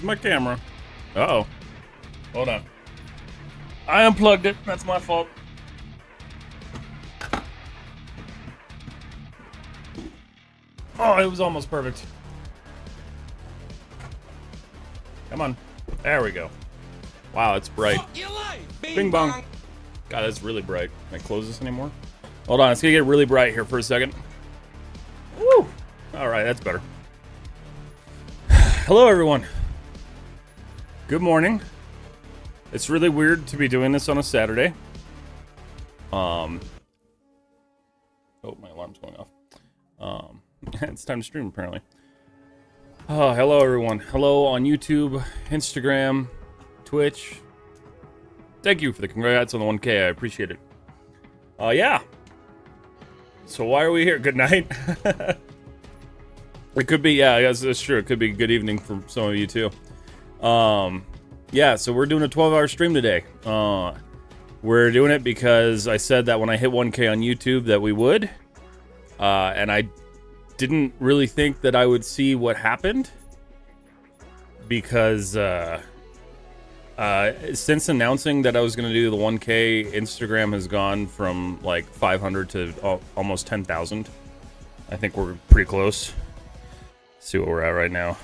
my camera. Uh-oh. Hold on. I unplugged it. That's my fault. Oh, it was almost perfect. Come on. There we go. Wow, it's bright. Bing bong. God, that's really bright. Can I close this anymore? Hold on, it's gonna get really bright here for a second. Woo! Alright, that's better. Hello, everyone. Good morning. It's really weird to be doing this on a Saturday. Oh, my alarm's going off. It's time to stream, apparently. Oh, hello, everyone. Hello on YouTube, Instagram, Twitch. Thank you for the congrats on the 1K. I appreciate it. Yeah. So why are we here? Good night. It could be, yeah, I guess that's true. It could be good evening for some of you too. Yeah, so we're doing a 12-hour stream today. We're doing it because I said that when I hit 1K on YouTube that we would. And I didn't really think that I would see what happened. Because, since announcing that I was going to do the 1K, Instagram has gone from like 500 to almost 10,000. I think we're pretty close. Let's see what we're at right now.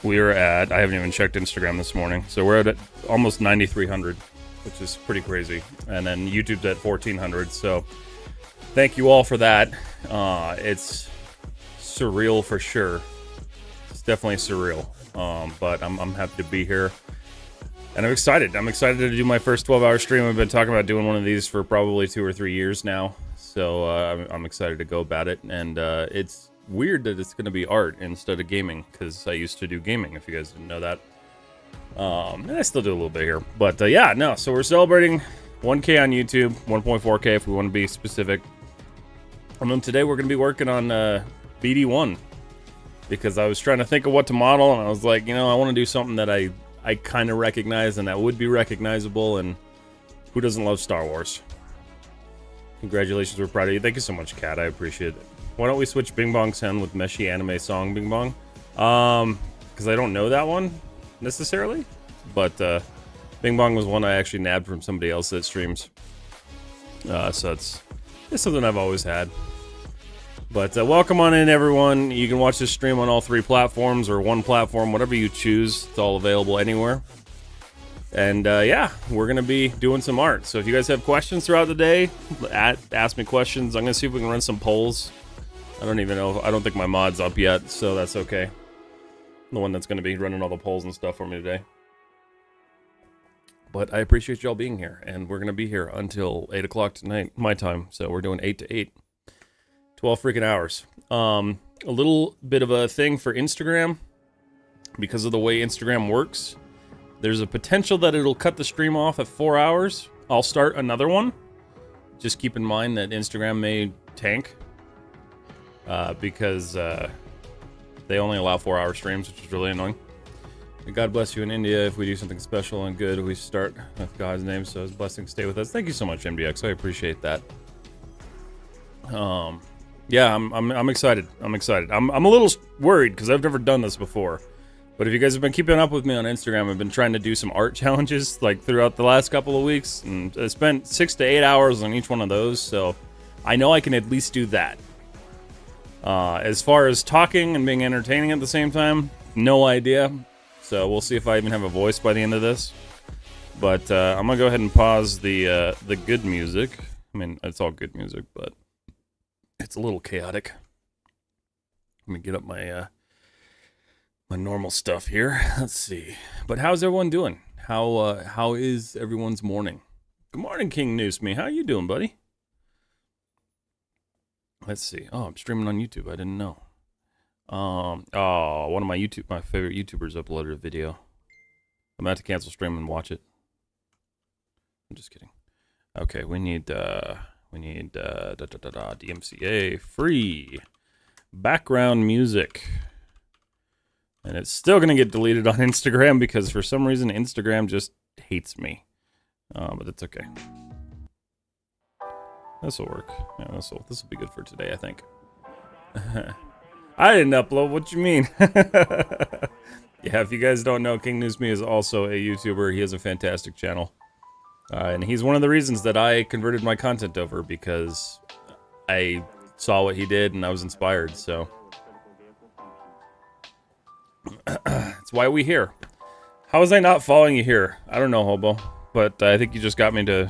We are at, I haven't even checked Instagram this morning, so we're at almost 9,300, which is pretty crazy. And then YouTube's at 1,400, so thank you all for that. It's surreal for sure. It's definitely surreal. But I'm happy to be here, and I'm excited. I'm excited to do my first 12-hour stream. I've been talking about doing one of these for probably 2 or 3 years now, so I'm excited to go about it. And it's weird that it's going to be art instead of gaming, because I used to do gaming, if you guys didn't know that. And I still do a little bit here, but yeah, no. So we're celebrating 1K on YouTube, 1.4K if we want to be specific. And then today we're going to be working on BD-1. Because I was trying to think of what to model, and I was like, you know, I want to do something that I kind of recognize and that would be recognizable, and who doesn't love Star Wars? Congratulations, we're proud of you. Thank you so much, Kat. I appreciate it. Why don't we switch Bing Bong Sen with Meshi anime song Bing Bong? Because I don't know that one necessarily, but Bing Bong was one I actually nabbed from somebody else that streams. So it's something I've always had. But welcome on in, everyone. You can watch this stream on all 3 platforms or one platform, whatever you choose. It's all available anywhere. And yeah, we're going to be doing some art. So if you guys have questions throughout the day, ask me questions. I'm going to see if we can run some polls. I don't even know. I don't think my mod's up yet, so that's okay. The one that's going to be running all the polls and stuff for me today. But I appreciate y'all being here. And we're going to be here until 8 o'clock tonight, my time. So we're doing 8 to 8. 12 freaking hours. A little bit of a thing for Instagram. Because of the way Instagram works, there's a potential that it'll cut the stream off at 4 hours. I'll start another one. Just keep in mind that Instagram may tank. Because they only allow 4-hour streams, which is really annoying. And God bless you in India. If we do something special and good, we start with God's name. So his blessings stay with us. Thank you so much, MDX. I appreciate that. Yeah, I'm excited. I'm excited. I'm a little worried because I've never done this before. But if you guys have been keeping up with me on Instagram, I've been trying to do some art challenges like throughout the last couple of weeks, and I spent 6 to 8 hours on each one of those. So I know I can at least do that. As far as talking and being entertaining at the same time, no idea. So we'll see if I even have a voice by the end of this. But I'm gonna go ahead and pause the good music. I mean, it's all good music, but it's a little chaotic. Let me get up my my normal stuff here. Let's see. But how's everyone doing? How is everyone's morning? Good morning, King Noosme. How you doing, buddy? Let's see. Oh, I'm streaming on YouTube. I didn't know. Oh, one of my favorite YouTubers uploaded a video. I'm about to cancel stream and watch it. I'm just kidding. Okay, we need DMCA free background music, and it's still gonna get deleted on Instagram because for some reason Instagram just hates me. But it's okay. This will work. Yeah, this will be good for today, I think. I didn't upload. What you mean? Yeah, if you guys don't know, King News Me is also a YouTuber. He has a fantastic channel. And he's one of the reasons that I converted my content over, because I saw what he did and I was inspired, so. That's why we here. How was I not following you here? I don't know, Hobo. But I think you just got me to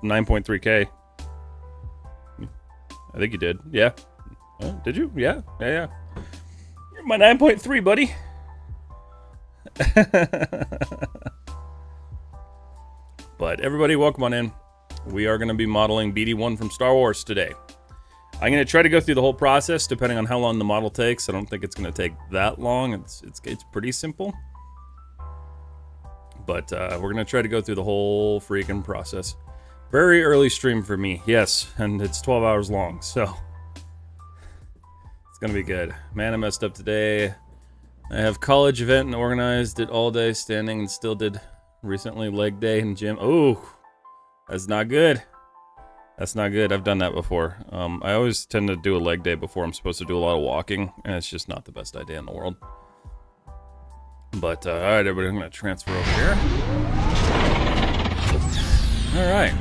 9.3k. I think you did. Yeah. Did you? Yeah. Yeah. You're my 9.3, buddy. But everybody, welcome on in. We are going to be modeling BD-1 from Star Wars today. I'm going to try to go through the whole process, depending on how long the model takes. I don't think it's going to take that long. It's pretty simple. But we're going to try to go through the whole freaking process. Very early stream for me, yes, and it's 12 hours long, so it's going to be good. Man, I messed up today. I have college event and organized it all day standing and still did recently leg day in gym. Oh, that's not good. That's not good. I've done that before. I always tend to do a leg day before I'm supposed to do a lot of walking, and it's just not the best idea in the world. But, alright, everybody, I'm going to transfer over here. Alright.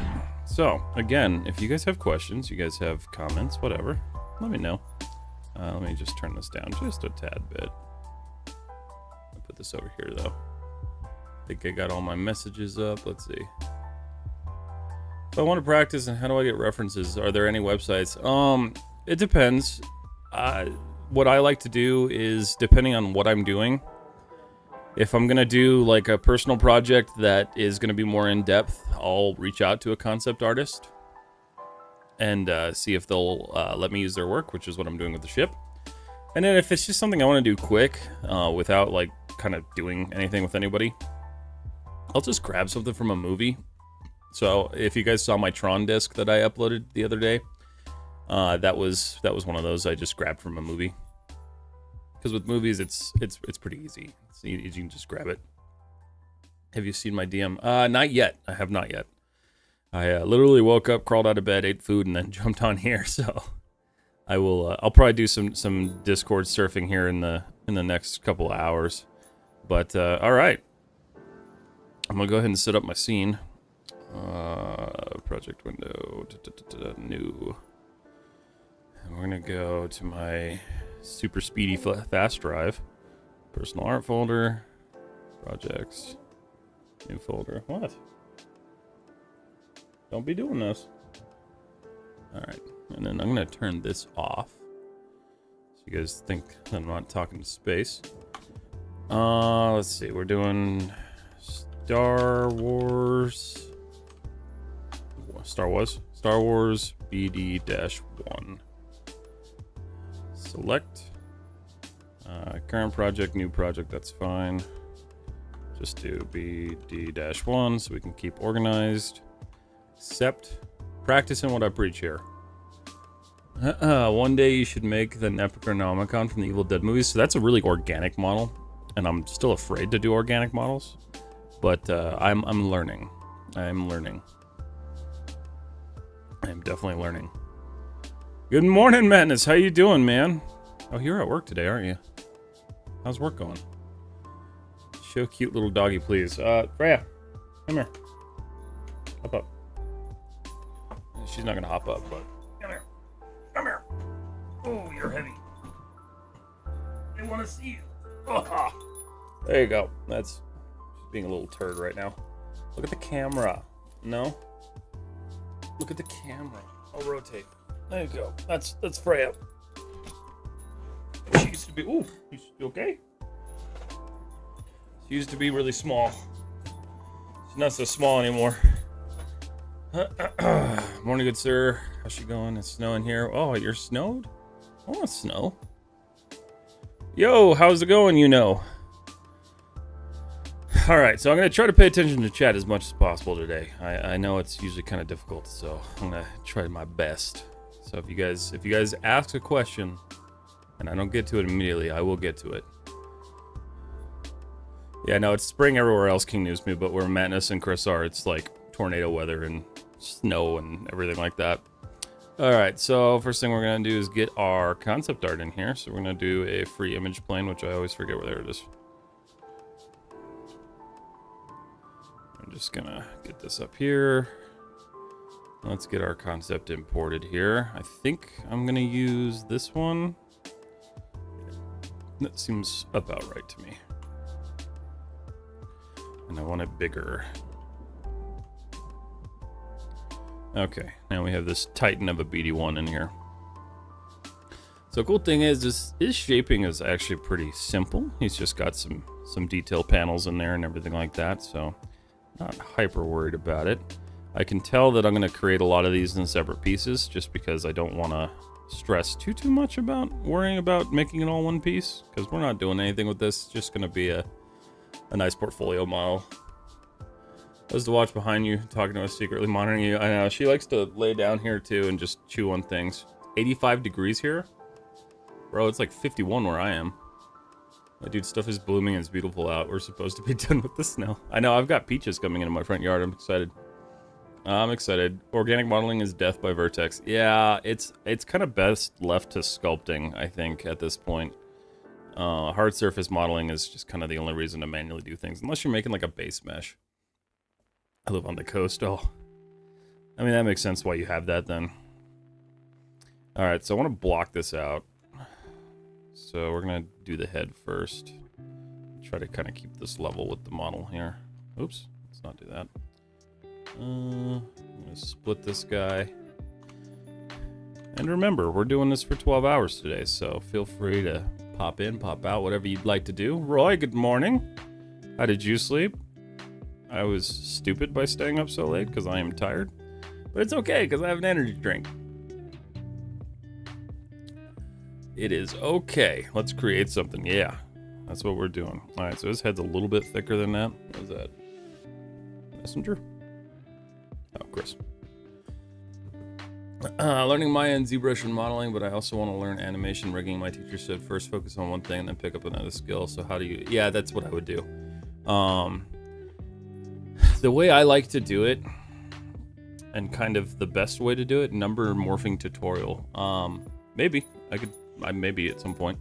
So, again, if you guys have questions, you guys have comments, whatever, let me know. Let me just turn this down just a tad bit. I'll put this over here, though. I think I got all my messages up. Let's see. If I want to practice, and how do I get references? Are there any websites? It depends. What I like to do is, depending on what I'm doing, if I'm going to do like a personal project that is going to be more in-depth, I'll reach out to a concept artist and see if they'll let me use their work, which is what I'm doing with the ship. And then if it's just something I want to do quick, without like kind of doing anything with anybody, I'll just grab something from a movie. So if you guys saw my Tron disc that I uploaded the other day, that was one of those I just grabbed from a movie. Because with movies, it's pretty easy. You can just grab it. Have you seen my DM? Not yet. I have not yet. I literally woke up, crawled out of bed, ate food, and then jumped on here. So I will. I'll probably do some Discord surfing here in the next couple of hours. But all right, I'm gonna go ahead and set up my scene. Project window, new. And we're gonna go to my super speedy fast drive, personal art folder, projects, new folder. What? Don't be doing this. All right, and then I'm gonna turn this off so you guys think I'm not talking to space. Let's see, we're doing Star Wars BD-1. Select current project, new project, that's fine. Just do BD-1 so we can keep organized. Accept. Practicing what I preach here. One day you should make the Necronomicon from the Evil Dead movies. So that's a really organic model, and I'm still afraid to do organic models, but I'm learning. I'm definitely learning. Good morning, Madness. How you doing, man? Oh, you're at work today, aren't you? How's work going? Show cute little doggy, please. Freya, come here. Hop up. She's not gonna hop up, but come here. Come here. Oh, you're heavy. They want to see you. Oh, there you go. She's being a little turd right now. Look at the camera. No. Look at the camera. I'll rotate. There you go. That's Freya. She used to be. Ooh, you okay? She used to be really small. She's not so small anymore. Morning, good sir. How's she going? It's snowing here. Oh, you're snowed? I want snow. Yo, how's it going? You know. All right, so I'm gonna try to pay attention to chat as much as possible today. I know it's usually kind of difficult, so I'm gonna try my best. So if you guys ask a question and I don't get to it immediately, I will get to it. Yeah, no, it's spring everywhere else, King News Me, but where Madness and Chris are, it's like tornado weather and snow and everything like that. All right, so first thing we're gonna do is get our concept art in here. So we're gonna do a free image plane, which I always forget where there it is. I'm just gonna get this up here. Let's get our concept imported here. I think I'm gonna use this one. That seems about right to me. And I want it bigger. Okay, now we have this titan of a BD-1 in here. So cool thing is, his shaping is actually pretty simple. He's just got some detail panels in there and everything like that, so not hyper worried about it. I can tell that I'm going to create a lot of these in separate pieces just because I don't want to stress too much about worrying about making it all one piece, because we're not doing anything with this. It's just going to be a nice portfolio model. As to watch behind you, talking to us, secretly monitoring you. I know, she likes to lay down here too and just chew on things. 85 degrees here? Bro, it's like 51 where I am. My dude, stuff is blooming and it's beautiful out. We're supposed to be done with the snow. I know, I've got peaches coming into my front yard. I'm excited. I'm excited. Organic modeling is death by Vertex. Yeah, it's kind of best left to sculpting, I think, at this point. Hard surface modeling is just kind of the only reason to manually do things, unless you're making like a base mesh. I live on the coast. Oh, I mean, that makes sense why you have that then. All right, so I want to block this out. So we're going to do the head first. Try to kind of keep this level with the model here. Oops, let's not do that. I'm going to split this guy. And remember, we're doing this for 12 hours today, so feel free to pop in, pop out, whatever you'd like to do. Roy, good morning. How did you sleep? I was stupid by staying up so late because I am tired. But it's okay because I have an energy drink. It is okay. Let's create something. Yeah, that's what we're doing. All right, so his head's a little bit thicker than that. What is that? Messenger? Oh, Chris. Learning Maya and ZBrush and modeling, but I also want to learn animation rigging. My teacher said first focus on one thing and then pick up another skill. So how do you... Yeah, that's what I would do. The way I like to do it, and kind of the best way to do it, number morphing tutorial. Maybe maybe at some point.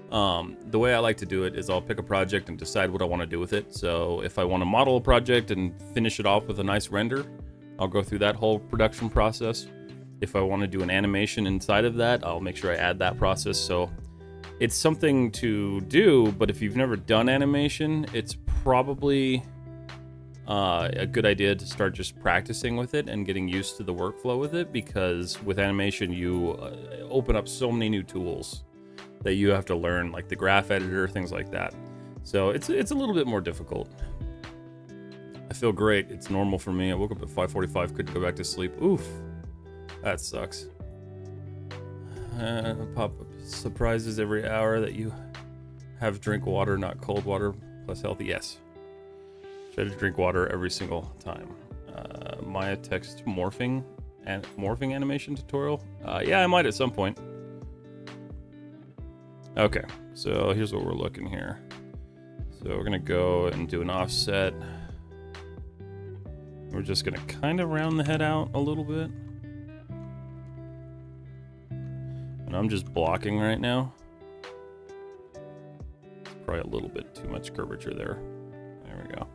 The way I like to do it is I'll pick a project and decide what I want to do with it. So if I want to model a project and finish it off with a nice render, I'll go through that whole production process. If I want to do an animation inside of that, I'll make sure I add that process. So it's something to do, but if you've never done animation, it's probably a good idea to start just practicing with it and getting used to the workflow with it, because with animation you open up so many new tools that you have to learn, like the graph editor, things like that. So it's a little bit more difficult. I feel great. It's normal for me. I woke up at 5:45, couldn't go back to sleep. Oof, that sucks. Pop-up surprises every hour that you have drink water, not cold water, plus healthy. Yes. Try to drink water every single time. Maya text morphing and morphing animation tutorial. Yeah, I might at some point. Okay, so here's what we're looking here. So we're gonna go and do an offset. We're just gonna kind of round the head out a little bit. And I'm just blocking right now. Probably a little bit too much curvature there. There we go.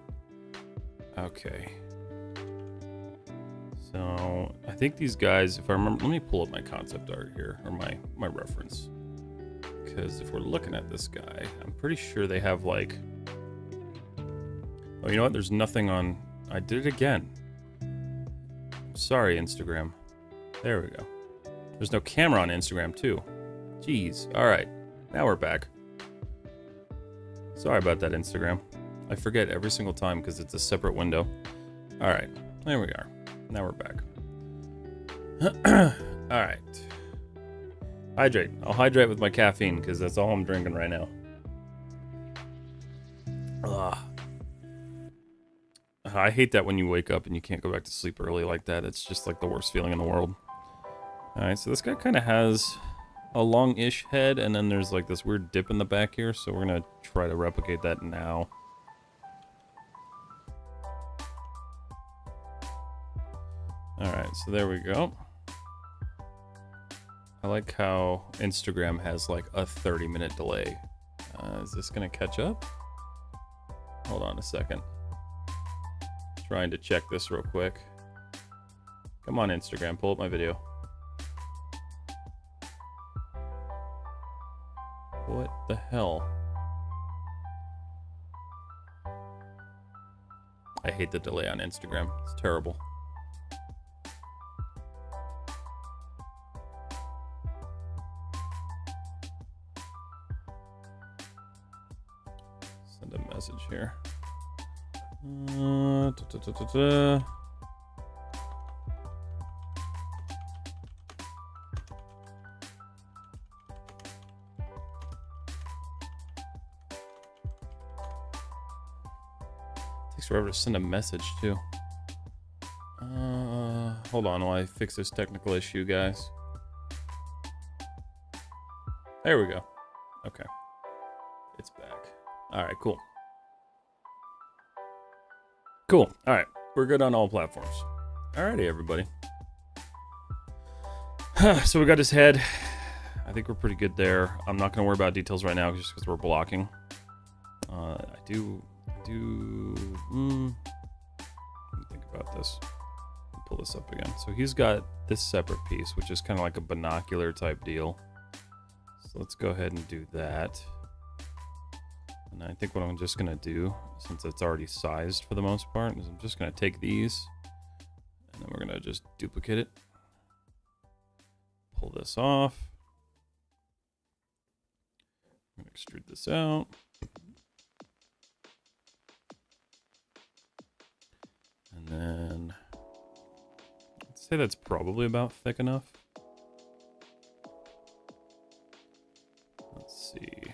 Okay. So I think these guys, if I remember, let me pull up my concept art here, or my reference. Because if we're looking at this guy, I'm pretty sure they have like... Oh, you know what? There's nothing on... I did it again. Sorry, Instagram. There we go. There's no camera on Instagram, too. Jeez. All right. Now we're back. Sorry about that, Instagram. I forget every single time because it's a separate window. All right. There we are. Now we're back. All right. Hydrate. I'll hydrate with my caffeine because that's all I'm drinking right now. Ugh. I hate that when you wake up and you can't go back to sleep early like that. It's just like the worst feeling in the world. Alright, so this guy kind of has a long-ish head, and then there's like this weird dip in the back here, so we're going to try to replicate that now. Alright, so there we go. I like how Instagram has like a 30-minute delay. Is this gonna catch up? Hold on a second. Trying to check this real quick. Come on, Instagram, pull up my video. What the hell? I hate the delay on Instagram. It's terrible. Send a message here. Takes forever to send a message too. Hold on while I fix this technical issue, guys. There we go. Okay. It's back. Alright, cool. Cool. Alright. We're good on all platforms. Alrighty, everybody. So we got his head. I think we're pretty good there. I'm not going to worry about details right now just because we're blocking. Let me think about this. Pull this up again. So he's got this separate piece, which is kind of like a binocular type deal. So let's go ahead and do that. And I think what I'm just going to do, since it's already sized for the most part, is I'm just going to take these and then we're going to just duplicate it. Pull this off. I'm going to extrude this out. And then let's say that's probably about thick enough. Let's see.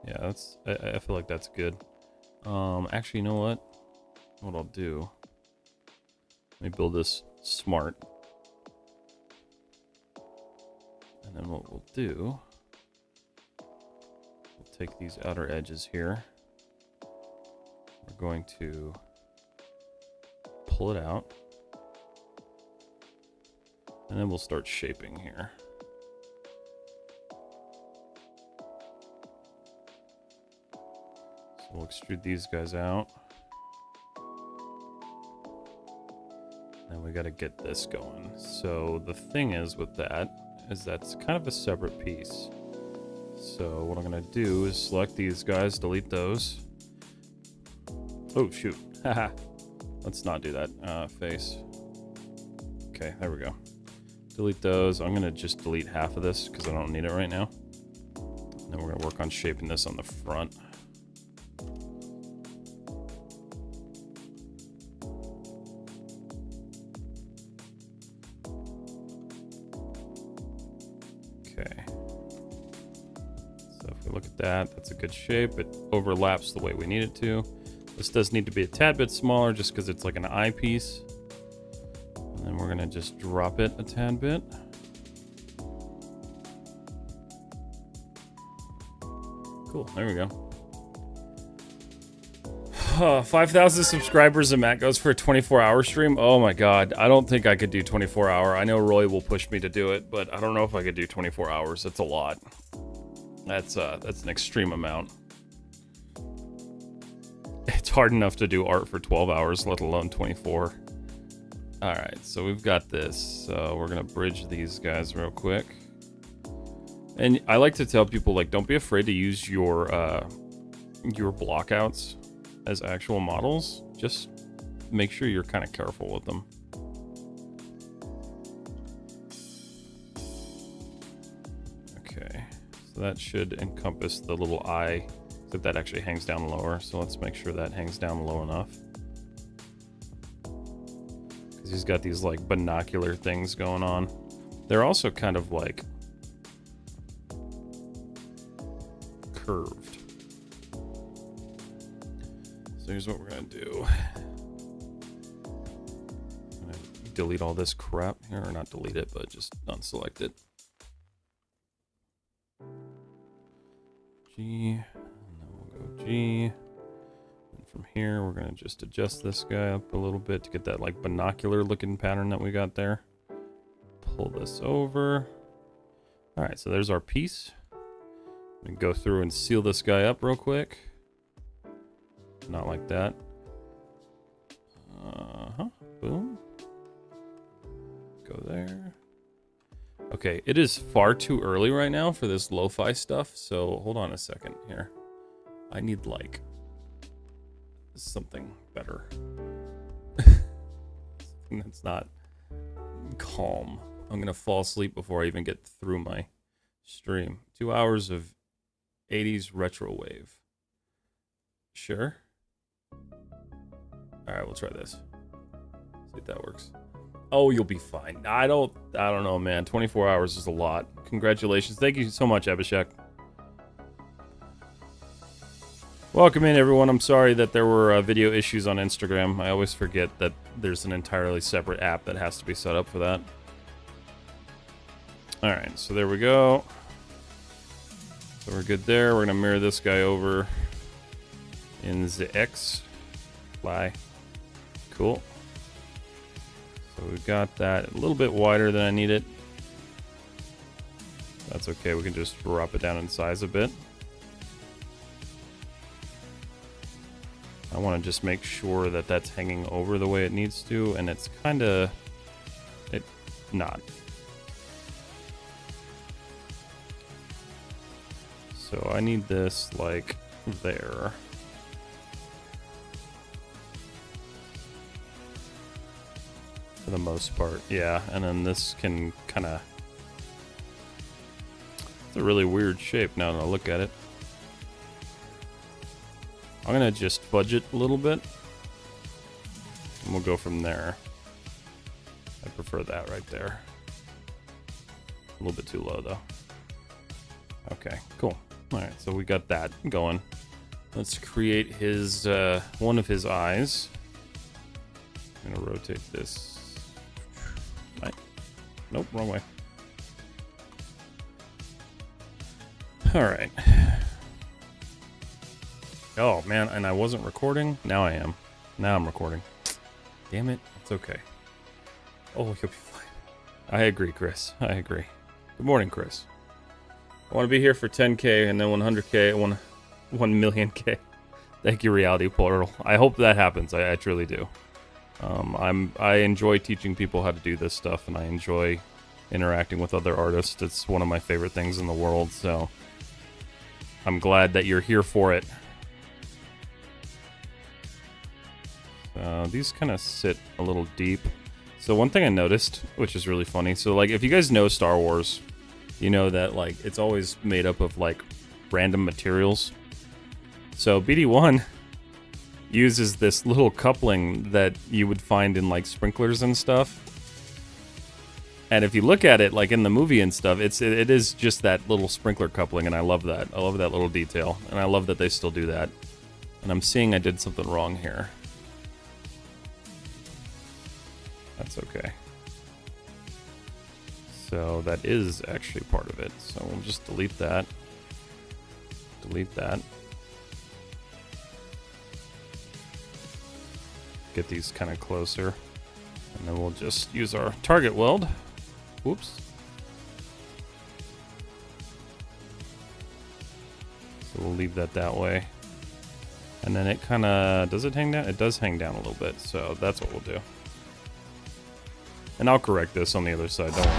Yeah, that's. I feel like that's good. Actually, you know what? What I'll do. Let me build this smart. And then what we'll do. We'll take these outer edges here. We're going to pull it out. And then we'll start shaping here. So we'll extrude these guys out. And we got to get this going. So the thing is with that, is that's kind of a separate piece. So what I'm going to do is select these guys, delete those. Oh, shoot. Haha. Let's not do that. Face. Okay, there we go. Delete those. I'm going to just delete half of this because I don't need it right now. And then we're going to work on shaping this on the front. Okay. So if we look at that, that's a good shape. It overlaps the way we need it to. This does need to be a tad bit smaller just because it's like an eyepiece. And then we're going to just drop it a tad bit. Cool, there we go. 5,000 subscribers and Matt goes for a 24-hour stream. Oh my god, I don't think I could do 24-hour. I know Roy will push me to do it, but I don't know if I could do 24 hours. That's a lot. That's an extreme amount. It's hard enough to do art for 12 hours, let alone 24. Alright, so we've got this. So we're going to bridge these guys real quick. And I like to tell people, like, don't be afraid to use your blockouts as actual models. Just make sure you're kind of careful with them. Okay, so that should encompass the little eye. That actually hangs down lower, so let's make sure that hangs down low enough. Because he's got these like binocular things going on. They're also kind of like curved. So here's what we're gonna do. I'm gonna delete all this crap here, or not delete it, but just unselect it. G. G, and from here we're going to just adjust this guy up a little bit to get that like binocular looking pattern that we got there. pull this over. All right, so there's our piece. We go through and seal this guy up real quick. Not like that. Boom. Go there. Okay, it is far too early right now for this lo-fi stuff, so hold on a second here. I need, like, something better. That's not calm. I'm gonna fall asleep before I even get through my stream. 2 hours of 80s retro wave. Sure. All right, we'll try this. See if that works. Oh, you'll be fine. I don't know, man. 24 hours is a lot. Congratulations. Thank you so much, Abhishek. Welcome in, everyone. I'm sorry that there were video issues on Instagram. I always forget that there's an entirely separate app that has to be set up for that. All right, so there we go. So we're good there. We're gonna mirror this guy over in the X. Fly. Cool. So we've got that a little bit wider than I need it. That's okay. We can just drop it down in size a bit. I want to just make sure that that's hanging over the way it needs to, and it's kind of not. So I need this like there. For the most part, yeah. And then this can kind of... It's a really weird shape now that I look at it. I'm gonna just fudge it a little bit, and we'll go from there. I prefer that right there. A little bit too low though. Okay, cool. All right, so we got that going. Let's create his one of his eyes. I'm gonna rotate this. Right. Nope, wrong way. All right. Oh man, and I wasn't recording. Now I am. Now I'm recording. Damn it. It's okay. Oh, you'll be fine. I agree, Chris. I agree. Good morning, Chris. I want to be here for 10K and then 100K, 1 million K. Thank you, Reality Portal. I hope that happens. I truly do. I enjoy teaching people how to do this stuff, and I enjoy interacting with other artists. It's one of my favorite things in the world, so I'm glad that you're here for it. These kind of sit a little deep. So one thing I noticed, which is really funny, so like if you guys know Star Wars, you know that like it's always made up of like random materials. So BD-1 uses this little coupling that you would find in like sprinklers and stuff. And if you look at it like in the movie and stuff, it is just that little sprinkler coupling, and I love that. I love that little detail, and I love that they still do that. And I'm seeing I did something wrong here. That's okay. So that is actually part of it. So we'll just delete that. Delete that. Get these kind of closer. And then we'll just use our target weld. Whoops. So we'll leave that way. And then it kind of... Does it hang down? It does hang down a little bit. So that's what we'll do. And I'll correct this on the other side, don't worry.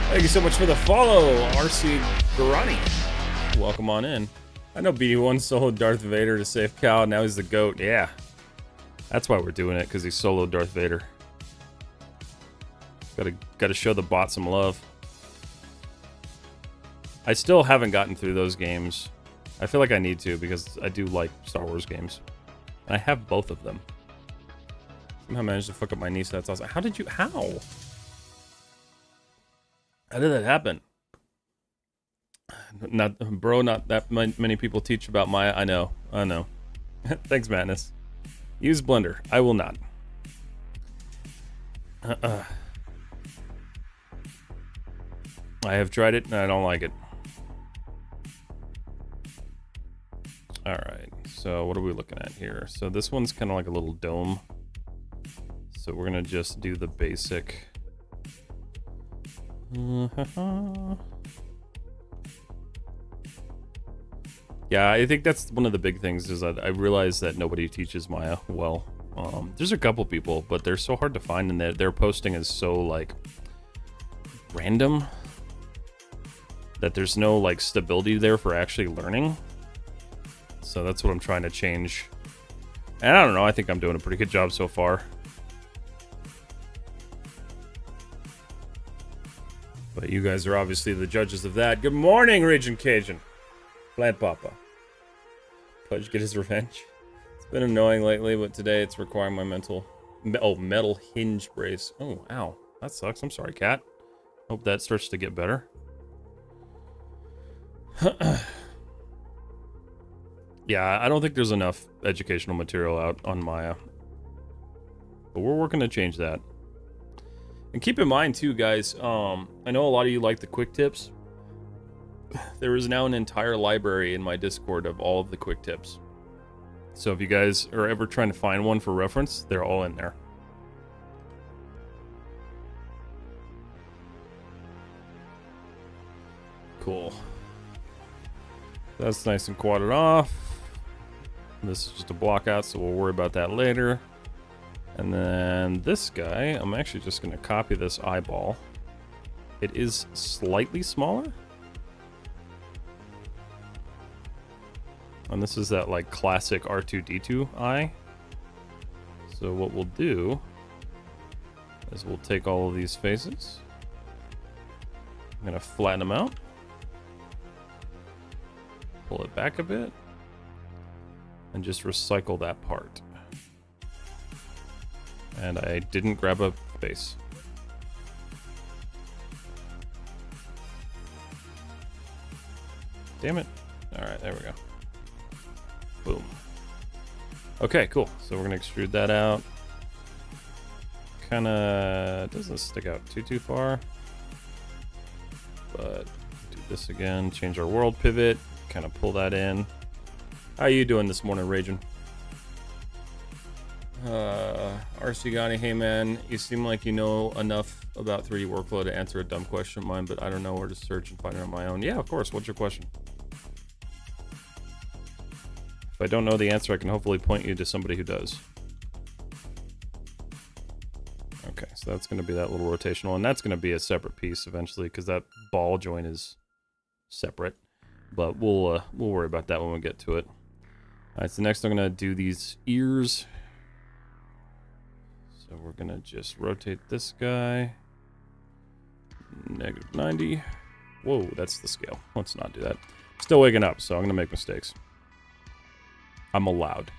Thank you so much for the follow, RC Garani. Welcome on in. I know BD-1 soloed Darth Vader to save Cal, now he's the GOAT. Yeah. That's why we're doing it, because he soloed Darth Vader. Gotta show the bot some love. I still haven't gotten through those games. I feel like I need to, because I do like Star Wars games. I have both of them. Somehow managed to fuck up my niece. That's awesome. How did you... How? How did that happen? Not that many people teach about Maya. I know. Thanks, Madness. Use Blender. I will not. I have tried it and I don't like it. Alright, so what are we looking at here? So this one's kind of like a little dome. So we're gonna just do the basic. Yeah, I think that's one of the big things is that I realize that nobody teaches Maya well. There's a couple people, but they're so hard to find, and their posting is so like random that there's no like stability there for actually learning. So that's what I'm trying to change. And I don't know, I think I'm doing a pretty good job so far. But you guys are obviously the judges of that. Good morning, Raging Cajun. Plant Papa. Pudge get his revenge. It's been annoying lately, but today it's requiring my metal hinge brace. Oh, ow. That sucks. I'm sorry, cat. Hope that starts to get better. Yeah, I don't think there's enough educational material out on Maya. But we're working to change that. And keep in mind, too, guys, I know a lot of you like the quick tips. There is now an entire library in my Discord of all of the quick tips. So if you guys are ever trying to find one for reference, they're all in there. Cool. That's nice and quadded off. This is just a block out, so we'll worry about that later. And then this guy, I'm actually just going to copy this eyeball. It is slightly smaller. And this is that like classic R2-D2 eye. So what we'll do is we'll take all of these faces. I'm going to flatten them out. Pull it back a bit. And just recycle that part. And I didn't grab a face. Damn it. Alright, there we go. Boom. Okay, cool. So we're going to extrude that out. Kind of doesn't stick out too far. But do this again. Change our world pivot. Kind of pull that in. How you doing this morning, Raging? Arsigani, hey man, you seem like you know enough about 3D workflow to answer a dumb question of mine, but I don't know where to search and find it on my own. Yeah, of course. What's your question? If I don't know the answer, I can hopefully point you to somebody who does. Okay, so that's going to be that little rotational, and that's going to be a separate piece eventually because that ball joint is separate. But we'll worry about that when we get to it. All right, so next I'm going to do these ears. So we're going to just rotate this guy. -90. Whoa, that's the scale. Let's not do that. Still waking up, so I'm going to make mistakes. I'm allowed.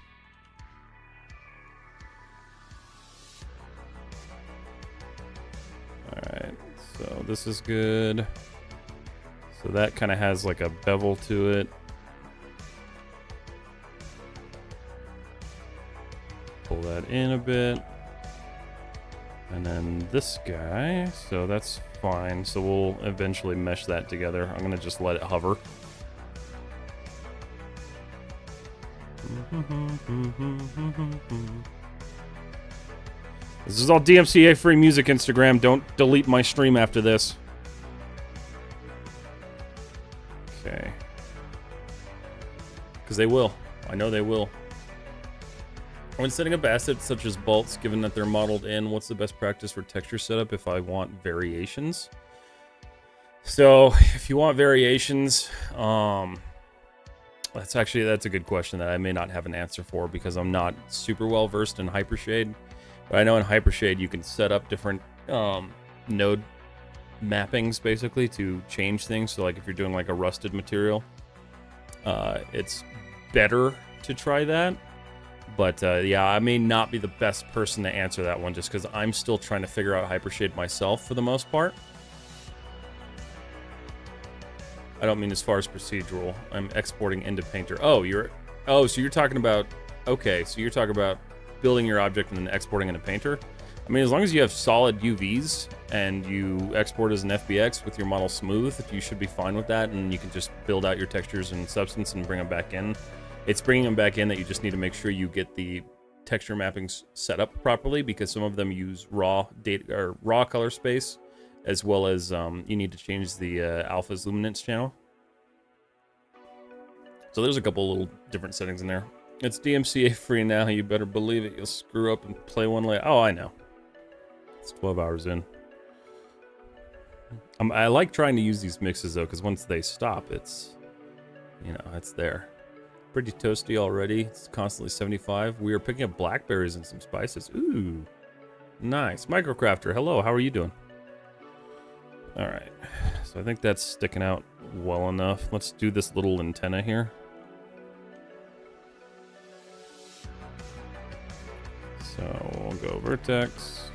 Alright, so this is good. So that kind of has like a bevel to it. Pull that in a bit. And then this guy, so that's fine. So we'll eventually mesh that together. I'm gonna just let it hover. This is all DMCA free music, Instagram. Don't delete my stream after this. Okay. Because they will. I know they will. When setting up assets such as bolts, given that they're modeled in, what's the best practice for texture setup if I want variations? So, if you want variations, that's a good question that I may not have an answer for because I'm not super well versed in Hypershade. But I know in Hypershade you can set up different node mappings basically to change things. So like if you're doing like a rusted material, it's better to try that. But yeah, I may not be the best person to answer that one just because I'm still trying to figure out Hypershade myself for the most part. I don't mean as far as procedural. I'm exporting into Painter. So you're talking about, okay, so you're talking about building your object and then exporting into Painter. I mean, as long as you have solid UVs and you export as an FBX with your model smooth, you should be fine with that, and you can just build out your textures and substance and bring them back in. It's bringing them back in that you just need to make sure you get the texture mappings set up properly, because some of them use raw data or raw color space, as well as you need to change the alpha's luminance channel. So there's a couple little different settings in there. It's DMCA free now. You better believe it. You'll screw up and play one later. Oh, I know. It's 12 hours in. I like trying to use these mixes though, because once they stop, it's, you know, it's there. Pretty toasty already. It's constantly 75. We are picking up blackberries and some spices. Ooh, nice. Microcrafter, hello. How are you doing? All right. So I think that's sticking out well enough. Let's do this little antenna here. So we'll go vertex.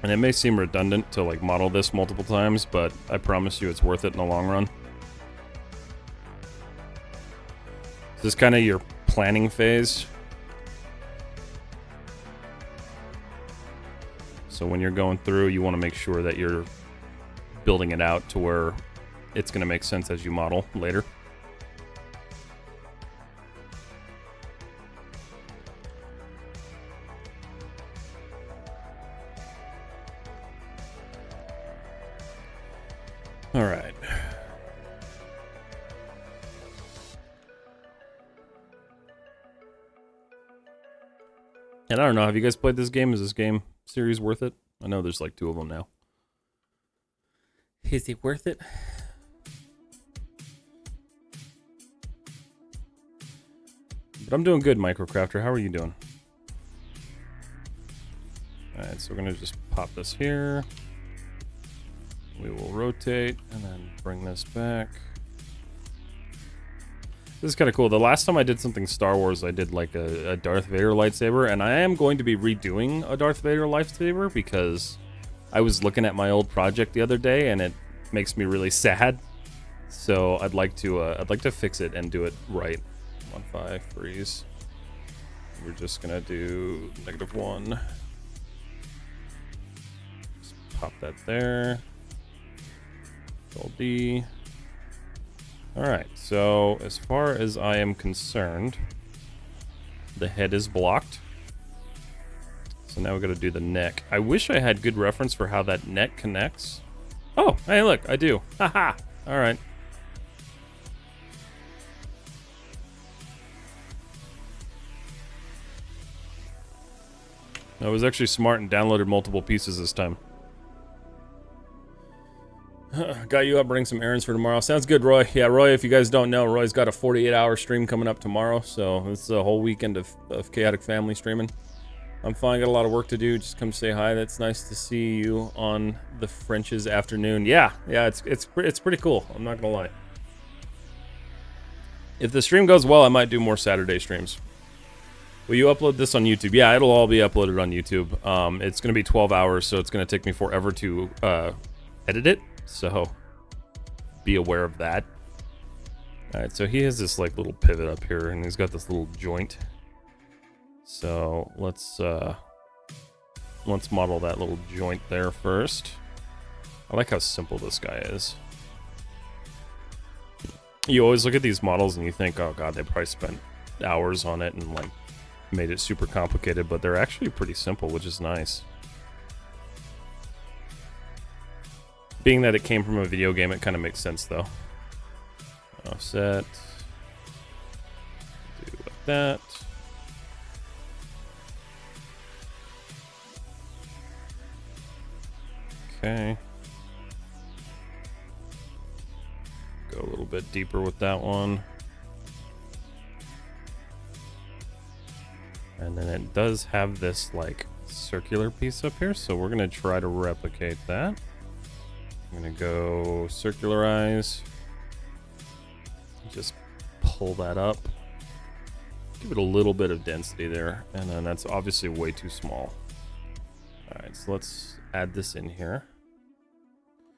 And it may seem redundant to like model this multiple times, but I promise you it's worth it in the long run. This is kind of your planning phase. So when you're going through, you want to make sure that you're building it out to where it's going to make sense as you model later. All right. And I don't know, have you guys played this game? Is this game series worth it? I know there's like 2 of them now. Is it worth it? But I'm doing good, Microcrafter. How are you doing? Alright, so we're going to just pop this here. We will rotate and then bring this back. This is kind of cool. The last time I did something Star Wars, I did like a Darth Vader lightsaber, and I am going to be redoing a Darth Vader lightsaber because I was looking at my old project the other day and it makes me really sad. So I'd like to fix it and do it right. 1.5 freeze. We're just gonna do -1. Just pop that there. Control D. Alright, so as far as I am concerned, the head is blocked. So now we gotta do the neck. I wish I had good reference for how that neck connects. Oh, hey look, I do. Haha. Alright. I was actually smart and downloaded multiple pieces this time. Got you up running some errands for tomorrow. Sounds good, Roy. Yeah, Roy, if you guys don't know, Roy's got a 48-hour stream coming up tomorrow, so this is a whole weekend of Chaotic Family streaming. I'm fine, got a lot of work to do. Just come say hi. That's nice to see you on the French's afternoon. Yeah, it's pretty cool. I'm not gonna lie. If the stream goes well, I might do more Saturday streams. Will you upload this on YouTube? Yeah, it'll all be uploaded on YouTube. It's gonna be 12 hours, so it's gonna take me forever to edit it. So be aware of that. Alright, so he has this like little pivot up here and he's got this little joint. So let's model that little joint there first. I like how simple this guy is. You always look at these models and you think, oh god, they probably spent hours on it and like made it super complicated, but they're actually pretty simple, which is nice. Being that it came from a video game, it kind of makes sense, though. Offset. Do like that. Okay. Go a little bit deeper with that one. And then it does have this, like, circular piece up here, so we're going to try to replicate that. I'm gonna go circularize. Just pull that up. Give it a little bit of density there. And then that's obviously way too small. Alright, so let's add this in here.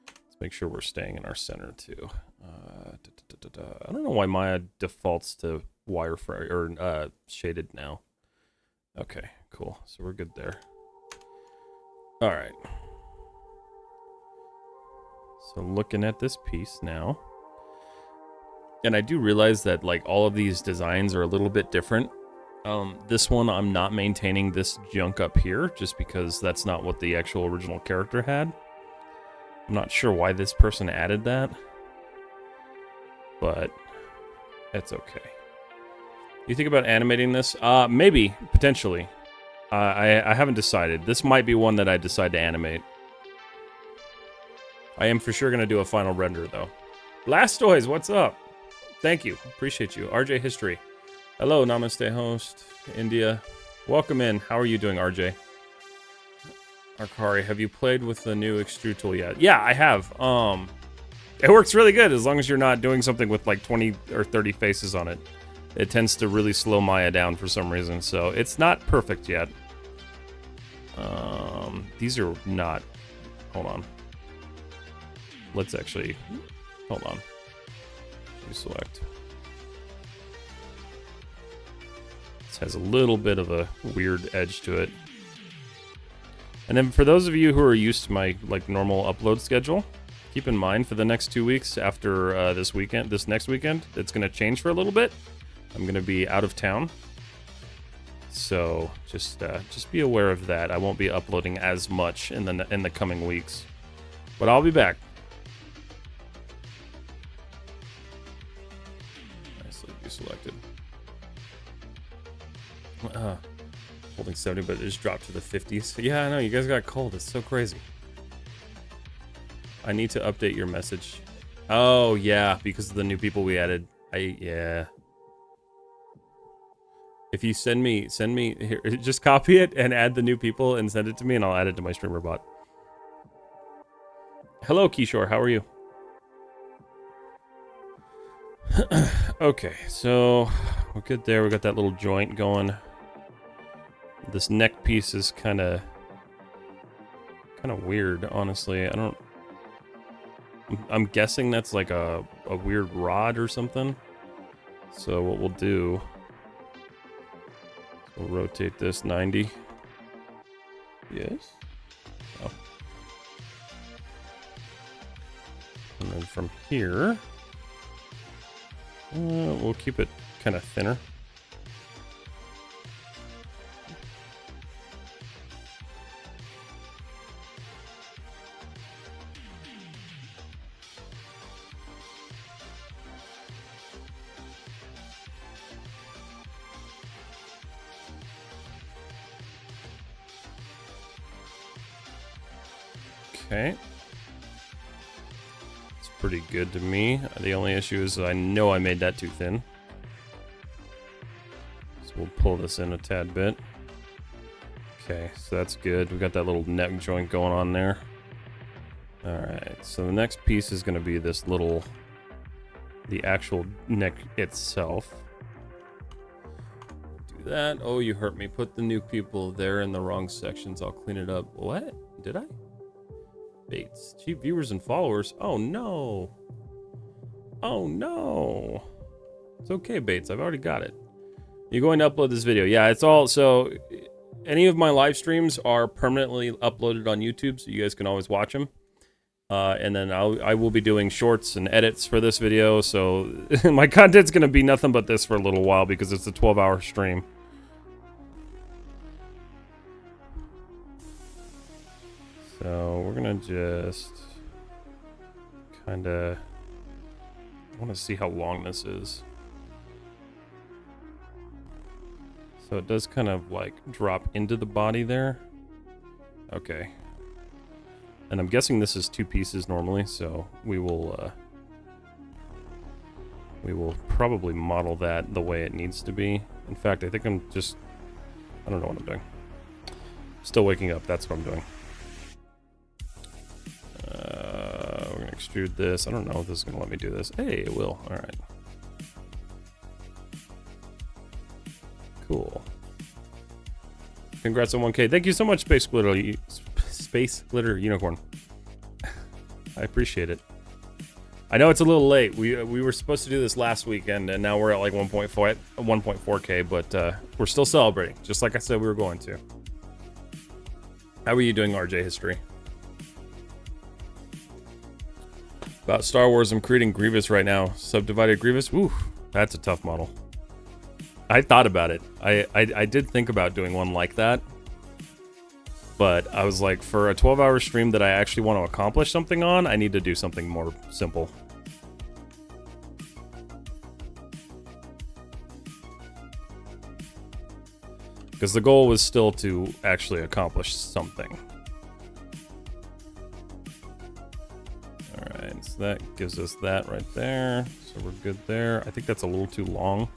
Let's make sure we're staying in our center too. I don't know why Maya defaults to wireframe or shaded now. Okay, cool. So we're good there. Alright. So looking at this piece now, And I do realize that like all of these designs are a little bit different. This one, I'm not maintaining this junk up here just because that's not what the actual original character had. I'm not sure why this person added that, but it's okay. You think about animating this? Maybe, potentially. I haven't decided. This might be one that I decide to animate. I am for sure going to do a final render, though. Blastoise, what's up? Thank you. Appreciate you. RJ History. Hello, Namaste host. India. Welcome in. How are you doing, RJ? Arkari, have you played with the new extrude tool yet? Yeah, I have. It works really good as long as you're not doing something with like 20 or 30 faces on it. It tends to really slow Maya down for some reason, so it's not perfect yet. These are not... Hold on. Let's actually... Hold on. Select. This has a little bit of a weird edge to it. And then for those of you who are used to my like normal upload schedule, keep in mind for the next 2 weeks after this next weekend, it's going to change for a little bit. I'm going to be out of town. So just be aware of that. I won't be uploading as much in the coming weeks. But I'll be back. Selected. Holding 70, but it just dropped to the 50s. Yeah, I know, you guys got cold. It's so crazy. I need to update your message. Oh, yeah, because of the new people we added. Yeah. If you send me here, just copy it and add the new people and send it to me, and I'll add it to my streamer bot. Hello, Kishore. How are you? Okay, so we're good there. We got that little joint going. This neck piece is kind of weird, honestly. I'm guessing that's like a weird rod or something. So what we'll do, we'll rotate this 90. Yes. Oh. And then from here, we'll keep it kind of thinner. Okay. It's pretty good to me. The only issue is I know I made that too thin. So we'll pull this in a tad bit. Okay, so that's good. We got that little neck joint going on there. Alright, so the next piece is going to be this little... the actual neck itself. Do that. Oh, you hurt me. Put the new people there in the wrong sections. I'll clean it up. What? Did I? Bates. Cheap viewers and followers. Oh no. Oh no. It's okay, Bates. I've already got it. You're going to upload this video. Yeah, it's all... So, any of my live streams are permanently uploaded on YouTube, so you guys can always watch them. And then I will be doing shorts and edits for this video, so my content's going to be nothing but this for a little while because it's a 12-hour stream. So we're going to just kind of... I want to see how long this is. So it does kind of like drop into the body there. Okay. And I'm guessing this is 2 pieces normally, so we will probably model that the way it needs to be. In fact, I think I don't know what I'm doing. Still waking up, that's what I'm doing. We're gonna extrude this. I don't know if this is gonna let me do this. Hey, it will. All right. Cool. Congrats on 1K. Thank you so much, Space Glitter Unicorn. I appreciate it. I know it's a little late. We were supposed to do this last weekend, and now we're at like 1.4K, but we're still celebrating, just like I said we were going to. How are you doing, RJ History? About Star Wars, I'm creating Grievous right now. Subdivided Grievous? Ooh, that's a tough model. I thought about it. I did think about doing one like that. But I was like, for a 12-hour stream that I actually want to accomplish something on, I need to do something more simple. Because the goal was still to actually accomplish something. Alright, so that gives us that right there. So we're good there. I think that's a little too long.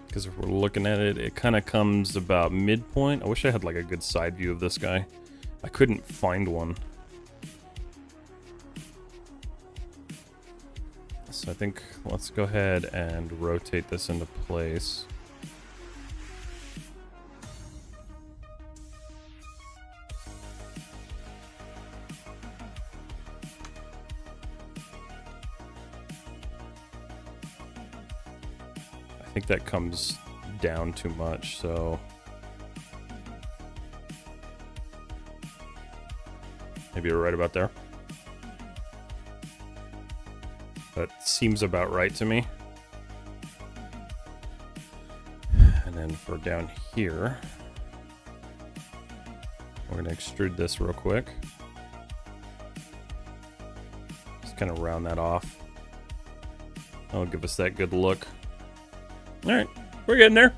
Because if we're looking at it, it kind of comes about midpoint. I wish I had like a good side view of this guy. I couldn't find one. So I think let's go ahead and rotate this into place. I think that comes down too much, so maybe you're right about there. That seems about right to me. And then for down here, we're going to extrude this real quick. Just kind of round that off. That'll give us that good look. Alright, we're getting there.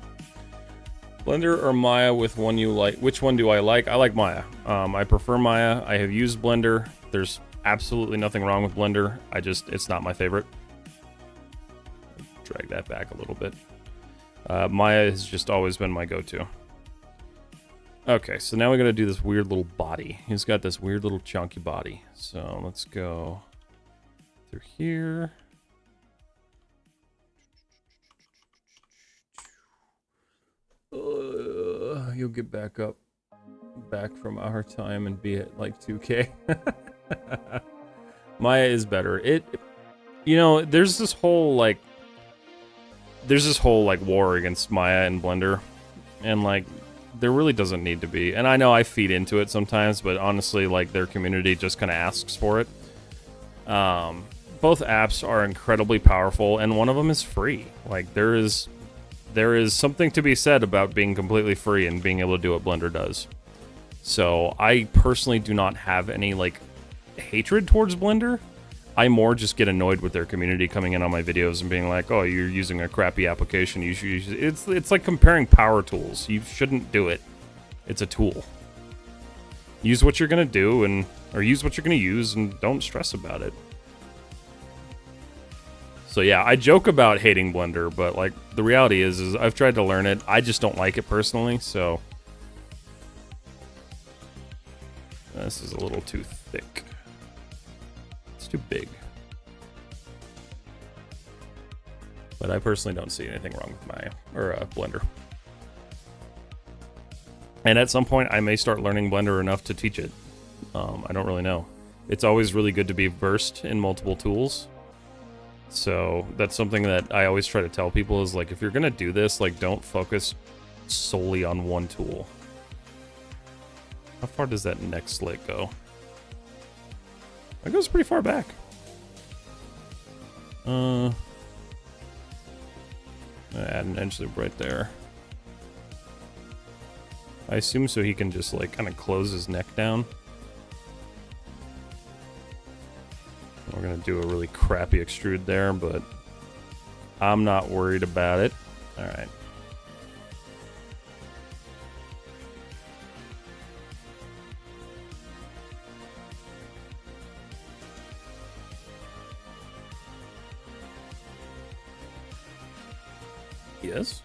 Blender or Maya with one you like? Which one do I like? I like Maya. I prefer Maya. I have used Blender. There's absolutely nothing wrong with Blender. It's not my favorite. Drag that back a little bit. Maya has just always been my go-to. Okay, so now we're going to do this weird little body. He's got this weird little chunky body. So let's go through here. You'll get back from our time and be at like 2K. Maya is better. You know, there's this whole like war against Maya and Blender, and like there really doesn't need to be. And I know I feed into it sometimes, but honestly, like their community just kind of asks for it. Both apps are incredibly powerful, and one of them is free. Like there is something to be said about being completely free and being able to do what Blender does. So I personally do not have any like hatred towards Blender. I more just get annoyed with their community coming in on my videos and being like, "Oh, you're using a crappy application. You should use it." It's like comparing power tools. You shouldn't do it. It's a tool. Use what you're gonna do or use what you're gonna use and don't stress about it. So yeah, I joke about hating Blender, but like the reality is I've tried to learn it. I just don't like it personally, so this is a little too thick. It's too big. But I personally don't see anything wrong with my Blender. And at some point I may start learning Blender enough to teach it. I don't really know. It's always really good to be versed in multiple tools. So that's something that I always try to tell people is like, if you're gonna do this, like don't focus solely on one tool. How far does that next slit go? That goes pretty far back. Add an edge loop right there. I assume so he can just like kind of close his neck down. We're gonna do a really crappy extrude there, but I'm not worried about it. All right. Yes.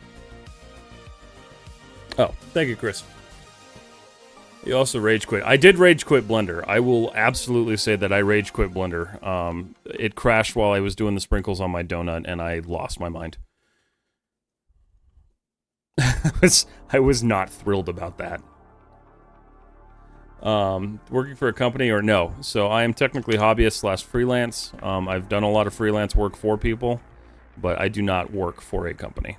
Oh, thank you, Chris. You also rage quit. I did rage quit Blender. I will absolutely say that I rage quit Blender. It crashed while I was doing the sprinkles on my donut, and I lost my mind. I was not thrilled about that. Working for a company or no? So I am technically hobbyist / freelance. I've done a lot of freelance work for people, but I do not work for a company.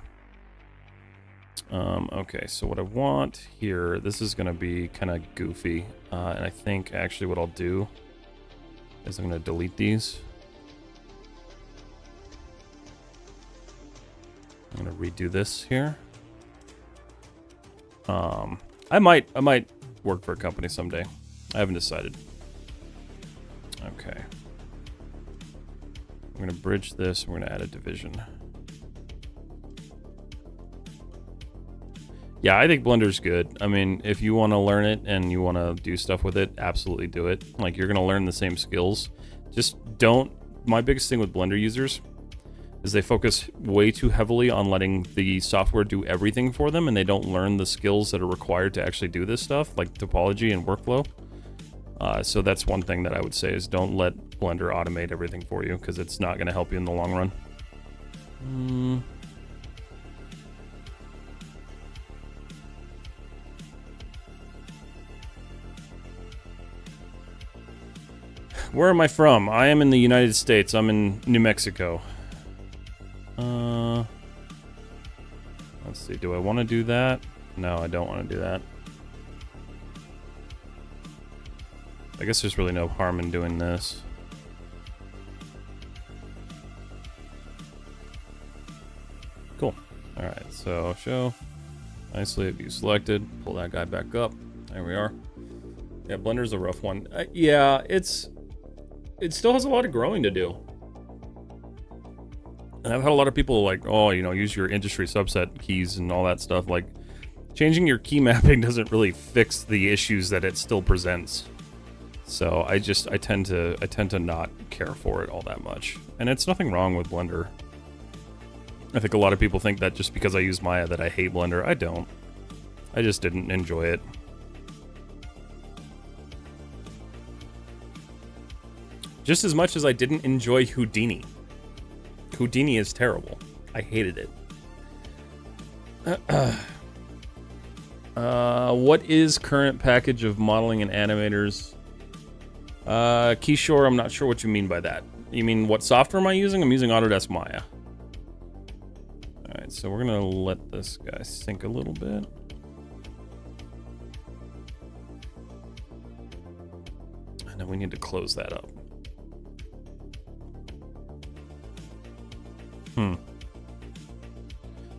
Okay, so what I want here, this is going to be kind of goofy, and I think actually what I'll do is I'm going to delete these. I'm gonna redo this here. I might work for a company someday. I haven't decided. Okay. We're gonna bridge this. We're gonna add a division. Yeah, I think Blender's good. I mean, if you want to learn it and you want to do stuff with it, absolutely do it. Like, you're gonna learn the same skills. Just don't. My biggest thing with Blender users is they focus way too heavily on letting the software do everything for them, and they don't learn the skills that are required to actually do this stuff, like topology and workflow. So that's one thing that I would say is don't let Blender automate everything for you, because it's not going to help you in the long run. Where am I from? I am in the United States. I'm in New Mexico. Let's see. Do I want to do that? No, I don't want to do that. I guess there's really no harm in doing this. Cool. Alright, so show. Nicely, view selected. Pull that guy back up. There we are. Yeah, Blender's a rough one. Yeah, it still has a lot of growing to do. And I've had a lot of people like, oh, you know, use your industry subset keys and all that stuff. Like, changing your key mapping doesn't really fix the issues that it still presents. So I tend to not care for it all that much. And it's nothing wrong with Blender. I think a lot of people think that just because I use Maya that I hate Blender. I don't. I just didn't enjoy it. Just as much as I didn't enjoy Houdini. Houdini is terrible. I hated it. What is current package of modeling and animators? Keyshore, I'm not sure what you mean by that. You mean what software am I using? I'm using Autodesk Maya. Alright, so we're gonna let this guy sink a little bit. And then we need to close that up.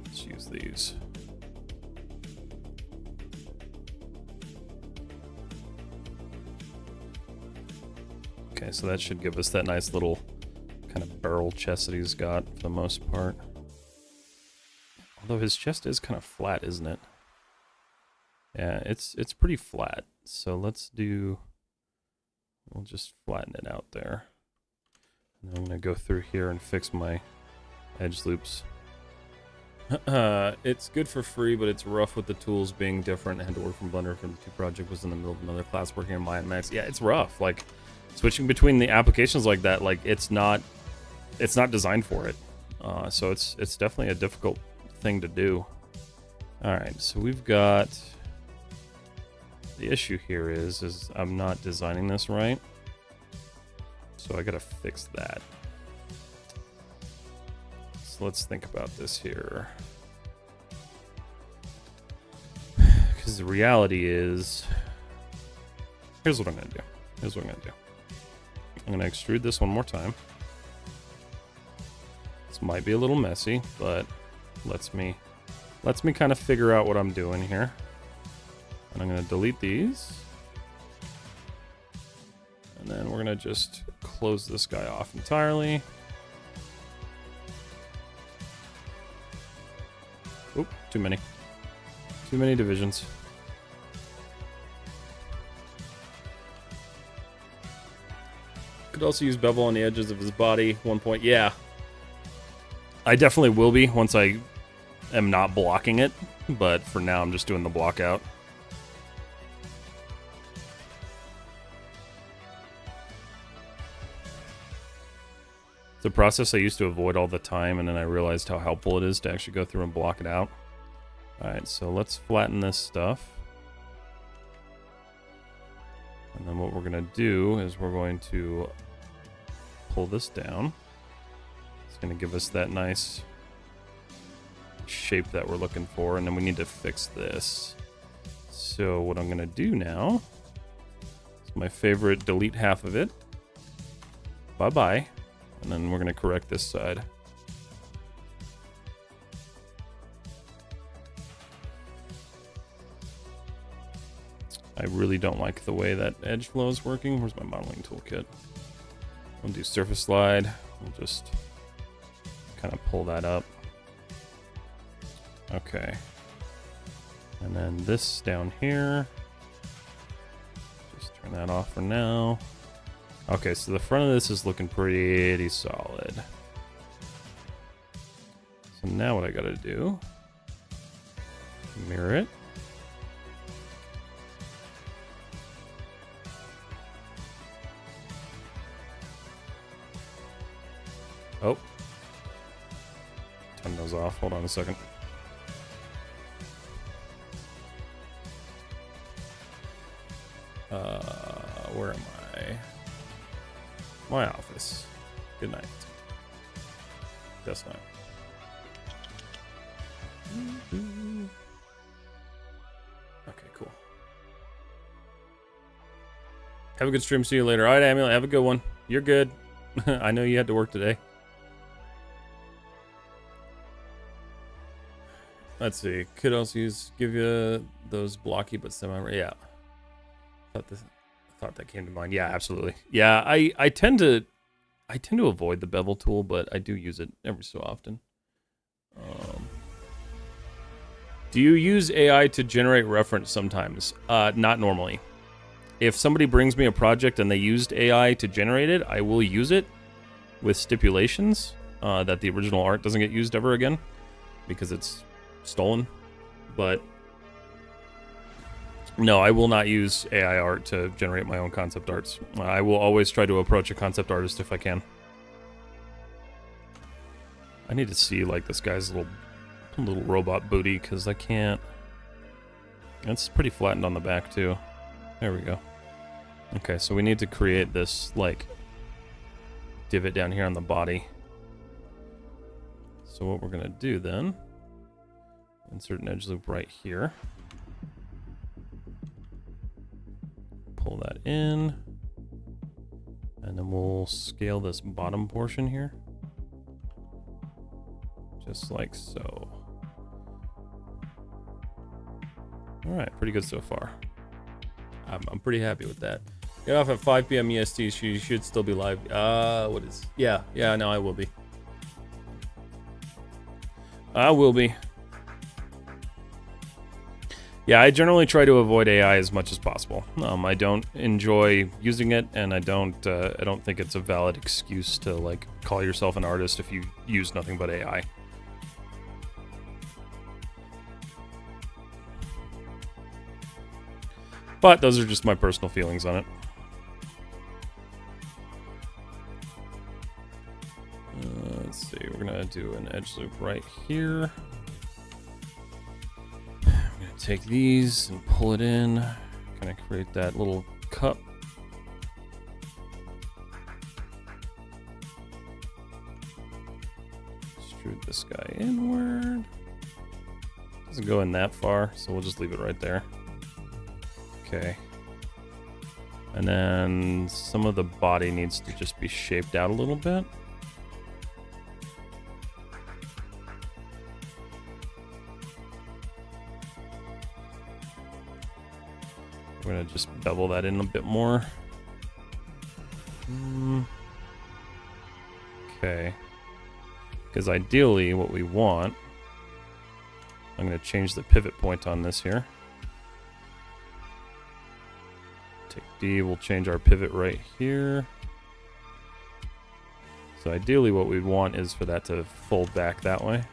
Let's use these. Okay, so that should give us that nice little kind of barrel chest that he's got for the most part. Although his chest is kind of flat, isn't it? Yeah, it's pretty flat. So we'll just flatten it out there. And I'm gonna go through here and fix my edge loops. It's good for free, but it's rough with the tools being different. I had to work from Blender from the 2 project, was in the middle of another class working on Maya and Max. Yeah, it's rough. Like, switching between the applications like that, like, it's not designed for it. So it's definitely a difficult thing to do. Alright, so we've got... The issue here is I'm not designing this right. So I gotta fix that. So let's think about this here. Because the reality is... Here's what I'm gonna do. I'm gonna extrude this one more time. This might be a little messy, but lets me kind of figure out what I'm doing here. And I'm gonna delete these. And then we're gonna just close this guy off entirely. Oop, too many divisions. Could also use bevel on the edges of his body. 1 point, yeah. I definitely will be once I am not blocking it, but for now I'm just doing the block out. It's a process I used to avoid all the time, and then I realized how helpful it is to actually go through and block it out. Alright, so let's flatten this stuff. And then what we're going to do is we're going to pull this down. It's going to give us that nice shape that we're looking for, and then we need to fix this. So what I'm going to do now is my favorite, delete half of it. Bye-bye. And then we're going to correct this side. I really don't like the way that edge flow is working. Where's my modeling toolkit? I'll do surface slide. We'll just kind of pull that up. Okay. And then this down here. Just turn that off for now. Okay, so the front of this is looking pretty solid. So now what I gotta do, mirror it. Oh. Turn those off. Hold on a second. Where am I? My office. Good night. Best night. Okay, cool. Have a good stream. See you later. All right, Amulet, have a good one. You're good. I know you had to work today. Let's see. Could also give you those blocky but semi. Yeah. Thought that came to mind. Yeah, absolutely. Yeah, I tend to avoid the bevel tool, but I do use it every so often. Do you use AI to generate reference sometimes? Not normally. If somebody brings me a project and they used AI to generate it, I will use it with stipulations that the original art doesn't get used ever again because it's stolen. But no, I will not use AI art to generate my own concept arts. I will always try to approach a concept artist if I can. I need to see like this guy's little robot booty because I can't. It's pretty flattened on the back too. There we go. Okay, so we need to create this like divot down here on the body. So what we're gonna do then, insert an edge loop right here. Pull that in. And then we'll scale this bottom portion here. Just like so. Alright, pretty good so far. I'm pretty happy with that. Get off at 5 p.m. EST. She should still be live. What is... Yeah, no, I will be. I will be. Yeah, I generally try to avoid AI as much as possible. I don't enjoy using it, and I don't think it's a valid excuse to like call yourself an artist if you use nothing but AI. But those are just my personal feelings on it. Let's see, we're gonna do an edge loop right here. Take these and pull it in, kind of create that little cup. Extrude this guy inward. Doesn't go in that far, so we'll just leave it right there. Okay. And then some of the body needs to just be shaped out a little bit. We're gonna just bevel that in a bit more. Okay. Because ideally what we want, I'm gonna change the pivot point on this here. Take D, we'll change our pivot right here. So ideally what we want is for that to fold back that way.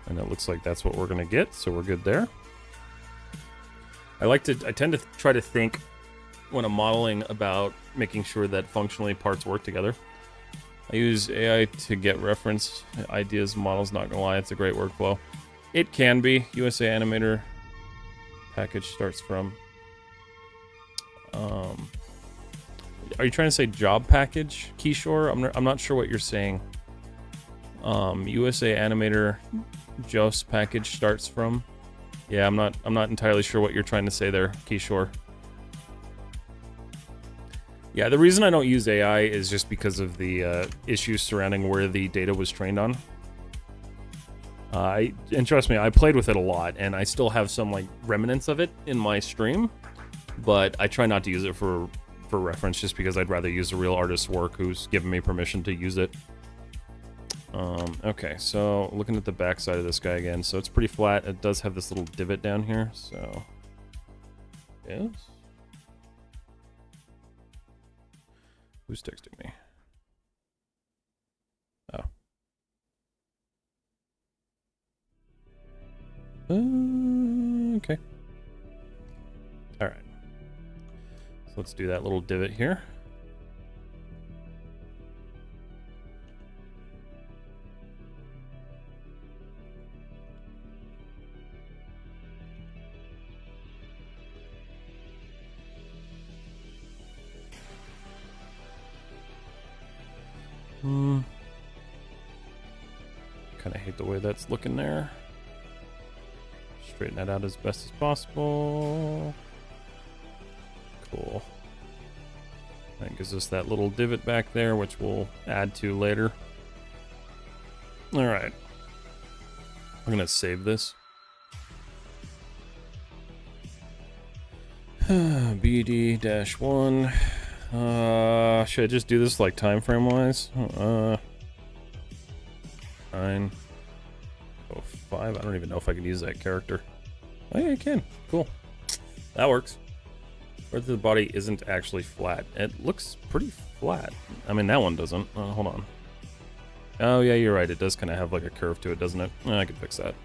And it looks like that's what we're gonna get, so we're good there. I tend to try to think when I'm modeling about making sure that functionally parts work together. I use AI to get reference ideas, models, not gonna lie, it's a great workflow. It can be. USA Animator package starts from. Are you trying to say job package, Keyshore? I'm not sure what you're saying. USA Animator JOS package starts from. Yeah, I'm not entirely sure what you're trying to say there, Keyshore. Yeah, the reason I don't use AI is just because of the issues surrounding where the data was trained on. And trust me, I played with it a lot, and I still have some like remnants of it in my stream. but I try not to use it for reference, just because I'd rather use a real artist's work who's given me permission to use it. Okay, so looking at the back side of this guy again, so it's pretty flat. It does have this little divot down here, so yes. Who's texting me? Oh. Okay. All right. So let's do that little divot here. Kind of hate the way that's looking there. Straighten that out as best as possible. Cool. That gives us that little divot back there, which we'll add to later. All right. I'm gonna save this. BD-1. Should I just do this like time frame wise? 9:05. I don't even know if I can use that character. Oh yeah, I can. Cool. That works. Where the body isn't actually flat. It looks pretty flat. I mean, that one doesn't. Hold on. Oh yeah, you're right. It does kind of have like a curve to it, doesn't it? I can fix that.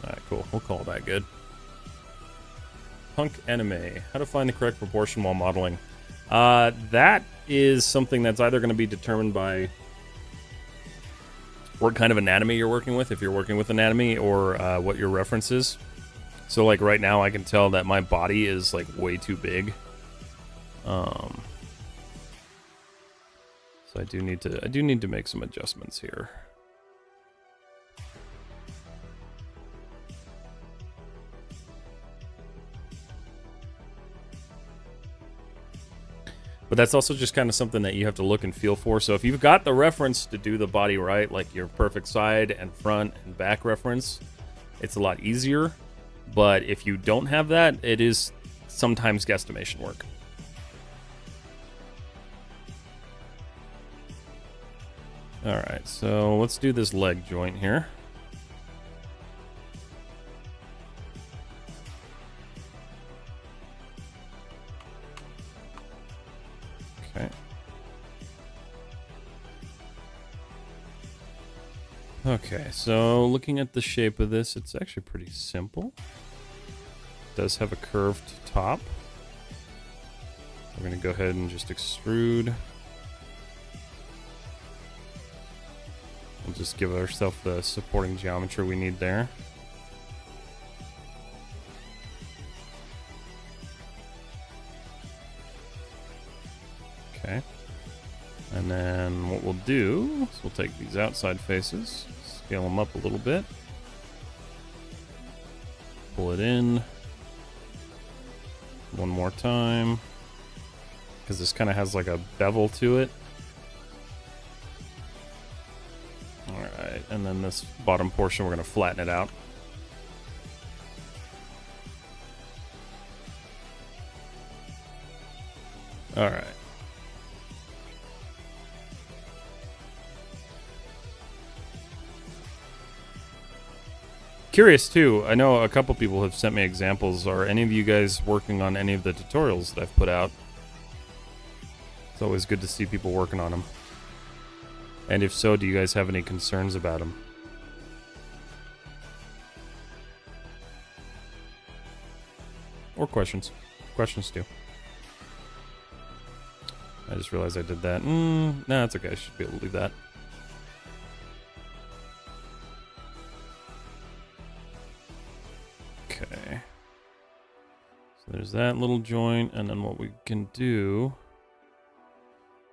Alright, cool. We'll call that good. Punk anime. How to find the correct proportion while modeling. That is something that's either going to be determined by what kind of anatomy you're working with, if you're working with anatomy, or what your reference is. So like right now I can tell that my body is like way too big. So I do need to make some adjustments here. But that's also just kind of something that you have to look and feel for. So if you've got the reference to do the body right, like your perfect side and front and back reference, it's a lot easier. But if you don't have that, it is sometimes guesstimation work. All right, so let's do this leg joint here. Okay. Okay, so looking at the shape of this, it's actually pretty simple. It does have a curved top. We're going to go ahead and just extrude. We'll just give ourselves the supporting geometry we need there. Okay. And then what we'll do is we'll take these outside faces, scale them up a little bit, pull it in one more time, because this kind of has like a bevel to it. Alright, and then this bottom portion, we're going to flatten it out. Alright. Curious too, I know a couple people have sent me examples. Are any of you guys working on any of the tutorials that I've put out? It's always good to see people working on them. And if so, do you guys have any concerns about them? Or questions? Questions too. I just realized I did that. No, it's okay. I should be able to do that. Okay. So there's that little joint, and then what we can do...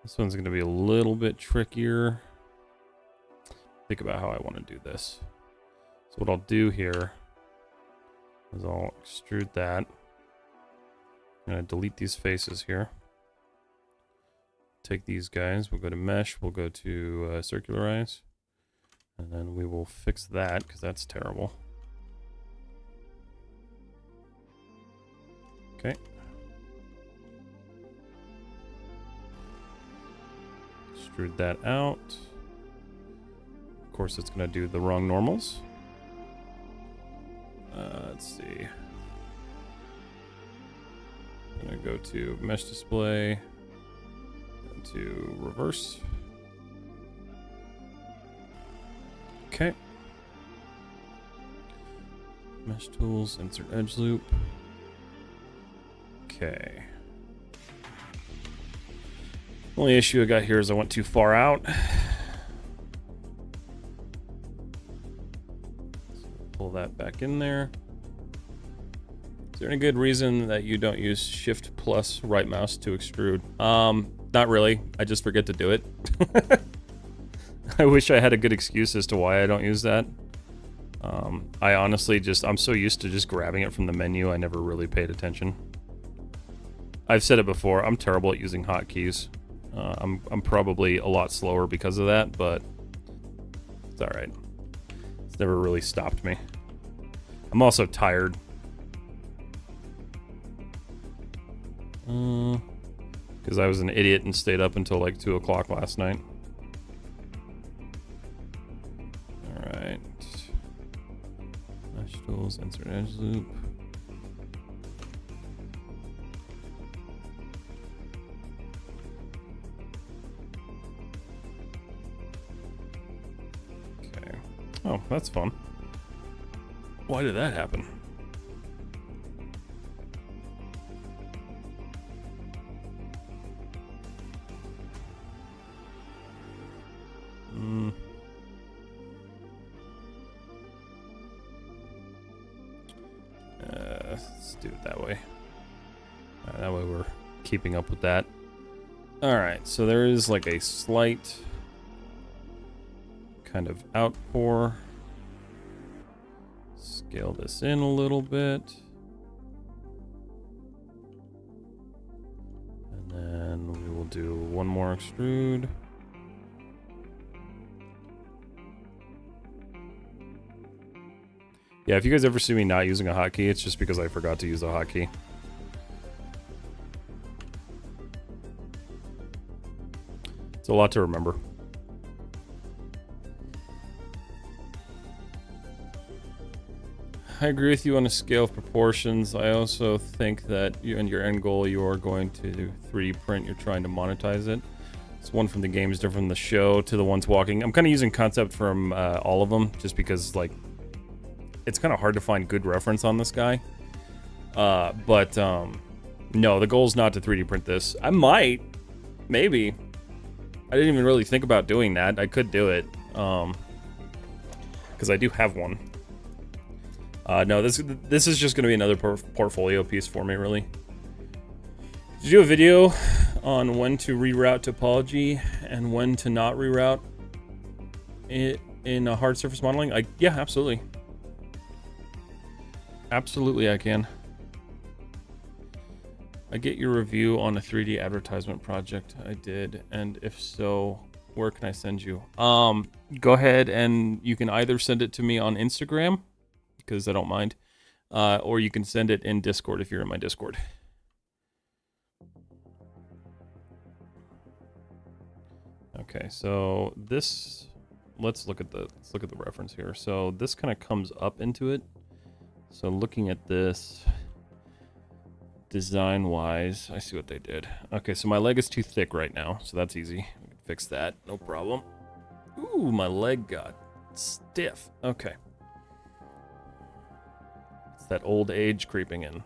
This one's going to be a little bit trickier. Think about how I want to do this. So what I'll do here is I'll extrude that. I'm gonna delete these faces here. Take these guys, we'll go to mesh, we'll go to circularize, and then we will fix that because that's terrible. Okay. Extrude that out. Of course, it's gonna do the wrong normals. Let's see. I'm gonna go to mesh display. To reverse. Okay. Mesh tools, insert edge loop. Okay. Only issue I got here is I went too far out. So pull that back in there. Is there any good reason that you don't use Shift plus right mouse to extrude? Not really. I just forget to do it. I wish I had a good excuse as to why I don't use that. I honestly I'm so used to just grabbing it from the menu, I never really paid attention. I've said it before, I'm terrible at using hotkeys. I'm probably a lot slower because of that, but it's alright. It's never really stopped me. I'm also tired. Because I was an idiot and stayed up until like 2 o'clock last night. Alright. Mesh tools, insert edge loop. Okay. Oh, that's fun. Why did that happen? Let's do it that way. That way we're keeping up with that. Alright, so there is like a slight kind of outpour. Scale this in a little bit. And then we will do one more extrude. Yeah, if you guys ever see me not using a hotkey, it's just because I forgot to use a hotkey. It's a lot to remember. I agree with you on the scale of proportions. I also think that in your end goal, you are going to 3D print. You're trying to monetize it. It's one from the game is different from the show to the ones walking. I'm kind of using concept from all of them, just because like it's kind of hard to find good reference on this guy. No, the goal is not to 3D print this. I might, maybe. I didn't even really think about doing that. I could do it, because I do have one. No, this is just going to be another portfolio piece for me, really. Did you do a video on when to reroute topology and when to not reroute it in a hard surface modeling? Yeah, absolutely. Absolutely, I can. I get your review on a 3D advertisement project. I did, and if so, where can I send you? Go ahead and you can either send it to me on Instagram, because I don't mind, or you can send it in Discord if you're in my Discord. Okay, so this, let's look at the reference here. So this kind of comes up into it. So looking at this design-wise, I see what they did. Okay, so my leg is too thick right now, so that's easy. We can fix that, no problem. Ooh, my leg got stiff. Okay. It's that old age creeping in.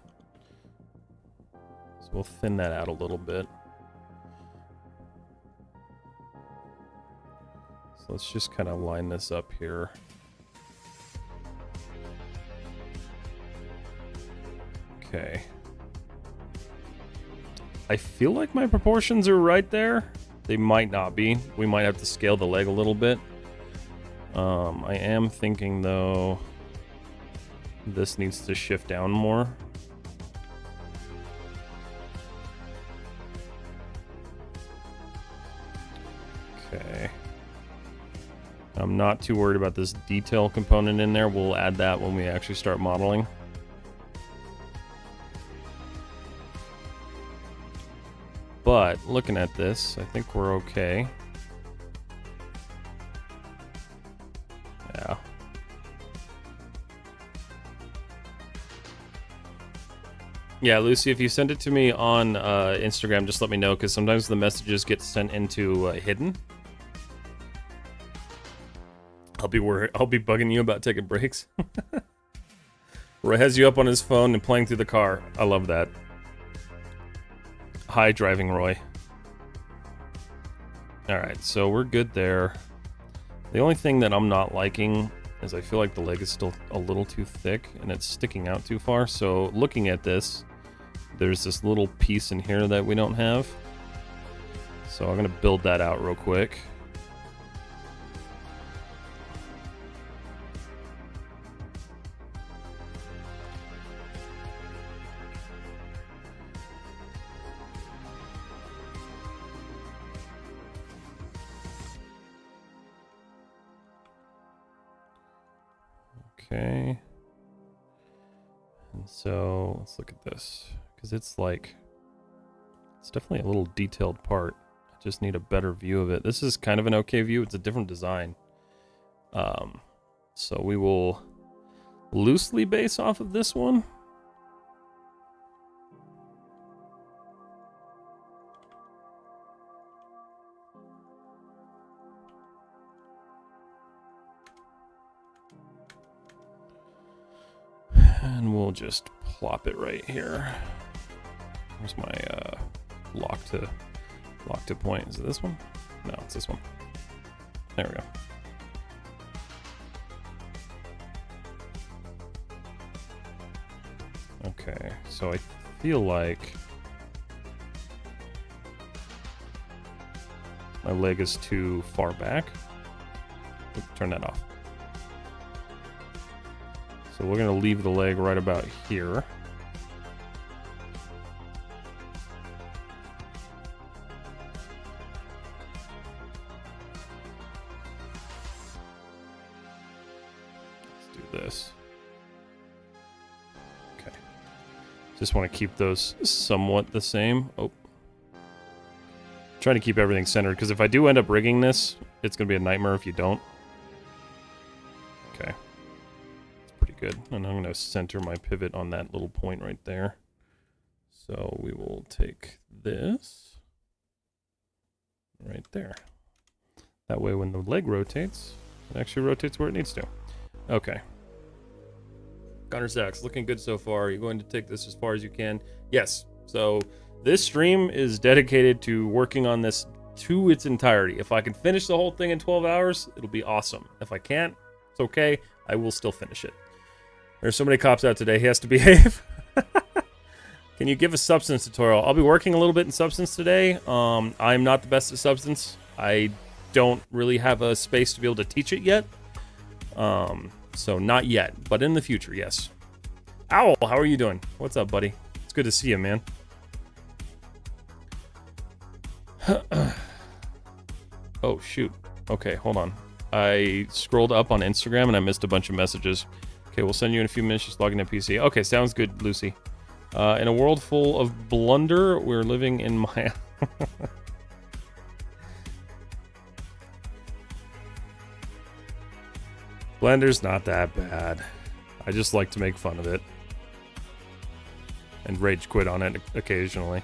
So we'll thin that out a little bit. So let's just kind of line this up here. Okay. I feel like my proportions are right there. They might not be. We might have to scale the leg a little bit. I am thinking, though, this needs to shift down more. Okay. I'm not too worried about this detail component in there. We'll add that when we actually start modeling. But looking at this, I think we're okay. Yeah. Yeah, Lucy, if you send it to me on Instagram, just let me know, because sometimes the messages get sent into hidden. I'll be bugging you about taking breaks. Roy has you up on his phone and playing through the car. I love that. Hi, driving Roy. Alright, so we're good there. The only thing that I'm not liking is I feel like the leg is still a little too thick and it's sticking out too far. So looking at this, there's this little piece in here that we don't have. So I'm gonna build that out real quick. Okay. And so let's look at this, because it's definitely a little detailed part. I just need a better view of it. This is kind of an okay view. It's a different design. So we will loosely base off of this one. And we'll just plop it right here. Where's my lock to point? Is it this one? No, it's this one. There we go. Okay, so I feel like my leg is too far back. Oops, turn that off. So we're going to leave the leg right about here. Let's do this. Okay. Just want to keep those somewhat the same. Oh. Trying to keep everything centered, because if I do end up rigging this, it's going to be a nightmare if you don't. Okay. Good. And I'm going to center my pivot on that little point right there. So we will take this right there. That way when the leg rotates, it actually rotates where it needs to. Okay. Connor Sachs, looking good so far. Are you going to take this as far as you can? Yes. So this stream is dedicated to working on this to its entirety. If I can finish the whole thing in 12 hours, it'll be awesome. If I can't, it's okay. I will still finish it. There's so many cops out today. He has to behave. Can you give a substance tutorial? I'll be working a little bit in substance today. I'm not the best at substance. I don't really have a space to be able to teach it yet. So not yet, but in the future, yes. Owl, how are you doing? What's up, buddy? It's good to see you, man. Oh, shoot. Okay, hold on. I scrolled up on Instagram and I missed a bunch of messages. Okay, we'll send you in a few minutes. Just logging in PC. Okay, sounds good, Lucy. In a world full of blunder, we're living in my... Blender's not that bad. I just like to make fun of it. And rage quit on it occasionally.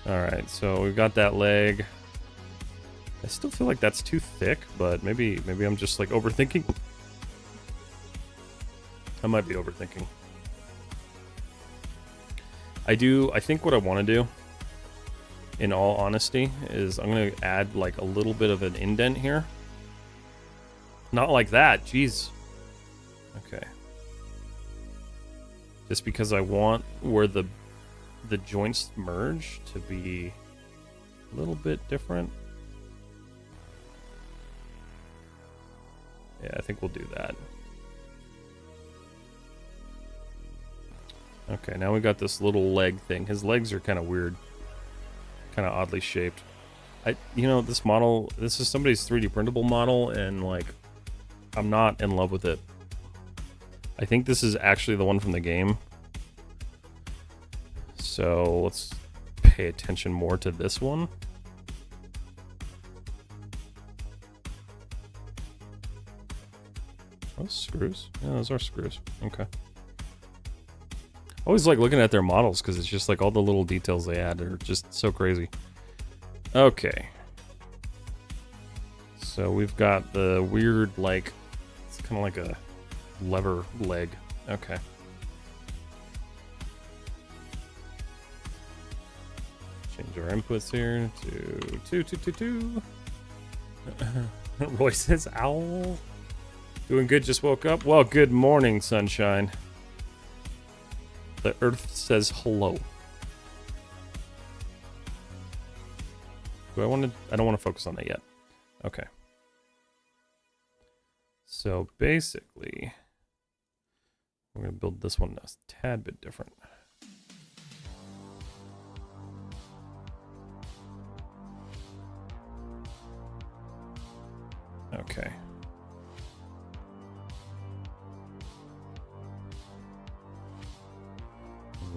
Alright, so we've got that leg. I still feel like that's too thick, but maybe I'm just like overthinking. I might be overthinking. I think what I want to do, in all honesty, is I'm going to add like a little bit of an indent here. Not like that, jeez. Okay. Just because I want where the joints merge to be a little bit different. Yeah, I think we'll do that. Okay, now we got this little leg thing. His legs are kind of weird. Kind of oddly shaped. This model, this is somebody's 3D printable model, and like, I'm not in love with it. I think this is actually the one from the game. So let's pay attention more to this one. Those screws? Yeah, those are screws. Okay. I always like looking at their models because it's just like all the little details they add are just so crazy. Okay. So we've got the weird, like, it's kind of like a lever leg. Okay. Change our inputs here to 2. Roy says owl. Doing good, just woke up. Well, good morning, sunshine. The earth says hello. I don't want to focus on that yet. Okay. So basically, we're going to build this one a tad bit different. Okay.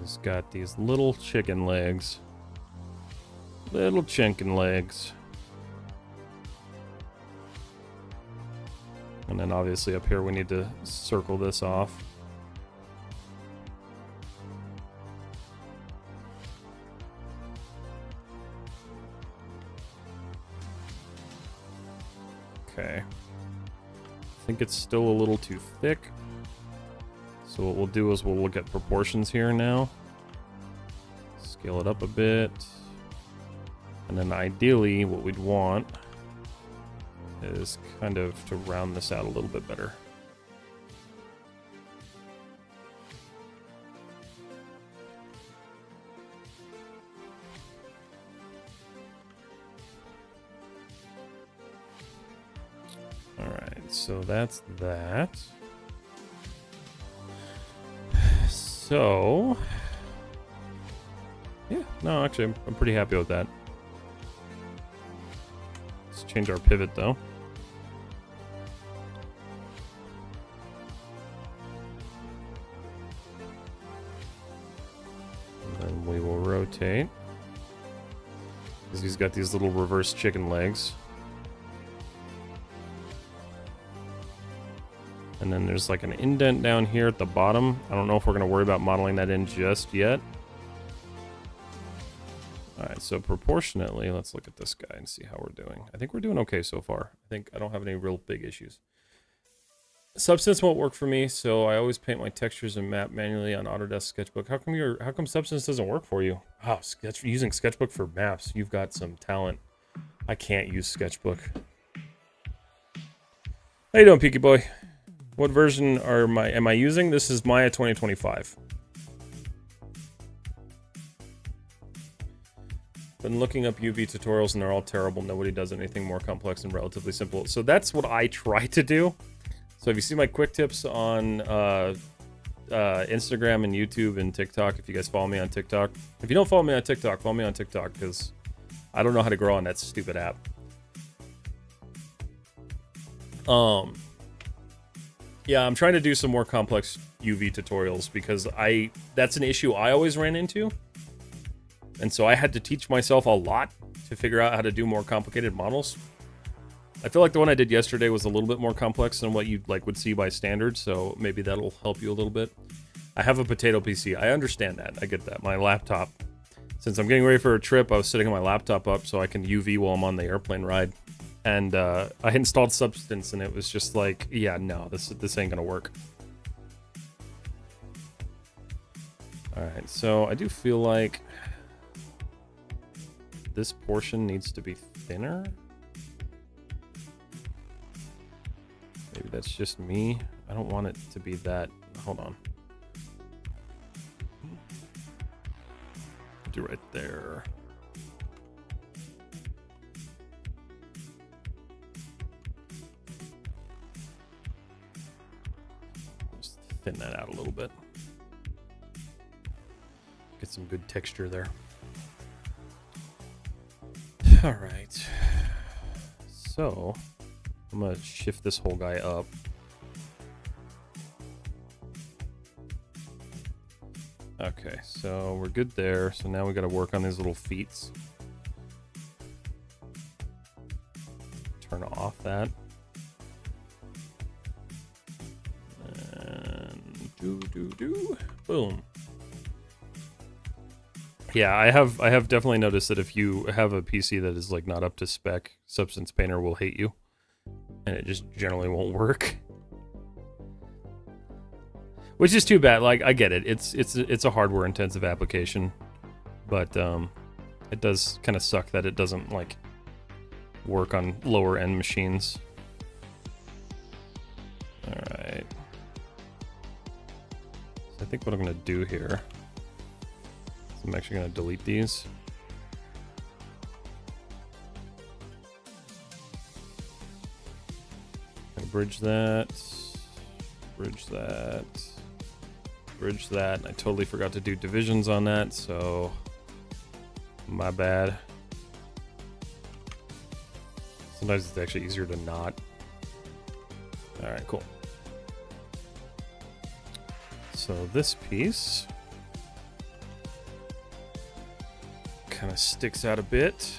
It's got these little chicken legs. Little chicken legs. And then obviously up here we need to circle this off. Okay. I think it's still a little too thick. So what we'll do is we'll look at proportions here now. Scale it up a bit. And then ideally what we'd want is kind of to round this out a little bit better. Alright, so that's that. So, yeah, no, actually, I'm pretty happy with that. Let's change our pivot, though. And then we will rotate. Because he's got these little reverse chicken legs. And then there's like an indent down here at the bottom. I don't know if we're going to worry about modeling that in just yet. Alright, so proportionately, let's look at this guy and see how we're doing. I think we're doing okay so far. I think I don't have any real big issues. Substance won't work for me, so I always paint my textures and map manually on Autodesk Sketchbook. How come Substance doesn't work for you? Oh, using Sketchbook for maps. You've got some talent. I can't use Sketchbook. How you doing, Peaky Boy? What version am I using? This is Maya 2025. Been looking up UV tutorials and they're all terrible. Nobody does anything more complex and relatively simple. So that's what I try to do. So if you see my quick tips on Instagram and YouTube and TikTok, if you guys follow me on TikTok. If you don't follow me on TikTok, follow me on TikTok because I don't know how to grow on that stupid app. Yeah, I'm trying to do some more complex UV tutorials because that's an issue I always ran into. And so I had to teach myself a lot to figure out how to do more complicated models. I feel like the one I did yesterday was a little bit more complex than what you would see by standard, so maybe that'll help you a little bit. I have a potato PC. I understand that. I get that. My laptop, since I'm getting ready for a trip, I was setting my laptop up so I can UV while I'm on the airplane ride. And I installed Substance, and it was just like, yeah, no, this ain't gonna work. All right, so I do feel like this portion needs to be thinner. Maybe that's just me. I don't want it to be that. Hold on. Do right there. Just thin that out a little bit. Get some good texture there. All right. So I'm gonna shift this whole guy up. Okay, so we're good there. So now we got to work on these little feet. Turn off that. And boom. Yeah, I have definitely noticed that if you have a PC that is like not up to spec, Substance Painter will hate you, and it just generally won't work. Which is too bad. Like, I get it. It's a hardware intensive application, but it does kind of suck that it doesn't like work on lower end machines. All right. So I think what I'm gonna do here is I'm actually gonna delete these. I'm gonna bridge that. Bridge that. Bridge that. I totally forgot to do divisions on that, so my bad. Sometimes it's actually easier to not. All right, cool. So this piece kind of sticks out a bit.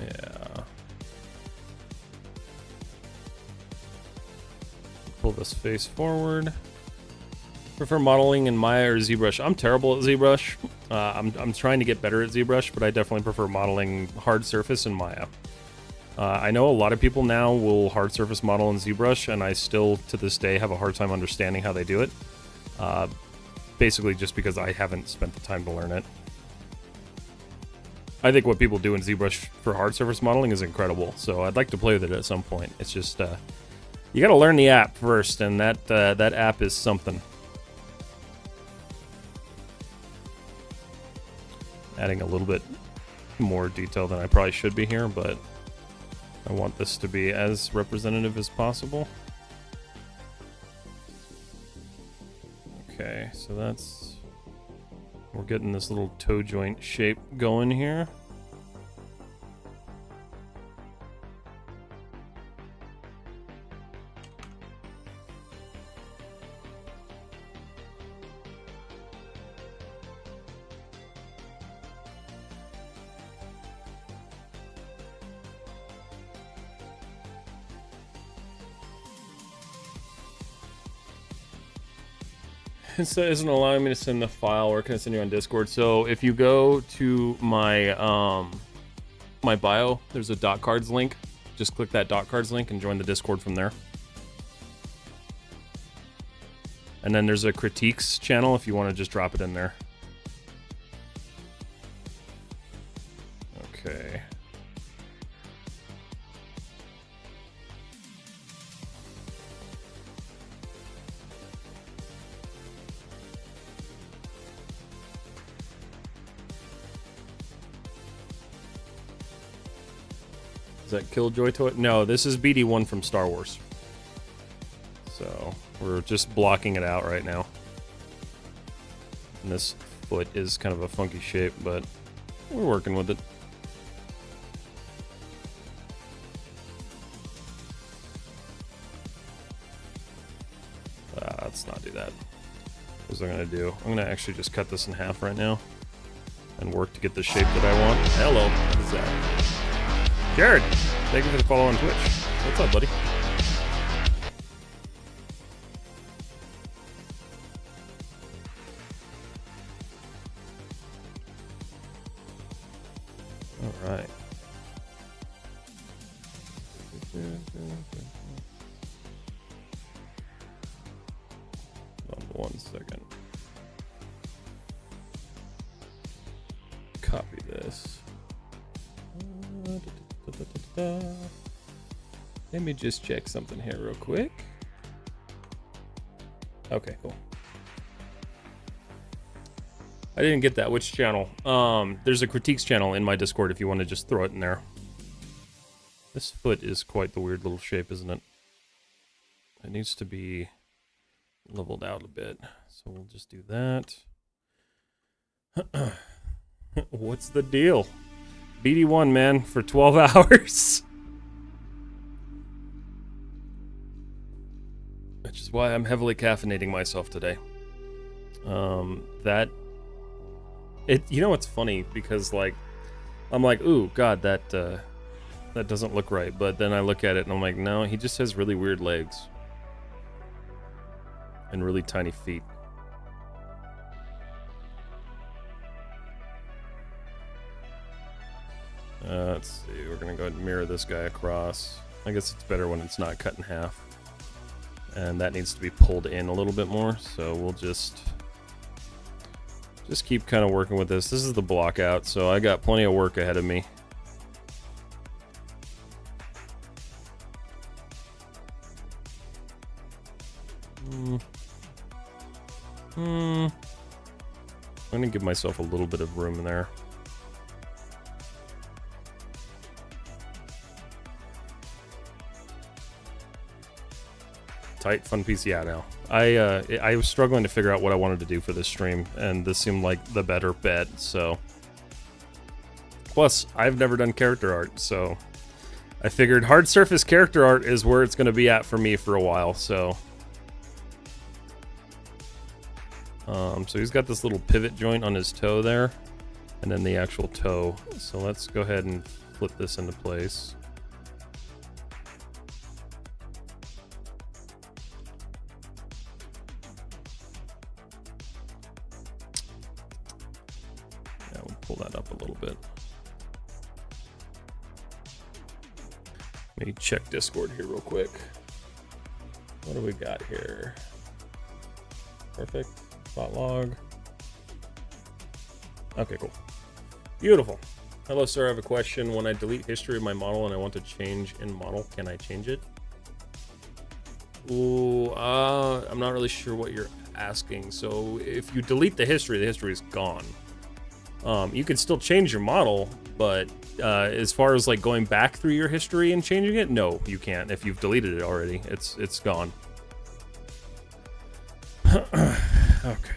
Yeah. Pull this face forward. Prefer modeling in Maya or ZBrush? I'm terrible at ZBrush. I'm trying to get better at ZBrush, but I definitely prefer modeling hard surface in Maya. I know a lot of people now will hard surface model in ZBrush, and I still, to this day, have a hard time understanding how they do it. Basically just because I haven't spent the time to learn it. I think what people do in ZBrush for hard surface modeling is incredible, so I'd like to play with it at some point. It's just, you gotta learn the app first, and that app is something. Adding a little bit more detail than I probably should be here, but I want this to be as representative as possible. Okay, so that's... we're getting this little toe joint shape going here. It isn't allowing me to send the file. Where can I send you on Discord? So if you go to my my bio, there's a Dot.cards link. Just click that Dot.cards link and join the Discord from there. And then there's a critiques channel if you want to just drop it in there. Okay. Is that Killjoy Toy? No, this is BD-1 from Star Wars. So we're just blocking it out right now. And this foot is kind of a funky shape, but we're working with it. Let's not do that. Here's what I'm gonna do. I'm gonna actually just cut this in half right now and work to get the shape that I want. Hello, what is that? Jared, thank you for the follow on Twitch. What's up, buddy? All right. Hold on 1 second. Copy this. Let me just check something here real quick. Okay, cool. I didn't get that. Which channel? There's a critiques channel in my Discord if you want to just throw it in there. This foot is quite the weird little shape, isn't it? It needs to be leveled out a bit. So we'll just do that. What's the deal? BD-1, man, for 12 hours. Which is why I'm heavily caffeinating myself today. You know what's funny? Because, like, I'm like, ooh, God, that doesn't look right. But then I look at it and I'm like, no, he just has really weird legs. And really tiny feet. Let's see, we're gonna go ahead and mirror this guy across. I guess it's better when it's not cut in half. And that needs to be pulled in a little bit more, so we'll just keep kind of working with this. This is the block out, so I got plenty of work ahead of me. I'm gonna give myself a little bit of room in there. Tight, fun piece, yeah, no. I was struggling to figure out what I wanted to do for this stream, and this seemed like the better bet, so. Plus, I've never done character art, so I figured hard surface character art is where it's gonna be at for me for a while, so. So he's got this little pivot joint on his toe there, and then the actual toe. So let's go ahead and flip this into place. Yeah, we'll pull that up a little bit. Let me check Discord here real quick. What do we got here? Perfect. Spot log. Okay, cool. Beautiful. Hello, sir. I have a question. When I delete history of my model and I want to change in model, can I change it? Ooh, I'm not really sure what you're asking. So if you delete the history is gone. You can still change your model, but as far as like going back through your history and changing it, no, you can't. If you've deleted it already, it's gone. Okay.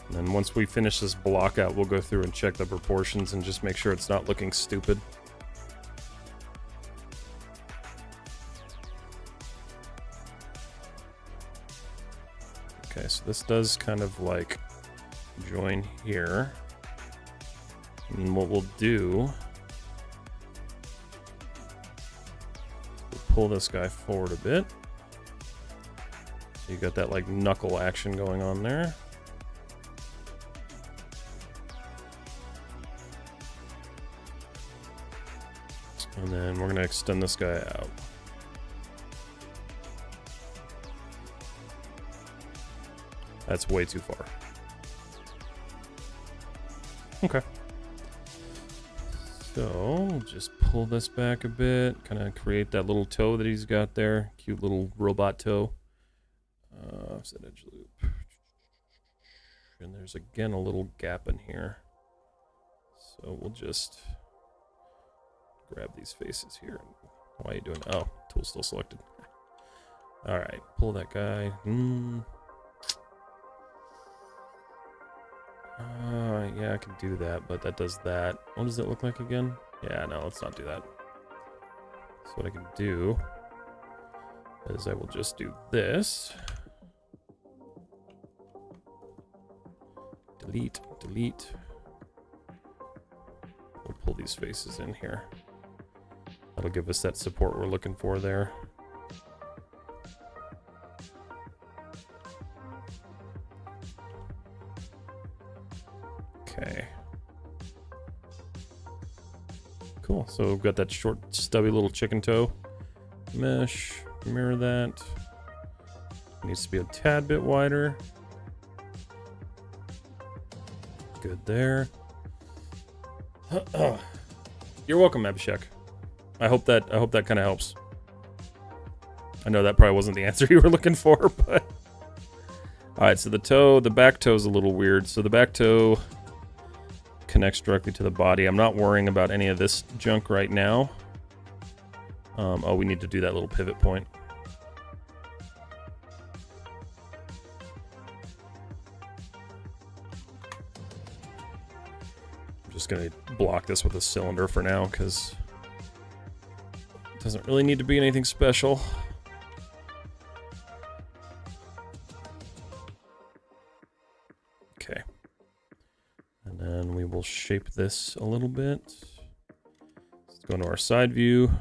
And then once we finish this block out, we'll go through and check the proportions and just make sure it's not looking stupid. Okay, so this does kind of like join here. And what we'll do, we'll pull this guy forward a bit. So you got that like knuckle action going on there. And then we're gonna extend this guy out. That's way too far. Okay. So we'll just pull this back a bit, kind of create that little toe that he's got there. Cute little robot toe. Offset edge loop. And there's again a little gap in here. So we'll just grab these faces here. Why are you doing? Oh, tool still selected. All right, pull that guy. Yeah, I can do that, but that does that. What does it look like again? Yeah, no, let's not do that. So what I can do is I will just do this. Delete, delete. We'll pull these faces in here. That'll give us that support we're looking for there. Okay. Cool. So we've got that short, stubby little chicken toe. Mesh. Mirror that. Needs to be a tad bit wider. Good there. You're welcome, Abhishek. I hope that kind of helps. I know that probably wasn't the answer you were looking for, but all right. So the back toe is a little weird. So the back toe connects directly to the body. I'm not worrying about any of this junk right now. Oh, we need to do that little pivot point. I'm just going to block this with a cylinder for now, because it doesn't really need to be anything special. Okay. And then we will shape this a little bit. Let's go into our side view.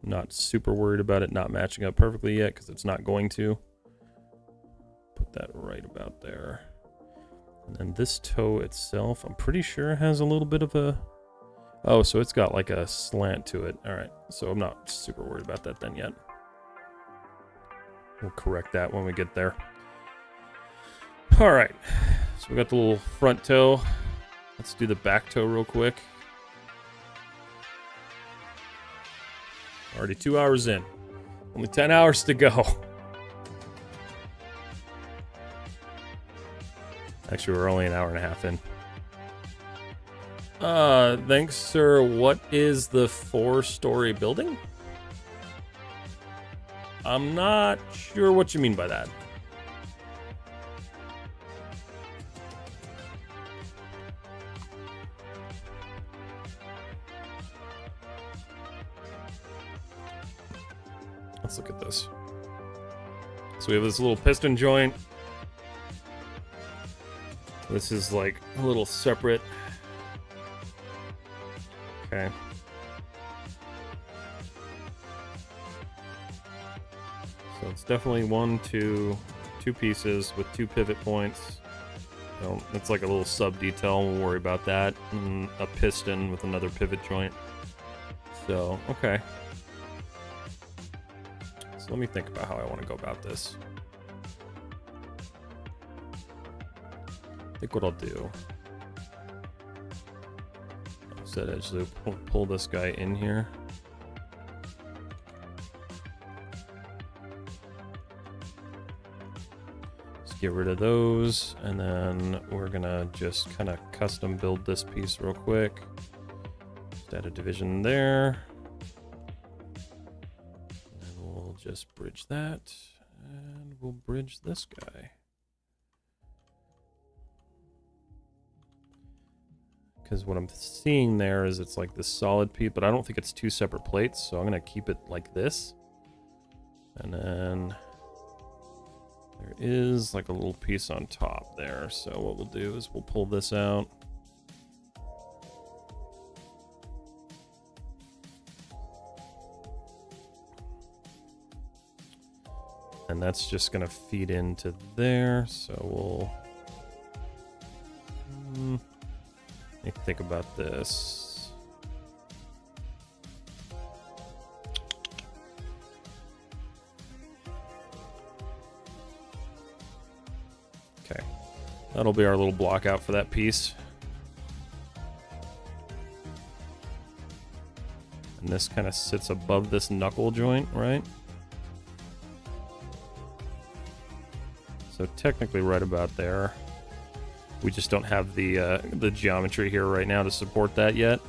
Not super worried about it not matching up perfectly yet, because it's not going to. Put that right about there. And then this toe itself, I'm pretty sure has a little bit of a... Oh, so it's got like a slant to it. All right, so I'm not super worried about that then yet. We'll correct that when we get there. All right, so we got the little front toe. Let's do the back toe real quick. Already 2 hours in. Only 10 hours to go. Actually, we're only an hour and a half in. Thanks, sir. What is the 4-story building? I'm not sure what you mean by that. Let's look at this. So we have this little piston joint. This is like a little separate. Okay. So it's definitely two pieces with 2 pivot points. So it's like a little sub detail. We'll worry about that. And a piston with another pivot joint. So, okay. So let me think about how I want to go about this. I think what I'll do, set edge loop, we'll pull this guy in here. Let's get rid of those, and then we're gonna just kind of custom build this piece real quick. Just add a division there. And we'll just bridge that, and we'll bridge this guy. Because what I'm seeing there is it's like this solid piece, but I don't think it's 2 separate plates, so I'm going to keep it like this. And then there is like a little piece on top there, so what we'll do is we'll pull this out. And that's just going to feed into there, so we'll... Let me think about this. Okay, that'll be our little block out for that piece. And this kind of sits above this knuckle joint, right? So technically right about there. We just don't have the geometry here right now to support that yet.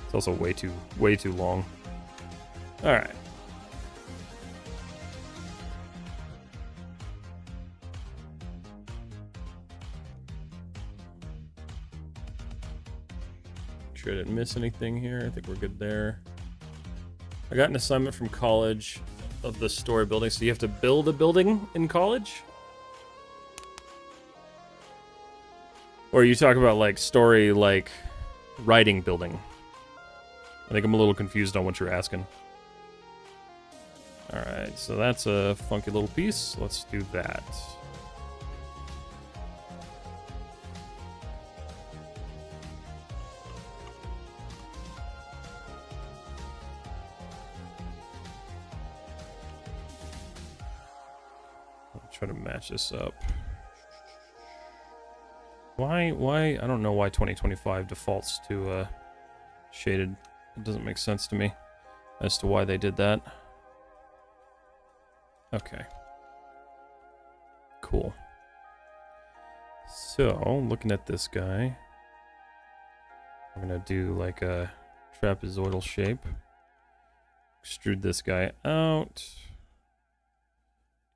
It's also way too long. All right. Sure I didn't miss anything here. I think we're good there. I got an assignment from college of the story building, so you have to build a building in college? Or you talk about like story, like writing building? I think I'm a little confused on what you're asking. Alright, so that's a funky little piece. Let's do that. Try to match this up. Why, I don't know why 2025 defaults to shaded. It doesn't make sense to me as to why they did that. Okay. Cool. So, looking at this guy, I'm gonna do like a trapezoidal shape. Extrude this guy out.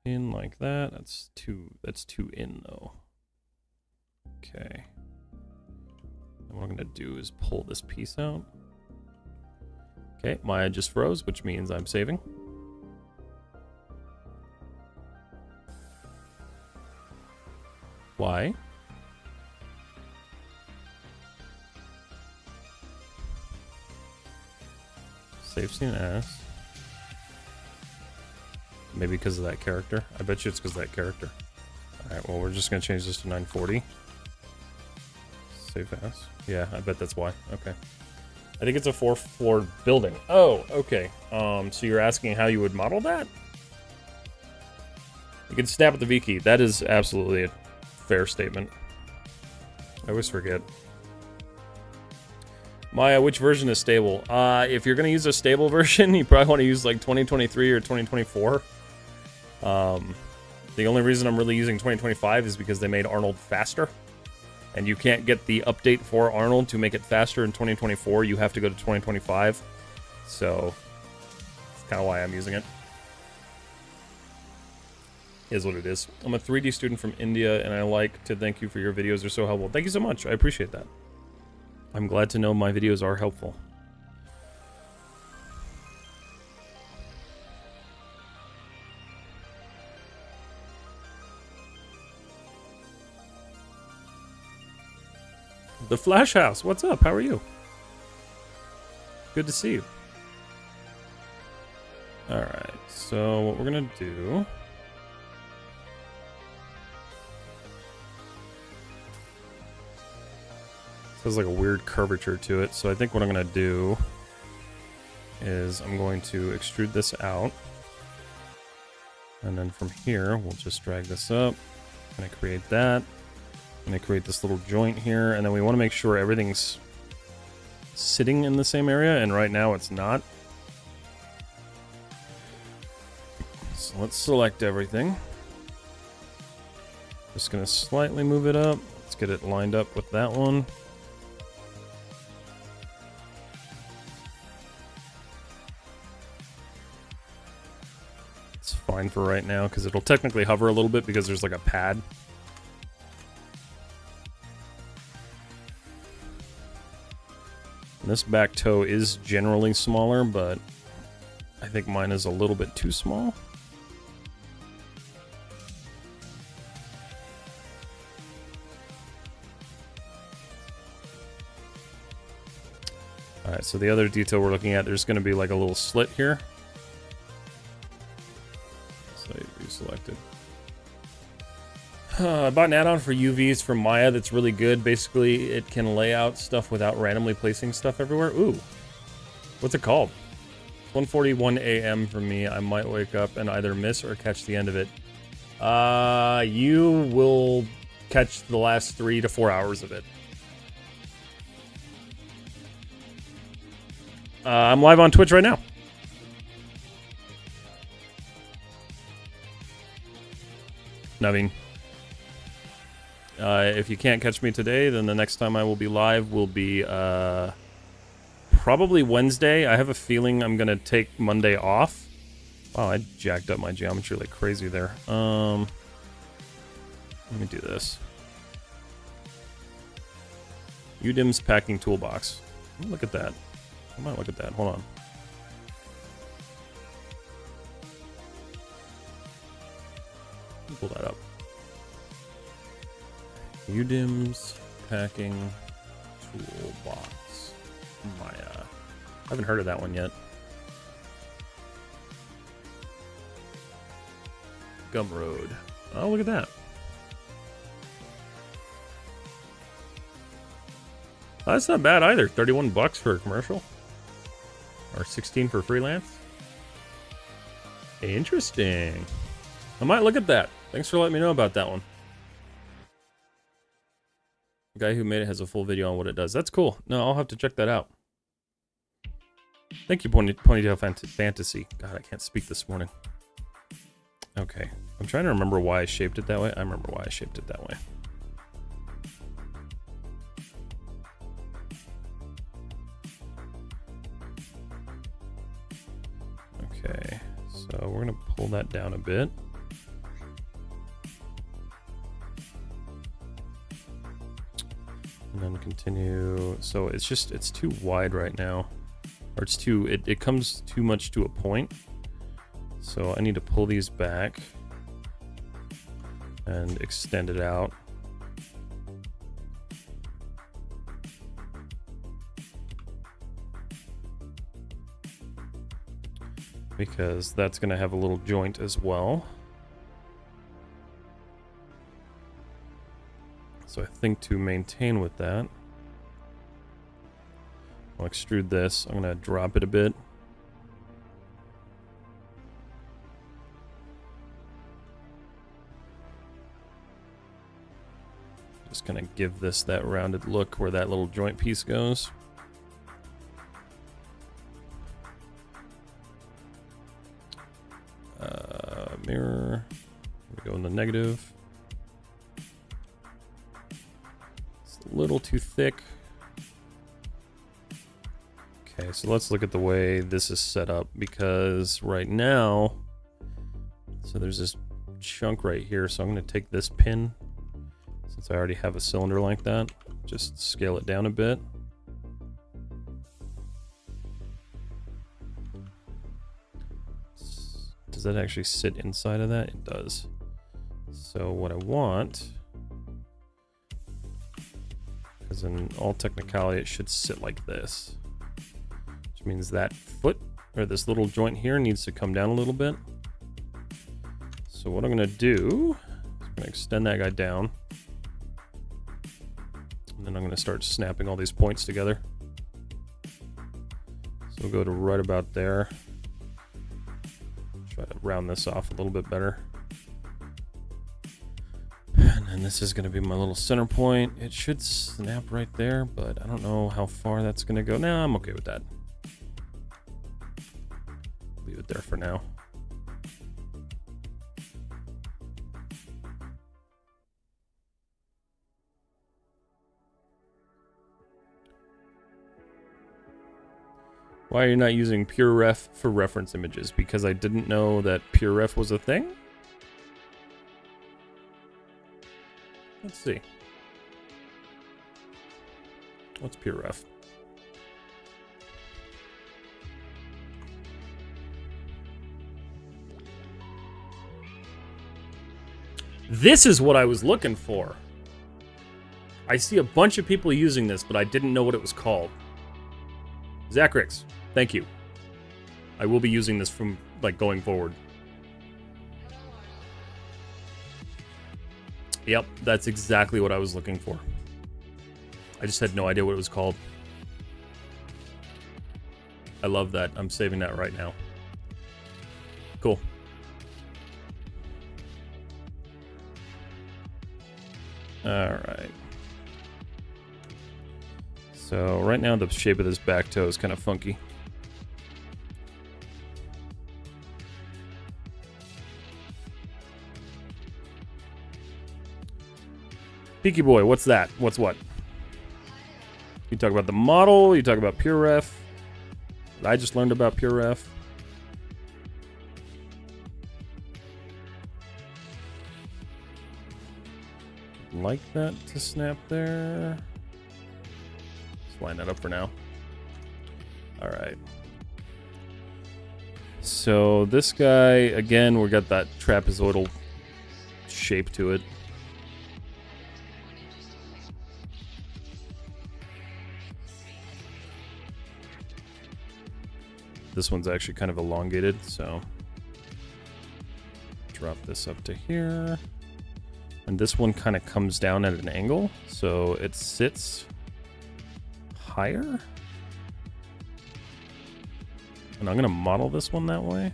In like that. That's two in though. Okay. And what I'm gonna do is pull this piece out. Okay, Maya just froze, which means I'm saving. Why? Save scene as. Maybe because of that character. I bet you it's because of that character. Alright, well, we're just going to change this to 940. Save as. Yeah, I bet that's why. Okay. I think it's a 4th-floor building. Oh, okay. So you're asking how you would model that? You can snap at the V key. That is absolutely a fair statement. I always forget. Maya, which version is stable? If you're going to use a stable version, you probably want to use like 2023 or 2024. The only reason I'm really using 2025 is because they made Arnold faster. And you can't get the update for Arnold to make it faster in 2024. You have to go to 2025. So, that's kind of why I'm using it. Is what it is. I'm a 3D student from India, and I like to thank you for your videos. They're so helpful. Thank you so much. I appreciate that. I'm glad to know my videos are helpful. The Flash House, what's up? How are you? Good to see you. Alright, so what we're gonna do... There's like a weird curvature to it, so I think what I'm going to do is I'm going to extrude this out. And then from here, we'll just drag this up. I'm going to create that. I'm going to create this little joint here, and then we want to make sure everything's sitting in the same area, and right now it's not. So let's select everything. Just going to slightly move it up. Let's get it lined up with that one. Fine for right now because it'll technically hover a little bit because there's like a pad. And this back toe is generally smaller, but I think mine is a little bit too small. Alright, so the other detail we're looking at, there's going to be like a little slit here. Selected. I bought an add-on for UVs from Maya that's really good. Basically, it can lay out stuff without randomly placing stuff everywhere. Ooh. What's it called? 1:41 a.m. for me. I might wake up and either miss or catch the end of it. You will catch the last 3 to 4 hours of it. I'm live on Twitch right now. Naveen. If you can't catch me today, then the next time I will be live will be probably Wednesday. I have a feeling I'm going to take Monday off. Wow, I jacked up my geometry like crazy there. Let me do this. UDIM's packing toolbox. Look at that. I might look at that. Hold on. Pull that up. UDIM's packing toolbox. Maya. I haven't heard of that one yet. Gumroad. Oh, look at that. Oh, that's not bad either. 31 bucks for a commercial. Or 16 for freelance. Interesting. I might look at that. Thanks for letting me know about that one. The guy who made it has a full video on what it does. That's cool. No, I'll have to check that out. Thank you, Ponytail Fantasy. God, I can't speak this morning. Okay. I'm trying to remember why I shaped it that way. I remember why I shaped it that way. pull that down a bit. And then continue. So it's too wide right now. Or it comes too much to a point. So I need to pull these back and extend it out. Because that's going to have a little joint as well. So I think to maintain with that, I'll extrude this. I'm going to drop it a bit. Just going to give this that rounded look where that little joint piece goes. Mirror. We go in the negative. It's a little too thick. Okay, so let's look at the way this is set up, because right now, so there's this chunk right here, so I'm going to take this pin, since I already have a cylinder like that, just scale it down a bit. Does that actually sit inside of that? It does. So what I want, because in all technicality it should sit like this, which means that foot, or this little joint here, needs to come down a little bit. So what I'm going to do is I'm going to extend that guy down, and then I'm going to start snapping all these points together. So we'll go to right about there. Try to round this off a little bit better. And then this is going to be my little center point. It should snap right there, but I don't know how far that's going to go. Nah, I'm okay with that. Leave it there for now. Why are you not using PureRef for reference images? Because I didn't know that PureRef was a thing? Let's see. What's PureRef? This is what I was looking for. I see a bunch of people using this, but I didn't know what it was called. Zachrix, thank you. I will be using this from, like, going forward. Yep, that's exactly what I was looking for. I just had no idea what it was called. I love that. I'm saving that right now. Cool. Alright. So right now the shape of this back toe is kind of funky. Peaky Boy, what's that? What's what? You talk about the model, you talk about PureRef. I just learned about PureRef. Like that to snap there. Let's line that up for now. All right. So this guy, again, we got that trapezoidal shape to it. This one's actually kind of elongated, so drop this up to here. And this one kind of comes down at an angle, so it sits higher. And I'm going to model this one that way.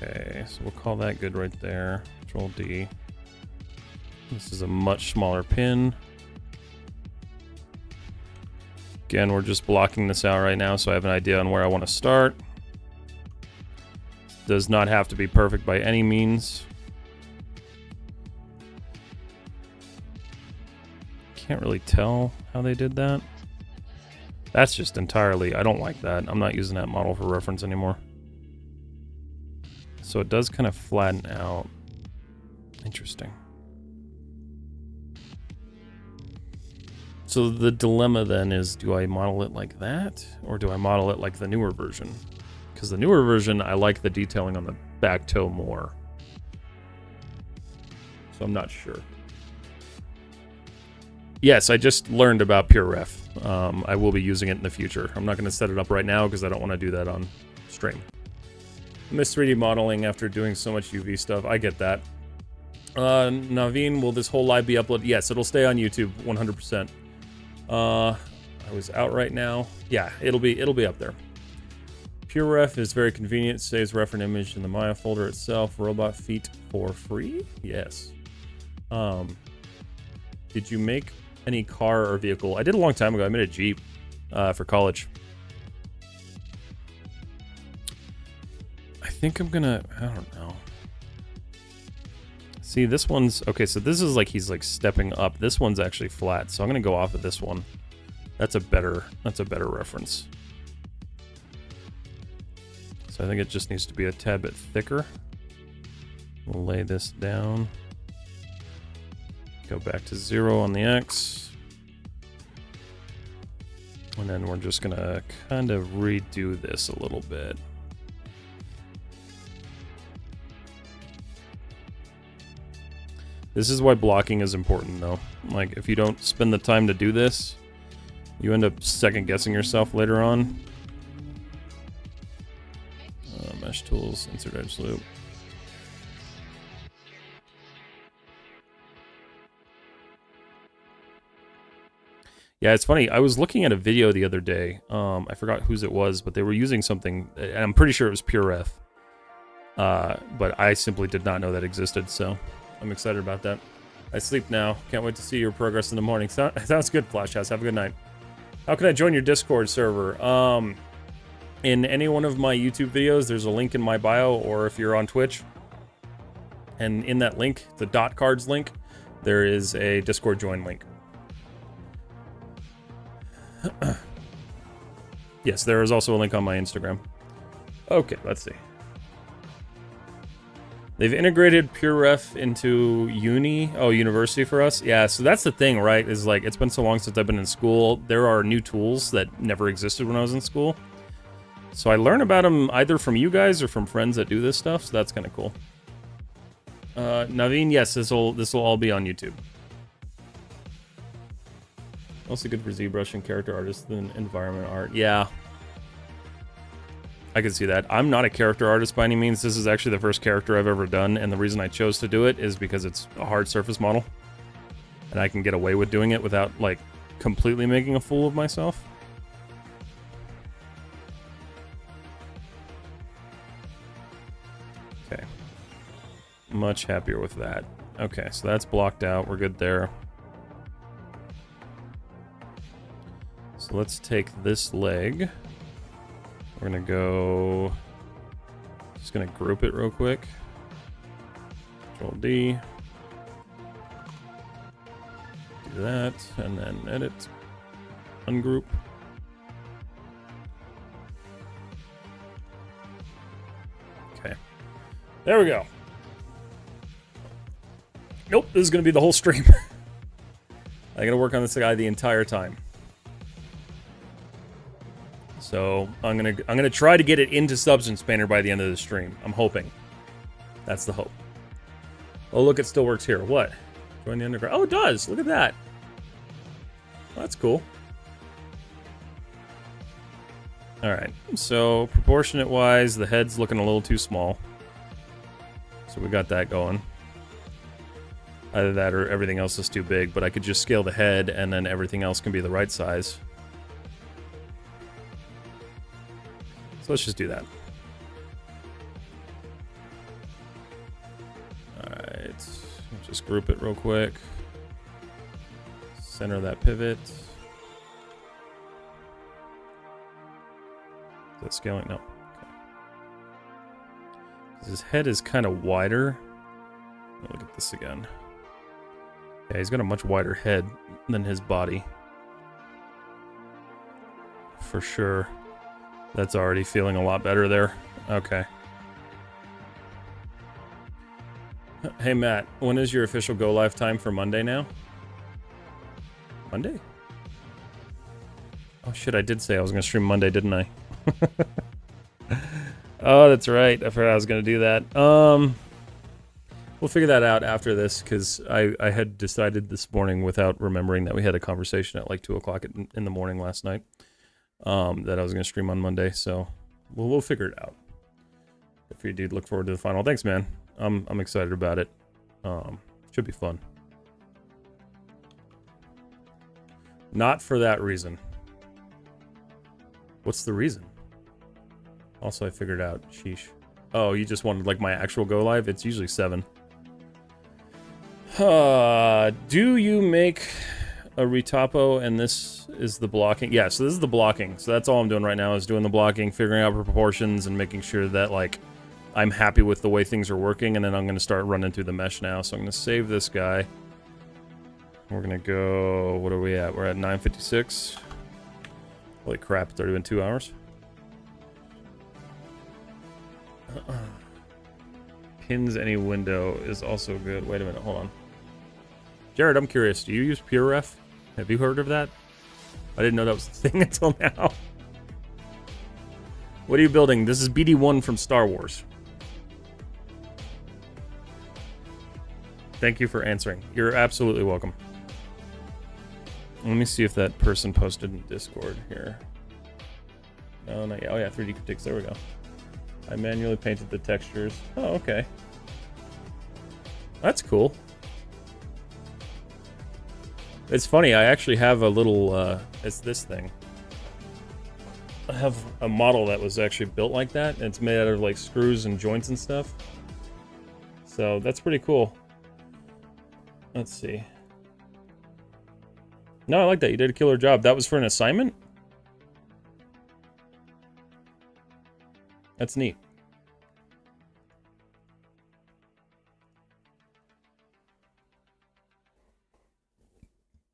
Okay, so we'll call that good right there. Control D. This is a much smaller pin. Again, we're just blocking this out right now, so I have an idea on where I want to start. Does not have to be perfect by any means. Can't really tell how they did that. That's just entirely, I don't like that. I'm not using that model for reference anymore. So it does kind of flatten out. Interesting. So the dilemma then is, do I model it like that? Or do I model it like the newer version? Because the newer version, I like the detailing on the back toe more. So I'm not sure. Yes, I just learned about PureRef. I will be using it in the future. I'm not going to set it up right now because I don't want to do that on stream. I miss 3D modeling after doing so much UV stuff. I get that. Naveen, will this whole live be uploaded? Yes, it'll stay on YouTube 100%. I was out right now. Yeah, it'll be up there. PureRef is very convenient. Saves reference image in the Maya folder itself. Robot feet for free? Yes. Did you make any car or vehicle? I did a long time ago. I made a Jeep for college. I think I'm gonna, I don't know. See, this one's, okay, so this is like, he's like stepping up. This one's actually flat, so I'm gonna go off of this one. That's a better reference. So I think it just needs to be a tad bit thicker. We'll lay this down. Go back to 0 on the X. And then we're just gonna kind of redo this a little bit. This is why blocking is important though. Like, if you don't spend the time to do this, you end up second guessing yourself later on. Mesh tools, insert edge loop. Yeah, it's funny. I was looking at a video the other day. I forgot whose it was, but they were using something, and I'm pretty sure it was PureRef. But I simply did not know that existed, so I'm excited about that. I sleep now. Can't wait to see your progress in the morning. Sounds good, Flash House. Have a good night. How can I join your Discord server? In any one of my YouTube videos, there's a link in my bio, or if you're on Twitch. And in that link, the Dot.cards link, there is a Discord join link. Yes, there is also a link on my Instagram. Okay, let's see. They've integrated PureRef into university for us. Yeah, so that's the thing, right? Is like, it's been so long since I've been in school. There are new tools that never existed when I was in school. So I learn about them either from you guys or from friends that do this stuff, so that's kind of cool. Naveen, yes, this will all be on YouTube. Also good for ZBrush and character artists than environment art. Yeah. I can see that. I'm not a character artist by any means. This is actually the first character I've ever done, and the reason I chose to do it is because it's a hard surface model. And I can get away with doing it without, like, completely making a fool of myself. Okay. Much happier with that. Okay, so that's blocked out. We're good there. So let's take this leg. We're gonna go, just gonna group it real quick. Control D. Do that, and then edit, ungroup. Okay, there we go. Nope, this is gonna be the whole stream. I gotta work on this guy the entire time. So I'm gonna try to get it into Substance Painter by the end of the stream. I'm hoping. That's the hope. Oh, look, it still works here. What? Join the underground. Oh, it does. Look at that. Well, that's cool. All right. So proportionate-wise, the head's looking a little too small. So we got that going. Either that or everything else is too big, but I could just scale the head and then everything else can be the right size. So let's just do that. Alright, just group it real quick. Center that pivot. Is that scaling? No. Okay. His head is kind of wider. Look at this again. Yeah, he's got a much wider head than his body. For sure. That's already feeling a lot better there. Okay. Hey, Matt, when is your official go live time for Monday now? Monday? Oh, shit, I did say I was going to stream Monday, didn't I? Oh, that's right. I forgot I was going to do that. We'll figure that out after this, because I had decided this morning without remembering that we had a conversation at like 2 o'clock in the morning last night that I was going to stream on Monday, so we'll figure it out. If you do, look forward to the final. Thanks, man. I'm excited about it. Should be fun. Not for that reason. What's the reason? Also, I figured out. Sheesh. Oh, you just wanted like my actual go live? It's usually 7. Do you make a retopo and this is the blocking? Yeah, so this is the blocking. So that's all I'm doing right now is doing the blocking, figuring out proportions, and making sure that like I'm happy with the way things are working, and then I'm going to start running through the mesh now. So I'm going to save this guy. We're going to go... What are we at? We're at 9:56. Holy crap, it's already been 2 hours. Pins any window is also good. Wait a minute, hold on. Jared, I'm curious. Do you use PureRef? Have you heard of that? I didn't know that was a thing until now. What are you building? This is BD-1 from Star Wars. Thank you for answering. You're absolutely welcome. Let me see if that person posted in Discord here. No, not yet. Oh yeah, 3D Critiques. There we go. I manually painted the textures. Oh, okay. That's cool. It's funny, I actually have a little, it's this thing. I have a model that was actually built like that, and it's made out of like screws and joints and stuff. So that's pretty cool. Let's see. No, I like that. You did a killer job. That was for an assignment? That's neat.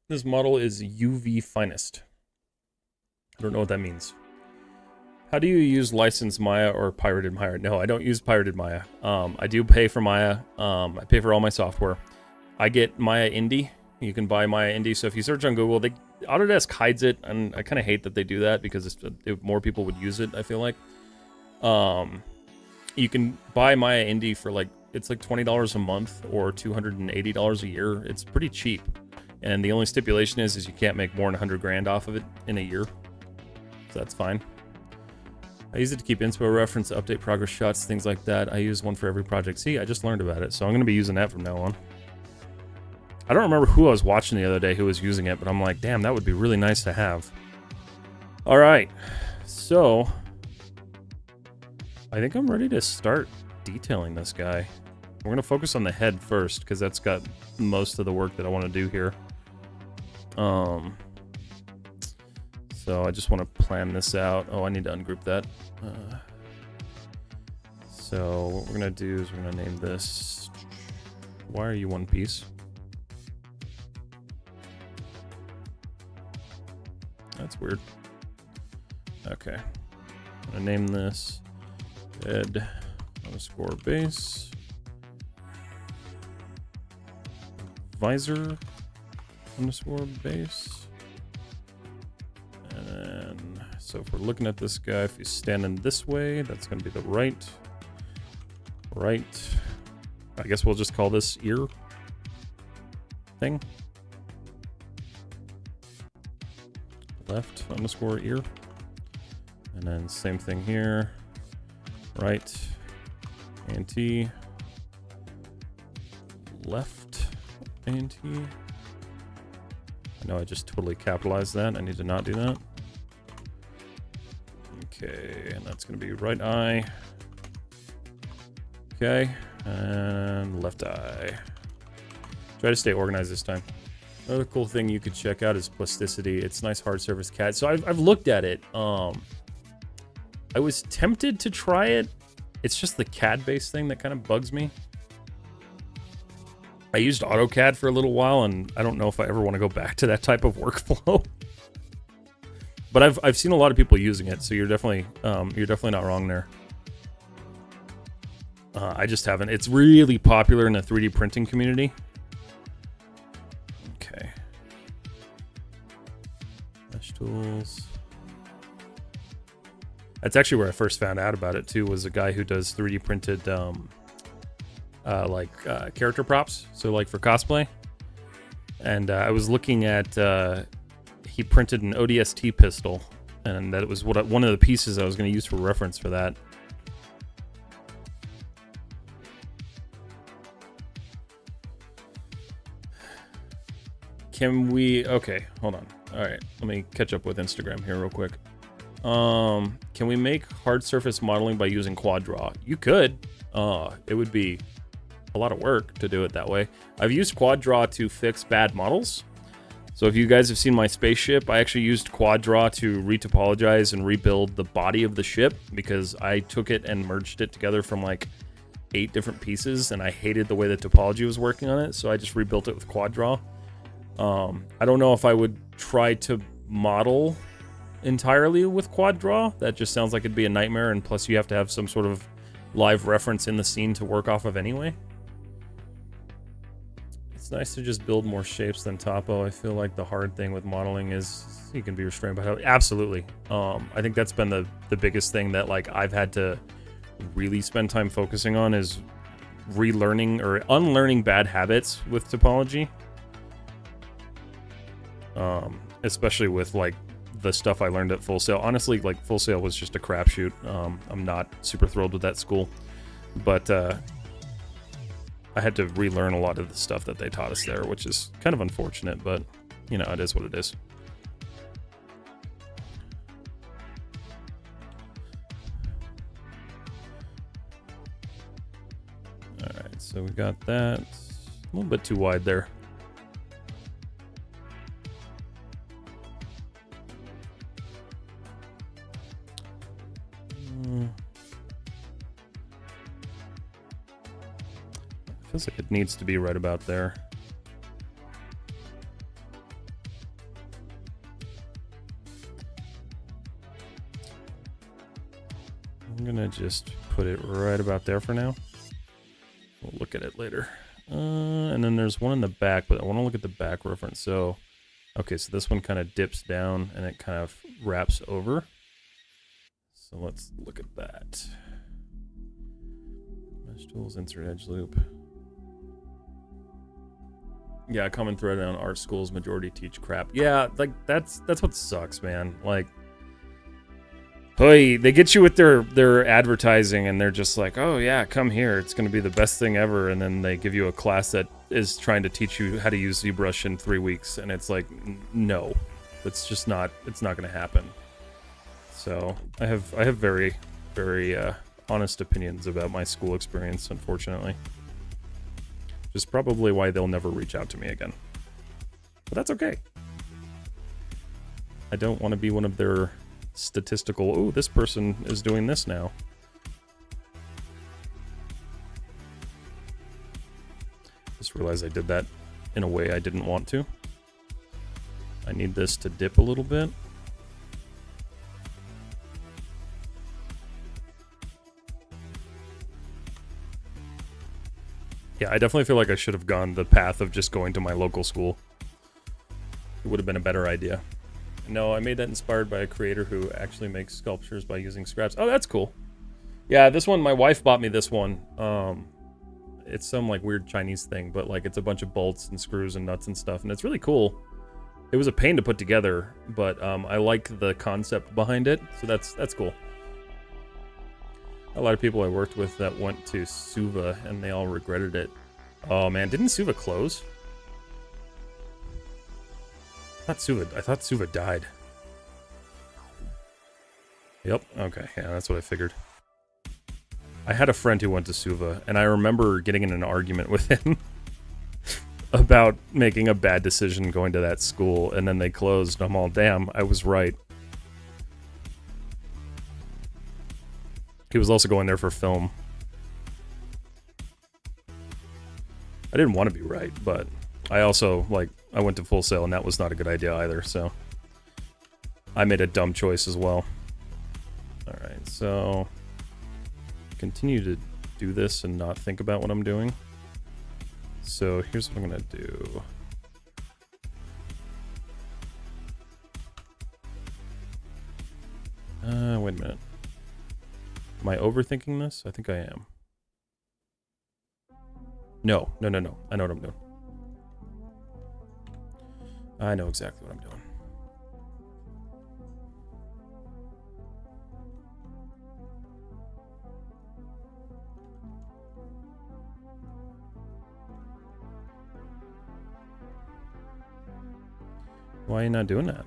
This model is UV Finest. I don't know what that means. How do you use licensed Maya or pirated Maya? No, I don't use pirated Maya. I do pay for Maya. I pay for all my software. I get Maya Indie. You can buy Maya Indie. So if you search on Google, Autodesk hides it, and I kind of hate that they do that because more people would use it, I feel like. You can buy Maya Indie for like, it's like $20 a month or $280 a year. It's pretty cheap. And the only stipulation is you can't make more than 100 grand off of it in a year. So that's fine. I use it to keep inspo reference, update progress shots, things like that. I use one for every project. See, I just learned about it. So I'm going to be using that from now on. I don't remember who I was watching the other day who was using it, but I'm like, damn, that would be really nice to have. All right. So I think I'm ready to start detailing this guy. We're going to focus on the head first because that's got most of the work that I want to do here. So I just want to plan this out. Oh, I need to ungroup that. So what we're going to do is we're going to name this... Why are you one piece? That's weird. Okay. I'm going to name this head underscore base. Visor underscore base. And then, so if we're looking at this guy, if he's standing this way, that's going to be the right. Right. I guess we'll just call this ear thing. Left underscore ear. And then same thing here. Right. ANT. Left ANT. I know I just totally capitalized that. I need to not do that. Okay, and that's going to be right eye. Okay, and left eye. Try to stay organized this time. Another cool thing you could check out is plasticity. It's nice hard surface CAD. So I've looked at it. I I was tempted to try it. It's just the CAD-based thing that kind of bugs me. I used AutoCAD for a little while, and I don't know if I ever want to go back to that type of workflow. But I've seen a lot of people using it, so you're definitely not wrong there. I just haven't. It's really popular in the 3D printing community. Okay. Mesh tools. That's actually where I first found out about it too. Was a guy who does 3D printed character props, so like for cosplay. And I was looking at he printed an ODST pistol, and that was one of the pieces I was going to use for reference for that. Can we? Okay, hold on. All right, let me catch up with Instagram here real quick. Can we make hard surface modeling by using quad draw? You could. It would be a lot of work to do it that way. I've used quad draw to fix bad models. So if you guys have seen my spaceship, I actually used quad draw to retopologize and rebuild the body of the ship because I took it and merged it together from like 8 different pieces, and I hated the way the topology was working on it, so I just rebuilt it with quad draw. I don't know if I would try to model entirely with quad draw. That just sounds like it'd be a nightmare, and plus you have to have some sort of live reference in the scene to work off of anyway. It's nice to just build more shapes than topo. I feel like the hard thing with modeling is you can be restrained by how. Absolutely. I think that's been the biggest thing that like I've had to really spend time focusing on is relearning or unlearning bad habits with topology. Especially with like the stuff I learned at Full Sail. Honestly, like Full Sail was just a crapshoot. I'm not super thrilled with that school, but I had to relearn a lot of the stuff that they taught us there, which is kind of unfortunate, but you know, it is what it is. All right, so we got that. A little bit too wide there. Feels like it needs to be right about there. I'm gonna just put it right about there for now. We'll look at it later. And then there's one in the back, but I want to look at the back reference. So, okay, so this one kind of dips down and it kind of wraps over. So let's look at that. Mesh tools, insert edge loop. Yeah, common thread on art schools, majority teach crap. Yeah, like that's what sucks, man. Like, hey, they get you with their advertising, and they're just like, oh yeah, come here, it's gonna be the best thing ever, and then they give you a class that is trying to teach you how to use ZBrush in 3 weeks, and it's like, no, it's just not. It's not gonna happen. So I have very, very honest opinions about my school experience, unfortunately. Which is probably why they'll never reach out to me again. But that's okay. I don't want to be one of their statistical, oh, this person is doing this now. Just realized I did that in a way I didn't want to. I need this to dip a little bit. Yeah, I definitely feel like I should have gone the path of just going to my local school. It would have been a better idea. No, I made that inspired by a creator who actually makes sculptures by using scraps. Oh, that's cool. Yeah, this one, my wife bought me this one. It's some like weird Chinese thing, but like it's a bunch of bolts and screws and nuts and stuff, and it's really cool. It was a pain to put together, but I like the concept behind it, so that's cool. A lot of people I worked with that went to Suva, and they all regretted it. Oh man, didn't Suva close? I thought Suva died. Yep, okay, yeah, that's what I figured. I had a friend who went to Suva, and I remember getting in an argument with him about making a bad decision going to that school, and then they closed. I'm all, damn, I was right. He was also going there for film. I didn't want to be right, but I also, like, I went to Full Sail, and that was not a good idea either, so I made a dumb choice as well. Alright, so continue to do this and not think about what I'm doing. So here's what I'm gonna do. Wait a minute. Am I overthinking this? I think I am. No. I know what I'm doing. I know exactly what I'm doing. Why are you not doing that?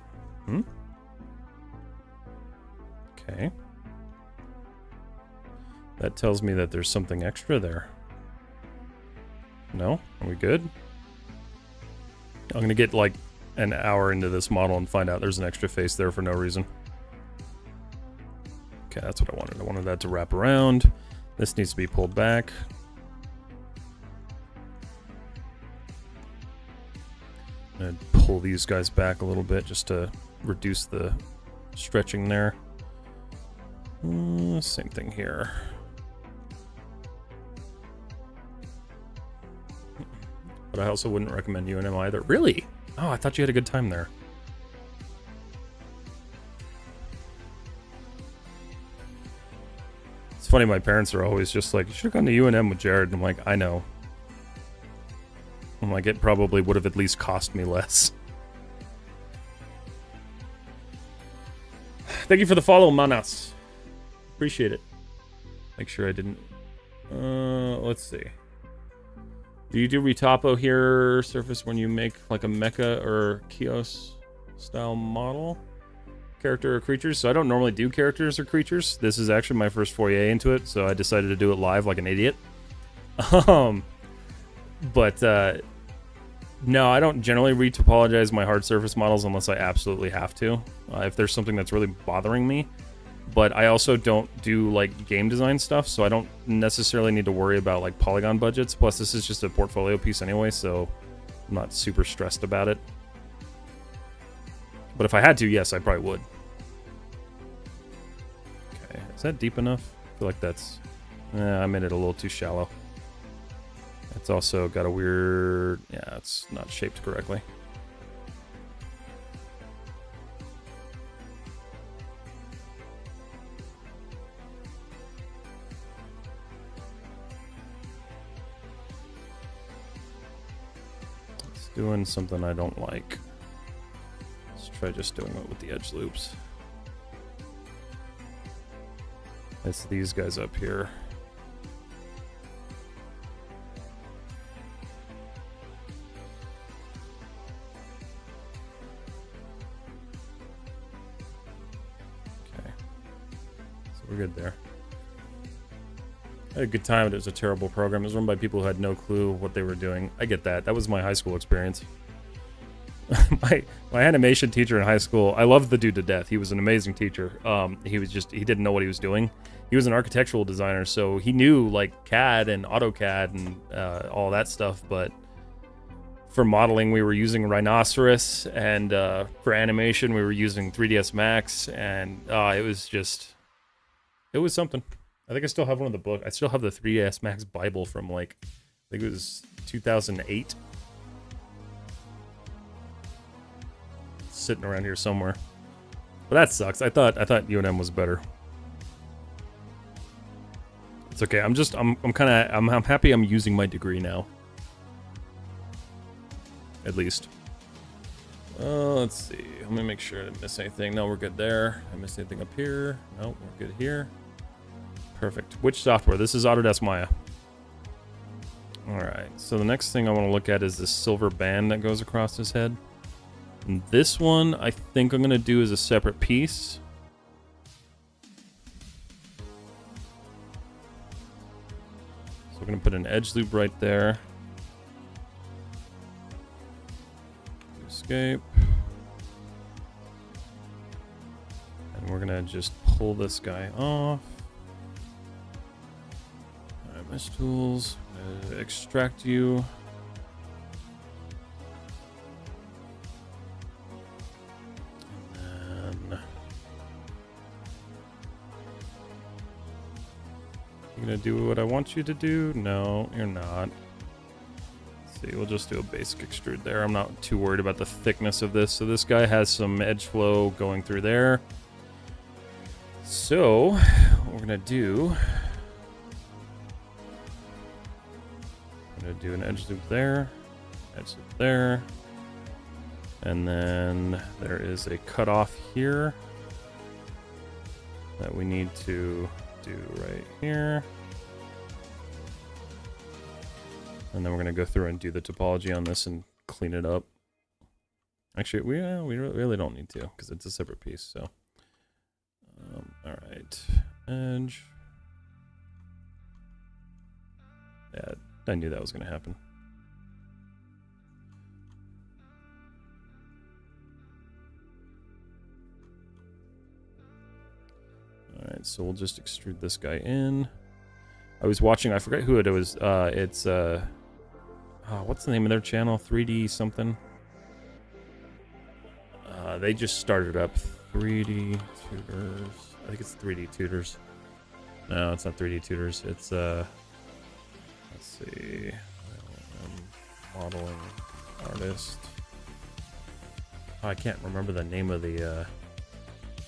Okay. That tells me that there's something extra there. No? Are we good? I'm gonna get like an hour into this model and find out there's an extra face there for no reason. Okay, that's what I wanted. I wanted that to wrap around. This needs to be pulled back. I'm gonna pull these guys back a little bit just to reduce the stretching there. Same thing here. But I also wouldn't recommend UNM either. Really? Oh, I thought you had a good time there. It's funny, my parents are always just like, you should have gone to UNM with Jared. And I'm like, I know. I'm like, it probably would have at least cost me less. Thank you for the follow, Manas. Appreciate it. Make sure I didn't... let's see. Do you do retopo here, Surface, when you make like a mecha or Kios style model? Character or creatures? So I don't normally do characters or creatures. This is actually my first foray into it, so I decided to do it live like an idiot. No, I don't generally retopologize my hard surface models unless I absolutely have to. If there's something that's really bothering me. But I also don't do like game design stuff, so I don't necessarily need to worry about like polygon budgets. Plus, this is just a portfolio piece anyway, so I'm not super stressed about it. But if I had to, yes, I probably would. Okay, is that deep enough? I feel like that's... I made it a little too shallow. It's also got a weird... Yeah, it's not shaped correctly. It's doing something I don't like. Let's try just doing it with the edge loops. It's these guys up here. We're good there. I had a good time, but it was a terrible program. It was run by people who had no clue what they were doing. I get that. That was my high school experience. my animation teacher in high school, I loved the dude to death. He was an amazing teacher. He didn't know what he was doing. He was an architectural designer, so he knew like CAD and AutoCAD and all that stuff, but for modeling, we were using Rhinoceros, and for animation, we were using 3ds Max, and it was something. I think I still have one of the books. I still have the 3ds Max Bible from like, I think it was 2008. Sitting around here somewhere. But that sucks. I thought UNM was better. It's okay. I'm happy I'm using my degree now. At least. Let's see. Let me make sure I didn't miss anything. No, we're good there. I missed anything up here? No, we're good here. Perfect. Which software? This is Autodesk Maya. Alright, so the next thing I want to look at is this silver band that goes across his head. And this one, I think I'm going to do as a separate piece. So we're going to put an edge loop right there. Escape. And we're going to just pull this guy off. Mesh tools, extract you. And then you gonna do what I want you to do? No, you're not. Let's see, we'll just do a basic extrude there. I'm not too worried about the thickness of this. So this guy has some edge flow going through there. So what we're gonna do, I'm gonna do an edge loop there, edge loop there, and then there is a cutoff here that we need to do right here. And then we're gonna go through and do the topology on this and clean it up. Actually, we really don't need to because it's a separate piece. So. All right, edge. Yeah, I knew that was going to happen. All right, so we'll just extrude this guy in. I was watching, I forget who it was. It's, what's the name of their channel? 3D something. They just started up 3D Tutors. I think it's 3D Tutors. No, it's not 3D Tutors. It's let's see, modeling artist. Oh, I can't remember the name of the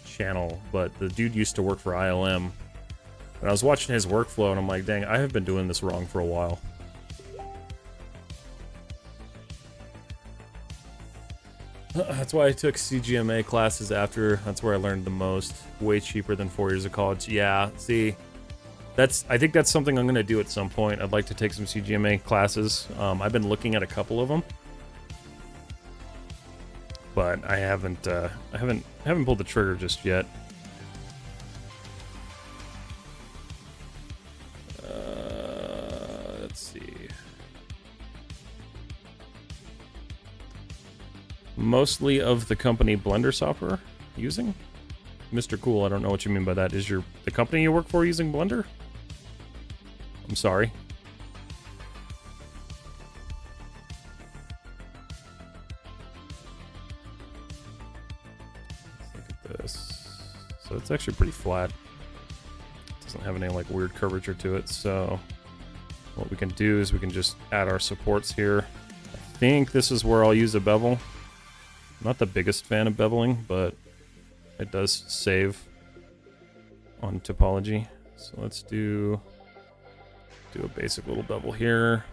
channel, but the dude used to work for ILM. And I was watching his workflow, and I'm like, dang, I have been doing this wrong for a while. That's why I took CGMA classes after. That's where I learned the most. Way cheaper than 4 years of college. Yeah, see, I think that's something I'm gonna do at some point. I'd like to take some CGMA classes. I've been looking at a couple of them, but I haven't pulled the trigger just yet. Let's see. Mostly of the company Blender software using? Mr. Cool, I don't know what you mean by that. Is the company you work for using Blender? I'm sorry. Let's look at this. So it's actually pretty flat. It doesn't have any like weird curvature to it. So what we can do is we can just add our supports here. I think this is where I'll use a bevel. I'm not the biggest fan of beveling, but it does save on topology. So let's do a basic little bevel here.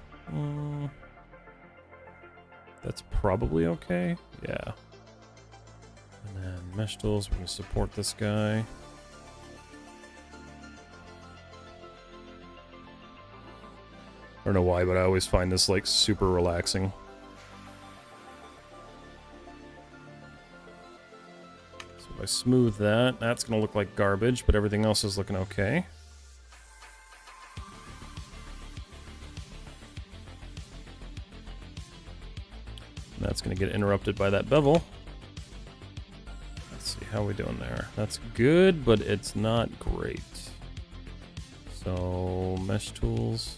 That's probably okay. Yeah. And then mesh tools, we're gonna support this guy. I don't know why, but I always find this like super relaxing. If I smooth that, that's going to look like garbage, but everything else is looking okay. And that's going to get interrupted by that bevel. Let's see, how are we doing there? That's good, but it's not great. So, mesh tools.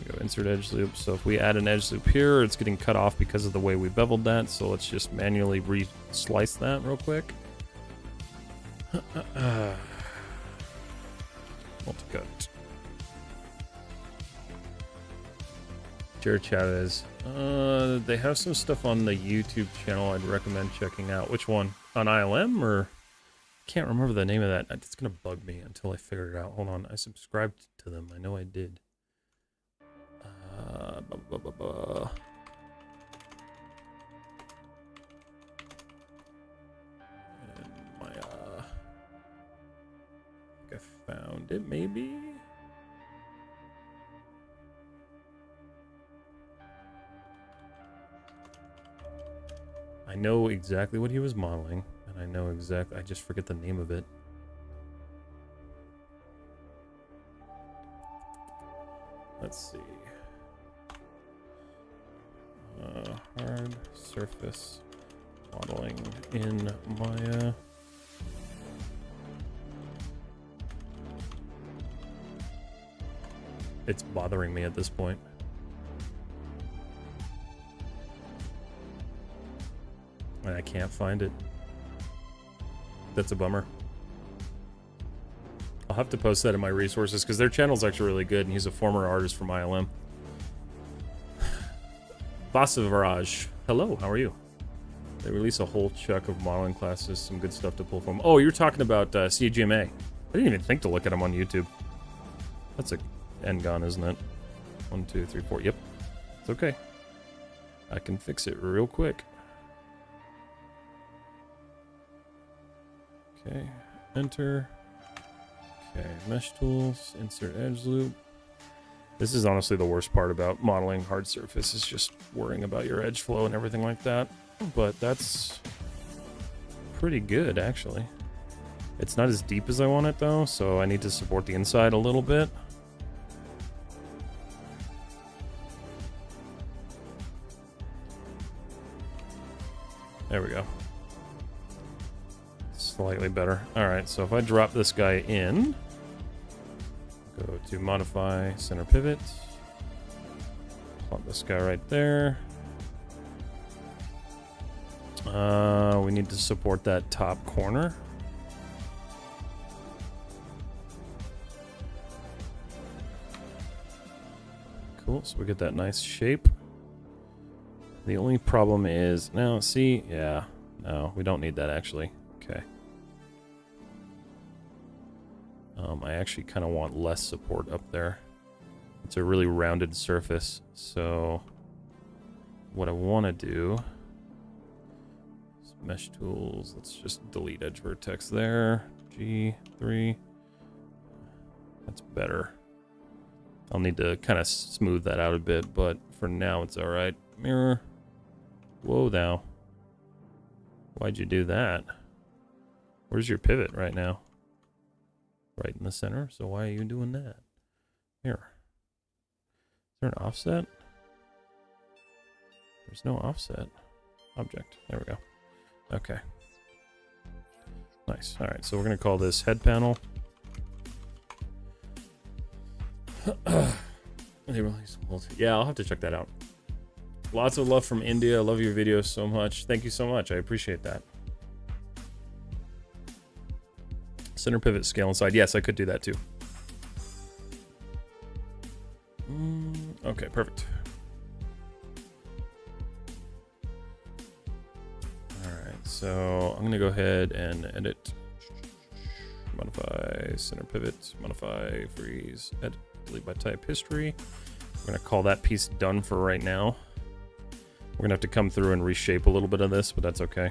Go insert edge loop. So if we add an edge loop here, it's getting cut off because of the way we beveled that. So let's just manually re-slice that real quick. Multi-cut. Jared Chavez. They have some stuff on the YouTube channel I'd recommend checking out. Which one? On ILM or? Can't remember the name of that. It's gonna bug me until I figure it out. Hold on. I subscribed to them. I know I did. I found it, maybe? I know exactly what he was modeling, and I know exactly, I just forget the name of it. Let's see. Hard surface modeling in Maya. it's bothering me at this point. And I can't find it. That's a bummer. I'll have to post that in my resources because their channel's actually really good, and he's a former artist from ILM. Vasavaraj, hello, how are you? They release a whole chuck of modeling classes, some good stuff to pull from. Oh, you're talking about CGMA. I didn't even think to look at them on YouTube. That's a end gun, isn't it? 1, 2, 3, 4. Yep. It's okay. I can fix it real quick. Okay. Enter. Okay. Mesh tools. Insert edge loop. This is honestly the worst part about modeling hard surface, is just worrying about your edge flow and everything like that. But that's pretty good, actually. It's not as deep as I want it, though, so I need to support the inside a little bit. There we go. Slightly better. Alright, so if I drop this guy in, go to Modify, Center Pivot, plot this guy right there. We need to support that top corner. Cool, so we get that nice shape. The only problem is, now see, yeah, no, we don't need that actually. Okay. I actually kind of want less support up there. It's a really rounded surface, so what I want to do is mesh tools. Let's just delete edge vertex there. G3. That's better. I'll need to kind of smooth that out a bit, but for now it's all right. Mirror. Whoa, now. Why'd you do that? Where's your pivot right now? Right in the center, so why are you doing that? Here. Is there an offset? There's no offset. Object. There we go. Okay. Nice. All right, so we're going to call this head panel. Yeah, I'll have to check that out. Lots of love from India. I love your videos so much. Thank you so much. I appreciate that. Center pivot, scale inside. Yes, I could do that too. Okay, perfect. All right, so I'm gonna go ahead and edit, modify, center pivot, modify, freeze, edit, delete by type, history. I'm gonna call that piece done for right now. We're gonna have to come through and reshape a little bit of this, but that's okay.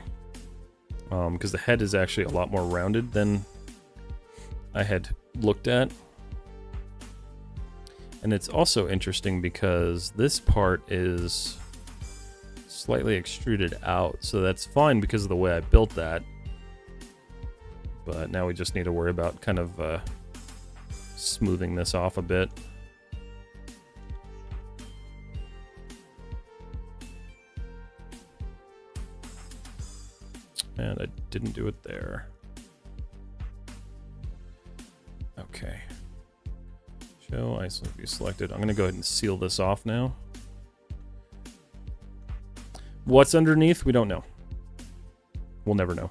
Because the head is actually a lot more rounded than I had looked at. And it's also interesting because this part is slightly extruded out, so that's fine because of the way I built that. But now we just need to worry about kind of smoothing this off a bit. And I didn't do it there. Okay. Show isolate view selected. I'm going to go ahead and seal this off now. What's underneath? We don't know. We'll never know.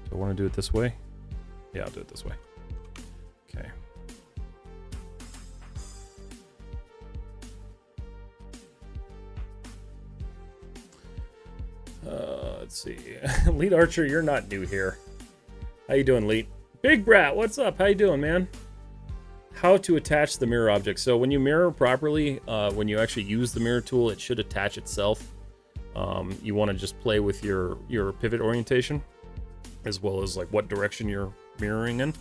Do I want to do it this way? Yeah, I'll do it this way. Okay. Let's see. Lead Archer, you're not new here. How you doing, Lead? Big Brat, what's up? How you doing, man? How to attach the mirror object. So when you mirror properly, when you actually use the mirror tool, it should attach itself. You want to just play with your pivot orientation, as well as like what direction you're mirroring in.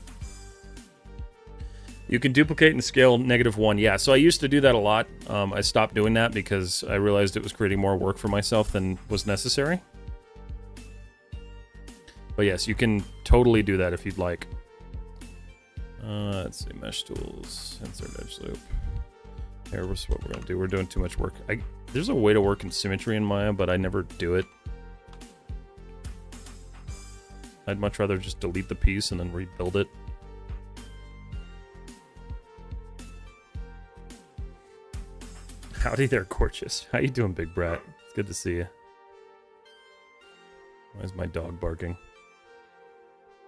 You can duplicate and scale -1. Yeah, so I used to do that a lot. I stopped doing that because I realized it was creating more work for myself than was necessary. But yes, you can totally do that if you'd like. Let's see, mesh tools, insert edge loop. Here's what we're gonna do. We're doing too much work. There's a way to work in symmetry in Maya, but I never do it. I'd much rather just delete the piece and then rebuild it. Howdy there, gorgeous. How you doing, big brat? It's good to see you. Why is my dog barking?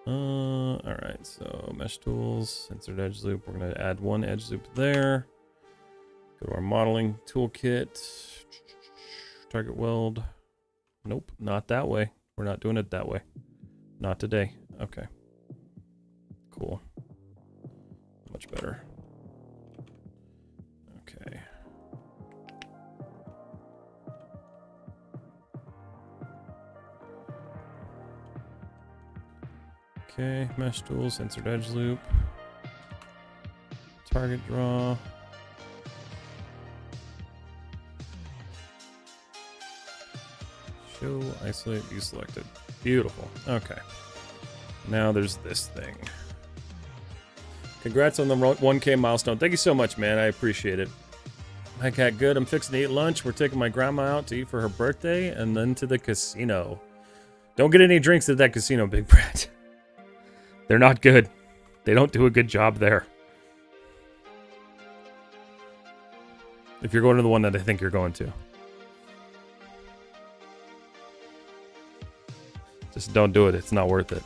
Alright, so mesh tools, insert edge loop. We're gonna add one edge loop there. Go to our modeling toolkit. Target weld. Nope, not that way. We're not doing it that way. Not today. Okay. Cool. Much better. Okay. Okay, mesh tools, insert edge loop. Target draw. Show, isolate, view selected. Beautiful. Okay. Now there's this thing. Congrats on the 1K milestone. Thank you so much, man. I appreciate it. Hi, Cat. Good. I'm fixing to eat lunch. We're taking my grandma out to eat for her birthday and then to the casino. Don't get any drinks at that casino, Big Brat. They're not good. They don't do a good job there. If you're going to the one that I think you're going to. Just don't do it. It's not worth it.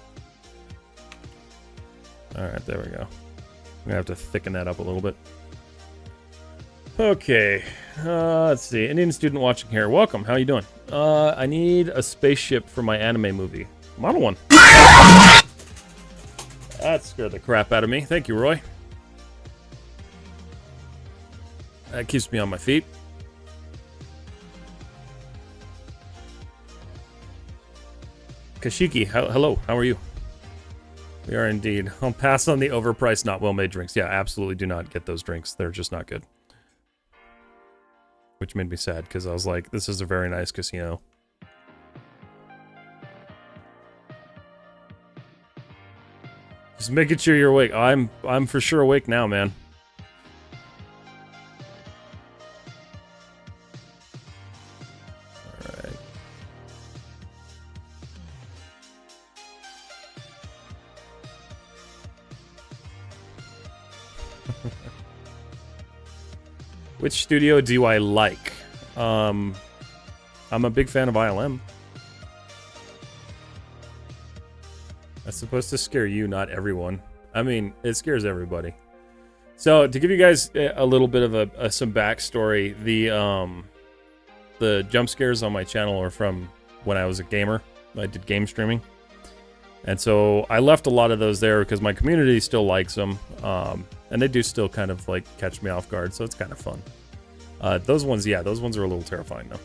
Alright, there we go. I'm gonna have to thicken that up a little bit. Okay. Let's see. Indian student watching here. Welcome. How you doing? I need a spaceship for my anime movie. Model one. That scared the crap out of me. Thank you, Roy. That keeps me on my feet. Kashiki, hello. How are you? We are indeed. I'll pass on the overpriced, not well-made drinks. Yeah, absolutely do not get those drinks. They're just not good. Which made me sad, because I was like, this is a very nice casino. Just making sure you're awake. I'm for sure awake now, man. Alright. Which studio do I like? I'm a big fan of ILM. That's supposed to scare you, not everyone. I mean, it scares everybody. So, to give you guys a little bit of some backstory, the jump scares on my channel are from when I was a gamer. I did game streaming. And so, I left a lot of those there because my community still likes them. And they do still kind of, like, catch me off guard, so it's kind of fun. Those ones, yeah, those ones are a little terrifying, though.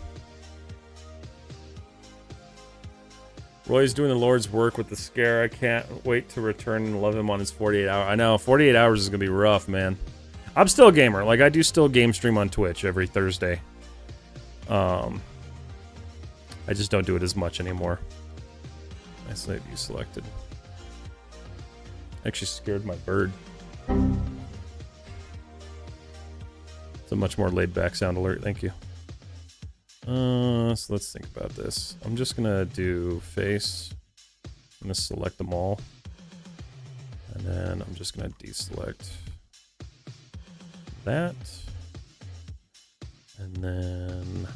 Roy's doing the Lord's work with the scare. I can't wait to return and love him on his 48 hour. I know, 48 hours is going to be rough, man. I'm still a gamer. Like, I do still game stream on Twitch every Thursday. I just don't do it as much anymore. Isolate view selected. Actually scared my bird. It's a much more laid-back sound alert. Thank you. So let's think about this. I'm just gonna do face. I'm gonna select them all. And then I'm just gonna deselect that. And then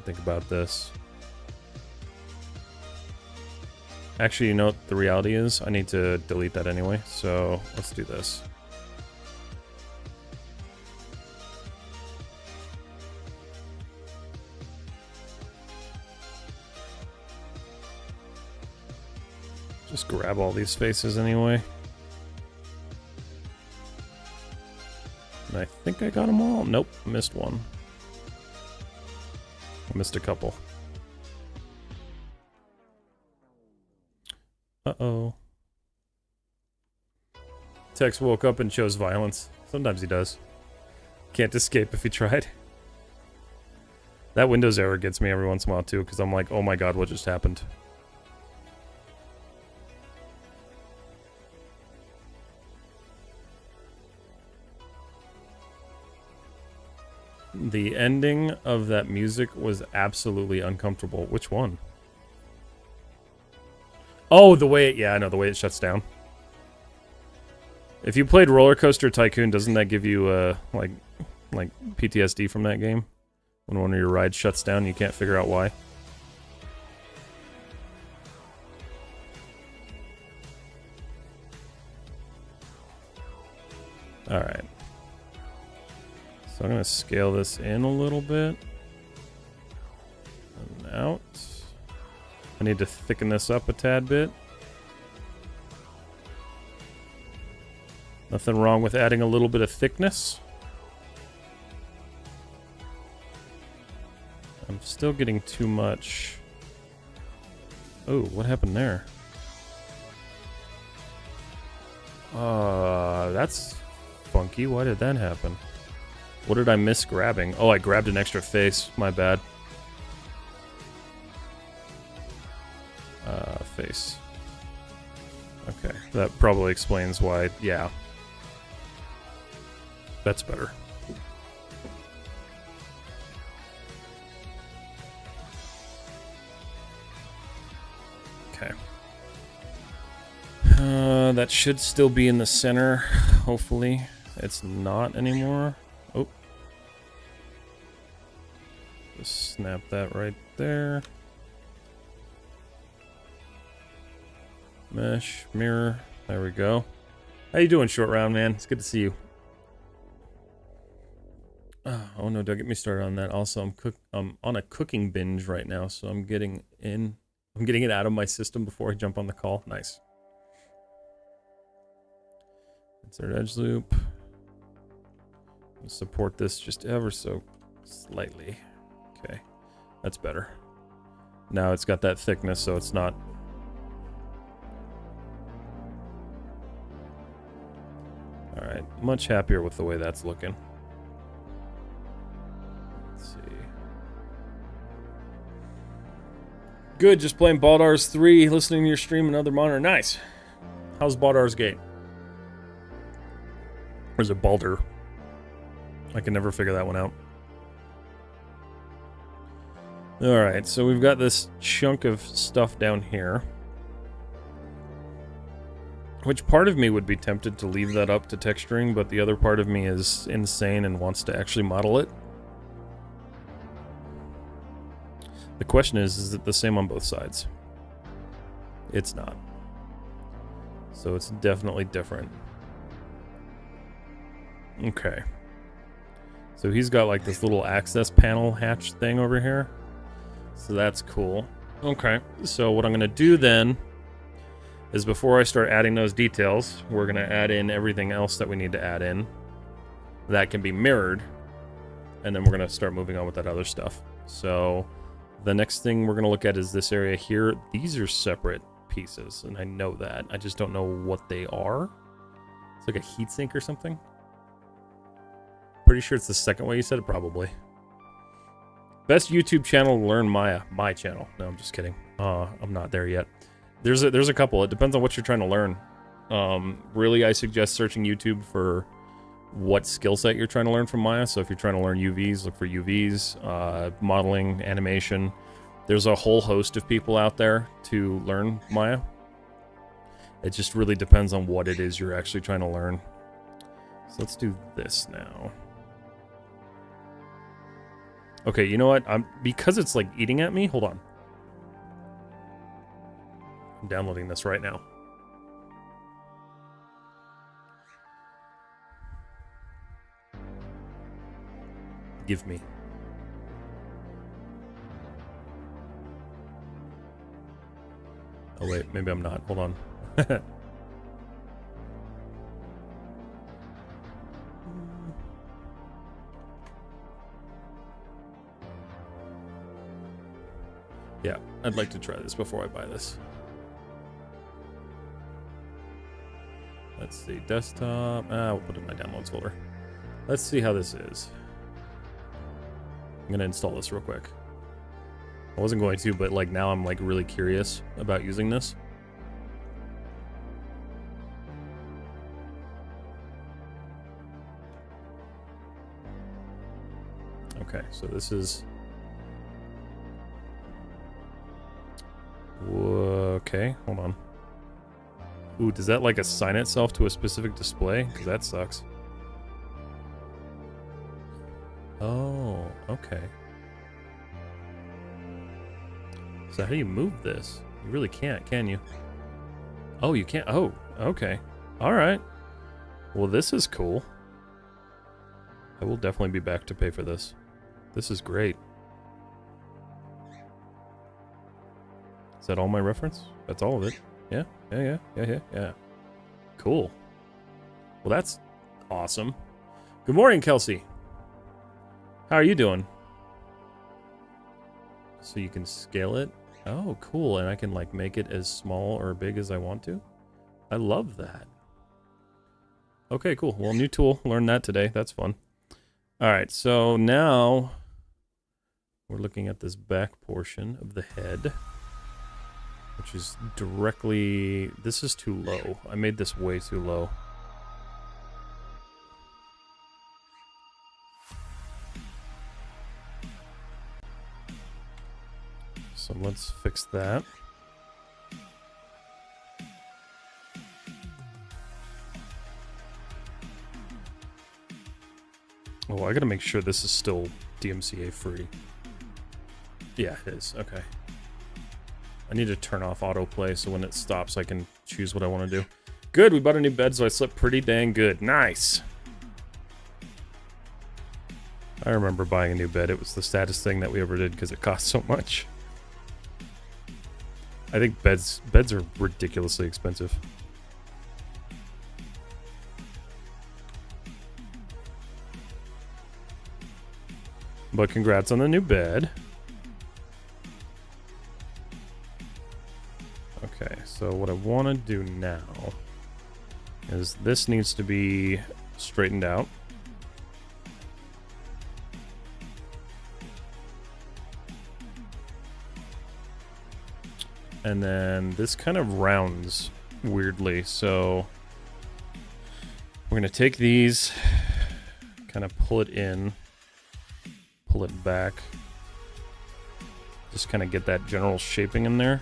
think about this. Actually, you know what the reality is? I need to delete that anyway, so let's do this. Just grab all these faces anyway. And I think I got them all. Nope, missed one. I missed a couple. Uh-oh. Tex woke up and chose violence. Sometimes he does. Can't escape if he tried. That Windows error gets me every once in a while too, because I'm like, oh my god, what just happened? The ending of that music was absolutely uncomfortable. Which one? Oh, the way it... Yeah, I know, the way it shuts down. If you played Roller Coaster Tycoon, doesn't that give you, like, like PTSD from that game? When one of your rides shuts down and you can't figure out why? Alright. So I'm going to scale this in a little bit. And out. I need to thicken this up a tad bit. Nothing wrong with adding a little bit of thickness. I'm still getting too much. Oh, what happened there? That's funky. Why did that happen? What did I miss grabbing? Oh, I grabbed an extra face. My bad. Face. Okay, that probably explains why. Yeah. That's better. Okay. That should still be in the center, hopefully. It's not anymore. Oh. Just snap that right there. Mesh, mirror. There we go. How you doing, Short Round, man? It's good to see you. Oh no, don't get me started on that. Also, I'm on a cooking binge right now, so I'm getting it out of my system before I jump on the call. Nice. Insert edge loop. Support this just ever so slightly. Okay, that's better. Now it's got that thickness, so it's not. All right, much happier with the way that's looking. Let's see. Good, just playing Baldur's 3, listening to your stream and other monitor. Nice. How's Baldur's Gate? Or is it Baldur? I can never figure that one out. Alright, so we've got this chunk of stuff down here. Which part of me would be tempted to leave that up to texturing, but the other part of me is insane and wants to actually model it. The question is it the same on both sides? It's not. So it's definitely different. Okay. So he's got like this little access panel hatch thing over here. So that's cool. Okay, so what I'm going to do then is before I start adding those details, we're going to add in everything else that we need to add in that can be mirrored, and then we're going to start moving on with that other stuff. So the next thing we're going to look at is this area here. These are separate pieces, and I know that. I just don't know what they are. It's like a heatsink or something. Pretty sure it's the second way you said it, probably. Best YouTube channel to learn Maya. My channel. No, I'm just kidding. I'm not there yet. There's a couple. It depends on what you're trying to learn. Really, I suggest searching YouTube for what skill set you're trying to learn from Maya. So if you're trying to learn UVs, look for UVs, modeling, animation. There's a whole host of people out there to learn Maya. It just really depends on what it is you're actually trying to learn. So let's do this now. Okay, you know what? Because it's like eating at me. Hold on. I'm downloading this right now. Give me. Oh wait, maybe I'm not. Hold on. Yeah, I'd like to try this before I buy this. Let's see, desktop. We'll put it in my downloads folder. Let's see how this is. I'm gonna install this real quick. I wasn't going to, but like now I'm like really curious about using this. Okay, so this is... Okay, hold on. Ooh, does that like assign itself to a specific display? Because that sucks. Oh, okay. So how do you move this? You really can't, can you? Oh, you can't. Oh, okay. All right. Well, this is cool. I will definitely be back to pay for this. This is great. Is that all my reference? That's all of it. Yeah, yeah. Cool. Well, that's awesome. Good morning, Kelsey. How are you doing? So you can scale it? Oh, cool. And I can like make it as small or big as I want to? I love that. Okay, cool. Well, new tool. Learned that today. That's fun. All right, so now we're looking at this back portion of the head, which is directly... This is too low. I made this way too low. So let's fix that. Oh, I gotta make sure this is still DMCA free. Yeah, it is. Okay. I need to turn off autoplay so when it stops I can choose what I want to do. Good, we bought a new bed so I slept pretty dang good. Nice! I remember buying a new bed. It was the saddest thing that we ever did because it cost so much. I think beds are ridiculously expensive. But congrats on the new bed. Okay, so what I want to do now is this needs to be straightened out. And then this kind of rounds weirdly, so we're going to take these, kind of pull it in, pull it back, just kind of get that general shaping in there.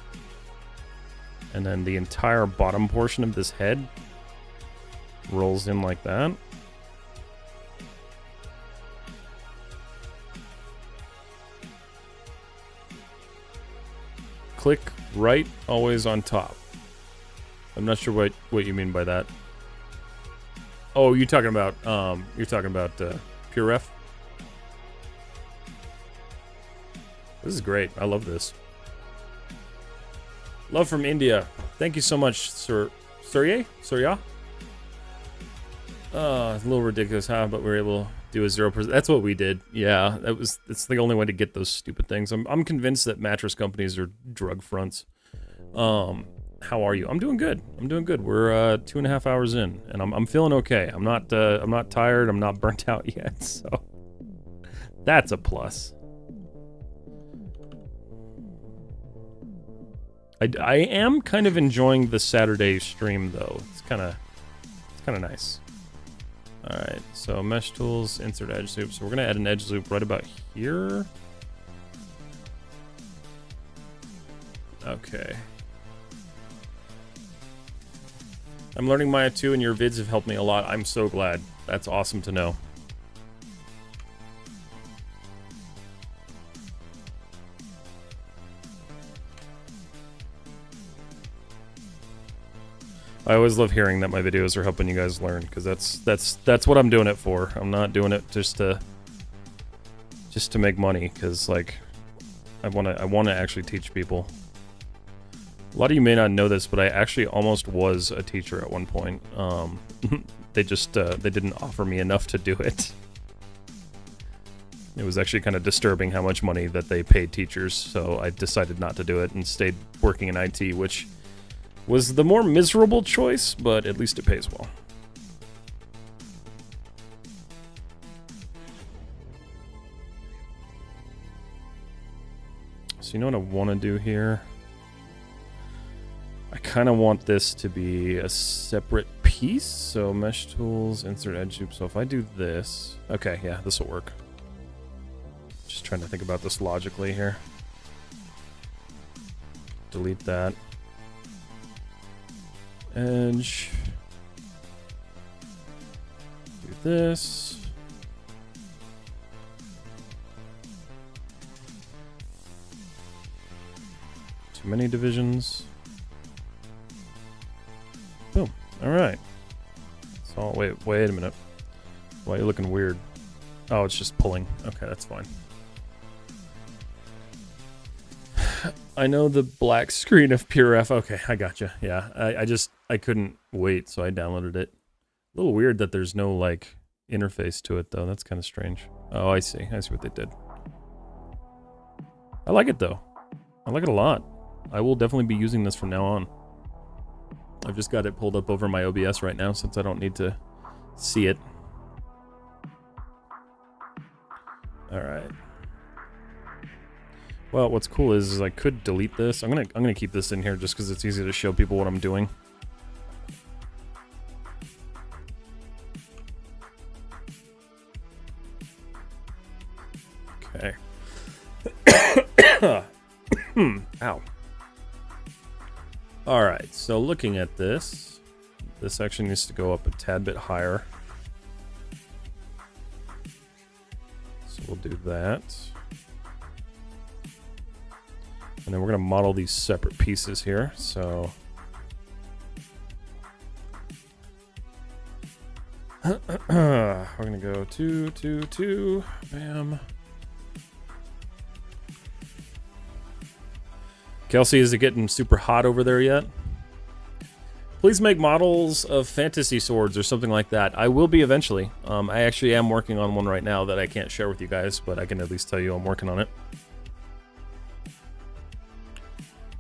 And then the entire bottom portion of this head rolls in like that. Click right, always on top. I'm not sure what you mean by that. Oh, you're talking about Pure Ref? This is great. I love this. Love from India. Thank you so much, Surya? It's a little ridiculous, huh? But we're able to do a 0%. That's what we did. Yeah, it's the only way to get those stupid things. I'm convinced that mattress companies are drug fronts. How are you? I'm doing good. We're 2.5 hours in, and I'm feeling okay. I'm not tired. I'm not burnt out yet. So that's a plus. I am kind of enjoying the Saturday stream though. It's kind of nice. All right, so mesh tools, insert edge loop. So we're gonna add an edge loop right about here. Okay. I'm learning Maya 2 and your vids have helped me a lot. I'm so glad. That's awesome to know. I always love hearing that my videos are helping you guys learn, because that's what I'm doing it for. I'm not doing it just to make money, because like I want to actually teach people. A lot of you may not know this, but I actually almost was a teacher at one point. They just they didn't offer me enough to do it. It was actually kind of disturbing how much money that they paid teachers, so I decided not to do it and stayed working in IT, which was the more miserable choice, but at least it pays well. So you know what I want to do here? I kind of want this to be a separate piece. So mesh tools, insert edge loop. So if I do this, okay, yeah, this will work. Just trying to think about this logically here. Delete that. Edge. Do this. many divisions. Boom. All right. So wait a minute. Why are you looking weird? Oh, it's just pulling. Okay, that's fine. I know the black screen of PureF. Okay, I gotcha. Yeah, I couldn't wait, so I downloaded it. A little weird that there's no like interface to it though. That's kind of strange. Oh, I see what they did. I like it though. I like it a lot. I will definitely be using this from now on. I've just got it pulled up over my OBS right now since I don't need to see it. All right. Well, what's cool is I could delete this. I'm gonna keep this in here just because it's easy to show people what I'm doing. Okay. Ow. All right. So looking at this actually needs to go up a tad bit higher. So we'll do that. And then we're going to model these separate pieces here. So we're going to go 2, 2, 2. Bam. Kelsey, is it getting super hot over there yet? Please make models of fantasy swords or something like that. I will be eventually. I actually am working on one right now that I can't share with you guys, but I can at least tell you I'm working on it.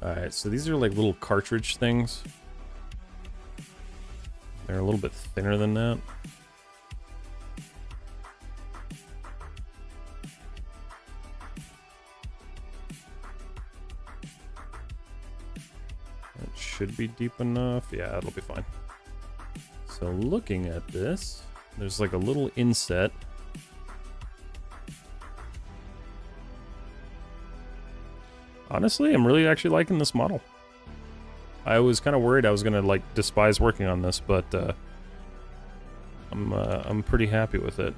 Alright, so these are like little cartridge things. They're a little bit thinner than that. That should be deep enough. Yeah, it'll be fine. So looking at this, there's like a little inset. Honestly, I'm really actually liking this model. I was kind of worried I was gonna like despise working on this, but I'm pretty happy with it.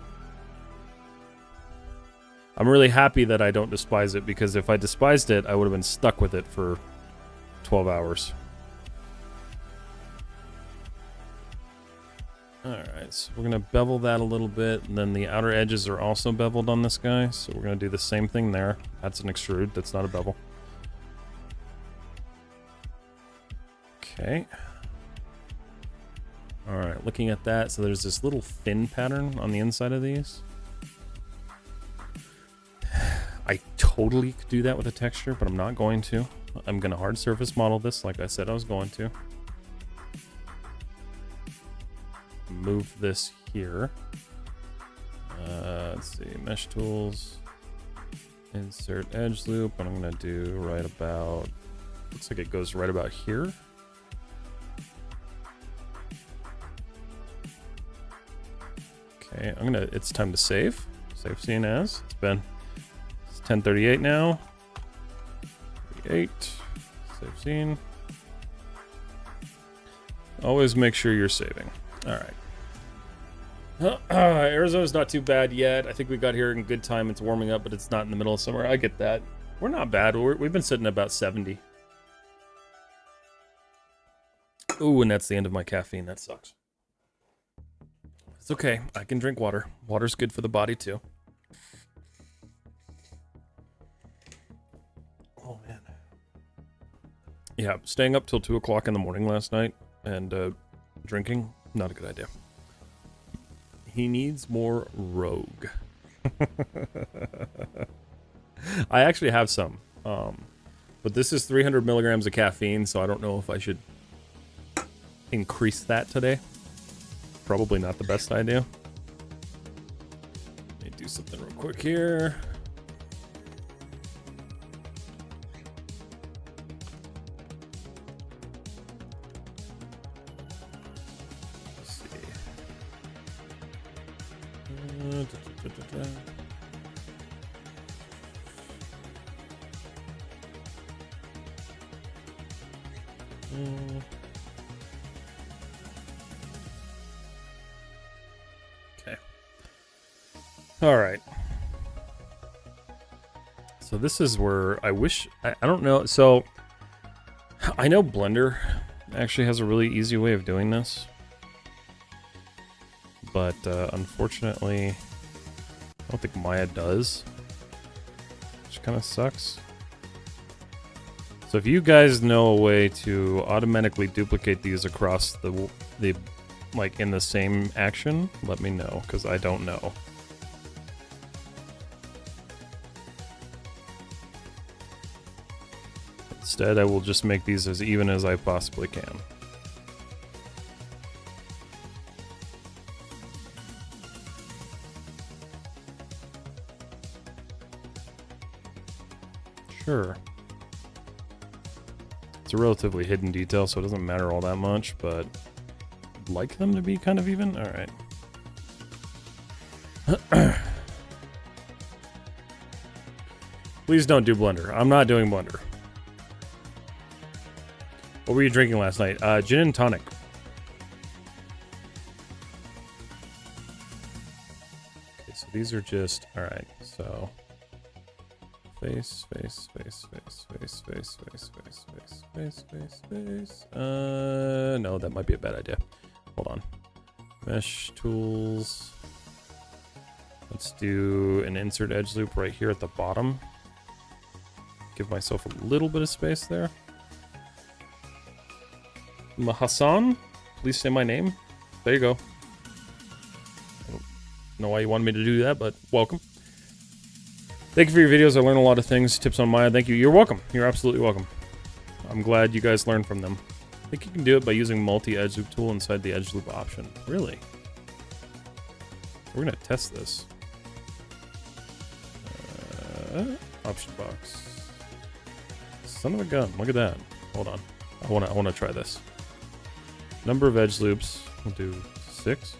I'm really happy that I don't despise it, because if I despised it, I would have been stuck with it for 12 hours. Alright, so we're gonna bevel that a little bit, and then the outer edges are also beveled on this guy, so we're gonna do the same thing there. That's an extrude, that's not a bevel. Okay. Alright, looking at that, so there's this little fin pattern on the inside of these. I totally could do that with a texture, but I'm not going to. I'm going to hard surface model this like I said I was going to. Move this here. Let's see, mesh tools. Insert edge loop, and I'm going to do right about, looks like it goes right about here. Okay, it's time to save. Save scene as. It's 10:38 now. 38. Save scene. Always make sure you're saving. Alright. Arizona's not too bad yet. I think we got here in good time. It's warming up, but it's not in the middle of summer. I get that. We're not bad. We've been sitting at about 70. Ooh, and that's the end of my caffeine. That sucks. It's okay. I can drink water. Water's good for the body, too. Oh, man. Yeah, staying up till 2 o'clock in the morning last night and drinking, not a good idea. He needs more Rogue. I actually have some. But this is 300 milligrams of caffeine, so I don't know if I should increase that today. Probably not the best idea. Let me do something real quick here. Let's see. Okay. All right. So this is where I wish, I don't know. So I know Blender actually has a really easy way of doing this, but unfortunately, I don't think Maya does, which kind of sucks. So if you guys know a way to automatically duplicate these across the like in the same action, let me know, because I don't know. Instead, I will just make these as even as I possibly can. Sure. It's a relatively hidden detail, so it doesn't matter all that much, but I'd like them to be kind of even. All right. Please don't do Blender. I'm not doing Blender. What were you drinking last night? Gin and tonic. Okay, so these are just, all right, so face. No, that might be a bad idea. Hold on. Mesh tools. Let's do an insert edge loop right here at the bottom. Give myself a little bit of space there. Hassan, please say my name. There you go. I don't know why you wanted me to do that, but welcome. Thank you for your videos. I learned a lot of things. Tips on Maya. Thank you. You're welcome. You're absolutely welcome. I'm glad you guys learned from them. I think you can do it by using multi-edge loop tool inside the edge loop option. Really? We're going to test this. Option box. Son of a gun. Look at that. Hold on. I want to try this. Number of edge loops. We'll do 6.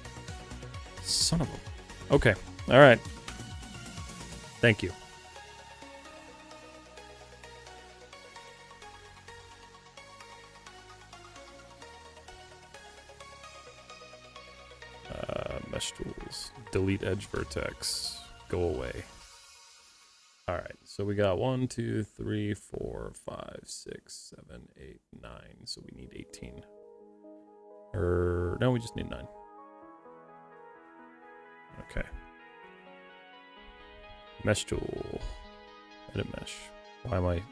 Son of a... Okay. All right. Thank you. Mesh tools. Delete edge vertex. Go away. All right. So we got 1, 2, 3, 4, 5, 6, 7, 8, 9. So we need 18. No, we just need 9. Okay. Mesh tool. Edit mesh. Why am I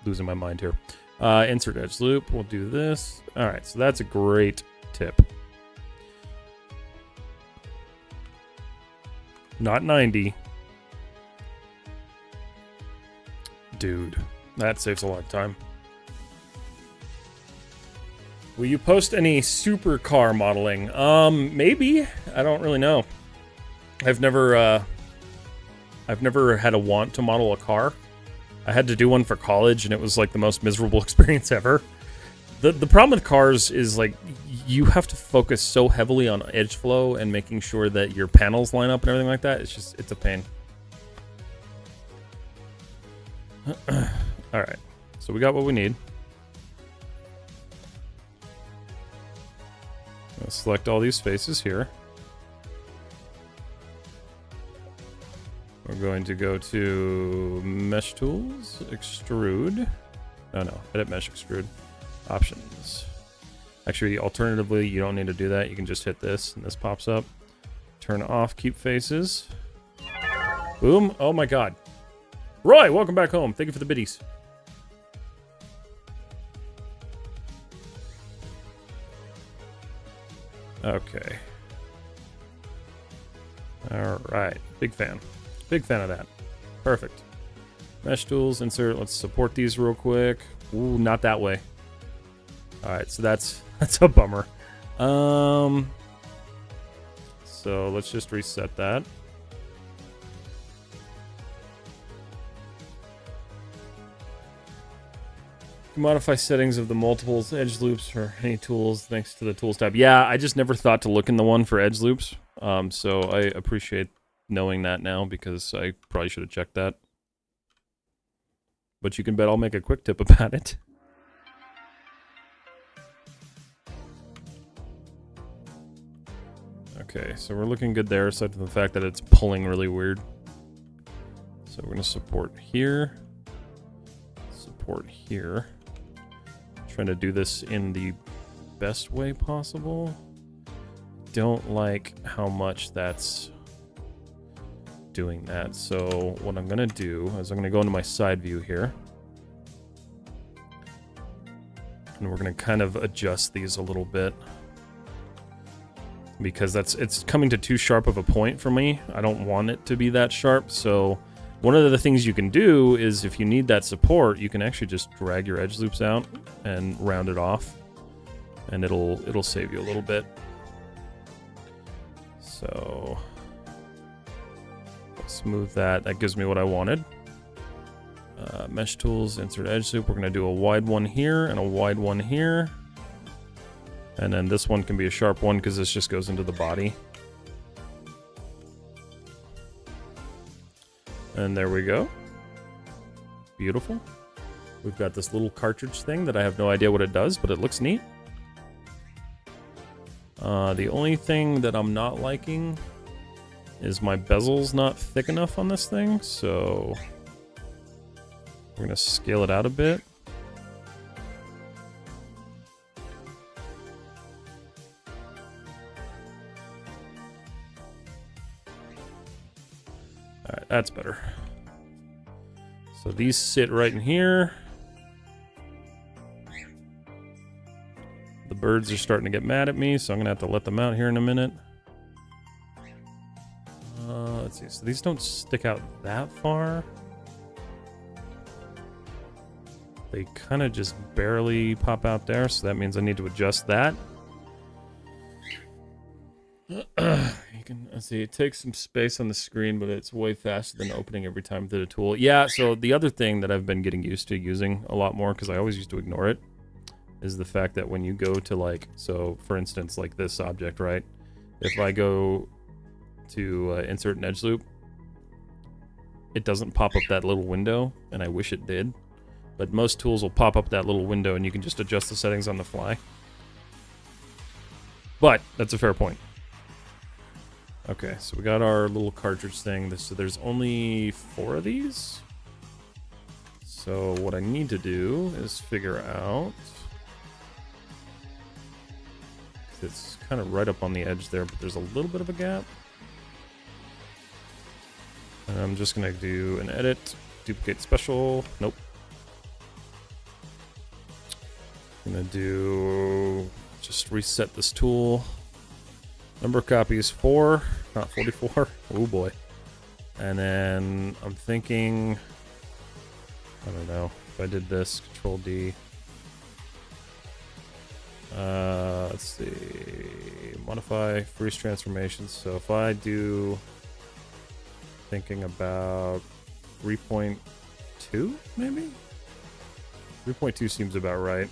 losing my mind here? Insert edge loop. We'll do this. All right, so that's a great tip. Not 90. Dude, that saves a lot of time. Will you post any supercar modeling? Maybe. I don't really know. I've never had a want to model a car. I had to do one for college, and it was like the most miserable experience ever. The problem with cars is like you have to focus so heavily on edge flow and making sure that your panels line up and everything like that. It's a pain. All right, so we got what we need. Let's select all these faces here. We're going to go to Mesh Tools, Extrude. No, Edit Mesh, Extrude. Options. Actually, alternatively, you don't need to do that. You can just hit this, and this pops up. Turn off Keep Faces. Boom. Oh my god. Roy, welcome back home. Thank you for the biddies. Okay. Alright. Big fan. Big fan of that. Perfect. Mesh tools, insert. Let's support these real quick. Ooh, not that way. Alright, so that's a bummer. So let's just reset that. Modify settings of the multiples edge loops or any tools thanks to the tools tab. Yeah, I just never thought to look in the one for edge loops. So I appreciate knowing that now because I probably should have checked that. But you can bet I'll make a quick tip about it. Okay, so we're looking good there, aside from the fact that it's pulling really weird. So we're going to support here. Support here. Trying to do this in the best way possible. Don't like how much that's doing that. So what I'm gonna do is I'm gonna go into my side view here. And we're gonna kind of adjust these a little bit. Because it's coming to too sharp of a point for me. I don't want it to be that sharp, so one of the things you can do is if you need that support, you can actually just drag your edge loops out and round it off, and it'll save you a little bit. So smooth that. That gives me what I wanted. Mesh tools, insert edge loop. We're gonna do a wide one here and a wide one here, and then this one can be a sharp one because this just goes into the body. And there we go. Beautiful. We've got this little cartridge thing that I have no idea what it does, but it looks neat. The only thing that I'm not liking is my bezel's not thick enough on this thing, so we're gonna scale it out a bit. Alright, that's better. So these sit right in here. The birds are starting to get mad at me, so I'm gonna have to let them out here in a minute. Let's see, so these don't stick out that far. They kind of just barely pop out there, so that means I need to adjust that. You can, let's see, it takes some space on the screen, but it's way faster than opening every time through the tool. Yeah, so the other thing that I've been getting used to using a lot more, because I always used to ignore it, is the fact that when you go to, like, so for instance, like this object, right? If I go to insert an edge loop, it doesn't pop up that little window, and I wish it did. But most tools will pop up that little window, and you can just adjust the settings on the fly. But that's a fair point. Okay, so we got our little cartridge thing. So there's only 4 of these. So what I need to do is figure out... It's kind of right up on the edge there, but there's a little bit of a gap. And I'm just going to do an edit, duplicate special. Nope. I'm going to do... just reset this tool. Number of copies 4, not 44. Oh boy. And then I'm thinking, I don't know, if I did this, Control D. Let's see, modify freeze transformations. So if I do, thinking about 3.2 maybe? 3.2 seems about right.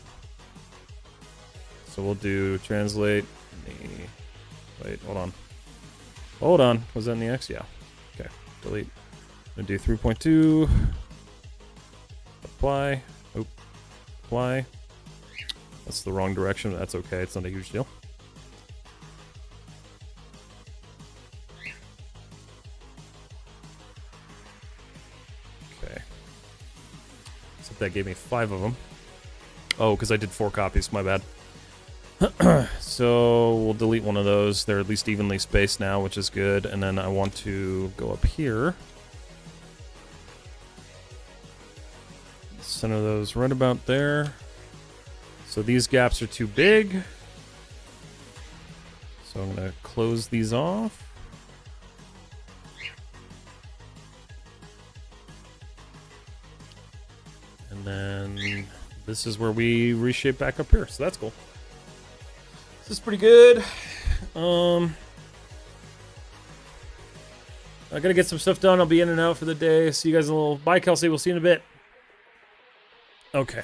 So we'll do translate the... Wait, hold on. Hold on. Was that in the X? Yeah. Okay. Delete. I'm going to do 3.2. Apply. Oop. Apply. That's the wrong direction. That's okay. It's not a huge deal. Okay. So that gave me 5 of them. Oh, because I did 4 copies. My bad. So we'll delete one of those. They're at least evenly spaced now, which is good. And then I want to go up here. Center those right about there. So these gaps are too big. So I'm going to close these off. And then this is where we reshape back up here. So that's cool. This is pretty good. I gotta get some stuff done. I'll be in and out for the day. See you guys in a little. Bye, Kelsey. We'll see you in a bit. Okay.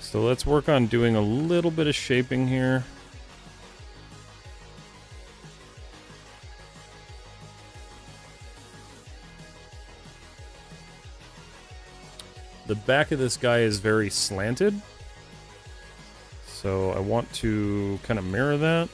So let's work on doing a little bit of shaping here. The back of this guy is very slanted. So I want to kind of mirror that.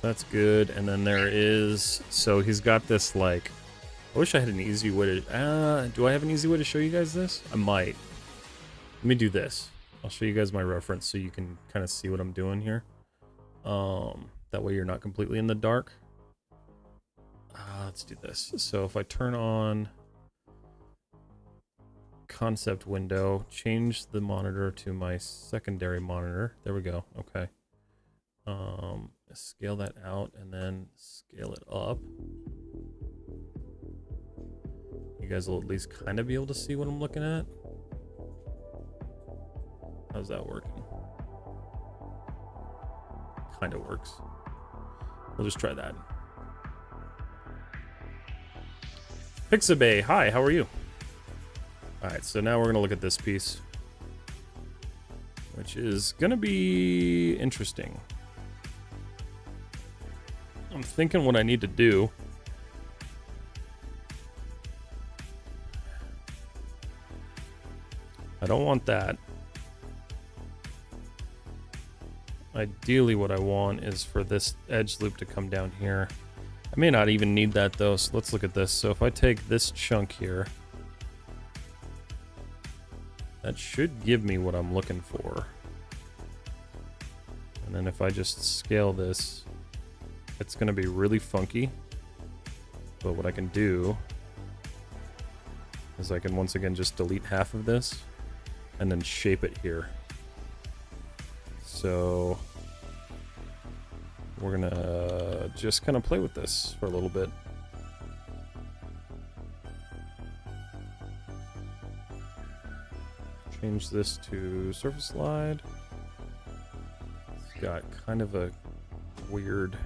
that's good. And then there is, so he's got this like, I wish I had an easy way to, do I have an easy way to show you guys this? I might. Let me do this. I'll show you guys my reference so you can kind of see what I'm doing here. That way you're not completely in the dark. Let's do this. So if I turn on concept window, change the monitor to my secondary monitor. There we go. Okay. Scale that out and then scale it up. You guys will at least kind of be able to see what I'm looking at. How's that working? Kind of works. We'll just try that. Pixabay, hi, how are you? Alright, so now we're going to look at this piece, which is going to be interesting. I'm thinking what I need to do. I don't want that. Ideally, what I want is for this edge loop to come down here. I may not even need that though, so let's look at this. So if I take this chunk here, that should give me what I'm looking for. And then if I just scale this, it's going to be really funky. But what I can do is I can once again just delete half of this and then shape it here. So we're gonna just kind of play with this for a little bit. Change this to surface slide. It's got kind of a weird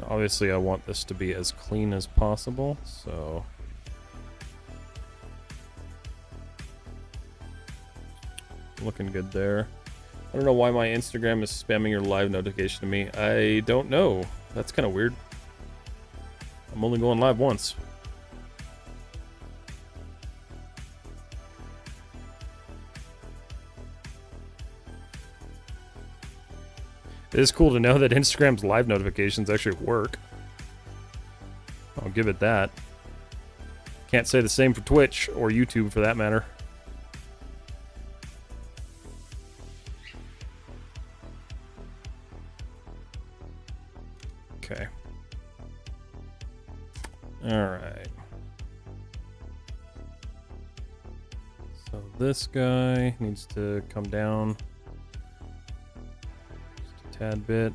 obviously I want this to be as clean as possible, so looking good there. I don't know why my Instagram is spamming your live notification to me. I don't know. That's kind of weird. I'm only going live once. It is cool to know that Instagram's live notifications actually work. I'll give it that. Can't say the same for Twitch or YouTube for that matter. Okay. Alright. So this guy needs to come down tad bit.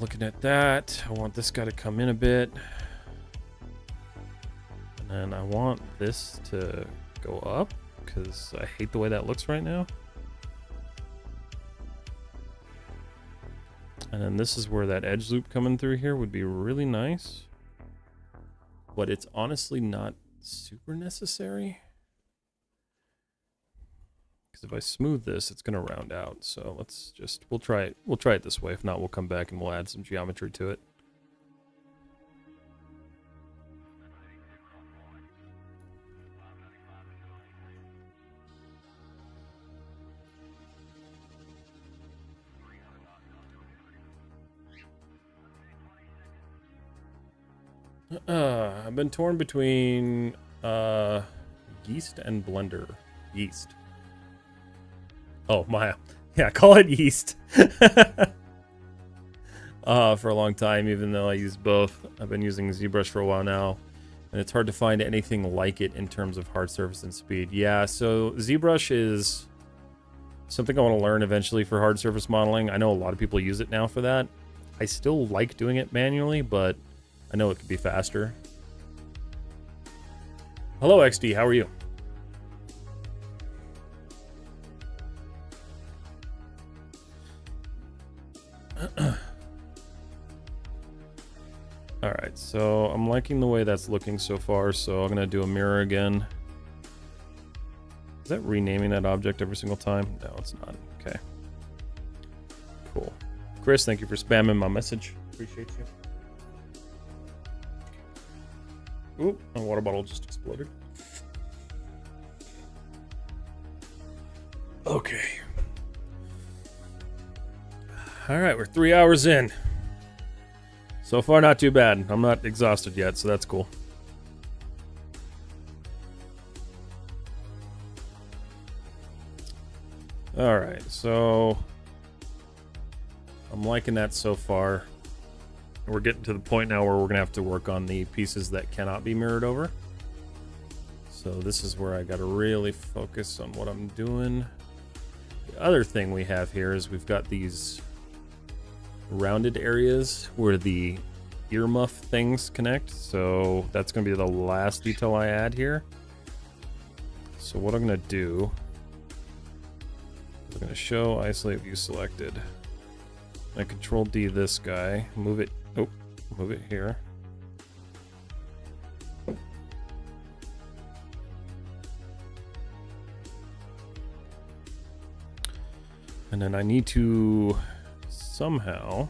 Looking at that, I want this guy to come in a bit, and then I want this to go up because I hate the way that looks right now. And then this is where that edge loop coming through here would be really nice, but it's honestly not super necessary. If I smooth this, it's going to round out. So let's just, we'll try it this way. If not, we'll come back and we'll add some geometry to it. I've been torn between yeast and blender. Yeast. Oh, Maya. Yeah, call it yeast. For a long time, even though I use both. I've been using ZBrush for a while now, and it's hard to find anything like it in terms of hard surface and speed. Yeah, so ZBrush is something I want to learn eventually for hard surface modeling. I know a lot of people use it now for that. I still like doing it manually, but I know it could be faster. Hello, XD. How are you? Alright, so I'm liking the way that's looking so far, so I'm going to do a mirror again. Is that renaming that object every single time? No, it's not. Okay. Cool. Chris, thank you for spamming my message. Appreciate you. Oop, my water bottle just exploded. Okay. All right, we're 3 hours in. So far, not too bad. I'm not exhausted yet, so that's cool. All right, so I'm liking that so far. We're getting to the point now where we're gonna have to work on the pieces that cannot be mirrored over. So this is where I gotta really focus on what I'm doing. The other thing we have here is we've got these rounded areas where the earmuff things connect. So that's gonna be the last detail I add here. So what I'm gonna do, I'm gonna show isolate view selected. I control D this guy, move it, oh, move it here. And then I need to somehow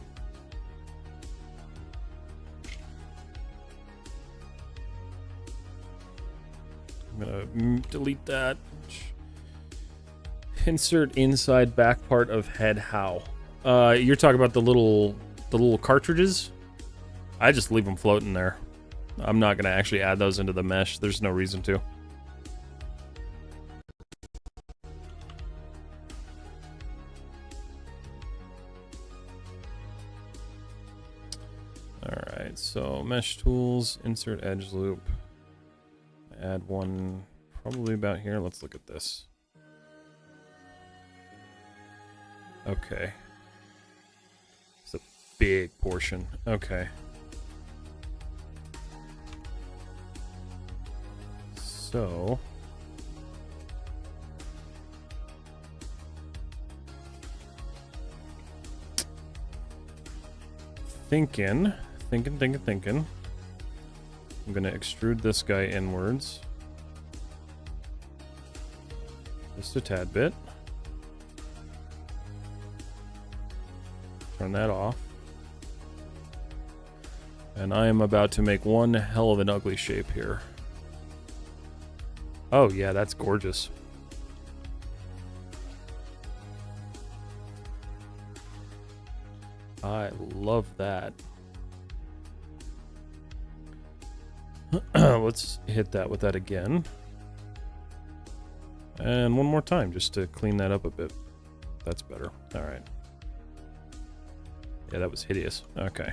I'm gonna delete that. Insert inside back part of head how. You're talking about the little cartridges? I just leave them floating there. I'm not gonna actually add those into the mesh. There's no reason to. Alright, so mesh tools, insert edge loop. Add one probably about here. Let's look at this. Okay. It's a big portion. Okay. So thinking. I'm gonna extrude this guy inwards. Just a tad bit. Turn that off. And I am about to make one hell of an ugly shape here. Oh yeah, that's gorgeous. I love that. Let's hit that with that again. And one more time, just to clean that up a bit. That's better. All right. Yeah, that was hideous. Okay.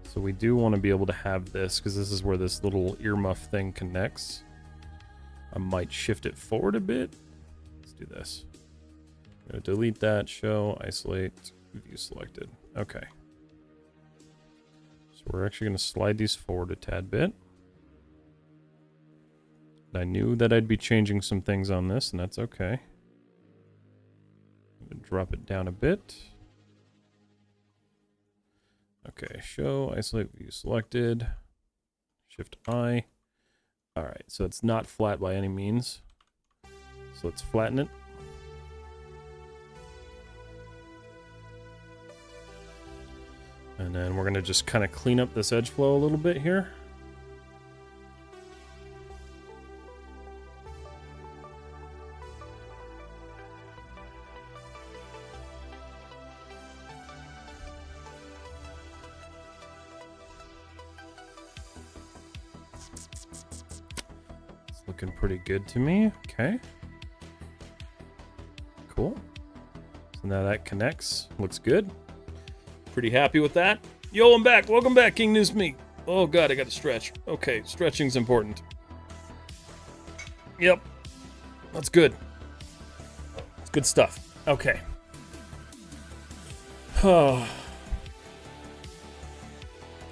So we do want to be able to have this, because this is where this little earmuff thing connects. I might shift it forward a bit. Let's do this. I'm going to delete that, show, isolate, view selected. Okay. So we're actually going to slide these forward a tad bit. I knew that I'd be changing some things on this, and that's okay. I'm going to drop it down a bit. Okay, show, isolate, view selected, shift I. All right, so it's not flat by any means. So let's flatten it. And then we're gonna just kind of clean up this edge flow a little bit here. Looking pretty good to me. Okay. Cool. So now that connects. Looks good. Pretty happy with that. Yo, I'm back. Welcome back, King News Me. Oh god, I gotta stretch. Okay, stretching's important. Yep. That's good. It's good stuff. Okay. Oh.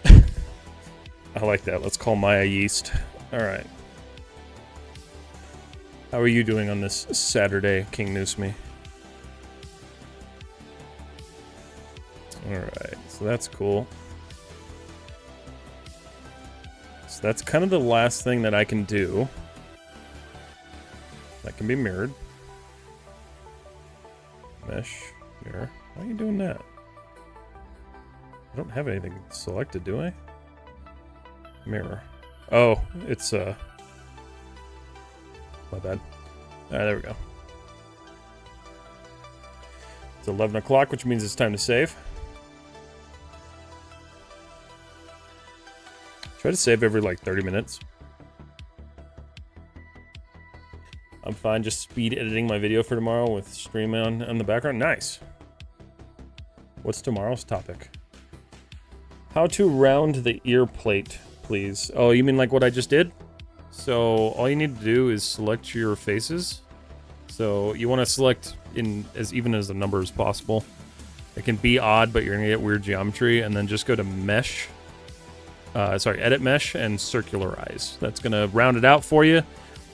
I like that. Let's call Maya yeast. Alright. How are you doing on this Saturday, King News Me? Alright, so that's cool. So that's kind of the last thing that I can do. That can be mirrored. Mesh, mirror. Why are you doing that? I don't have anything selected, do I? Mirror. Oh, it's my bad. There we go. It's 11 o'clock, which means it's time to save. Try to save every like 30 minutes. I'm fine just speed editing my video for tomorrow with stream on in the background. Nice. What's tomorrow's topic? How to round the ear plate, please. Oh, you mean like what I just did? So all you need to do is select your faces. So you want to select in as even as a number as possible. It can be odd, but you're gonna get weird geometry, and then just go to mesh. Edit mesh and circularize. That's gonna round it out for you.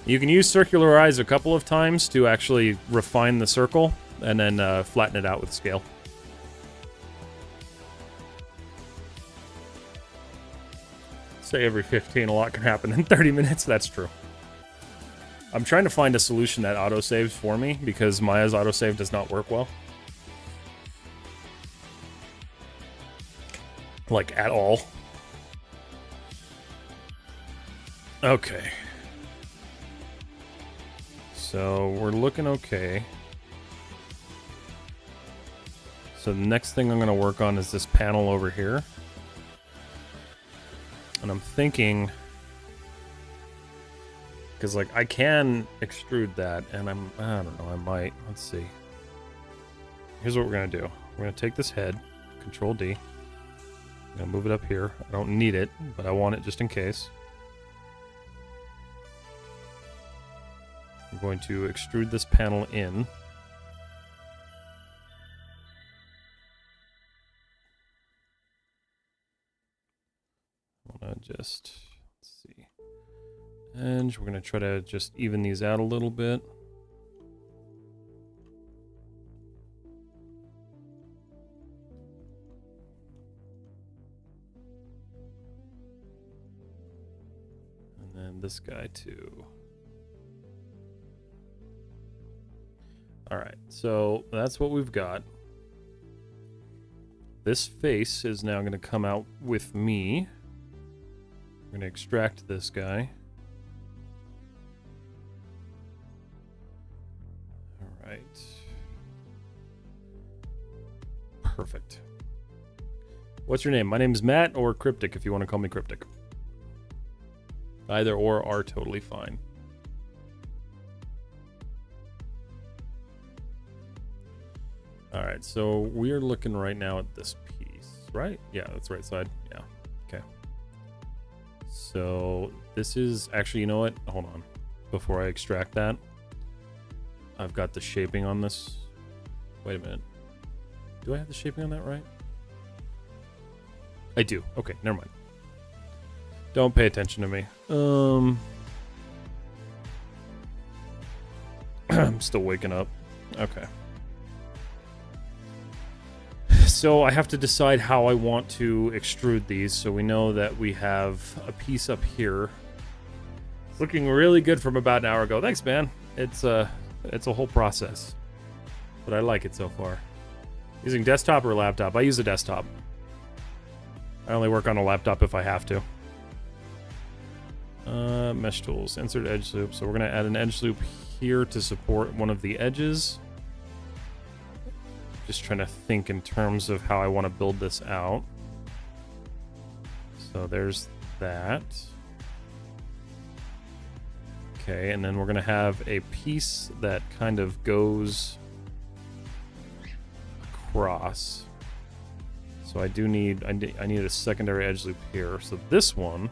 You can use circularize a couple of times to actually refine the circle, and then flatten it out with scale. Say every 15, a lot can happen in 30 minutes. That's true. I'm trying to find a solution that autosaves for me, because Maya's autosave does not work well. Like, at all. Okay. So, we're looking okay. So, the next thing I'm going to work on is this panel over here. And I'm thinking... because, like, I can extrude that, and I don't know, I might. Let's see. Here's what we're going to do. We're going to take this head, Control D. I'm going to move it up here. I don't need it, but I want it just in case. I'm going to extrude this panel in. I want to just, let's see. And we're going to try to just even these out a little bit. And then this guy too. Alright, so that's what we've got. This face is now going to come out with me. I'm going to extract this guy. Alright. Perfect. What's your name? My name is Matt, or Cryptic if you want to call me Cryptic. Either or are totally fine. Alright, so we are looking right now at this piece, right? Yeah, that's right side. Yeah, okay. So this is actually, you know what? Hold on. Before I extract that, I've got the shaping on this. Wait a minute. Do I have the shaping on that right? I do. Okay, never mind. Don't pay attention to me. I'm still waking up. Okay. So I have to decide how I want to extrude these. So we know that we have a piece up here. It's looking really good from about an hour ago. Thanks, man. It's a whole process, but I like it so far. Using desktop or laptop? I use a desktop. I only work on a laptop if I have to. Mesh tools, insert edge loop. So we're gonna add an edge loop here to support one of the edges. Just trying to think in terms of how I want to build this out. So there's that. Okay, and then we're gonna have a piece that kind of goes across. So I need a secondary edge loop here. So this one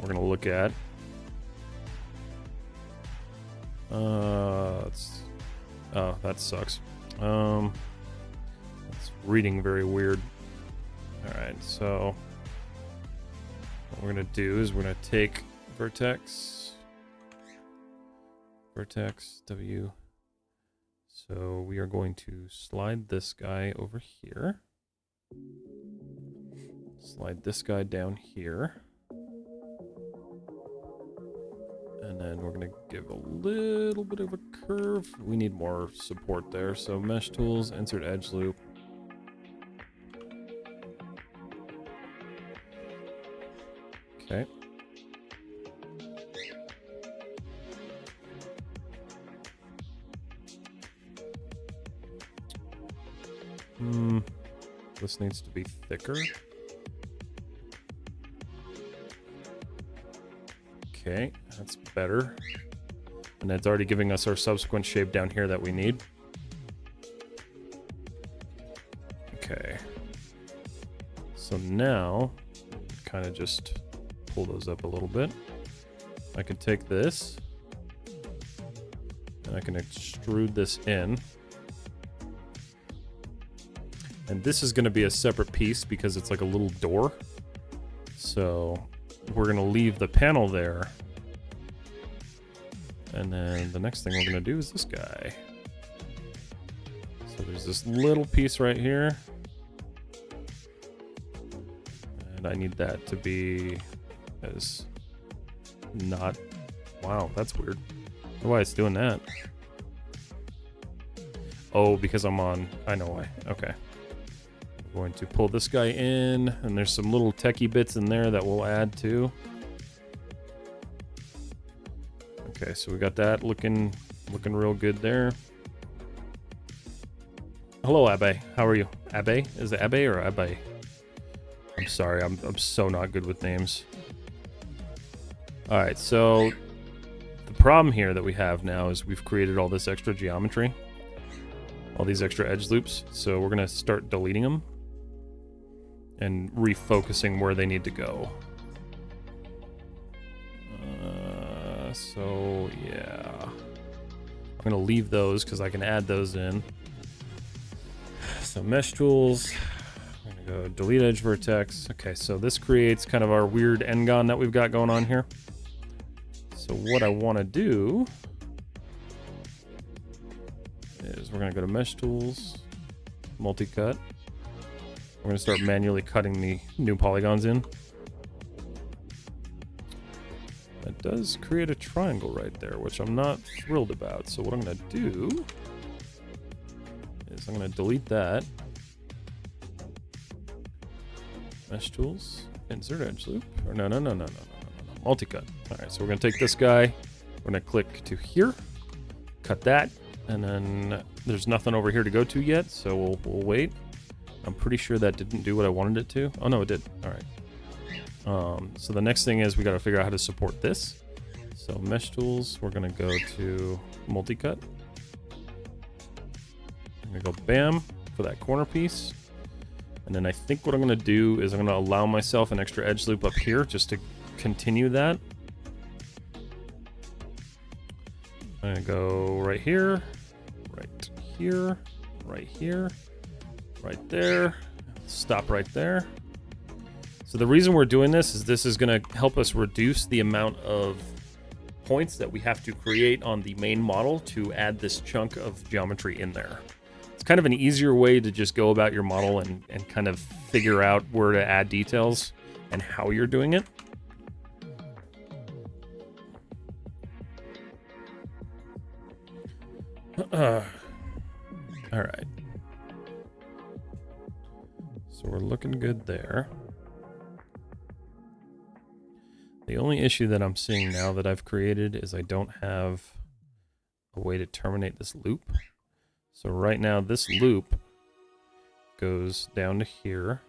we're gonna look at. Oh, that sucks. It's reading very weird. Alright, so what we're gonna do is we're gonna take vertex W. So we are going to slide this guy over here. Slide this guy down here. And then we're going to give a little bit of a curve. We need more support there. So mesh tools, insert edge loop. Okay. This needs to be thicker. Okay, that's better. And it's already giving us our subsequent shape down here that we need. Okay. So now, kind of just pull those up a little bit. I can take this, and I can extrude this in. And this is going to be a separate piece because it's like a little door. So we're going to leave the panel there. And then the next thing we're going to do is this guy. So there's this little piece right here. And I need that to be as not... Wow, that's weird. I don't know why it's doing that. Oh, because I'm on... I know why. Okay. I'm going to pull this guy in, and there's some little techie bits in there that we'll add to. Okay, so we got that looking real good there. Hello, Abe. How are you? Abe? Is it Abe or Abe? I'm sorry, I'm so not good with names. Alright, so the problem here that we have now is we've created all this extra geometry. All these extra edge loops. So we're going to start deleting them and refocusing where they need to go. So yeah, I'm gonna leave those because I can add those in. So mesh tools, I'm gonna go delete edge vertex. Okay, so this creates kind of our weird n-gon that we've got going on here. So what I want to do is we're gonna go to mesh tools, multi-cut. We're gonna start manually cutting the new polygons in. That does create a triangle right there, which I'm not thrilled about. So what I'm going to do is I'm going to delete that. Mesh tools, insert edge loop. Or no. Multi-cut. All right, so we're going to take this guy. We're going to click to here, cut that, and then there's nothing over here to go to yet, so we'll wait. I'm pretty sure that didn't do what I wanted it to. Oh, no, it did. All right. So the next thing is we got to figure out how to support this. So mesh tools, we're going to go to multi-cut. I'm going to go bam for that corner piece. And then I think what I'm going to do is I'm going to allow myself an extra edge loop up here just to continue that. I'm going to go right here, right here, right here, right there, stop right there. So the reason we're doing this is going to help us reduce the amount of points that we have to create on the main model to add this chunk of geometry in there. It's kind of an easier way to just go about your model and kind of figure out where to add details and how you're doing it. All right. So we're looking good there. The only issue that I'm seeing now that I've created is I don't have a way to terminate this loop. So right now this loop goes down to here.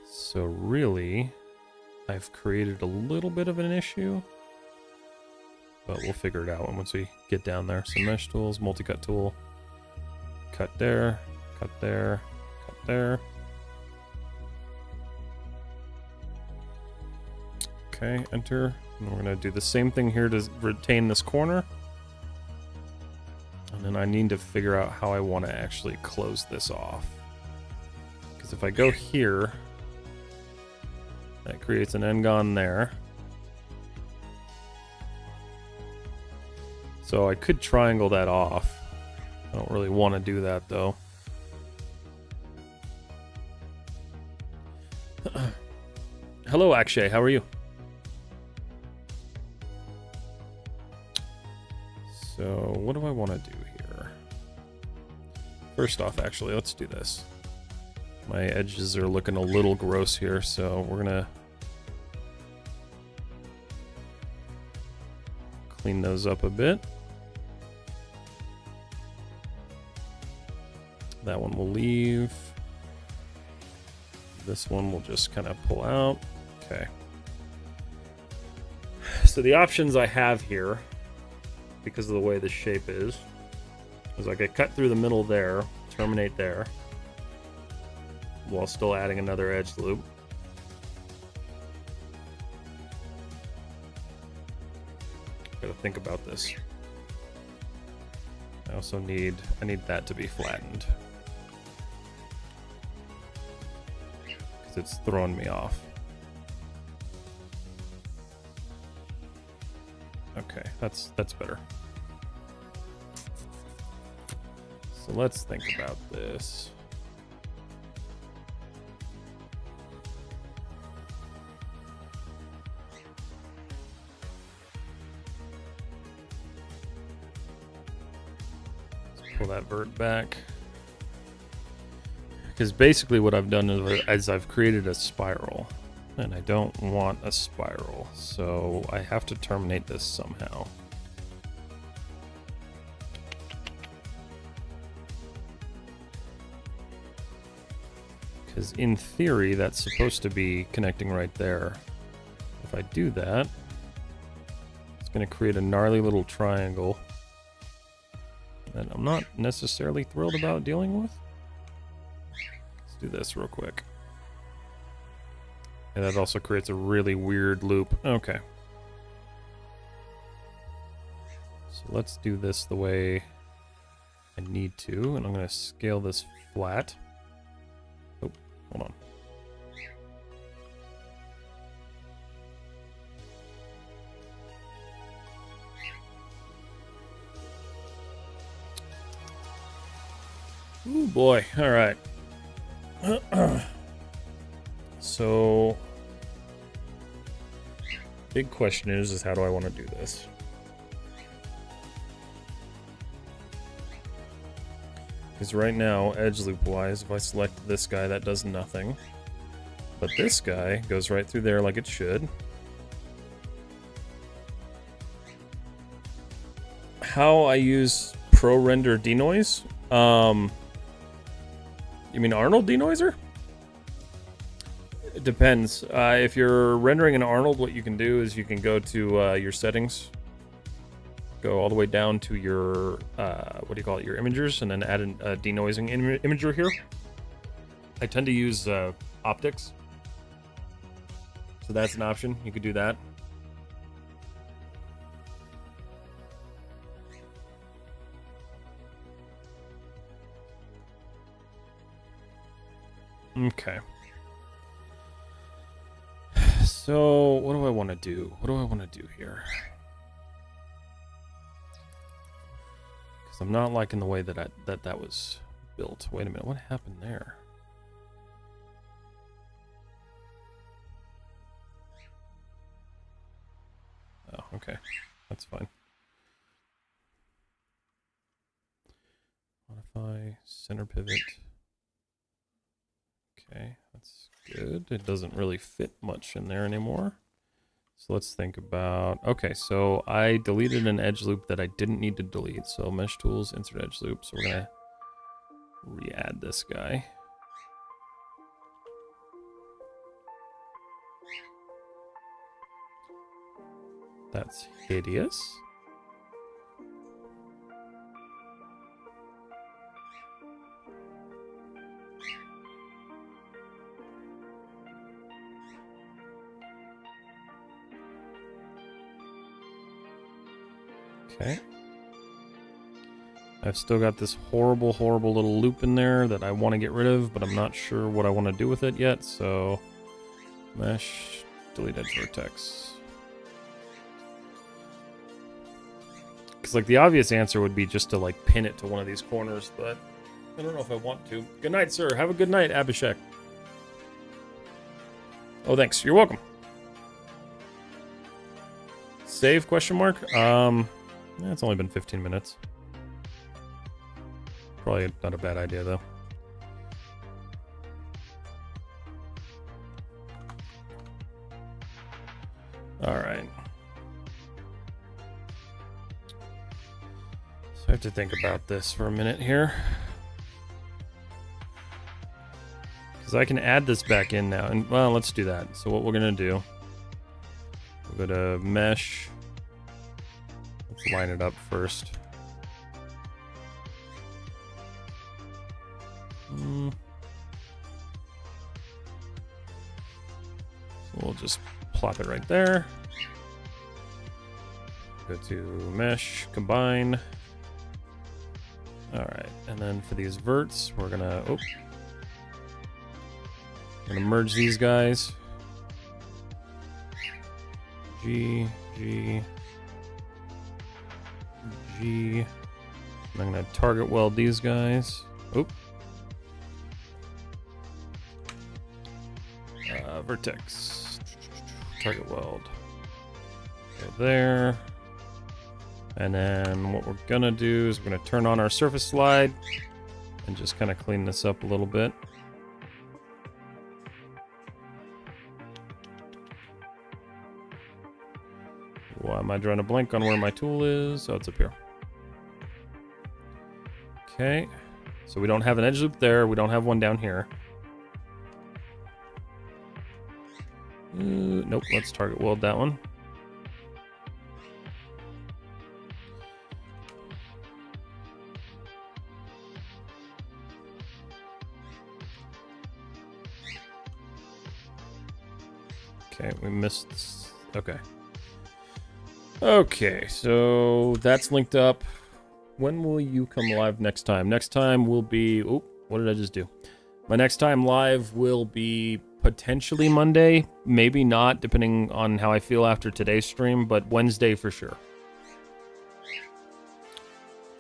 So really, I've created a little bit of an issue, but we'll figure it out once we get down there. So mesh tools, multi-cut tool, cut there, cut there, cut there. Okay, enter. And we're going to do the same thing here to retain this corner. And then I need to figure out how I want to actually close this off. Because if I go here, that creates an n-gon there. So I could triangle that off. I don't really want to do that though. Hello Akshay, how are you? So what do I want to do here? First off, actually, let's do this. My edges are looking a little gross here, so we're gonna clean those up a bit. That one will leave. This one will just kind of pull out. Okay. So the options I have here, because of the way the shape is I could cut through the middle there, terminate there, while still adding another edge loop. Gotta think about this. I also need that to be flattened, because it's throwing me off. Okay, that's better. So let's think about this. Let's pull that vert back. Because basically what I've done is I've created a spiral. And I don't want a spiral, so I have to terminate this somehow. Because in theory, that's supposed to be connecting right there. If I do that, it's going to create a gnarly little triangle that I'm not necessarily thrilled about dealing with. Let's do this real quick. And that also creates a really weird loop. Okay. So let's do this the way I need to. And I'm going to scale this flat. Oh, hold on. Ooh, boy. All right. So, big question is how do I want to do this? Because right now, edge loop wise, if I select this guy, that does nothing. But this guy goes right through there like it should. How I use Pro Render denoise? You mean Arnold denoiser? It depends. If you're rendering an Arnold, what you can do is you can go to your settings, go all the way down to your, what do you call it, your imagers, and then add a denoising imager here. I tend to use optics, so that's an option. You could do that. Okay. So, what do I want to do? What do I want to do here? Because I'm not liking the way that that was built. Wait a minute, what happened there? Oh, okay. That's fine. Modify center pivot. Okay, that's good. It doesn't really fit much in there anymore. So let's think about... Okay, so I deleted an edge loop that I didn't need to delete. So mesh tools, insert edge loop. So we're going to re-add this guy. That's hideous. Okay. I've still got this horrible, horrible little loop in there that I want to get rid of, but I'm not sure what I want to do with it yet, so... Mesh, delete edge vertex. Because, like, the obvious answer would be just to, like, pin it to one of these corners, but I don't know if I want to. Good night, sir. Have a good night, Abhishek. Oh, thanks. You're welcome. Save, question mark? It's only been 15 minutes. Probably not a bad idea, though. have to think about this for a minute here. Because I can add this back in now. And, well, let's do that. So what we're going to do, we'll go to mesh. Let's line it up first. So we'll just plop it right there. Go to mesh, combine. All right, and then for these verts, we're gonna merge these guys. G, G, G. And I'm gonna target weld these guys. Oop. Vertex. Target weld. Okay, there. And then what we're gonna do is we're gonna turn on our surface slide and just kind of clean this up a little bit. Why am I drawing a blank on where my tool is? Oh, it's up here. Okay, so we don't have an edge loop there. We don't have one down here. Nope, let's target weld that one. Okay, we missed. Okay. Okay, so that's linked up. When will you come live next time? Next time will be... Oh, what did I just do? My next time live will be potentially Monday. Maybe not, depending on how I feel after today's stream, but Wednesday for sure.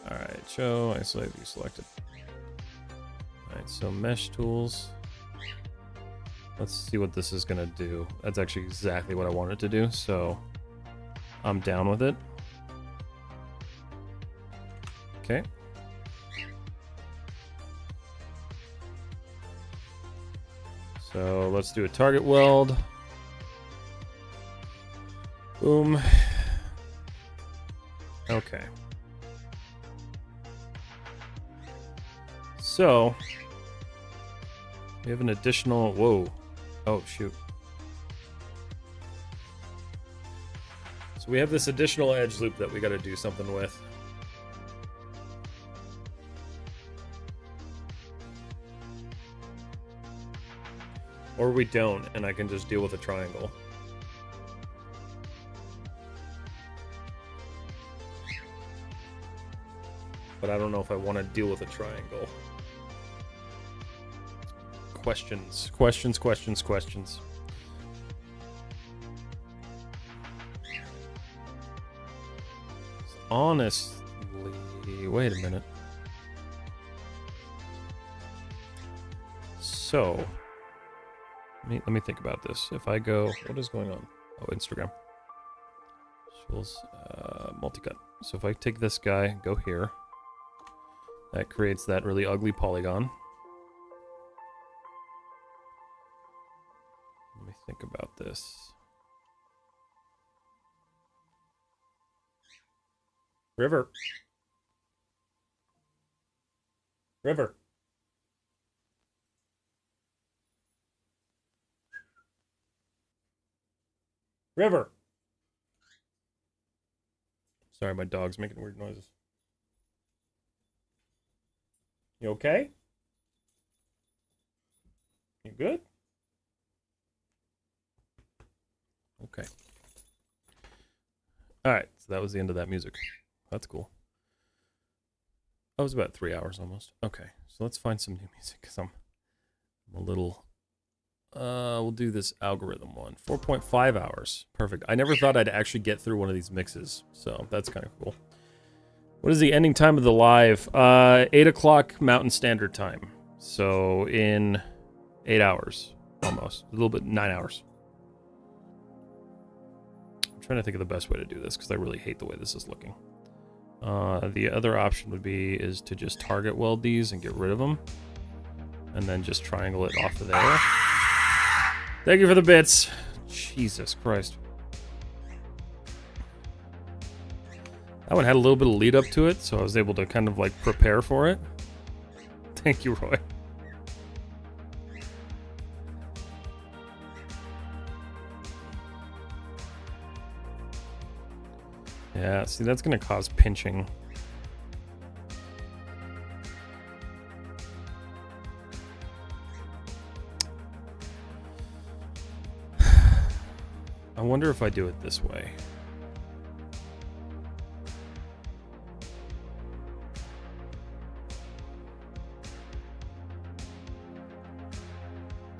Alright, show, isolate, view selected. Alright, so mesh tools. Let's see what this is going to do. That's actually exactly what I wanted to do, so I'm down with it. Okay. So let's do a target weld. Boom. Okay. So we have an additional... Whoa. Oh, shoot. So we have this additional edge loop that we got to do something with. Or we don't, and I can just deal with a triangle. But I don't know if I want to deal with a triangle. Questions, questions, questions, questions. Honestly, wait a minute. So, let me think about this. If I go, what is going on? Oh, Instagram. Tools, multi-cut. So if I take this guy, go here, that creates that really ugly polygon. Let me think about this. River. River. River. Sorry, my dog's making weird noises. You okay? You good? Okay. Alright, so that was the end of that music. That's cool. That was about 3 hours almost. Okay, so let's find some new music because I'm a little... we'll do this algorithm one. 4.5 hours. Perfect. I never thought I'd actually get through one of these mixes, so that's kind of cool. What is the ending time of the live? 8 o'clock Mountain Standard Time. So in 8 hours, almost. A little bit, 9 hours. I'm trying to think of the best way to do this because I really hate the way this is looking. The other option would be is to just target weld these and get rid of them. And then just triangle it off of there. Thank you for the bits. Jesus Christ. That one had a little bit of lead up to it, so I was able to kind of like prepare for it. Thank you, Roy. Yeah, see, that's going to cause pinching. I wonder if I do it this way.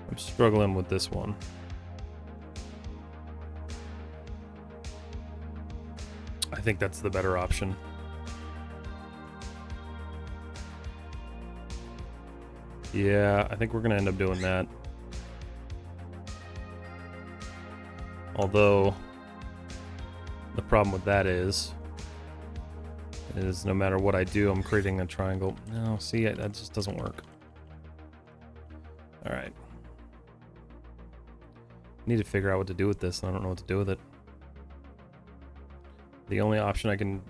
I'm struggling with this one. I think that's the better option. Yeah, I think we're gonna end up doing that. Although, the problem with that is no matter what I do, I'm creating a triangle. No, see, that just doesn't work. Alright. Need to figure out what to do with this, and I don't know what to do with it. The only option I can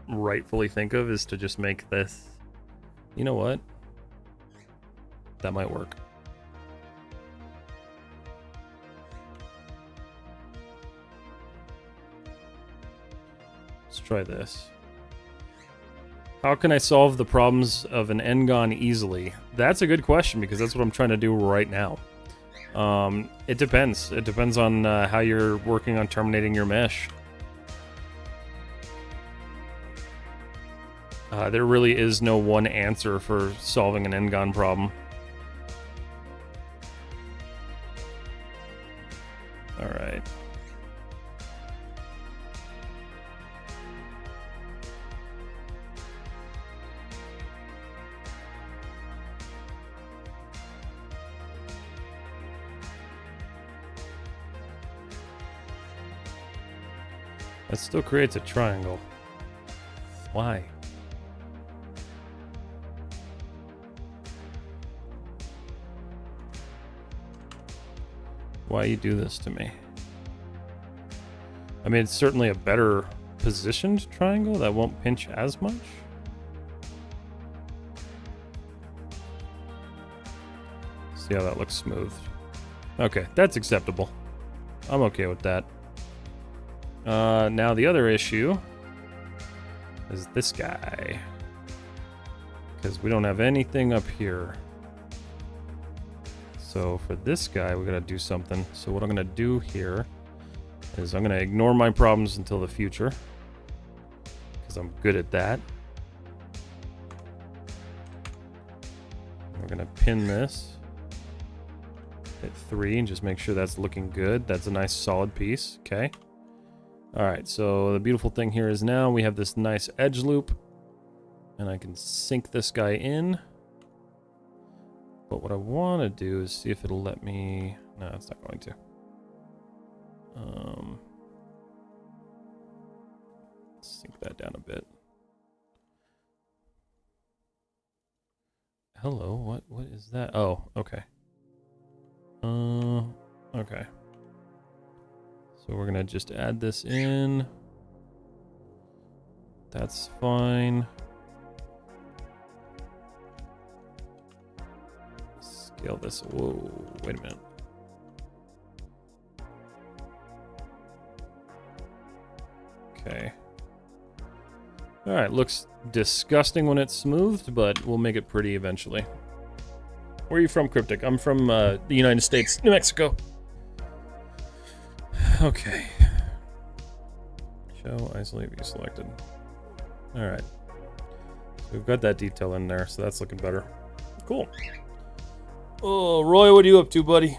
rightfully think of is to just make this... You know what? That might work. Let's try this. How can I solve the problems of an n-gon easily? That's a good question, because that's what I'm trying to do right now. It depends. It depends on how you're working on terminating your mesh. There really is no one answer for solving an n-gon problem. Alright. That still creates a triangle. Why? Why you do this to me? I mean, it's certainly a better positioned triangle that won't pinch as much. See how that looks smooth. Okay, that's acceptable. I'm okay with that. Now the other issue is this guy. Because we don't have anything up here. So for this guy, we gotta do something. So what I'm gonna do here is I'm gonna ignore my problems until the future, because I'm good at that. We're gonna pin this at 3 and just make sure that's looking good. That's a nice solid piece. Okay. All right. So the beautiful thing here is now we have this nice edge loop, and I can sink this guy in. But what I want to do is see if it'll let me... No, it's not going to. Sink that down a bit. Hello, what is that? Oh, okay. Okay. So we're gonna just add this in. That's fine. Scale this. Whoa, wait a minute. Okay. Alright, looks disgusting when it's smoothed, but we'll make it pretty eventually. Where are you from, Cryptic? I'm from the United States, New Mexico. Okay. Show, isolate, view selected. Alright. So we've got that detail in there, so that's looking better. Cool. Oh, Roy, what are you up to, buddy?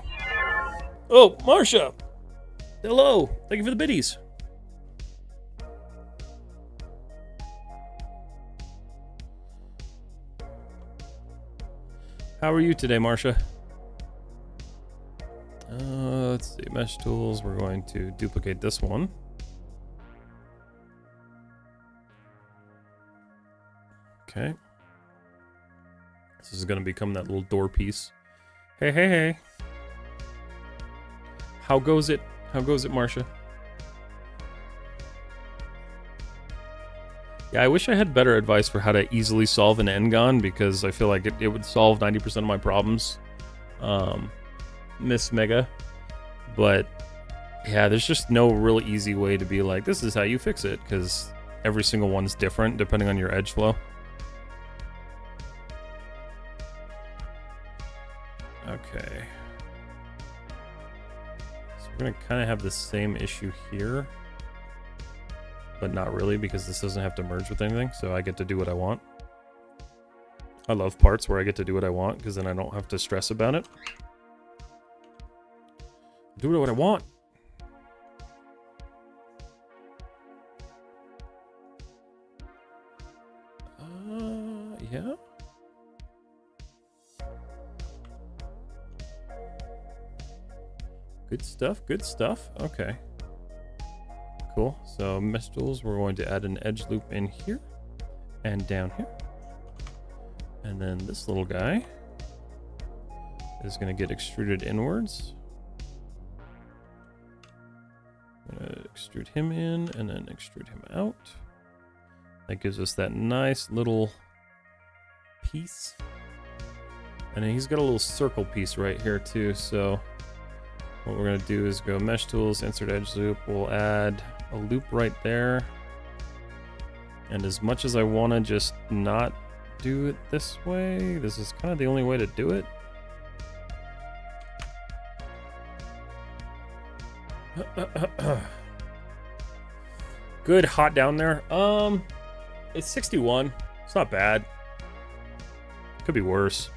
Oh, Marsha! Hello! Thank you for the biddies. How are you today, Marsha? Let's see, mesh tools. We're going to duplicate this one. Okay. This is going to become that little door piece. Hey, hey, hey. How goes it? How goes it, Marsha? Yeah, I wish I had better advice for how to easily solve an N-gon, because I feel like it would solve 90% of my problems. Miss Mega. But yeah, there's just no real easy way to be like, this is how you fix it, because every single one's different depending on your edge flow. Okay. So we're going to kind of have the same issue here, but not really, because this doesn't have to merge with anything, so I get to do what I want. I love parts where I get to do what I want, because then I don't have to stress about it. Do what I want. Yeah. Good stuff, good stuff. Okay. Cool. So mesh tools, we're going to add an edge loop in here and down here. And then this little guy is going to get extruded inwards. I'm going to extrude him in and then extrude him out. That gives us that nice little piece. And then he's got a little circle piece right here too. So what we're going to do is go mesh tools, insert edge loop. We'll add a loop right there. And as much as I want to just not do it this way, this is kind of the only way to do it. Good, hot down there. It's 61. It's not bad. Could be worse.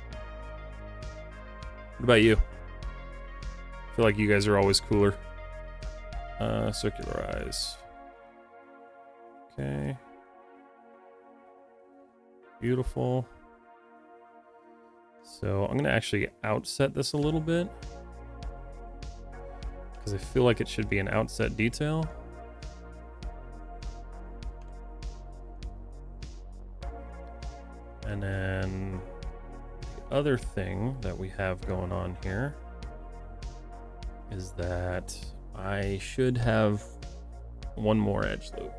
What about you? I feel like you guys are always cooler. Circularize. Okay. Beautiful. So I'm gonna actually outset this a little bit, because I feel like it should be an outset detail. And then the other thing that we have going on here is that I should have one more edge loop.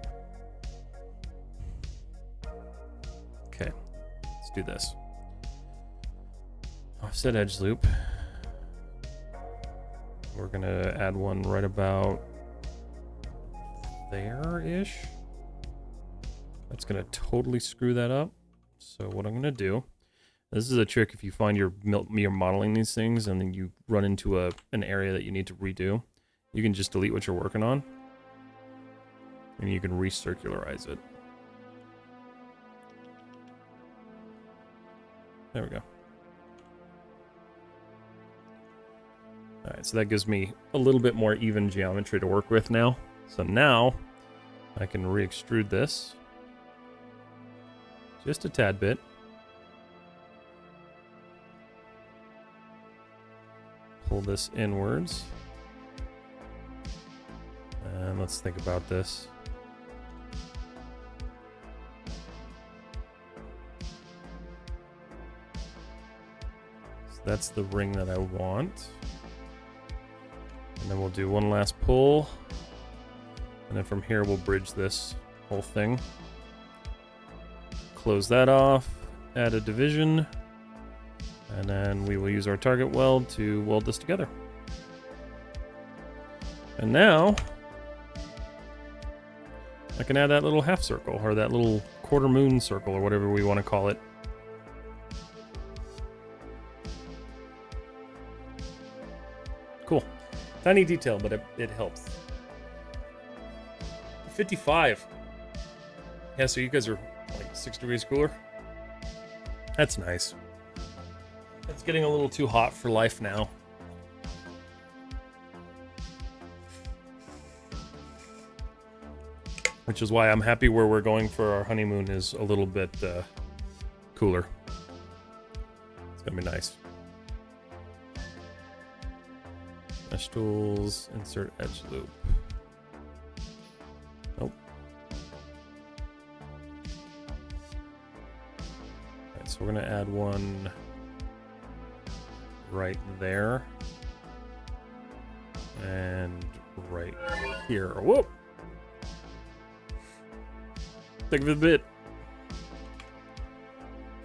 Okay, let's do this. Offset edge loop. We're gonna add one right about there-ish. That's gonna totally screw that up. So what I'm gonna do, this is a trick if you find you're modeling these things and then you run into an area that you need to redo, you can just delete what you're working on and you can recircularize it. There we go. Alright, so that gives me a little bit more even geometry to work with now. So now I can re-extrude this just a tad bit. Pull this inwards. And let's think about this. So that's the ring that I want. And then we'll do one last pull. And then from here we'll bridge this whole thing. Close that off, add a division, and then we will use our target weld to weld this together. And now I can add that little half circle, or that little quarter moon circle, or whatever we want to call it. Cool. Tiny detail, but it helps. 55. Yeah, so you guys are like 6 degrees cooler. That's nice. It's getting a little too hot for life now. Which is why I'm happy where we're going for our honeymoon is a little bit cooler. It's gonna be nice. Mesh tools, insert edge loop. Nope. Alright, so we're gonna add one right there. And right here. Whoop! Think of it a bit.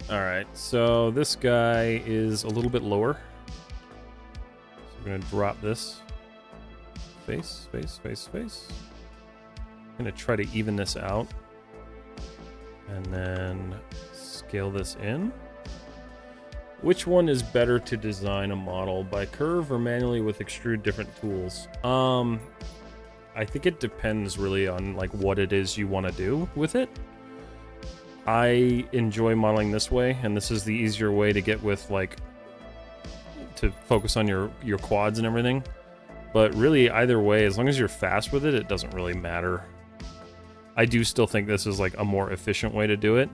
Alright, so this guy is a little bit lower. So we're gonna drop this. Face, face, face, face. I'm gonna try to even this out. And then scale this in. Which one is better to design a model, by curve or manually with extrude different tools? I think it depends really on like what it is you want to do with it. I enjoy modeling this way, and this is the easier way to get with like to focus on your quads and everything. But really, either way, as long as you're fast with it, it doesn't really matter. I do still think this is like a more efficient way to do it.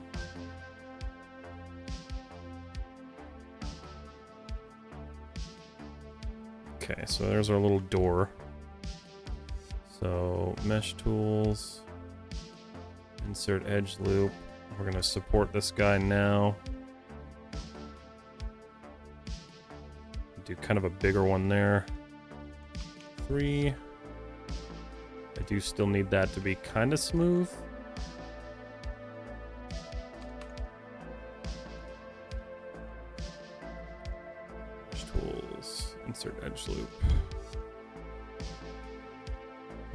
Okay, so there's our little door. So mesh tools, insert edge loop. We're gonna support this guy now. Do kind of a bigger one there. 3. I do still need that to be kind of smooth. Mesh tools, insert edge loop.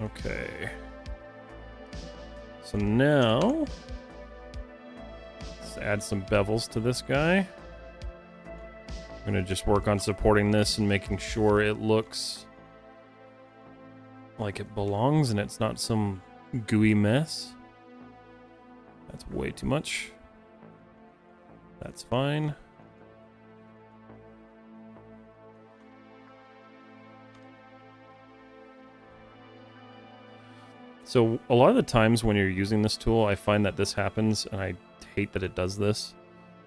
Okay. So now, let's add some bevels to this guy. I'm gonna just work on supporting this and making sure it looks like it belongs and it's not some gooey mess. That's way too much. That's fine. So a lot of the times when you're using this tool, I find that this happens, and I hate that it does this.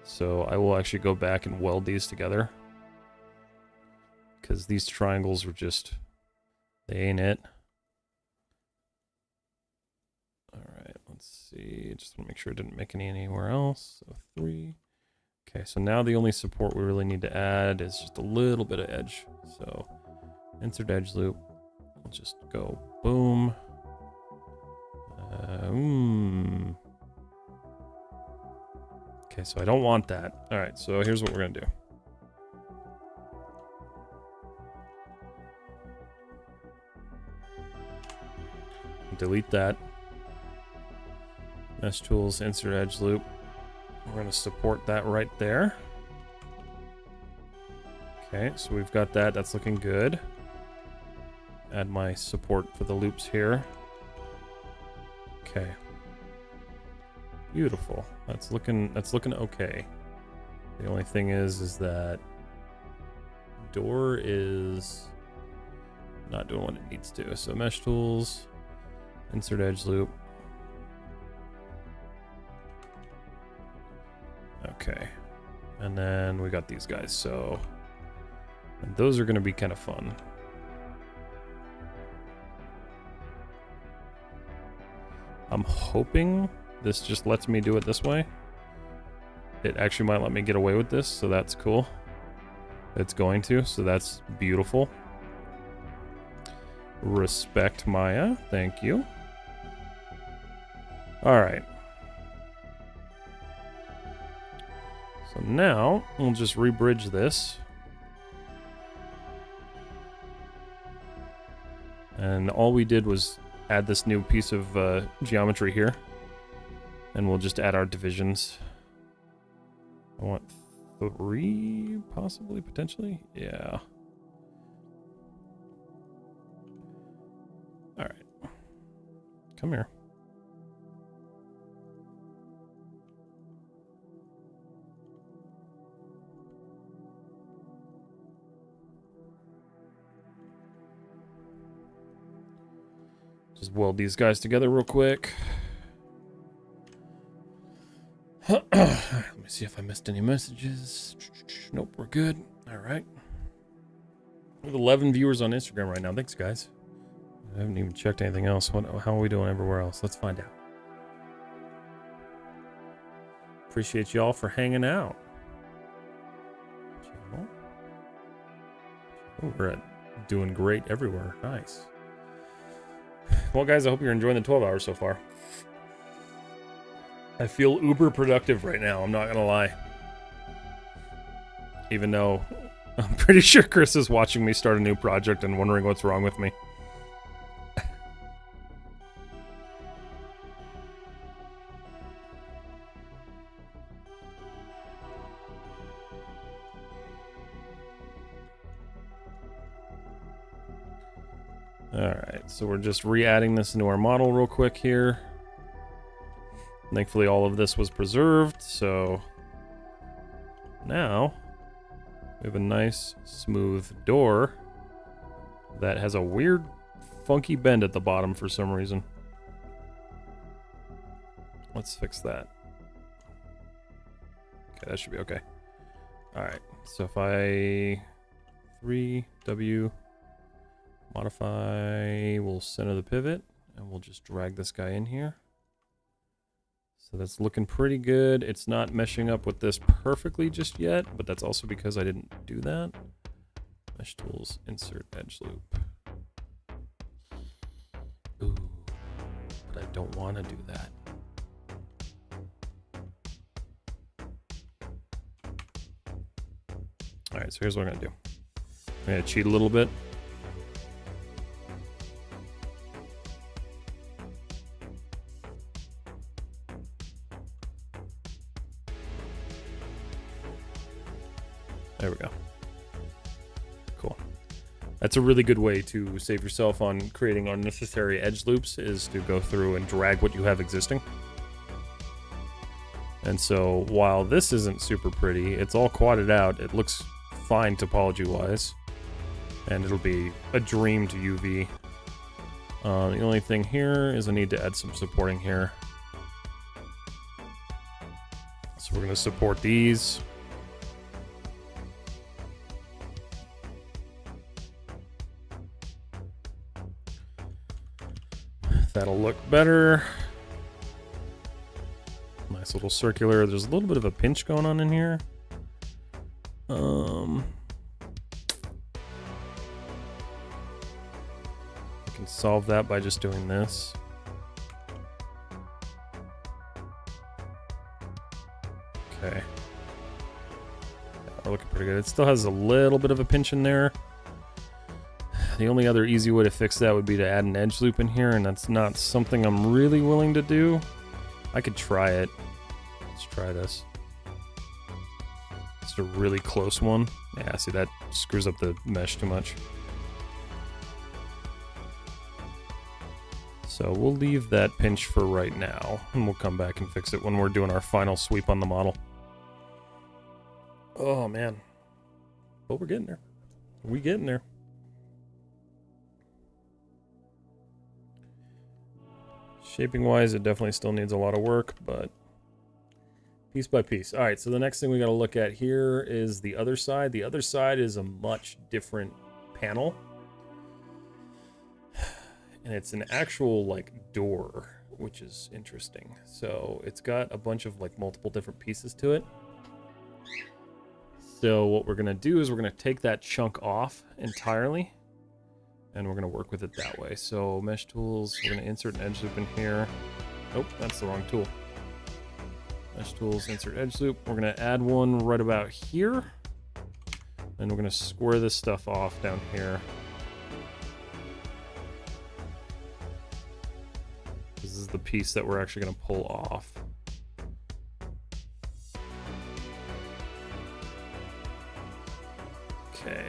So I will actually go back and weld these together, because these triangles were just, they ain't it. All right, let's see. Just want to make sure it didn't make any anywhere else. So 3. Okay, so now the only support we really need to add is just a little bit of edge. So insert edge loop. We'll just go boom. Okay, so I don't want that. All right, so here's what we're gonna do. Delete that. Mesh tools, insert edge loop. We're gonna support that right there. Okay, so we've got that. That's looking good. Add my support for the loops here. Okay. Beautiful. That's looking okay. The only thing is that door is not doing what it needs to. So mesh tools, insert edge loop. Okay. And then we got these guys. So and those are going to be kind of fun. I'm hoping this just lets me do it this way. It actually might let me get away with this, so that's cool. It's going to, so that's beautiful. Respect Maya, thank you. All right. So now we'll just rebridge this. And all we did was add this new piece of geometry here, and we'll just add our divisions. I want 3, possibly, potentially. Yeah. All right. Come here. Just weld these guys together real quick. Let me see if I missed any messages. Nope, we're good. All right. We have 11 viewers on Instagram right now. Thanks, guys. I haven't even checked anything else. How are we doing everywhere else? Let's find out. Appreciate y'all for hanging out. Oh, we're doing great everywhere. Nice. Well, guys, I hope you're enjoying the 12 hours so far. I feel uber productive right now, I'm not gonna lie. Even though I'm pretty sure Chris is watching me start a new project and wondering what's wrong with me. Alright, so we're just re-adding this into our model real quick here. Thankfully all of this was preserved, so now we have a nice smooth door that has a weird funky bend at the bottom for some reason. Let's fix that. Okay, that should be okay. Alright, so if I 3W modify, we'll center the pivot and we'll just drag this guy in here. So that's looking pretty good. It's not meshing up with this perfectly just yet, but that's also because I didn't do that. Mesh tools, insert edge loop. Ooh, but I don't want to do that. All right, so here's what I'm gonna do. I'm gonna cheat a little bit. There we go. Cool. That's a really good way to save yourself on creating unnecessary edge loops, is to go through and drag what you have existing. And so while this isn't super pretty, it's all quadded out. It looks fine topology-wise. And it'll be a dream to UV. The only thing here is I need to add some supporting here. So we're going to support these. That'll look better. Nice little circular. There's a little bit of a pinch going on in here. I can solve that by just doing this. Okay. We're looking pretty good. It still has a little bit of a pinch in there. The only other easy way to fix that would be to add an edge loop in here, and that's not something I'm really willing to do. I could try it. Let's try this. Just a really close one. Yeah, see, that screws up the mesh too much. So we'll leave that pinch for right now, and we'll come back and fix it when we're doing our final sweep on the model. Oh, man. But we're getting there. We're getting there. Shaping wise, it definitely still needs a lot of work, but piece by piece. All right, so the next thing we got to look at here is the other side. The other side is a much different panel. And it's an actual like door, which is interesting. So it's got a bunch of like multiple different pieces to it. So what we're going to do is we're going to take that chunk off entirely. And we're going to work with it that way. So mesh tools, we're going to insert an edge loop in here. Oh, that's the wrong tool. Mesh tools, insert edge loop. We're going to add one right about here. And we're going to square this stuff off down here. This is the piece that we're actually going to pull off. Okay.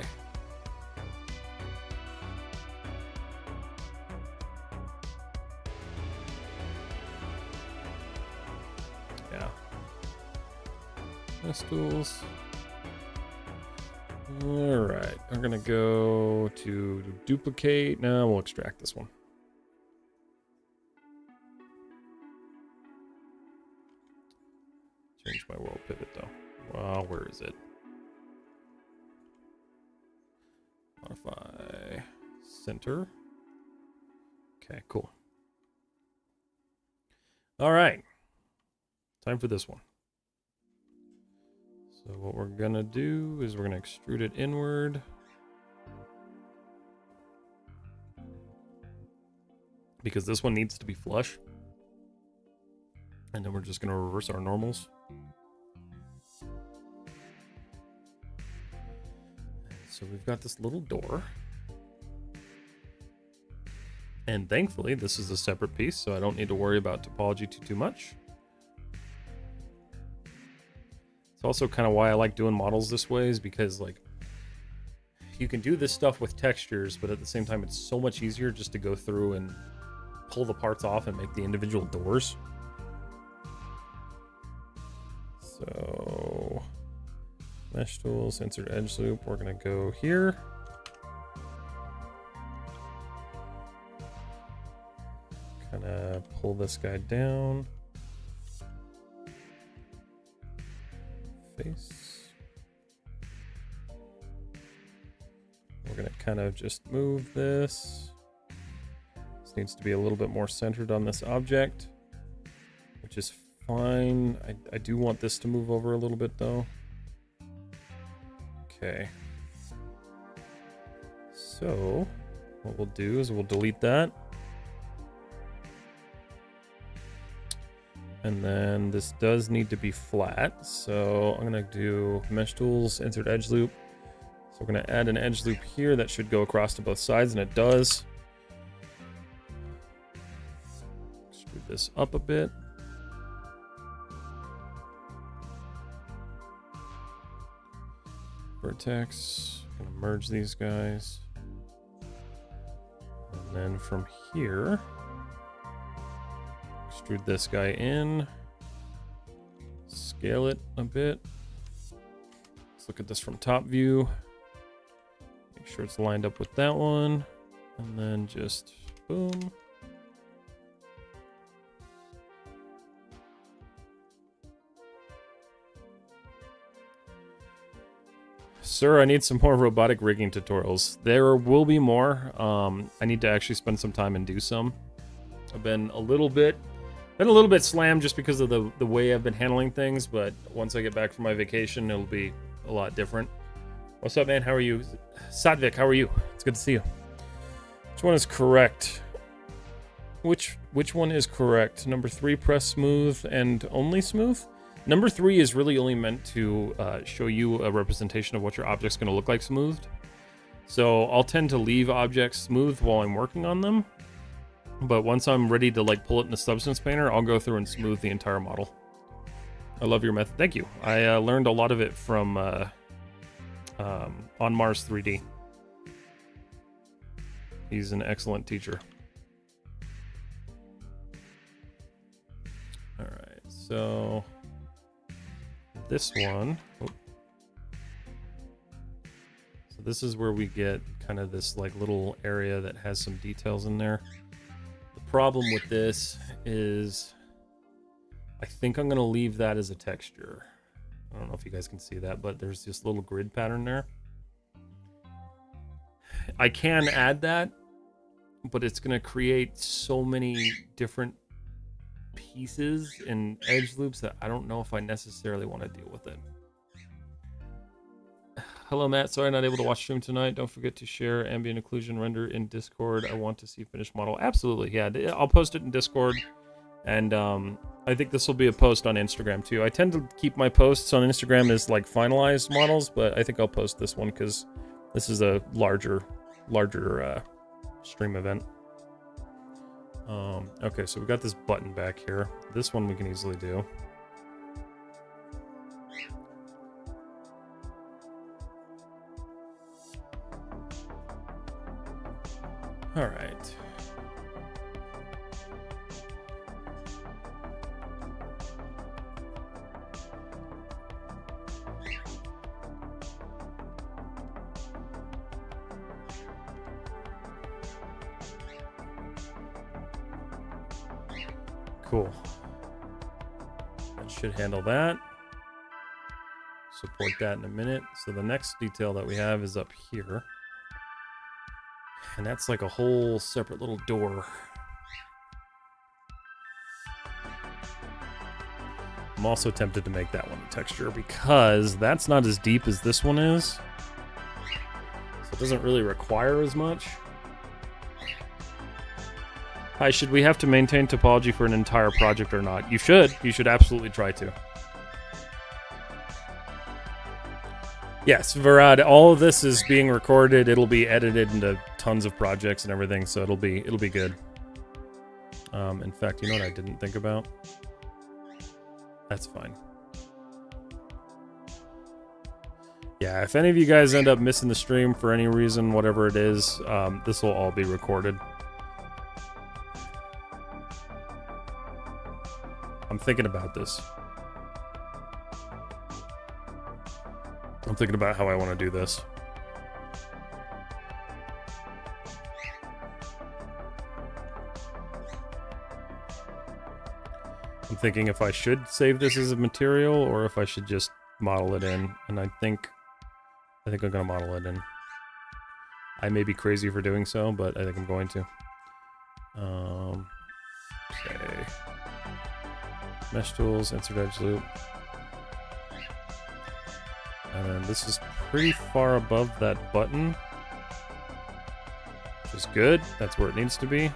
Tools. All right, I'm gonna go to duplicate. Now we'll extract this one. Change my world pivot though. Well, where is it? Modify center. Okay, cool. All right, time for this one. So what we're gonna do is we're gonna extrude it inward. Because this one needs to be flush. And then we're just going to reverse our normals. So we've got this little door. And thankfully, this is a separate piece, so I don't need to worry about topology too much. It's also kind of why I like doing models this way, is because like you can do this stuff with textures, but at the same time, it's so much easier just to go through and pull the parts off and make the individual doors. So mesh tools, insert edge loop. We're going to go here. Kind of pull this guy down. Face. We're going to kind of just move this. This needs to be a little bit more centered on this object, which is fine. I do want this to move over a little bit though. Okay. So what we'll do is we'll delete that. And then this does need to be flat. So I'm going to do mesh tools, insert edge loop. So we're going to add an edge loop here that should go across to both sides, and it does. Screw this up a bit. Vertex, I'm going to merge these guys. And then from here, extrude this guy in, scale it a bit. Let's look at this from top view. Make sure it's lined up with that one, and then just boom. Sir, I need some more robotic rigging tutorials. There will be more. I need to actually spend some time and do some. I've been a little bit slammed just because of the way I've been handling things, but once I get back from my vacation, it'll be a lot different. What's up, man? How are you? Sadvik, how are you? It's good to see you. Which one is correct? Which one is correct? Number 3, press smooth and only smooth? Number 3 is really only meant to show you a representation of what your object's going to look like smoothed. So I'll tend to leave objects smooth while I'm working on them. But once I'm ready to like pull it in the substance painter, I'll go through and smooth the entire model. I love your method. Thank you. I learned a lot of it from On Mars 3D. He's an excellent teacher. All right, so this one. Oh. So this is where we get kind of this like little area that has some details in there. Problem with this is I think I'm going to leave that as a texture. I don't know if you guys can see that, but there's this little grid pattern there. I can add that, but it's going to create so many different pieces and edge loops that I don't know if I necessarily want to deal with it. Hello, Matt. Sorry, not able to watch stream tonight. Don't forget to share ambient occlusion render in Discord. I want to see finished model. Absolutely, yeah. I'll post it in Discord, and I think this will be a post on Instagram too. I tend to keep my posts on Instagram as like finalized models, but I think I'll post this one because this is a larger stream event. Okay, so we got this button back here. This one we can easily do. All right. Cool. That should handle that. Support that in a minute. So the next detail that we have is up here. And that's like a whole separate little door. I'm also tempted to make that one a texture because that's not as deep as this one is. So it doesn't really require as much. Hi, should we have to maintain topology for an entire project or not? You should. You should absolutely try to. Yes, Varad, all of this is being recorded. It'll be edited into tons of projects and everything, so it'll be good. In fact, you know what I didn't think about? That's fine. Yeah, if any of you guys end up missing the stream for any reason, whatever it is, this will all be recorded. I'm thinking about this. I'm thinking about how I want to do this. I'm thinking if I should save this as a material or if I should just model it in, and I think I'm gonna model it in. I may be crazy for doing so, but I think I'm going to. Okay. Mesh tools, insert edge loop. And then this is pretty far above that button, which is good. That's where it needs to be.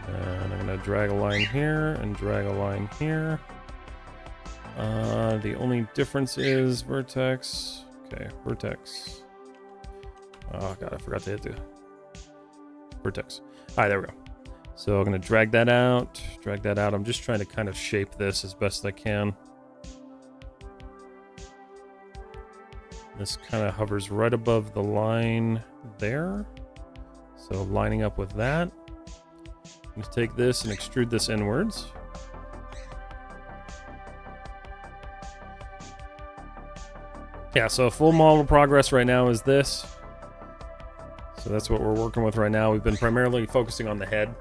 And I'm gonna drag a line here and drag a line here. The only difference is vertex. Okay, vertex. Oh god, I forgot to hit the vertex. Alright, there we go. So I'm going to drag that out. I'm just trying to kind of shape this as best I can. This kind of hovers right above the line there. So lining up with that. I'm going to take this and extrude this inwards. Yeah, so full model progress right now is this. So that's what we're working with right now. We've been primarily focusing on the head.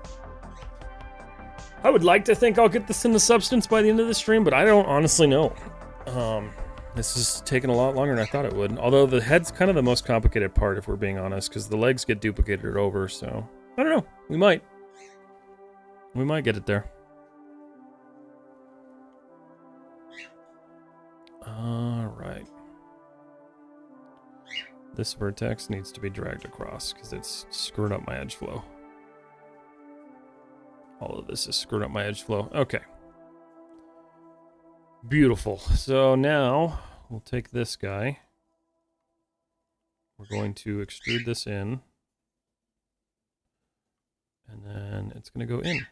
I would like to think I'll get this into substance by the end of the stream, but I don't honestly know. This is taking a lot longer than I thought it would. Although the head's kind of the most complicated part, if we're being honest, because the legs get duplicated over, so... I don't know. We might. We might get it there. Alright. This vertex needs to be dragged across, because it's screwed up my edge flow. All of this is screwed up my edge flow. Okay. Beautiful. So now we'll take this guy. We're going to extrude this in. And then it's going to go in.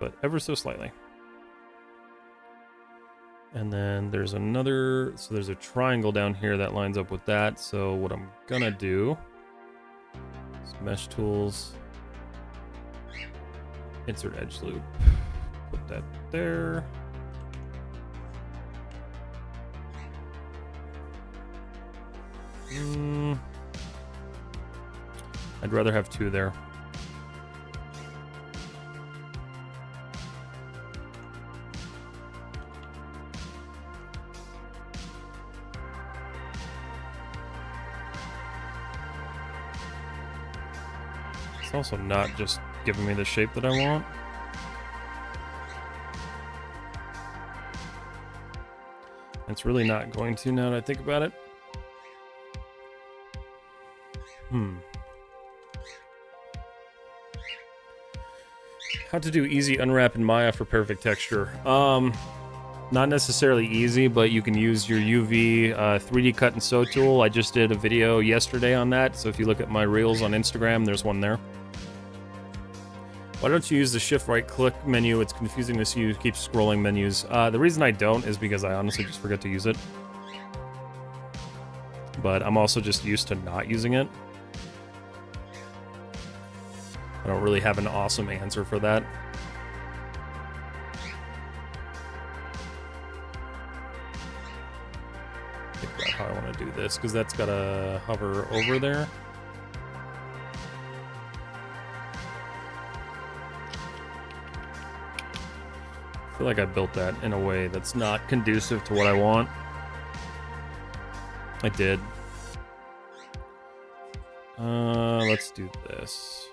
But ever so slightly. And then there's another... So there's a triangle down here that lines up with that. So what I'm going to do... Mesh tools, insert edge loop, put that there. I'd rather have two there. It's also not just giving me the shape that I want. It's really not going to now that I think about it. How to do easy unwrap in Maya for perfect texture. Not necessarily easy, but you can use your UV 3D cut and sew tool. I just did a video yesterday on that, so if you look at my reels on Instagram, there's one there. Why don't you use the shift right click menu? It's confusing to see you keep scrolling menus. The reason I don't is because I honestly just forget to use it. But I'm also just used to not using it. I don't really have an awesome answer for that. Think about how I want to do this, because that's got to hover over there. I feel like I built that in a way that's not conducive to what I want. I did. Let's do this.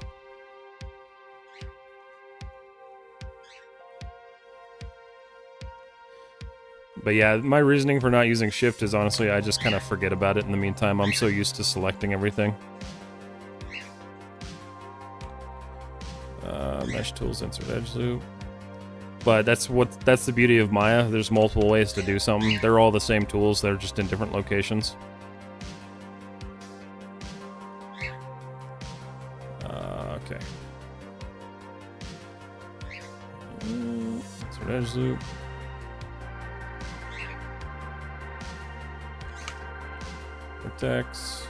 But yeah, my reasoning for not using shift is honestly I just kind of forget about it in the meantime. I'm so used to selecting everything. Mesh tools, insert edge loop. But that's the beauty of Maya. There's multiple ways to do something. They're all the same tools. They're just in different locations. Okay. Insert edge loop. Vertex.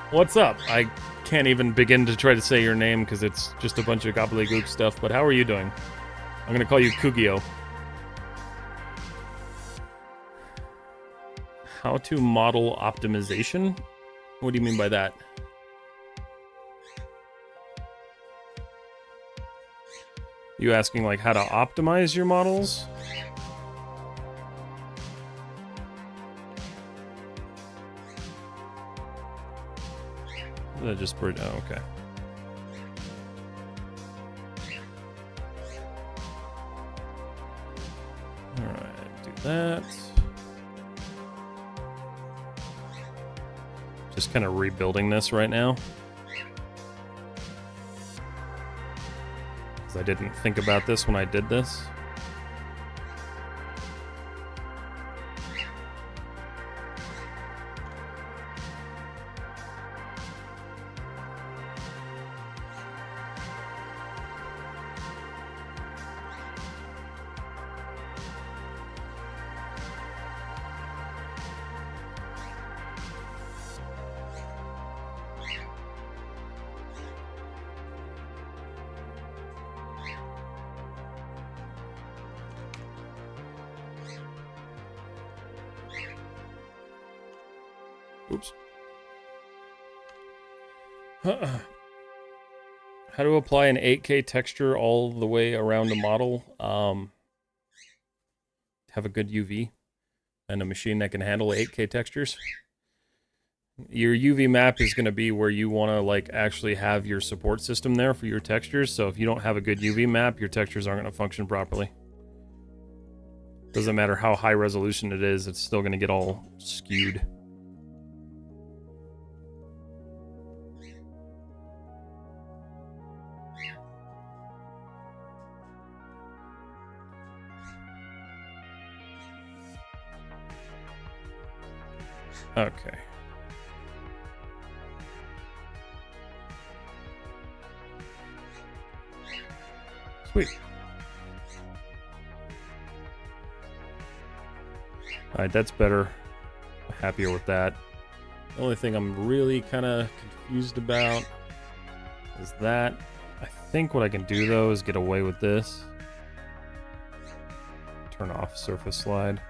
What's up? I can't even begin to try to say your name because it's just a bunch of gobbledygook stuff, but how are you doing? I'm gonna call you Kugio. How to model optimization? What do you mean by that? You asking like how to optimize your models? That just oh, okay. Alright, do that. Just kind of rebuilding this right now. Because I didn't think about this when I did this. Oops. How to apply an 8K texture all the way around a model. Have a good UV and a machine that can handle 8K textures. Your UV map is going to be where you want to like actually have your support system there for your textures. So if you don't have a good UV map, your textures aren't going to function properly. Doesn't matter how high resolution it is, it's still going to get all skewed. Okay. Sweet. Alright, that's better. Happier with that. The only thing I'm really kind of confused about is that. I think what I can do though is get away with this. Turn off surface slide.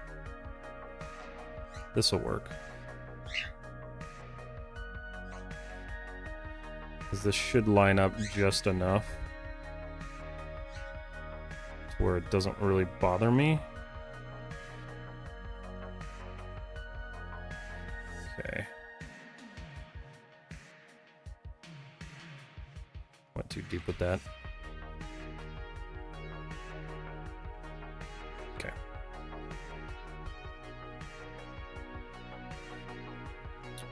This will work. Because this should line up just enough to where it doesn't really bother me. Okay. Went too deep with that. Okay.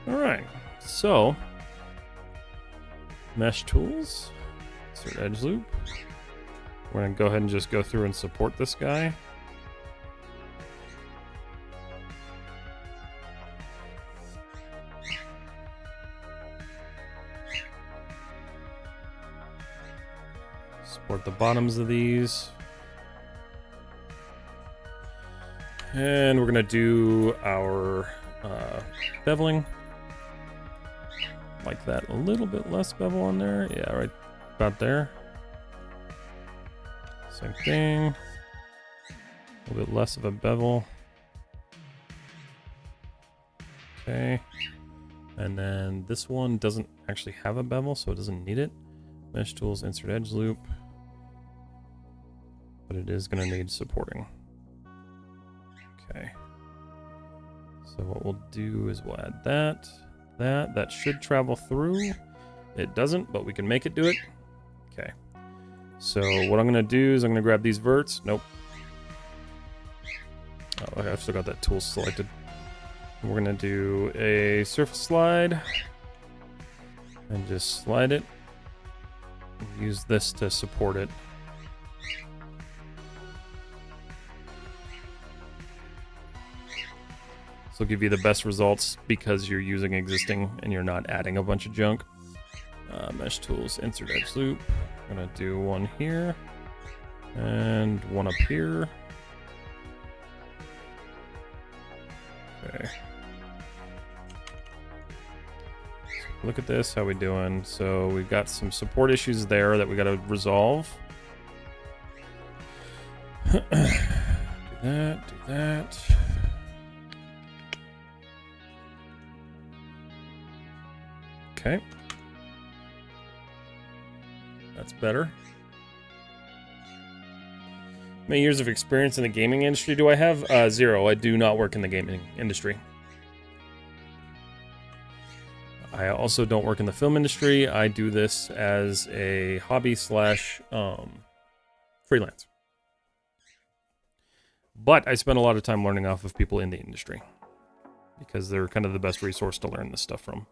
Alright, so mesh tools, insert edge loop. We're gonna go ahead and just go through and support this guy. Support the bottoms of these. And we're gonna do our beveling. Like that, a little bit less bevel on there. Yeah, right about there. Same thing. A little bit less of a bevel. Okay. And then this one doesn't actually have a bevel, so it doesn't need it. Mesh tools, insert edge loop. But it is going to need supporting. Okay. So what we'll do is we'll add that. That should travel through. It doesn't, but we can make it do it. Okay. So what I'm going to do is I'm going to grab these verts. Nope. Oh, okay, I've still got that tool selected. We're going to do a surface slide. And just slide it. Use this to support it. This will give you the best results because you're using existing and you're not adding a bunch of junk. Mesh tools, insert edge loop. I'm gonna do one here and one up here. Okay. So look at this, how we doing? So we've got some support issues there that we gotta resolve. Do that, do that. Okay. That's better. How many years of experience in the gaming industry do I have? 0. I do not work in the gaming industry. I also don't work in the film industry. I do this as a hobby slash freelance. But I spend a lot of time learning off of people in the industry because they're kind of the best resource to learn this stuff from.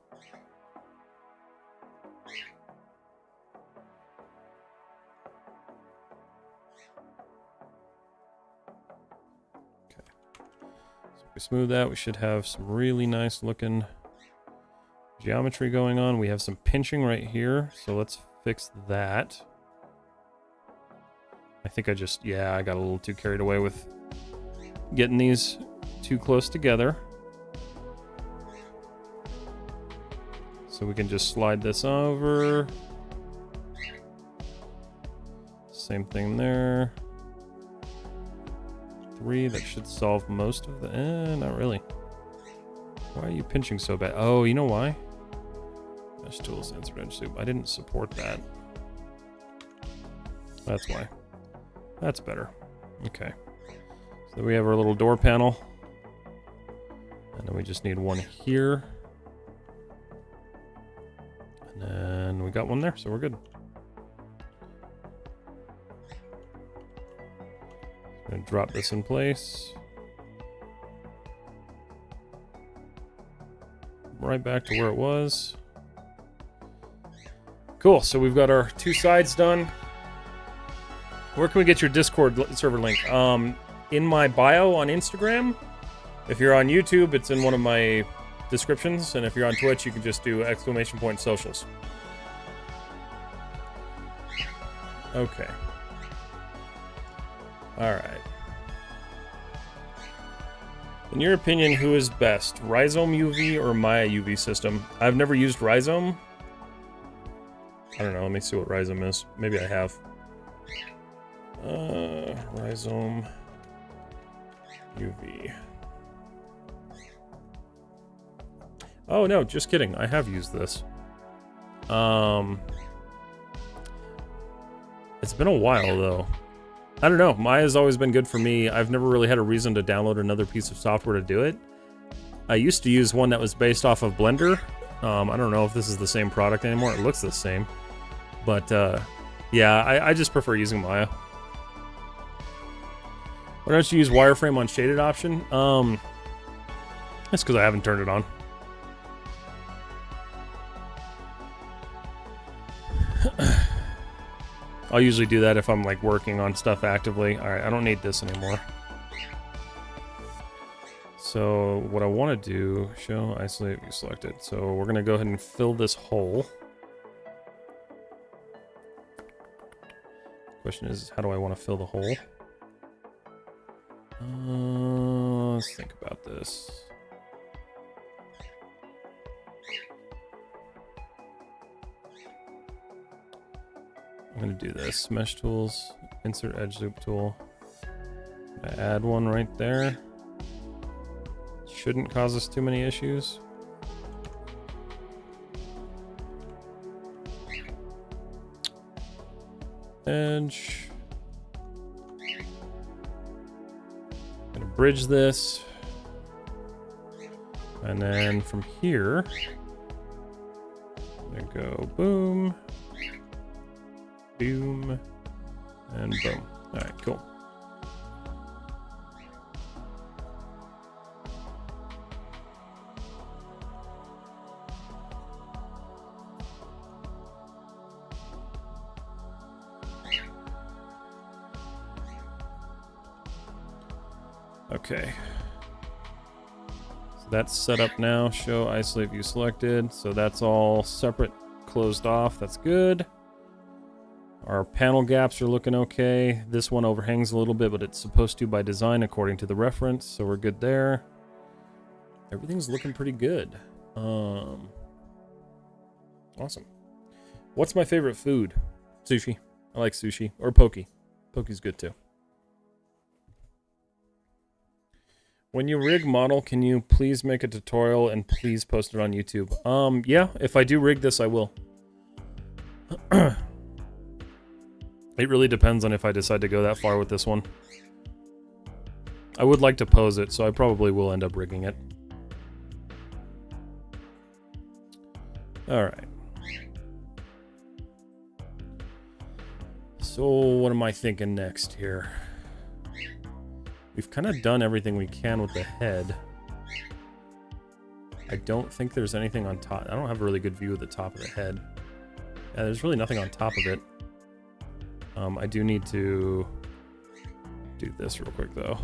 Smooth that, we should have some really nice looking geometry going on. We have some pinching right here, so let's fix that. I think I got a little too carried away with getting these too close together. So we can just slide this over. Same thing there. 3, that should solve most of the... not really. Why are you pinching so bad? Oh, you know why? Mesh tools, insert edge loop. I didn't support that. That's why. That's better. Okay. So we have our little door panel. And then we just need one here. And then we got one there, so we're good. Gonna drop this in place. Right back to where it was. Cool, so we've got our 2 sides done. Where can we get your Discord server link? In my bio on Instagram. If you're on YouTube, it's in one of my descriptions. And if you're on Twitch, you can just do !socials. Okay. Alright. In your opinion, who is best? Rhizome UV or Maya UV system? I've never used Rhizome. I don't know, let me see what Rhizome is. Maybe I have. Rhizome UV. Oh no, just kidding. I have used this. It's been a while though. I don't know. Maya's always been good for me. I've never really had a reason to download another piece of software to do it. I used to use one that was based off of Blender. I don't know if this is the same product anymore. It looks the same. But, yeah, I just prefer using Maya. Why don't you use wireframe on shaded option? That's because I haven't turned it on. I'll usually do that if I'm like working on stuff actively. Alright, I don't need this anymore. So what I want to do, show, isolate, view selected. So we're going to go ahead and fill this hole. Question is, how do I want to fill the hole? Let's think about this. I'm going to do this. Mesh tools, insert edge loop tool. I add one right there. Shouldn't cause us too many issues. Edge. Gonna bridge this. And then from here, There we go. Boom. Boom. And boom. All right, cool. Okay. So that's set up now. Show isolate view selected. So that's all separate, closed off. That's good. Our panel gaps are looking okay. This one overhangs a little bit, but it's supposed to by design according to the reference. So we're good there. Everything's looking pretty good. Awesome. What's my favorite food? Sushi. I like sushi. Or poke. Poke's good too. When you rig model, can you please make a tutorial and please post it on YouTube? Yeah, if I do rig this, I will. It really depends on if I decide to go that far with this one. I would like to pose it, so I probably will end up rigging it. Alright. So, what am I thinking next here? We've kind of done everything we can with the head. I don't think there's anything on top. I don't have a really good view of the top of the head. Yeah, there's really nothing on top of it. I do need to do this real quick, though.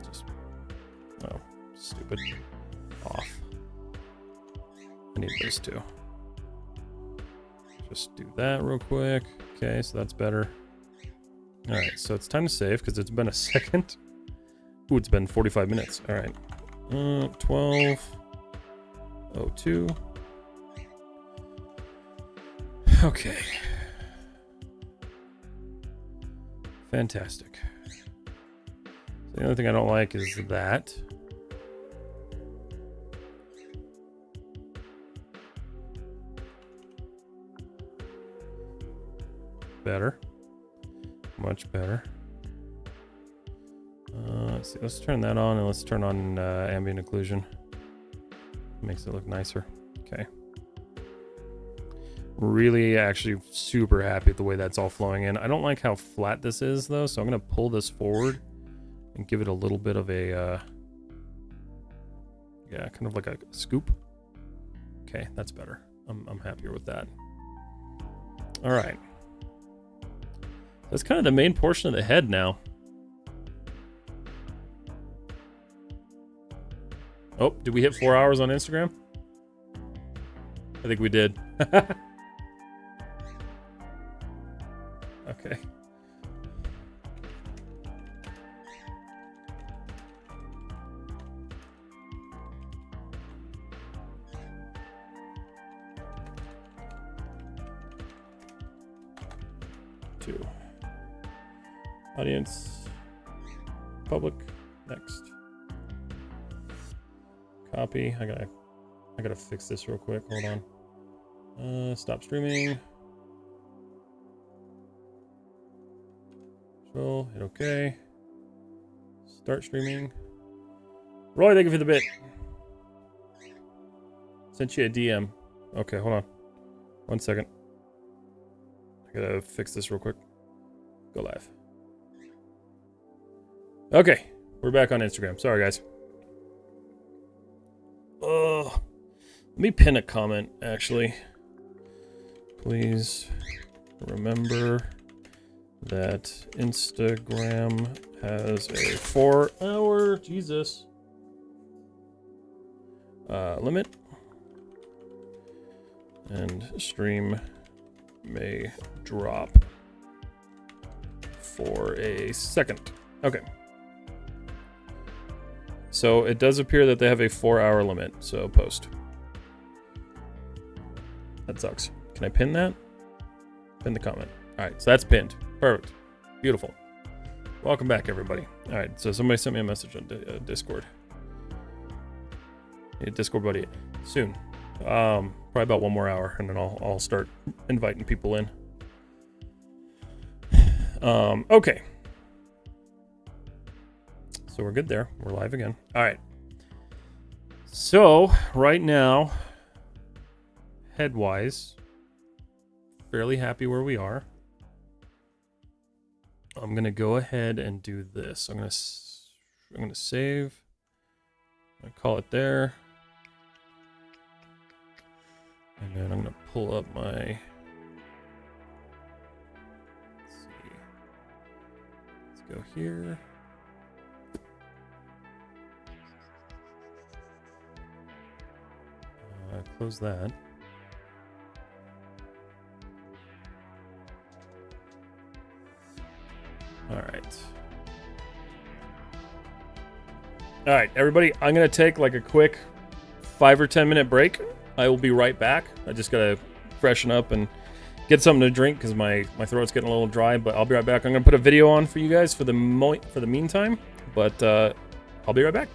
Just... oh, stupid. Off. I need those two. Just do that real quick. Okay, so that's better. Alright, so it's time to save because it's been a second. Ooh, it's been 45 minutes. Alright. 12:02. Okay. Fantastic. So the only thing I don't like is that. Better. Much better. Let's see. Let's turn that on and let's turn on ambient occlusion. Makes it look nicer. Okay. Really, actually, super happy with the way that's all flowing in. I don't like how flat this is, though, so I'm going to pull this forward and give it a little bit of a, yeah, kind of like a scoop. Okay, that's better. I'm happier with that. All right. That's kind of the main portion of the head now. Oh, did we hit 4 hours on Instagram? I think we did. Okay. Two. Audience. Public. Next. Copy. I gotta fix this real quick. Hold on. Stop streaming. Control. Hit OK. Start streaming. Roy, thank you for the bit. Sent you a DM. Okay, hold on. 1 second. I gotta fix this real quick. Go live. Okay, we're back on Instagram. Sorry, guys. Let me pin a comment, actually. Please remember that Instagram has a 4-hour limit, and stream may drop for a second. Okay. So it does appear that they have a 4-hour limit, so post. That sucks. Can I pin that? Pin the comment. Alright, so that's pinned. Perfect. Beautiful. Welcome back, everybody. Alright, so somebody sent me a message on Discord. Yeah, Discord buddy. Soon. Probably about 1 more hour, and then I'll start inviting people in. Okay. So we're good there. We're live again. All right. So right now, head-wise, fairly happy where we are. I'm gonna go ahead and do this. I'm gonna save. I call it there, and then I'm gonna pull up my. Let's see. Let's go here. Close that. All right. All right, everybody, I'm going to take like a quick 5 or 10 minute break. I will be right back. I just got to freshen up and get something to drink because my throat's getting a little dry, but I'll be right back. I'm going to put a video on for you guys for the meantime, but I'll be right back.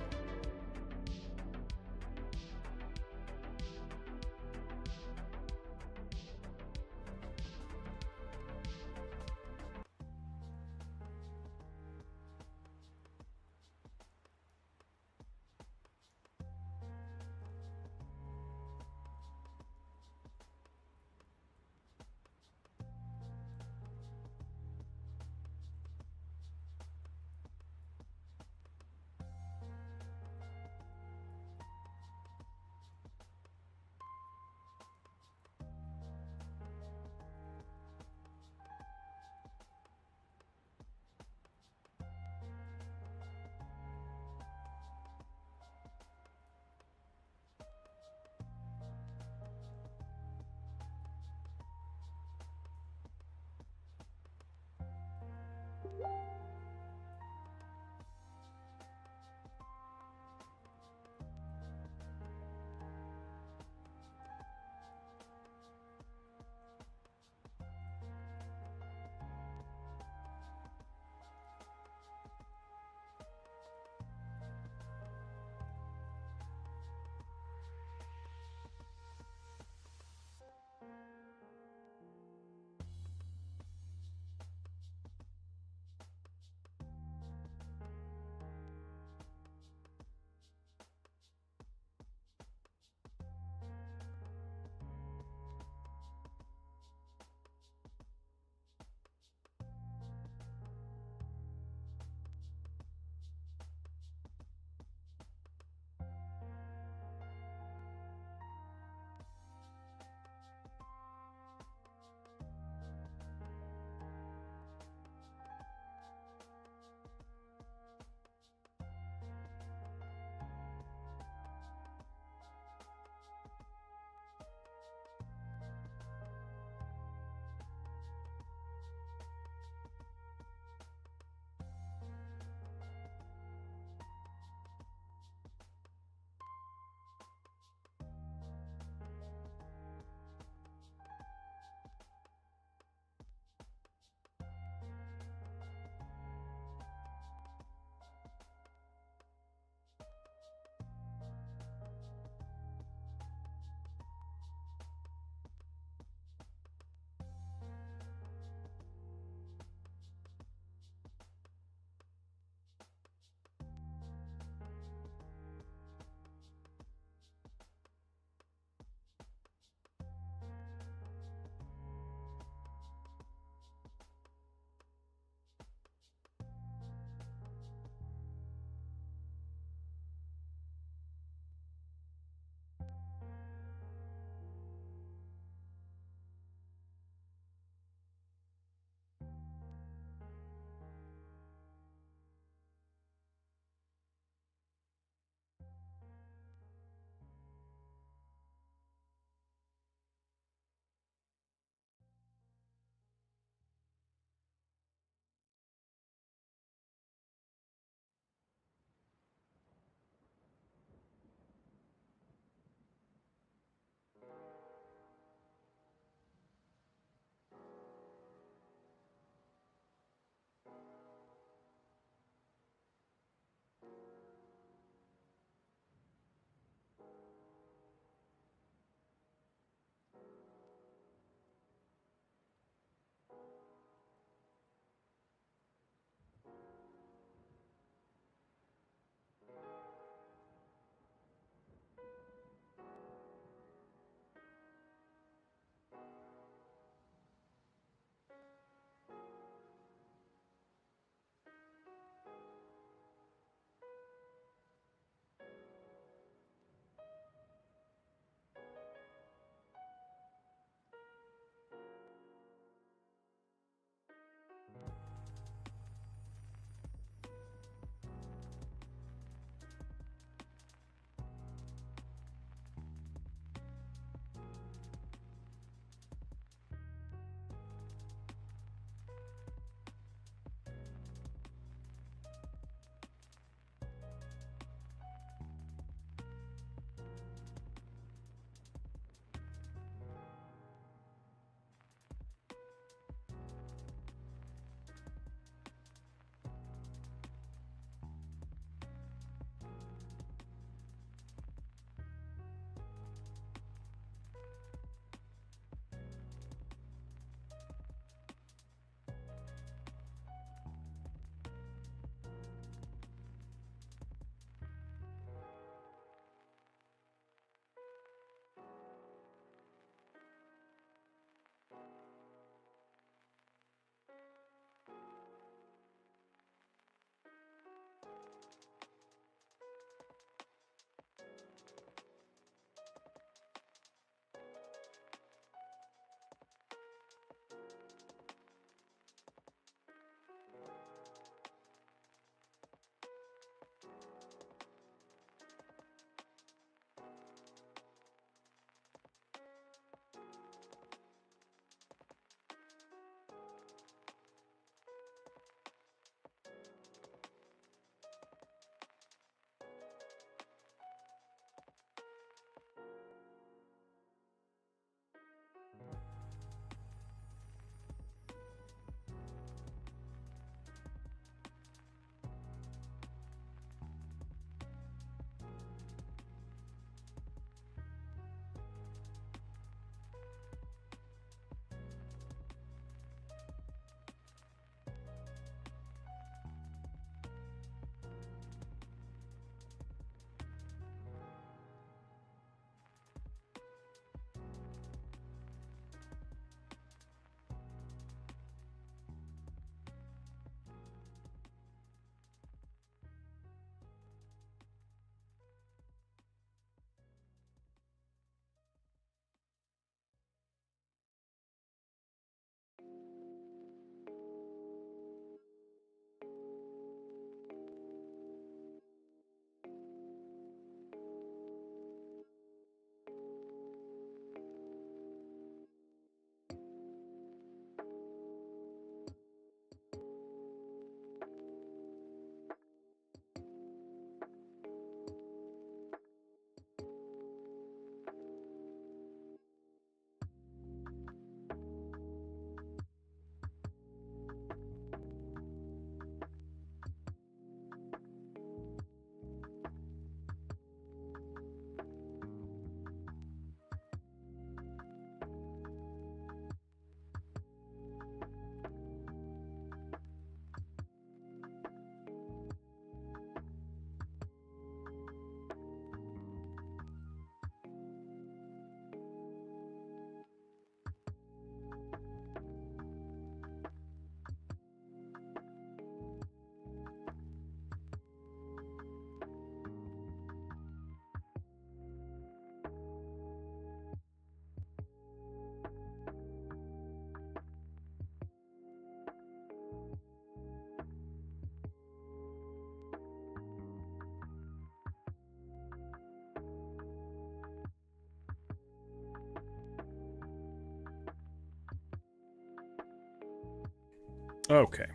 Okay.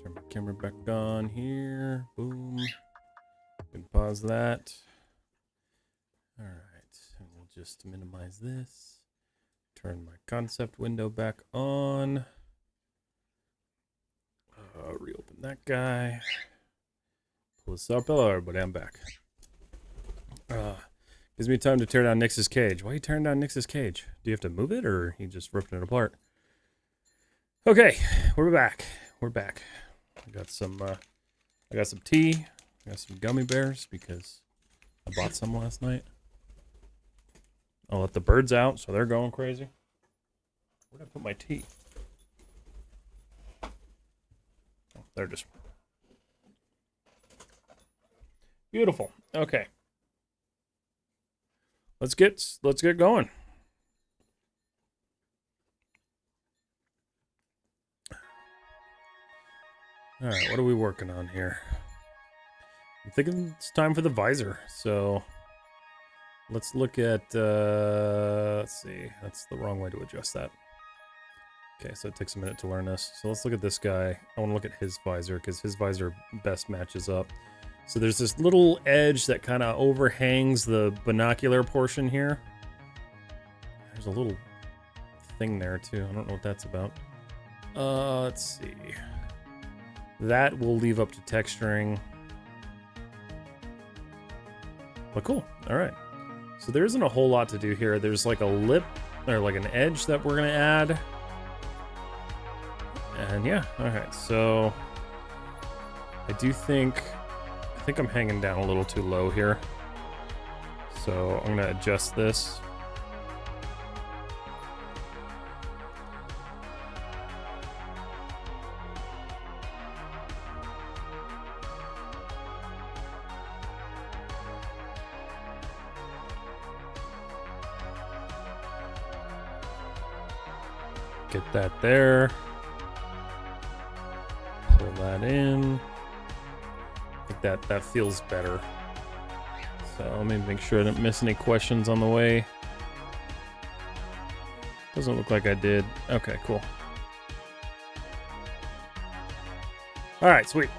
Turn my camera back on here. Boom. Can pause that. All right. And we'll just minimize this. Turn my concept window back on. Reopen that guy. Pull this up. Hello, everybody. I'm back. Gives me time to tear down Nyx's cage. Why are you tearing down Nyx's cage? Do you have to move it, or you just ripping it apart? Okay, we're back. We're back. I got some tea. I got some gummy bears because I bought some last night. I'll let the birds out, so they're going crazy. Where did I put my tea? Oh, there it is. Beautiful. Okay. Let's get going. All right, what are we working on here? I'm thinking it's time for the visor. So let's look at, let's see, that's the wrong way to adjust that. Okay, so it takes a minute to learn this. So let's look at this guy. I want to look at his visor because his visor best matches up. So there's this little edge that kind of overhangs the binocular portion here. There's a little thing there too. I don't know what that's about. Let's see. That we'll leave up to texturing. But cool. All right. So there isn't a whole lot to do here. There's like a lip or like an edge that we're gonna add. And yeah. All right. So I think I'm hanging down a little too low here. So I'm gonna adjust this. Get that there. Pull that in. I think that feels better. So let me make sure I didn't miss any questions on the way. Doesn't look like I did. Okay, cool. All right, sweet.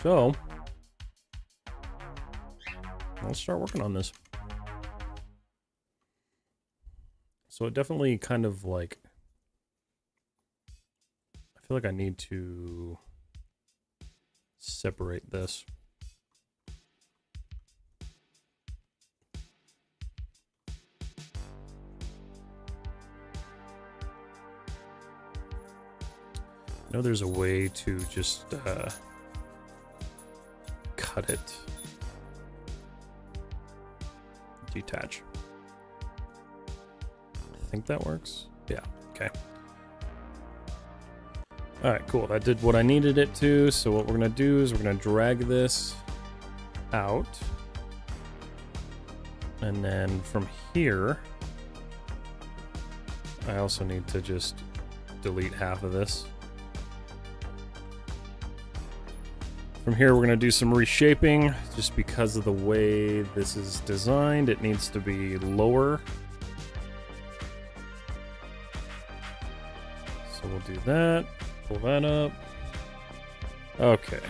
So let's start working on this. So it definitely kind of like, I feel like I need to separate this. I know there's a way to just cut it. Detach. I think that works. Yeah, okay. All right, cool. That did what I needed it to. So what we're gonna do is we're gonna drag this out. And then from here, I also need to just delete half of this. From here, we're gonna do some reshaping just because of the way this is designed. It needs to be lower. So we'll do that, pull that up. Okay.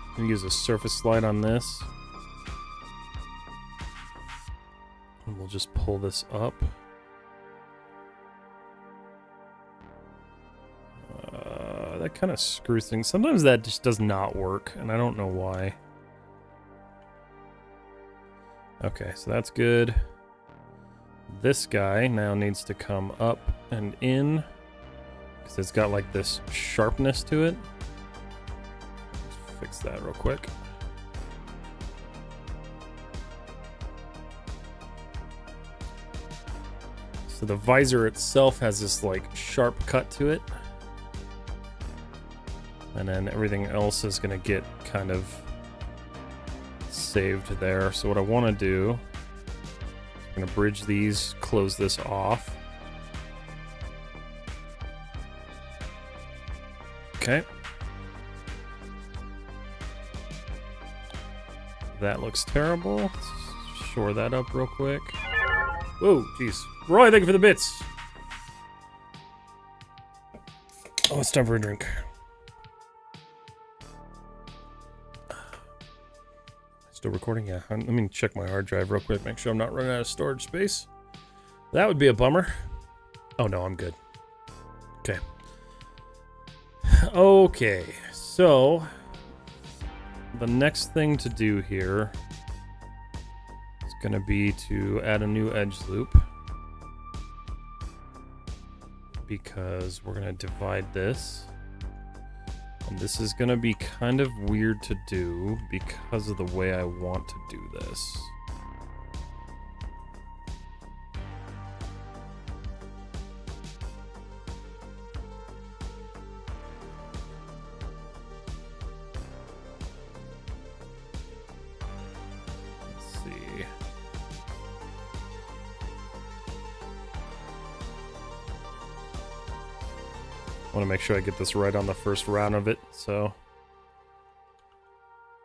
I'm gonna use a surface slide on this. And we'll just pull this up. That kind of screws things. Sometimes that just does not work, and I don't know why. Okay, so that's good. This guy now needs to come up and in because it's got like this sharpness to it. Let's fix that real quick. So the visor itself has this like sharp cut to it. And then everything else is going to get kind of saved there. So what I want to do, I'm going to bridge these, close this off. Okay. That looks terrible. Let's shore that up real quick. Whoa, jeez. Roy, thank you for the bits. Oh, it's time for a drink. Still recording? Yeah. Let me check my hard drive real quick, make sure I'm not running out of storage space. That would be a bummer. Oh, no, I'm good. Okay. Okay, so the next thing to do here is going to be to add a new edge loop, because we're going to divide this, and this is going to be kind of weird to do because of the way I want to do this. I want to make sure I get this right on the first round of it, so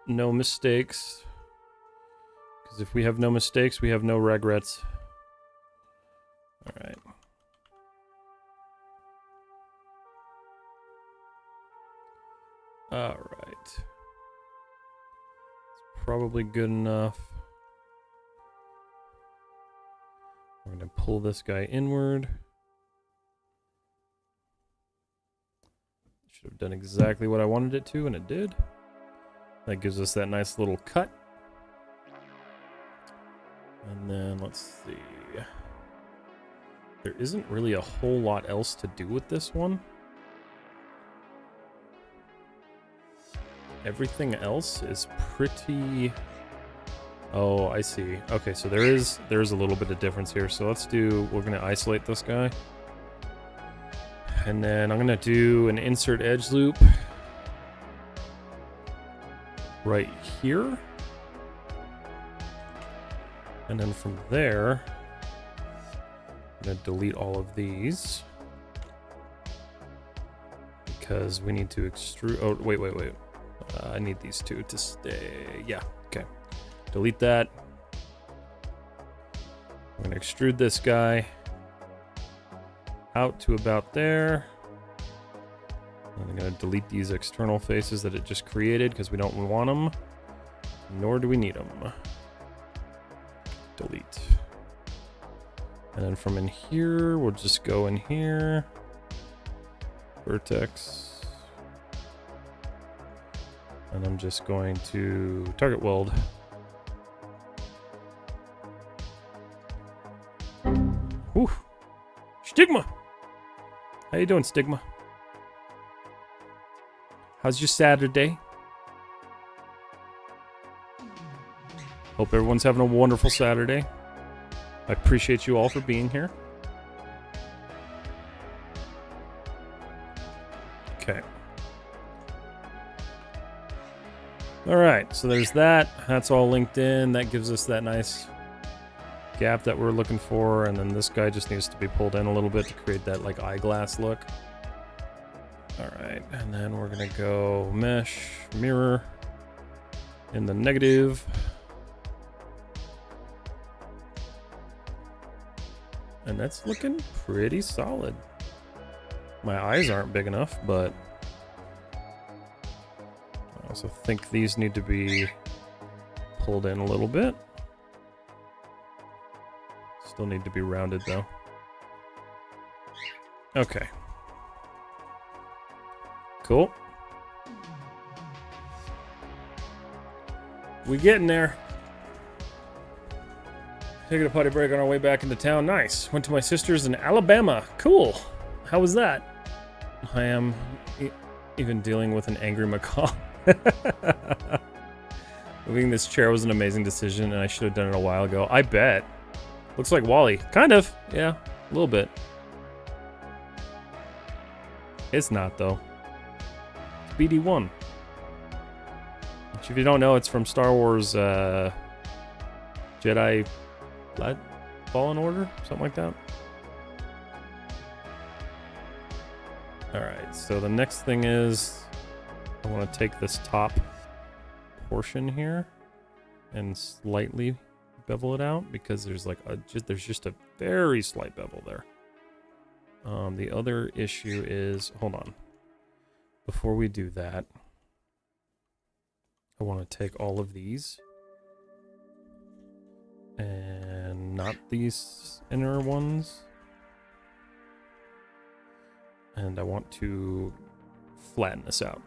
no mistakes. Because if we have no mistakes, we have no regrets. Alright. Alright. It's probably good enough. I'm going to pull this guy inward. Should have done exactly what I wanted it to, and it did. That gives us that nice little cut. And then, let's see. There isn't really a whole lot else to do with this one. Everything else is pretty... Oh, I see. Okay, so there's a little bit of difference here. So we're going to isolate this guy. And then I'm going to do an insert edge loop right here. And then from there, I'm going to delete all of these, because we need to extrude... Oh, wait. I need these two to stay. Yeah, okay. Delete that. I'm going to extrude this guy out to about there. And I'm going to delete these external faces that it just created, because we don't want them, nor do we need them. Delete. And then from in here, we'll just go in here. Vertex. And I'm just going to target weld. Whew. Stigma! How you doing, Stigma? How's your Saturday? Hope everyone's having a wonderful Saturday. I appreciate you all for being here. Okay. Alright, so there's that. That's all linked in. That gives us that nice gap that we're looking for, and then this guy just needs to be pulled in a little bit to create that like eyeglass look. Alright, and then we're gonna go mesh, mirror in the negative. And that's looking pretty solid. My eyes aren't big enough, but I also think these need to be pulled in a little bit. Still need to be rounded though. Okay. Cool. We getting there. Taking a potty break on our way back into town. Nice. Went to my sister's in Alabama. Cool. How was that? I am even dealing with an angry macaw. Moving this chair was an amazing decision, and I should have done it a while ago. I bet. Looks like Wally. Kind of. Yeah, a little bit. It's not, though. It's BD-1. Which, if you don't know, it's from Star Wars Jedi Fallen Order? Something like that. Alright, so the next thing is I want to take this top portion here and slightly bevel it out because there's like there's just a very slight bevel there. The other issue is, hold on. Before we do that, I want to take all of these and not these inner ones. And I want to flatten this out.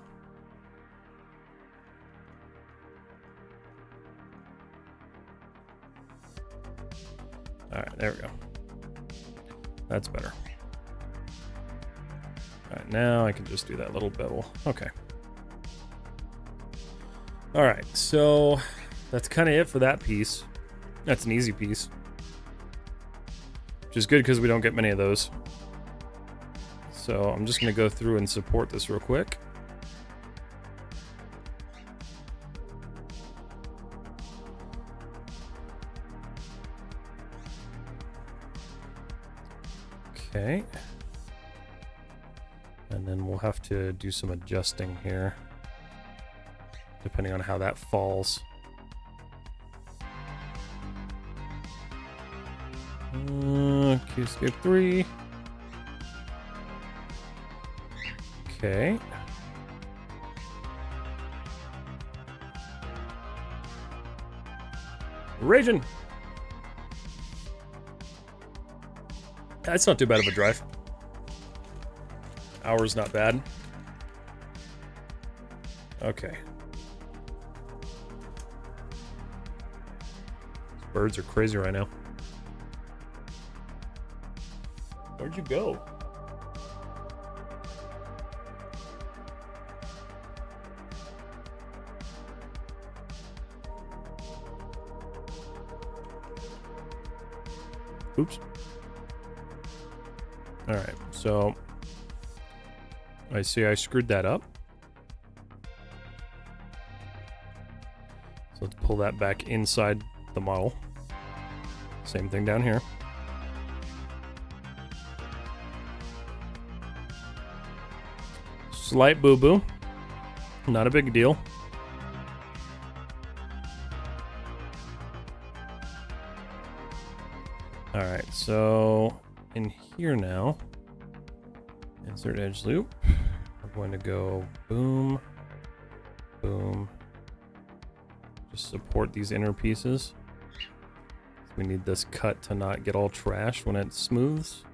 Alright, there we go. That's better. Alright, now I can just do that little bevel. Okay. Alright, so that's kind of it for that piece. That's an easy piece. Which is good because we don't get many of those. So I'm just going to go through and support this real quick. Okay. And then we'll have to do some adjusting here, depending on how that falls. Q-scape 3. Okay. Raging! That's not too bad of a drive. Hour's not bad. Okay. These birds are crazy right now. Where'd you go? Oops. Alright, so I see I screwed that up. So let's pull that back inside the model. Same thing down here. Slight boo-boo. Not a big deal. Alright, so in here now, insert edge loop. We're going to go boom, boom. Just support these inner pieces. We need this cut to not get all trashed when it smooths.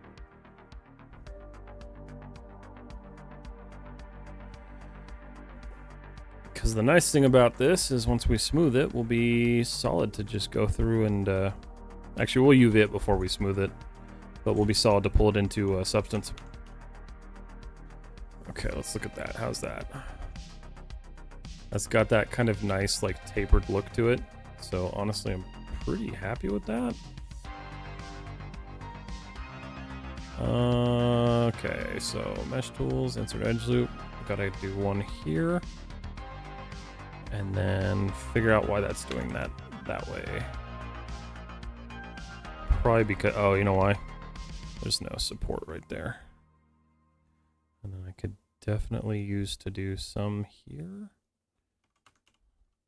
Because the nice thing about this is once we smooth it, we'll be solid to just go through and actually, we'll UV it before we smooth it, but we'll be solid to pull it into substance. Okay, let's look at that. How's that? That's got that kind of nice, like, tapered look to it. So, honestly, I'm pretty happy with that. Okay, so mesh tools, insert edge loop. Gotta do one here. And then figure out why that's doing that way. Probably because, oh, you know why? There's no support right there. And then I could definitely use to do some here.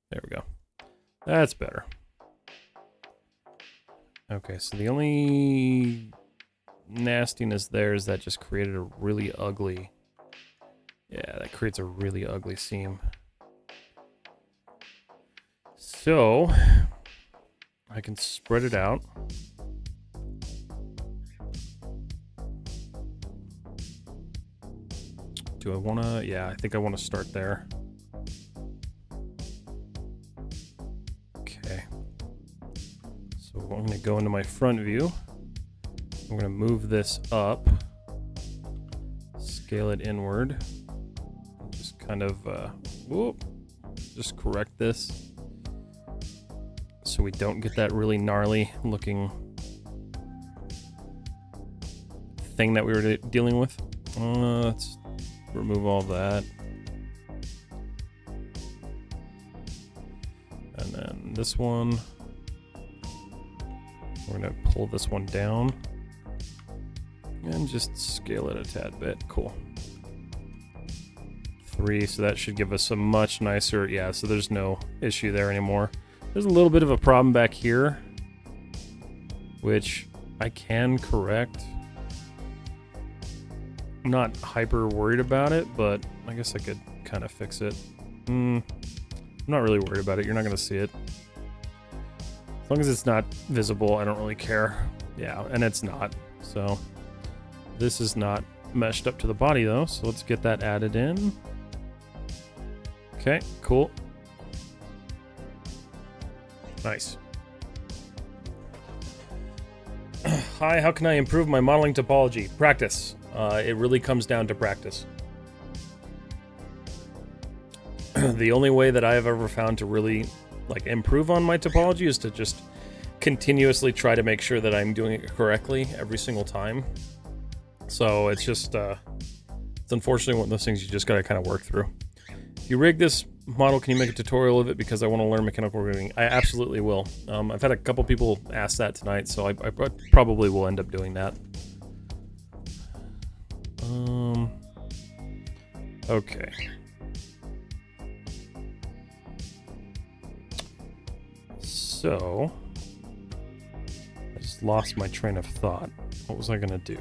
There we go. That's better. Okay, so the only nastiness there is that just created a really ugly, yeah, that creates a really ugly seam. So I can spread it out. Do I want to? Yeah, I think I want to start there. Okay. So I'm going to go into my front view. I'm going to move this up, scale it inward, and just kind of, just correct this so we don't get that really gnarly looking thing that we were dealing with. Let's remove all that. And then this one, we're going to pull this one down and just scale it a tad bit. Cool. 3, so that should give us a much nicer, yeah, so there's no issue there anymore. There's a little bit of a problem back here, which I can correct. I'm not hyper worried about it, but I guess I could kind of fix it. I'm not really worried about it. You're not going to see it. As long as it's not visible, I don't really care. Yeah, and it's not. So this is not meshed up to the body though, so let's get that added in. Okay, cool. Nice. Hi, how can I improve my modeling topology? Practice. It really comes down to practice. The only way that I have ever found to really like improve on my topology is to just continuously try to make sure that I'm doing it correctly every single time. So it's just it's unfortunately one of those things you just gotta kind of work through. If you rig this model, can you make a tutorial of it because I want to learn mechanical rigging? I absolutely will. I've had a couple people ask that tonight, so I probably will end up doing that. Okay. So, I just lost my train of thought. What was I gonna do?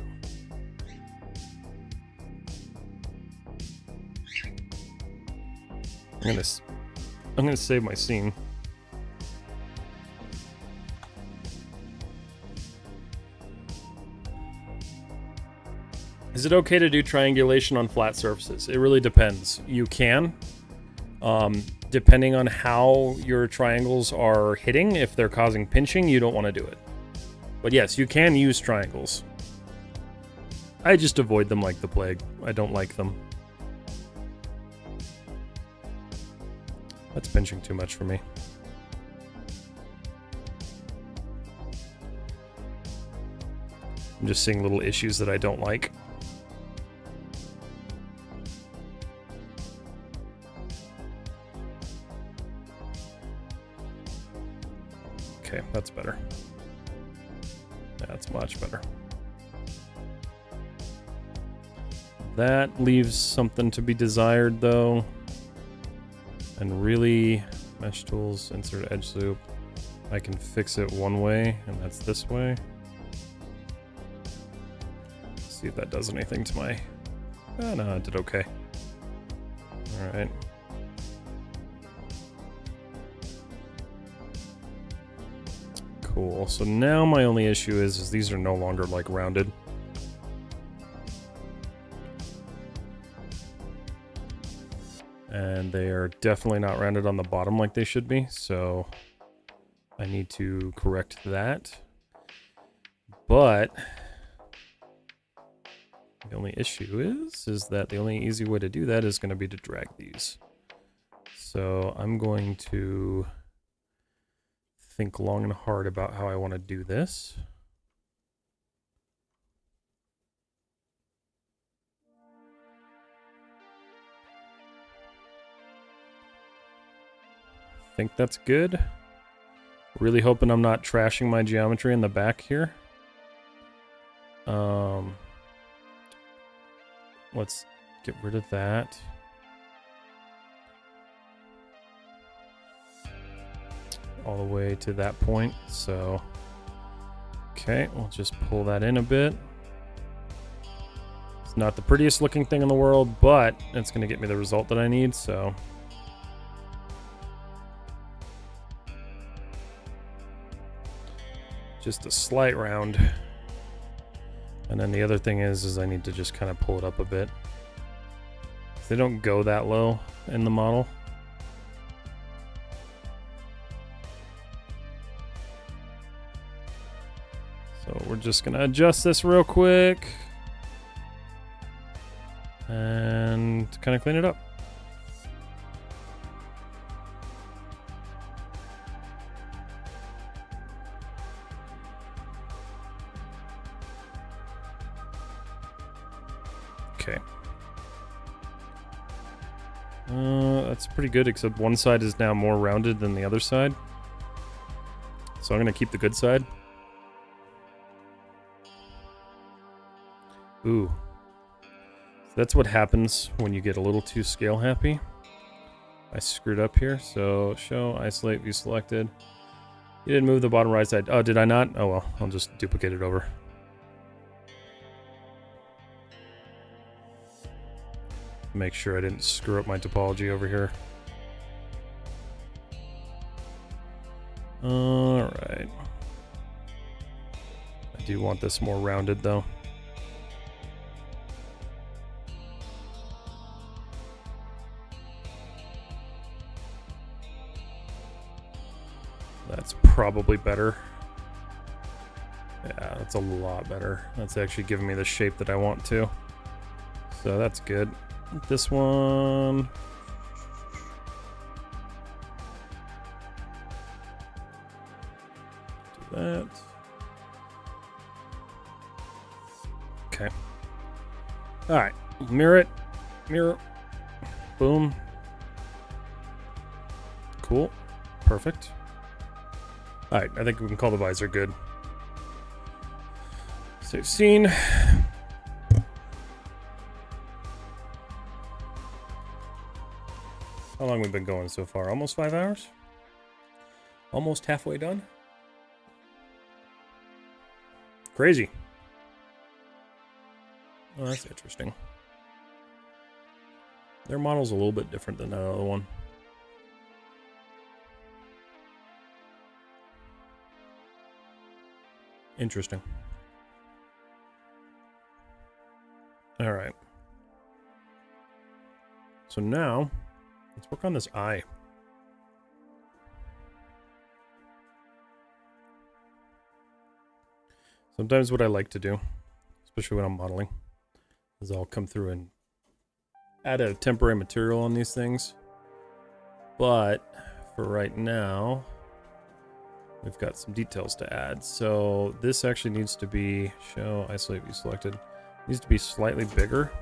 I'm gonna save my scene. Is it okay to do triangulation on flat surfaces? It really depends. You can. Depending on how your triangles are hitting, if they're causing pinching, you don't want to do it. But yes, you can use triangles. I just avoid them like the plague. I don't like them. That's pinching too much for me. I'm just seeing little issues that I don't like. Okay, that's better. That's much better. That leaves something to be desired, though. And really, mesh tools, insert edge loop. I can fix it one way, and that's this way. See if that does anything to my... Oh, no, it did okay. Alright. Cool. So now my only issue is these are no longer, like, rounded. And they are definitely not rounded on the bottom like they should be, so I need to correct that. But the only issue is that the only easy way to do that is going to be to drag these. So I'm going to think long and hard about how I want to do this. I think that's good. Really hoping I'm not trashing my geometry in the back here. Let's get rid of that. All the way to that point, so okay, we'll just pull that in a bit. It's not the prettiest looking thing in the world, but it's going to get me the result that I need, so just a slight round. And then the other thing is I need to just kind of pull it up a bit. They don't go that low in the model. So we're just gonna adjust this real quick and kind of clean it up. Okay. That's pretty good, except one side is now more rounded than the other side. So I'm gonna keep the good side. Ooh. So that's what happens when you get a little too scale happy. I screwed up here, so show, isolate, view selected. You didn't move the bottom right side. Oh, did I not? Oh well, I'll just duplicate it over. Make sure I didn't screw up my topology over here. Alright. I do want this more rounded though. That's probably better. Yeah, that's a lot better. That's actually giving me the shape that I want to. So that's good. This one... do that. Okay. Alright. Mirror it. Mirror. Boom. Cool. Perfect. Alright, I think we can call the visor good. Save scene. How long have we been going so far? Almost 5 hours? Almost halfway done? Crazy. Oh, that's interesting. Their model's a little bit different than that other one. Interesting. All right. So now, let's work on this eye. Sometimes what I like to do, especially when I'm modeling, is I'll come through and add a temporary material on these things. But for right now, we've got some details to add. So this actually needs to be, show, isolate, view selected. Needs to be slightly bigger.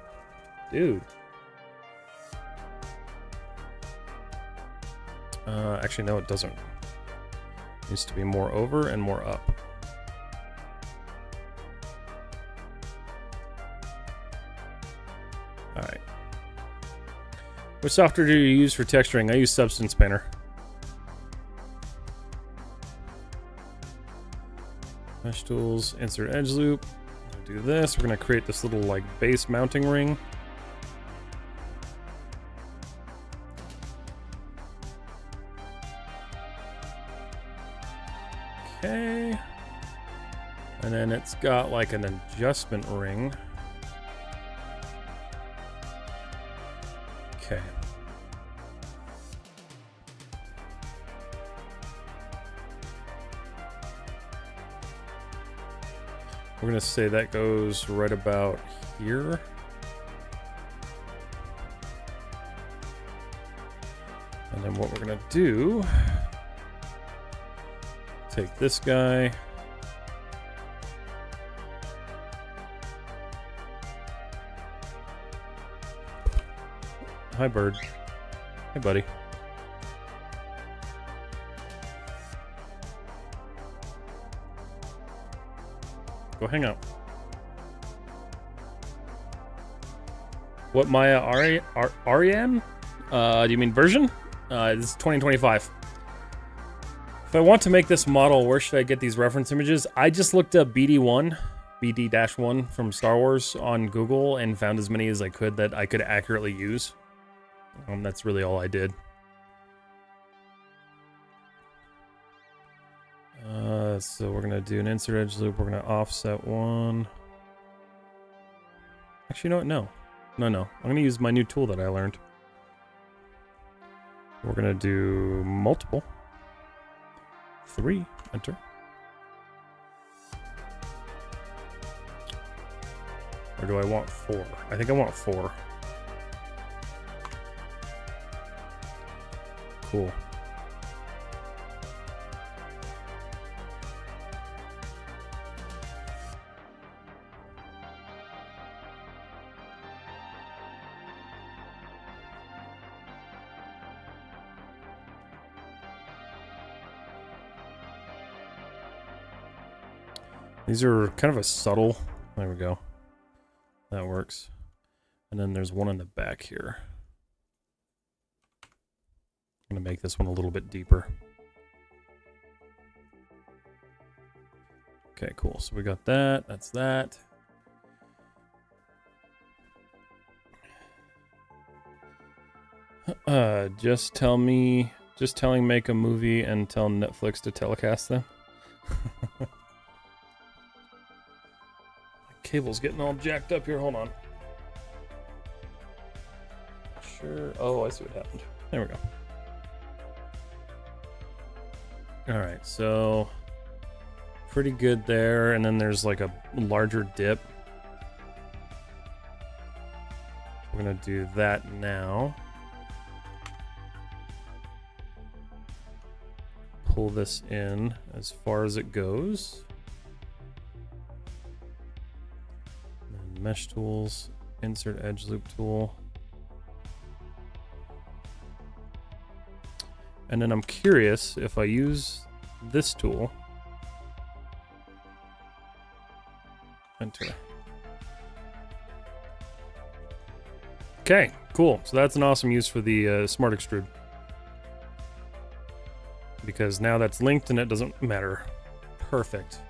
Dude. Actually, no, it doesn't. It needs to be more over and more up. Alright. What software do you use for texturing? I use Substance Painter. Mesh tools, insert edge loop. Do this. We're going to create this little like base mounting ring. Okay. And then it's got like an adjustment ring. Okay. We're going to say that goes right about here. And then what we're going to do, take this guy. Hi, bird. Hey, buddy. Go hang out. What Maya REM? Do you mean version? This is 2025. If I want to make this model, where should I get these reference images? I just looked up BD-1, BD-1 from Star Wars on Google and found as many as I could that I could accurately use. That's really all I did. So we're gonna do an insert edge loop. We're gonna offset one. Actually, you know what? No. I'm gonna use my new tool that I learned. We're gonna do multiple. 3, enter. Or do I want 4? I think I want 4. Cool. These are kind of a subtle, there we go. That works. And then there's one in the back here. going to make this one a little bit deeper. Okay, cool. So we got that. That's that. Just telling make a movie and tell Netflix to telecast them. My cable's getting all jacked up here. Hold on. Sure. Oh, I see what happened. There we go. All right, so pretty good there, and then there's like a larger dip. We're gonna do that now. Pull this in as far as it goes. And mesh tools, insert edge loop tool. And then I'm curious if I use this tool. Enter. Okay, cool. So that's an awesome use for the Smart Extrude. Because now that's linked and it doesn't matter. Perfect.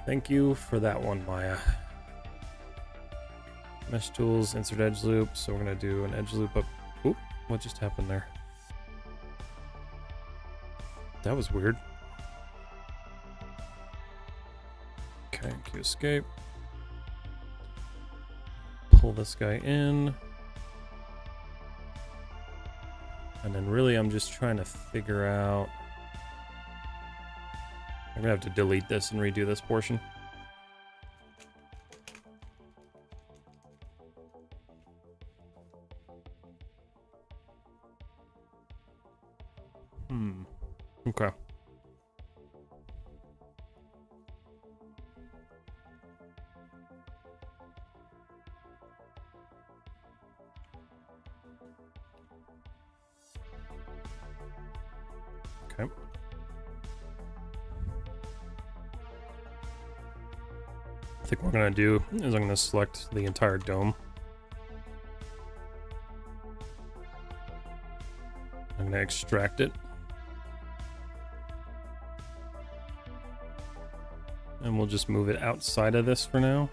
Thank you for that one, Maya. Mesh tools, insert edge loop. So we're gonna do an edge loop up. Oop, what just happened there? That was weird. Okay, Q escape. Pull this guy in. And then really I'm just trying to figure out... I'm gonna have to delete this and redo this portion. Okay. Okay. I think what we're going to do is I'm going to select the entire dome. I'm going to extract it. And we'll just move it outside of this for now.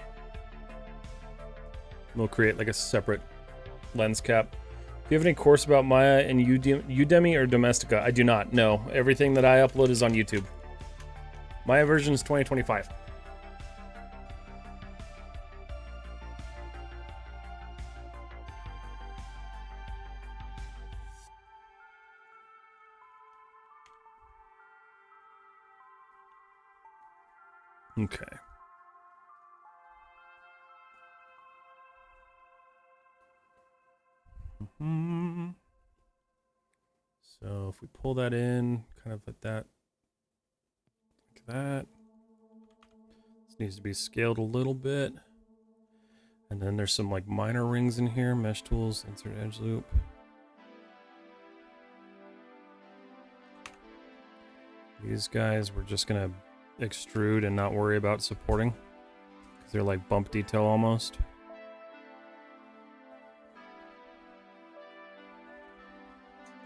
We'll create like a separate lens cap. Do you have any course about Maya in Udemy or Domestika? I do not. No. Everything that I upload is on YouTube. Maya version is 2025. Okay. So if we pull that in, kind of like that, like that. This needs to be scaled a little bit. And then there's some like minor rings in here, mesh tools, insert edge loop. These guys we're just gonna extrude and not worry about supporting, because they're like bump detail almost.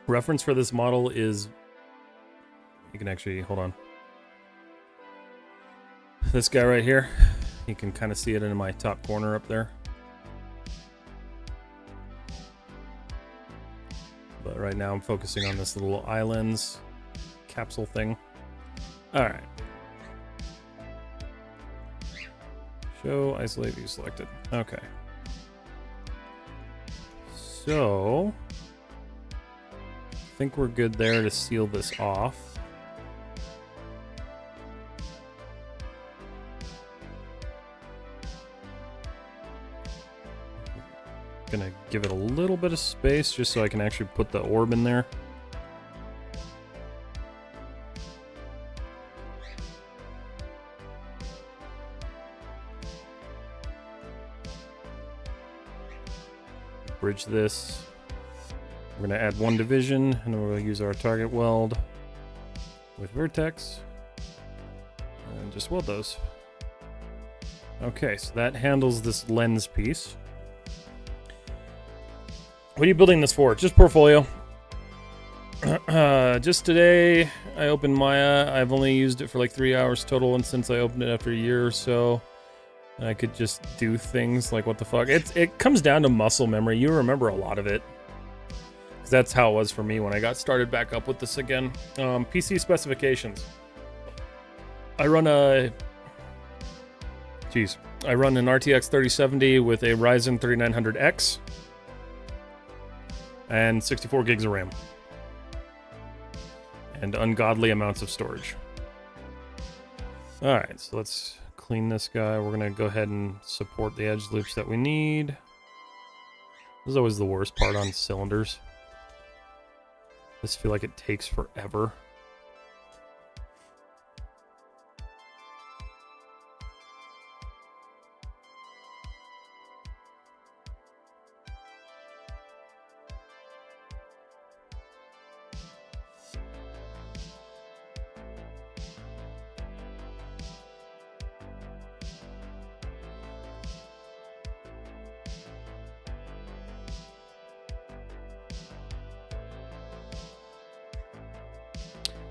Reference for this model is, you can actually, hold on. This guy right here, you can kind of see it in my top corner up there. But right now I'm focusing on this little eye lens capsule thing. All right. Show, isolate, view selected. Okay. So I think we're good there to seal this off. Gonna give it a little bit of space just so I can actually put the orb in there. Bridge this. We're going to add one division, and then we'll use our target weld with vertex and just weld those. Okay, so that handles this lens piece. What are you building this for? Just portfolio. Just today, I opened Maya. I've only used it for like 3 hours total, and since I opened it after a year or so, I could just do things like what the fuck. It comes down to muscle memory. You remember a lot of it. That's how it was for me when I got started back up with this again. PC specifications. I run an RTX 3070 with a Ryzen 3900X and 64 gigs of RAM. And ungodly amounts of storage. Alright, so let's clean this guy. We're gonna go ahead and support the edge loops that we need. This is always the worst part on cylinders. I just feel like it takes forever.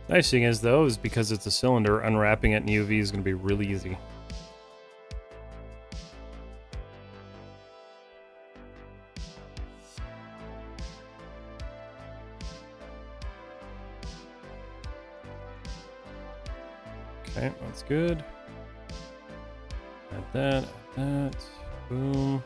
Nice thing is, though, is because it's a cylinder, unwrapping it in UV is going to be really easy. Okay, that's good. Add that, boom.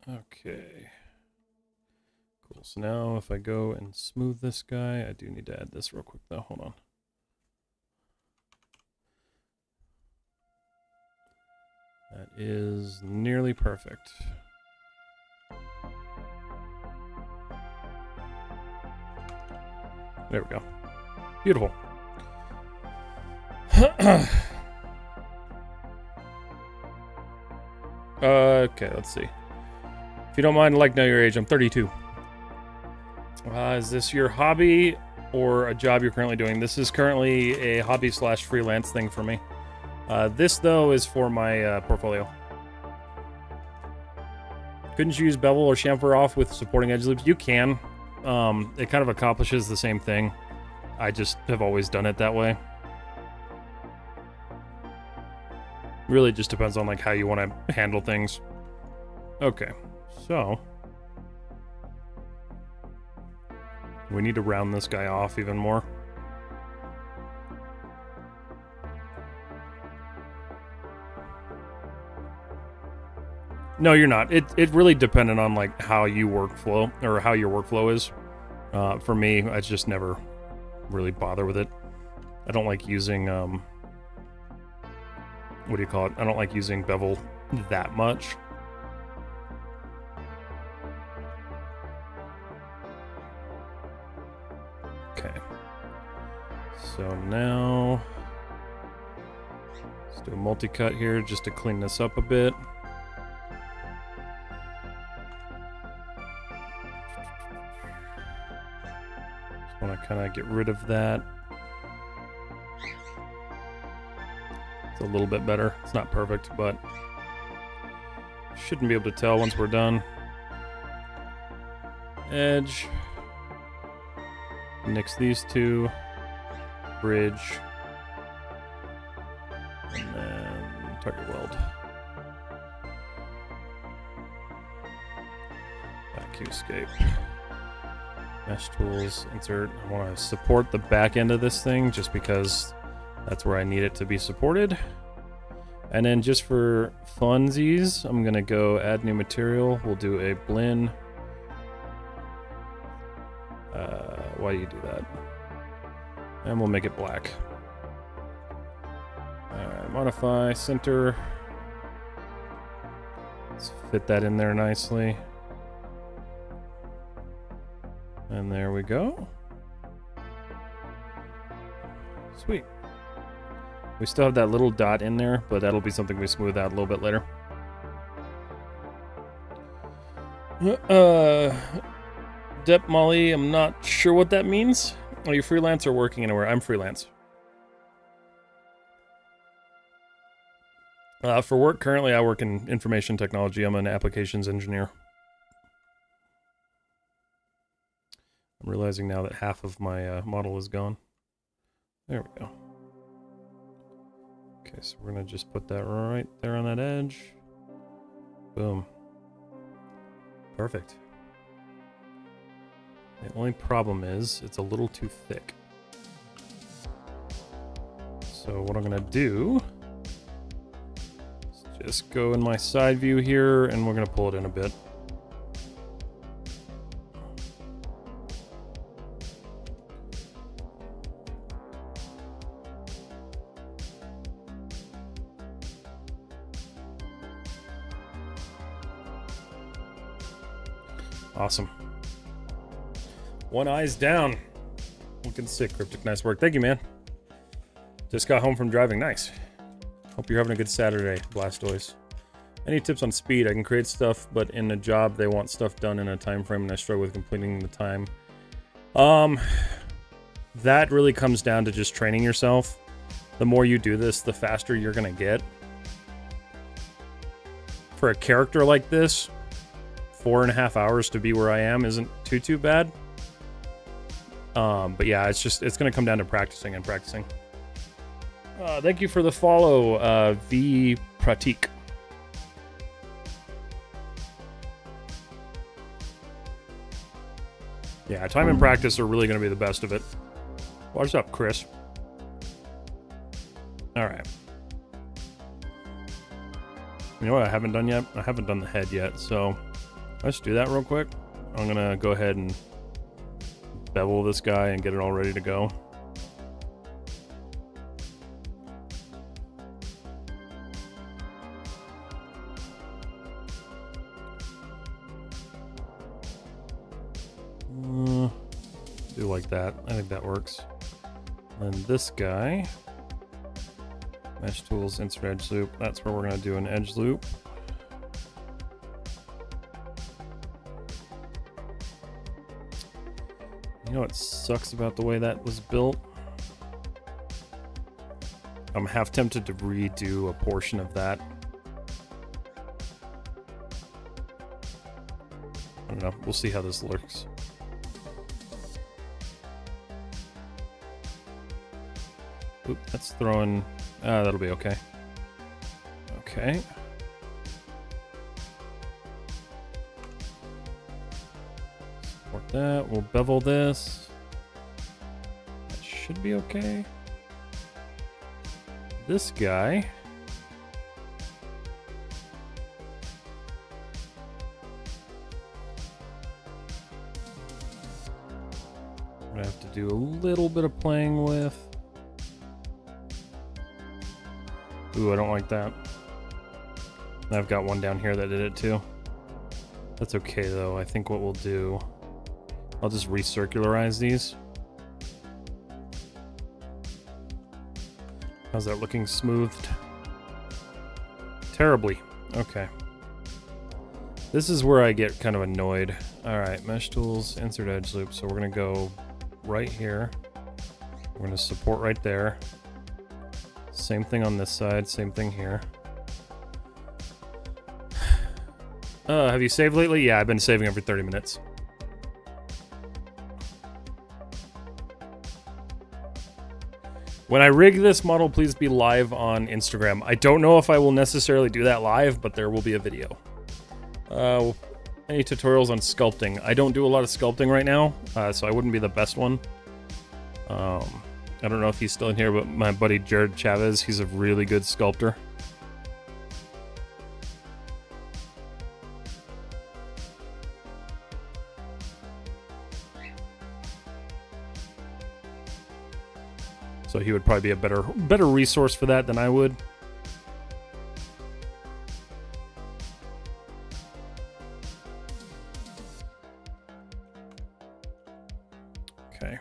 Okay. Cool. So now if I go and smooth this guy, I do need to add this real quick though. Hold on. That is nearly perfect. There we go. Beautiful. Okay, let's see. If you don't mind, I'd like to know your age. I'm 32. Is this your hobby or a job you're currently doing? This is currently a hobby / freelance thing for me. This, though, is for my portfolio. Couldn't you use bevel or chamfer off with supporting edge loops? You can. It kind of accomplishes the same thing. I just have always done it that way. Really just depends on like how you want to handle things. Okay, so we need to round this guy off even more. No, you're not. It really depended on like how you workflow or how your workflow is. For me, I just never really bother with it. I don't like using what do you call it? I don't like using bevel that much. Okay. So now let's do a multi-cut here just to clean this up a bit. Just want to kind of get rid of that. It's a little bit better. It's not perfect, but shouldn't be able to tell once we're done. Edge. Nix these two. Bridge. And then target weld. Vacuum escape. Mesh tools. Insert. I want to support the back end of this thing just because that's where I need it to be supported. And then just for funsies, I'm gonna go add new material. We'll do a blend. Why do you do that? And we'll make it black. Alright, modify, center. It's fit that in there nicely. And there we go. Sweet. We still have that little dot in there, but that'll be something we smooth out a little bit later. Dep Molly, I'm not sure what that means. Are you freelance or working anywhere? I'm freelance. For work, currently I work in information technology. I'm an applications engineer. I'm realizing now that half of my model is gone. There we go. Okay, so we're going to just put that right there on that edge. Boom. Perfect. The only problem is it's a little too thick. So what I'm going to do is just go in my side view here, and we're going to pull it in a bit. Awesome. One eye's down. Looking sick, Cryptic. Nice work. Thank you, man. Just got home from driving. Nice. Hope you're having a good Saturday, Blastoise. Any tips on speed? I can create stuff, but in a job, they want stuff done in a time frame, and I struggle with completing the time. That really comes down to just training yourself. The more you do this, the faster you're going to get. For a character like this, 4.5 hours to be where I am isn't too bad. But yeah, it's going to come down to practicing and practicing. Thank you for the follow, V Pratik. Yeah, time and practice are really going to be the best of it. What's up, Chris? Alright. You know what I haven't done yet? I haven't done the head yet, so let's do that real quick. I'm going to go ahead and bevel this guy and get it all ready to go. Do like that. I think that works. And this guy, mesh tools, insert edge loop. That's where we're going to do an edge loop. You know what sucks about the way that was built? I'm half tempted to redo a portion of that. I don't know. We'll see how this looks. Oop, that's throwing... that'll be okay. Okay. Support that. We'll bevel this. That should be okay. This guy... I'm gonna have to do a little bit of playing with. Ooh, I don't like that. I've got one down here that did it too. That's okay though. I think what we'll do, I'll just recircularize these. How's that looking? Smoothed? Terribly. Okay. This is where I get kind of annoyed. Alright, mesh tools, insert edge loop. So we're gonna go right here. We're gonna support right there. Same thing on this side, same thing here. Have you saved lately? Yeah, I've been saving every 30 minutes. When I rig this model, please be live on Instagram. I don't know if I will necessarily do that live, but there will be a video. Any tutorials on sculpting? I don't do a lot of sculpting right now, so I wouldn't be the best one. I don't know if he's still in here, but my buddy Jared Chavez, he's a really good sculptor. So he would probably be a better resource for that than I would. Okay.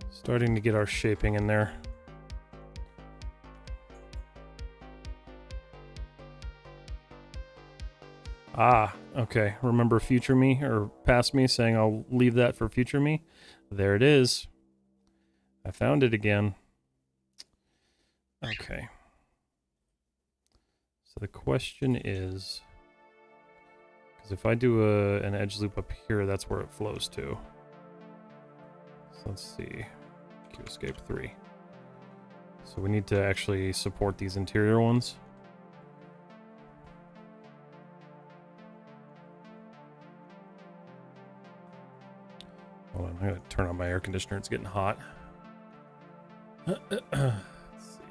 Starting to get our shaping in there. Ah, okay. Remember future me or past me saying I'll leave that for future me? There it is. I found it again. Okay. So the question is, because if I do an edge loop up here, that's where it flows to. So let's see. Q escape 3. So we need to actually support these interior ones. Hold on, I gotta turn on my air conditioner. It's getting hot. Let's see.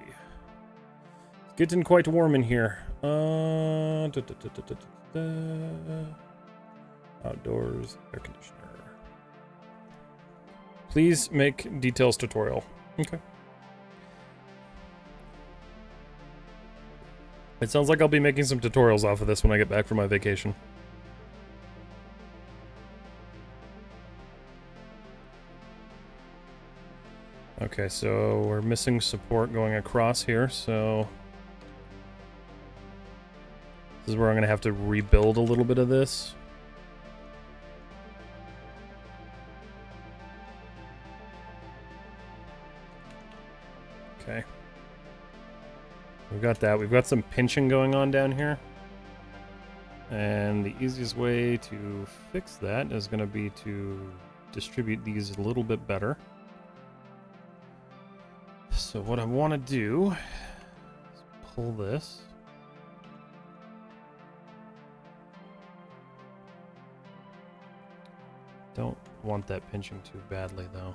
It's getting quite warm in here. Outdoors air conditioner. Please make details tutorial. Okay. It sounds like I'll be making some tutorials off of this when I get back from my vacation. Okay, so we're missing support going across here, so this is where I'm going to have to rebuild a little bit of this. Okay. We've got that. We've got some pinching going on down here. And the easiest way to fix that is going to be to distribute these a little bit better. So what I want to do is pull this. Don't want that pinching too badly though.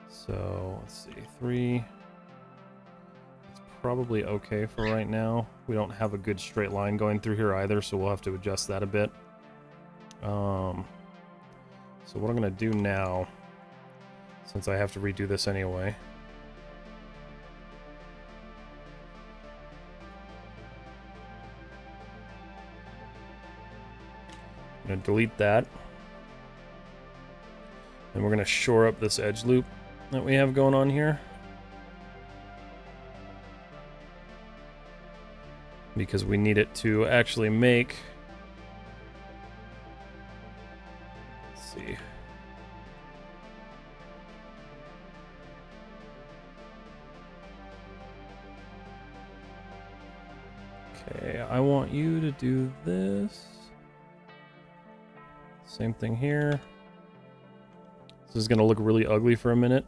So let's see, 3. It's probably okay for right now. We don't have a good straight line going through here either, so we'll have to adjust that a bit. So what I'm gonna do now, since I have to redo this anyway. I'm going to delete that. And we're going to shore up this edge loop that we have going on here. Because we need it to actually make... Let's see. Okay, I want you to do this. Same thing here. This is going to look really ugly for a minute.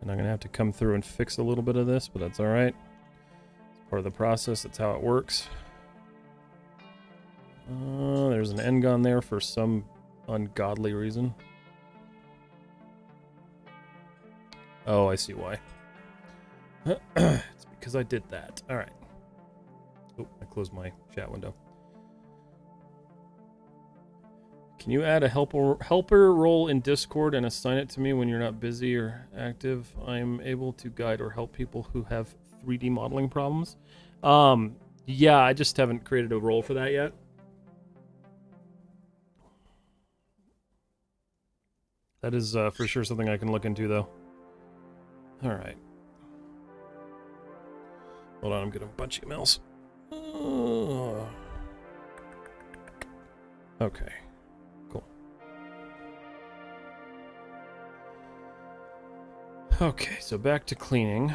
And I'm going to have to come through and fix a little bit of this, but that's all right. It's part of the process. That's how it works. There's an end gun there for some ungodly reason. Oh, I see why. It's because I did that. All right. Oh, I closed my chat window. Can you add a helper role in Discord and assign it to me when you're not busy or active? I'm able to guide or help people who have 3D modeling problems. Yeah, I just haven't created a role for that yet. That is for sure something I can look into, though. All right. Hold on, I'm getting a bunch of emails. Okay, cool. Okay, so back to cleaning.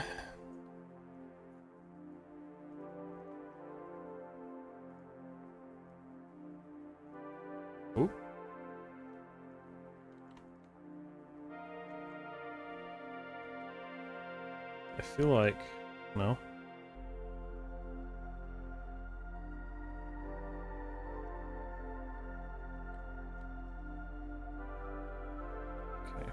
Oop. I feel like... No? Okay.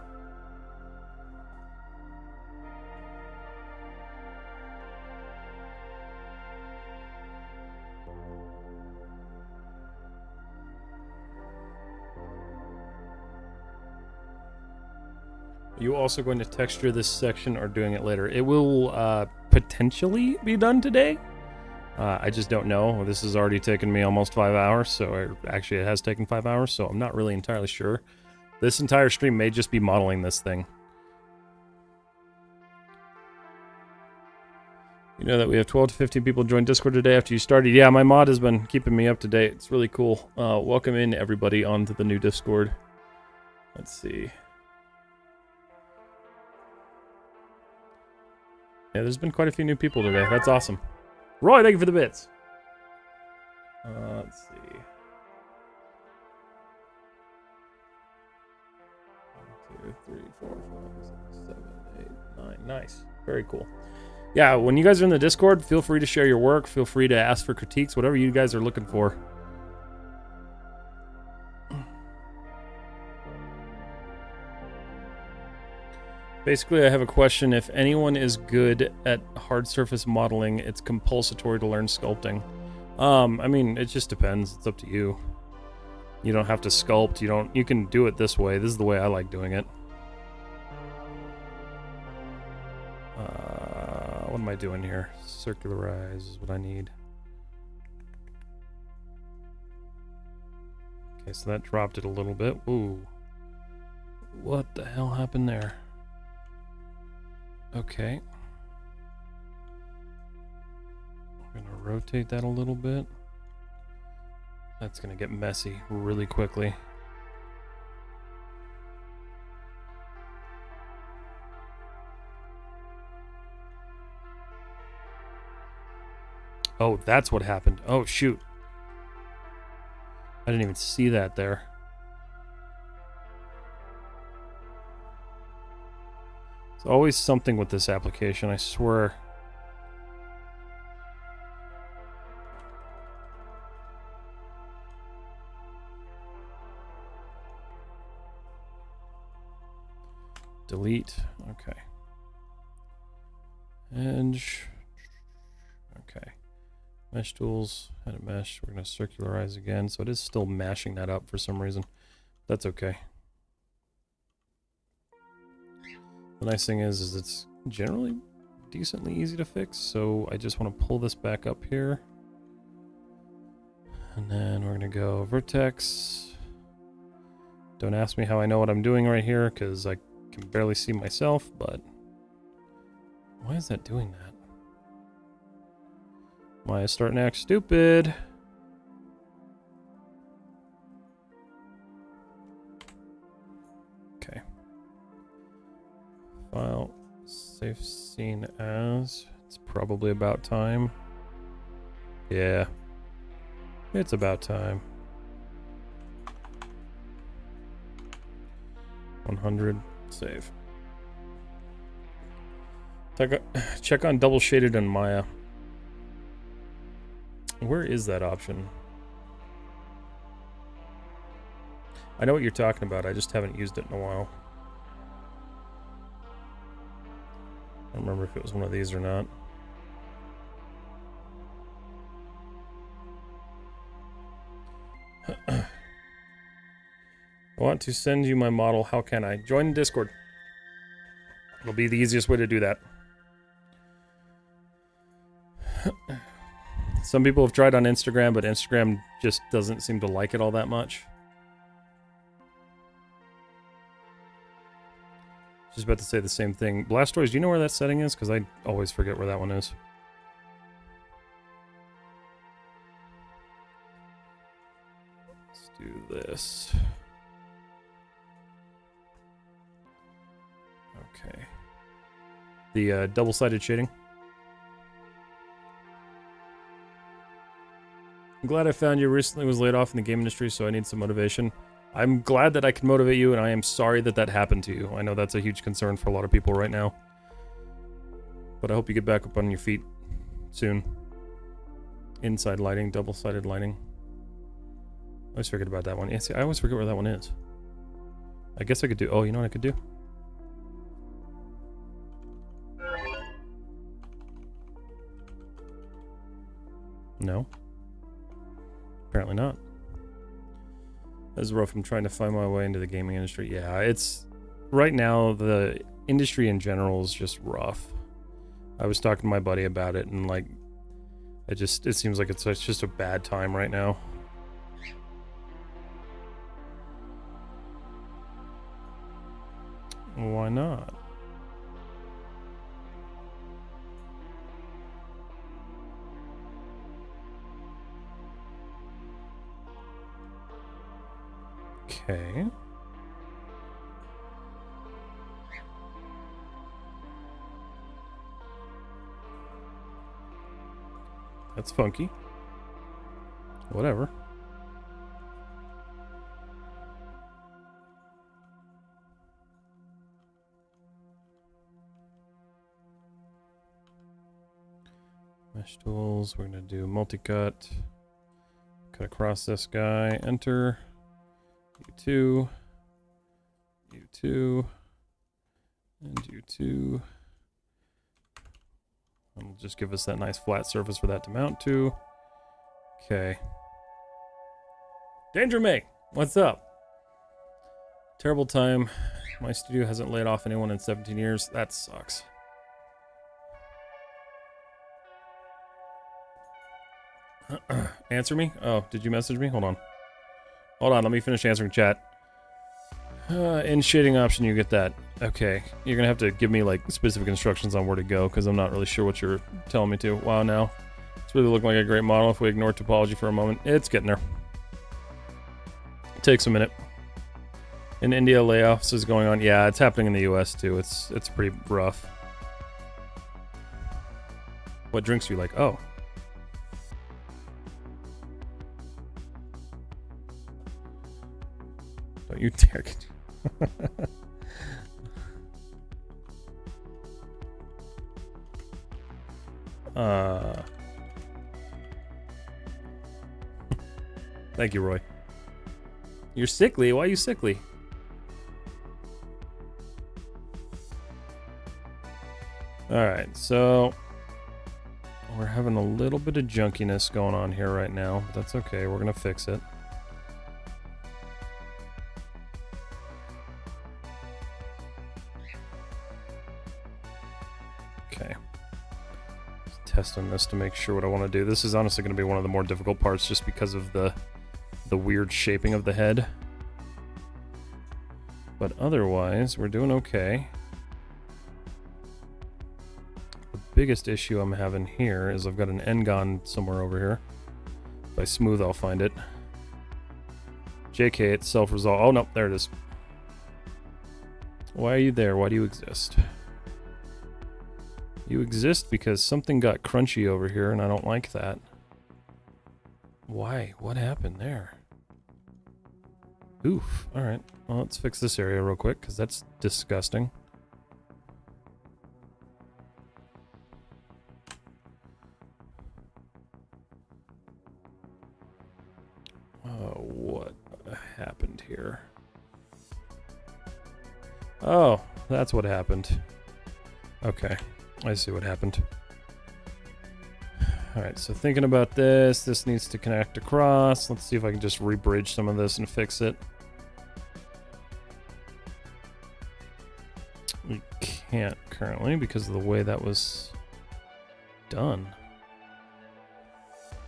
Are you also going to texture this section or doing it later? It will potentially be done today. I just don't know. This has already taken me almost 5 hours, so actually it has taken 5 hours, so I'm not really entirely sure. This entire stream may just be modeling this thing. You know that we have 12 to 15 people join Discord today after you started. Yeah, my mod has been keeping me up to date. It's really cool. Welcome in everybody onto the new Discord. Let's see. Yeah, there's been quite a few new people today. That's awesome. Roy, thank you for the bits. Let's see. 1, 2, 3, 4, 5, 6, 7, 8, 9. Nice. Very cool. Yeah, when you guys are in the Discord, feel free to share your work. Feel free to ask for critiques, whatever you guys are looking for. Basically, I have a question. If anyone is good at hard surface modeling, it's compulsory to learn sculpting. I mean, it just depends. It's up to you. You don't have to sculpt. You can do it this way. This is the way I like doing it. What am I doing here? Circularize is what I need. Okay, so that dropped it a little bit. Ooh. What the hell happened there? Okay. I'm gonna rotate that a little bit. That's gonna get messy really quickly. Oh, that's what happened. Oh, shoot. I didn't even see that there. There's always something with this application, I swear. Delete. Okay. Edge. Okay. Mesh tools. Edit mesh. We're going to circularize again. So it is still mashing that up for some reason. That's okay. The nice thing is it's generally decently easy to fix, so I just want to pull this back up here. And then we're going to go vertex. Don't ask me how I know what I'm doing right here, because I can barely see myself, but why is that doing that? Why is starting to act stupid? Okay. File, save scene as. It's probably about time. Yeah. It's about time. 100, save. Check on double shaded on Maya. Where is that option? I know what you're talking about, I just haven't used it in a while. I don't remember if it was one of these or not. I want to send you my model. How can I? Join Discord. It'll be the easiest way to do that. Some people have tried on Instagram, but Instagram just doesn't seem to like it all that much. Just about to say the same thing. Blastoise, do you know where that setting is? Because I always forget where that one is. Let's do this. Okay. The double-sided shading. I'm glad I found you. Recently was laid off in the game industry, so I need some motivation. I'm glad that I can motivate you, and I am sorry that that happened to you. I know that's a huge concern for a lot of people right now. But I hope you get back up on your feet soon. Inside lighting, double-sided lighting. I always forget about that one. Yeah, see, I always forget where that one is. I guess I could do... Oh, you know what I could do? No. Apparently not. This is rough. I'm trying to find my way into the gaming industry. Yeah, it's... Right now, the industry in general is just rough. I was talking to my buddy about it, and like, it seems like it's just a bad time right now. Why not? Okay. That's funky. Whatever. Mesh tools. We're going to do multi-cut. Cut across this guy. Enter. U2. U2. And U2. It'll just give us that nice flat surface for that to mount to. Okay. Danger May, what's up? Terrible time. My studio hasn't laid off anyone in 17 years. That sucks. Answer me? Oh, did you message me? Hold on. Hold on, let me finish answering chat. In shading option, you get that. Okay, you're gonna have to give me like specific instructions on where to go because I'm not really sure what you're telling me to. Wow, now it's really looking like a great model. If we ignore topology for a moment, it's getting there. It takes a minute. In India, layoffs is going on. Yeah, it's happening in the U.S. too. It's pretty rough. What drinks do you like? Oh. Don't you dare get... Thank you, Roy. You're sickly? Why are you sickly? Alright, so we're having a little bit of junkiness going on here right now, but that's okay. We're gonna fix it. Okay. Just testing this to make sure what I want to do. This is honestly going to be one of the more difficult parts just because of the weird shaping of the head. But otherwise, we're doing okay. The biggest issue I'm having here is I've got an N-gon somewhere over here. If I smooth, I'll find it. JK, it's self-resolve. Oh, no, there it is. Why are you there? Why do you exist? You exist because something got crunchy over here, and I don't like that. Why? What happened there? Oof. Alright. Well, let's fix this area real quick, because that's disgusting. Oh, what happened here? Oh, that's what happened. Okay. I see what happened. Alright, so thinking about this, this needs to connect across. Let's see if I can just re-bridge some of this and fix it. We can't currently because of the way that was done.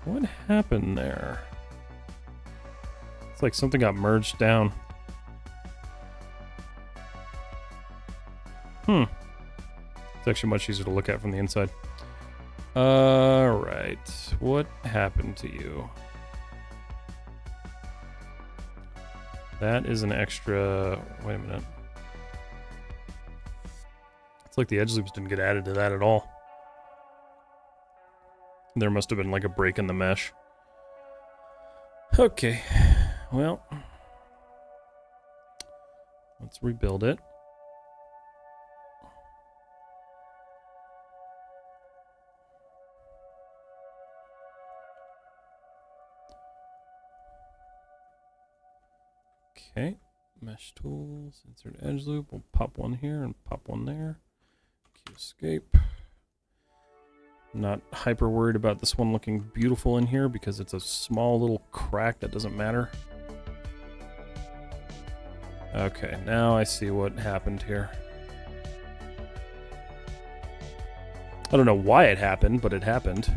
What happened there? It's like something got merged down. It's actually much easier to look at from the inside. Alright, what happened to you? That is an extra... Wait a minute. It's like the edge loops didn't get added to that at all. There must have been like a break in the mesh. Okay, well... Let's rebuild it. Okay, mesh tools, insert edge loop. We'll pop one here and pop one there. Key escape. Not hyper worried about this one looking beautiful in here because it's a small little crack that doesn't matter. Okay, now I see what happened here. I don't know why it happened, but it happened.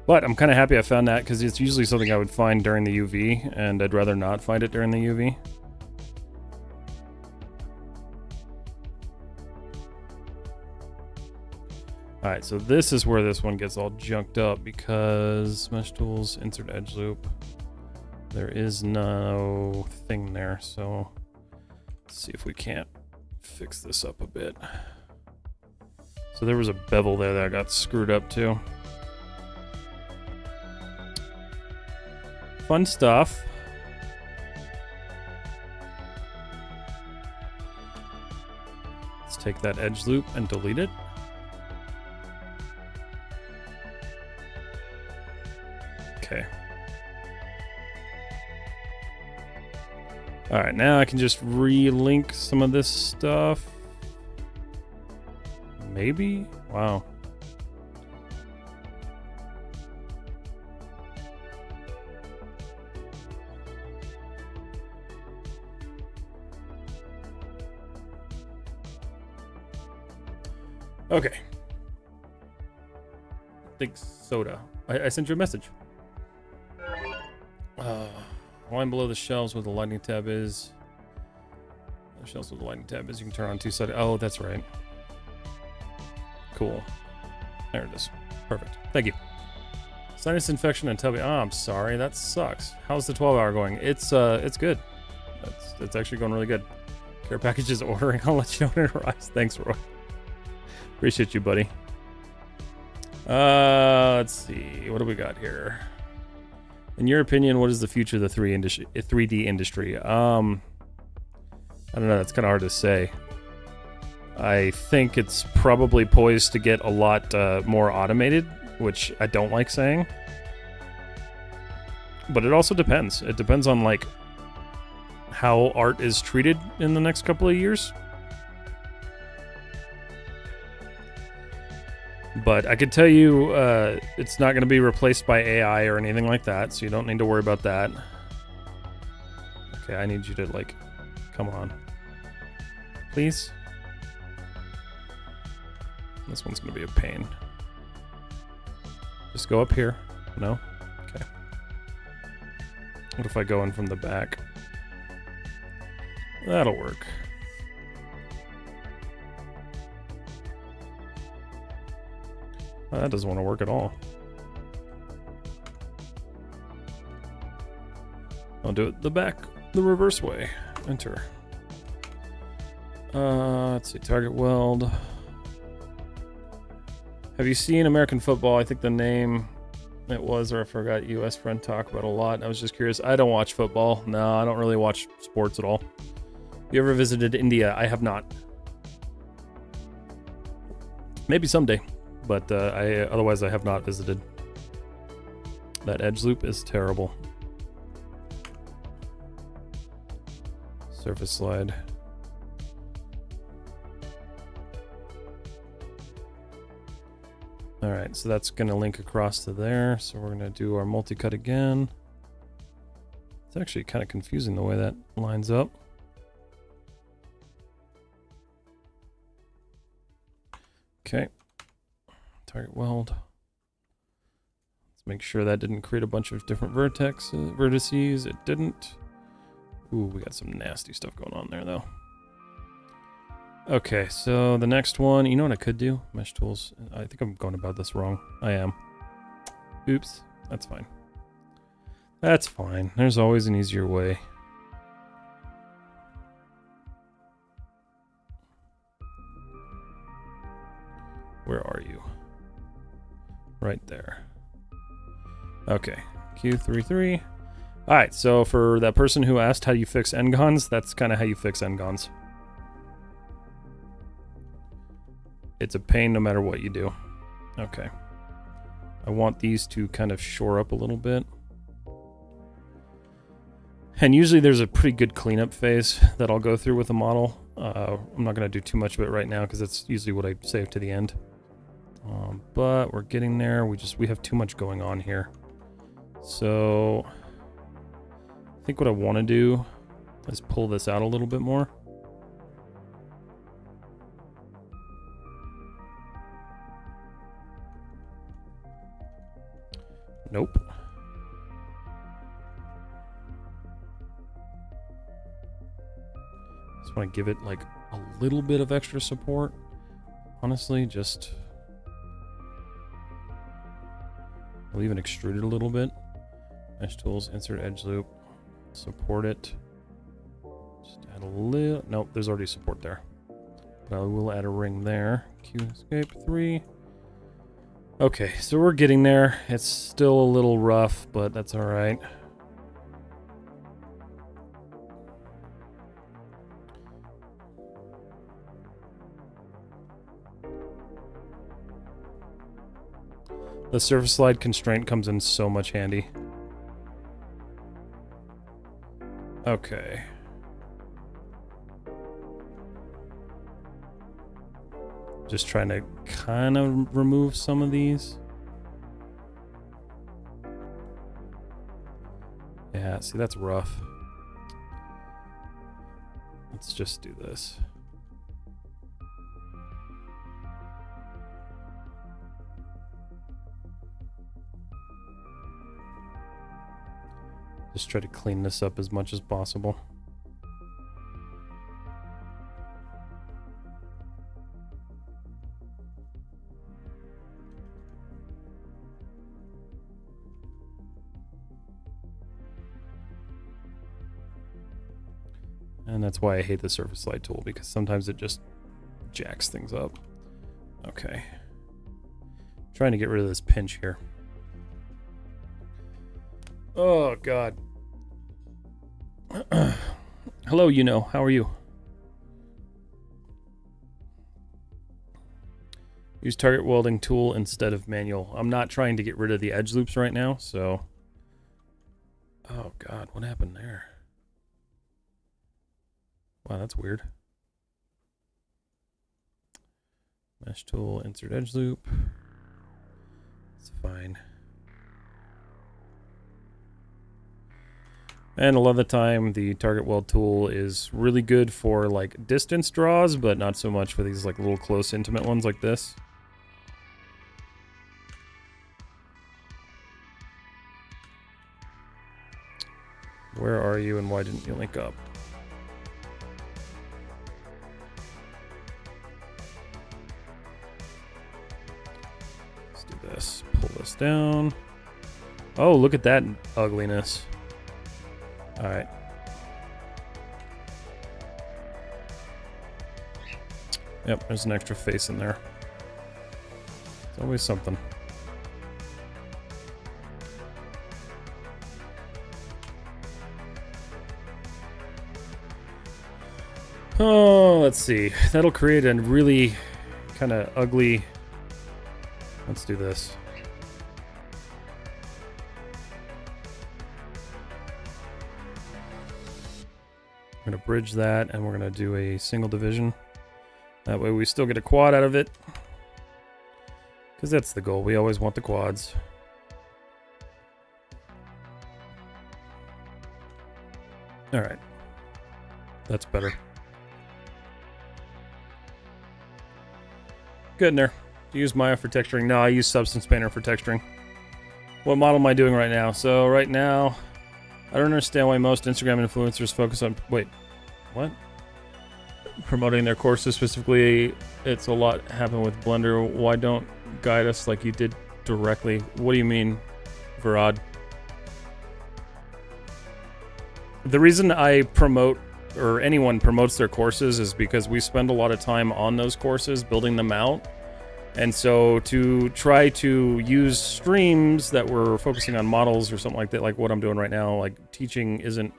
But I'm kind of happy I found that, because it's usually something I would find during the UV, and I'd rather not find it during the UV. Alright, so this is where this one gets all junked up, because mesh tools, insert edge loop. There is no thing there, so let's see if we can't fix this up a bit. So there was a bevel there that got screwed up too. Fun stuff. Let's take that edge loop and delete it. Okay. Alright, now I can just re-link some of this stuff. Maybe? Wow. Okay. Think soda. I sent you a message. Line below the shelves where the lighting tab is. The shelves where the lighting tab is. You can turn on two-sided. Oh, that's right. Cool. There it is. Perfect. Thank you. Sinus infection and tubby. Oh, I'm sorry. That sucks. How's the 12-hour going? It's good. It's actually going really good. Care package is ordering. I'll let you know when it arrives. Thanks, Roy. Appreciate you, buddy. Let's see. What do we got here? In your opinion, what is the future of the 3D industry? I don't know. That's kind of hard to say. I think it's probably poised to get a lot more automated, which I don't like saying. But it also depends. It depends on like how art is treated in the next couple of years. But I could tell you it's not going to be replaced by AI or anything like that, so you don't need to worry about that. Okay, I need you to, like, come on. Please? This one's going to be a pain. Just go up here. No? Okay. What if I go in from the back? That'll work. That doesn't want to work at all. I'll do it the reverse way. Enter. Let's see, target weld. Have you seen American football? I think the name it was, or I forgot, US friend talk about a lot. I was just curious. I don't watch football. No, I don't really watch sports at all. You ever visited India? I have not. Maybe someday. But otherwise I have not visited. That edge loop is terrible. Surface slide. Alright, so that's going to link across to there. So we're going to do our multi-cut again. It's actually kind of confusing the way that lines up. Okay. Target weld. Let's make sure that didn't create a bunch of different vertices. It didn't. Ooh, we got some nasty stuff going on there, though. Okay, so the next one, you know what I could do? Mesh tools. I think I'm going about this wrong. I am. Oops. That's fine. That's fine. There's always an easier way. Where are you? Right there. Okay, Q33. Alright, so for that person who asked how you fix N-gons, that's kind of how you fix N-gons. It's a pain no matter what you do. Okay. I want these to kind of shore up a little bit. And usually there's a pretty good cleanup phase that I'll go through with a model. I'm not going to do too much of it right now because that's usually what I save to the end. But we're getting there. We have too much going on here. So I think what I want to do is pull this out a little bit more. Nope. Just want to give it like a little bit of extra support. Honestly, just... I'll even extrude it a little bit. Mesh tools, insert edge loop, support it. Just add a little... Nope, there's already support there. But I will add a ring there. Q escape 3. Okay, so we're getting there. It's still a little rough, but that's alright. The surface slide constraint comes in so much handy. Okay. Just trying to kind of remove some of these. Yeah, see, that's rough. Let's just do this. Just try to clean this up as much as possible. And that's why I hate the surface slide tool, because sometimes it just jacks things up. Okay. Trying to get rid of this pinch here. Oh, God. Hello, you know. How are you? Use target welding tool instead of manual. I'm not trying to get rid of the edge loops right now, so... Oh, God. What happened there? Wow, that's weird. Mesh tool, insert edge loop. It's fine. And a lot of the time, the target weld tool is really good for like distance draws, but not so much for these like little close, intimate ones like this. Where are you and why didn't you link up? Let's do this. Pull this down. Oh, look at that ugliness. All right. Yep, there's an extra face in there. It's always something. Oh, let's see. That'll create a really kind of ugly... Let's do this. We're going to bridge that, and we're going to do a single division. That way we still get a quad out of it. Because that's the goal. We always want the quads. Alright. That's better. Good in there. Do you use Maya for texturing? No, I use Substance Painter for texturing. What model am I doing right now? So right now... I don't understand why most Instagram influencers focus on... Wait, what? Promoting their courses specifically. It's a lot happen with Blender. Why don't guide us like you did directly? What do you mean, Virad? The reason I promote, or anyone promotes their courses, is because we spend a lot of time on those courses, building them out. And so to try to use streams that were focusing on models or something like that, like what I'm doing right now, like teaching isn't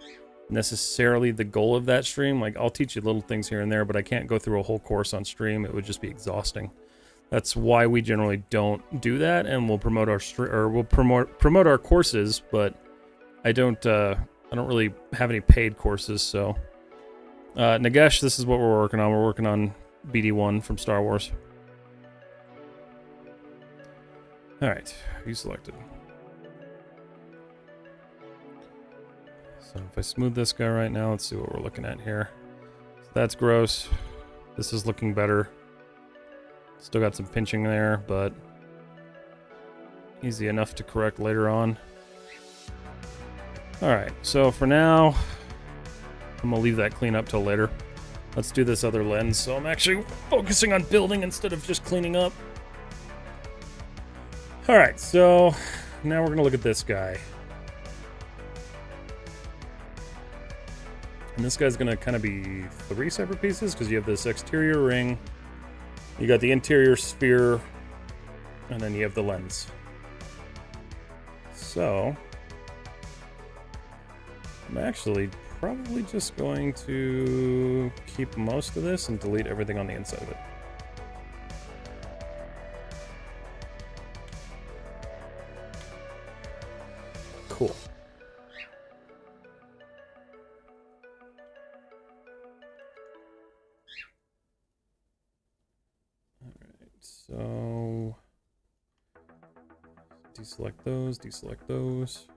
necessarily the goal of that stream. Like I'll teach you little things here and there, but I can't go through a whole course on stream. It would just be exhausting. That's why we generally don't do that, and we'll promote our promote our courses, but I don't really have any paid courses. So Nagesh, this is what we're working on. We're working on BD-1 from Star Wars. Alright, you selected. So if I smooth this guy right now, let's see what we're looking at here. So that's gross. This is looking better. Still got some pinching there, but easy enough to correct later on. Alright, so for now, I'm gonna leave that clean up till later. Let's do this other lens. So I'm actually focusing on building instead of just cleaning up. Alright, so now we're gonna look at this guy. And this guy's gonna kind of be 3 separate pieces because you have this exterior ring, you got the interior sphere, and then you have the lens. So I'm actually probably just going to keep most of this and delete everything on the inside of it. Cool. So, deselect those, deselect those.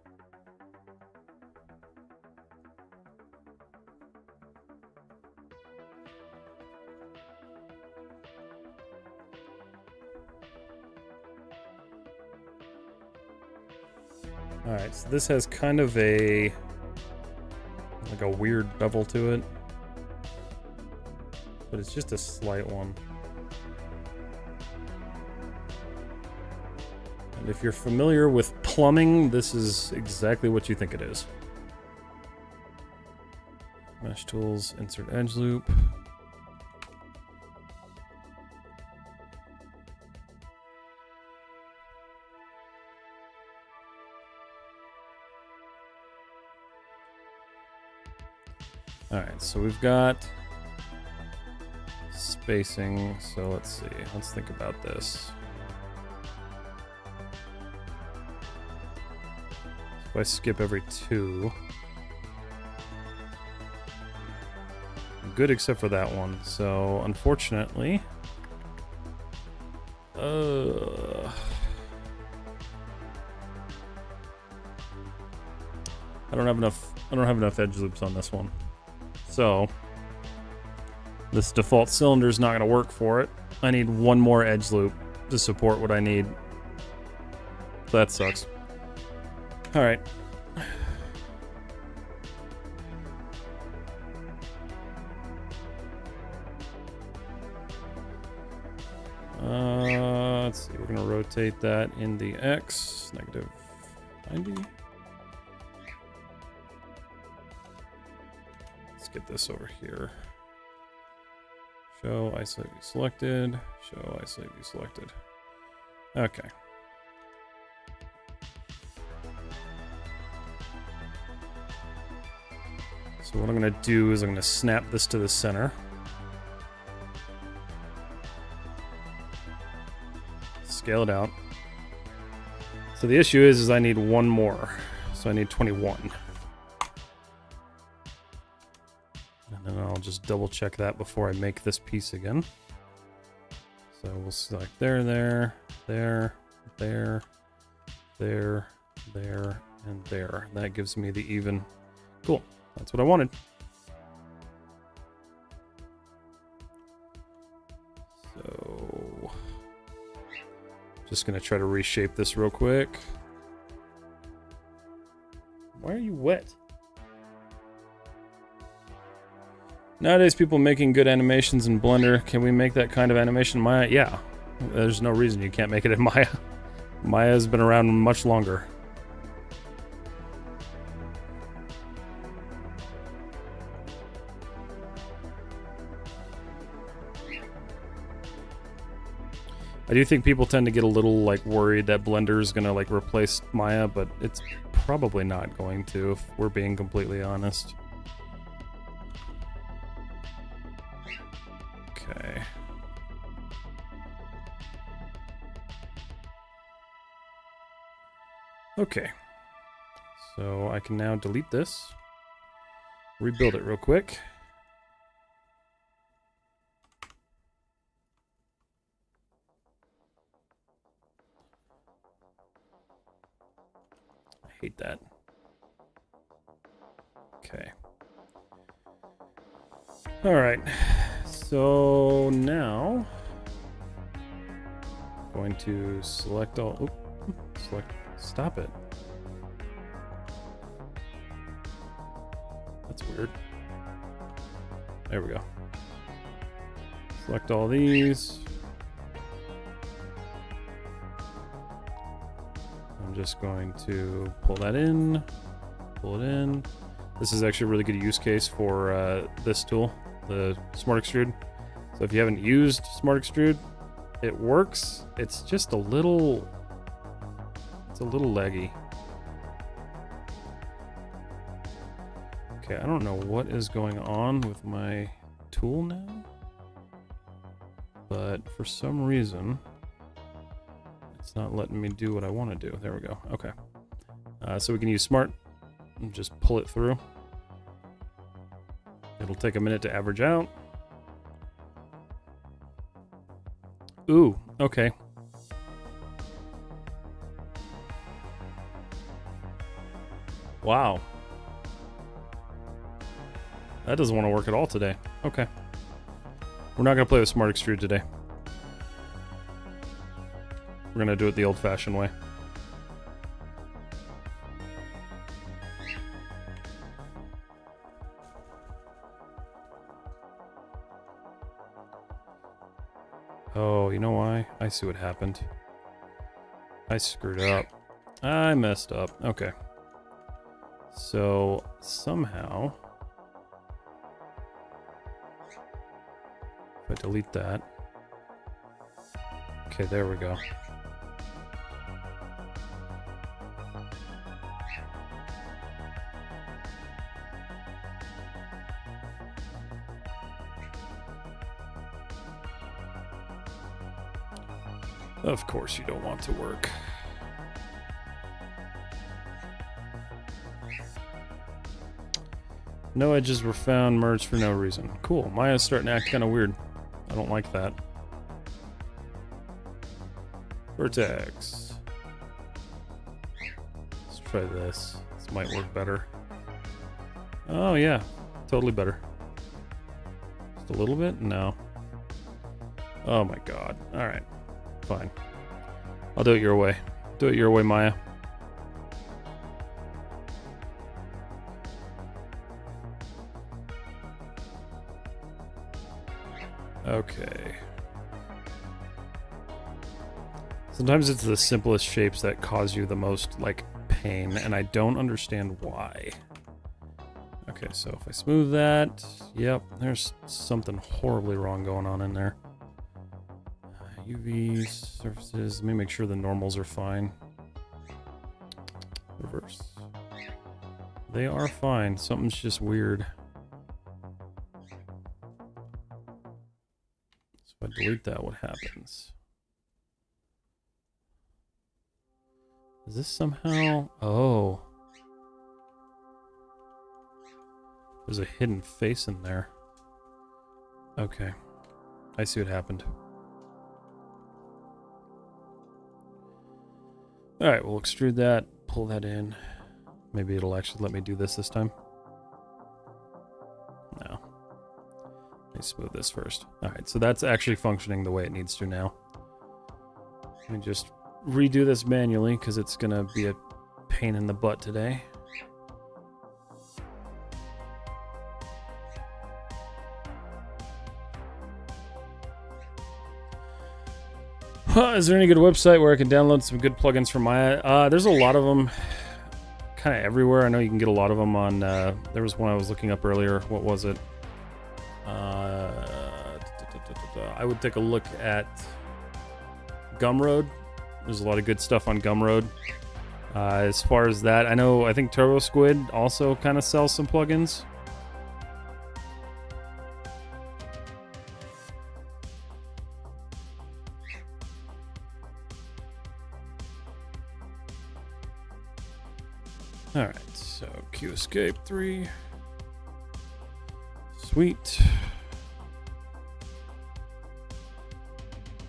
Alright, so this has kind of a, like a weird bevel to it. But it's just a slight one. And if you're familiar with plumbing, this is exactly what you think it is. Mesh tools, insert edge loop. Alright, so we've got spacing, so let's see, let's think about this. If I skip every 2, I'm good except for that one, so unfortunately, I don't have enough edge loops on this one. So this default cylinder is not going to work for it. I need one more edge loop to support what I need. That sucks. All right. Let's see. We're going to rotate that in the X, -90. Let's get this over here. Show, isolate, view selected. Show, isolate, view selected. Okay. So what I'm going to do is I'm going to snap this to the center. Scale it out. So the issue is I need one more. So I need 21. And then I'll just double check that before I make this piece again. So we'll select there, there, there, there, there, there, and there. That gives me the even. Cool. That's what I wanted. So, just gonna try to reshape this real quick. Why are you wet? Nowadays, people making good animations in Blender. Can we make that kind of animation in Maya? Yeah. There's no reason you can't make it in Maya. Maya has been around much longer. I do think people tend to get a little like worried that Blender is gonna like replace Maya, but it's probably not going to, if we're being completely honest. Okay. Okay. So I can now delete this, rebuild it real quick. hate that. Okay. All right. So now I'm going to select all. Oop, select. Stop it. That's weird. There we go. Select all these. I'm just going to pull that in, pull it in. This is actually a really good use case for this tool, the Smart Extrude. So if you haven't used Smart Extrude, it works. It's just a little, it's a little laggy. Okay, I don't know what is going on with my tool now, but for some reason, it's not letting me do what I want to do. There we go. Okay. So we can use Smart and just pull it through. It'll take a minute to average out. Ooh, okay. Wow. That doesn't want to work at all today. Okay. We're not going to play with Smart Extrude today. We're going to do it the old-fashioned way. Oh, you know why? I see what happened. I screwed up. I messed up. Okay. So, somehow, if I delete that. Okay, there we go. Of course you don't want to work. No edges were found, merged for no reason. Cool, Maya's starting to act kind of weird. I don't like that. Vertex. Let's try this. This might work better. Oh yeah, totally better. Just a little bit? No. Oh my god. Alright. Fine. I'll do it your way. Do it your way, Maya. Okay. Sometimes it's the simplest shapes that cause you the most, like, pain, and I don't understand why. Okay, so if I smooth that, yep, there's something horribly wrong going on in there. UV surfaces, let me make sure the normals are fine. Reverse. They are fine, something's just weird. So if I delete that, what happens? Is this somehow... Oh. There's a hidden face in there. Okay. I see what happened. Alright, we'll extrude that, pull that in. Maybe it'll actually let me do this time. No. Let me smooth this first. Alright, so that's actually functioning the way it needs to now. Let me just redo this manually, because it's going to be a pain in the butt today. Is there any good website where I can download some good plugins for Maya? There's a lot of them kind of everywhere. I know you can get a lot of them on... there was one I was looking up earlier. What was it? I would take a look at Gumroad. There's a lot of good stuff on Gumroad. As far as that, I think Turbo Squid also kind of sells some plugins. Alright, so Q Escape 3. Sweet.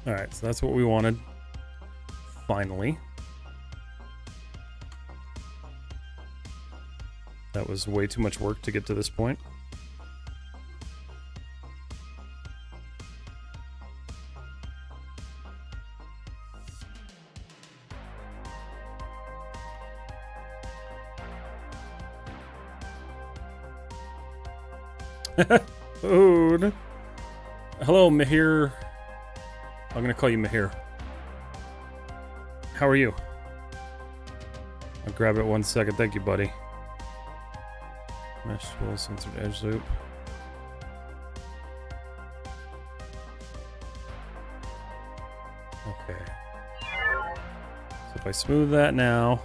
Alright, so that's what we wanted. Finally. That was way too much work to get to this point. Food. Hello, Mahir. I'm gonna call you Mahir. How are you? I'll grab it 1 second. Thank you, buddy. Mesh tool, censored edge loop. Okay. So if I smooth that now,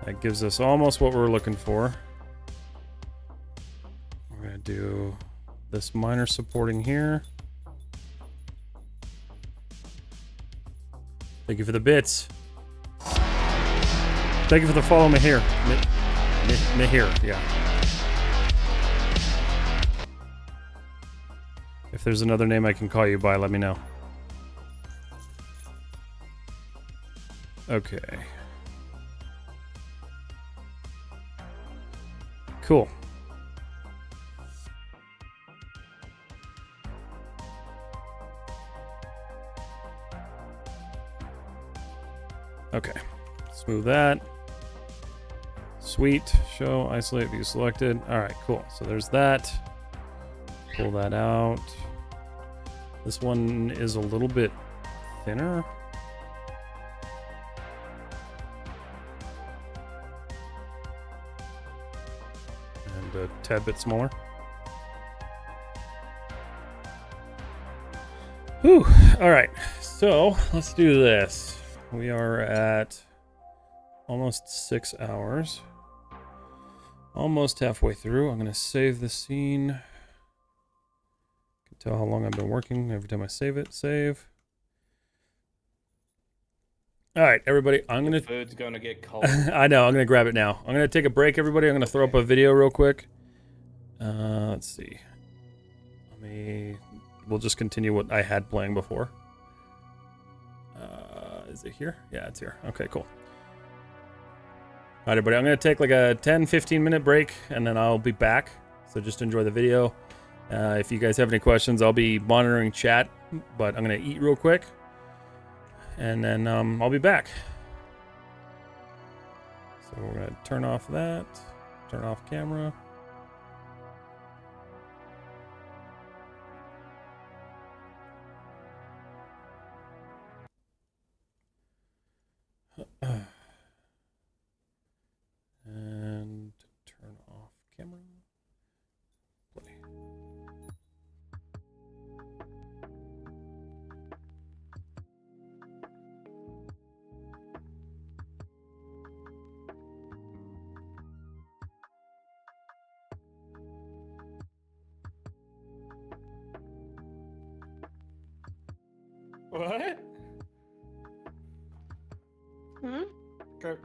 that gives us almost what we're looking for. We're gonna do this minor supporting here. Thank you for the bits. Thank you for the follow, Mahir. Mahir, yeah. If there's another name I can call you by, let me know. Okay. Cool. Okay. Smooth that. Sweet. Show, isolate, view selected. Alright, cool. So there's that. Pull that out. This one is a little bit thinner. And a tad bit smaller. Whew. Alright, so let's do this. We are at almost 6 hours. Almost halfway through. I'm going to save the scene. You can tell how long I've been working every time I save it. Save. All right, everybody. I'm going to... Food's going to get cold. I know. I'm going to grab it now. I'm going to take a break, everybody. I'm going to throw up a video real quick. Let's see. We'll just continue what I had playing before. Is it here? Yeah, it's here. Okay, cool. All right, everybody, I'm going to take like a 10-15 minute break, and then I'll be back. So just enjoy the video. If you guys have any questions, I'll be monitoring chat, but I'm going to eat real quick, and then I'll be back. So we're going to turn off that, turn off camera. And turn off camera. Play. What? Hmm? Okay.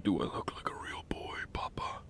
Do I look like a real boy, Papa?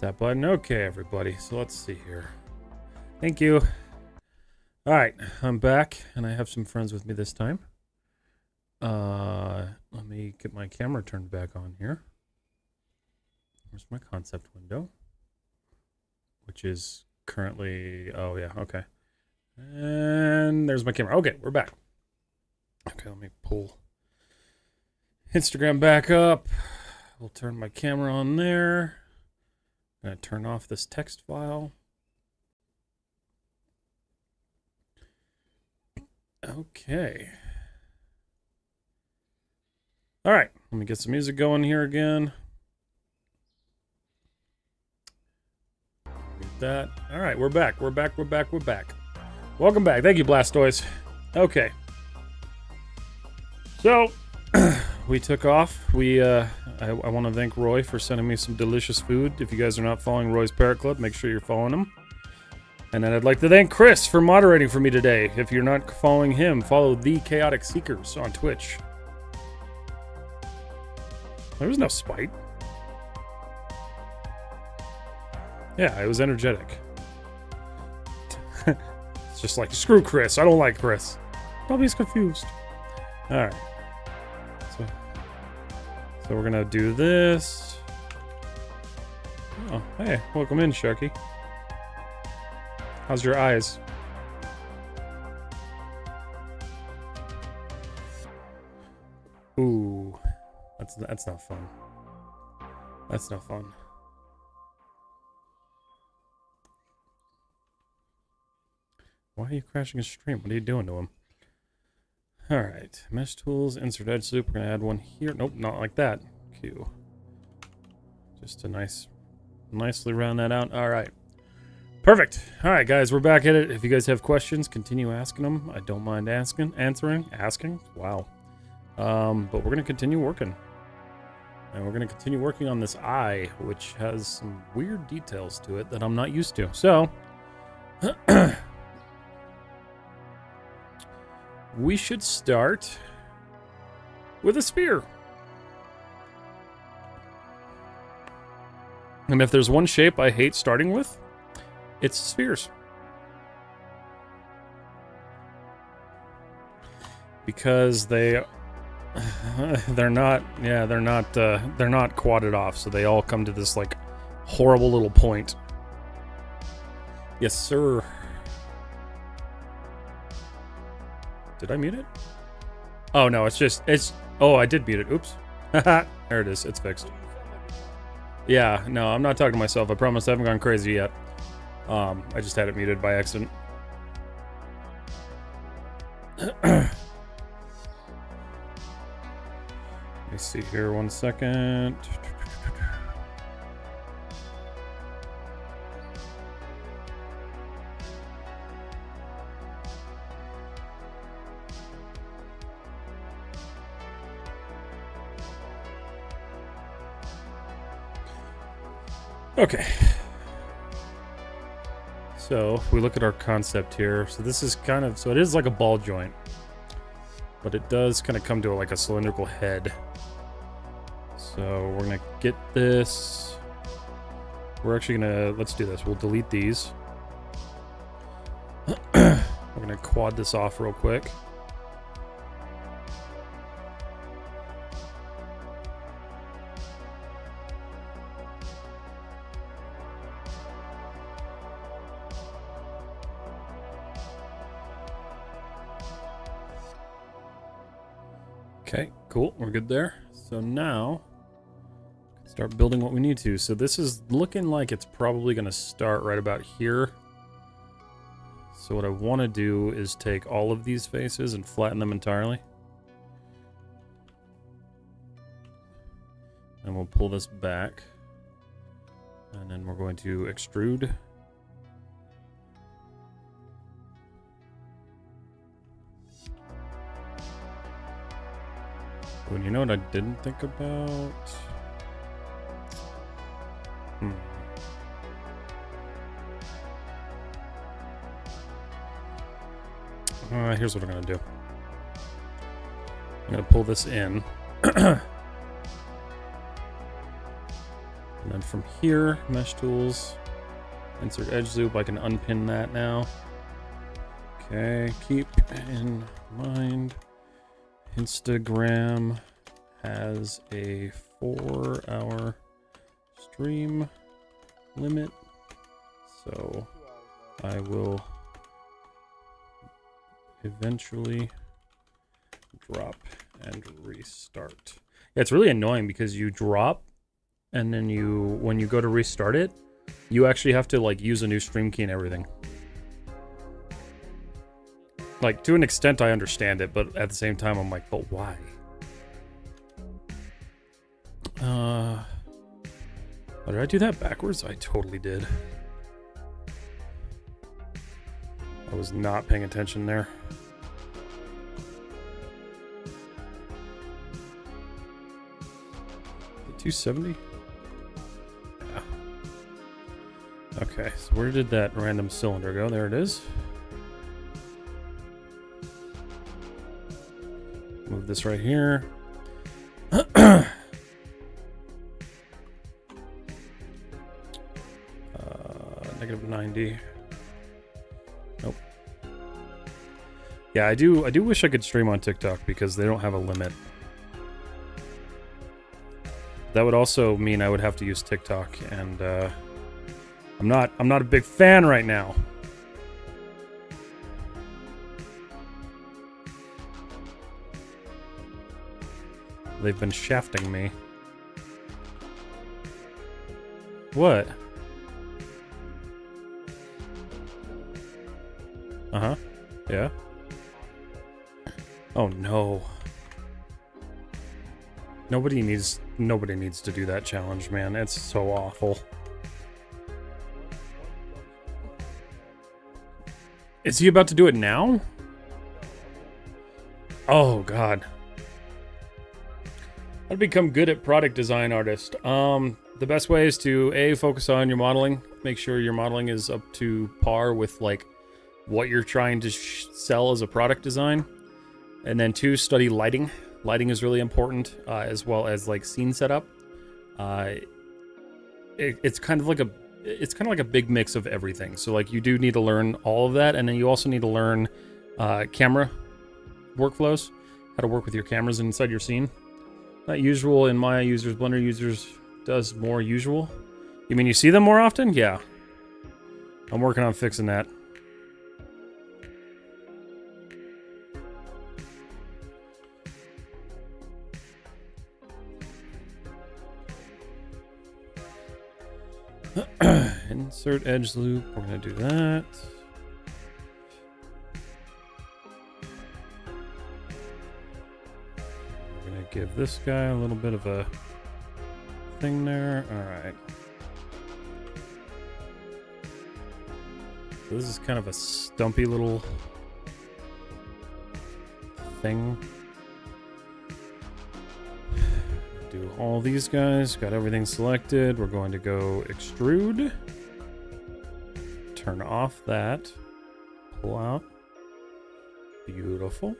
That button. Okay, everybody. So let's see here. Thank you. All right, I'm back, and I have some friends with me this time. Let me get my camera turned back on here. Where's my concept window? Which is currently... Oh, yeah, okay. And there's my camera. Okay, we're back. Okay, let me pull Instagram back up. We'll turn my camera on there. I'm going to turn off this text file. Okay. All right, let me get some music going here again. Mute that. All right, we're back. We're back. We're back. We're back. Welcome back. Thank you, Blastoise. Okay. So, we took off. I want to thank Roy for sending me some delicious food. If you guys are not following Roy's Parrot Club, make sure you're following him. And then I'd like to thank Chris for moderating for me today. If you're not following him, follow The Chaotic Seekers on Twitch. There was no spite. Yeah, it was energetic. It's just like, screw Chris. I don't like Chris. Probably he's confused. Alright. So we're gonna do this. Oh, hey, welcome in, Sharky. How's your eyes? Ooh, that's not fun. That's not fun. Why are you crashing his stream? What are you doing to him? Alright, mesh tools, insert edge loop. We're gonna add one here. Nope, not like that. Q. Just to nicely round that out. Alright. Perfect. Alright, guys, we're back at it. If you guys have questions, continue asking them. I don't mind answering. Wow. But we're gonna continue working. And we're gonna continue working on this eye, which has some weird details to it that I'm not used to. So, we should start with a sphere. And if there's one shape I hate starting with, it's spheres. Because they're not quadded off, so they all come to this like horrible little point. Yes, sir. Did I mute it? Oh, no, oh, I did mute it. Oops. There it is. It's fixed. Yeah, no, I'm not talking to myself. I promise I haven't gone crazy yet. I just had it muted by accident. Let me see here 1 second. Okay. So, if we look at our concept here, so this is so it is like a ball joint, but it does kind of come to like a cylindrical head. So, we're going to get this. We're actually going to, let's do this. We'll delete these. We're going to quad this off real quick. Okay, cool. We're good there. So now, start building what we need to. So this is looking like it's probably going to start right about here. So what I want to do is take all of these faces and flatten them entirely. And we'll pull this back. And then we're going to extrude. Oh, you know what I didn't think about? Here's what I'm going to do. I'm going to pull this in. And then from here, mesh tools, insert edge loop. I can unpin that now. Okay, keep in mind, Instagram has a 4-hour stream limit, so I will eventually drop and restart. Yeah, it's really annoying because you drop and then when you go to restart it, you actually have to like use a new stream key and everything. Like, to an extent I understand it, but at the same time I'm like, but why? Oh, did I do that backwards? I totally did. I was not paying attention there. The 270? Yeah. Okay, so where did that random cylinder go? There it is. Move this right here. -90. Nope. Yeah, I do wish I could stream on TikTok because they don't have a limit. That would also mean I would have to use TikTok, and I'm not a big fan right now. They've been shafting me. What? Uh-huh. Yeah. Oh no. Nobody needs to do that challenge, man. It's so awful. Is he about to do it now? Oh god. How to become good at product design artist. The best way is to focus on your modeling. Make sure your modeling is up to par with like what you're trying to sell as a product design. And then 2, study lighting. Lighting is really important, as well as like scene setup. It's kind of like a big mix of everything. So like you do need to learn all of that, and then you also need to learn camera workflows, how to work with your cameras inside your scene. Not usual in Maya users, Blender users does more usual. You mean you see them more often? Yeah. I'm working on fixing that. Insert edge loop. We're gonna do that. We're gonna give this guy a little bit of a thing there. All right. So this is kind of a stumpy little thing. Do all these guys. Got everything selected. We're going to go extrude. Turn off that. Pull out. Beautiful.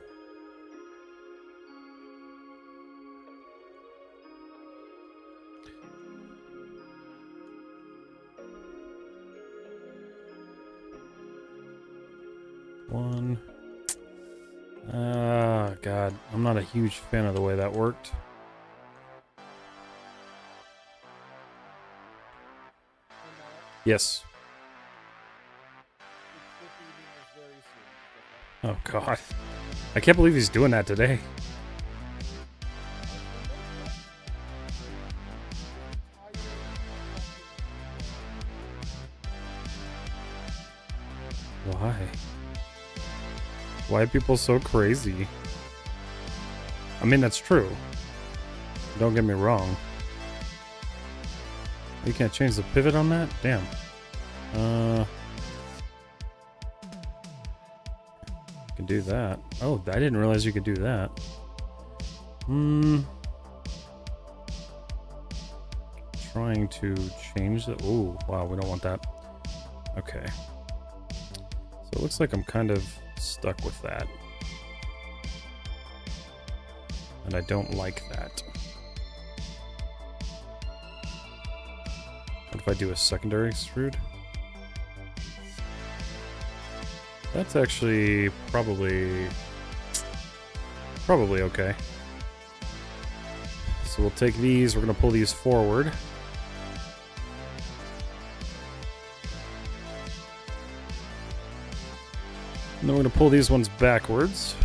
One. Ah, God. I'm not a huge fan of the way that worked. Yes. Oh, God. I can't believe he's doing that today. Why? Why are people so crazy? I mean, that's true. Don't get me wrong. You can't change the pivot on that? Damn. Can do that. Oh, I didn't realize you could do that. Trying to change the... Oh, wow, we don't want that. Okay. So it looks like I'm kind of stuck with that. And I don't like that. What if I do a secondary extrude? That's actually probably okay. So we'll take these, we're going to pull these forward. And then we're going to pull these ones backwards.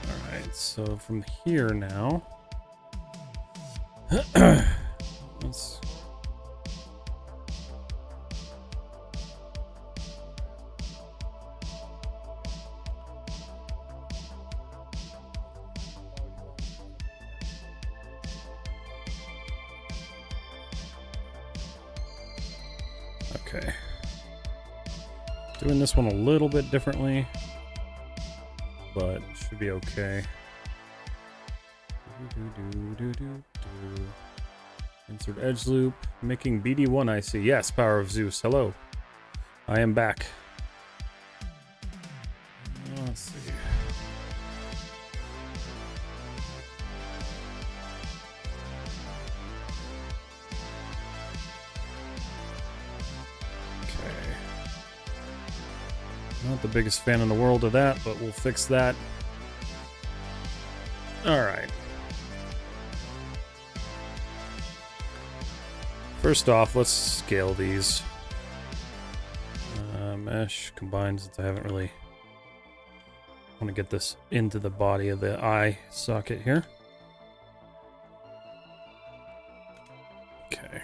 Alright, so from here now, let's... Okay. Doing this one a little bit differently, but should be okay. Insert edge loop, making BD-1 I see. Yes, Power of Zeus. Hello. I am back. Let's see. Not the biggest fan in the world of that, but we'll fix that. Alright. First off, let's scale these. Mesh combined, since I haven't really... want to get this into the body of the eye socket here. Okay.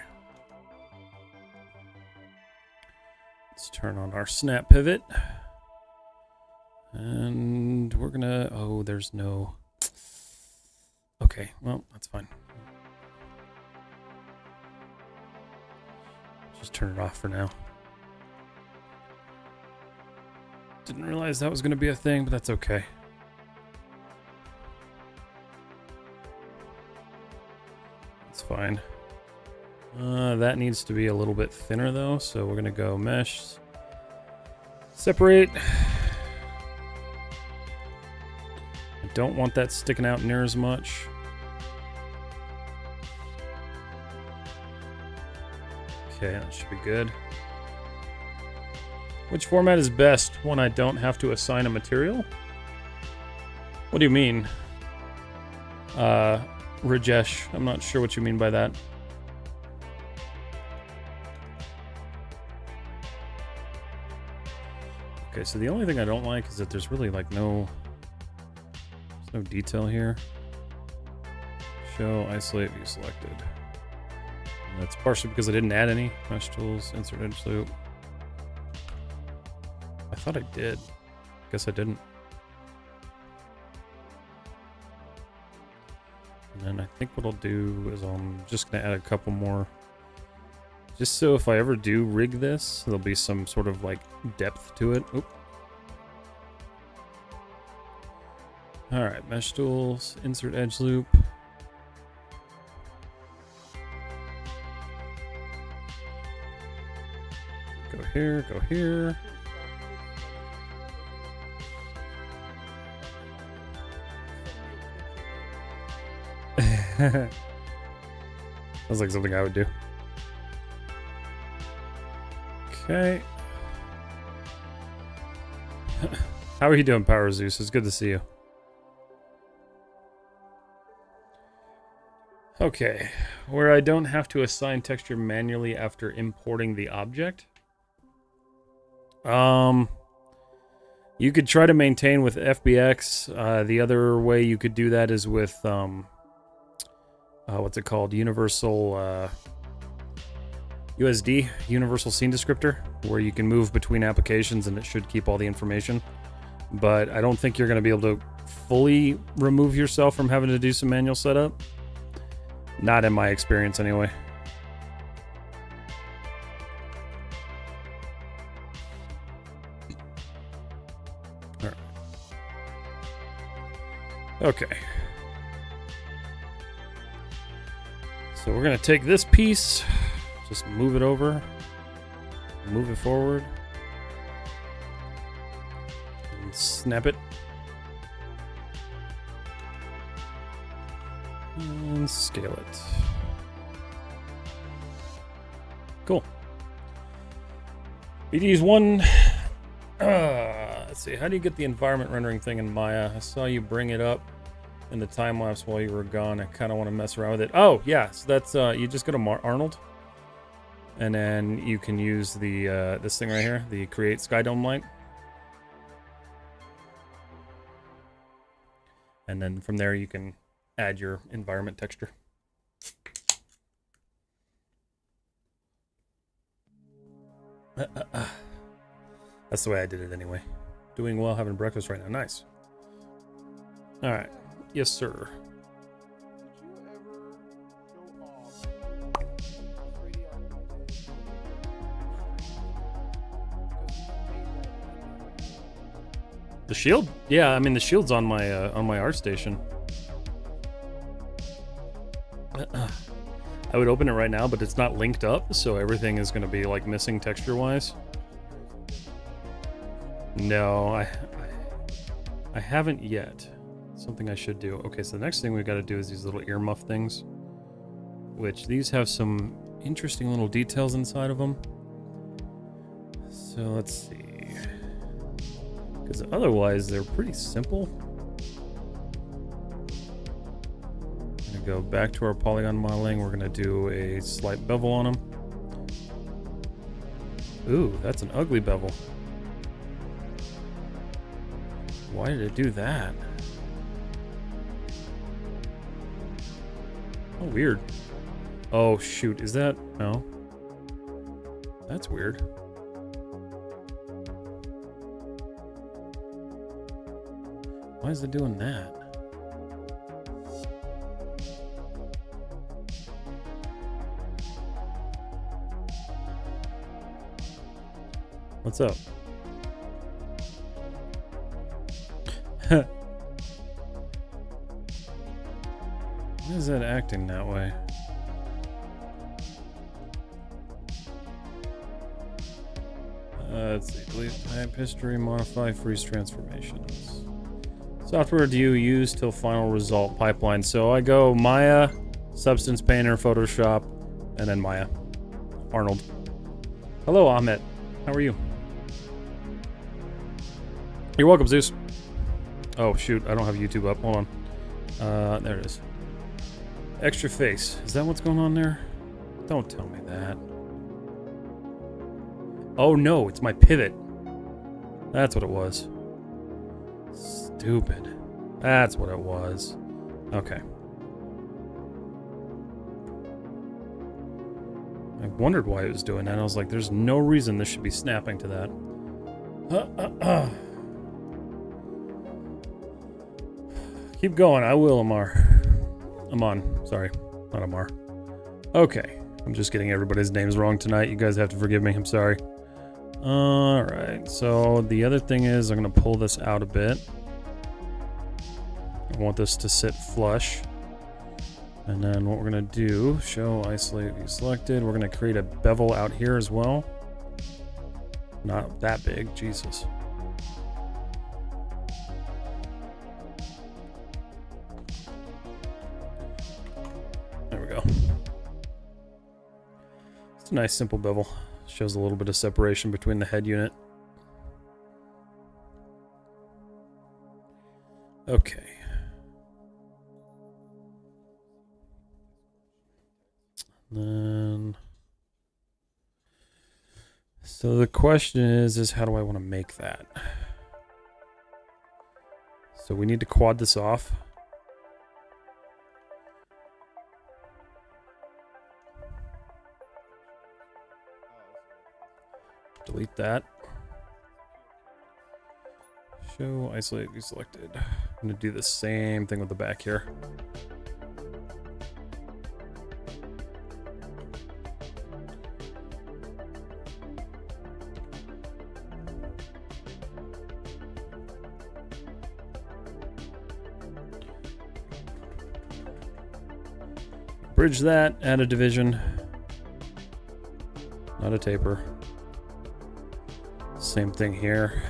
Let's turn on our snap pivot. And we're gonna... oh, there's no... okay, well, that's fine. Just turn it off for now. Didn't realize that was gonna be a thing, but that's okay. That's fine. That needs to be a little bit thinner though, so we're gonna go mesh. Separate. Don't want that sticking out near as much. Okay, that should be good. Which format is best when I don't have to assign a material? What do you mean? Rajesh, I'm not sure what you mean by that. Okay, so the only thing I don't like is that there's really like no detail here. Show, isolate, view selected. And that's partially because I didn't add any. Mesh tools, insert edge loop. I thought I did. Guess I didn't. And then I think what I'll do is I'm just going to add a couple more. Just so if I ever do rig this, there'll be some sort of like depth to it. Oop. Alright, mesh tools, insert edge loop. Go here, go here. Sounds like something I would do. Okay. How are you doing, Power Zeus? It's good to see you. Okay, where I don't have to assign texture manually after importing the object. You could try to maintain with FBX. The other way you could do that is with what's it called? Universal USD, Universal Scene Descriptor, where you can move between applications and it should keep all the information. But I don't think you're going to be able to fully remove yourself from having to do some manual setup. Not in my experience, anyway. All right. Okay. So we're going to take this piece, just move it over, move it forward, and snap it. And scale it. Cool. BD-1. Let's see. How do you get the environment rendering thing in Maya? I saw you bring it up in the time lapse while you were gone. I kind of want to mess around with it. Oh, yeah. So that's you just go to Arnold, and then you can use the this thing right here, the Create Sky Dome Light, and then from there you can add your environment texture. That's the way I did it anyway. Doing well, having breakfast right now. Nice. All right. Yes, sir. The shield? Yeah, I mean the shield's on my art station. I would open it right now, but it's not linked up, so everything is going to be like missing texture-wise. No, I haven't yet. Something I should do. Okay, so the next thing we've got to do is these little earmuff things, which these have some interesting little details inside of them. So let's see. Because otherwise they're pretty simple. Gonna go back to our polygon modeling. We're gonna do a slight bevel on them. Ooh, that's an ugly bevel. Why did it do that? Oh, weird. Oh, shoot. Is that... No. That's weird. Why is it doing that? What's up? Why is that acting that way? Let's see. Delete type history, modify freeze transformations. Software do you use till final result pipeline? So I go Maya, Substance Painter, Photoshop, and then Maya. Arnold. Hello, Ahmet. How are you? You're welcome, Zeus. Oh, shoot. I don't have YouTube up. Hold on. There it is. Extra face. Is that what's going on there? Don't tell me that. Oh, no. It's my pivot. That's what it was. Stupid. That's what it was. Okay. I wondered why it was doing that. I was like, there's no reason this should be snapping to that. Keep going. I will, Amar. Aman. Sorry. Not Amar. Okay. I'm just getting everybody's names wrong tonight. You guys have to forgive me. I'm sorry. Alright. So the other thing is I'm going to pull this out a bit. I want this to sit flush. And then what we're going to do, show, isolate, view selected. We're going to create a bevel out here as well. Not that big. Jesus. There we go. It's a nice simple bevel. Shows a little bit of separation between the head unit. Okay. Then, so the question is how do I want to make that? So we need to quad this off. Delete that. Show, isolate, view selected. I'm going to do the same thing with the back here. Bridge that, add a division. Not a taper. Same thing here.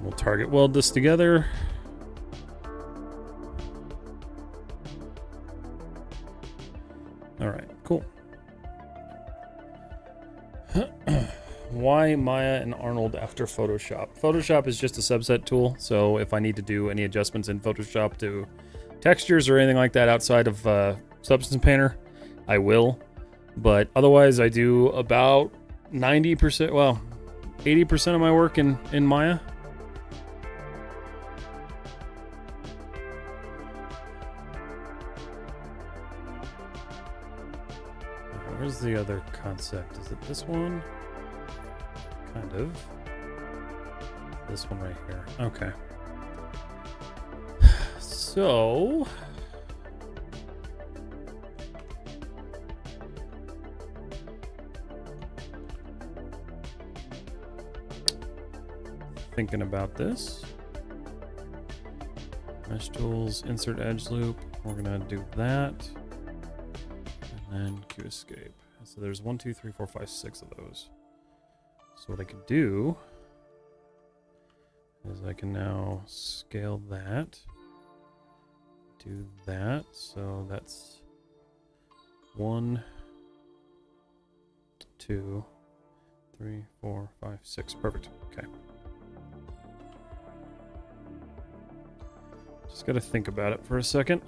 We'll target weld this together. All right, cool. Why Maya and Arnold after Photoshop? Photoshop is just a subset tool, so if I need to do any adjustments in Photoshop to textures or anything like that outside of Substance Painter, I will. But otherwise, I do about 90%, well, 80% of my work in Maya. Where's the other concept? Is it this one? Kind of. This one right here. Okay. So... thinking about this. Mesh tools, insert edge loop. We're gonna do that. And then Q escape. So there's 1, 2, 3, 4, 5, 6 of those. So what I could do is I can now scale that. Do that. So that's 1, 2, 3, 4, 5, 6. Perfect. Okay. Just got to think about it for a second.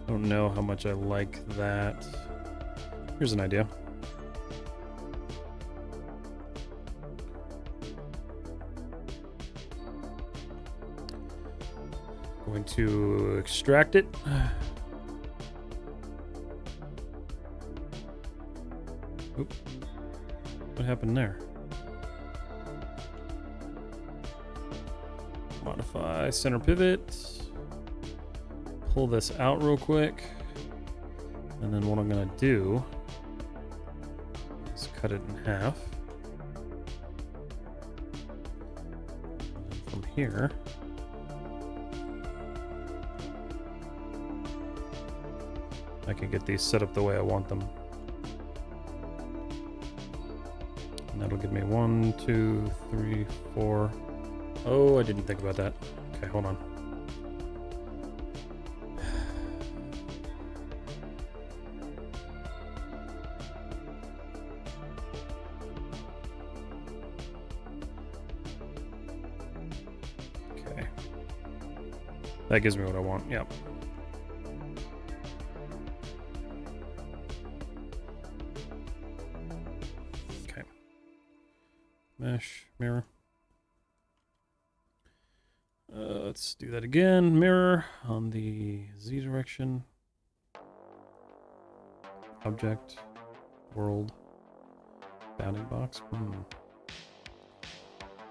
I don't know how much I like that. Here's an idea. Going to extract it. Oop. What happened there? Modify center pivot. Pull this out real quick. And then what I'm going to do is cut it in half. And then from here, I can get these set up the way I want them. And that'll give me 1, 2, 3, 4. Oh, I didn't think about that. Okay, hold on. Okay. That gives me what I want. Yep. Mesh, mirror. Let's do that again. Mirror on the Z direction. Object. World. Bounding box.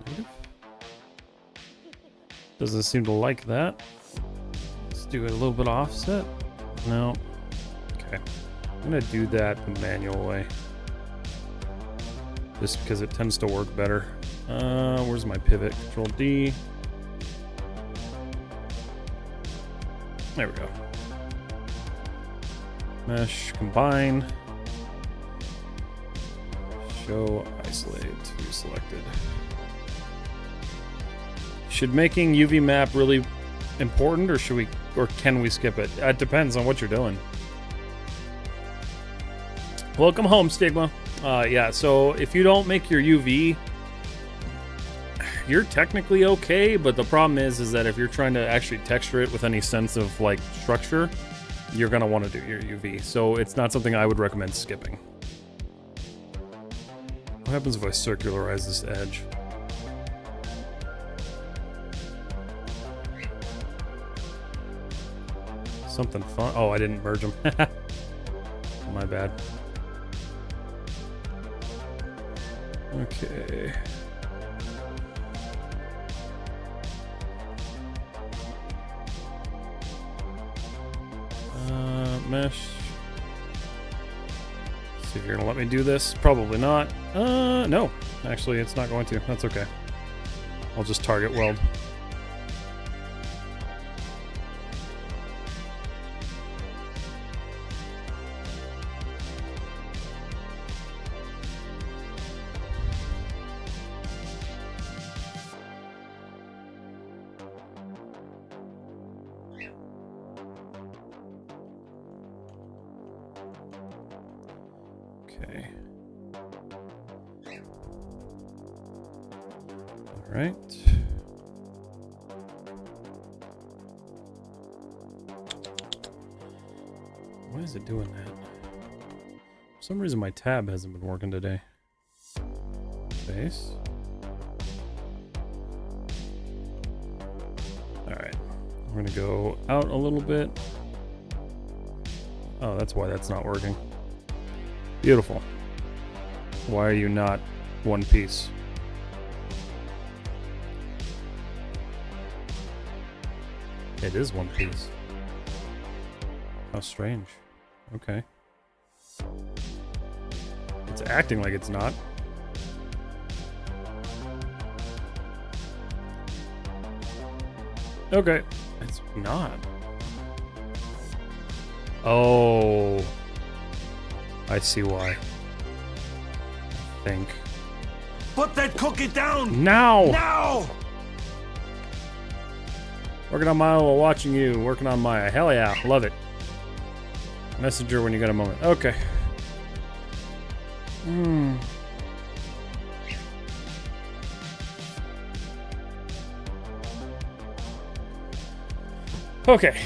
Negative. Doesn't seem to like that. Let's do it a little bit offset. No. Okay. I'm going to do that the manual way. Just because it tends to work better. Where's my pivot? Control D. There we go. Mesh, combine. Show, isolate, to be selected. Should making UV map really important, or can we skip it? It depends on what you're doing. Welcome home, Stigma. Yeah, so if you don't make your UV, you're technically okay, but the problem is that if you're trying to actually texture it with any sense of like structure, you're gonna want to do your UV. So it's not something I would recommend skipping. What happens if I circularize this edge? Something fun. Oh, I didn't merge them. My bad. Okay. Mesh. See if you're gonna let me do this. Probably not. No. Actually, it's not going to. That's okay. I'll just target weld. Okay. All right. Why is it doing that? For some reason my tab hasn't been working today. Base. Alright. We're gonna go out a little bit. Oh, that's why that's not working. Beautiful. Why are you not one piece? It is one piece. How strange. Okay. It's acting like it's not. Okay. It's not. Oh. I see why. I think. Put that cookie down! Now! Now! Working on Maya while watching you. Working on Maya. Hell yeah. Love it. Messenger when you got a moment. Okay. Okay.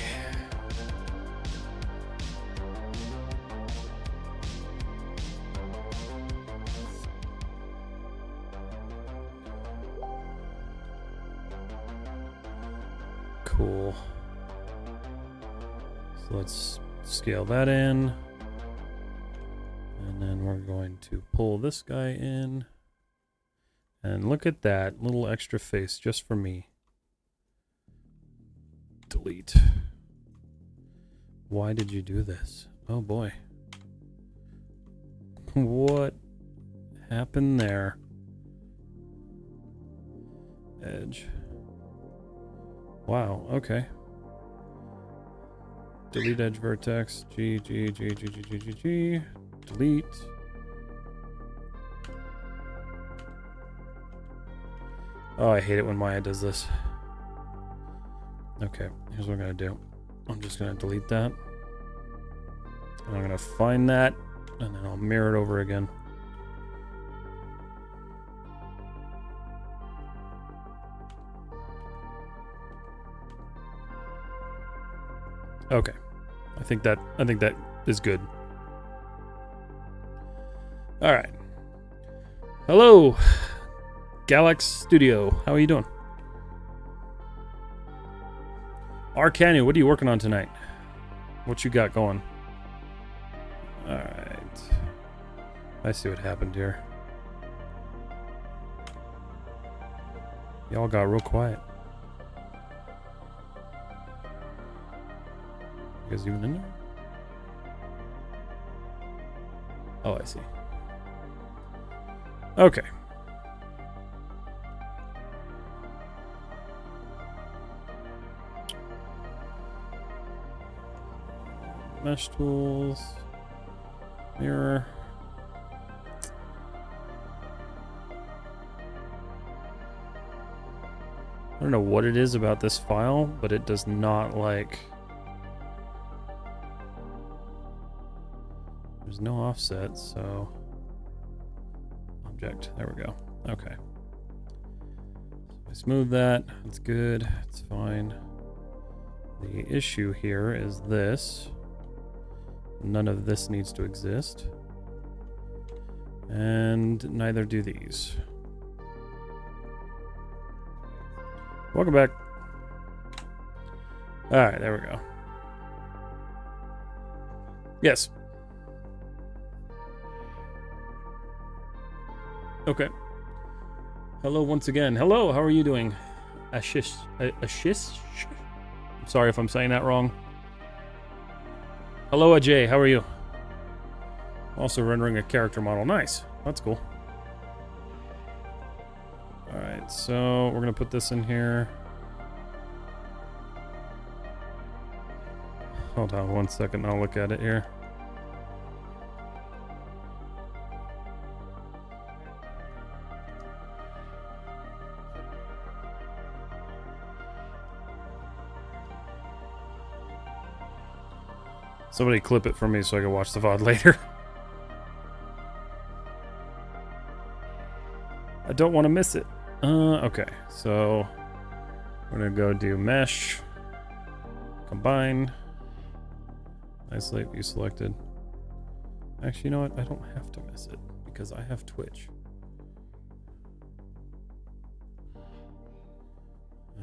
Cool. So let's scale that in. And then we're going to pull this guy in. And look at that little extra face just for me. Delete. Why did you do this? Oh boy. What happened there? Edge. Wow, okay. Delete edge vertex. G. Delete. Oh, I hate it when Maya does this. Okay, here's what I'm gonna do. I'm just gonna delete that. And I'm gonna find that, and then I'll mirror it over again. Okay. I think that is good. All right. Hello, Galax Studio. How are you doing? Arcanu, what are you working on tonight? What you got going? All right. I see what happened here. Y'all got real quiet. You guys even in there? Oh, I see. Okay. Mesh tools. Mirror. I don't know what it is about this file, but it does not like... There's no offset, so... Object. There we go. Okay. So I smooth that. That's good. It's fine. The issue here is this. None of this needs to exist. And neither do these. Welcome back. Alright, there we go. Yes. Okay. Hello once again. Hello, how are you doing? Ashish. Ashish? I'm sorry if I'm saying that wrong. Hello, Ajay. How are you? Also rendering a character model. Nice. That's cool. Alright, so we're going to put this in here. Hold on 1 second. I'll look at it here. Somebody clip it for me so I can watch the VOD later. I don't want to miss it. Okay, so we're gonna go do mesh, combine, isolate view selected. Actually, you know what? I don't have to miss it because I have Twitch.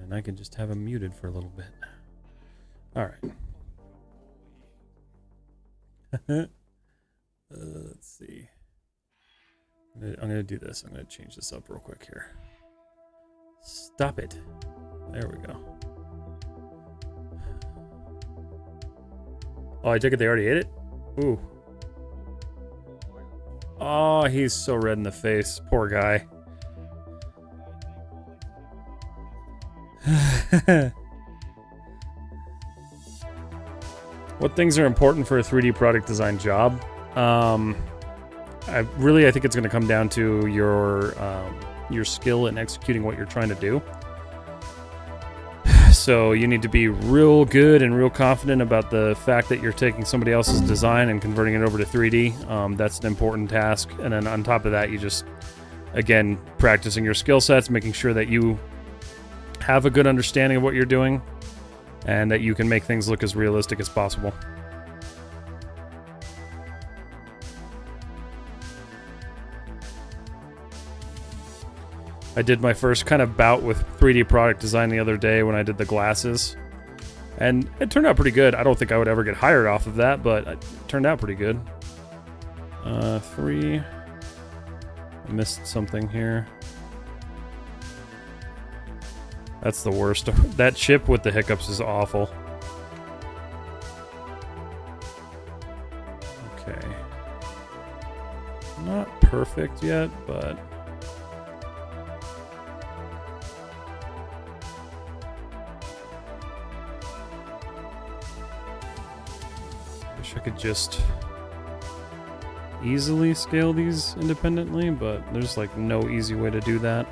And I can just have him muted for a little bit. Alright. Let's see. I'm gonna do this. I'm gonna change this up real quick here. Stop it. There we go. Oh, I took it they already ate it? Ooh. Oh, he's so red in the face. Poor guy. What things are important for a 3D product design job? I think it's going to come down to your skill in executing what you're trying to do. So you need to be real good and real confident about the fact that you're taking somebody else's design and converting it over to 3D. That's an important task. And then on top of that, you just, again, practicing your skill sets, making sure that you have a good understanding of what you're doing and that you can make things look as realistic as possible. I did my first kind of bout with 3D product design the other day when I did the glasses. And it turned out pretty good. I don't think I would ever get hired off of that, but it turned out pretty good. 3. I missed something here. That's the worst. That chip with the hiccups is awful. Okay. Not perfect yet, but... I could just easily scale these independently, but there's like no easy way to do that.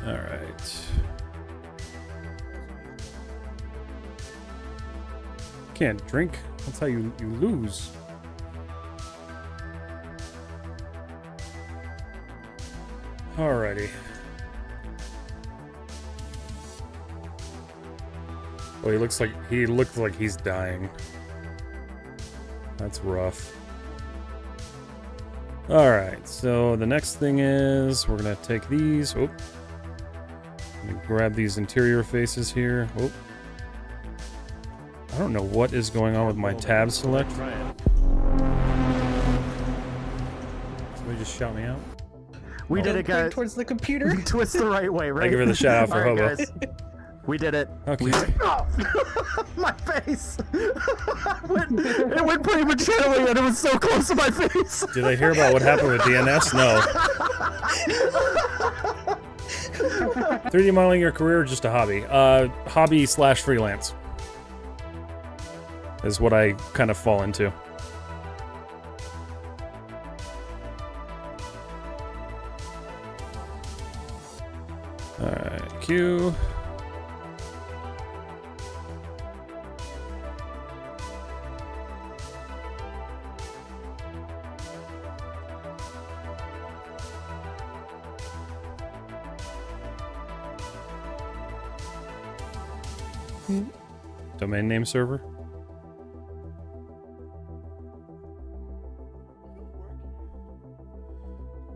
All right. Can't drink. That's how you lose. Alrighty. Well, he looks like he's dying. That's rough. Alright, so the next thing is we're gonna take these. Oh. Grab these interior faces here. Oh. I don't know what is going on with my tab select. Somebody just shout me out. We did it, guys. Towards the computer. Twist the right way, right? I give her the shout out for Hobo. Guys. We did it. Okay. My face. It went prematurely and it was so close to my face. Did I hear about what happened with DNS? No. 3D modeling your career or just a hobby? Hobby/freelance is what I kind of fall into. Alright, Q. Domain name server.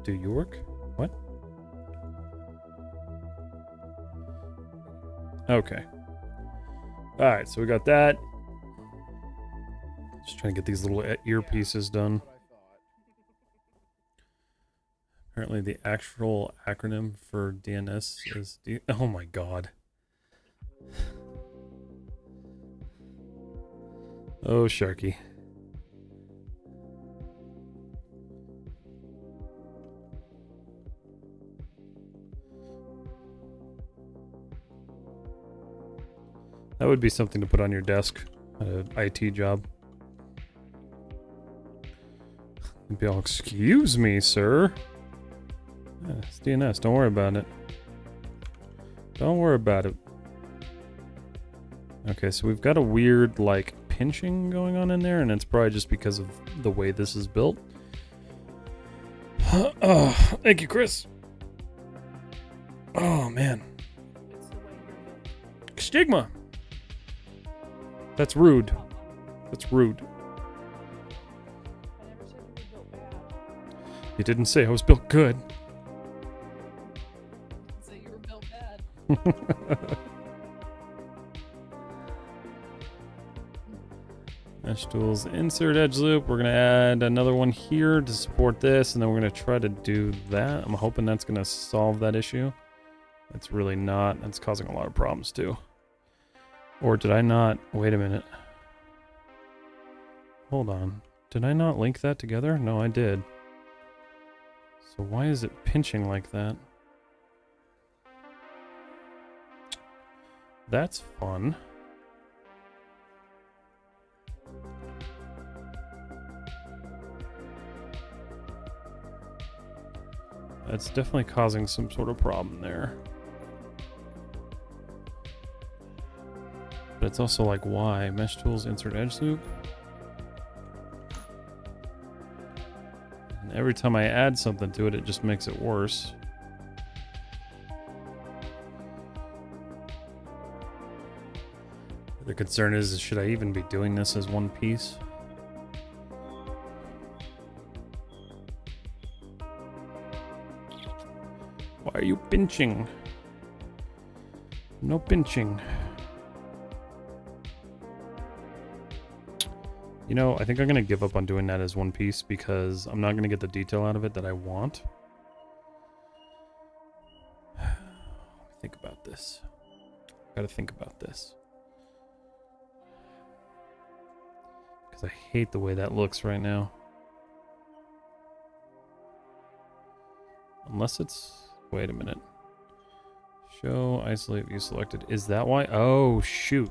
Do you work? What? Okay. Alright, so we got that. Just trying to get these little earpieces done. Apparently the actual acronym for DNS is oh my god. Oh, Sharky. That would be something to put on your desk at an IT job. You'd be all, excuse me, sir. Yeah, it's DNS, don't worry about it. Don't worry about it. Okay, so we've got a weird, like, pinching going on in there, and it's probably just because of the way this is built. Oh, thank you, Chris. Oh, man. Stigma. That's rude. That's rude. You didn't say I was built good. Say you were built bad. Mesh tools, insert edge loop. We're gonna add another one here to support this, and then we're gonna try to do that. I'm hoping that's gonna solve that issue. It's really not. It's causing a lot of problems too. Or did I not? Wait a minute. Hold on. Did I not link that together? No, I did. So why is it pinching like that? That's fun. That's definitely causing some sort of problem there. But it's also like, why? Mesh tools, insert edge loop. And every time I add something to it, it just makes it worse. The concern is, should I even be doing this as one piece? Why are you pinching? No pinching. You know, I think I'm going to give up on doing that as one piece because I'm not going to get the detail out of it that I want. Think about this. Gotta think about this. Because I hate the way that looks right now. Unless it's... Wait a minute. Show, isolate, view selected. Is that why? Oh, shoot.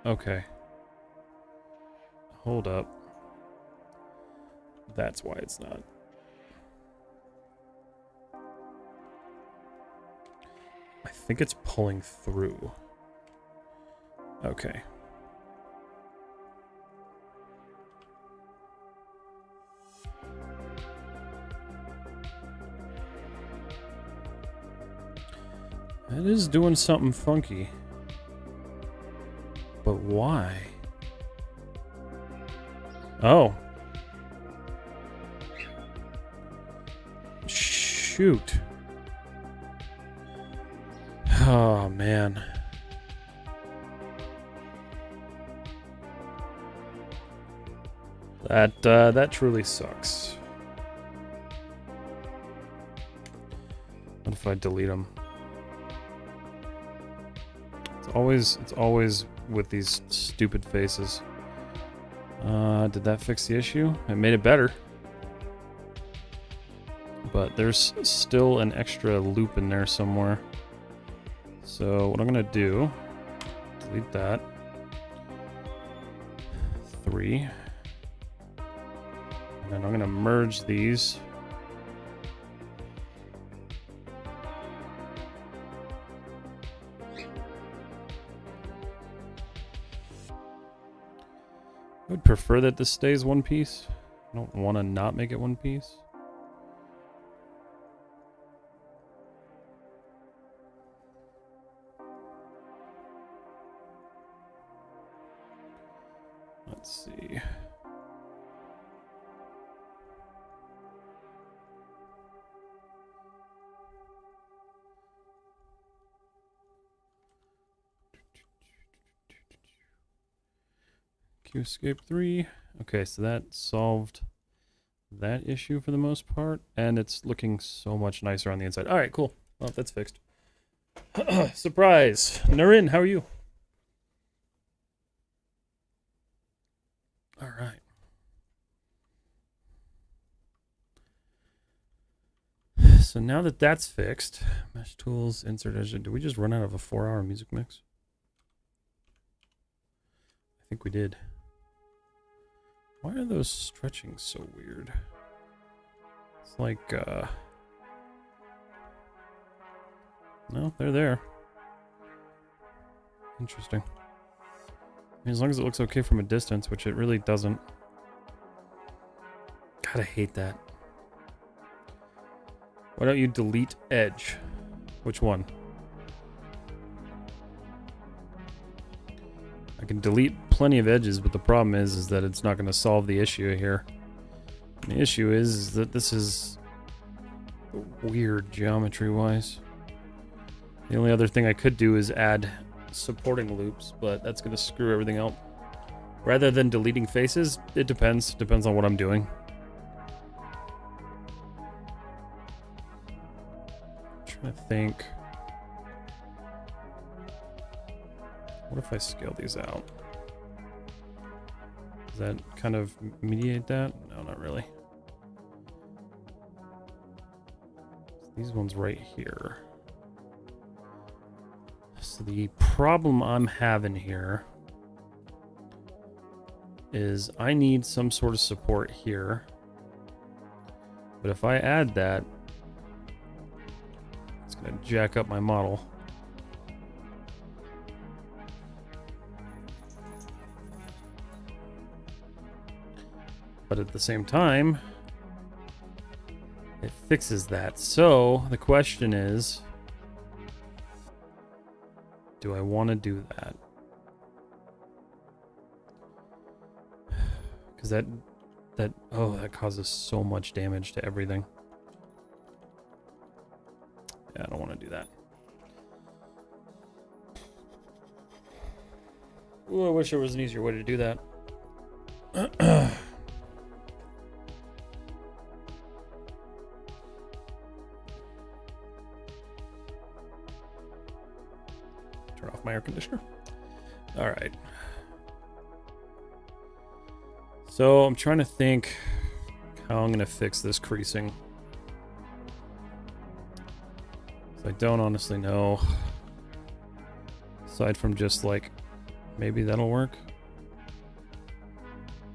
Okay. Hold up. That's why it's not. I think it's pulling through. Okay. It is doing something funky. But why? Oh. Shoot. Oh, man. That truly sucks. What if I delete them? It's always with these stupid faces. Did that fix the issue? It made it better. But there's still an extra loop in there somewhere. So what I'm gonna do, delete that. 3. And then I'm gonna merge these. I would prefer that this stays one piece. I don't want to not make it one piece. Let's see. Escape 3. Okay, so that solved that issue for the most part, and it's looking so much nicer on the inside. All right, cool. Well, that's fixed. Surprise! Narin, how are you? All right. So now that that's fixed, mesh tools, insert edge. Did we just run out of a 4-hour music mix? I think we did. Why are those stretching so weird? It's like, No, they're there. Interesting. I mean, as long as it looks okay from a distance, which it really doesn't. God, I hate that. Why don't you delete edge? Which one? I can delete plenty of edges, but the problem is that it's not going to solve the issue here. And the issue is that this is weird geometry-wise. The only other thing I could do is add supporting loops, but that's going to screw everything up. Rather than deleting faces, it depends. Depends on what I'm doing. I'm trying to think. What if I scale these out? Does that kind of mediate that? No, not really. These ones right here. So the problem I'm having here is I need some sort of support here. But if I add that, it's going to jack up my model. But at the same time, it fixes that. So the question is, do I want to do that? Because that causes so much damage to everything. Yeah, I don't want to do that. Ooh, I wish there was an easier way to do that. Turn off my air conditioner. All right. So I'm trying to think how I'm going to fix this creasing. So I don't honestly know. Aside from just like, maybe that'll work.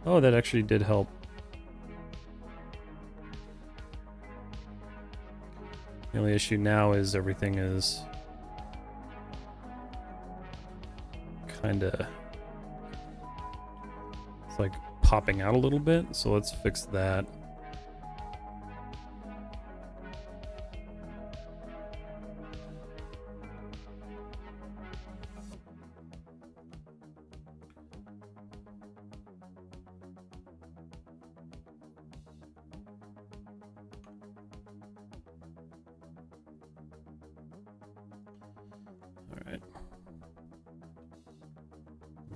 Oh, that actually did help. The only issue now is everything is kind of, it's like popping out a little bit, so let's fix that. All right.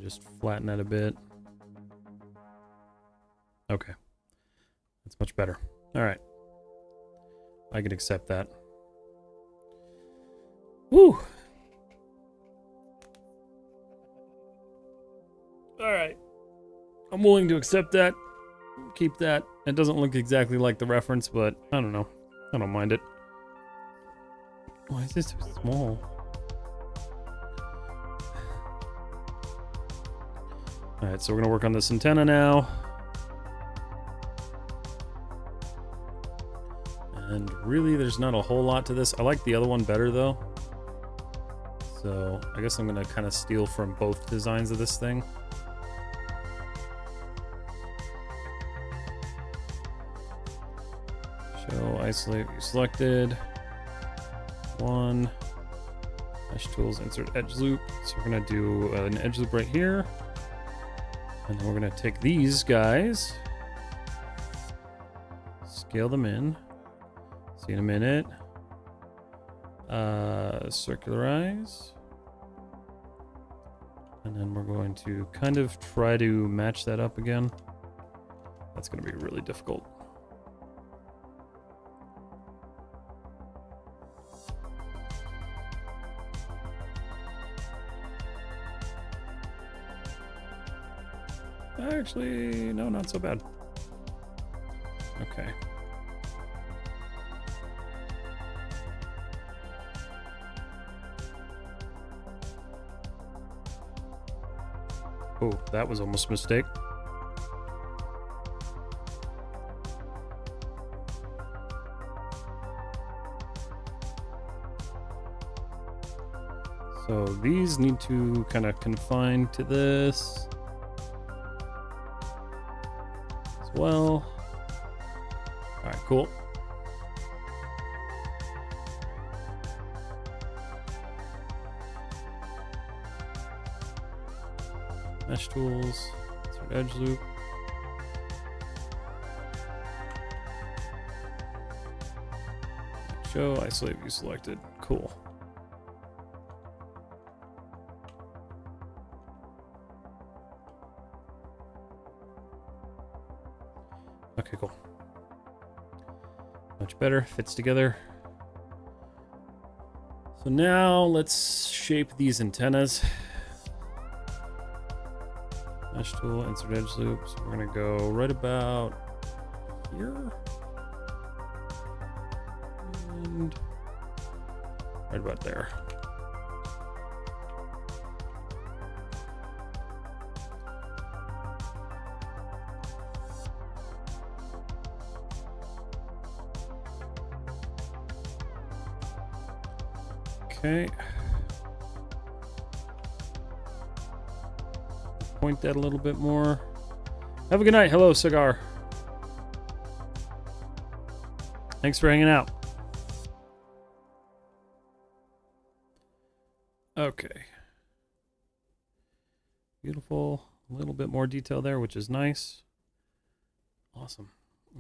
Just flatten that a bit. Okay. That's much better. All right. I can accept that. Woo! All right. I'm willing to accept that. Keep that. It doesn't look exactly like the reference, but I don't know. I don't mind it. Why is this so small? All right, so we're gonna work on this antenna now. And really, there's not a whole lot to this. I like the other one better, though. So I guess I'm gonna kind of steal from both designs of this thing. Show, isolate, view selected. One. Mesh tools, insert edge loop. So we're gonna do an edge loop right here. And then we're gonna take these guys, scale them in. See you in a minute. Circularize. And then we're going to kind of try to match that up again. That's gonna be really difficult. Actually, no, not so bad. Okay. Oh, that was almost a mistake. So these need to kind of confine to this as well. All right, cool. Mesh tools, insert edge loop. Show, isolate view selected. Cool. Okay, cool. Much better, fits together. So now let's shape these antennas. Mesh tool, insert edge loop. So we're gonna go right about here. And right about there. Okay. Point that a little bit more. Have a good night. Hello, Cigar. Thanks for hanging out. Okay. Beautiful. A little bit more detail there, which is nice. Awesome.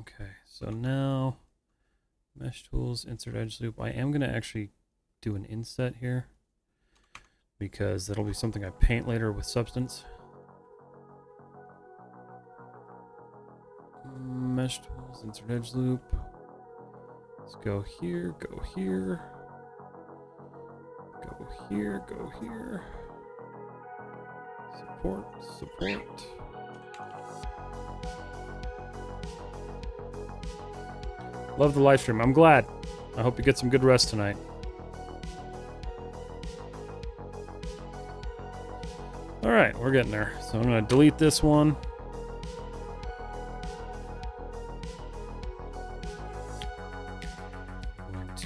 Okay, so now mesh tools, insert edge loop. I am going to actually do an inset here because that'll be something I paint later with substance. Mesh tools, insert edge loop. Let's go here, go here. Go here, go here. Support, support. Love the live stream. I'm glad. I hope you get some good rest tonight. All right, we're getting there. So I'm going to delete this one.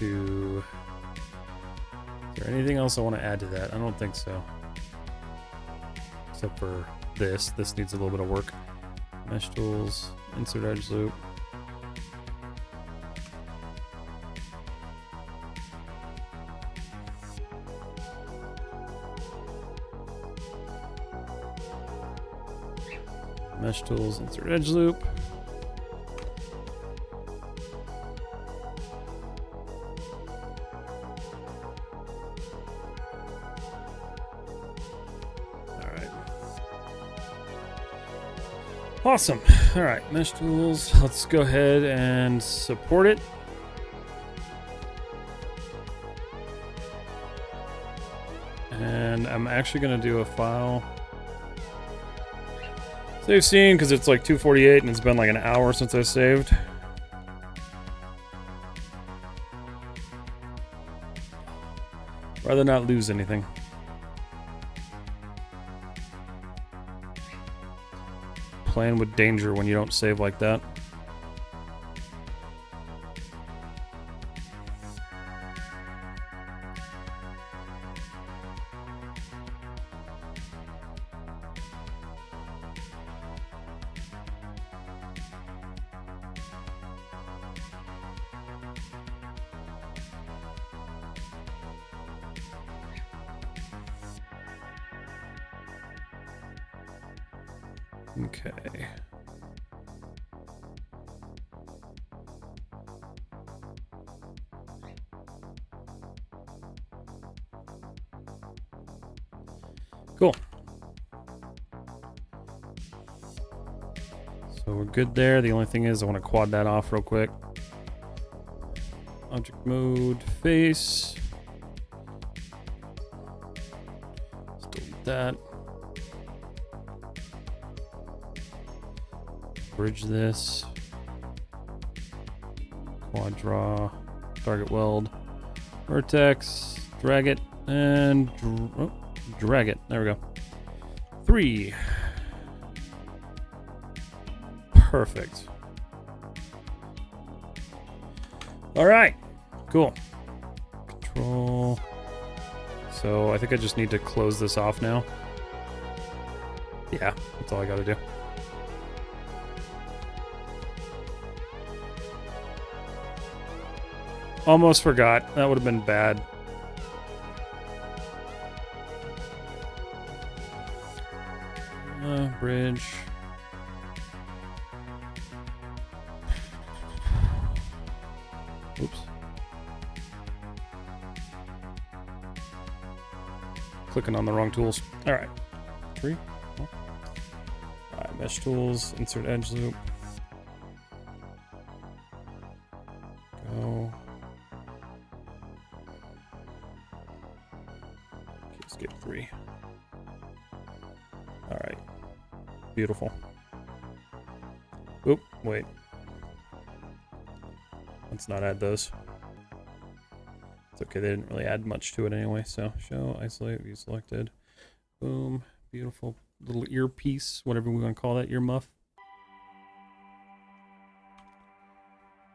Is there anything else I want to add to that? I don't think so. Except for this. This needs a little bit of work. Mesh tools, insert edge loop. Mesh tools, insert edge loop. Awesome. All right, mesh tools. Let's go ahead and support it. And I'm actually going to do a file save scene because it's like 2:48 and it's been like an hour since I saved. Rather not lose anything. Playing with danger when you don't save like that. Okay. Cool. So we're good there. The only thing is I want to quad that off real quick. Object mode, face. Let's delete that. Bridge this. Quad draw. Target weld. Vertex. Drag it. And drag it. There we go. 3. Perfect. All right. Cool. Control. So I think I just need to close this off now. Yeah, that's all I gotta do. Almost forgot. That would have been bad. Bridge. Oops. Clicking on the wrong tools. All right. Tree. Oh. All right, mesh tools. Insert edge loop. Go. Okay, skip 3. All right. Beautiful. Oop, wait. Let's not add those. It's okay, they didn't really add much to it anyway, so show, isolate, view selected. Boom, beautiful little earpiece, whatever we want to call that, ear muff.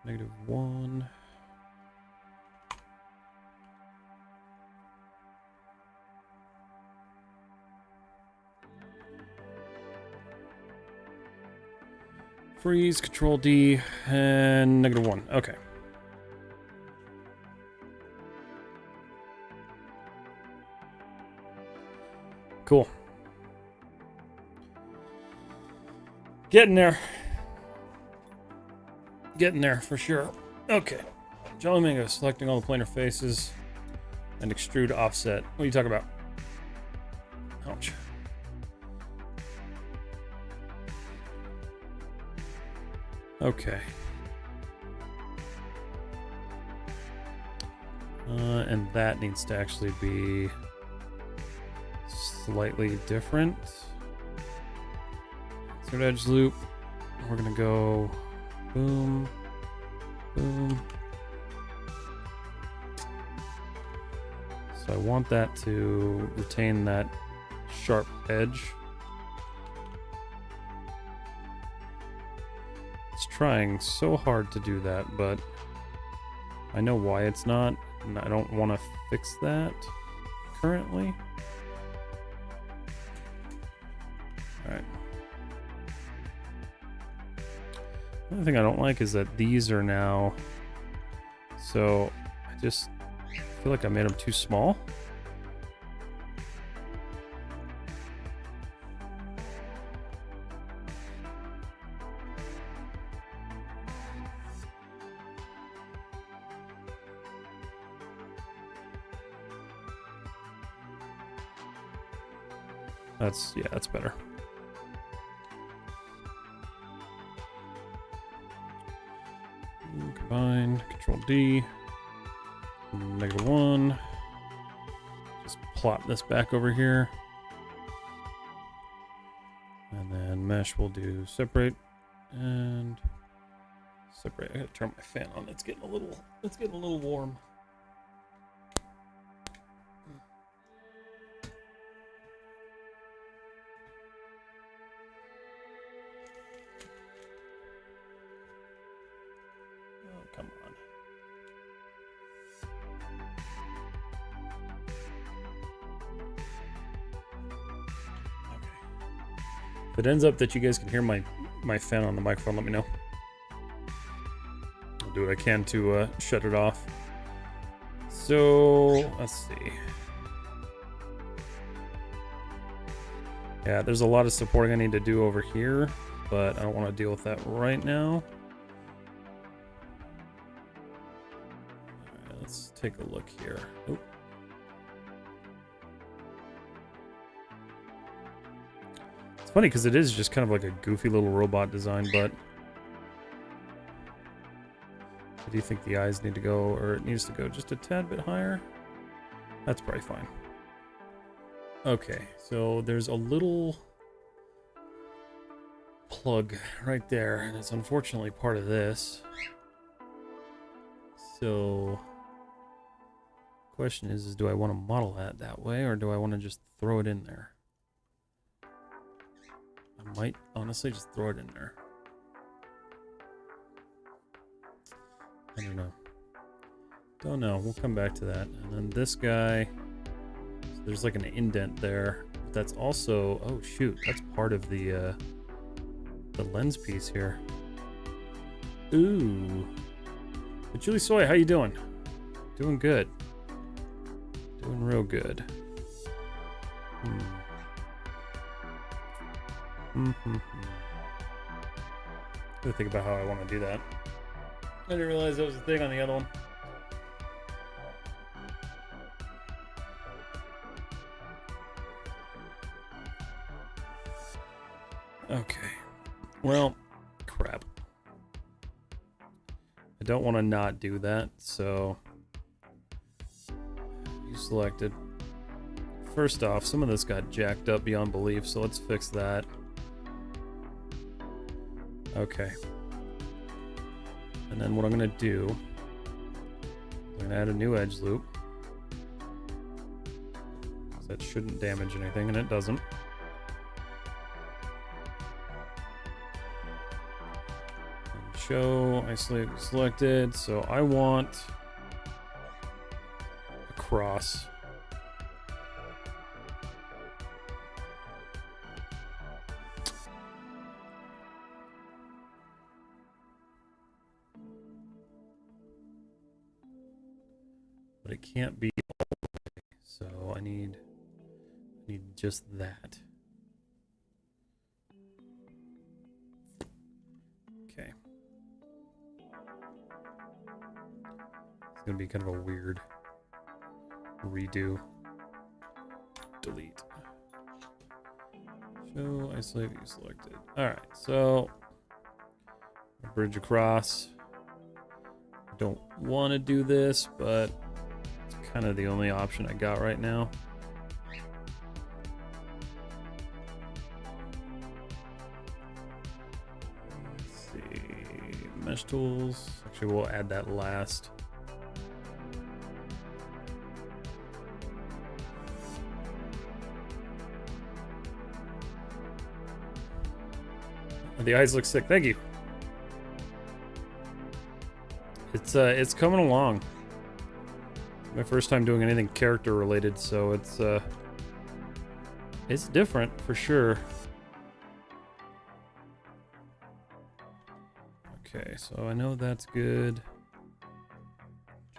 -1. Freeze, Control D, and -1. Okay. Cool. Getting there. Getting there for sure. Okay. Jelly Mango, selecting all the planar faces and extrude offset. What are you talking about? Ouch. Okay. And that needs to actually be slightly different. Insert edge loop. We're gonna go boom, boom. So I want that to retain that sharp edge. It's trying so hard to do that, but I know why it's not, and I don't want to fix that currently. Alright. Another thing I don't like is that these are now, so I just feel like I made them too small. Yeah, that's better. Combine, Control D, -1. Just plot this back over here. And then mesh will do separate and separate. I gotta turn my fan on. It's getting a little warm. Come on. Okay. If it ends up that you guys can hear my fan on the microphone, let me know. I'll do what I can to shut it off. So, let's see. Yeah, there's a lot of supporting I need to do over here, but I don't want to deal with that right now. Let's take a look here. Oop. It's funny because it is just kind of like a goofy little robot design, but do you think the eyes need to go, or it needs to go just a tad bit higher? That's probably fine. Okay, so there's a little plug right there, and it's unfortunately part of this. So question is do I want to model that way, or do I want to just throw it in there? I might honestly just throw it in there. I don't know. Don't know. We'll come back to that. And then this guy, So there's like an indent there. That's also, oh shoot, that's part of the lens piece here. Ooh. But Julie Soy, how you doing? Doing good. Doing real good. Gotta think about how I want to do that. I didn't realize that was a thing on the other one. Okay. Well, crap. I don't want to not do that, so you selected. First off, some of this got jacked up beyond belief, so let's fix that. Okay. And then what I'm gonna do, I'm gonna add a new edge loop. That shouldn't damage anything, and it doesn't. And show, isolate selected, so I want a cross. But it can't be all the way, so I need just that. Okay. It's gonna be kind of a weird redo. Delete. Show, isolate, view selected. Alright, so bridge across. I don't want to do this, but kind of the only option I got right now. Let's see, mesh tools. Actually, we'll add that last. The eyes look sick. Thank you. It's coming along. My first time doing anything character related, so it's different for sure. Okay, so I know that's good.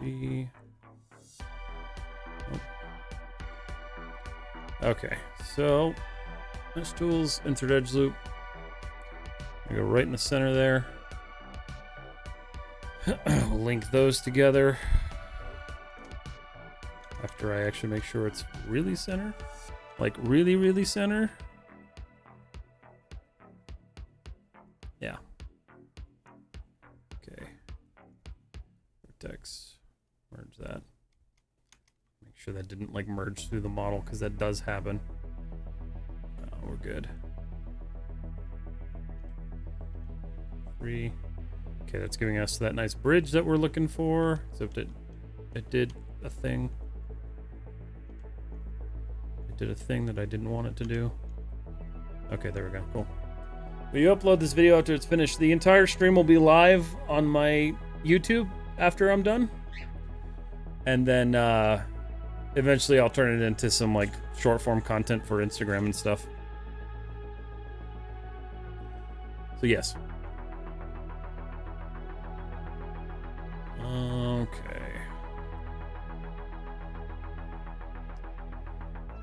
G. Oh. Okay, so mesh tools, insert edge loop. I go right in the center there. Link those together. After I actually make sure it's really center. Like really, really center. Yeah. Okay. Vertex. Merge that. Make sure that didn't like merge through the model, because that does happen. Oh, we're good. 3. Okay, that's giving us that nice bridge that we're looking for. Except it did a thing. It did a thing that I didn't want it to do. Okay, there we go. Cool. When you upload this video after it's finished, the entire stream will be live on my YouTube after I'm done. And then eventually I'll turn it into some like short form content for Instagram and stuff. So yes. Okay.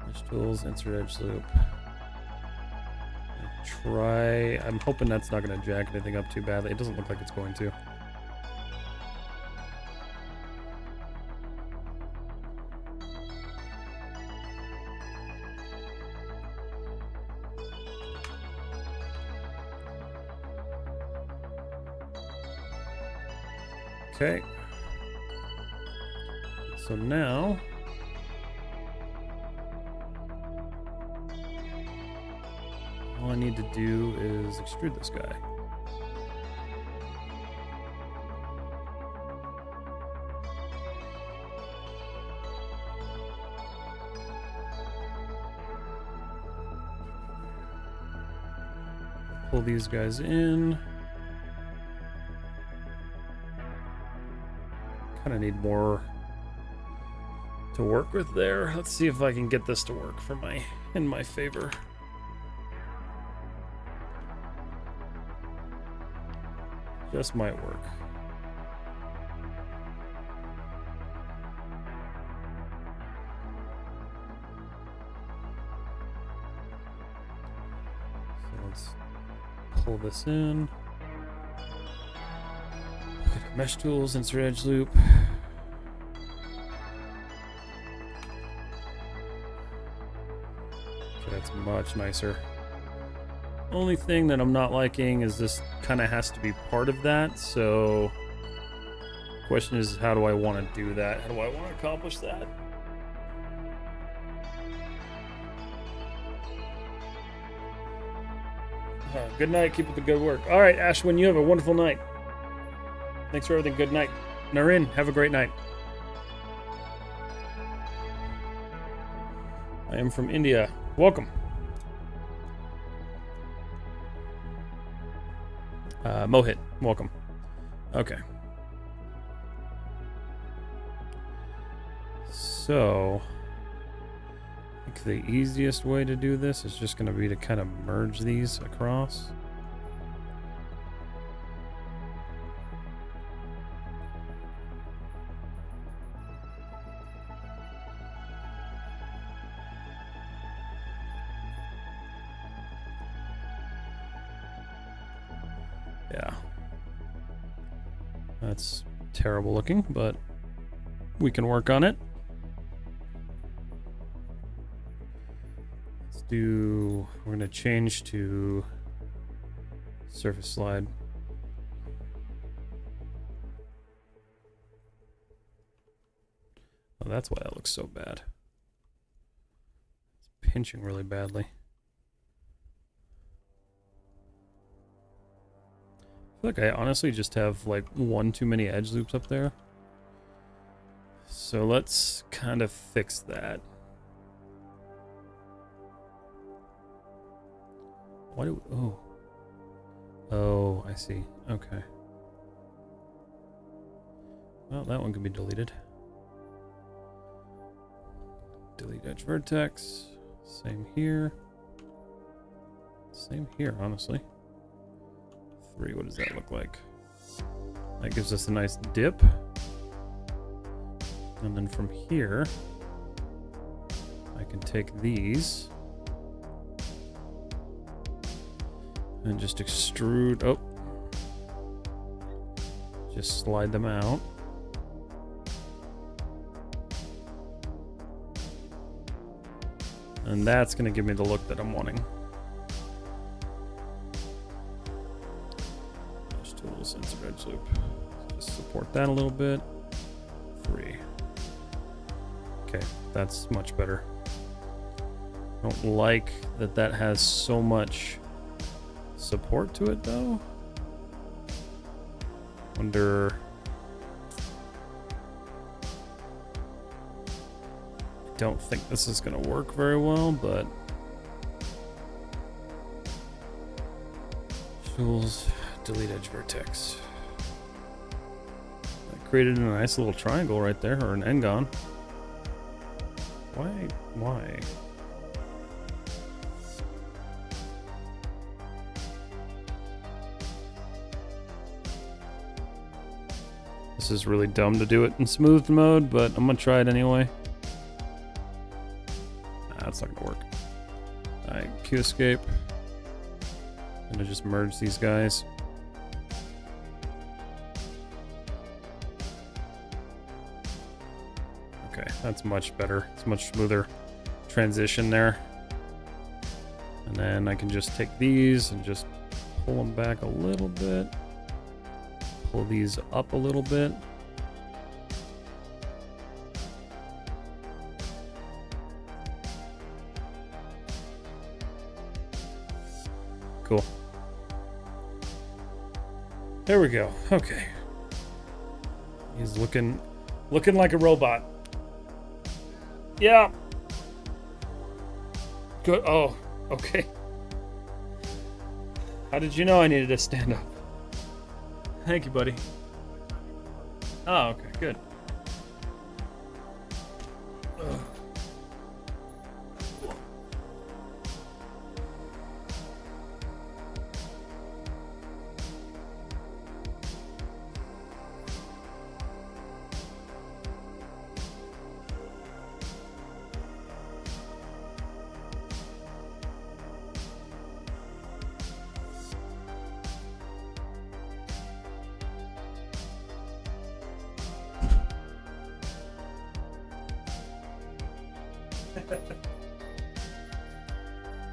Mesh tools, insert edge loop. Try. I'm hoping that's not going to jack anything up too badly. It doesn't look like it's going to. Okay. So now all I need to do is extrude this guy. Pull these guys in. Kind of need more to to work with there. Let's see if I can get this to work for in my favor. Just might work. So let's pull this in. Look at mesh tools, insert edge loop. Okay, that's much nicer. Only thing that I'm not liking is this kind of has to be part of that, so question is, how do I want to do that? How do I want to accomplish that? Good night, keep up the good work. All right, Ashwin, you have a wonderful night. Thanks for everything, good night. Naren, have a great night. I am from India. Welcome. Mohit, welcome. Okay. So, I think the easiest way to do this is just going to be to kind of merge these across. Yeah. That's terrible looking, but we can work on it. Let's do, we're gonna change to surface slide. Oh, that's why that looks so bad. It's pinching really badly. I feel like I honestly just have like one too many edge loops up there. So let's kind of fix that. Why do we, oh, I see. Okay. Well, that one can be deleted. Delete edge vertex. Same here. Same here, honestly. 3, what does that look like? That gives us a nice dip. And then from here, I can take these and just extrude, oh, just slide them out. And that's going to give me the look that I'm wanting. Mesh tools, insert edge loop. Just support that a little bit. 3. Okay, that's much better. I don't like that that has so much support to it, though. Wonder... don't think this is going to work very well, but tools, delete edge vertex. That created a nice little triangle right there, or an n-gon. Why? This is really dumb to do it in smooth mode, but I'm gonna try it anyway. That's not gonna work. Alright, Q escape. I'm gonna just merge these guys. Okay, that's much better. It's much smoother transition there. And then I can just take these and just pull them back a little bit. Pull these up a little bit. Cool. There we go. Okay. He's looking like a robot. Yeah. Good. Oh, okay. How did you know I needed to stand up? Thank you, buddy. Oh, okay, good.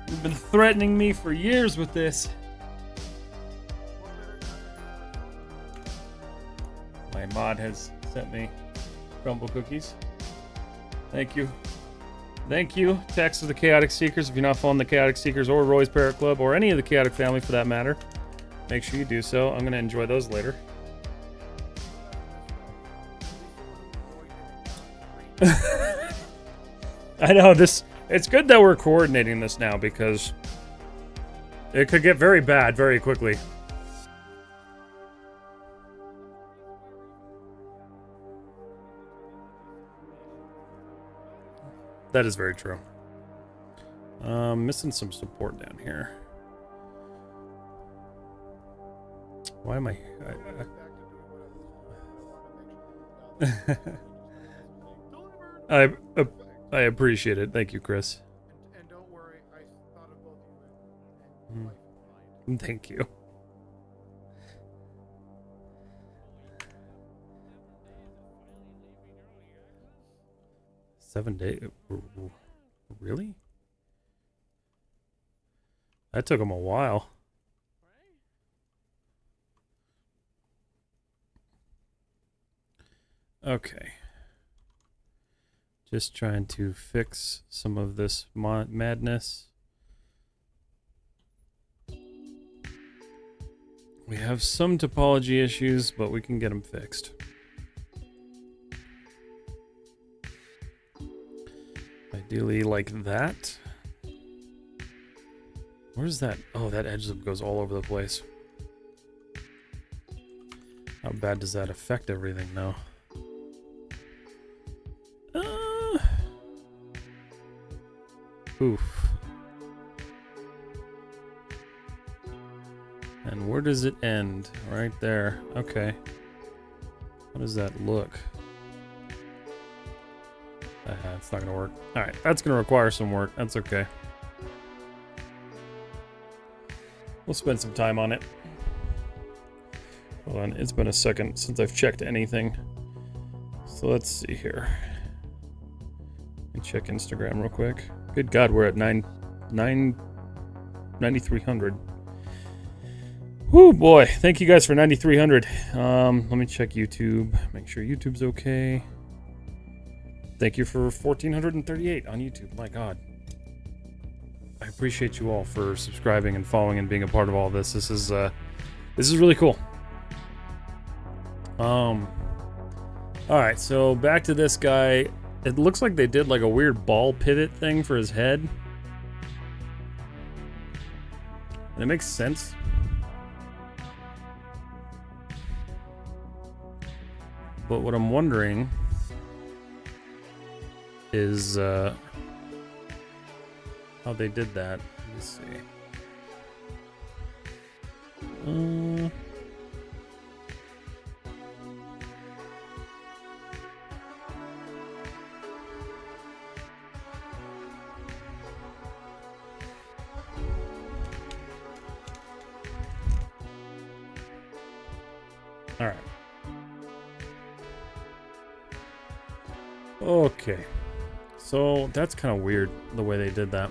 You've been threatening me for years with this. My mod has sent me crumble cookies. Thank you. Thank you, Text of the Chaotic Seekers. If you're not following the Chaotic Seekers or Roy's Parrot Club or any of the Chaotic family for that matter, make sure you do so. I'm going to enjoy those later. I know this. It's good that we're coordinating this now because it could get very bad very quickly. That is very true. Missing some support down here. Why am I appreciate it. Thank you, Chris. And don't worry, I thought of both you and Thank you. $7 days? Really? That took him a while. Okay. Just trying to fix some of this madness. We have some topology issues, but we can get them fixed. Ideally like that. Where's that? Oh, that edge zip goes all over the place. How bad does that affect everything now? Oof. And where does it end? Right there. Okay. How does that look? It's not gonna work. Alright, that's gonna require some work. That's okay. We'll spend some time on it. Hold on, it's been a second since I've checked anything. So let's see here. Let me check Instagram real quick. Good God, we're at 9,300. Whoo boy, thank you guys for 9,300. Let me check YouTube. Make sure YouTube's okay. Thank you for 1,438 on YouTube. My God. I appreciate you all for subscribing and following and being a part of all this. This is really cool. Alright, so back to this guy. It looks like they did like a weird ball pivot thing for his head. And it makes sense. But what I'm wondering is how they did that. Let's see. All right. Okay. So that's kind of weird the way they did that.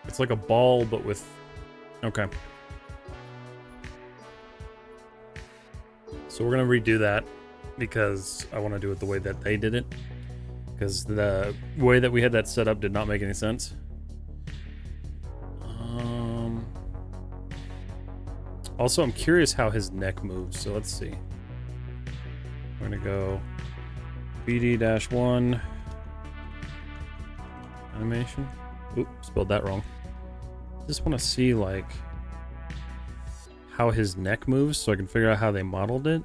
It's like a ball, but with... Okay. So we're going to redo that because I want to do it the way that they did it. Because the way that we had that set up did not make any sense. Also, I'm curious how his neck moves, so let's see. We're going to go BD-1 animation. Oop, spelled that wrong. Just want to see, like, how his neck moves so I can figure out how they modeled it.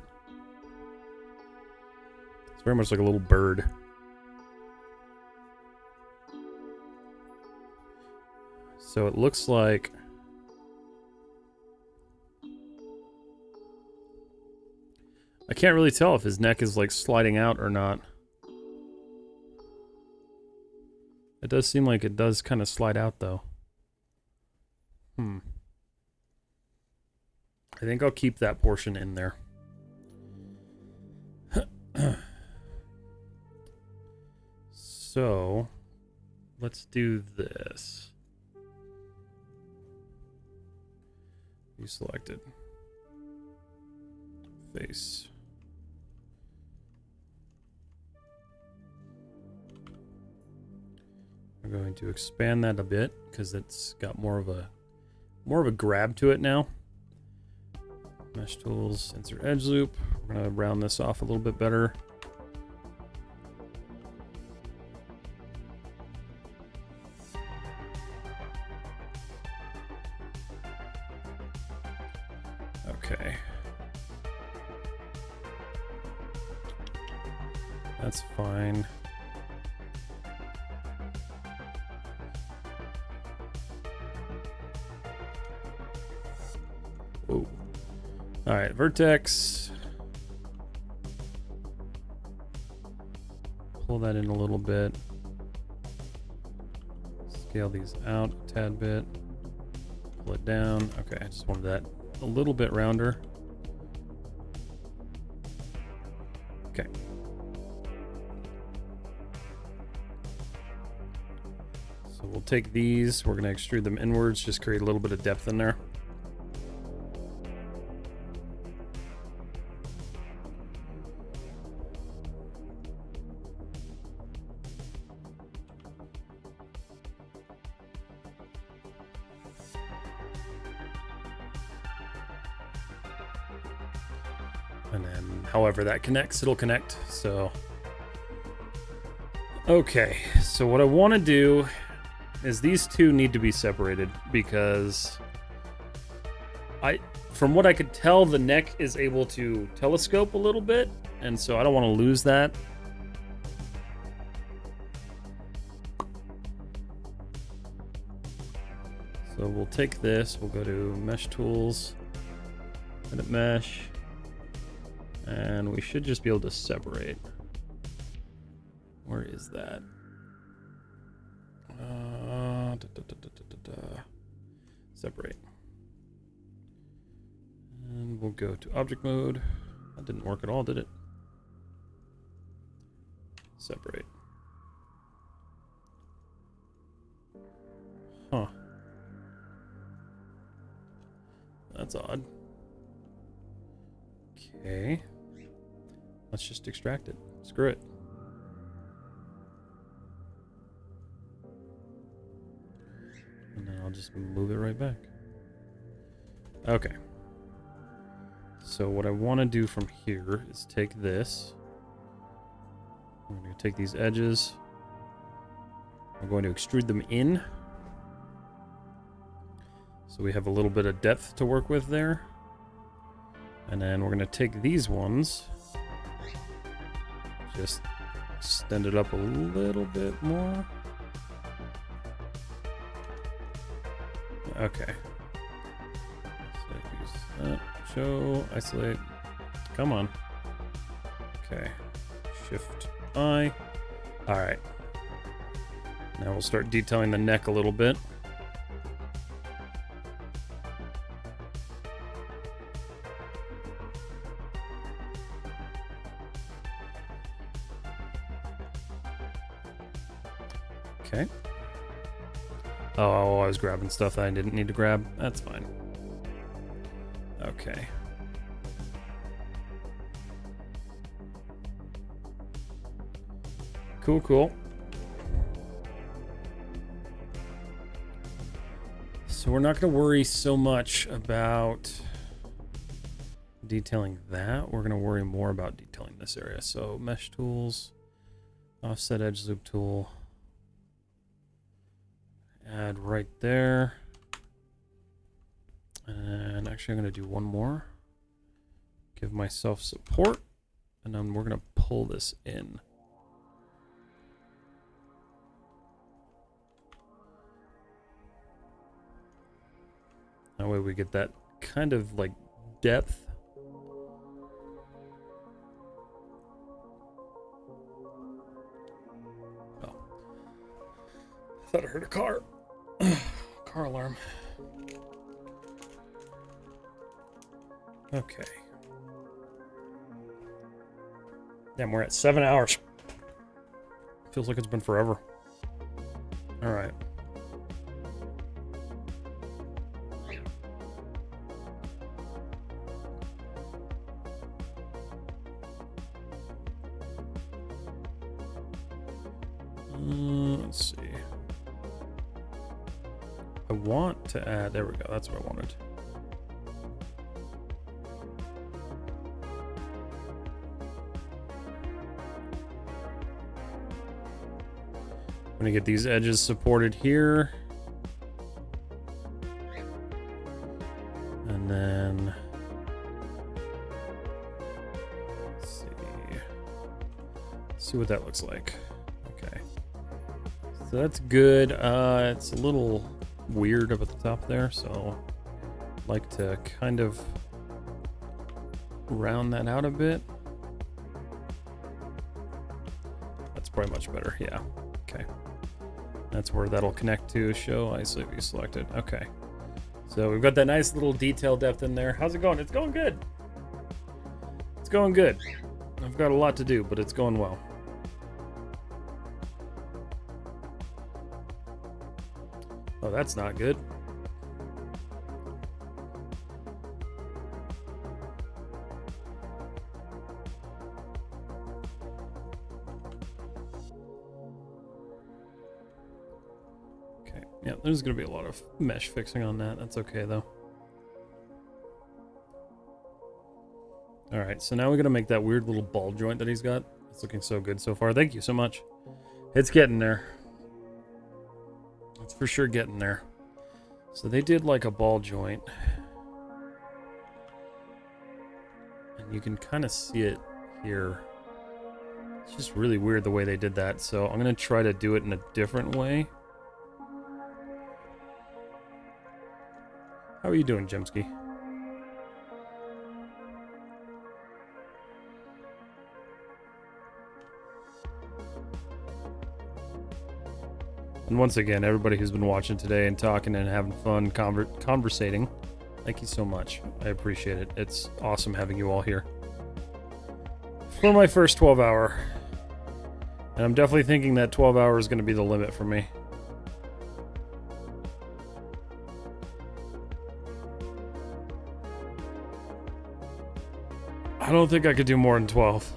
It's very much like a little bird. So it looks like... I can't really tell if his neck is, like, sliding out or not. It does seem like it does kind of slide out, though. I think I'll keep that portion in there. So let's do this. You selected. Face. We're going to expand that a bit because it's got more of a grab to it now. Mesh tools, insert edge loop. We're gonna round this off a little bit better. Okay. That's fine. Whoa. All right, vertex. Pull that in a little bit. Scale these out a tad bit. Pull it down. Okay, I just wanted that a little bit rounder. Okay. So we'll take these. We're going to extrude them inwards, just create a little bit of depth in there. And then however that connects, it'll connect. So, okay. So what I want to do is these two need to be separated because from what I could tell, the neck is able to telescope a little bit. And so I don't want to lose that. So we'll take this, we'll go to mesh tools, edit mesh. And we should just be able to separate. Where is that? Separate. And we'll go to object mode. That didn't work at all, did it? Separate. Huh. That's odd. Okay. Let's just extract it. Screw it. And then I'll just move it right back. Okay. So what I want to do from here is take this. I'm going to take these edges. I'm going to extrude them in. So we have a little bit of depth to work with there. And then we're going to take these ones. Just extend it up a little bit more. Okay. So use that. Show, isolate. Come on. Okay. Shift I. Alright. Now we'll start detailing the neck a little bit. Okay. Oh, I was grabbing stuff that I didn't need to grab. That's fine. Okay. Cool, cool. So we're not going to worry so much about detailing that. We're going to worry more about detailing this area. So mesh tools, offset edge loop tool. Add right there. And actually I'm going to do one more. Give myself support. And then we're going to pull this in. That way we get that kind of like depth. Oh. I thought I heard a car. Car alarm. Okay. Damn, we're at 7 hours. Feels like it's been forever. All right. Let's see. I want to add, there we go, that's what I wanted. I'm gonna get these edges supported here. And then, let's see what that looks like. Okay. So that's good. It's a little weird up at the top there, so I'd like to kind of round that out a bit. That's probably much better. Yeah. Okay. That's where that'll connect to. Show ISO selected. Okay. So we've got that nice little detail depth in there. How's it going? It's going good. It's going good. I've got a lot to do, but it's going well. Oh, that's not good. Okay, yeah, there's going to be a lot of mesh fixing on that. That's okay, though. All right, so now we're going to make that weird little ball joint that he's got. It's looking so good so far. Thank you so much. It's getting there. It's for sure getting there. So they did like a ball joint. And you can kind of see it here. It's just really weird the way they did that. So I'm going to try to do it in a different way. How are you doing, Jemsky? And once again, everybody who's been watching today and talking and having fun conversating, thank you so much. I appreciate it. It's awesome having you all here for my first 12 hour. And I'm definitely thinking that 12 hours is going to be the limit for me. I don't think I could do more than 12.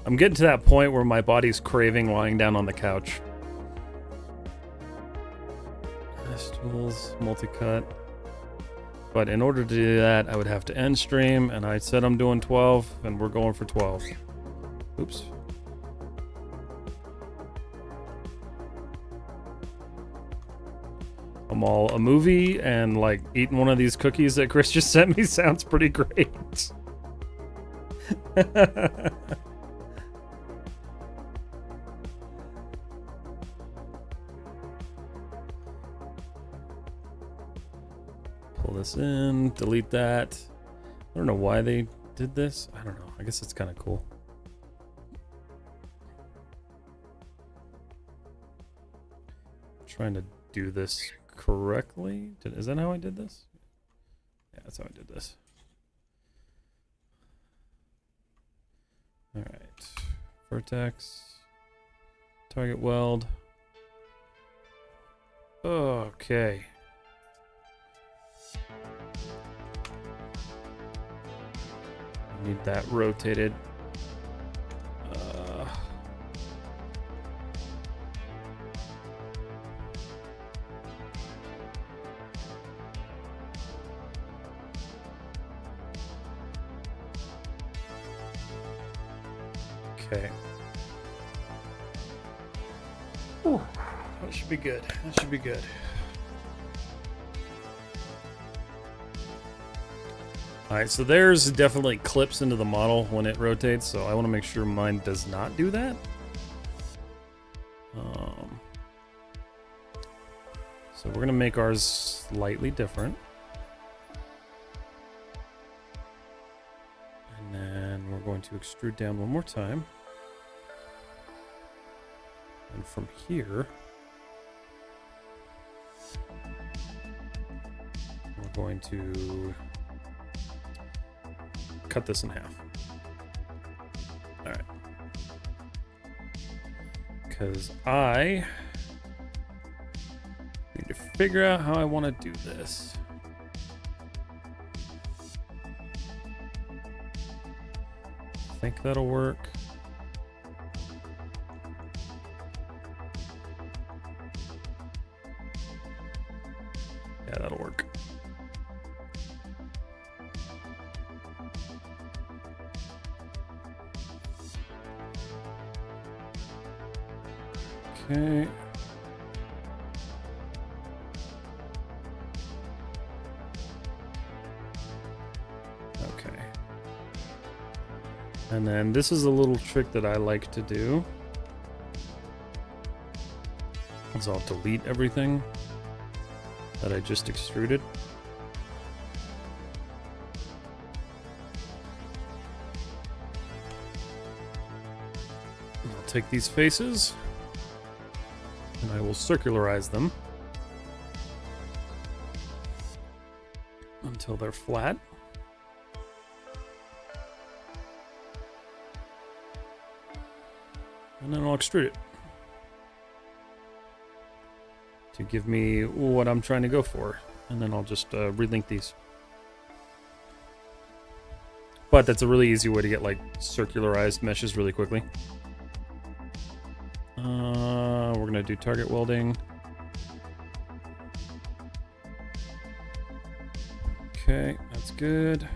I'm getting to that point where my body's craving lying down on the couch. Mesh tools, multi-cut. But in order to do that, I would have to end stream, and I said I'm doing 12, and we're going for 12. Oops. I'm all a movie, and like eating one of these cookies that Chris just sent me sounds pretty great. Pull this in, delete that. I don't know why they did this. I don't know. I guess it's kind of cool. I'm trying to do this correctly. Is that how I did this? Yeah, that's how I did this. All right. Vertex. Target weld. Okay. Need that rotated. Okay. Ooh, that should be good. That should be good. Alright, so there's definitely clips into the model when it rotates, so I want to make sure mine does not do that. So we're going to make ours slightly different. And then we're going to extrude down one more time. And from here, we're going to cut this in half. because I need to figure out how I want to do this. I think that'll work. Yeah, that'll work. Okay. Okay. And then this is a little trick that I like to do. Is I'll delete everything that I just extruded. I'll take these faces and I will circularize them until they're flat. And then I'll extrude it to give me what I'm trying to go for. And then I'll just relink these. But that's a really easy way to get like circularized meshes really quickly. We're gonna do target welding. Okay, that's good.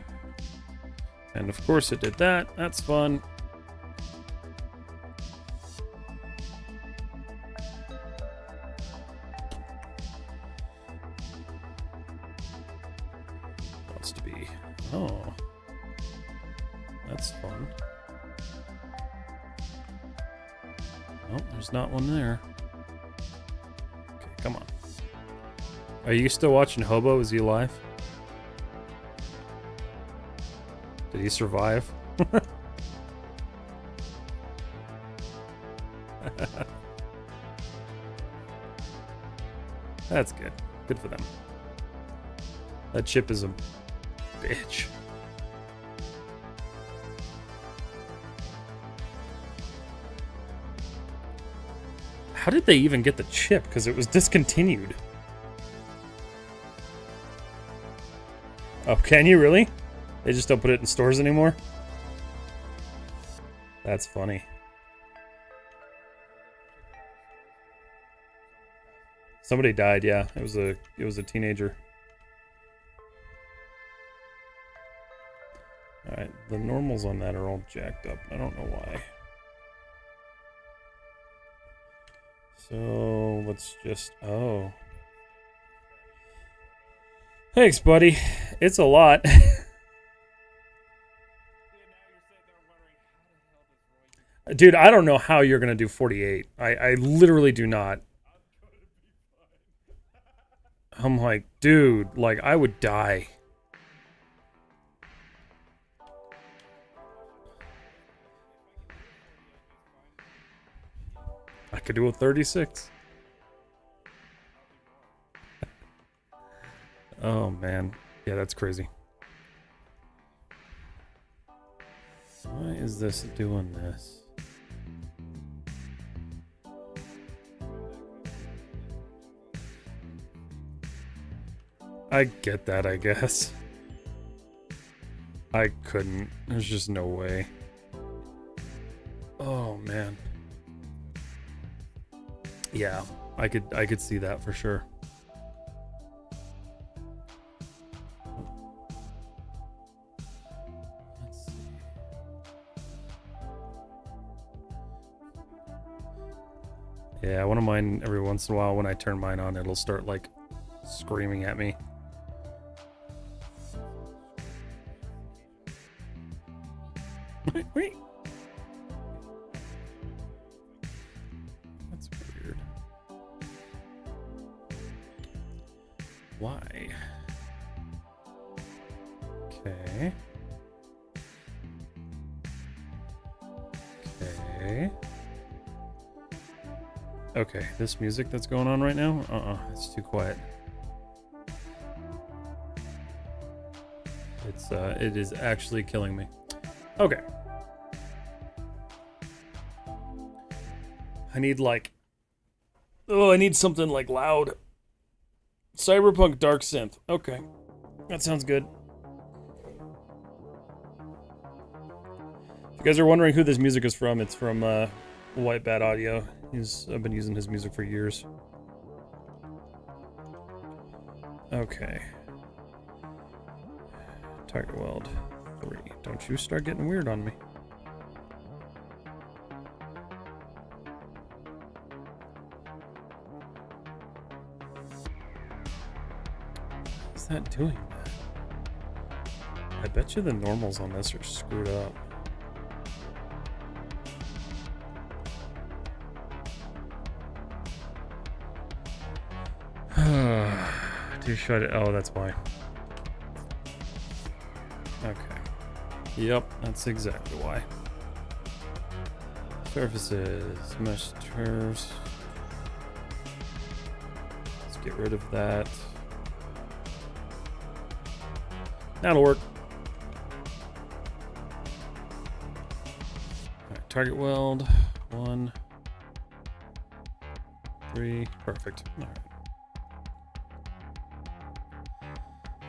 And of course it did that. That's fun. Wants to be. Oh, that's fun. Oh, there's not one there. Okay, come on. Are you still watching Hobo? Is he alive? Did he survive? That's good. Good for them. That chip is a bitch. How did they even get the chip? Because it was discontinued. Oh, can you really? They just don't put it in stores anymore? That's funny. Somebody died, yeah. It was a teenager. Alright, the normals on that are all jacked up. I don't know why. So let's just oh. Thanks, buddy. It's a lot. Dude, I don't know how you're gonna do 48. I literally do not. I'm like, dude, like I would die. I could do a 36. Oh man, yeah, that's crazy. Why is this doing this? I get that, I guess. I couldn't. There's just no way. Oh man. Yeah, I could see that for sure. Let's see. Yeah, one of mine every once in a while when I turn mine on, it'll start like screaming at me. Wait. That's weird. Why? Okay. Okay. Okay, this music that's going on right now? It's too quiet. It is actually killing me. Okay. I need like... Oh, I need something like loud. Cyberpunk Dark Synth. Okay. That sounds good. If you guys are wondering who this music is from, it's from White Bat Audio. I've been using his music for years. Okay. Target weld 3. Don't you start getting weird on me. What's that doing? I bet you the normals on this are screwed up. Too shut it. Oh, that's why. Okay. Yep, that's exactly why. Surfaces, mesh curves. Let's get rid of that. That'll work. Alright, target weld. 1, 3. Perfect. Alright.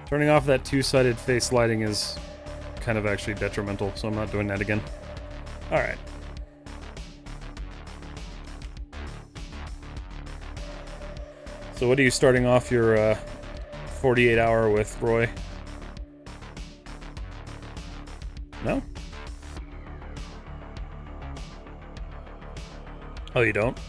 Turning off that two-sided face lighting is kind of actually detrimental, so I'm not doing that again. Alright. So what are you starting off your 48-hour with, Roy? No? Oh, you don't?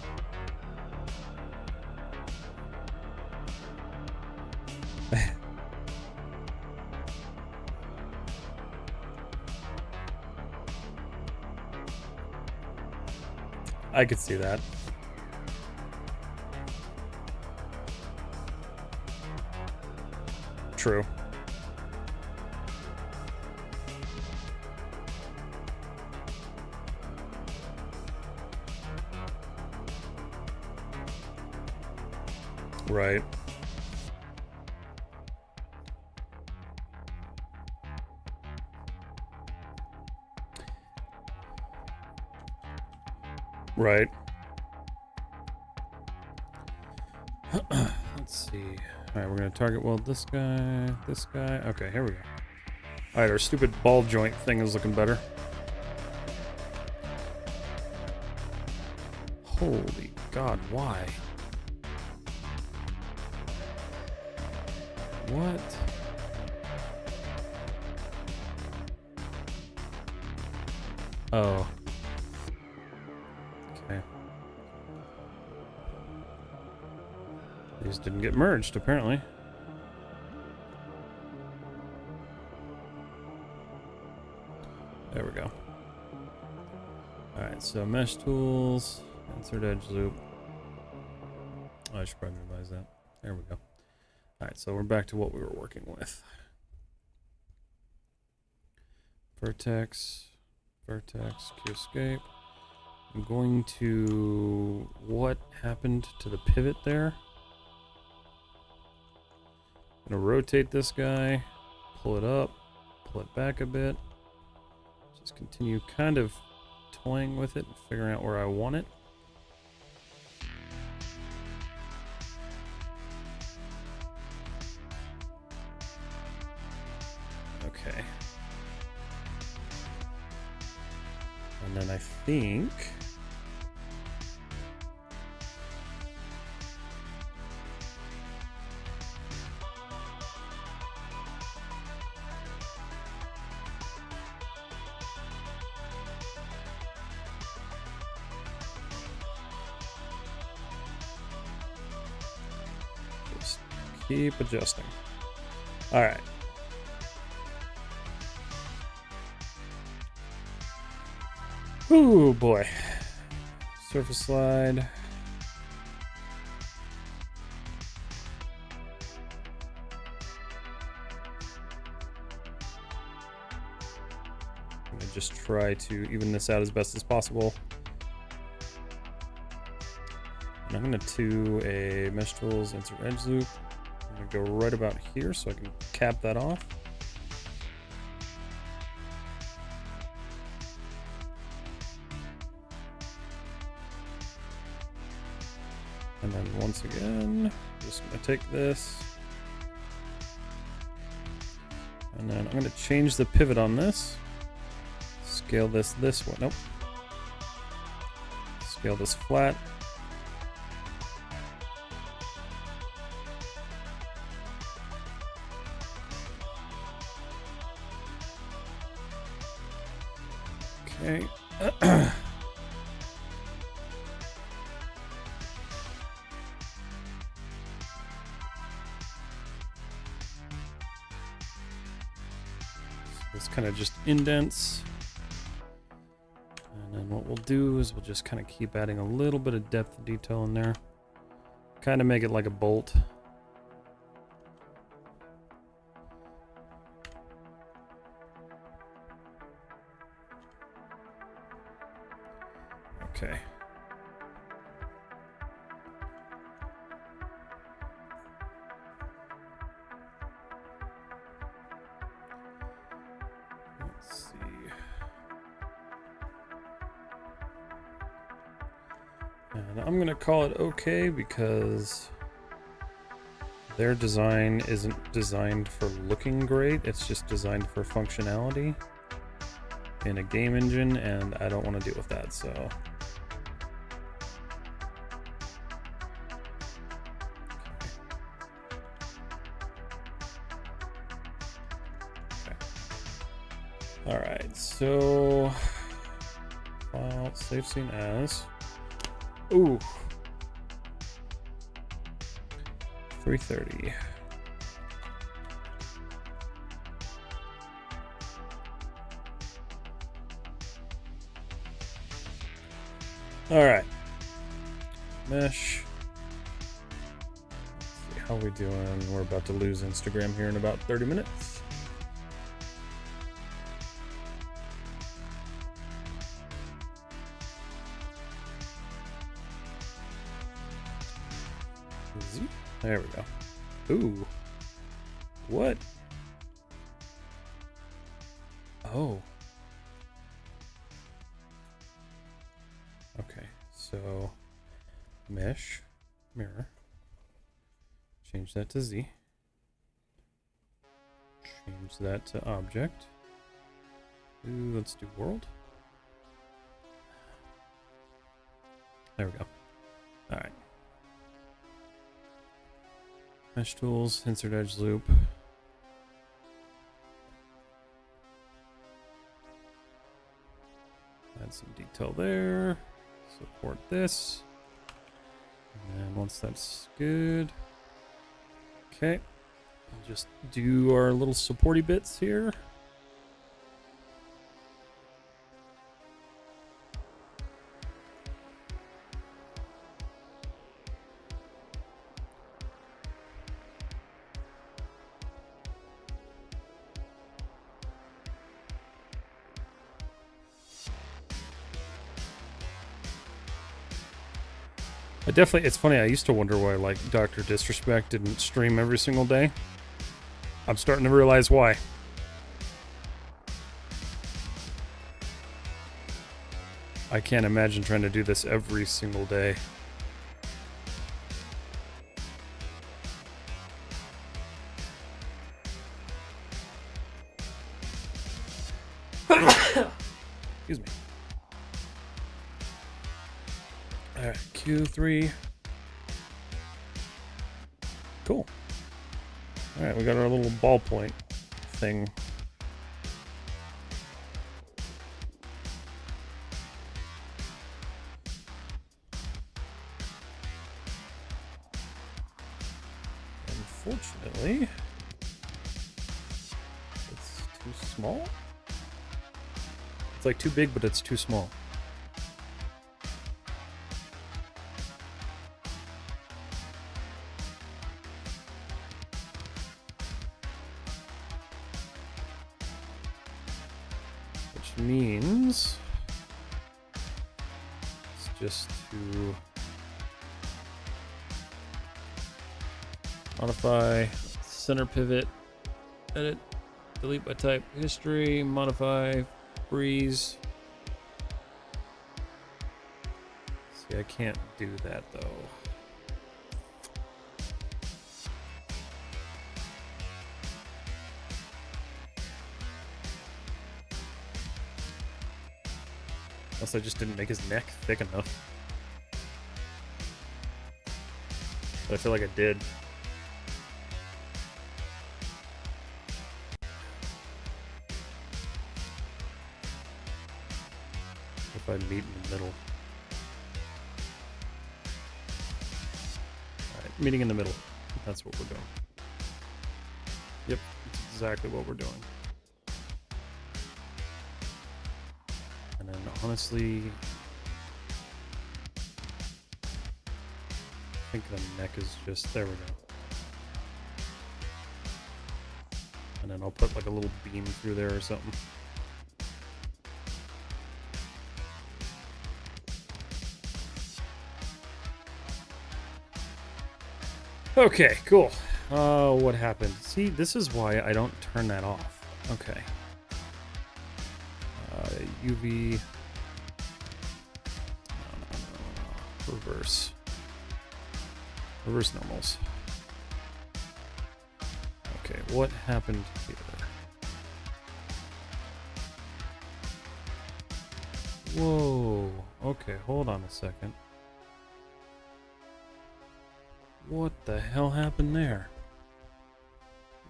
I could see that. True. Right. Right. Let's see. Alright, we're gonna target weld this guy, this guy. Okay, here we go. Alright, our stupid ball joint thing is looking better. Holy God, why? What? Oh. Okay. These didn't get merged, apparently. There we go. Alright, so mesh tools, insert edge loop. Oh, I should probably revise that. There we go. Alright, so we're back to what we were working with. Vertex, vertex, Q escape. I'm going to... What happened to the pivot there? I'm gonna rotate this guy, pull it up, pull it back a bit. Just continue kind of toying with it and figuring out where I want it. Okay. And then I think... just keep adjusting. All right. Ooh, boy. Surface slide. I'm gonna just try to even this out as best as possible. And I'm gonna do a mesh tools, insert edge loop. I'm gonna go right about here so I can cap that off. And then once again, just gonna take this. And then I'm gonna change the pivot on this. Scale this way. Nope. Scale this flat. Okay. This kind of just indents. And then what we'll do is we'll just kind of keep adding a little bit of depth of detail in there. Kind of make it like a bolt. Okay. Let's see. And I'm gonna call it okay because their design isn't designed for looking great, it's just designed for functionality in a game engine, and I don't want to deal with that, so. Okay. Alright, so file save scene as. Ooh. 330. All right. Mesh. Let's see how we doing. We're about to lose Instagram here in about 30 minutes. There we go. Ooh. What? Oh. Okay, so mesh, mirror. Change that to Z. Change that to object. Ooh, let's do world. There we go. All right. Mesh tools, insert edge loop. Add some detail there. Support this. And then once that's good. Okay. We'll just do our little supporty bits here. It's funny, I used to wonder why, like, Dr. Disrespect didn't stream every single day. I'm starting to realize why. I can't imagine trying to do this every single day. Excuse me. Alright, Q3. Cool. Alright, we got our little ballpoint thing. Unfortunately, it's too small. It's like too big, but it's too small. Which means it's just to modify center pivot, edit, delete by type, history, modify, freeze. See, I can't do that though. Unless I just didn't make his neck thick enough. But I feel like I did. If I meet in the middle. Alright, meeting in the middle. That's what we're doing. Yep, that's exactly what we're doing. And then honestly, I think the neck is just, there we go. And then I'll put like a little beam through there or something. Okay, cool. What happened? See, this is why I don't turn that off. Okay. UV. No. Reverse. Reverse normals. Okay, what happened here? Whoa. Okay, hold on a second. What the hell happened there?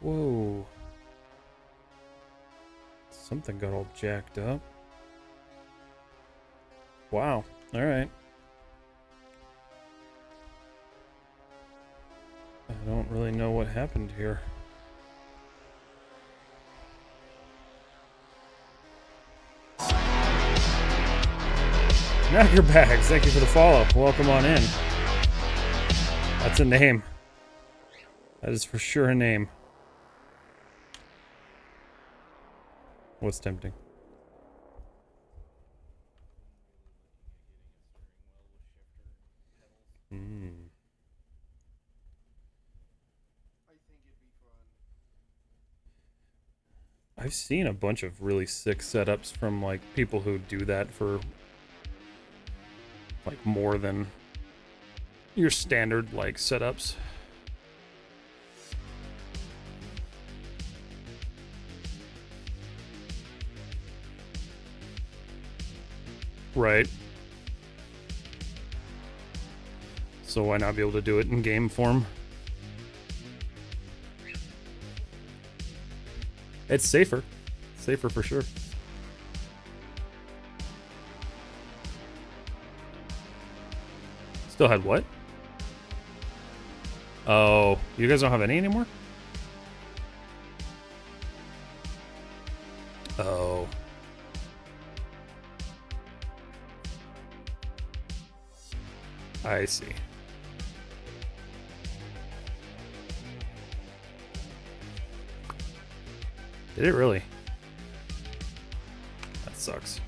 Whoa. Something got all jacked up. Wow. Alright. I don't really know what happened here. Knacker Bags, thank you for the follow. Welcome on in. That's a name. That is for sure a name. What's tempting? I've seen a bunch of really sick setups from like people who do that for like more than your standard like setups. Right. So why not be able to do it in game form? It's safer. Safer for sure. Still had what? Oh, you guys don't have any anymore? Oh. I see. Did it really? That sucks.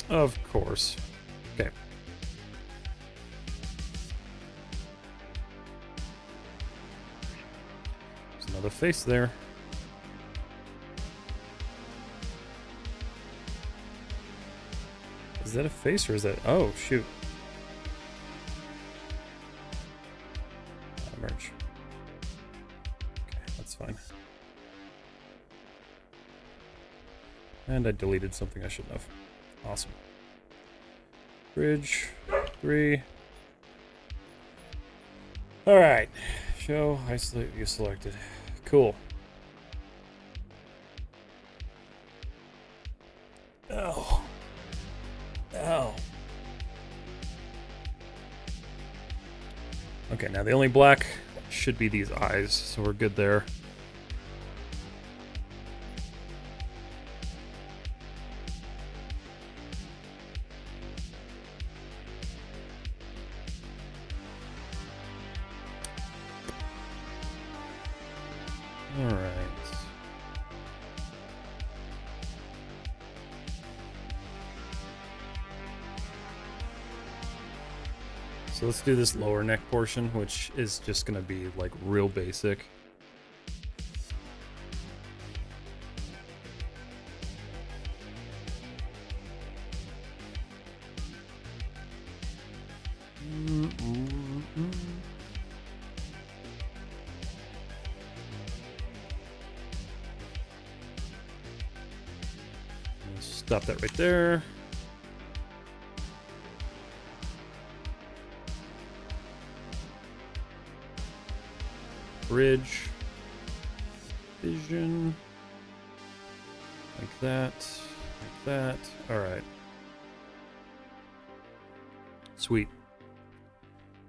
Of course. Okay. There's another face there. Is that a face or is that... Oh, shoot. Merge. Okay, that's fine. And I deleted something I shouldn't have. Awesome. Bridge 3. Alright. Show, isolate, view selected. Cool. Oh. Oh. Okay, now the only black should be these eyes, so we're good there. All right. So let's do this lower neck portion, which is just going to be like real basic. Stop that right there. Bridge. Vision. Like that. Like that. Alright. Sweet.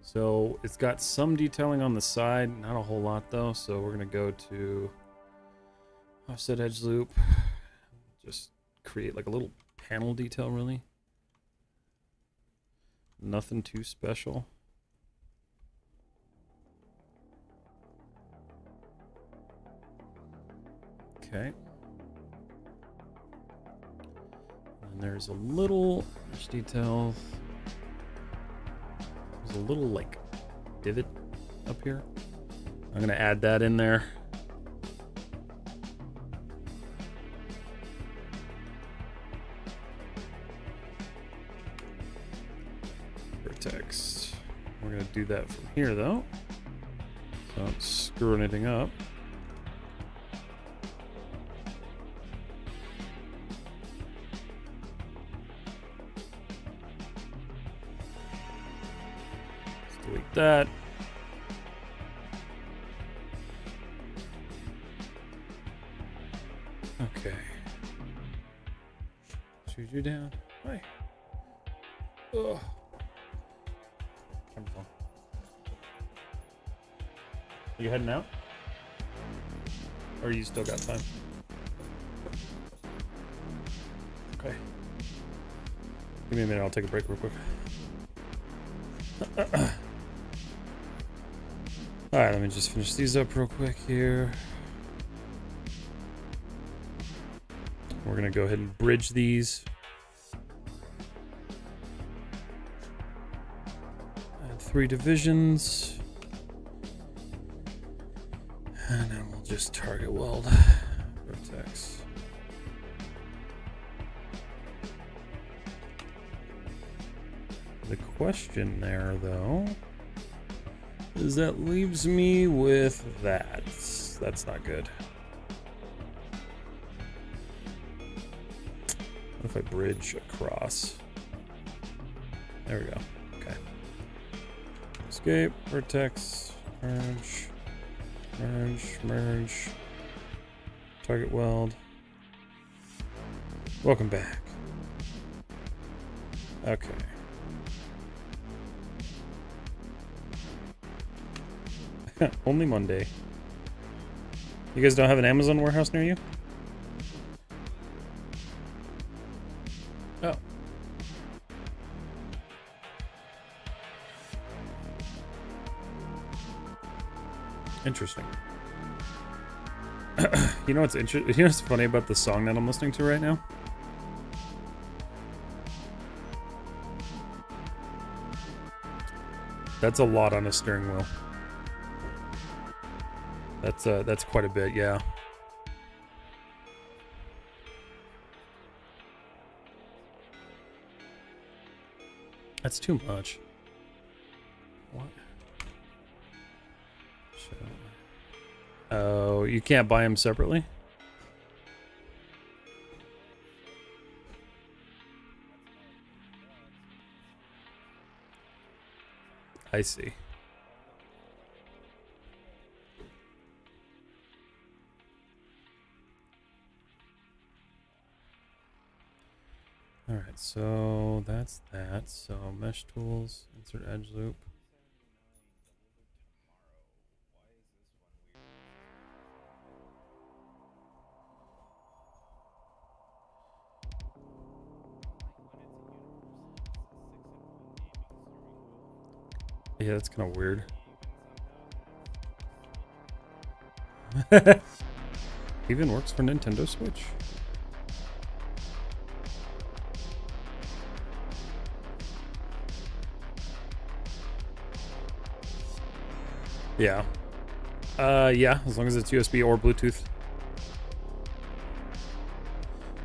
So it's got some detailing on the side, not a whole lot though, so we're gonna go to offset edge loop. Just create like a little panel detail, really. Nothing too special. Okay. And there's a little edge detail. There's a little like divot up here. I'm gonna add that in there. Vertex. We're gonna do that from here though. So don't screw anything up. Delete that. Okay. Shoot you down. Hi. Ugh. Camera's on. Are you heading out? Or you still got time? Okay. Give me a minute, I'll take a break real quick. Alright, let me just finish these up real quick here. We're gonna go ahead and bridge these. Add 3 divisions. And then we'll just target weld vertex. The question there, though, is that leaves me with that. That's not good. What if I bridge across? There we go. Okay. Escape, vertex, merge, merge, merge, target weld. Welcome back. Okay. Only Monday. You guys don't have an Amazon warehouse near you? Oh. Interesting. You know what's interesting? You know what's funny about the song that I'm listening to right now? That's a lot on a steering wheel. That's quite a bit, yeah. That's too much. What? Oh, you can't buy them separately? I see. Alright, so that's that. So mesh tools, insert edge loop. Yeah, that's kind of weird. Even works for Nintendo Switch. Yeah. Yeah, as long as it's USB or Bluetooth.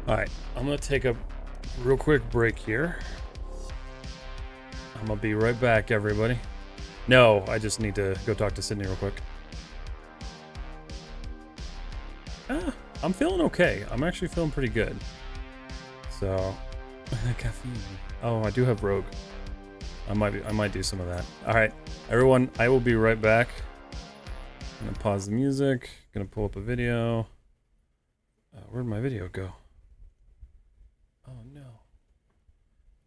Alright, I'm gonna take a real quick break here. I'm gonna be right back, everybody. No, I just need to go talk to Sydney real quick. I'm feeling okay. I'm actually feeling pretty good. So, caffeine. Oh, I do have Rogue. I might do some of that. All right, everyone. I will be right back. I'm gonna pause the music. Gonna pull up a video. Where'd my video go? Oh no.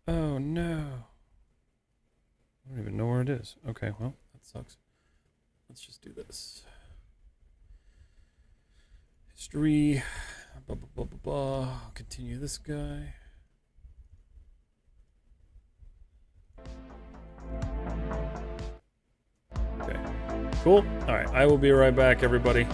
Oh no. I don't even know where it is. Okay, well, that sucks. Let's just do this. History. Blah, blah, blah, blah, blah. I'll continue this guy. Okay, cool. All right, I will be right back, everybody.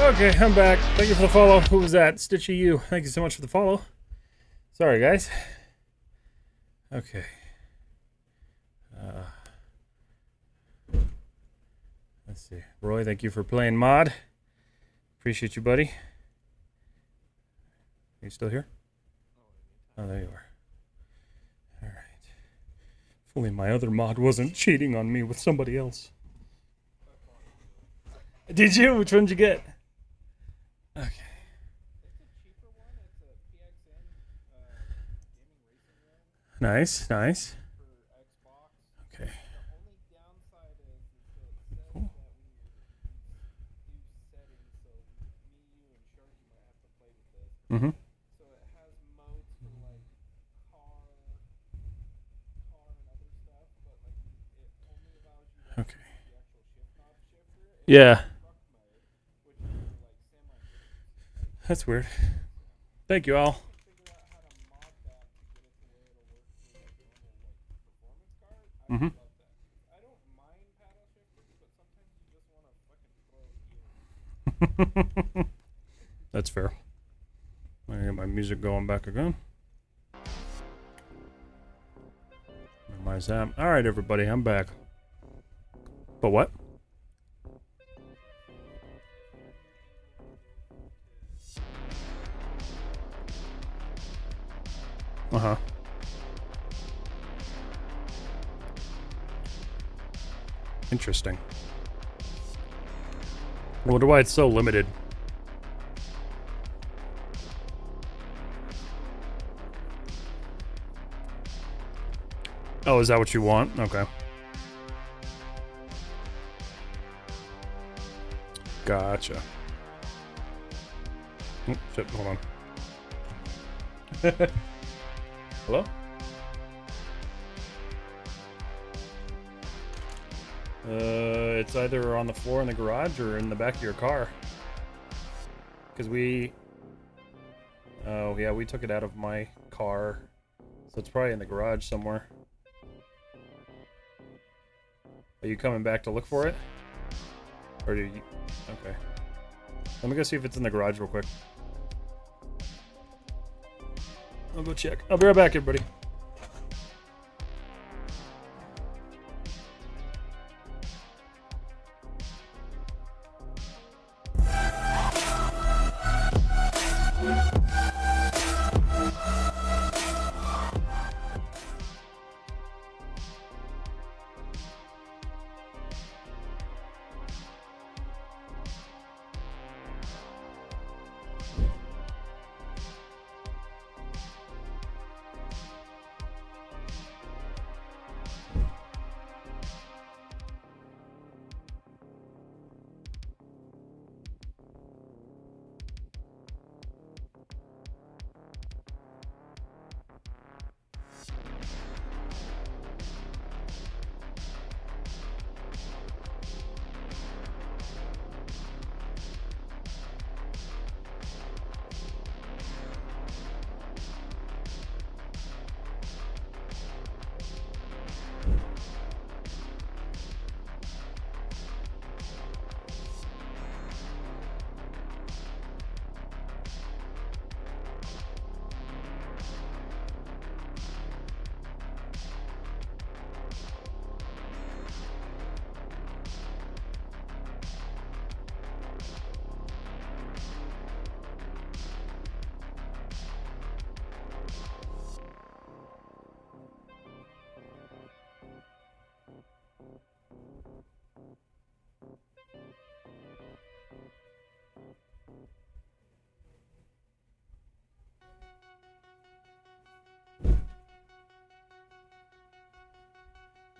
Okay, I'm back. Thank you for the follow. Who was that? Stitchy you. Thank you so much for the follow. Sorry, guys. Okay. Let's see. Roy, thank you for playing mod. Appreciate you, buddy. Are you still here? Oh, there you are. All right. If only my other mod wasn't cheating on me with somebody else. Did you? Which one did you get? Okay. Nice, nice. Okay. Cool. Mm-hmm. Okay. Yeah. That's weird. Thank you all. Mm-hmm. That's fair. I'm gonna get my music going back again. Minimize that. Alright, everybody, I'm back. But what? Uh-huh. Interesting. I wonder why it's so limited. Oh, is that what you want? Okay. Gotcha. Oh, shit, hold on. Hello? It's either on the floor in the garage or in the back of your car. Because we... Oh, yeah, we took it out of my car. So it's probably in the garage somewhere. Are you coming back to look for it? Or do you... Okay. Let me go see if it's in the garage real quick. I'll go check. I'll be right back, everybody.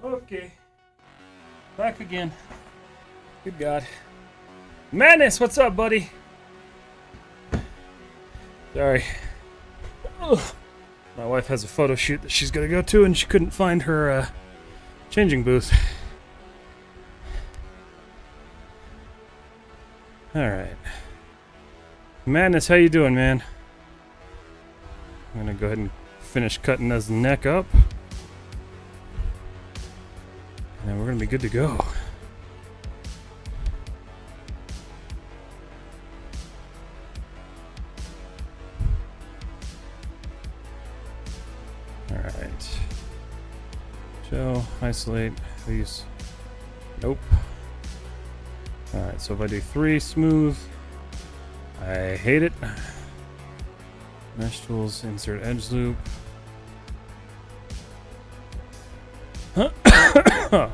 Okay. Back again. Good God. Madness, what's up, buddy? Sorry. Ugh. My wife has a photo shoot that she's gonna go to, and she couldn't find her changing booth. Alright. Madness, how you doing, man? I'm gonna go ahead and finish cutting his neck up. And then we're gonna be good to go. Show, isolate, these. Nope. Alright, so if I do 3 smooth, I hate it. Mesh tools, insert edge loop. Alright.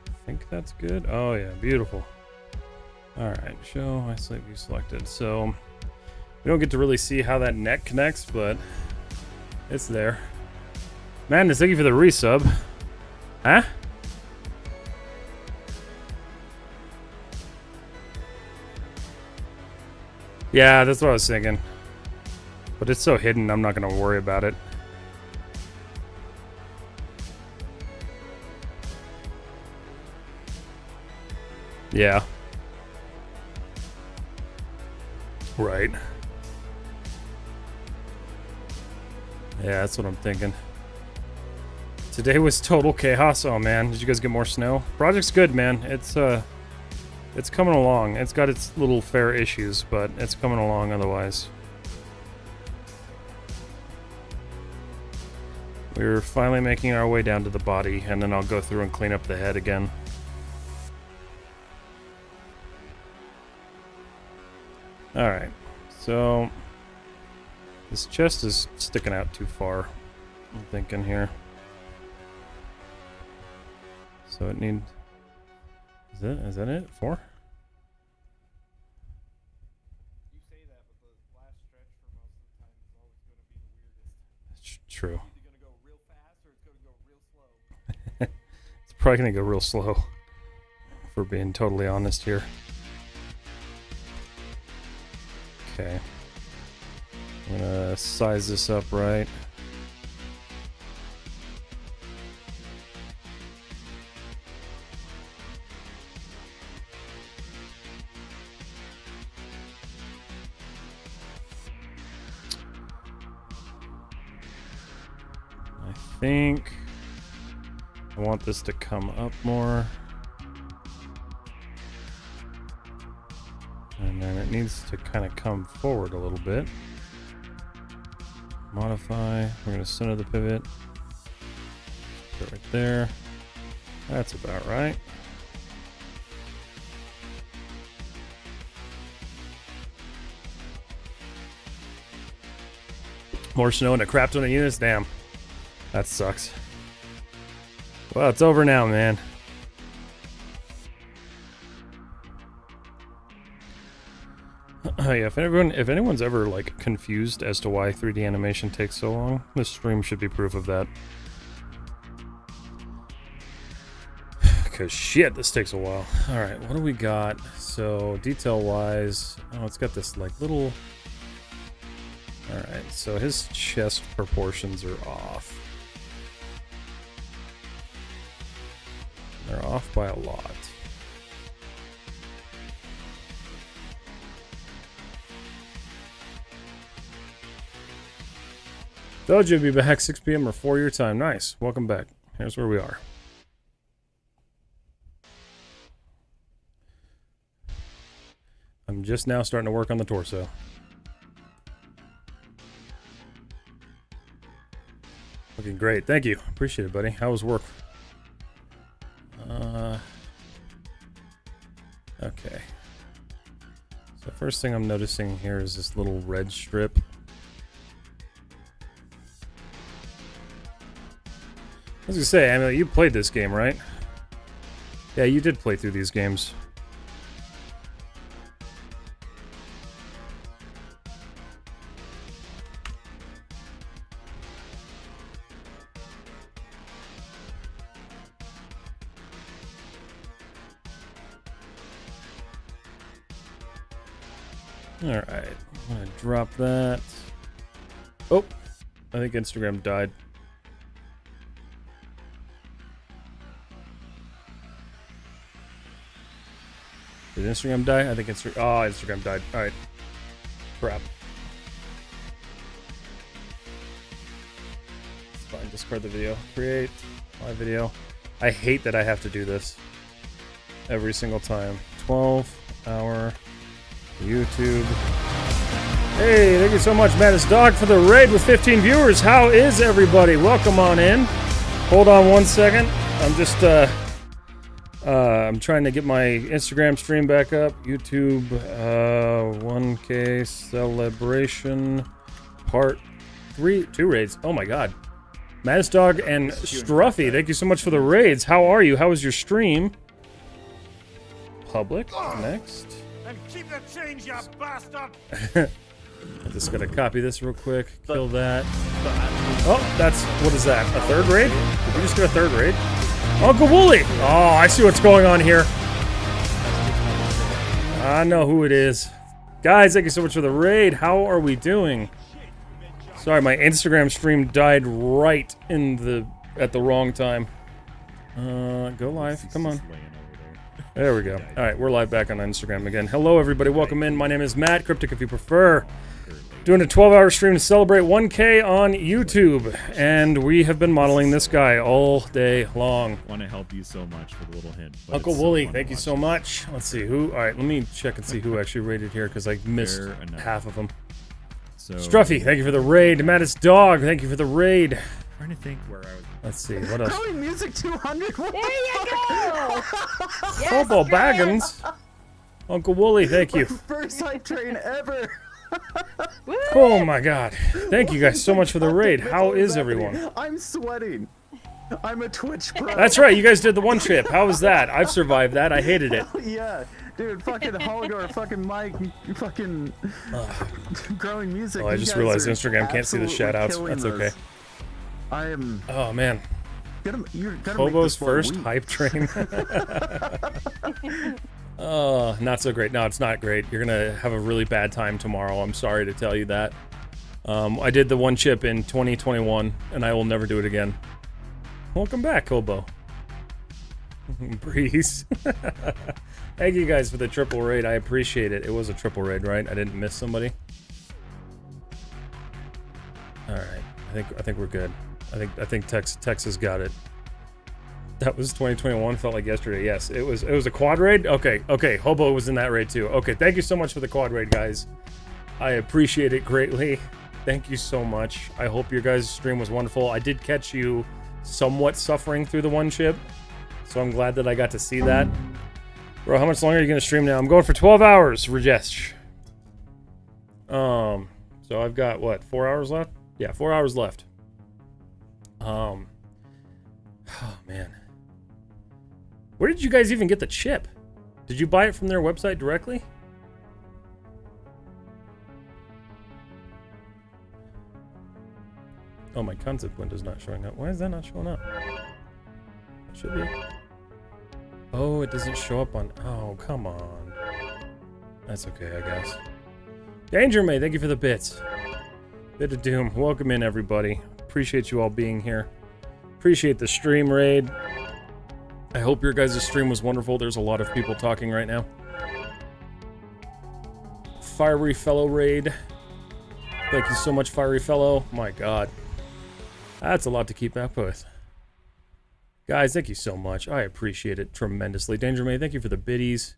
I think that's good. Oh yeah, beautiful. Alright, show, isolate view selected. So we don't get to really see how that neck connects, but it's there. Madness, thank you for the resub. Huh? Yeah, that's what I was thinking. But it's so hidden, I'm not going to worry about it. Yeah. Right. Yeah, that's what I'm thinking. Today was total chaos. Oh man, did you guys get more snow? Project's good, man. It's coming along. It's got its little fair issues, but it's coming along otherwise. We're finally making our way down to the body, and then I'll go through and clean up the head again. Alright, so this chest is sticking out too far, I'm thinking here. So it needs... Is that it? 4? You say that, but the last stretch for most of the time is always going to be the weirdest. True. It's either going to go real fast or it's going to go real slow. It's probably going to go real slow, if we're being totally honest here. Okay. I'm going to size this up right. I think I want this to come up more. And then it needs to kind of come forward a little bit. Modify. We're going to center the pivot. Put it right there. That's about right. More snow and a crap ton of units? Damn. That sucks. Well, it's over now, man. Yeah, if anyone's ever like confused as to why 3D animation takes so long, this stream should be proof of that. Because shit, this takes a while. Alright, what do we got? So, detail-wise... Oh, it's got this like little... Alright, so his chest proportions are off. They're off by a lot. Told you to be back 6 p.m. or 4 your time. Nice. Welcome back. Here's where we are. I'm just now starting to work on the torso. Looking great. Thank you. Appreciate it, buddy. How was work? Okay. So first thing I'm noticing here is this little red strip. I was gonna say, Emily, you played this game, right? Yeah, you did play through these games. Alright, I'm gonna drop that. Oh, I think Instagram died. Did Instagram die? I think Instagram died. Alright. Crap. It's fine, discard the video. Create live video. I hate that I have to do this every single time. 12-hour YouTube. Hey, thank you so much, Mattis Dog, for the raid with 15 viewers. How is everybody? Welcome on in. Hold on one second. I'm just, I'm trying to get my Instagram stream back up. YouTube, 1K celebration, part 2 raids. Oh my god. Mattis Dog and Struffy, thank you so much for the raids. How are you? How was your stream? Public, next. And keep the change, you bastard! I just gotta copy this real quick. Kill that. Oh, that's, what is that? A third raid? Did we just get a third raid? Uncle Wooly! Oh, I see what's going on here. I know who it is. Guys, thank you so much for the raid. How are we doing? Sorry, my Instagram stream died right in at the wrong time. Go live. Come on. There we go. All right, we're live back on Instagram again. Hello, everybody. Welcome in. My name is Matt, Cryptic if you prefer. Doing a 12-hour stream to celebrate 1K on YouTube, and we have been modeling this guy all day long. I want to help you so much with a little hint. Uncle Wooly, thank you so much. Let's see who. All right, let me check and see who actually raided here because I missed half of them. So, Struffy, thank you for the raid. Mattis Dog, thank you for the raid. I'm trying to think where I was. Let's see, what else? Growing Music 200. What There you go! Football Baggins. Uncle Wooly, thank you. First hype train ever. Oh my god. Thank you guys so much for the raid. How is everyone? I'm sweating. I'm a Twitch pro. That's right, you guys did the one trip. How was that? I've survived that. I hated it. Yeah, dude, fucking Holgar, fucking Mike, fucking Growing Music. Oh, I just realized Instagram can't see the shout-outs. That's okay. I am. Oh man. You're gonna Hobo's first hype train. Oh, not so great. No, it's not great. You're gonna have a really bad time tomorrow. I'm sorry to tell you that. I did the one chip in 2021, and I will never do it again. Welcome back, Hobo. Breeze. Thank you guys for the triple raid. I appreciate it. It was a triple raid, right? I didn't miss somebody. All right. I think we're good. I think Texas got it. That was 2021. Felt like yesterday. Yes, it was a quad raid. Okay. Hobo was in that raid too. Okay, thank you so much for the quad raid, guys. I appreciate it greatly. Thank you so much. I hope your guys' stream was wonderful. I did catch you somewhat suffering through the one chip, so I'm glad that I got to see that. Bro, how much longer are you gonna stream now? I'm going for 12 hours, Rajesh. So I've got what, 4 hours left? Yeah, 4 hours left. Oh man. Where did you guys even get the chip? Did you buy it from their website directly? Oh, my concept window's not showing up. Why is that not showing up? It should be. Oh, it doesn't show up on... Oh, come on. That's okay, I guess. Danger May, thank you for the bits. Bit of Doom. Welcome in, everybody. Appreciate you all being here. Appreciate the stream raid. I hope your guys' stream was wonderful. There's a lot of people talking right now. Fiery Fellow raid. Thank you so much, Fiery Fellow. My god. That's a lot to keep up with. Guys, thank you so much. I appreciate it tremendously. Danger May, thank you for the biddies.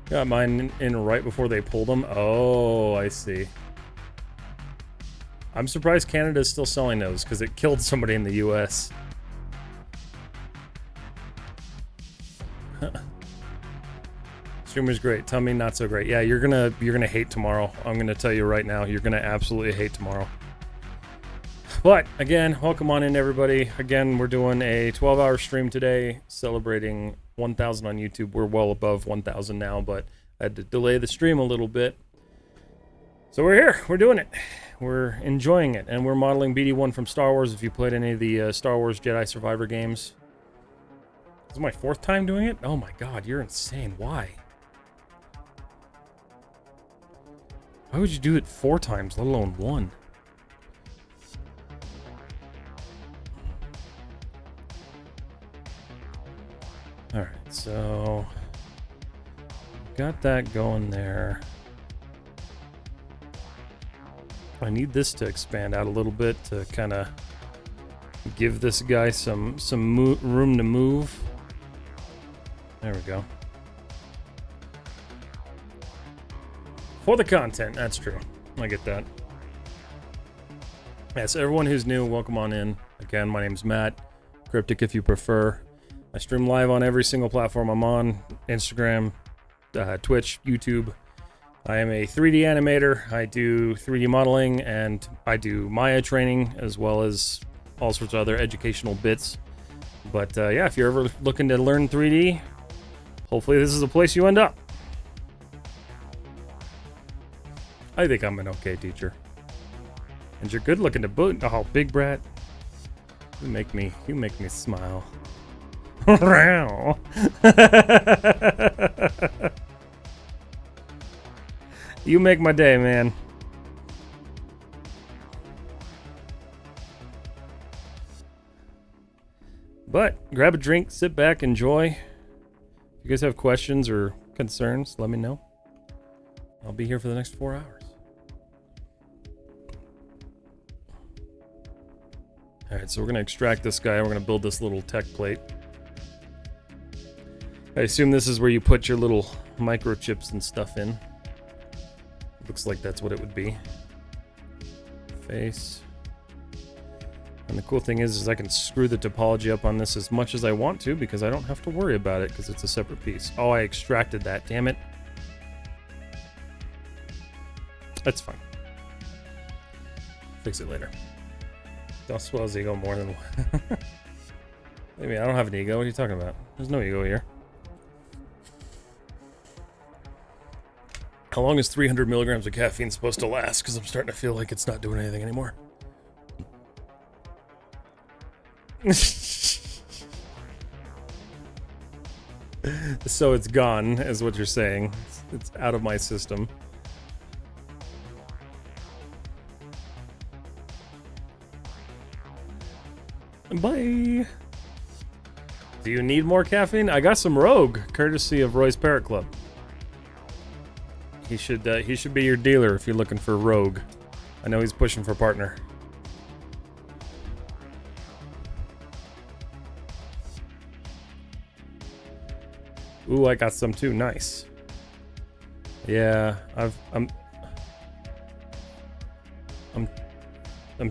Got mine in right before they pulled them. Oh, I see. I'm surprised Canada is still selling those because it killed somebody in the US. Streamer's great. Tummy not so great. Yeah, you're gonna hate tomorrow. I'm gonna tell you right now. You're gonna absolutely hate tomorrow. But again, welcome on in, everybody. Again, we're doing a 12-hour stream today, celebrating 1,000 on YouTube. We're well above 1,000 now, but I had to delay the stream a little bit. So we're here. We're doing it. We're enjoying it, and we're modeling BD-1 from Star Wars. If you played any of the Star Wars Jedi Survivor games. This is my 4th time doing it? Oh my god, you're insane. Why? Why would you do it 4 times, let alone 1? Alright, so... got that going there. I need this to expand out a little bit to kind of give this guy some room to move. There we go. For the content, that's true. I get that. Yeah, so everyone who's new, welcome on in. Again, my name's Matt. Cryptic if you prefer. I stream live on every single platform I'm on. Instagram, Twitch, YouTube. I am a 3D animator. I do 3D modeling, and I do Maya training, as well as all sorts of other educational bits. But yeah, if you're ever looking to learn 3D, hopefully this is a place you end up. I think I'm an okay teacher. And you're good looking to boot. Oh, big brat. You make me smile. You make my day, man. But grab a drink, sit back, enjoy. If you guys have questions or concerns, let me know. I'll be here for the next 4 hours. Alright, so we're going to extract this guy. We're going to build this little tech plate. I assume this is where you put your little microchips and stuff in. Looks like that's what it would be. Face. And the cool thing is I can screw the topology up on this as much as I want to because I don't have to worry about it because it's a separate piece. Oh, I extracted that, damn it. That's fine. Fix it later. Don't swell his ego more than one. Maybe I don't have an ego. What are you talking about? There's no ego here. How long is 300 milligrams of caffeine supposed to last? Because I'm starting to feel like it's not doing anything anymore. So it's gone, is what you're saying. It's out of my system. Bye. Do you need more caffeine? I got some Rogue, courtesy of Roy's Parrot Club. He should be your dealer if you're looking for Rogue. I know he's pushing for partner. Ooh, I got some too. Nice. Yeah, I'm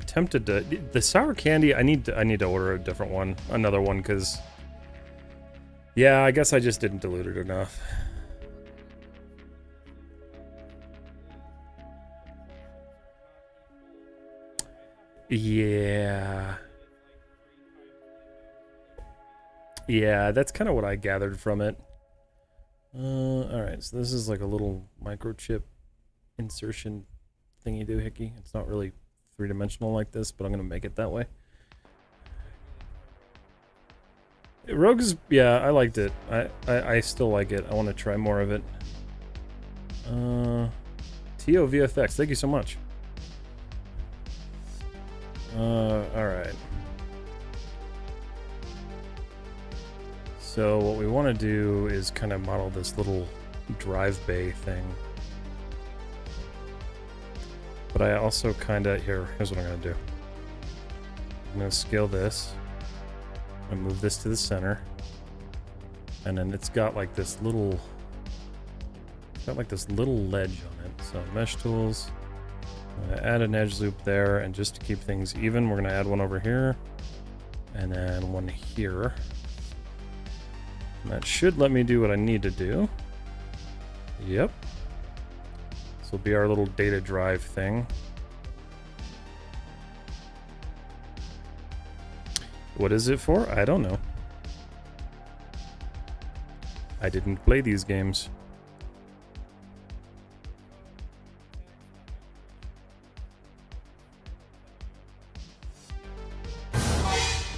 tempted to the sour candy. I need to order a different one, another one, because yeah, I guess I just didn't dilute it enough. Yeah. Yeah, that's kind of what I gathered from it. Alright, so this is like a little microchip insertion thingy doohickey. It's not really three-dimensional like this, but I'm gonna make it that way. Rogue's, yeah, I liked it. I still like it. I want to try more of it. TOVFX, thank you so much. Alright. So what we want to do is kind of model this little drive bay thing. But I also kind of, here's what I'm going to do. I'm going to scale this. I'm going to move this to the center. And then it's got like this little, ledge on it. So mesh tools. I'm going to add an edge loop there, and just to keep things even, we're going to add one over here. And then one here. And that should let me do what I need to do. Yep. This will be our little data drive thing. What is it for? I don't know. I didn't play these games.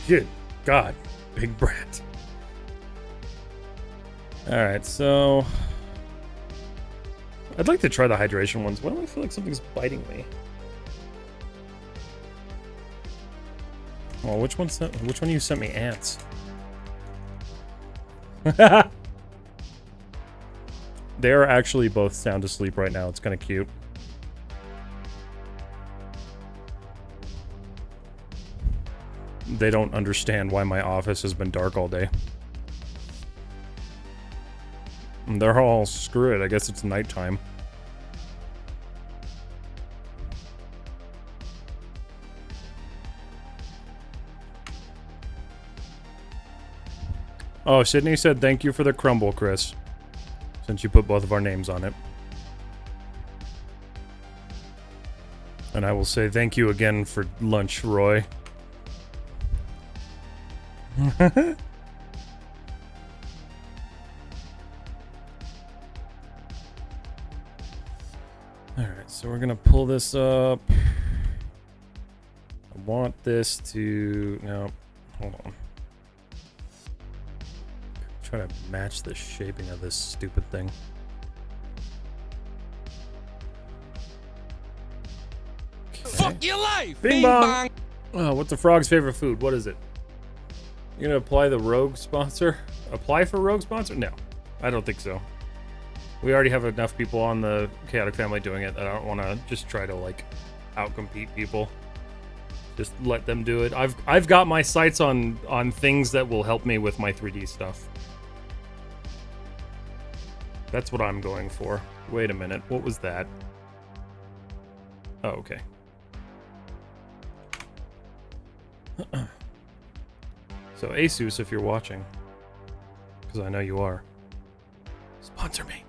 Good God, big brat. Alright, so I'd like to try the hydration ones. Why do I feel like something's biting me? Oh, which one of you sent me ants? They are actually both sound asleep right now. It's kind of cute. They don't understand why my office has been dark all day. And they're all, screw it, I guess it's nighttime. Oh, Sydney said thank you for the crumble, Chris. Since you put both of our names on it. And I will say thank you again for lunch, Roy. Alright, so we're gonna pull this up. I want this to... No, hold on. Try to match the shaping of this stupid thing. Fuck your life! Bing bong! Oh, what's a frog's favorite food? What is it? You're gonna apply the rogue sponsor? Apply for rogue sponsor? No, I don't think so. We already have enough people on the Chaotic family doing it that I don't want to just try to like outcompete people. Just let them do it. I've got my sights on things that will help me with my 3D stuff. That's what I'm going for. Wait a minute, what was that? Oh, okay. So Asus, if you're watching, because I know you are, sponsor me.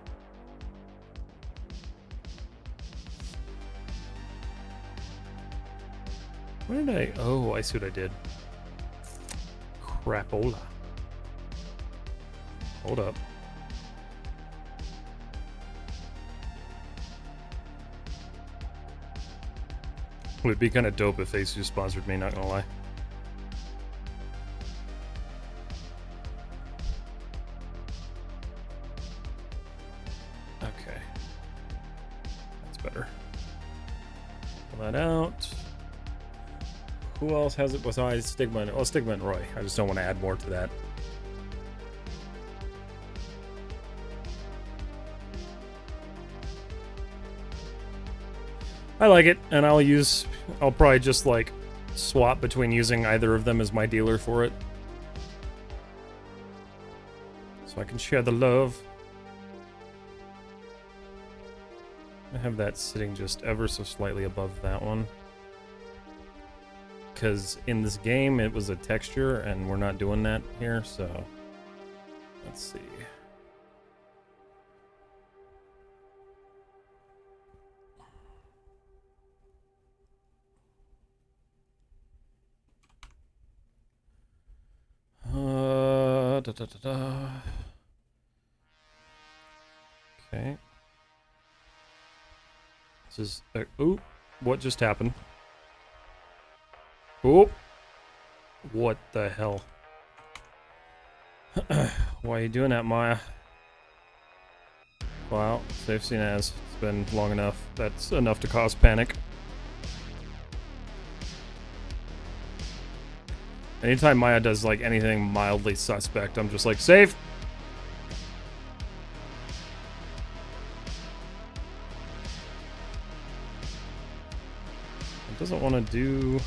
What did I... Oh, I see what I did. Crapola. Hold up. It would be kind of dope if Asus sponsored me, not gonna lie. Okay. That's better. Pull that out. Who else has it besides Stigma? Oh, Stigma and Roy. I just don't want to add more to that. I like it, and I'll probably just like swap between using either of them as my dealer for it. So I can share the love. I have that sitting just ever so slightly above that one. Because in this game it was a texture, and we're not doing that here, so let's see. Okay. This is... ooh, what just happened? Ooh. What the hell? Why are you doing that, Maya? Wow, safe seen as. It's been long enough. That's enough to cause panic. Anytime Maya does like anything mildly suspect, I'm just like, safe! It doesn't want to do...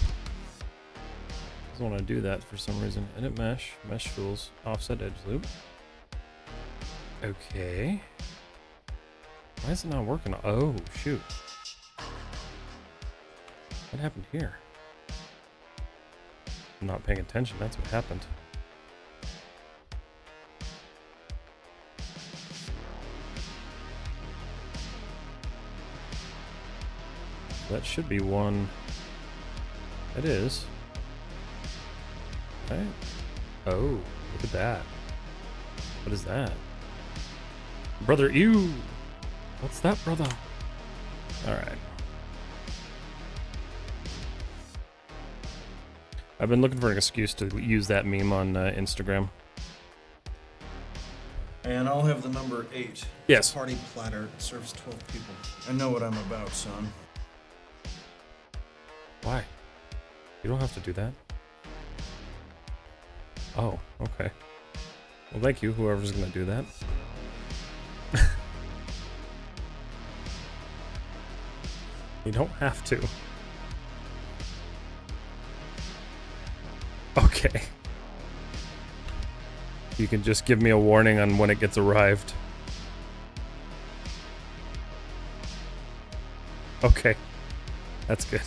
Doesn't want to do that for some reason. Edit mesh, mesh tools, offset edge loop. Okay. Why is it not working? Oh, shoot. What happened here? I'm not paying attention, that's what happened. That should be one. It is. Okay. Oh, look at that. What is that? Brother, ew! What's that, brother? Alright. I've been looking for an excuse to use that meme on Instagram. And I'll have the number 8. Yes. It's a party platter. It serves 12 people. I know what I'm about, son. Why? You don't have to do that. Oh, okay. Well, thank you, whoever's gonna do that. You don't have to. Okay. You can just give me a warning on when it gets arrived. Okay. That's good.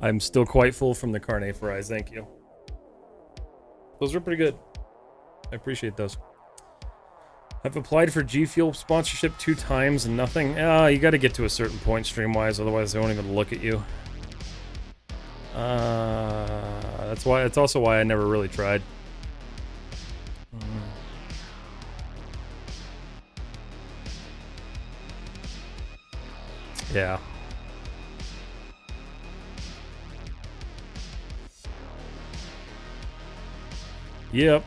I'm still quite full from the carne fries, thank you. Those are pretty good. I appreciate those. I've applied for G Fuel sponsorship 2 times and nothing. You got to get to a certain point stream-wise, otherwise they won't even look at you. That's why. It's also why I never really tried. Yeah. Yep.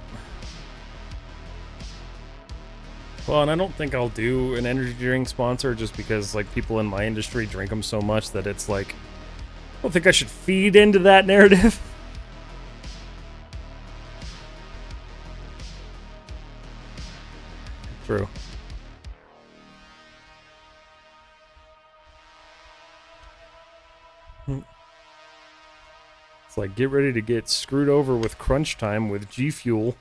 Well, and I don't think I'll do an energy drink sponsor just because, like, people in my industry drink them so much that it's like, I don't think I should feed into that narrative. True. It's like, get ready to get screwed over with crunch time with G Fuel,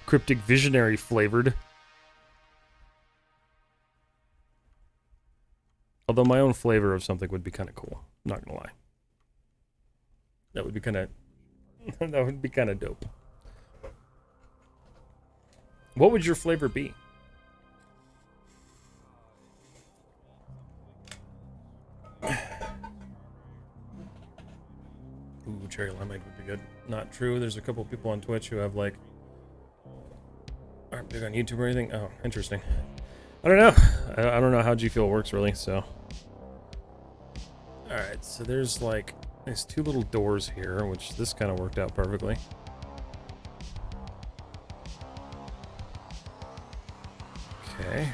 Cryptic Visionary flavored. Although my own flavor of something would be kind of cool. Not gonna lie. That would be kind of that would be kind of dope. What would your flavor be? Ooh, cherry limeade would be good. Not true. There's a couple people on Twitch who have like aren't big on YouTube or anything. Oh, interesting. I don't know. I don't know how G Fuel works really. So, all right. So there's like there's 2 little doors here, which this kind of worked out perfectly. Okay.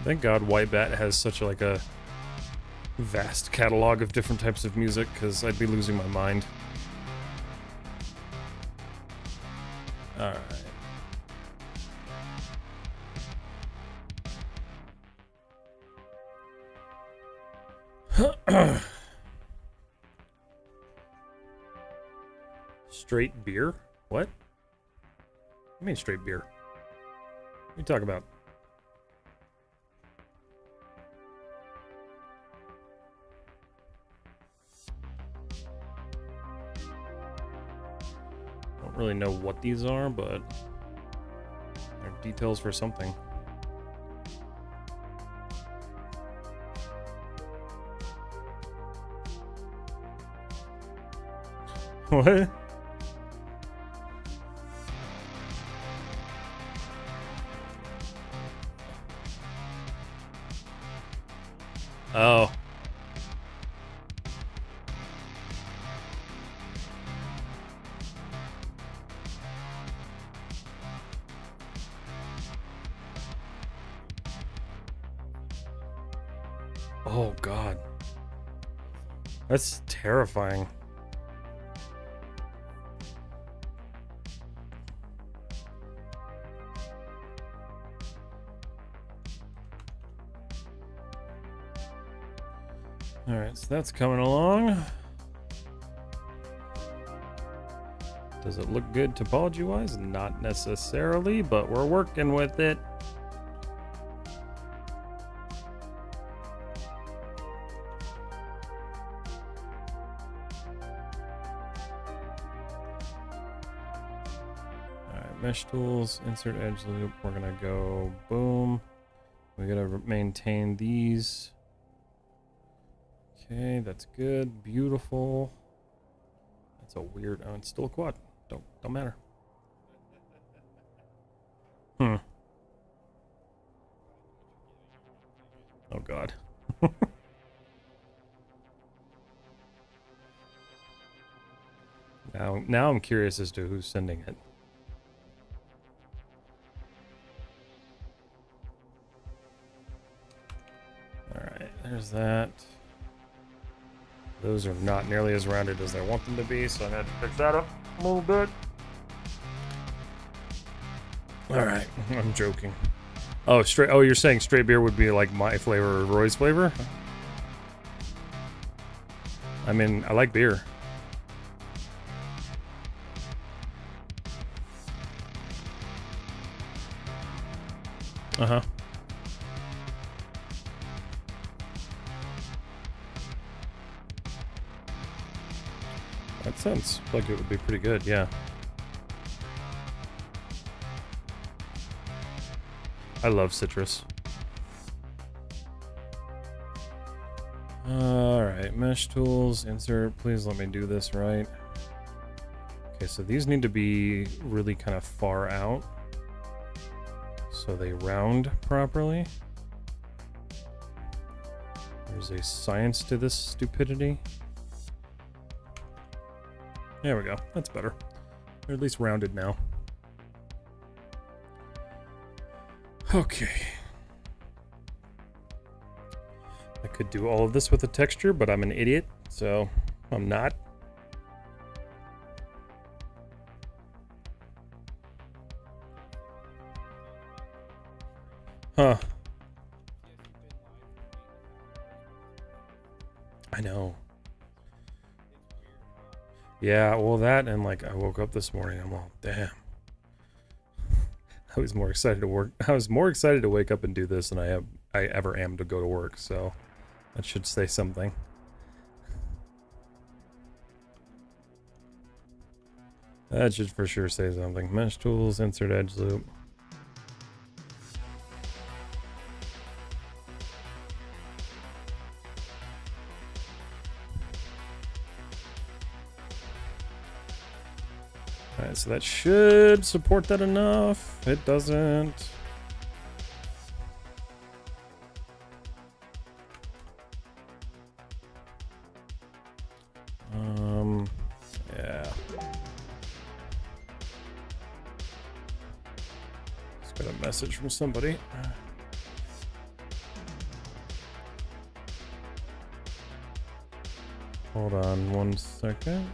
Thank God White Bat has such like a vast catalog of different types of music, because I'd be losing my mind. Alright. Straight beer? What? I mean straight beer. What are you talking about? Don't really know what these are, but they're details for something. What? Oh. Oh, God. That's terrifying. Alright, so that's coming along. Does it look good topology-wise? Not necessarily, but we're working with it. Alright, mesh tools, insert edge loop. We're gonna go boom. We gotta maintain these. Okay, that's good. Beautiful. That's a weird. Oh, it's still a quad. Don't matter. Oh God. Now I'm curious as to who's sending it. All right, there's that. Those are not nearly as rounded as I want them to be, so I'm gonna have to fix that up a little bit. All right, I'm joking. Oh, straight. Oh, you're saying straight beer would be like my flavor or Roy's flavor? I mean, I like beer. Uh-huh. That sounds like it would be pretty good, yeah. I love citrus. Alright, mesh tools, insert, please let me do this right. Okay, so these need to be really kind of far out, so they round properly. There's a science to this stupidity. There we go, that's better. They're at least rounded now. Okay. I could do all of this with a texture, but I'm an idiot, so I'm not. Huh. I know. Yeah, well that and like I woke up this morning, I'm all, damn. I was more excited to work. I was more excited to wake up and do this than I ever am to go to work, so that should say something. That should for sure say something. Mesh tools, insert edge loop. Alright, so that should support that enough. It doesn't. Yeah. Just got a message from somebody. Hold on 1 second.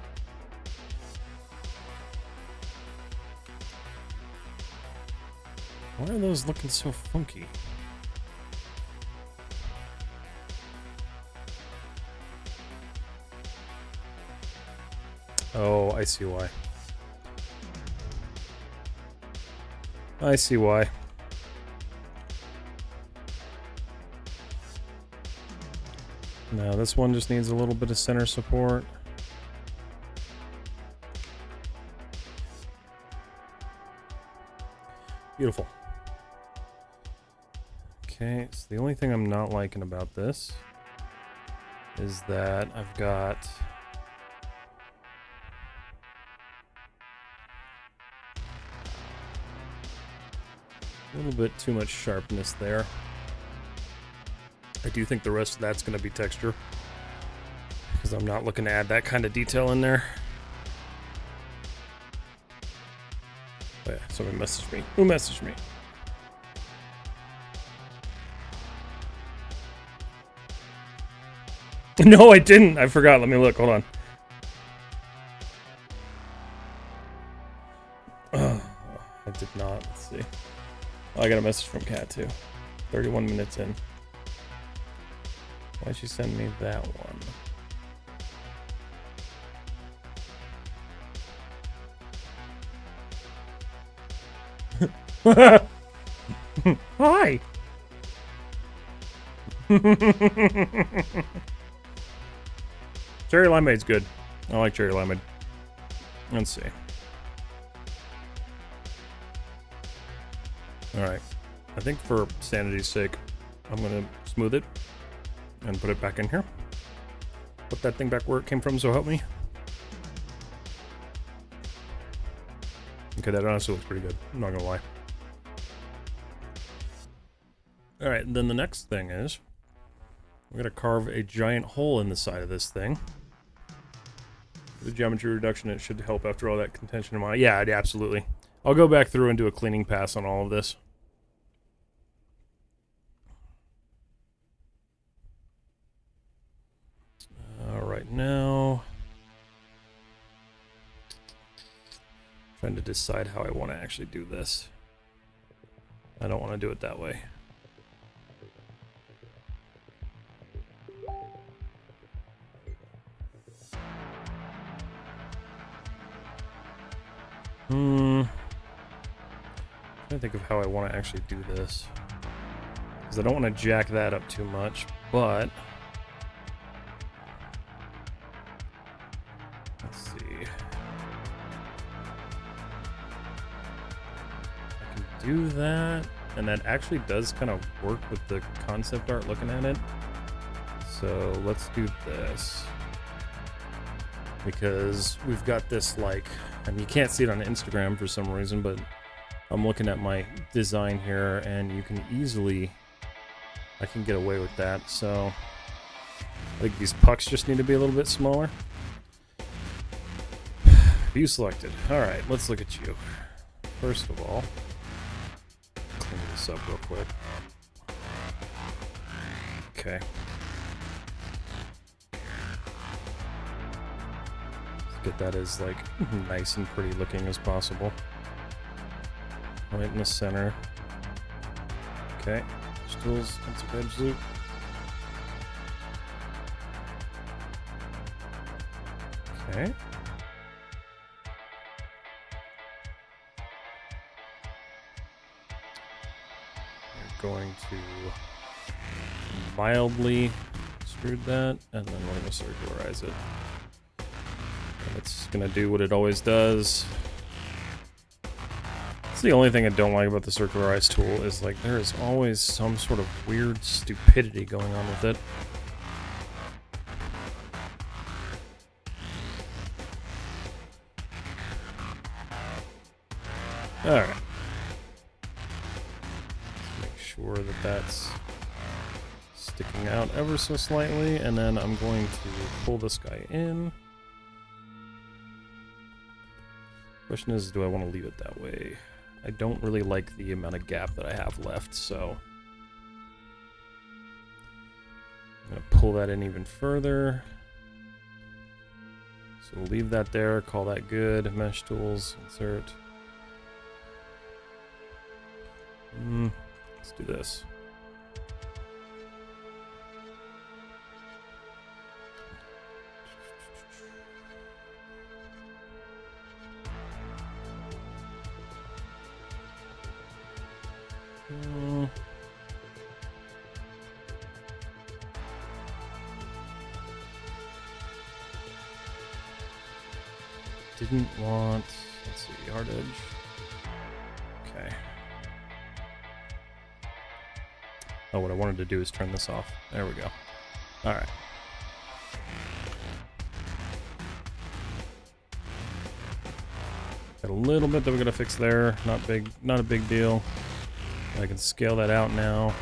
Why are those looking so funky? Oh, I see why. I see why. Now this one just needs a little bit of center support. Beautiful. Okay, so the only thing I'm not liking about this is that I've got a little bit too much sharpness there. I do think the rest of that's going to be texture, because I'm not looking to add that kind of detail in there. Oh yeah, somebody messaged me. Who messaged me? No, I didn't. I forgot. Let me look. Hold on. I did not. Let's see. Oh, I got a message from Kat too. 31 minutes in. Why'd she send me that one? Hi. Cherry limeade's good. I like cherry limeade. Let's see. Alright. I think for sanity's sake, I'm gonna smooth it and put it back in here. Put that thing back where it came from, so help me. Okay, that honestly looks pretty good. I'm not gonna lie. Alright, and then the next thing is we're gonna carve a giant hole in the side of this thing. The geometry reduction, it should help after all that contention in my... Yeah, absolutely. I'll go back through and do a cleaning pass on all of this. Right now, trying to decide how I want to actually do this. I don't want to do it that way. Trying to think of how I want to actually do this, because I don't want to jack that up too much, but Let's see. I can do that, and that actually does kind of work with the concept art looking at it. So let's do this. Because we've got this, like, and you can't see it on Instagram for some reason, but I'm looking at my design here, and you can easily, I can get away with that. So I think these pucks just need to be a little bit smaller. View selected. All right, let's look at you. First of all, clean this up real quick. Okay. Let's get that as, like, nice and pretty looking as possible. Right in the center. Okay. Tools, that's a edge loop. Okay. We're going to mildly extrude that, and then we're going to circularize it. And it's going to do what it always does. That's the only thing I don't like about the circularize tool is, like, there is always some sort of weird stupidity going on with it. Alright. Let's make sure that that's sticking out ever so slightly, and then I'm going to pull this guy in. Question is, do I want to leave it that way? I don't really like the amount of gap that I have left, so I'm going to pull that in even further. So we'll leave that there, call that good. Mesh tools, insert. Let's do this. Didn't want, let's see, hard edge. Okay. Oh, what I wanted to do is turn this off. There we go. All right. Got a little bit that we're gonna fix there. Not big, not a big deal. I can scale that out now.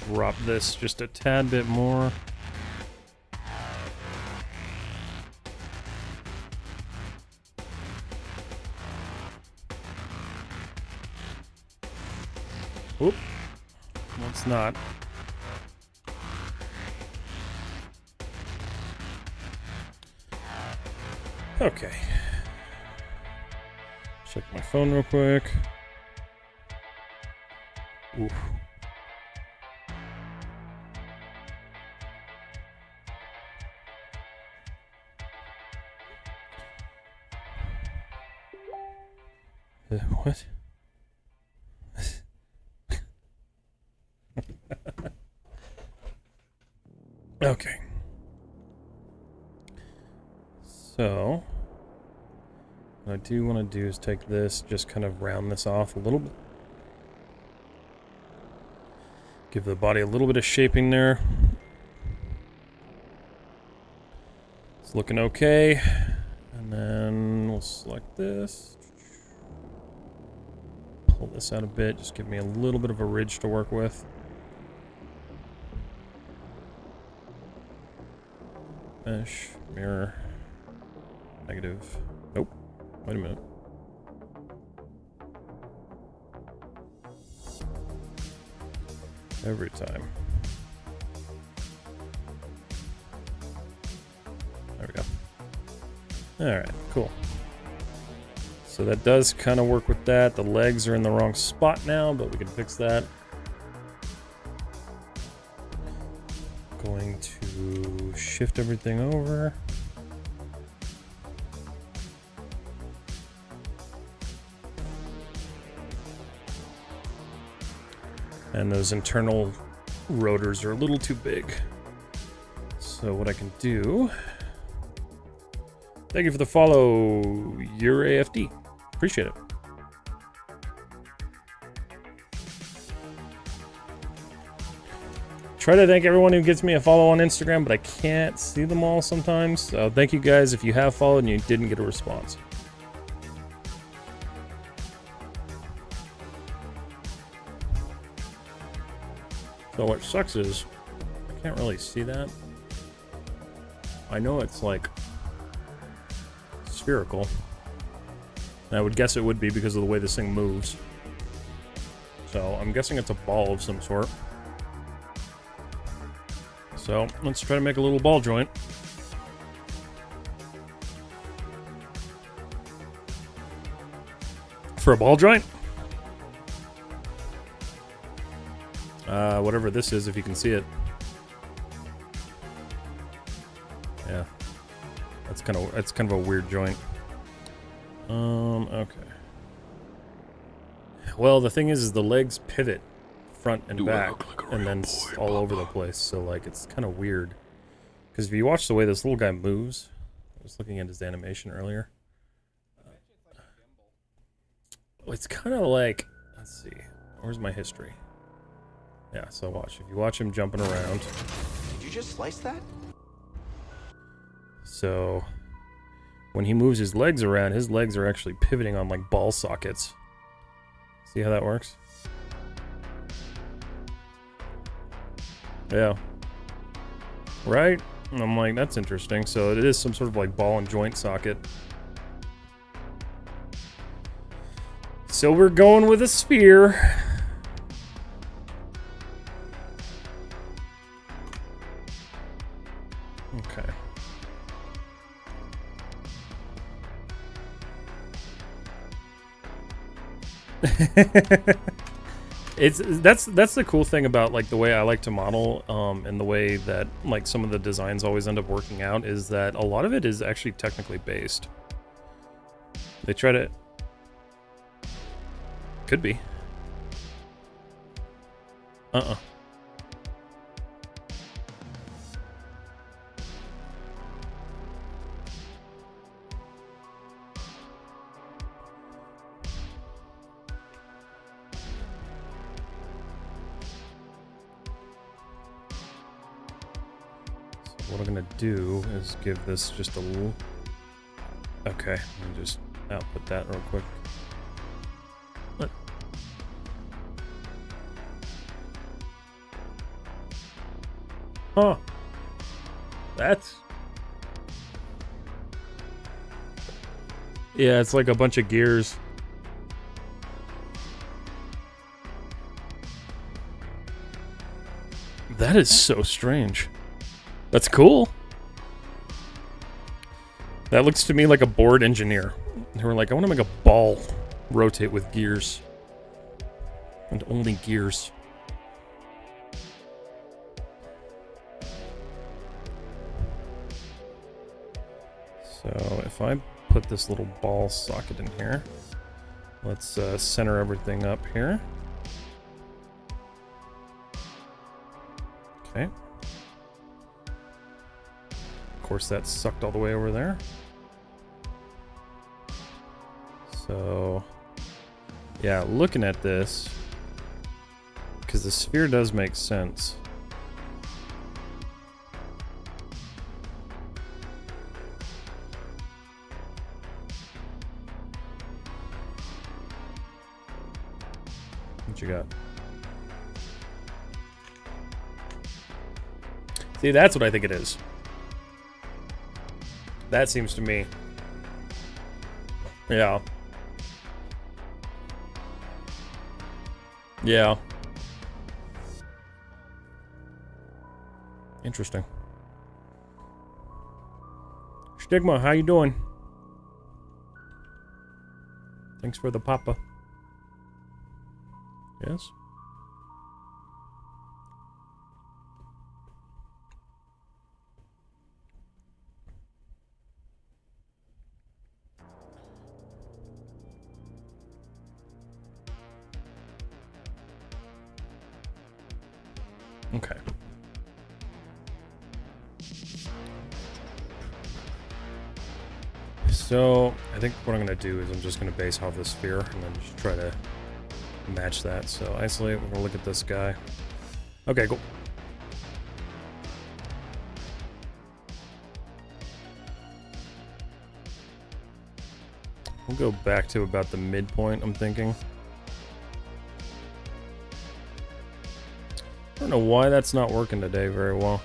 Drop this just a tad bit more. Oop. Let's not. Okay. Check my phone real quick. Oof. What? Okay. So, what I do want to do is take this, just kind of round this off a little bit. Give the body a little bit of shaping there. It's looking okay. And then we'll select this. Pull this out a bit, just give me a little bit of a ridge to work with. Mesh, mirror, negative. Nope. Wait a minute. Every time. There we go. Alright, cool. So that does kind of work with that. The legs are in the wrong spot now, but we can fix that. Going to shift everything over. And those internal rotors are a little too big. So what I can do Thank you for the follow, your AFD. Appreciate it. Try to thank everyone who gives me a follow on Instagram, but I can't see them all sometimes. So thank you guys if you have followed and you didn't get a response. So what sucks is I can't really see that. I know it's like spherical. And I would guess it would be because of the way this thing moves. So I'm guessing it's a ball of some sort. So let's try to make a little ball joint. For a ball joint? Whatever this is, if you can see it. Yeah. That's kind of a weird joint. Okay. Well, the thing is the legs pivot front and back, and then all over the place, so like it's kind of weird. Because if you watch the way this little guy moves, I was looking at his animation earlier. It's kind of like, let's see, where's my history? Yeah, so watch. If you watch him jumping around. Did you just slice that? So when he moves his legs around, his legs are actually pivoting on like ball sockets. See how that works? Yeah. Right? And I'm like, that's interesting. So it is some sort of like ball and joint socket. So we're going with a sphere. Okay. That's the cool thing about like the way I like to model, and the way that like some of the designs always end up working out is that a lot of it is actually technically based. They try to, could be. What I'm gonna do is give this just a little. Okay, let me just output that real quick. What? Huh. That's. Yeah, it's like a bunch of gears. That is so strange. That's cool. That looks to me like a board engineer. They were like, I want to make a ball rotate with gears. And only gears. So if I put this little ball socket in here, let's center everything up here. Okay. Of course, that sucked all the way over there. So, yeah, looking at this, because the sphere does make sense. What you got? See, that's what I think it is. That seems to me. Yeah. Yeah. Interesting. Stigma, how you doing? Thanks for the papa. Yes? Okay. So I think what I'm gonna do is I'm just gonna base off the sphere and then just try to match that. So isolate, we're gonna look at this guy. Okay, cool. We'll go back to about the midpoint, I'm thinking. I don't know why that's not working today very well.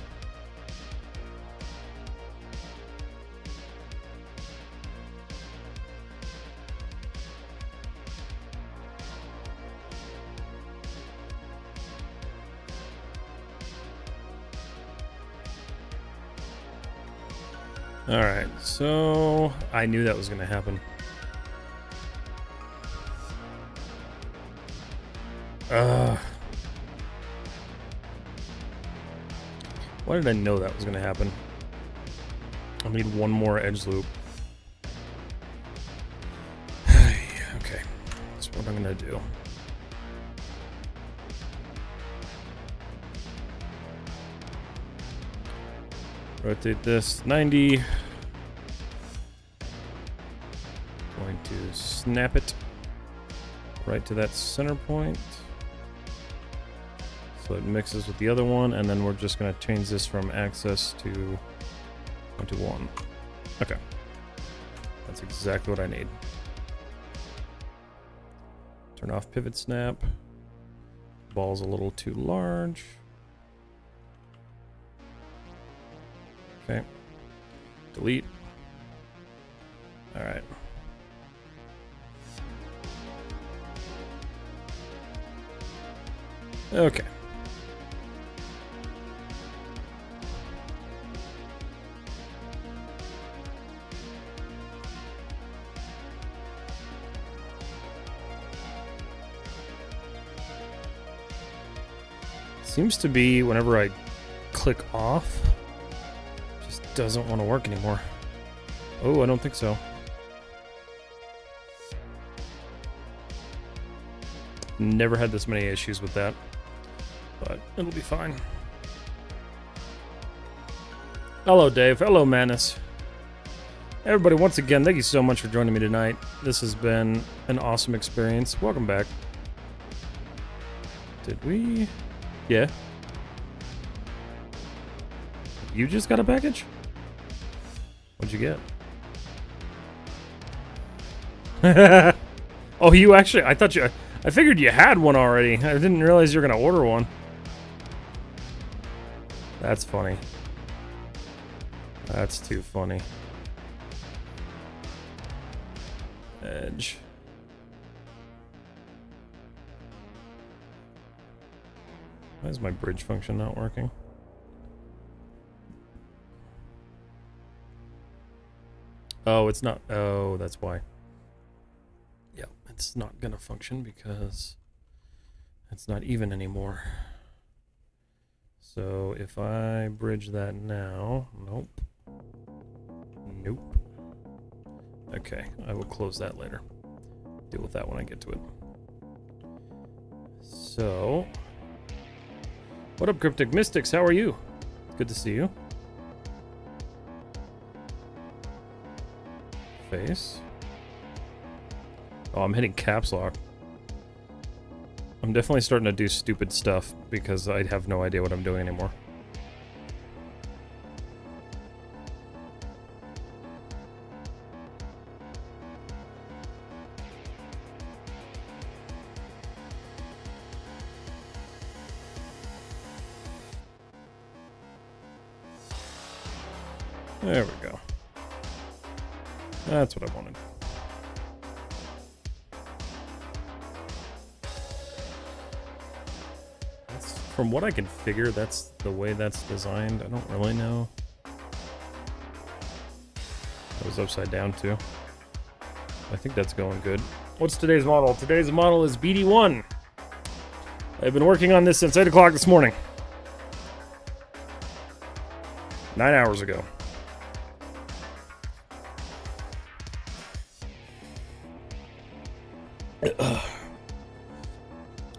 Alright, so I knew that was going to happen. Why did I know that was going to happen? I need one more edge loop. Okay, that's what I'm going to do. Rotate this 90. Going to snap it right to that center point. So it mixes with the other one, and then we're just going to change this from axis to 1 to 1. Okay. That's exactly what I need. Turn off pivot snap. Ball's a little too large. Okay. Delete. All right. Okay. Seems to be whenever I click off, just doesn't want to work anymore. Oh, I don't think so. Never had this many issues with that, but it'll be fine. Hello, Dave. Hello, Manus. Everybody, once again, thank you so much for joining me tonight. This has been an awesome experience. Welcome back. Did we? Yeah. You just got a package? What'd you get? Oh, you actually... I thought you... I figured you had one already. I didn't realize you were going to order one. That's funny. That's too funny. Edge. Why is my bridge function not working? Oh, it's not. Oh, that's why. Yeah, it's not gonna function because it's not even anymore. So if I bridge that now, nope. Nope. Okay, I will close that later. Deal with that when I get to it. So, what up, Cryptic Mystics? How are you? Good to see you. Face. Oh, I'm hitting caps lock. I'm definitely starting to do stupid stuff because I have no idea what I'm doing anymore. There we go. That's what I wanted. That's, from what I can figure, that's the way that's designed. I don't really know. That was upside down too. I think that's going good. What's today's model? Today's model is BD-1. I've been working on this since 8 o'clock this morning. 9 hours ago.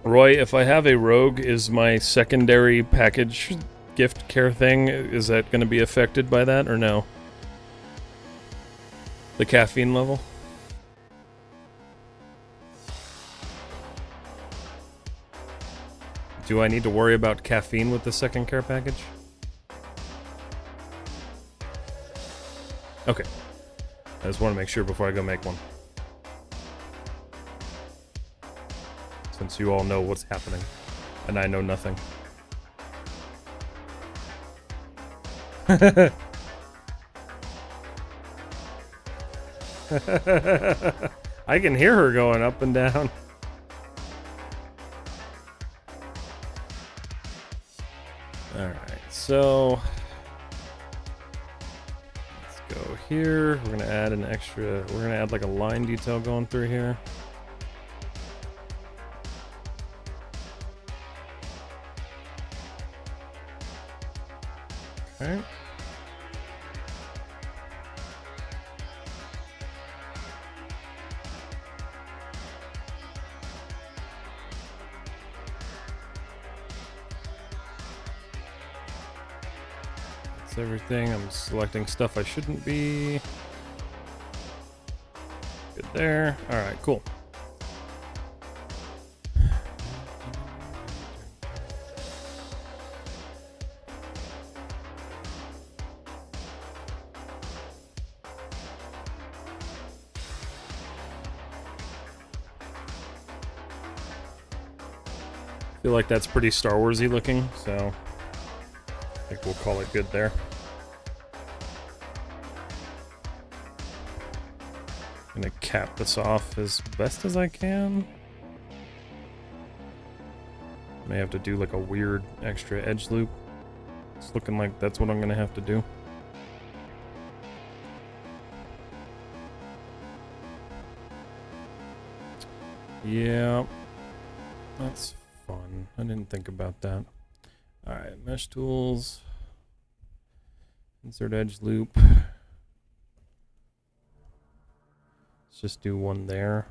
Roy, if I have a rogue, is my secondary package gift care thing, is that going to be affected by that or no? The caffeine level. Do I need to worry about caffeine with the second care package? Okay. I just want to make sure before I go make one. Since you all know what's happening, and I know nothing. I can hear her going up and down. Alright, so let's go here. We're gonna add an extra, we're gonna add like a line detail going through here. Okay. That's everything. I'm selecting stuff I shouldn't be. Good there. Alright, cool. I feel like that's pretty Star Wars-y looking, so I think we'll call it good there. I'm gonna cap this off as best as I can. May have to do like a weird extra edge loop. It's looking like that's what I'm gonna have to do. Yeah, that's fun. I didn't think about that. Alright, mesh tools. Insert edge loop. Let's just do one there.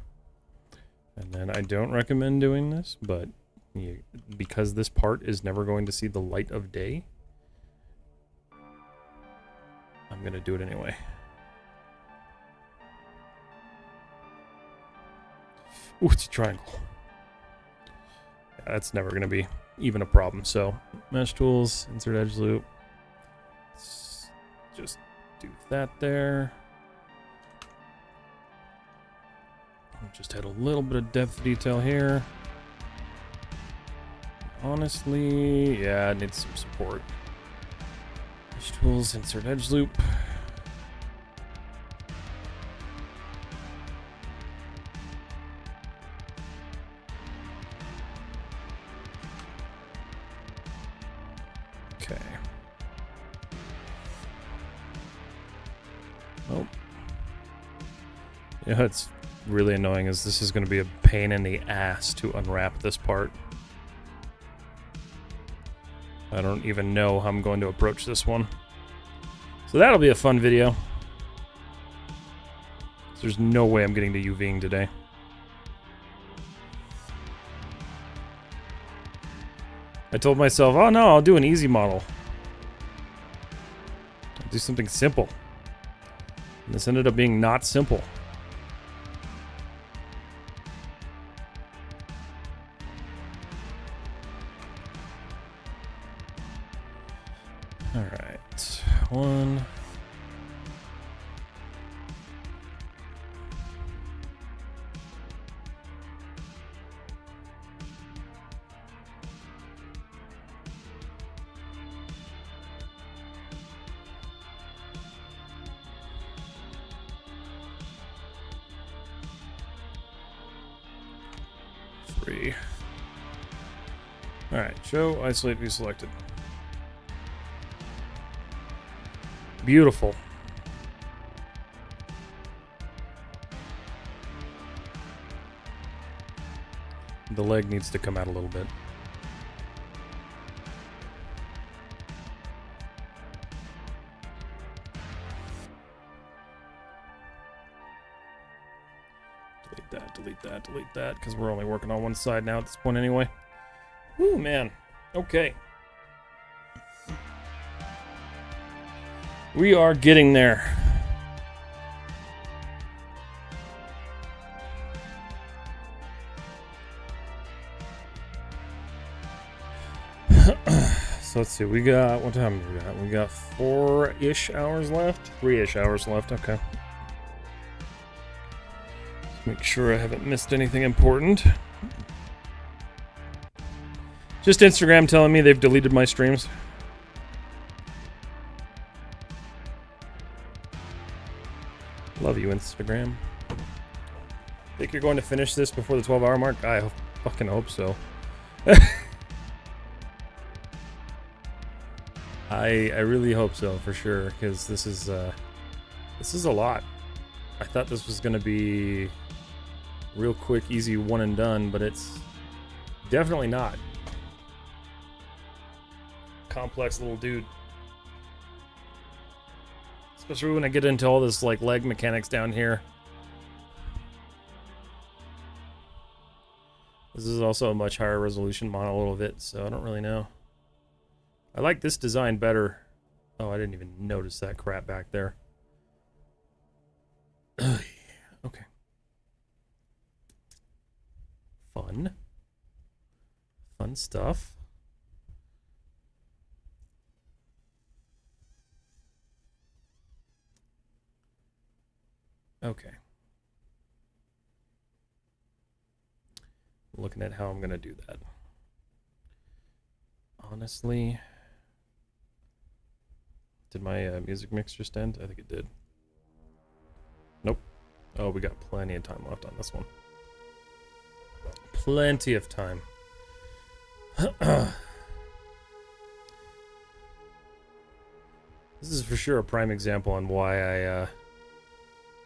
And then I don't recommend doing this, but because this part is never going to see the light of day, I'm going to do it anyway. Ooh, it's a triangle. Yeah, that's never going to be even a problem. So, mesh tools, insert edge loop. Let's just do that there. Just add a little bit of depth detail here. Honestly, yeah, it needs some support. Mesh tools, insert edge loop. Okay. Oh. Yeah, it's really annoying is this is going to be a pain in the ass to unwrap this part. I don't even know how I'm going to approach this one. So that'll be a fun video. There's no way I'm getting to UVing today. I told myself, oh no, I'll do an easy model. I'll do something simple. And this ended up being not simple. Alright, one. Three. Alright, show, isolate, view selected. Beautiful. The leg needs to come out a little bit. Delete that, delete that, delete that, because we're only working on one side now at this point anyway. Woo, man. Okay. We are getting there. So let's see, we got, what time do we got? We got 4-ish hours left? 3-ish hours left, okay. Let's make sure I haven't missed anything important. Just Instagram telling me they've deleted my streams. Love you, Instagram. Think you're going to finish this before the 12-hour mark? I fucking hope so. I really hope so, for sure, because this is a lot. I thought this was gonna be real quick, easy, one and done, but it's definitely not. Complex little dude. Especially when I get into all this like leg mechanics down here. This is also a much higher resolution monolith of it, so I don't really know. I like this design better. Oh, I didn't even notice that crap back there. Okay. Fun. Fun stuff. Okay. Looking at how I'm gonna do that. Honestly, did my music mix just end? I think it did. Nope. Oh, we got plenty of time left on this one. Plenty of time. This is for sure a prime example on why I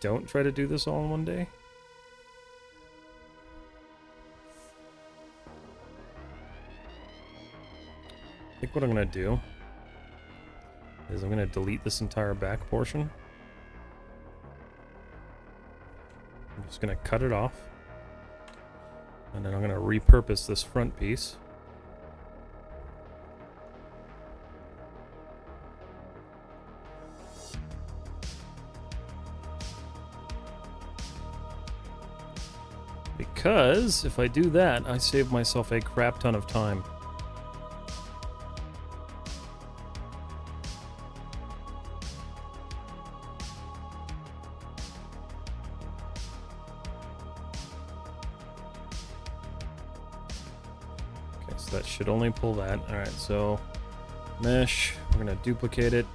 don't try to do this all in one day. I think what I'm going to do is I'm going to delete this entire back portion. I'm just going to cut it off. And then I'm going to repurpose this front piece. Because if I do that, I save myself a crap ton of time. Okay, so that should only pull that. Alright, so mesh, we're going to duplicate it.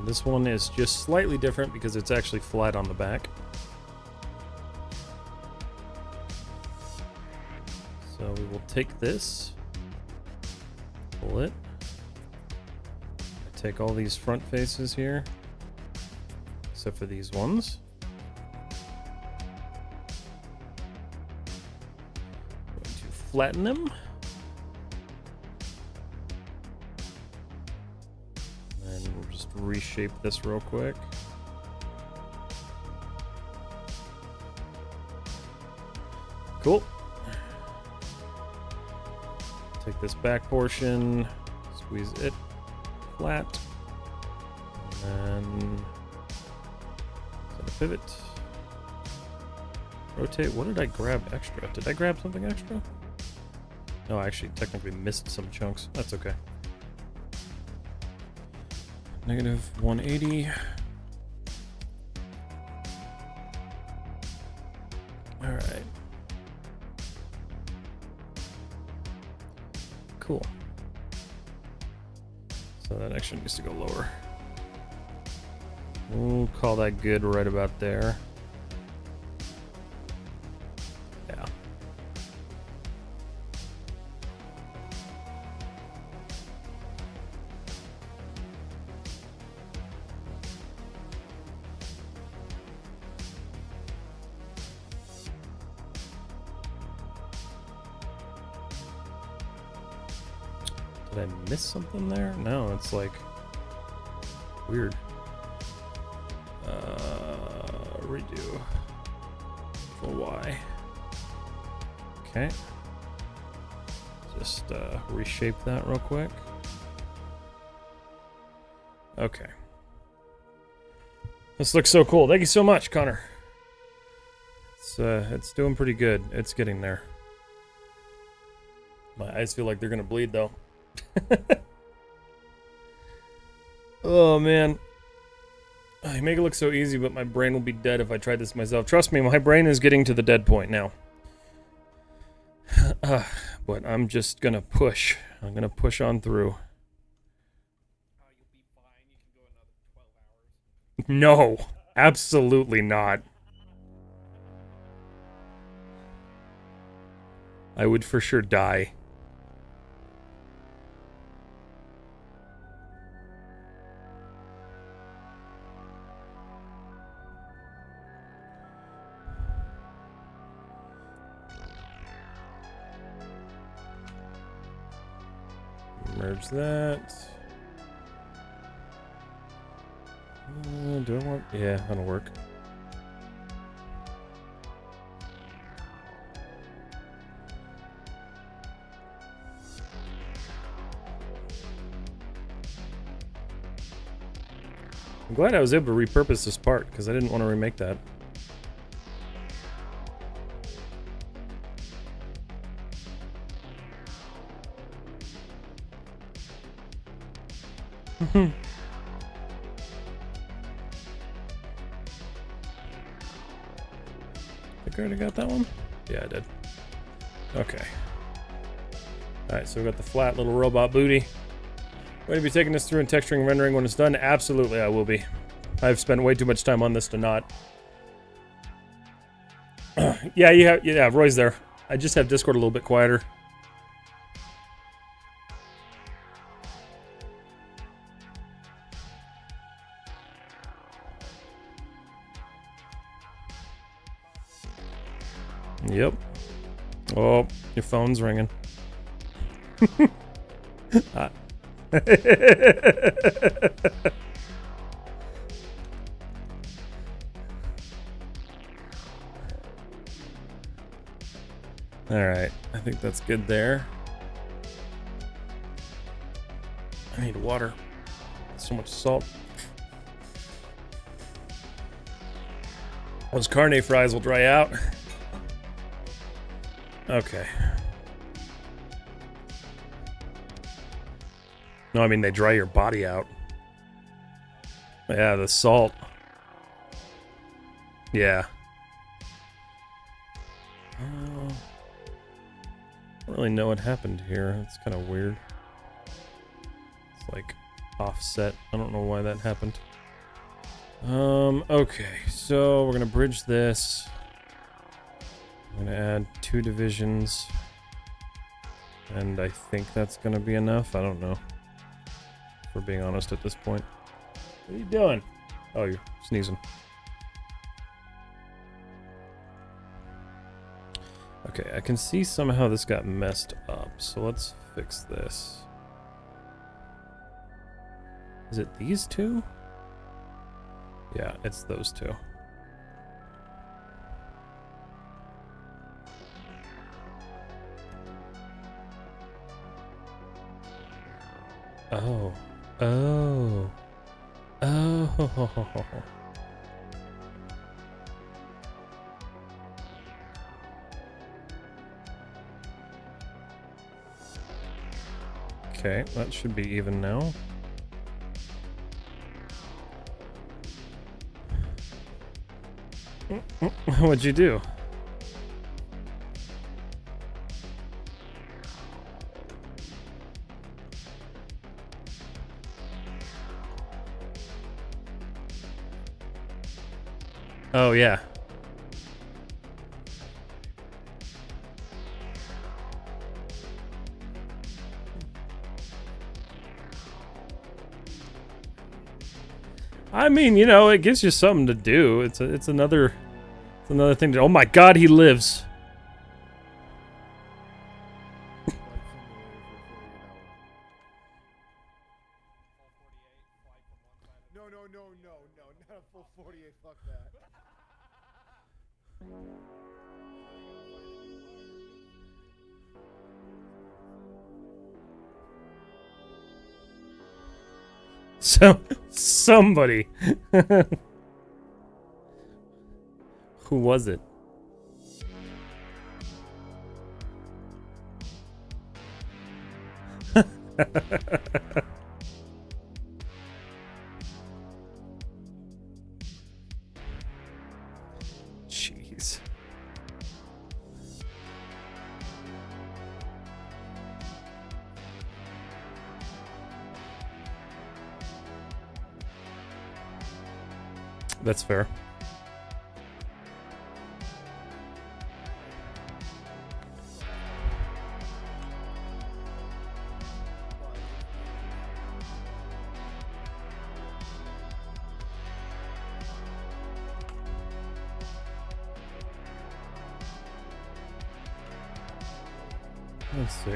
This one is just slightly different because it's actually flat on the back. So we will take this, pull it, take all these front faces here, except for these ones. Going to flatten them. Reshape this real quick. Cool. Take this back portion, squeeze it flat, and then set a pivot. Rotate. What did I grab extra? Did I grab something extra? No, I actually technically missed some chunks. That's okay. Negative 180. All right. Cool. So that actually needs to go lower. We'll call that good right about there. Yeah. Did I miss something there? No, it's like weird. Redo. Control Y. Okay. Just reshape that real quick. Okay. This looks so cool. Thank you so much, Connor. It's doing pretty good. It's getting there. My eyes feel like they're gonna bleed though. Oh man. I make it look so easy, but my brain will be dead if I tried this myself. Trust me, my brain is getting to the dead point now. But I'm just gonna push. I'm gonna push on through. You'll be fine. You can go another 12 hours. No, absolutely not. I would for sure die. Merge that. Do I want? Yeah, that'll work. I'm glad I was able to repurpose this part because I didn't want to remake that. Think I already got that one? Yeah, I did. Okay. Alright, so we got the flat little robot booty. Going to be taking this through and texturing and rendering when it's done? Absolutely, I will be. I've spent way too much time on this to not. Yeah, Roy's there. I just have Discord a little bit quieter. Yep. Oh, your phone's ringing. Alright, I think that's good there. I need water. So much salt. Those carne fries will dry out. Okay. No, I mean they dry your body out. Yeah, the salt. Yeah. I don't really know what happened here. It's kind of weird. It's like offset. I don't know why that happened. Okay, so we're gonna bridge this. I'm gonna add 2 divisions. And I think that's gonna be enough. I don't know. If we're being honest at this point. What are you doing? Oh, you're sneezing. Okay, I can see somehow this got messed up, so let's fix this. Is it these 2? Yeah, it's those 2. Oh. Oh. Oh. Okay, that should be even now. What'd you do? Oh, yeah. I mean, you know, it gives you something to do. It's another thing to. Oh my God, he lives. No, not a full 48. Fuck that. So somebody. Who was it? Jeez. That's fair. Let's see.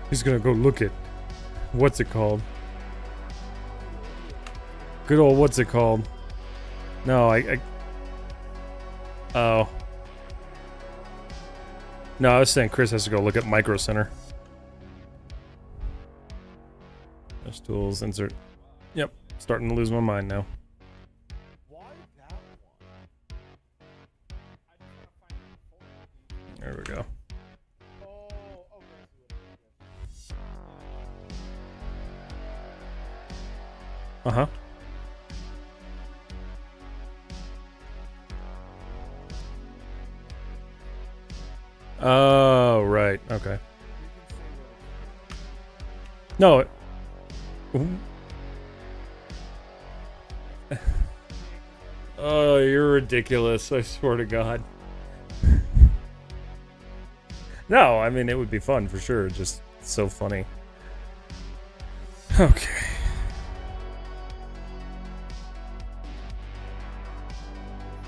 He's gonna go look at what's it called? Good old what's it called? No, oh. No, I was saying Chris has to go look at Micro Center. There's tools, insert. Yep, starting to lose my mind now. There we go. Uh-huh. Oh, right. Okay. No. Oh, you're ridiculous. I swear to God. No, I mean, it would be fun for sure. Just so funny. Okay.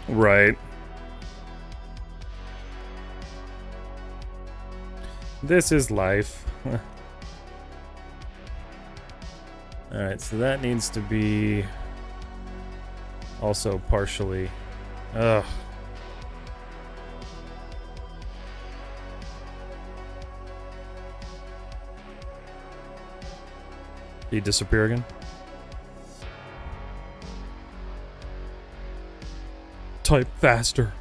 Right. This is life. Alright, so that needs to be also partially. Ugh. Did he disappear again? Type faster.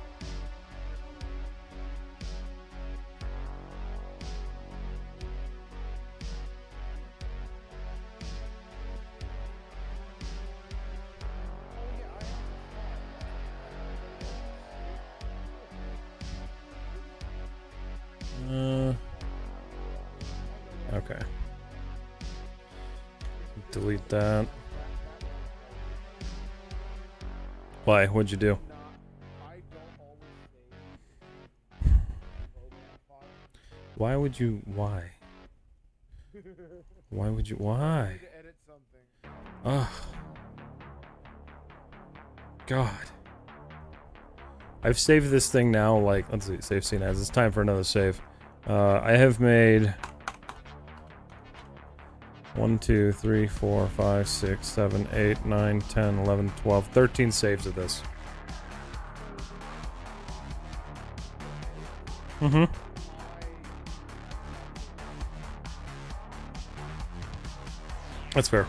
Okay. Delete that. Why? What'd you do? Why would you? Why? Why would you? Why? Ugh. God. I've saved this thing now, like, let's see, save scene as. It's time for another save. I have made 1, 2, 3, 4, 5, 6, 7, 8, 9, 10, 11, 12, 13 saves of this. Mm-hmm. That's fair.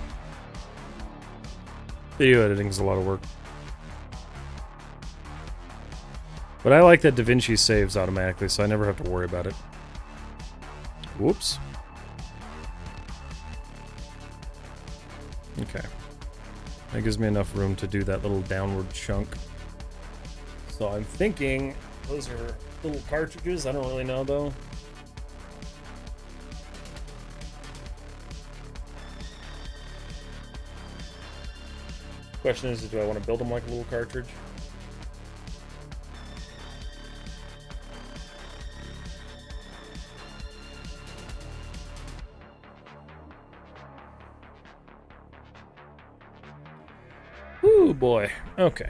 Video editing is a lot of work. But I like that DaVinci saves automatically, so I never have to worry about it. Whoops. Okay. That gives me enough room to do that little downward chunk. So I'm thinking those are little cartridges. I don't really know, though. Question is, do I want to build them like a little cartridge? Ooh, boy. Okay.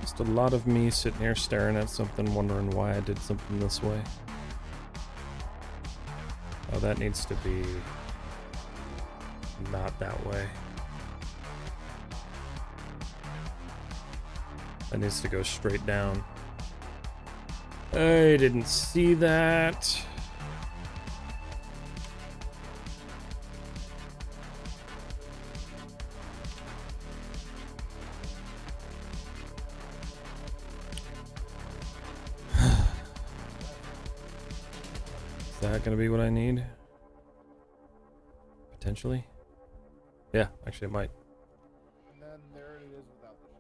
Just a lot of me sitting here staring at something, wondering why I did something this way. Oh, that needs to be not that way. That needs to go straight down. I didn't see that. Is that gonna be what I need? Potentially? Yeah, actually it might. And then there it is without the show.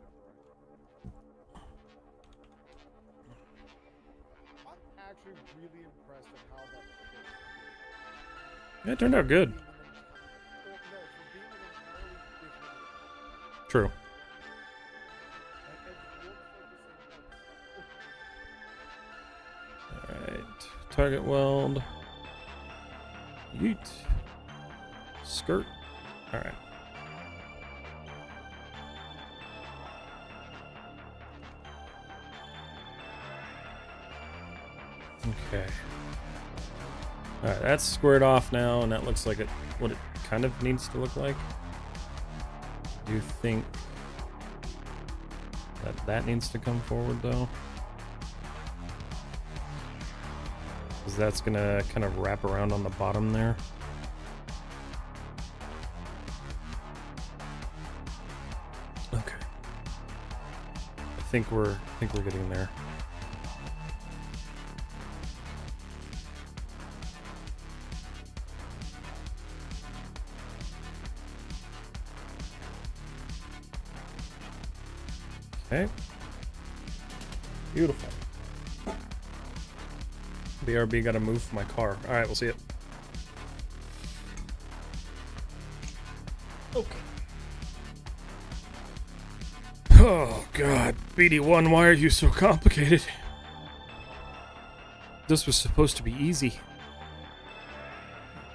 I'm actually really impressed at how that Yeah, it turned out good. True. Alright. Target weld. Yeet. Skirt. Alright. Okay. Alright, that's squared off now, and that looks like what it kind of needs to look like. Do you think that needs to come forward, though? Because that's gonna kind of wrap around on the bottom there. Okay. I think we're getting there. Okay. Beautiful. BRB gotta move for my car. Alright, we'll see it. Okay. Oh god, BD-1, why are you so complicated? This was supposed to be easy.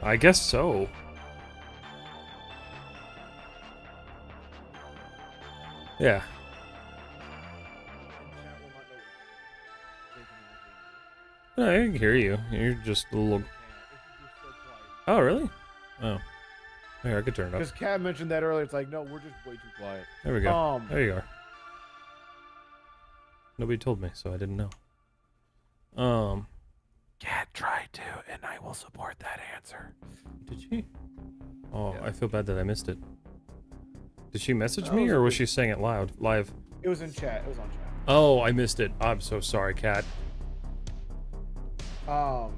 I guess so. Yeah. No, I can hear you. You're just a little... Oh, really? Oh. Here, I could turn it up. Because Kat mentioned that earlier. It's like, no, we're just way too quiet. There we go. There you are. Nobody told me, so I didn't know. Kat tried to, and I will support that answer. Did she? Oh, yeah. I feel bad that I missed it. Did she message Oh, me, or was she saying it live? It was in chat. It was on chat. Oh, I missed it. I'm so sorry, Kat. You are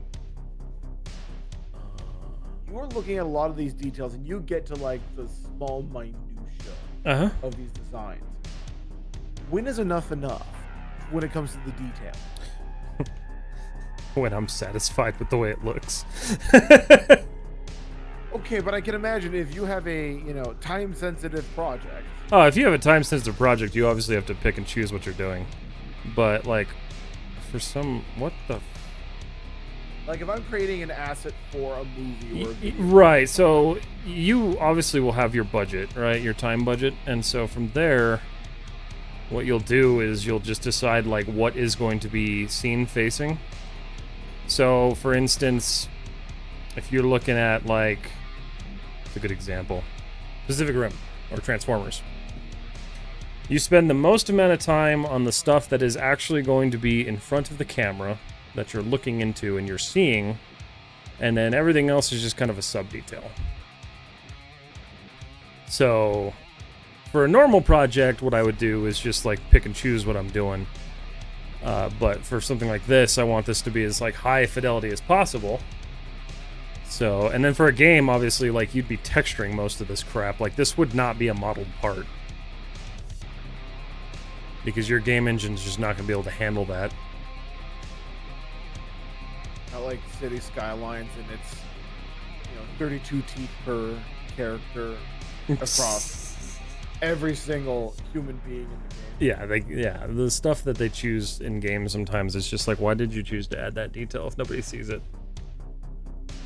looking at a lot of these details, and you get to like the small minutia of these designs. When is enough when it comes to the detail? When I'm satisfied with the way it looks. Okay, but I can imagine if you have a, time-sensitive project. Oh, if you have a time-sensitive project, you obviously have to pick and choose what you're doing. But like, for some, what the? Like if I'm creating an asset for a movie or a video. Right, so you obviously will have your budget, right? Your time budget. And so from there, what you'll do is you'll just decide like what is going to be scene facing. So for instance, if you're looking at like, it's a good example, Pacific Rim or Transformers. You spend the most amount of time on the stuff that is actually going to be in front of the camera that you're looking into and you're seeing, and then everything else is just kind of a sub-detail. So for a normal project, what I would do is just like pick and choose what I'm doing. But for something like this, I want this to be as like high fidelity as possible. So, and then for a game, obviously, like you'd be texturing most of this crap. Like this would not be a modeled part, because your game engine's just not gonna be able to handle that. I like City Skylines, and it's 32 teeth per character across every single human being in the game. Yeah, the stuff that they choose in games sometimes is just like, why did you choose to add that detail if nobody sees it?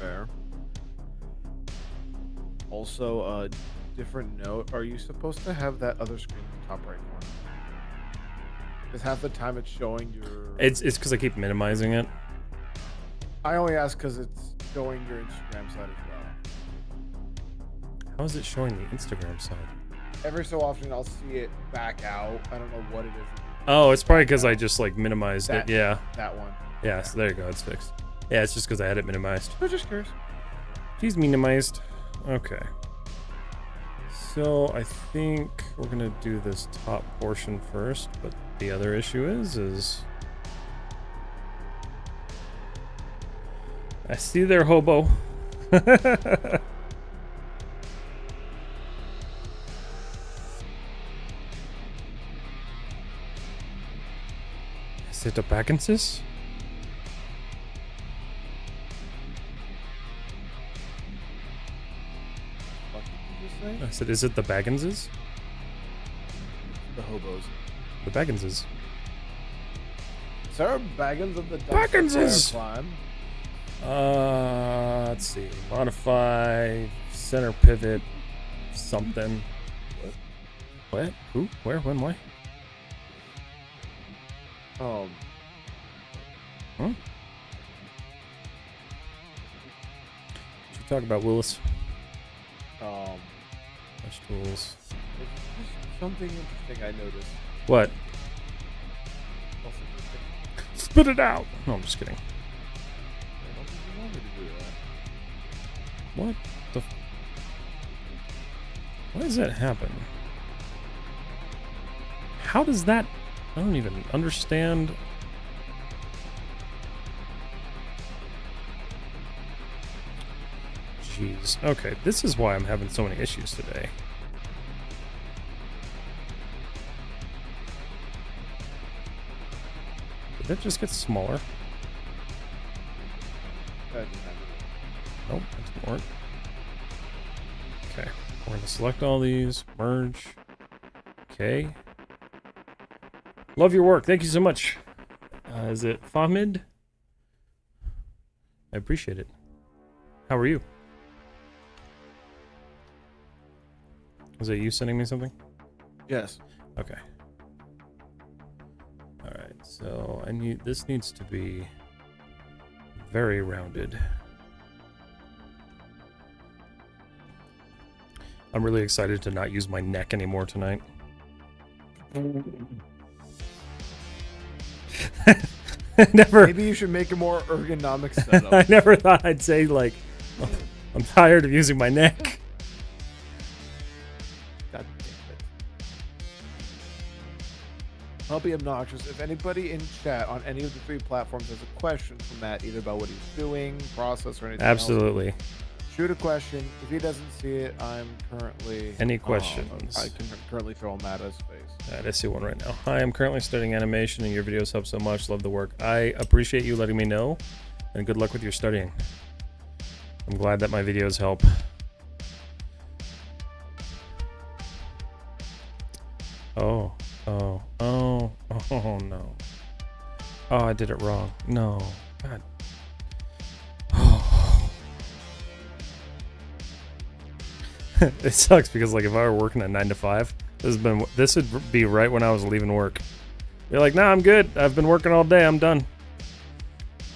Fair. Also, a different note: are you supposed to have that other screen in the top right corner? Because half the time it's showing your. It's because I keep minimizing it. I only ask because it's showing your Instagram side as well. How is it showing the Instagram side? Every so often I'll see it back out. I don't know what it is. Oh, it's probably because I just like minimized it. Yeah. That one. Yeah, so there you go. It's fixed. Yeah, it's just because I had it minimized. I'm just curious. She's minimized. Okay. So I think we're gonna do this top portion first, but the other issue is I see their hobo. Is it a Bagginses? What did you just say? I said, is it the Bagginses? The hobos. The Bagginses. Sarah Baggins of the Bagginses! climb. Let's see. Modify, center pivot, something. What? Who? Where? When? Why? Huh? What you talk about, Willis? Touch tools. Just something interesting I noticed. What? Also, Spit it out! No, I'm just kidding. I don't think you want me to do that. What the? Why does that happen? How does that? I don't even understand. Jeez. Okay, this is why I'm having so many issues today. Did that just get smaller? Nope, that didn't work. Okay, we're gonna select all these, merge. Okay. Love your work. Thank you so much. Is it Fahmid? I appreciate it. How are you? Is it you sending me something? Yes. Okay. All right. So I need this needs to be very rounded. I'm really excited to not use my neck anymore tonight. Never. Maybe you should make a more ergonomic setup. I never thought I'd say like, "Oh, I'm tired of using my neck." God damn it. I'll be obnoxious. If anybody in chat on any of the 3 platforms has a question from Matt, either about what he's doing, process, or anything Absolutely. else, shoot a question. If he doesn't see it, I'm currently... Any questions? I can currently throw him at his face. Alright, I see one right now. Hi, I'm currently studying animation and your videos help so much. Love the work. I appreciate you letting me know, and good luck with your studying. I'm glad that my videos help. Oh no. Oh, I did it wrong. No. God. It sucks because like if I were working at 9 to 5, this would be right when I was leaving work. You're like, nah, I'm good. I've been working all day. I'm done.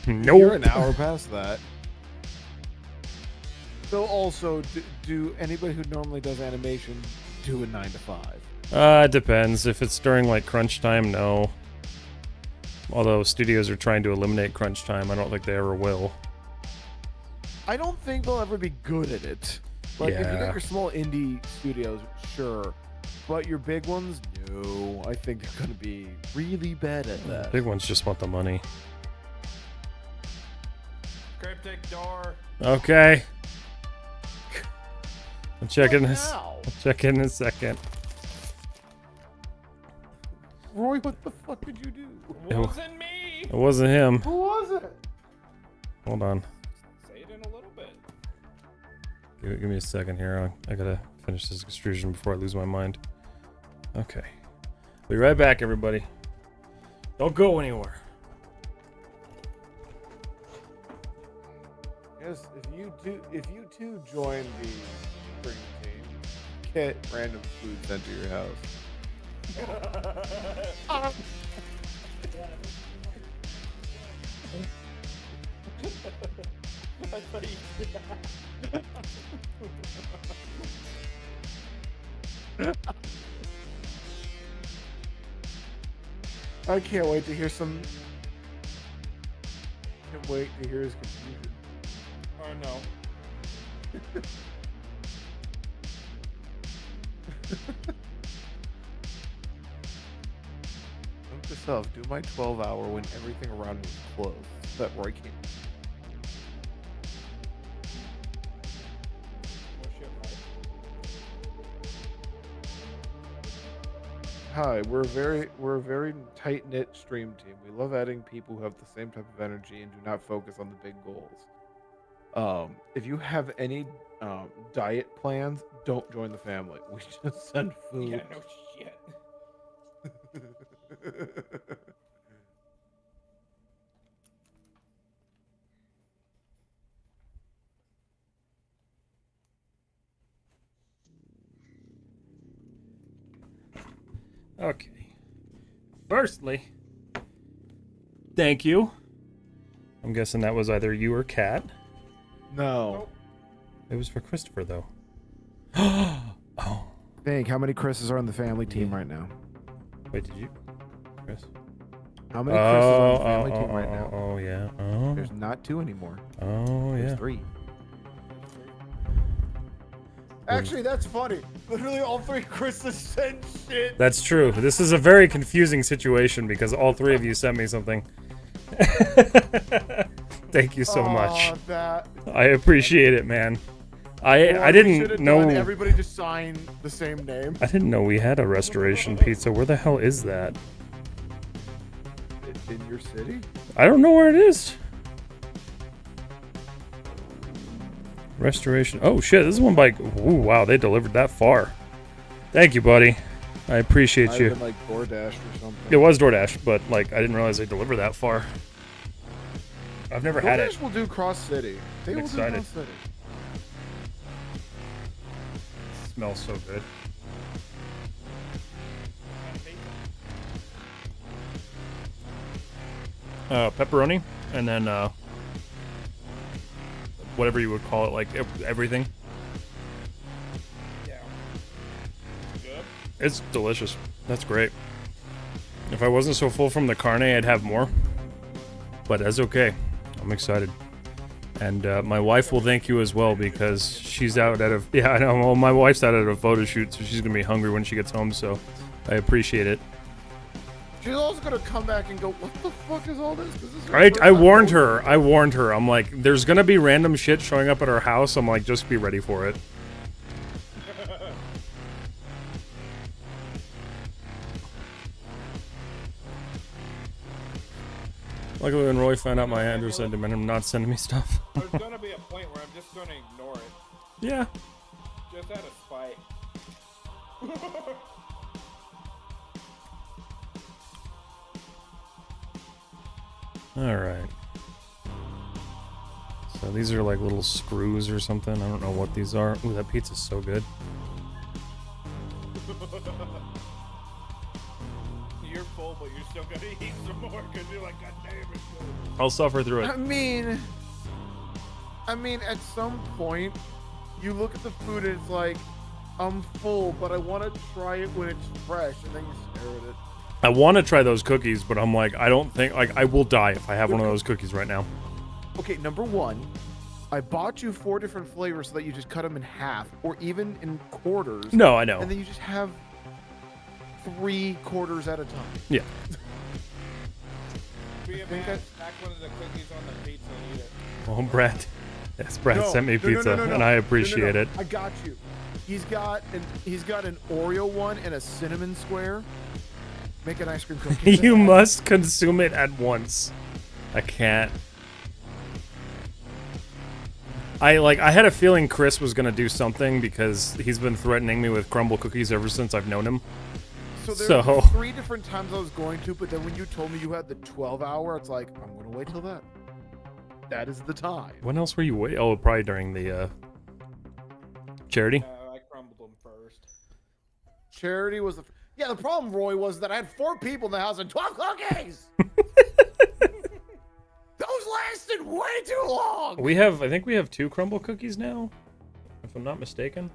Nope. You're an hour past that. So also, do anybody who normally does animation do a 9 to 5? It depends. If it's during like crunch time, no. Although studios are trying to eliminate crunch time, I don't think they ever will. I don't think they'll ever be good at it. Like, if you Yeah. got your small indie studios, sure. But your big ones, no. I think they're going to be really bad at that. Big ones just want the money. Cryptic door. Okay. I'll check in What this. now? I'll check in a second. Roy, what the fuck did you do? It Wasn't me. It wasn't him. Who was it? Hold on. Say it in a little bit. Give me a second here. I gotta finish this extrusion before I lose my mind. Okay. Be right back, everybody. Don't go anywhere. Yes, if you two join the spring team, get random food sent to your house. I can't wait to hear some. Can't wait to hear his confusion. Oh no. Note to self, do my 12-hour when everything around me is closed. So that Roy can't. Hi, we're a very tight knit stream team. We love adding people who have the same type of energy and do not focus on the big goals. If you have any diet plans, don't join the family. We just send food. Yeah, no shit. Okay. Firstly, thank you. I'm guessing that was either you or Kat. No. It was for Christopher, though. Oh. Think, how many Chris's are on the family team right now? Wait, did you? Chris? How many Chris's are on the family team right now? Oh, yeah. Oh. There's not 2 anymore. Oh, There's yeah. 3. Actually, that's funny. Literally, all 3 Chris's sent shit. That's true. This is a very confusing situation because all 3 of you sent me something. Thank you so much. I appreciate it, man. I didn't know. Everybody just signed the same name. I didn't know we had a restoration pizza. Where the hell is that? In your city? I don't know where it is. Restoration. Oh shit! This is one by. Ooh, wow! They delivered that far. Thank you, buddy. I appreciate Might you. have been like DoorDash or something. It was DoorDash, but like I didn't realize they delivered that far. I've never had it. DoorDash will do cross city. They will excited. do cross city. Smells so good. Pepperoni, and then whatever you would call it, like everything. Yeah. Good. It's delicious. That's great. If I wasn't so full from the carne, I'd have more. But that's okay. I'm excited. And my wife will thank you as well because she's out at a... Yeah, I know. Well, my wife's out at a photo shoot, so she's going to be hungry when she gets home, so I appreciate it. She's also gonna come back and go, what the fuck is all this? This is I warned her. I warned her. I'm like, there's going to be random shit showing up at our house. I'm like, just be ready for it. Luckily, when Roy found out my address, I demanded him not sending me stuff. There's gonna be a point where I'm just gonna ignore it. Yeah. Just out of spite. Alright. So these are like little screws or something. I don't know what these are. Ooh, that pizza's so good. You're full, but you're still gonna eat some more because you're like, God damn it. I'll suffer through it. I mean, at some point, you look at the food and it's like, I'm full, but I want to try it when it's fresh, and then you stare at it. I want to try those cookies, but I'm like, I don't think, like, I will die if I have one of those cookies right now. Okay, number 1, I bought you 4 different flavors so that you just cut them in half, or even in quarters. No, I know. And then you just have 3 quarters at a time. Yeah. Be a man, stack one of the cookies on the pizza and eat it. Well, Brad. Yes, Brad sent me pizza, and I appreciate it. I got you. He's got an Oreo one and a cinnamon square. Make an ice cream cookie. You must consume it at once. I can't. I had a feeling Chris was gonna do something because he's been threatening me with crumble cookies ever since I've known him. So there were 3 different times I was going to, but then when you told me you had the 12-hour, it's like, I'm gonna wait till that. That is the time. When else were you waiting? Oh, probably during the charity. I crumbled them first. Charity was the. Yeah, the problem, Roy, was that I had 4 people in the house and 12 cookies. Those lasted way too long. I think we have 2 crumble cookies now, if I'm not mistaken.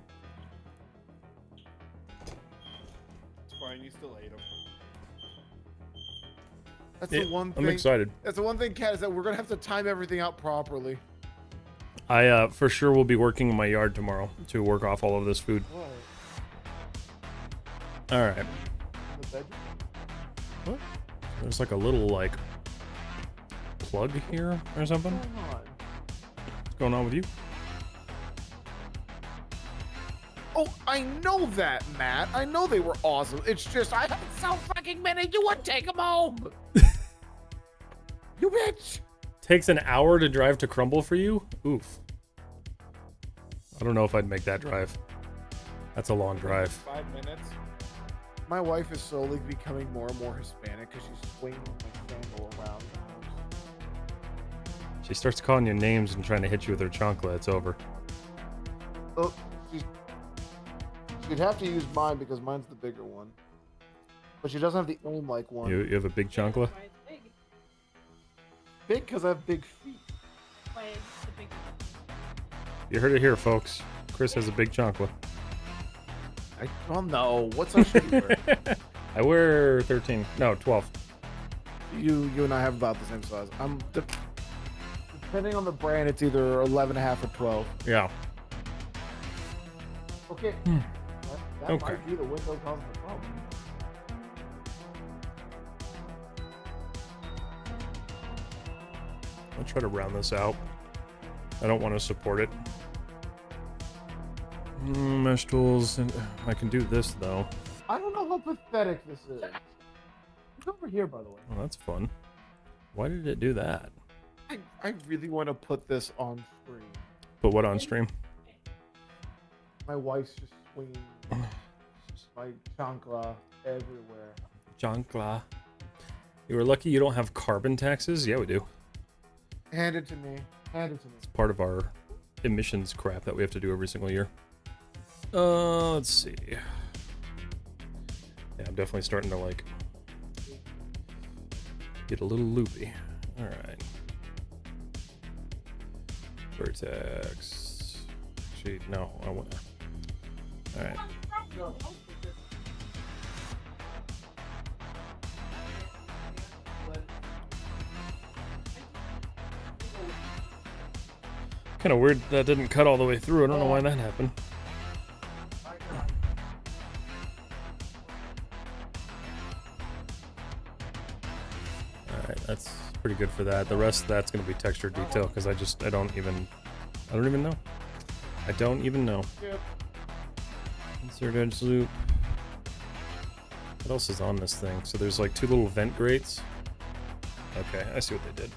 It's fine, you still ate them. That's the one thing. I'm excited. That's the one thing, Kat, is that we're gonna have to time everything out properly. I for sure will be working in my yard tomorrow to work off all of this food. All right. What? There's like a little like plug here or something. What's going on with you? Oh, I know that, Matt. I know they were awesome. It's just I had so fucking many. You would take them home. You bitch. Takes an hour to drive to Crumble for you? Oof. I don't know if I'd make that drive. That's a long drive. 5 minutes. My wife is slowly becoming more and more Hispanic because she's swinging my sandal around. She starts calling you names and trying to hit you with her chancla. It's over. Oh, she'd have to use mine because mine's the bigger one. But she doesn't have the aim-like one. You have a big chancla? Why it's big. Big because I have big feet. Why it's the big You heard it here, folks. Chris has a big chancla. Well, no. What size should you wear? I wear 13. No, 12. You and I have about the same size. Depending on the brand, it's either 11.5 or 12. Yeah. Okay. That Okay. might be the window causing the problem. I'll try to round this out. I don't want to support it. Mesh tools. And I can do this, though. I don't know how pathetic this is. It's over here, by the way. Oh, that's fun. Why did it do that? I really want to put this on screen. Put what on stream? My wife's just swinging my chancla everywhere. Chancla. You were lucky you don't have carbon taxes? Yeah, we do. Hand it to me. Hand it to me. It's part of our emissions crap that we have to do every single year. Let's see. Yeah, I'm definitely starting to, like, get a little loopy. Alright. Vertex. Actually, no, I want. Alright. Kind of weird that didn't cut all the way through. I don't know why that happened. Alright, that's pretty good for that. The rest of that's going to be texture detail because I don't even know. I don't even know. Yep. Insert edge loop. What else is on this thing? So there's like 2 little vent grates. Okay, I see what they did.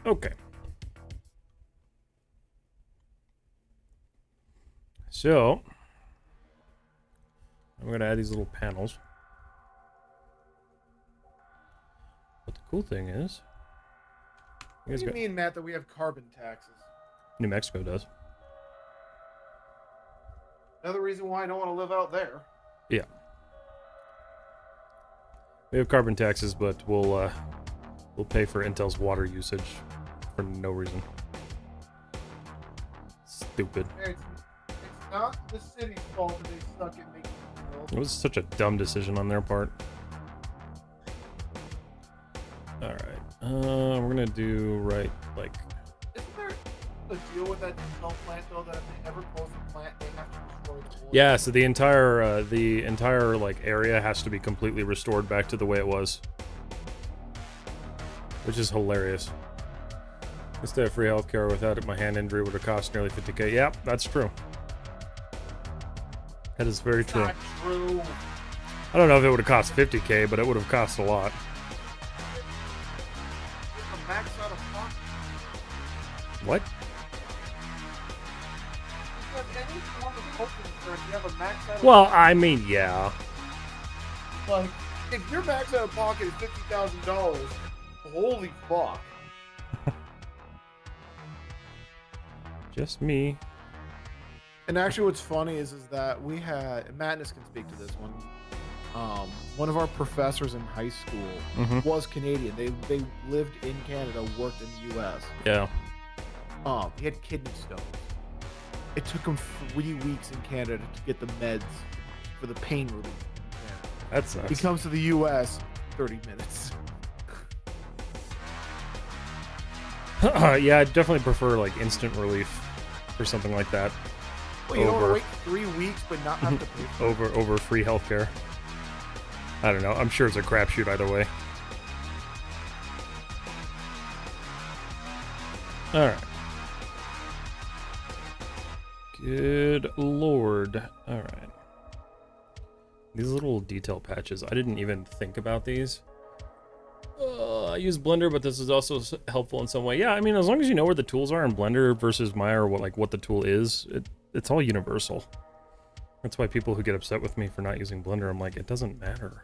Okay. So, I'm going to add these little panels. But the cool thing is, What do you mean, Matt, that we have carbon taxes? New Mexico does. Another reason why I don't want to live out there. Yeah. We have carbon taxes, but we'll pay for Intel's water usage for no reason. Stupid. It's not the city's fault that they suck at making bills. It was such a dumb decision on their part. Alright. We're gonna do like... Isn't there a deal with that cell plant, though, that if they ever close the plant, they have to destroy the wood? Yeah, so the entire like area has to be completely restored back to the way it was. Which is hilarious. Used to have free healthcare. Without it, my hand injury would have cost nearly 50k. Yeah, that's true. That is very true. Not true. I don't know if it would have cost 50k, but it would have cost a lot. A max out of pocket. What? You have any form of health insurance, you have a max out of Well, I mean, yeah. Like, if your max out of pocket is $50,000, holy fuck. Just me. And actually, what's funny is that we had, and Madness can speak to this one. One of our professors in high school was Canadian. They lived in Canada, worked in the U.S. Yeah. He had kidney stones. It took him 3 weeks in Canada to get the meds for the pain relief. That sucks. He comes to the U.S. 30 minutes. Yeah, I'd definitely prefer like instant relief for something like that. Well, you don't want to wait 3 weeks but not have to pay for it. over free healthcare. I don't know. I'm sure it's a crapshoot either way. All right. Good lord. All right. These little detail patches, I didn't even think about these. I use Blender, but this is also helpful in some way. Yeah, I mean, as long as you know where the tools are in Blender versus Maya, or what the tool is, it's all universal. That's why people who get upset with me for not using Blender, I'm like, it doesn't matter.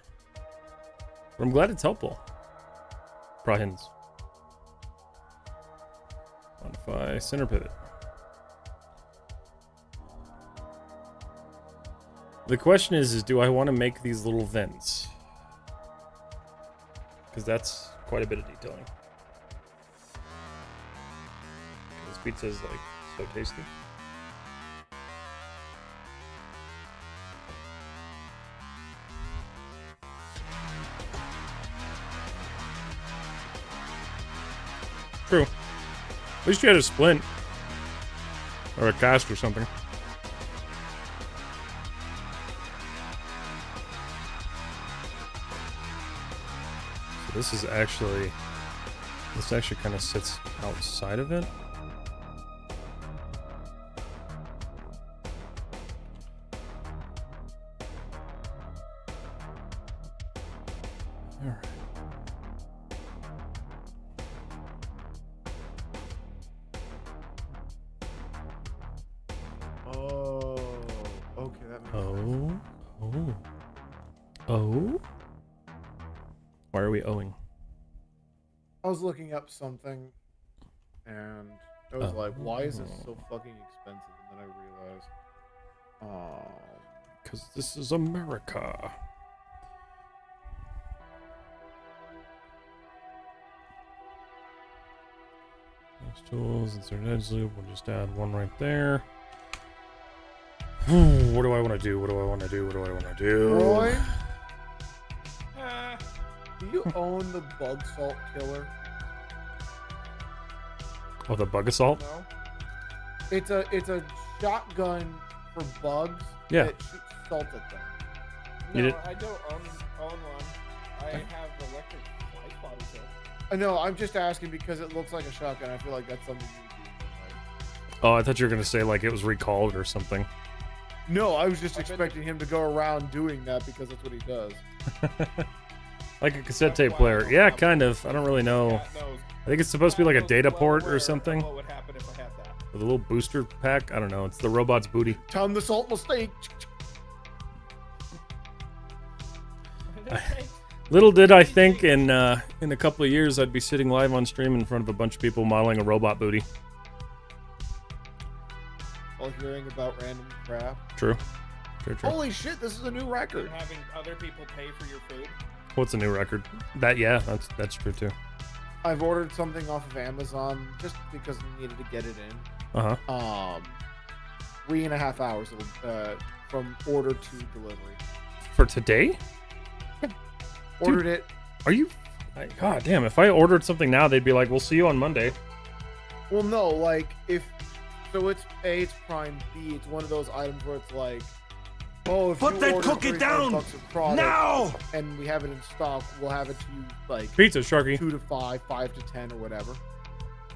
But I'm glad it's helpful. Prahins. Modify center pivot. The question is do I want to make these little vents? Because that's quite a bit of detailing. This pizza is like so tasty. True. At least you had a splint. Or a cast or something. So this actually kind of sits outside of it. All right. Oh, okay, that makes sense. Oh. Why are we owing? I was looking up something, and I was like, why is this so fucking expensive? And then I realized, Because this is America. Those tools, insert edge loop. We'll just add one right there. What do I want to do? What do I want to do? What do I want to do? Roy, do you own the bug salt killer? Oh, the bug assault? No. It's a shotgun for bugs. Yeah. That shoots salt at them. You No, did- I don't own one. I have electric light bodies though. I know. I'm just asking because it looks like a shotgun. I feel like that's something you do. Oh, I thought you were going to say like it was recalled or something. No, I was just expecting him to go around doing that because that's what he does. Like a cassette tape player. Yeah, kind of. I don't really know. I think it's supposed to be like a data port or something. What would happen if I had that? With a little booster pack. I don't know. It's the robot's booty. Tell him the salt mistake. Little did I think in a couple of years I'd be sitting live on stream in front of a bunch of people modeling a robot booty. While hearing about random crap. True. True. Holy shit! This is a new record. And having other people pay for your food. What's a new record? That's true too. I've ordered something off of Amazon just because I needed to get it in. 3.5 hours from order to delivery. For today? Ordered it. Are you? God damn! If I ordered something now, they'd be like, "We'll see you on Monday." Well, no, like it's A, it's Prime. B, it's one of those items where it's like, oh, if Put you that order cookie $35 down of product now! and we have it in stock, we'll have it to you like Pizza, Sharky. 2 to 5, 5 to 10, or whatever.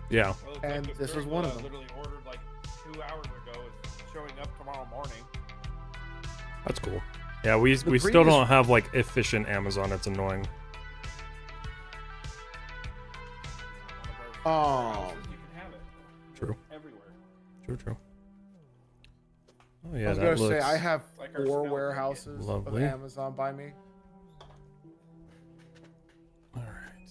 Yeah. Well, And like this girl was one of that I them. literally ordered like 2 hours ago. It's showing up tomorrow morning. That's cool. Yeah, we still previous- don't have like efficient Amazon. It's annoying. One of our houses, you can have it True. everywhere. True. Oh yeah, I was that gonna looks say I have like our 4 snow warehouses Lovely. of Amazon by me. All right.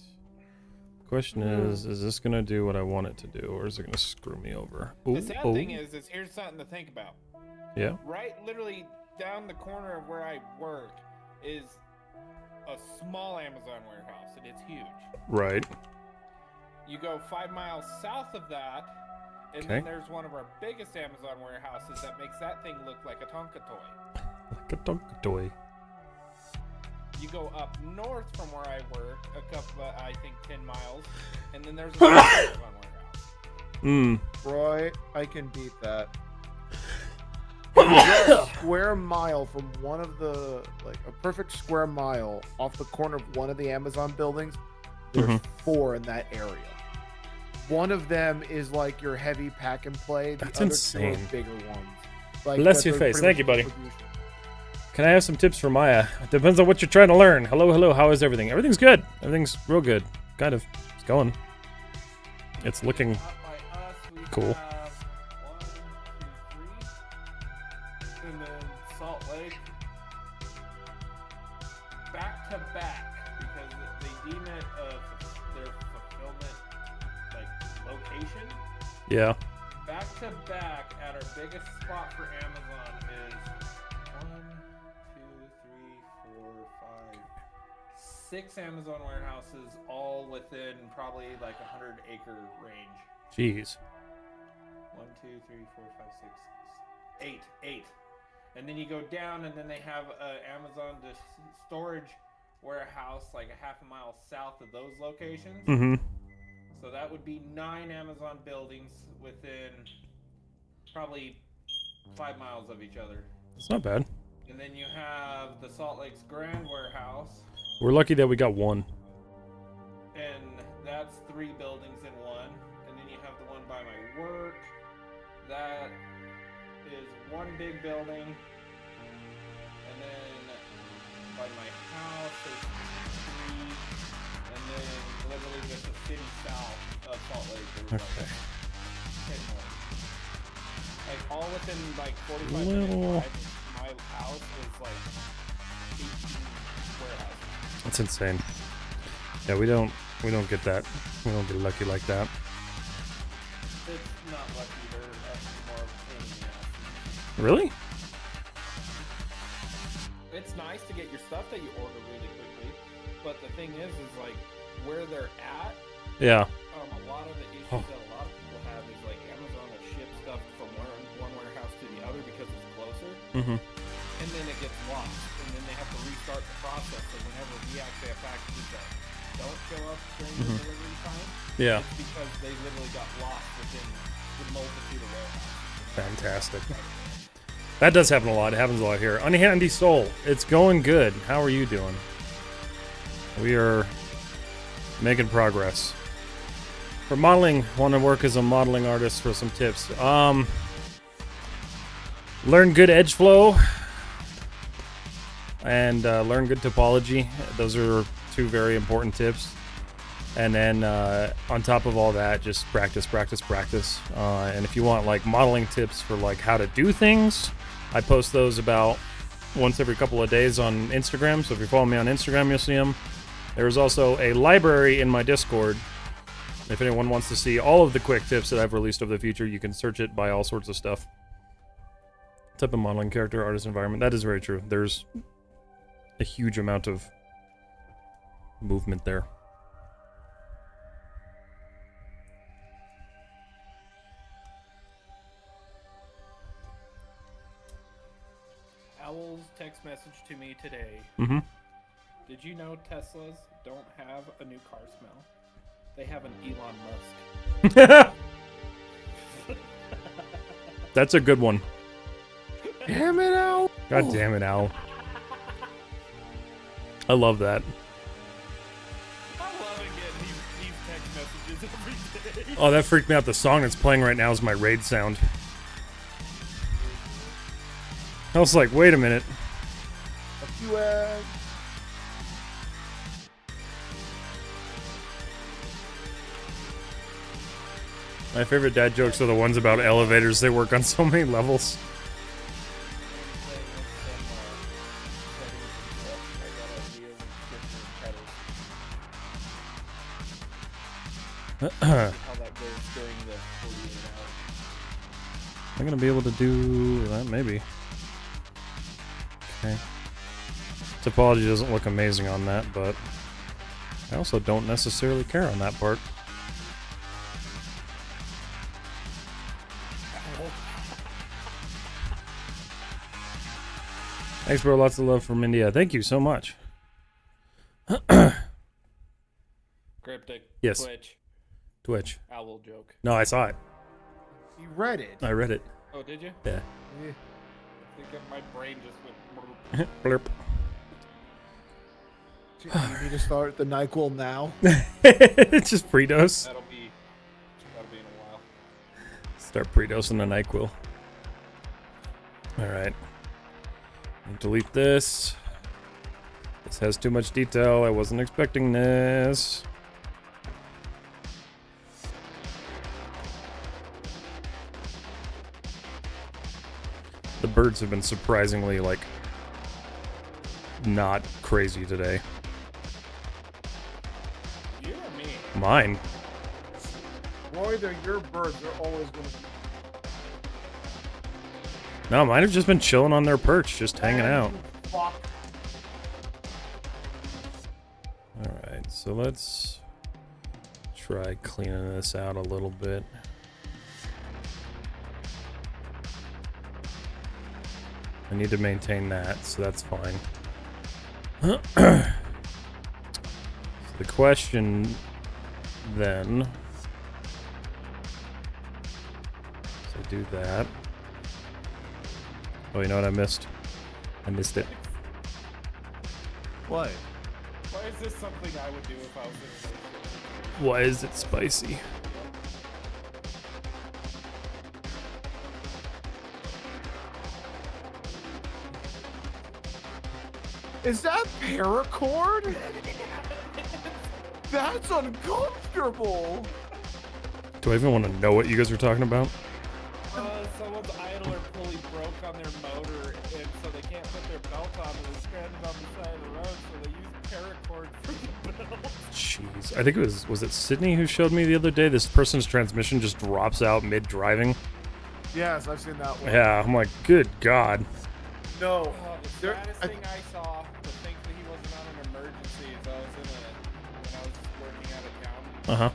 Question is this gonna do what I want it to do, or is it gonna screw me over? Ooh, The sad thing is here's something to think about. yeah. Right, literally down the corner of where I work is a small Amazon warehouse, and it's huge. Right. You go 5 miles south of that, and Okay. then there's one of our biggest Amazon warehouses that makes that thing look like a Tonka toy. Like a Tonka toy. You go up north from where I work, a couple, I think 10 miles, and then there's another Amazon warehouse. Roy, I can beat that. A square mile from one of the, like a perfect square mile off the corner of one of the Amazon buildings, there's 4 in that area. One of them is like your heavy pack and play. The That's other insane. two are bigger ones. Like, Bless that your they're face. pretty Thank much you, buddy. distribution. Can I have some tips for Maya? It depends on what you're trying to learn. Hello, hello. How is everything? Everything's good. Everything's real good. Kind of. It's going. It's looking Up by us, we cool. have 1, 2, 3, and then Salt Lake back to back because they deem it their fulfillment like location. Yeah. Back to back at our biggest spot for Amazon is 1, 2, 3, 4, 5, 6 Amazon warehouses, all within probably like 100-acre range. Jeez. 1, 2, 3, 4, 5, 6, 8. And then you go down, and then they have Amazon storage warehouse like a half a mile south of those locations. Mm-hmm. So that would be 9 Amazon buildings within probably 5 miles of each other. It's not bad. And then you have the Salt Lake's Grand Warehouse, We're lucky that we got one. and that's 3 buildings in one. And then you have the one by my work. That is 1 big building. And then by my house, there's 3. And then literally just the city south of Salt Lake, there's Okay. like 10 more. Like all within like 45 minutes Little- drive, my house is like 18 warehouses. That's insane. Yeah, we don't get that. We don't get lucky like that. It's not lucky, they're more of a pain in the ass. Really? It's nice to get your stuff that you order really quickly, but the thing is like where they're at, Yeah. a lot of the issues that a lot of people have is like Amazon will ship stuff from one warehouse to the other because it's closer, Mm-hmm. and then it gets lost, and then they have to restart the process. So whenever we actually have packages that don't show up during the delivery time, Yeah. it's because they literally got lost within the multitude of warehouses. Fantastic. That does happen a lot. It happens a lot here. Unhandy Soul. It's going good. How are you doing? We are making progress. For modeling, want to work as a modeling artist for some tips. Learn good edge flow and learn good topology. Those are 2 very important tips. And then on top of all that, just practice. And if you want like modeling tips for like how to do things, I post those about once every couple of days on Instagram. So if you follow me on Instagram, you'll see them. There's also a library in my Discord. If anyone wants to see all of the quick tips that I've released over the future, you can search it by all sorts of stuff. Type of modeling, character, artist, environment. That is very true. There's a huge amount of movement there. Owl's text message to me today. Mm-hmm. Did you know Teslas don't have a new car smell? They have an Elon Musk. That's a good one. Damn it, Al! God damn it, Al. I love that. I'm loving getting these text messages every day. Oh, that freaked me out. The song that's playing right now is my raid sound. I was like, wait a minute. A few My favorite dad jokes are the ones about elevators. They work on so many levels. How that goes during the 48 hours. I'm gonna be able to do that, maybe. Okay. Topology doesn't look amazing on that, but I also don't necessarily care on that part. Thanks, bro. Lots of love from India. Thank you so much. Cryptic. Yes. Twitch. Twitch. Owl joke. No, I saw it. You read it. I read it. Oh, did you? Yeah. Yeah. I think my brain just went. Blurp. You need to start the NyQuil now. It's just pre-dose. That'll be Start pre-dosing the NyQuil. Alright. Delete this. This has too much detail. I wasn't expecting this. The birds have been surprisingly, like, not crazy today. You or me? Mine. Roy, they're your birds. They're always going to be. No, mine have just been chilling on their perch, just hanging out. Fuck. Alright, so let's try cleaning this out a little bit. I need to maintain that, so that's fine. So the question then, so do that. Oh, you know what I missed? I missed it. What? Why is this something I would do if I was in a relationship? Why is it spicy? Is that paracord? That's uncomfortable. Do I even want to know what you guys are talking about? Someone's idler pulley broke on their motor, and so they can't put their belt on, and they're stranded on the side of the road, so they use paracord for the belt. Jeez, I think it was it Sydney who showed me the other day? This person's transmission just drops out mid-driving. Yes, I've seen that one. Yeah, I'm like, good God. No. The There- saddest thing I saw, to think that he wasn't on an emergency, is I was when I was working out of town. Uh-huh.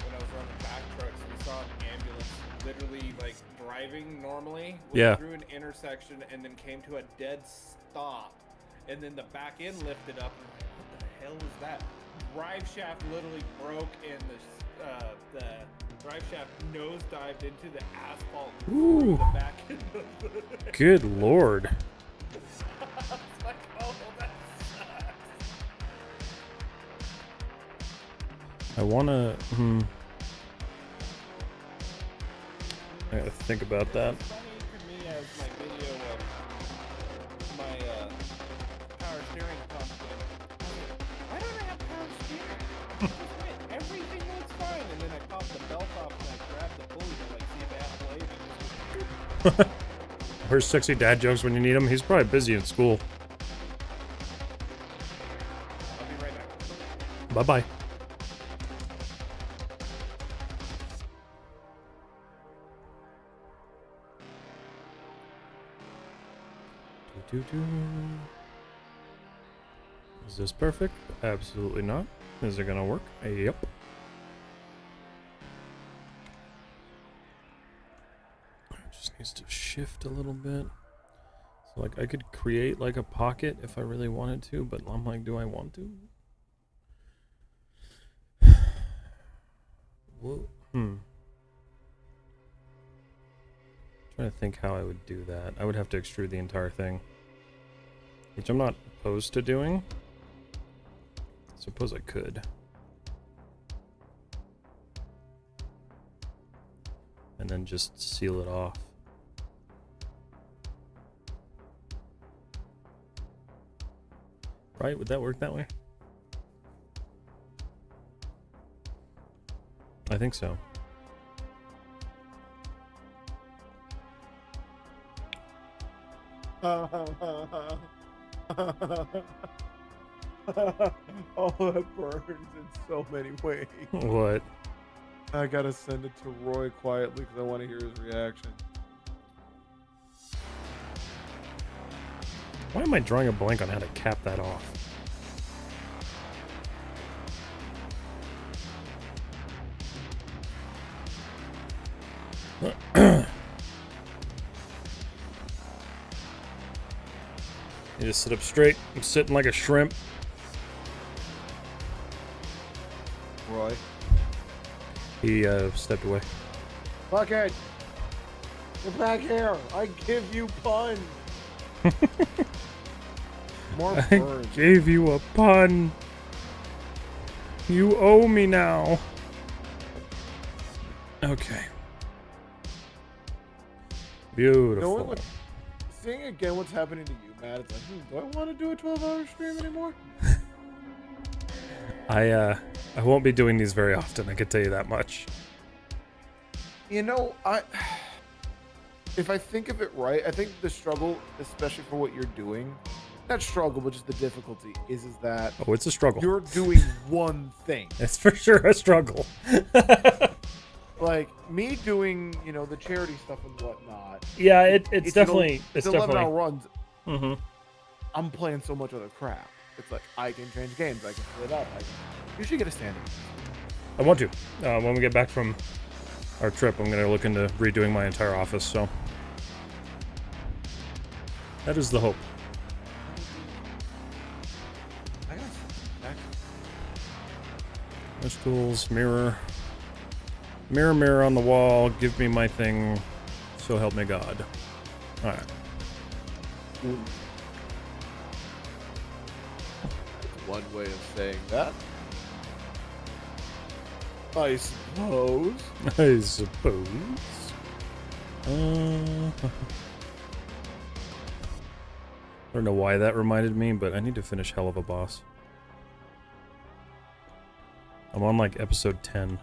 When I was running back trucks, we saw an ambulance literally like driving normally, went Yeah. through an intersection, and then came to a dead stop, and then the back end lifted up. And I'm like, what the hell was that? Drive shaft literally broke, and the drive shaft nosedived into the asphalt. Ooh. The back end of the Good Lord. it's like, oh, that sucks. I wanna, I gotta think about that. It's funny to me as my video of my power steering comes in. Why don't I have power steering? Everything looks fine, and then I pop the belt off and I grab the pulley to like see if I have blade. Where's sexy dad jokes when you need them? He's probably busy in school. I'll be right back. Bye-bye. Is this perfect? Absolutely not. Is it gonna work? Yep. It just needs to shift a little bit. So like I could create like a pocket if I really wanted to, but I'm like, do I want to? Whoa. Trying to think how I would do that. I would have to extrude the entire thing, which I'm not opposed to doing. I suppose I could. And then just seal it off. Right? Would that work that way? I think so. Oh, that burns in so many ways. What? I gotta send it to Roy quietly because I want to hear his reaction. Why am I drawing a blank on how to cap that off? You just sit up straight. I'm sitting like a shrimp. Roy. He stepped away. Fuck it. Get back here. I give you puns. More I burns. gave you a pun. You owe me now. Okay. Beautiful. Knowing what, seeing again what's happening to you, Matt, it's like, do I want to do a 12-hour stream anymore? I won't be doing these very often, I can tell you that much. You know, if I think of it right, I think the struggle, especially for what you're doing, not struggle, but just the difficulty is that Oh, it's a struggle. you're doing one thing. It's for sure a struggle. Like me doing, you know, the charity stuff and whatnot. Yeah, it's definitely it's definitely 11-hour runs. Mm-hmm. I'm playing so much other crap. It's like I can change games, I can split up. You should get a standing. I want to. When we get back from our trip, I'm gonna look into redoing my entire office. So that is the hope. I got There's tools, mirror. Mirror, mirror on the wall, give me my thing, so help me God. Alright. one way of saying that. I suppose. I suppose. I don't know why that reminded me, but I need to finish Hell of a Boss. I'm on like episode 10.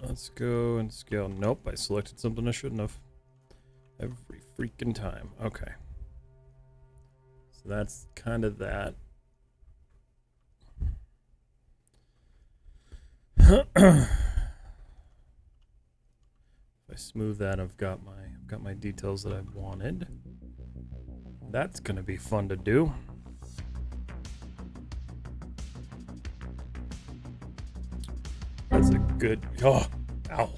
Let's go and scale. Nope, I selected something I shouldn't have. Every freaking time. Okay. So that's kind of that. If I smooth that, I've got my details that I wanted. That's gonna be fun to do. That's a good. Oh, ow!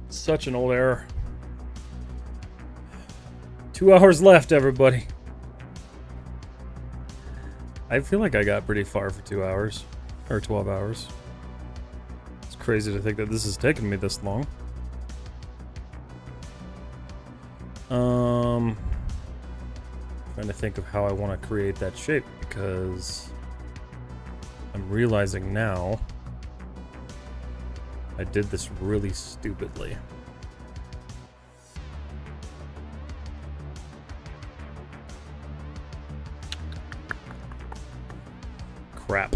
Such an old error. 2 hours left, everybody. I feel like I got pretty far for 2 hours. Or 12 hours. It's crazy to think that this has taken me this long. Trying to think of how I want to create that shape, because I'm realizing now I did this really stupidly. Crap.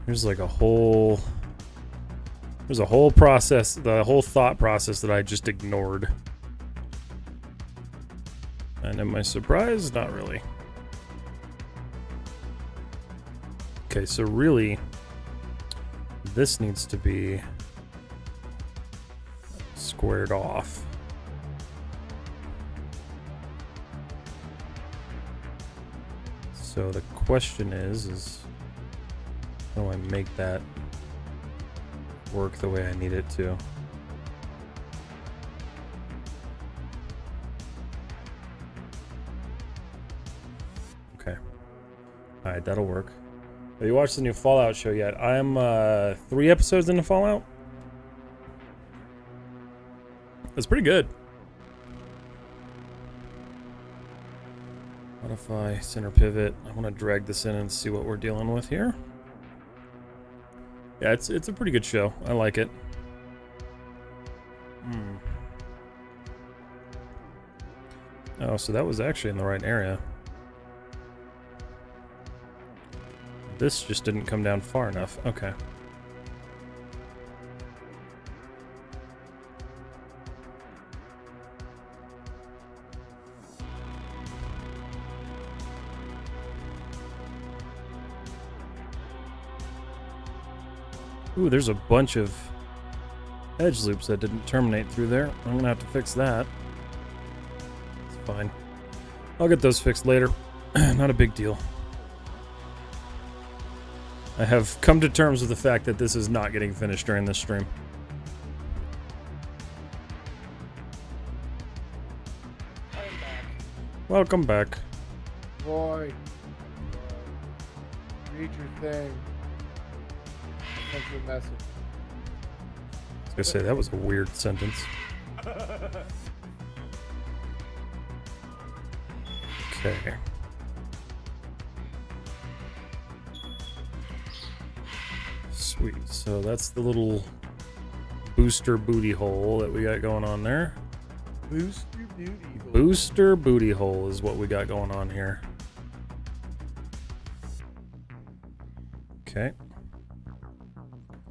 There's like a whole process, the whole thought process that I just ignored. And am I surprised? Not really. Okay, so really, this needs to be squared off. So the question is how do I make that work the way I need it to? Okay. Alright, that'll work. Have you watched the new Fallout show yet? I'm 3 episodes into Fallout. It's pretty good. Modify, center pivot. I want to drag this in and see what we're dealing with here. Yeah, it's a pretty good show. I like it. Oh, so that was actually in the right area. This just didn't come down far enough. Okay. Ooh, there's a bunch of edge loops that didn't terminate through there. I'm gonna have to fix that. It's fine. I'll get those fixed later. Not a big deal. I have come to terms with the fact that this is not getting finished during this stream. Welcome back. Roy. Read your thing. Send you a message. I was gonna say that was a weird sentence. Okay. Sweet. So that's the little booster booty hole that we got going on there. Booster booty hole. Booster booty hole is what we got going on here. Okay.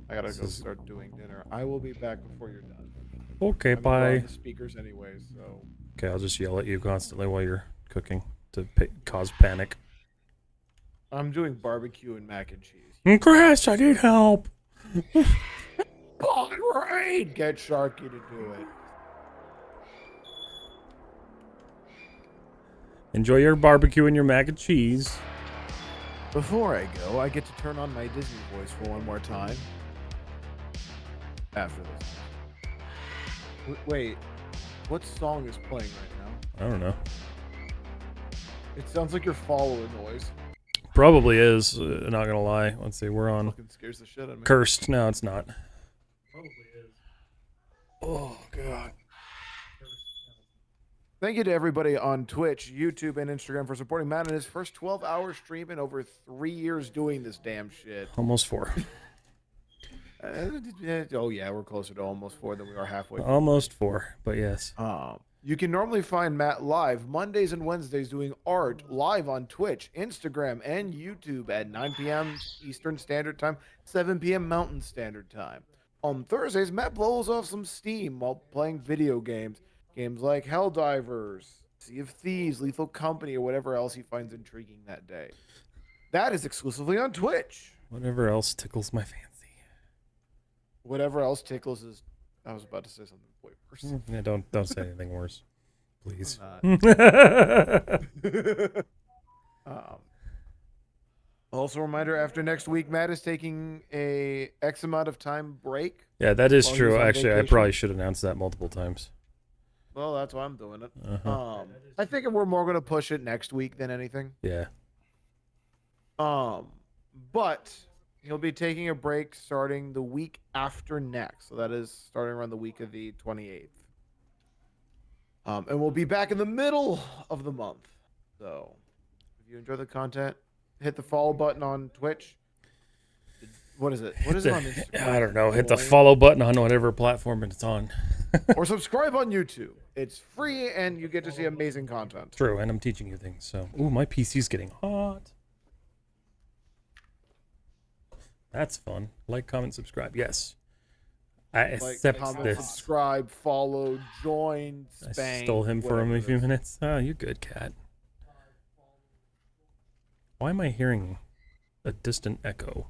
I gotta go start doing dinner. I will be back before you're done. Okay, I'm bye. on the speakers anyway, so. Okay, I'll just yell at you constantly while you're cooking to cause panic. I'm doing barbecue and mac and cheese. Chris, I need help. Right. Get Sharky to do it. Enjoy your barbecue and your mac and cheese. Before I go, I get to turn on my Disney voice for one more time. After this. Wait, what song is playing right now? I don't know. It sounds like your follower noise. Probably is. Not gonna lie. Let's see. We're on Fucking scares the shit out of me. cursed. No, it's not. Probably is. Oh god. Thank you to everybody on Twitch, YouTube, and Instagram for supporting Matt in his first 12-hour stream in over 3 years doing this damn shit. Almost 4. Oh yeah, we're closer to almost 4 than we are halfway. Almost 4, but yes. You can normally find Matt live Mondays and Wednesdays doing art live on Twitch, Instagram, and YouTube at 9 p.m. Eastern Standard Time, 7 p.m. Mountain Standard Time. On Thursdays, Matt blows off some steam while playing video games. Games like Helldivers, Sea of Thieves, Lethal Company, or whatever else he finds intriguing that day. That is exclusively on Twitch. Whatever else tickles my fancy. Whatever else tickles is... I was about to say something way worse. Yeah, don't say anything worse, please. Also, a reminder: after next week, Matt is taking a X amount of time break. Yeah, that is while true. he's on Actually, I vacation. probably should announce that multiple times. Well, that's why I'm doing it. Uh-huh. I think we're more going to push it next week than anything. Yeah. But he'll be taking a break starting the week after next. So that is starting around the week of the 28th. And we'll be back in the middle of the month. So if you enjoy the content, hit the follow button on Twitch. What is it? What is it on Instagram? I don't know. Hit the follow button on whatever platform it's on. Or subscribe on YouTube. It's free and you get to see amazing content. True, and I'm teaching you things. So, ooh, my PC's getting hot. That's fun. Like, comment, subscribe. Yes. I Like, accept comment, this. subscribe, follow, join, I spank. stole him for whatever a it few is. minutes. Oh, you good, cat. Why am I hearing a distant echo?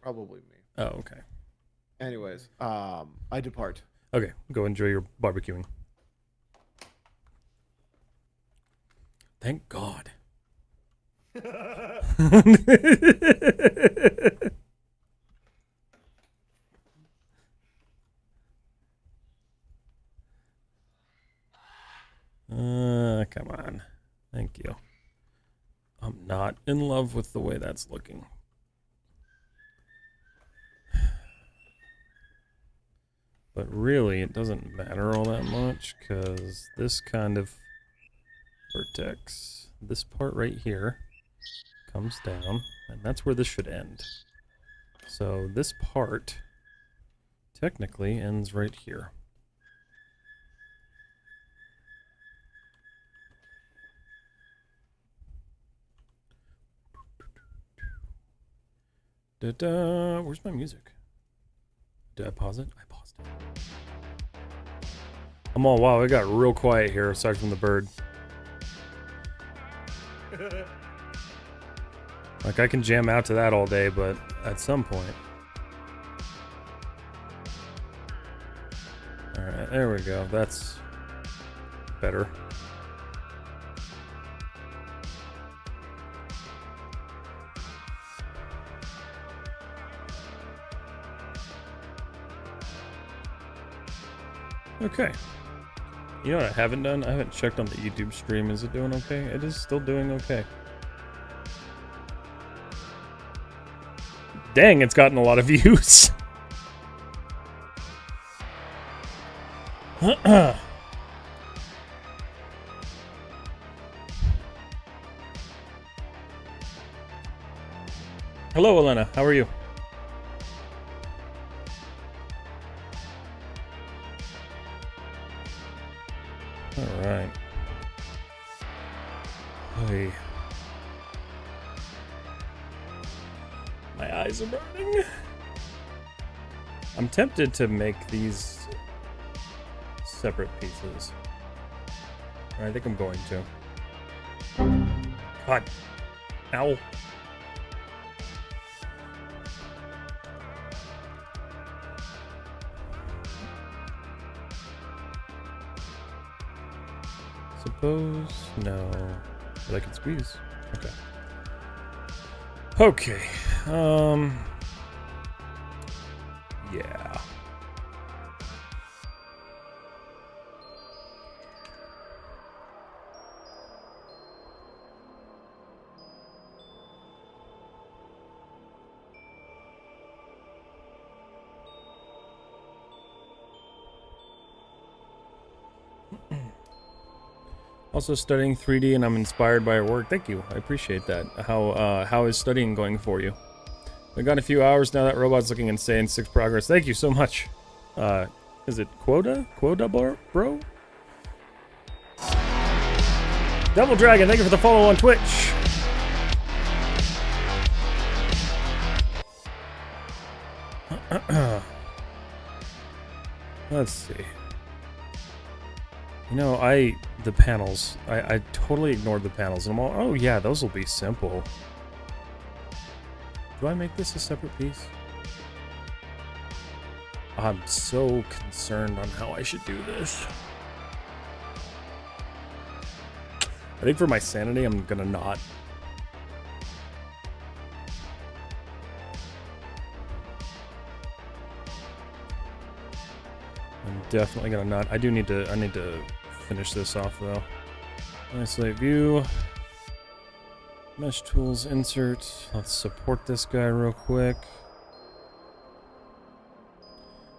Probably me. Oh, okay. Anyways, I depart. Okay, go enjoy your barbecuing. Thank God. Come on. Thank you. I'm not in love with the way that's looking. But really, it doesn't matter all that much, because this kind of vertex, this part right here, comes down, and that's where this should end. So this part technically ends right here. Da-da. Where's my music? Did I pause it? I paused it. I'm all, wow, it got real quiet here aside from the bird. Like, I can jam out to that all day, but at some point. Alright, there we go. That's better. Okay. You know what I haven't done? I haven't checked on the YouTube stream. Is it doing okay? It is still doing okay. Dang, it's gotten a lot of views. Hello, Elena. How are you? All right. Hey. My eyes are burning. I'm tempted to make these separate pieces. I think I'm going to. God. Ow. Suppose no, but I can squeeze. Okay. Okay. Yeah. Also studying 3D, and I'm inspired by your work. Thank you. I appreciate that. How is studying going for you? I got a few hours now. That robot's looking insane. 6 progress. Thank you so much. Is it Quota? Quota bro? Double Dragon, thank you for the follow on Twitch. Let's see. You know, the panels, I totally ignored the panels. And I'm all, oh yeah, those will be simple. Do I make this a separate piece? I'm so concerned on how I should do this. I think for my sanity, I'm gonna not. I'm definitely gonna not. I need to finish this off though. Isolate view. Mesh tools, insert. Let's support this guy real quick.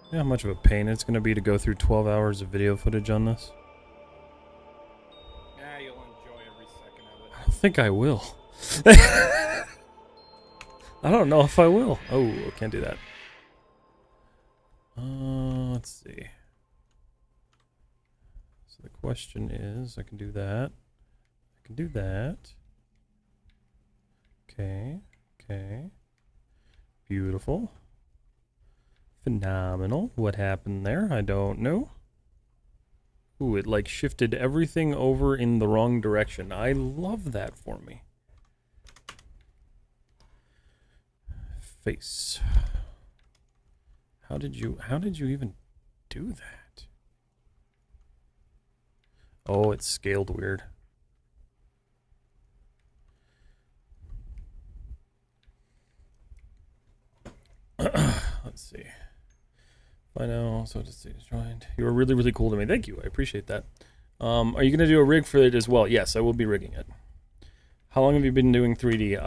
You know how much of a pain it's gonna be to go through 12 hours of video footage on this? Yeah, you'll enjoy every second of it. I don't think I will. I don't know if I will. Oh, I can't do that. Let's see. So the question is, I can do that. I can do that. Okay. Okay. Beautiful. Phenomenal. What happened there? I don't know. Ooh, it like shifted everything over in the wrong direction. I love that for me. Face. How did you even do that? Oh, it's scaled weird. Let's see. I know, so to say, joined. You were really, really cool to me. Thank you. I appreciate that. Are you going to do a rig for it as well? Yes, I will be rigging it. How long have you been doing 3D?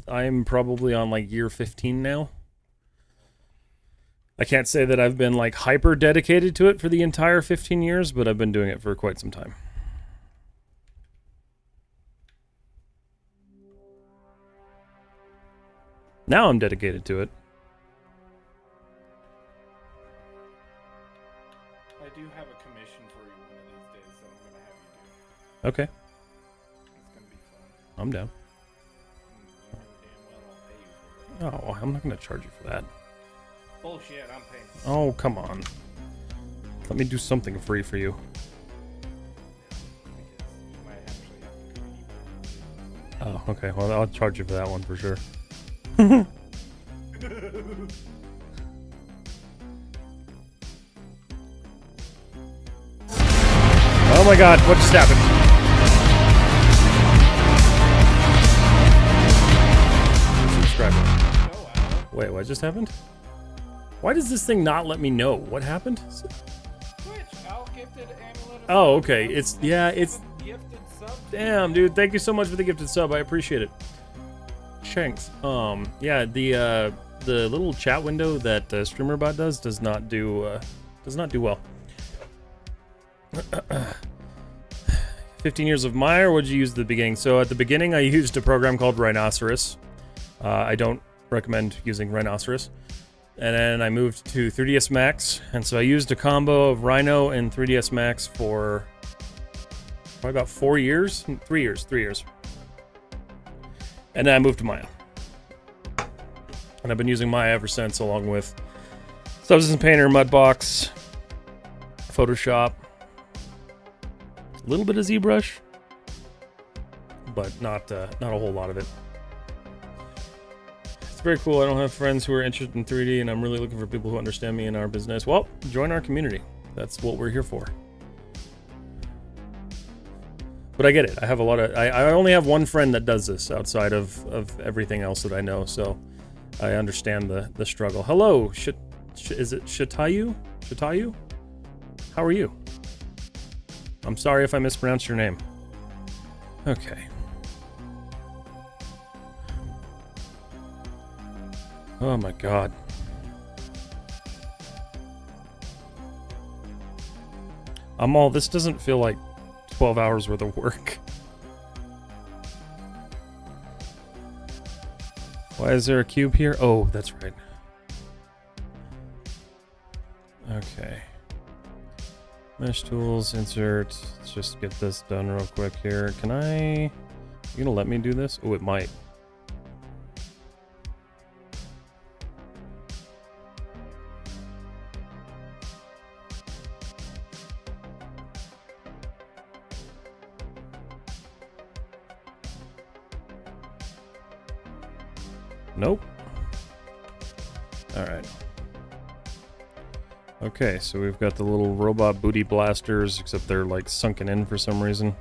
I'm probably on like year 15 now. I can't say that I've been like hyper dedicated to it for the entire 15 years, but I've been doing it for quite some time. Now I'm dedicated to it. I do have a commission for you one of these days that I'm going to have you do. Okay. It's going to be fun. I'm down. You know damn well I'll pay you for it. Oh, I'm not going to charge you for that. Bullshit, I'm paying. Oh, come on. Let me do something free for you. Because you might actually have to Oh, okay. Well, I'll charge you for that one for sure. Oh my god, what just happened? Subscriber. Wait, what just happened? Why does this thing not let me know? What happened? Twitch, Al gifted Amulet of Oh, okay. It's it's. Gifted sub. Damn, dude. Thank you so much for the gifted sub. I appreciate it. Shanks. Yeah, the little chat window that StreamerBot does not do well. 15 years of Maya, or what'd you use at the beginning? So at the beginning, I used a program called Rhinoceros. I don't recommend using Rhinoceros. And then I moved to 3ds Max, and so I used a combo of Rhino and 3ds Max for probably about 4 years? 3 years. And then I moved to Maya. And I've been using Maya ever since, along with Substance Painter, Mudbox, Photoshop, a little bit of ZBrush, but not a whole lot of it. It's very cool. I don't have friends who are interested in 3D, and I'm really looking for people who understand me in our business. Well, join our community. That's what we're here for. But I get it. I have a lot of... I only have one friend that does this outside of everything else that I know, so I understand the struggle. Hello, is it Shatayu? Shatayu? How are you? I'm sorry if I mispronounced your name. Okay. Oh my god. This doesn't feel like 12 hours worth of work. Why is there a cube here? Oh, that's right. Okay. Mesh tools, insert. Let's just get this done real quick here. Can I... You gonna let me do this? Oh, it might. Nope. Alright. Okay, so we've got the little robot booty blasters, except they're like sunken in for some reason.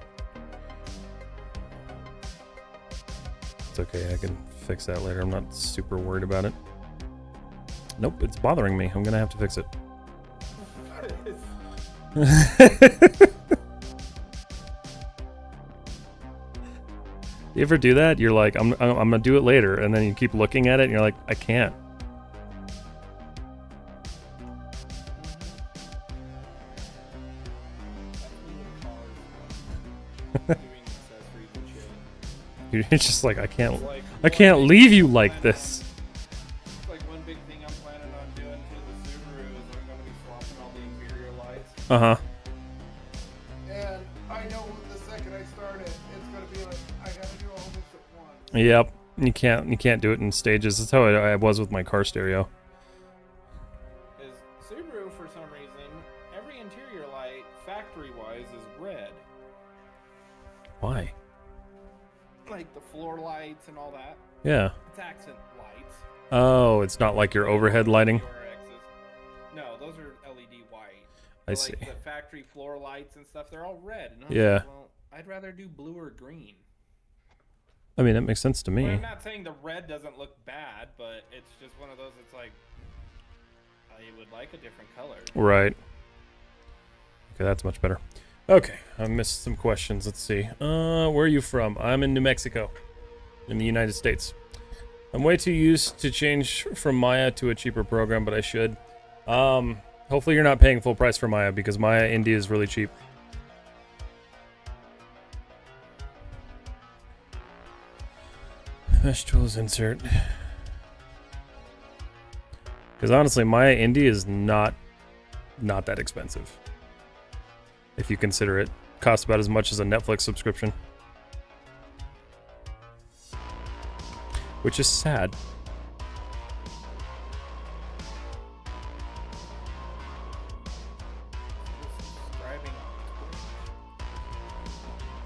It's okay, I can fix that later. I'm not super worried about it. Nope, it's bothering me. I'm gonna have to fix it. You ever do that? You're like, I'm gonna do it later, and then you keep looking at it, and you're like, I can't. You're just like, I can't leave you like this. It's like one big thing I'm planning on doing to the Subaru is I'm going to be swapping all the interior lights. Uh-huh. And I know the second I start it, it's going to be like, I got to do all this at once. Yep. You can't do it in stages. That's how I was with my car stereo. Is Subaru, for some reason, every interior light, factory-wise, is red. Why? Like the floor lights and all that. Yeah. It's accent lights. Oh, it's not like your overhead lighting? No, those are LED white. I But see. like the factory floor lights and stuff, they're all red. And I was Yeah. like, well, I'd rather do blue or green. I mean, that makes sense to me. Well, I'm not saying the red doesn't look bad, but it's just one of those that's like, I would like a different color. Right. Okay, that's much better. Okay, I missed some questions. Let's see. Where are you from? I'm in New Mexico, in the United States. I'm way too used to change from Maya to a cheaper program, but I should. Hopefully you're not paying full price for Maya, because Maya India is really cheap. Mesh tools insert. Because honestly, Maya India is not that expensive. If you consider it. Costs about as much as a Netflix subscription. Which is sad.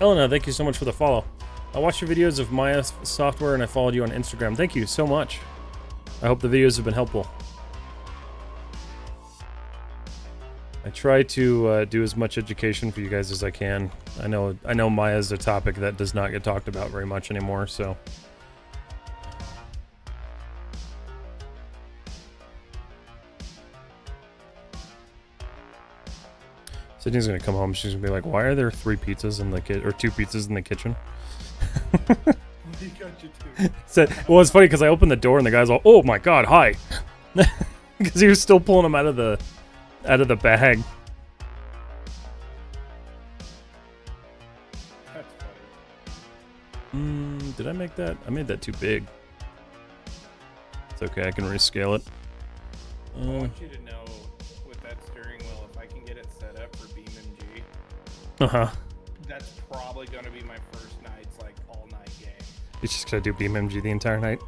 Elena, thank you so much for the follow. I watched your videos of Maya software and I followed you on Instagram. Thank you so much. I hope the videos have been helpful. I try to do as much education for you guys as I can. I know Maya is a topic that does not get talked about very much anymore, so. Sydney's gonna come home. She's gonna be like, "Why are there 3 pizzas in the or 2 pizzas in the kitchen?" He got you too. Well, it's funny because I opened the door and the guy's all, "Oh my god, hi," because he was still pulling them out of the bag. That's funny. Did I make that? I made that too big. It's okay. I can rescale it. I want you to know with that steering wheel, if I can get it set up for BeamMG, that's probably gonna be my first night's like all night game. You're just gonna do BeamMG the entire night.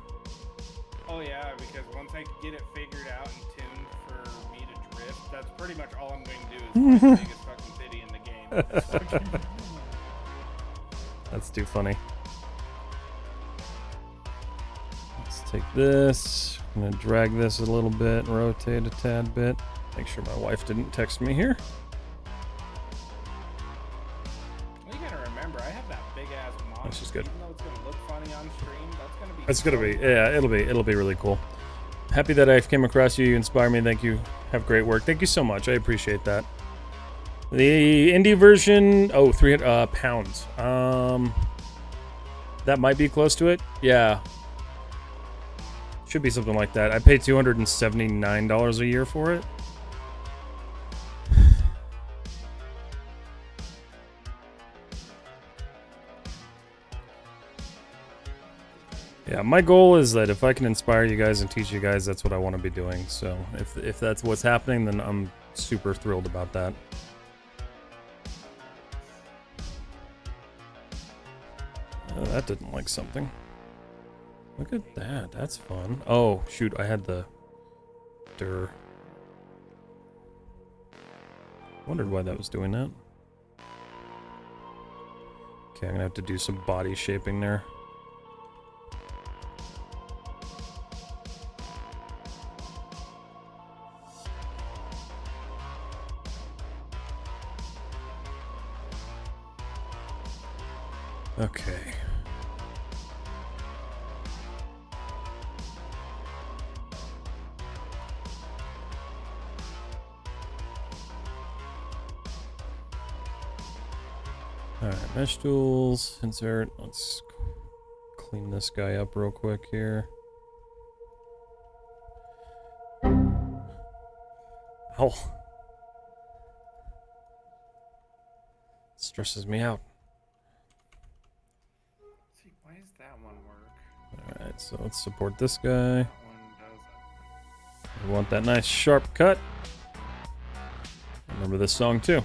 Oh yeah, because once I get it figured out and tuned for me to drift, that's pretty much all I'm going to do is find the biggest fucking city in the game. That's too funny. Let's take this. I'm gonna drag this a little bit, rotate a tad bit. Make sure my wife didn't text me here. Well, you gotta remember, I have that big ass monster. That's just good. Even though it's gonna look funny on stream, that's gonna be. It's gonna be, yeah, it'll be really cool. Happy that I came across you. You inspire me. Thank you. Have great work. Thank you so much. I appreciate that. The indie version, 300 pounds. That might be close to it. Yeah. Should be something like that. I paid $279 a year for it. Yeah, my goal is that if I can inspire you guys and teach you guys, that's what I want to be doing. So if that's what's happening, then I'm super thrilled about that. That didn't like something. Look at that. That's fun. Oh, shoot. I had the... Wondered why that was doing that. Okay, I'm gonna have to do some body shaping there. Okay. Alright, mesh tools, insert. Let's clean this guy up real quick here. Ow. Stresses me out. See, why does that one work? Alright, so let's support this guy. That one doesn't. We want that nice sharp cut. Remember this song too.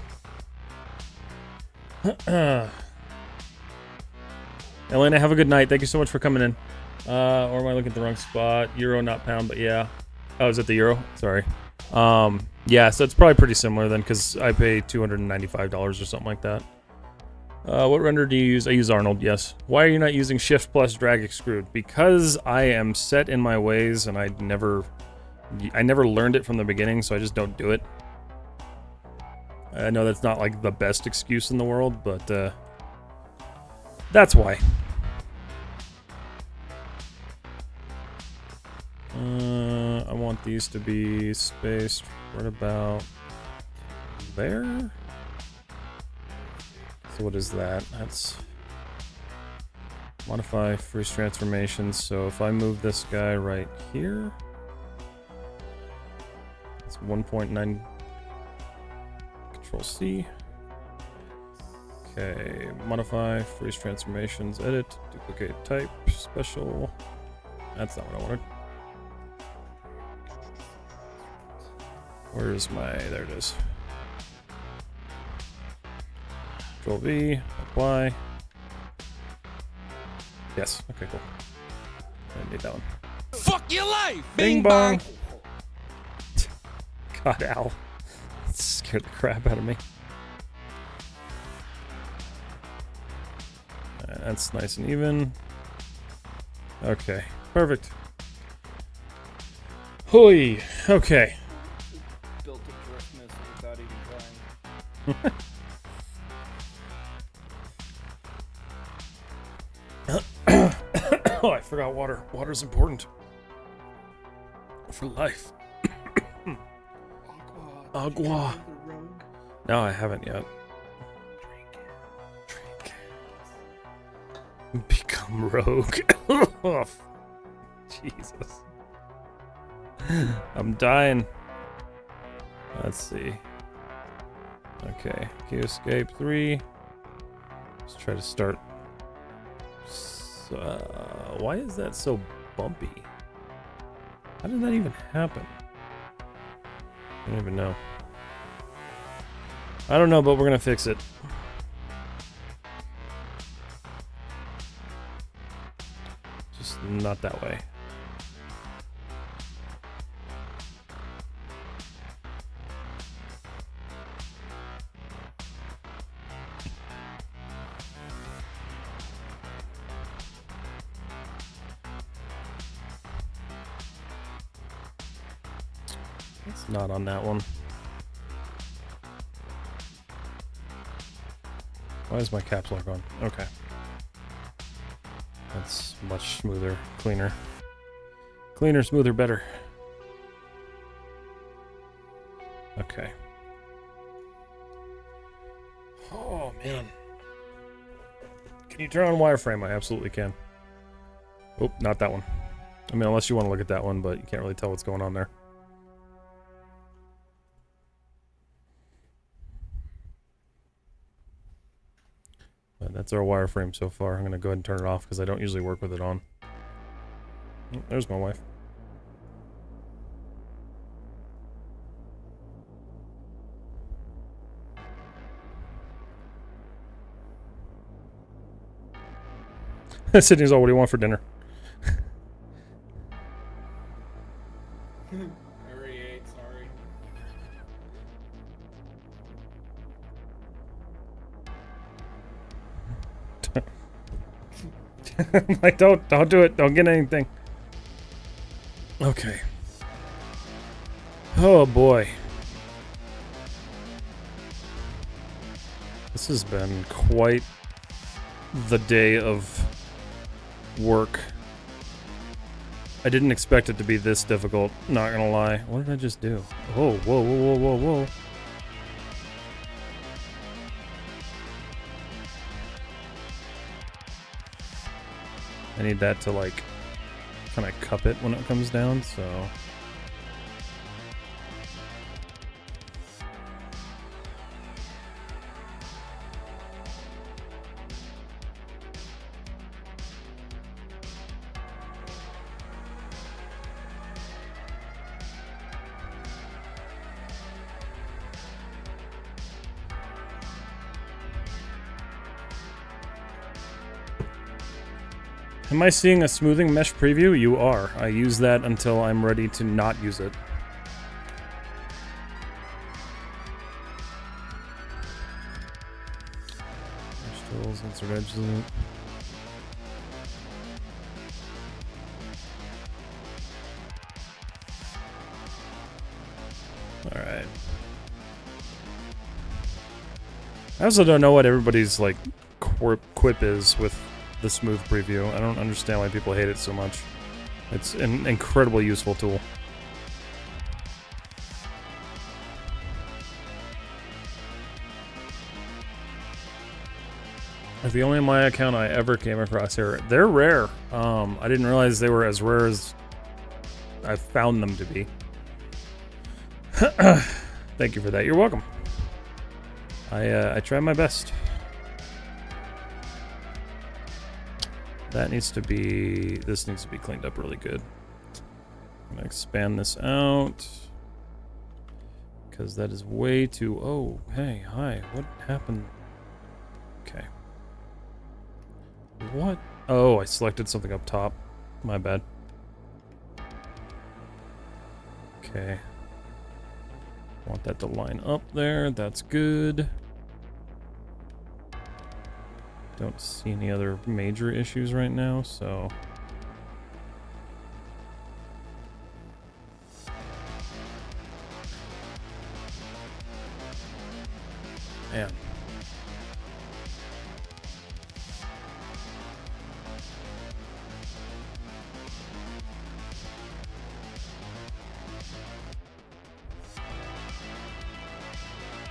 Elena, have a good night. Thank you so much for coming in. Or am I looking at the wrong spot? Euro, not pound, but yeah. Oh, is it the euro? Sorry. Yeah, so it's probably pretty similar then, because I pay $295 or something like that. What render do you use? I use Arnold, yes. Why are you not using Shift plus drag extrude? Because I am set in my ways, and I never learned it from the beginning, so I just don't do it. I know that's not like the best excuse in the world, but that's why. I want these to be spaced right about there. So what is that? That's modify freeze transformations. So if I move this guy right here, it's 1.9. Control C. Okay, modify, freeze transformations, edit, duplicate type, special. That's not what I wanted. Where is my, there it is. Control V, apply. Yes, okay, cool. I need that one. Fuck your life! Bing bong! God, Al. That scared the crap out of me. That's nice and even. Okay, perfect. Hoi! Okay. Built a drift missile without even trying. Oh, I forgot water. Water's important. For life. Agua. No, I haven't yet. Become rogue. Oh, Jesus. I'm dying. Let's see. Okay, key escape 3. Let's try to start. Why is that so bumpy? How did that even happen? I don't even know. I don't know, but we're gonna fix it. Just not that way. It's not on that one. Why is my caps lock on? Okay. That's much smoother, cleaner. Cleaner, smoother, better. Okay. Oh, man. Can you turn on wireframe? I absolutely can. Oh, not that one. I mean, unless you want to look at that one, but you can't really tell what's going on there. But that's our wireframe so far. I'm going to go ahead and turn it off because I don't usually work with it on. Oh, there's my wife. Sydney's all, what do you want for dinner? I already ate, sorry. Like, don't do it. Don't get anything. Okay. Oh boy. This has been quite the day of work. I didn't expect it to be this difficult, not gonna lie. What did I just do? Oh, whoa, whoa, whoa, whoa, whoa. I need that to, like, kind of cup it when it comes down, so... Am I seeing a smoothing mesh preview? You are. I use that until I'm ready to not use it. Mesh tools, insert edge loop. Alright. I also don't know what everybody's, like, quip is with the smooth preview. I don't understand why people hate it so much. It's an incredibly useful tool. It's the only Maya account I ever came across here. They're rare. I didn't realize they were as rare as I found them to be. Thank you for that. You're welcome. I try my best. That needs to be, this needs to be cleaned up really good. I'm gonna expand this out. Because that is way too, oh, hey, hi, what happened? Okay. What? Oh, I selected something up top. My bad. Okay. Want that to line up there, that's good. Don't see any other major issues right now, so... Man.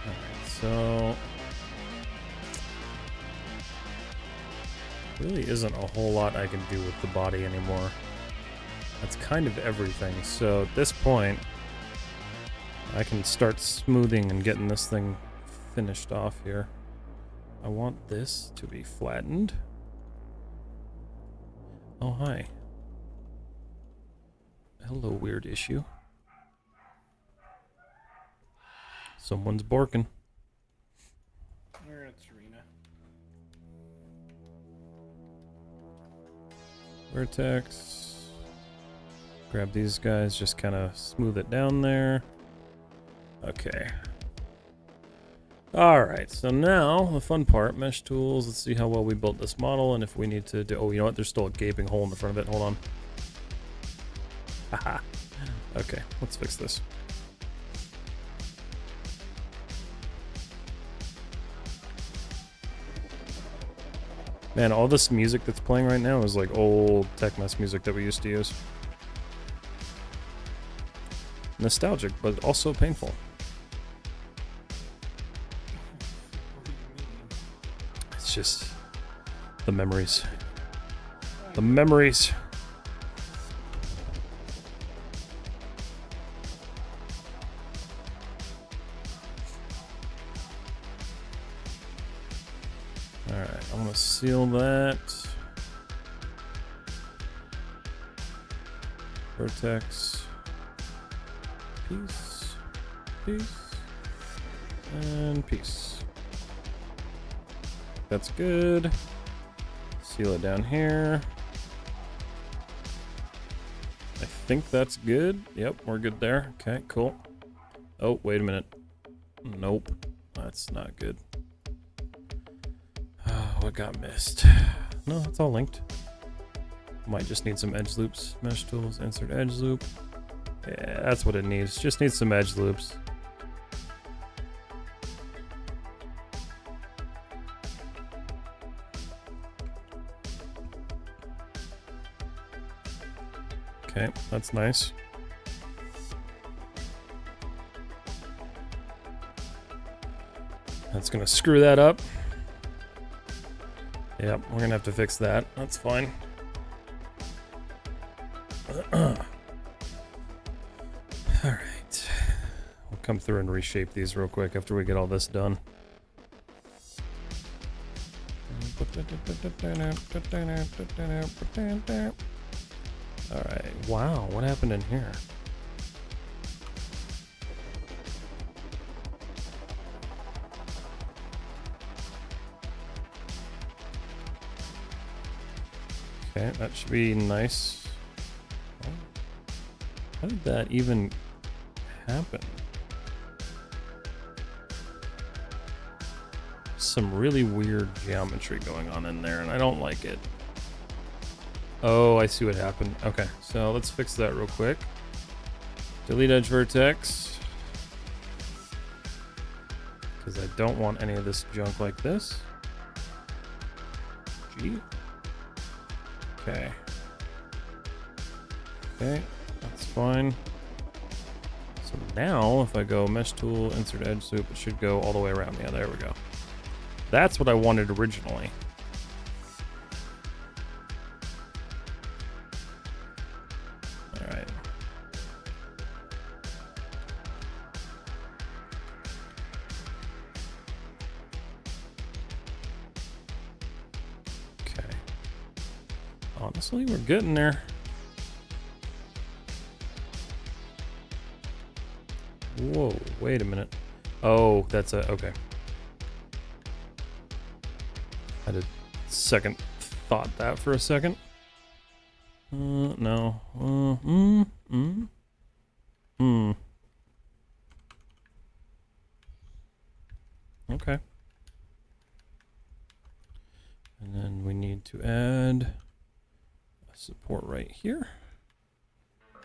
Alright, so really isn't a whole lot I can do with the body anymore. That's kind of everything. So at this point, I can start smoothing and getting this thing finished off here. I want this to be flattened. Oh, hi. Hello, weird issue. Someone's barking. Where it's Serena. Vertex. Grab these guys, just kind of smooth it down there. Okay. Alright, so now the fun part, mesh tools. Let's see how well we built this model and if we need to do... Oh, you know what? There's still a gaping hole in the front of it. Hold on. Haha. Okay, let's fix this. Man, all this music that's playing right now is like old Tech-Mess music that we used to use. Nostalgic, but also painful. It's just the memories. The memories. Alright, I want to seal that. Vertex. Peace. Peace. And peace. That's good. Seal it down here. I think that's good. Yep, we're good there. Okay, cool. Oh, wait a minute. Nope. That's not good. What got missed? No, it's all linked. Might just need some edge loops. Mesh tools, insert edge loop. Yeah, that's what it needs. Just needs some edge loops. Okay, that's nice. That's gonna screw that up. Yep, we're gonna have to fix that. That's fine. Alright. We'll come through and reshape these real quick after we get all this done. Alright, wow, what happened in here? Okay, that should be nice. How did that even happen? Some really weird geometry going on in there, and I don't like it. Oh, I see what happened. Okay, so let's fix that real quick. Delete edge vertex. Because I don't want any of this junk like this. G. Okay. Okay, that's fine. So now, if I go mesh tool, insert edge loop, it should go all the way around. Yeah, there we go. That's what I wanted originally. Alright. Okay. Honestly, we're getting there. Whoa, wait a minute. Oh, that's a... okay. I had a second thought that for a second. No. Okay. And then we need to add a support right here.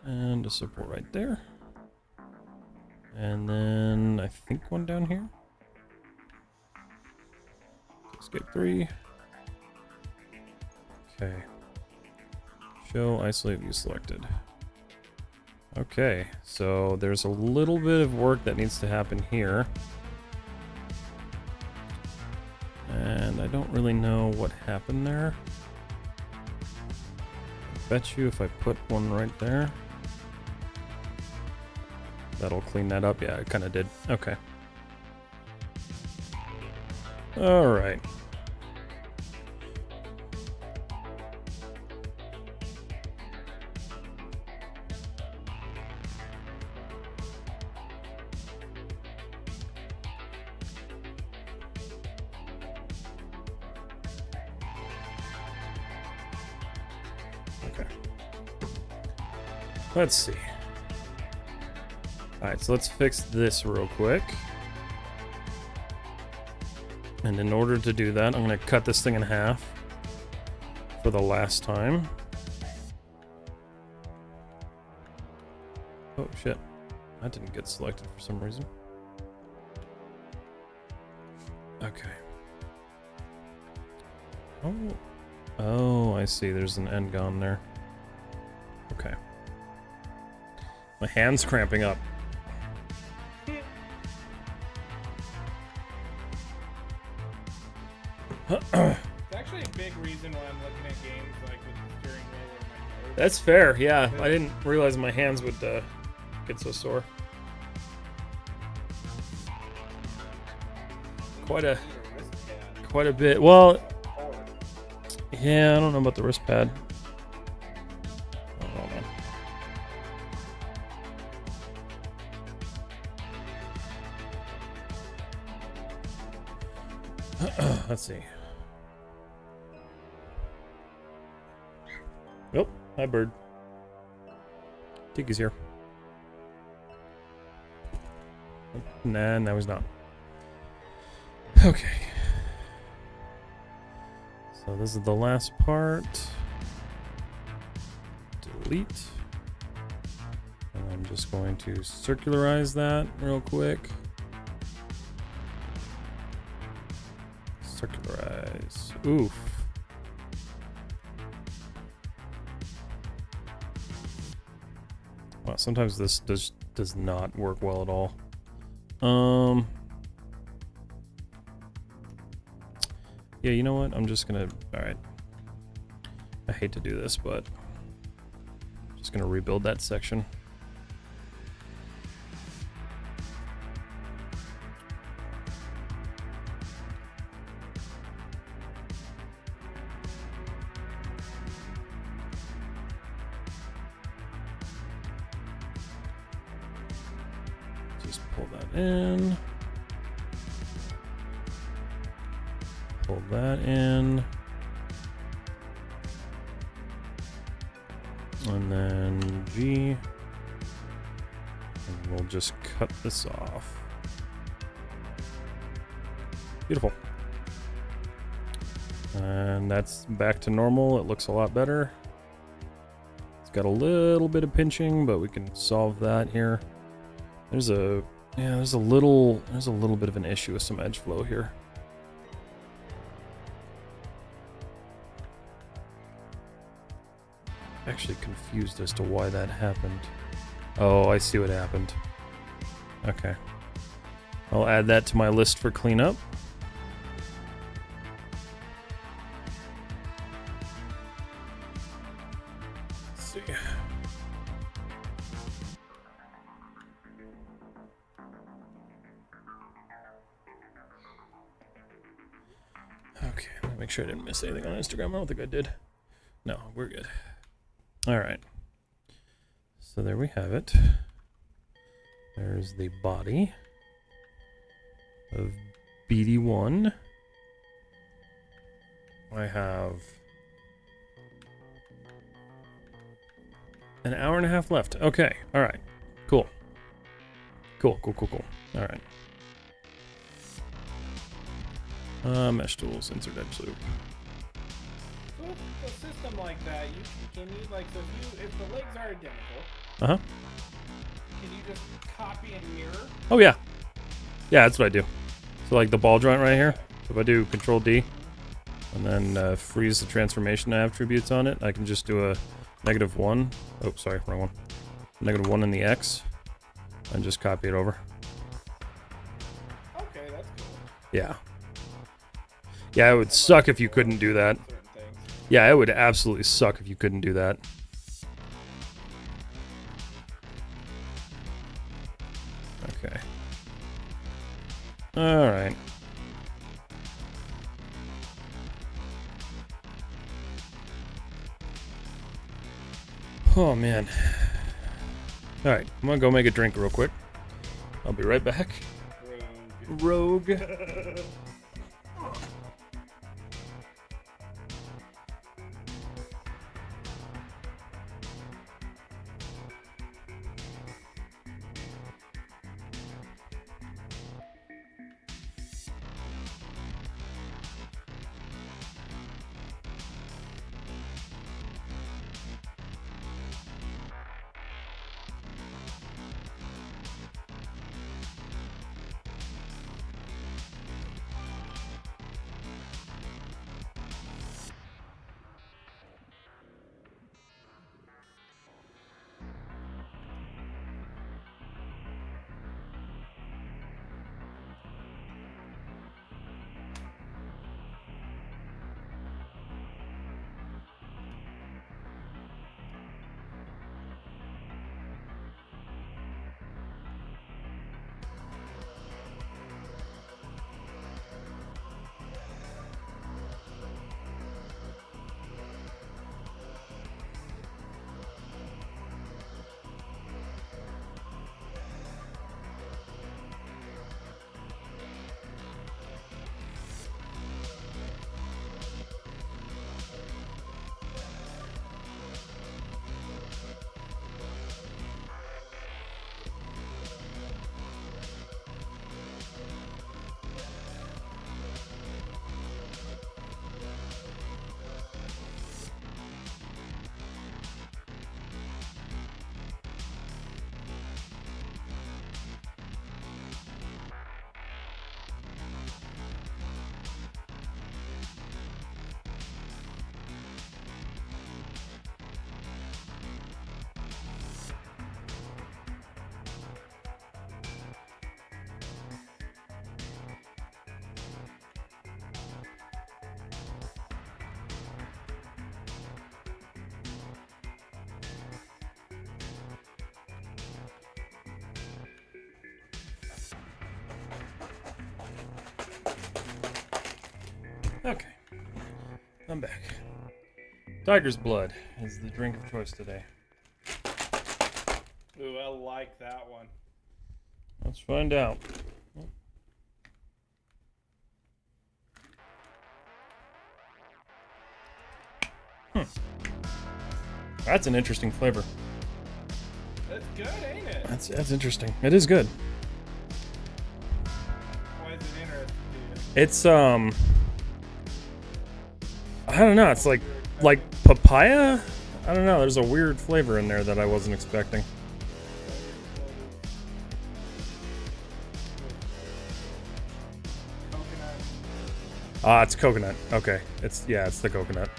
And a support right there. And then I think one down here. Escape 3. Okay. Show isolate view selected. Okay, so there's a little bit of work that needs to happen here. really know what happened there. I bet you if I put one right there, that'll clean that up. Yeah, it kind of did. Okay. All right. Okay. Let's see. Alright, so let's fix this real quick. And in order to do that, I'm going to cut this thing in half for the last time. Oh, shit. That didn't get selected for some reason. Okay. Oh, I see. There's an end gone there. Okay. My hand's cramping up. It's actually a big reason why I'm looking at games like with the steering wheel or my nose. That's fair, yeah. I didn't realize my hands would get so sore. Quite a bit. Well, yeah, I don't know about the wrist pad. Oh, hold on. Let's see. Nope. Hi, bird. Tiki's here. Nah, no, he's not. Okay. So this is the last part. Delete. And I'm just going to circularize that real quick. Circularize. Oof. Wow, sometimes this does not work well at all. Yeah, you know what? I'm just gonna... Alright. I hate to do this, but... I'm just gonna rebuild that section. Just pull that in. Pull that in. And then G. And we'll just cut this off. Beautiful. And that's back to normal. It looks a lot better. It's got a little bit of pinching, but we can solve that here. There's a little bit of an issue with some edge flow here. Actually confused as to why that happened. Oh, I see what happened. Okay. I'll add that to my list for cleanup. Let's see. Okay, let me make sure I didn't miss anything on Instagram. I don't think I did. No, we're good. All right. So there we have it. There's the body of BD-1. I have an hour and a half left. Okay. All right. Cool. Cool. All right. Mesh tools, insert edge loop. So a system like that, you can use like, so if the legs are identical, Uh-huh. can you just copy and mirror? Oh yeah. Yeah, that's what I do. So like the ball joint right here. So if I do Control D and then freeze the transformation attributes on it, I can just do a -1. Oh, sorry, wrong one. -1 in the X and just copy it over. Okay, that's cool. Yeah. Yeah, it would suck if you couldn't do that. Certain things. Yeah, it would absolutely suck if you couldn't do that. Okay. Alright. Oh, man. Alright, I'm gonna go make a drink real quick. I'll be right back. Rogue. Okay. I'm back. Tiger's blood is the drink of choice today. Ooh, I like that one. Let's find out. That's an interesting flavor. That's good, ain't it? That's interesting. It is good. Why is it interesting to you? It's I don't know. It's like papaya. I don't know. There's a weird flavor in there that I wasn't expecting. Coconut. Ah, it's coconut. Okay. It's the coconut.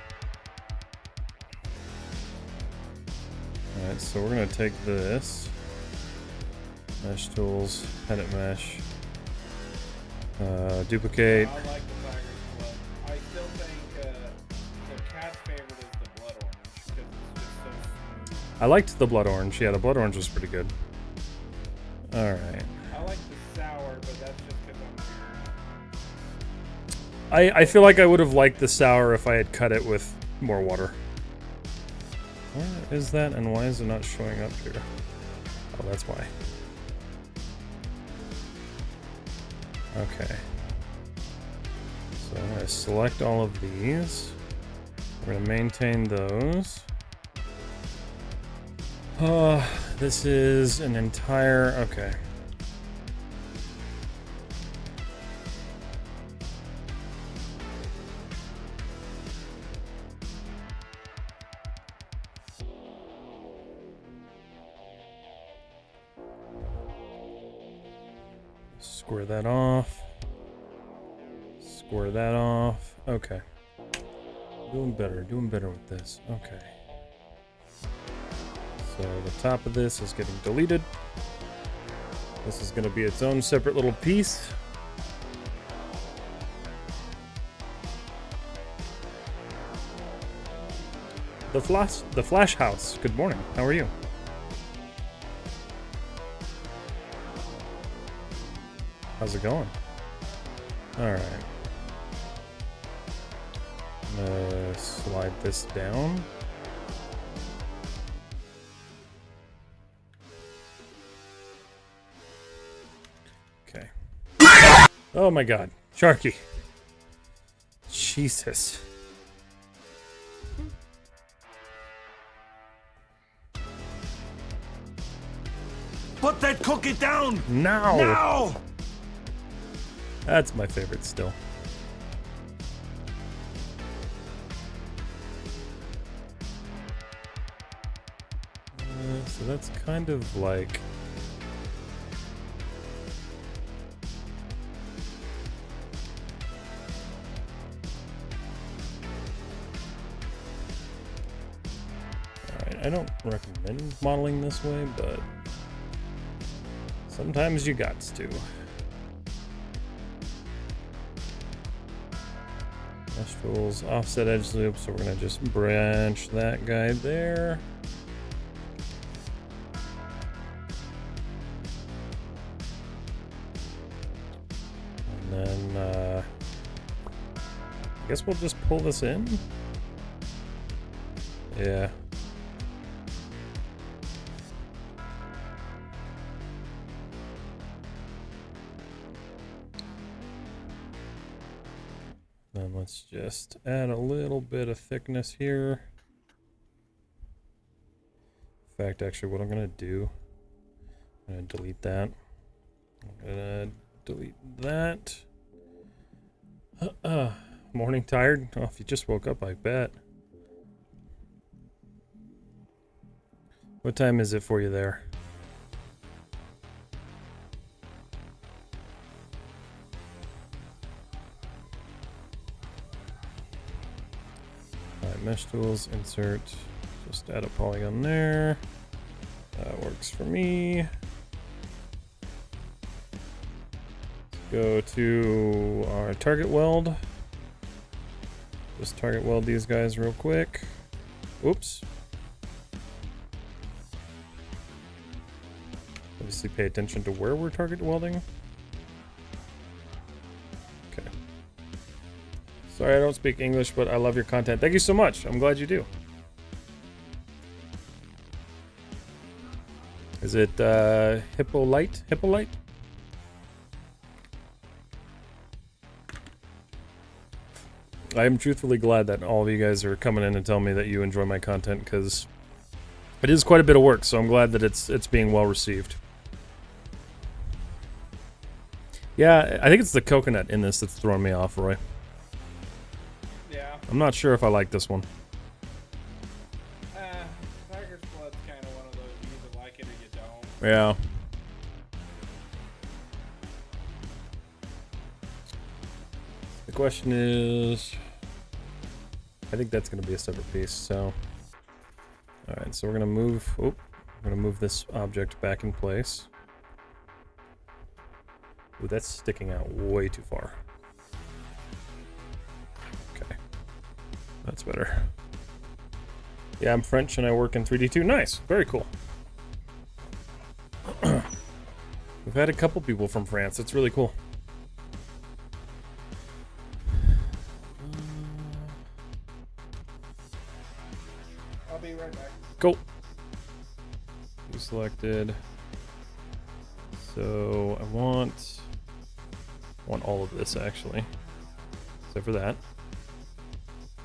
Alright, so we're gonna take this. Mesh tools, edit mesh. Duplicate. I like the tiger's blood. I still think the cat's favorite is the blood orange because it's just so smooth. I liked the blood orange. Yeah, the blood orange was pretty good. Alright. I like the sour, but that's just because I'm weird. I feel like I would have liked the sour if I had cut it with more water. Where is that, and why is it not showing up here? Oh, that's why. Okay. So I'm going to select all of these. We're going to maintain those. This is an entire... Okay. Square that off. Square that off. Okay. Doing better with this. Okay. So the top of this is getting deleted. This is going to be its own separate little piece. The Flash House. Good morning. How are you? How's it going? All right. I'm gonna slide this down. Okay. Oh my God, Sharky. Jesus. Put that cookie down! Now! Now! That's my favorite still. So that's kind of like... Alright, I don't recommend modeling this way, but sometimes you got to. Mesh tools, offset edge loop, so we're gonna just branch that guy there. And then, I guess we'll just pull this in. Yeah. Then let's just add a little bit of thickness here. In fact, actually, what I'm gonna do, I'm gonna delete that. I'm gonna delete that. Morning tired? Oh, if you just woke up, I bet. What time is it for you there? Alright, mesh tools, insert. Just add a polygon there. That works for me. Go to our target weld. Just target weld these guys real quick. Oops. Obviously pay attention to where we're target welding. Okay. Sorry I don't speak English, but I love your content. Thank you so much. I'm glad you do. Is it Hippolyte? Hippolyte? I am truthfully glad that all of you guys are coming in and telling me that you enjoy my content, because it is quite a bit of work, so I'm glad that it's being well received. Yeah, I think it's the coconut in this that's throwing me off, Roy. Yeah. I'm not sure if I like this one. Tiger's Blood's kind of one of those you either like it or you don't. Yeah. The question is, I think that's going to be a separate piece, so. Alright, so we're going to move, we're going to move this object back in place. Ooh, that's sticking out way too far. Okay. That's better. Yeah, I'm French and I work in 3D too. Nice. Very cool. We've had a couple people from France. It's really cool. I'll be right back. Go. You selected. So I want all of this actually, except for that.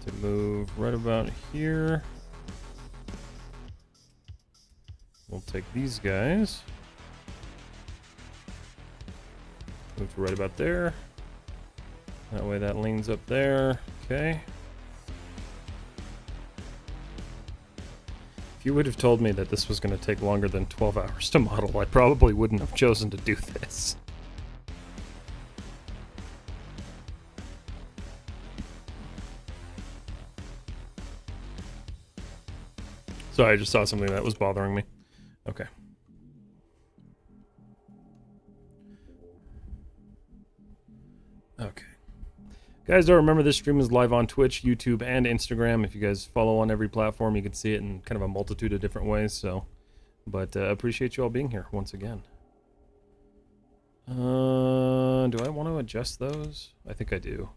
To move right about here. We'll take these guys. Move to right about there. That way that leans up there. Okay. If you would have told me that this was going to take longer than 12 hours to model, I probably wouldn't have chosen to do this. Sorry, I just saw something that was bothering me. Okay. Okay. Guys, don't remember this stream is live on Twitch, YouTube, and Instagram. If you guys follow on every platform, you can see it in kind of a multitude of different ways. So, but appreciate you all being here once again. Do I want to adjust those? I think I do.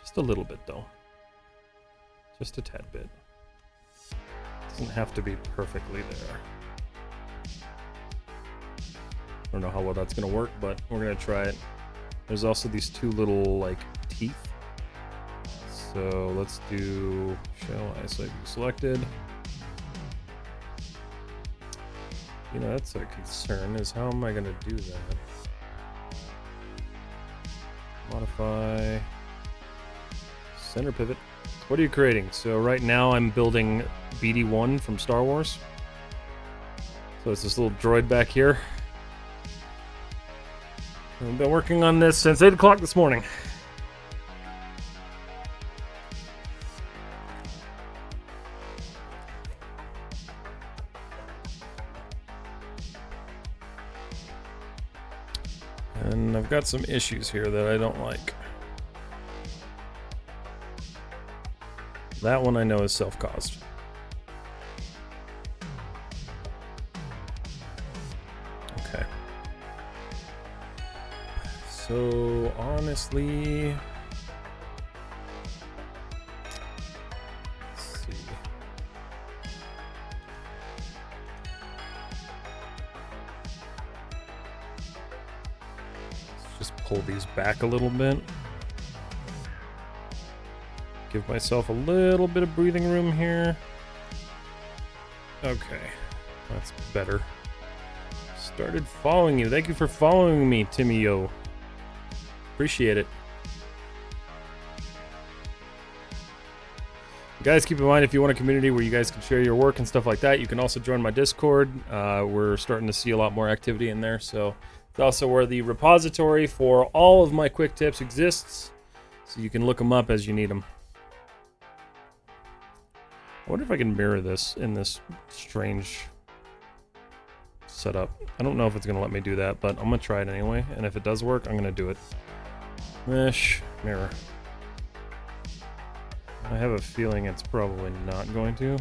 Just a little bit, though. Just a tad bit. Doesn't have to be perfectly there. I don't know how well that's gonna work, but we're gonna try it. There's also these two little like teeth. So let's do shall I select selected. You know, that's a concern, is how am I gonna do that? Modify center pivot. What are you creating? So right now I'm building BD-1 from Star Wars. So it's this little droid back here. I've been working on this since 8 o'clock this morning. And I've got some issues here that I don't like. That one I know is self-caused. Okay. So, honestly... Let's see. Let's just pull these back a little bit. Give myself a little bit of breathing room here. Okay, that's better. Started following you. Thank you for following me, Timmy-o. Appreciate it. Guys, keep in mind, if you want a community where you guys can share your work and stuff like that, you can also join my Discord. We're starting to see a lot more activity in there, so it's also where the repository for all of my quick tips exists, so you can look them up as you need them. I wonder if I can mirror this in this strange setup. I don't know if it's going to let me do that, but I'm going to try it anyway. And if it does work, I'm going to do it. Mesh, mirror. I have a feeling it's probably not going to.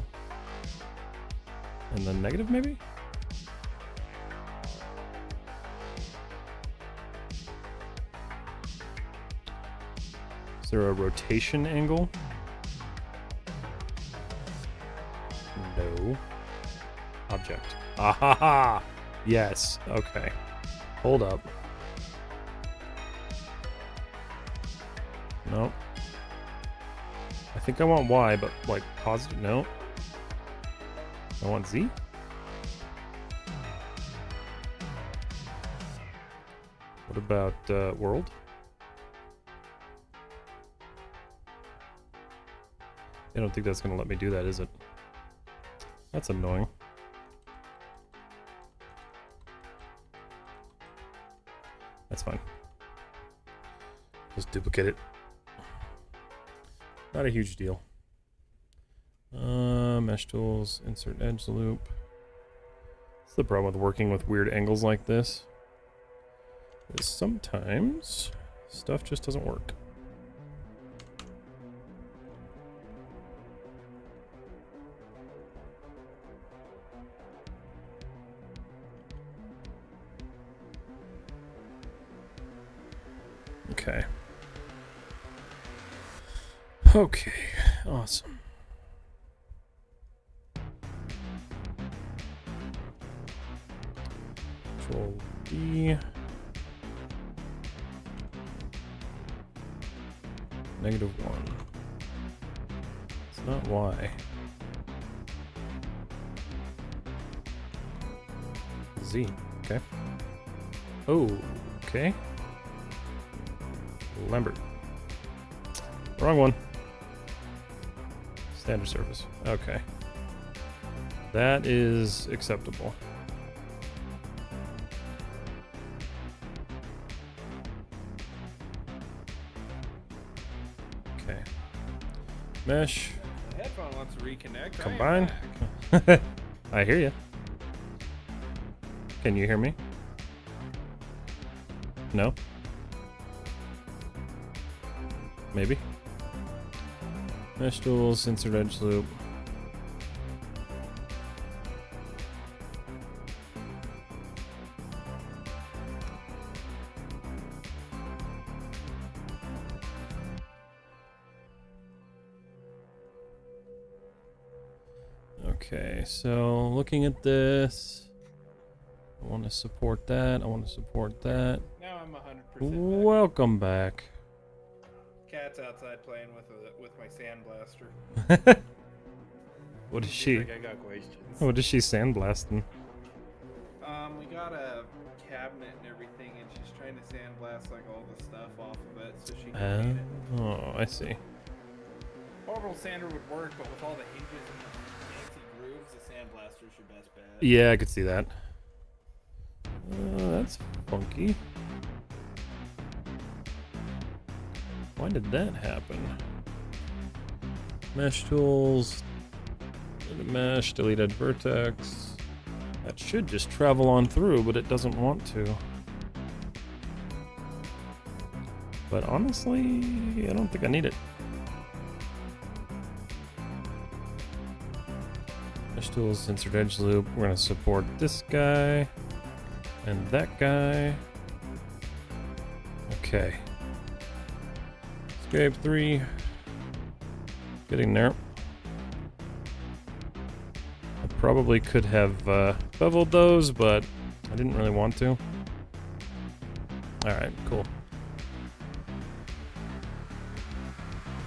And then negative, maybe? Is there a rotation angle? No. Object. Ah ha ha! Yes. Okay. Hold up. No. I think I want Y, but like positive. No. I want Z. What about world? I don't think that's going to let me do that, is it? That's annoying. That's fine. Just duplicate it. Not a huge deal. Mesh tools, insert edge loop. That's the problem with working with weird angles like this. Is sometimes stuff just doesn't work. Okay. Okay, awesome. Control B. -1. It's not Y. Z. Okay. Oh, okay. Lambert. Wrong one. Standard surface. Okay. That is acceptable. Okay. Mesh. The headphone wants to reconnect. Combine. I hear you. Can you hear me? No? Maybe? Mesh tools, insert edge loop. Okay, so looking at this, I want to support that. I want to support that. Now I'm 100% back. Welcome back. Cat's outside playing with my sandblaster. What is she? I got questions. What is she sandblasting? We got a cabinet and everything, and she's trying to sandblast like all the stuff off of it so she can paint it. Oh, I see. Orbital sander would work, but with all the hinges and the fancy grooves, the sandblaster's your best bet. Yeah, I could see that. That's funky. Why did that happen? Mesh tools. Delete mesh, delete edge vertex. That should just travel on through, but it doesn't want to. But honestly, I don't think I need it. Mesh tools, insert edge loop. We're gonna support this guy and that guy. Okay. Escape 3. Getting there. I probably could have beveled those, but I didn't really want to. Alright, cool.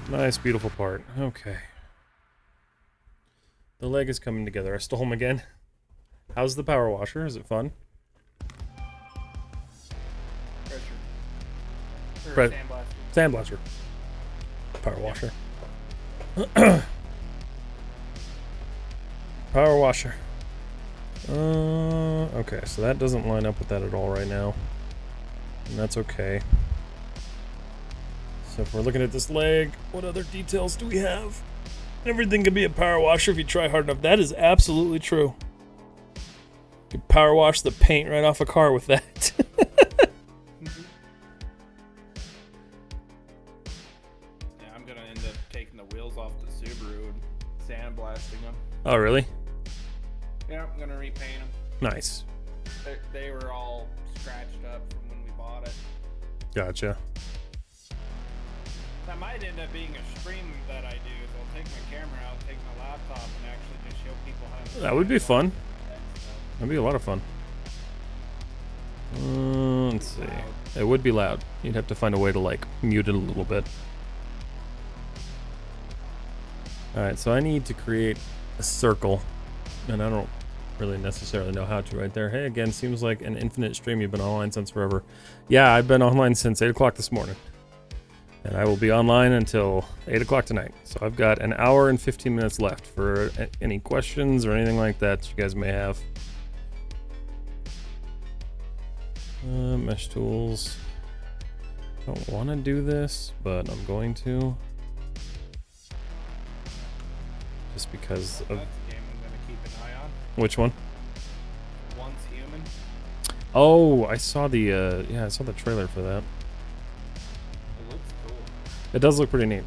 Nice, beautiful part. Okay. The leg is coming together. I stole him again. How's the power washer? Is it fun? Pressure. Sandblaster. Power washer. Power washer. Okay, so that doesn't line up with that at all right now. And that's okay. So if we're looking at this leg, what other details do we have? Everything can be a power washer if you try hard enough. That is absolutely true. You can power wash the paint right off a car with that. Yeah, I'm gonna end up taking the wheels off the Subaru and sandblasting them. Oh, really? Yeah, I'm gonna repaint them. Nice. They were all scratched up from when we bought it. Gotcha. That might end up being a stream that I do. So I'll take my camera out, take my laptop, and actually just show people how to. That would be fun. That'd be a lot of fun. Let's see. It would be loud. You'd have to find a way to like mute it a little bit. Alright, so I need to create a circle. And I don't really necessarily know how to right there. Hey, again, seems like an infinite stream. You've been online since forever. Yeah, I've been online since 8 o'clock this morning. And I will be online until 8 o'clock tonight. So I've got an hour and 15 minutes left for any questions or anything like that you guys may have. Mesh tools. Don't want to do this, but I'm going to. Just because of... That's a game I'm gonna keep an eye on. Which one? Once Human. Oh, I saw the, yeah, I saw the trailer for that. It looks cool. It does look pretty neat.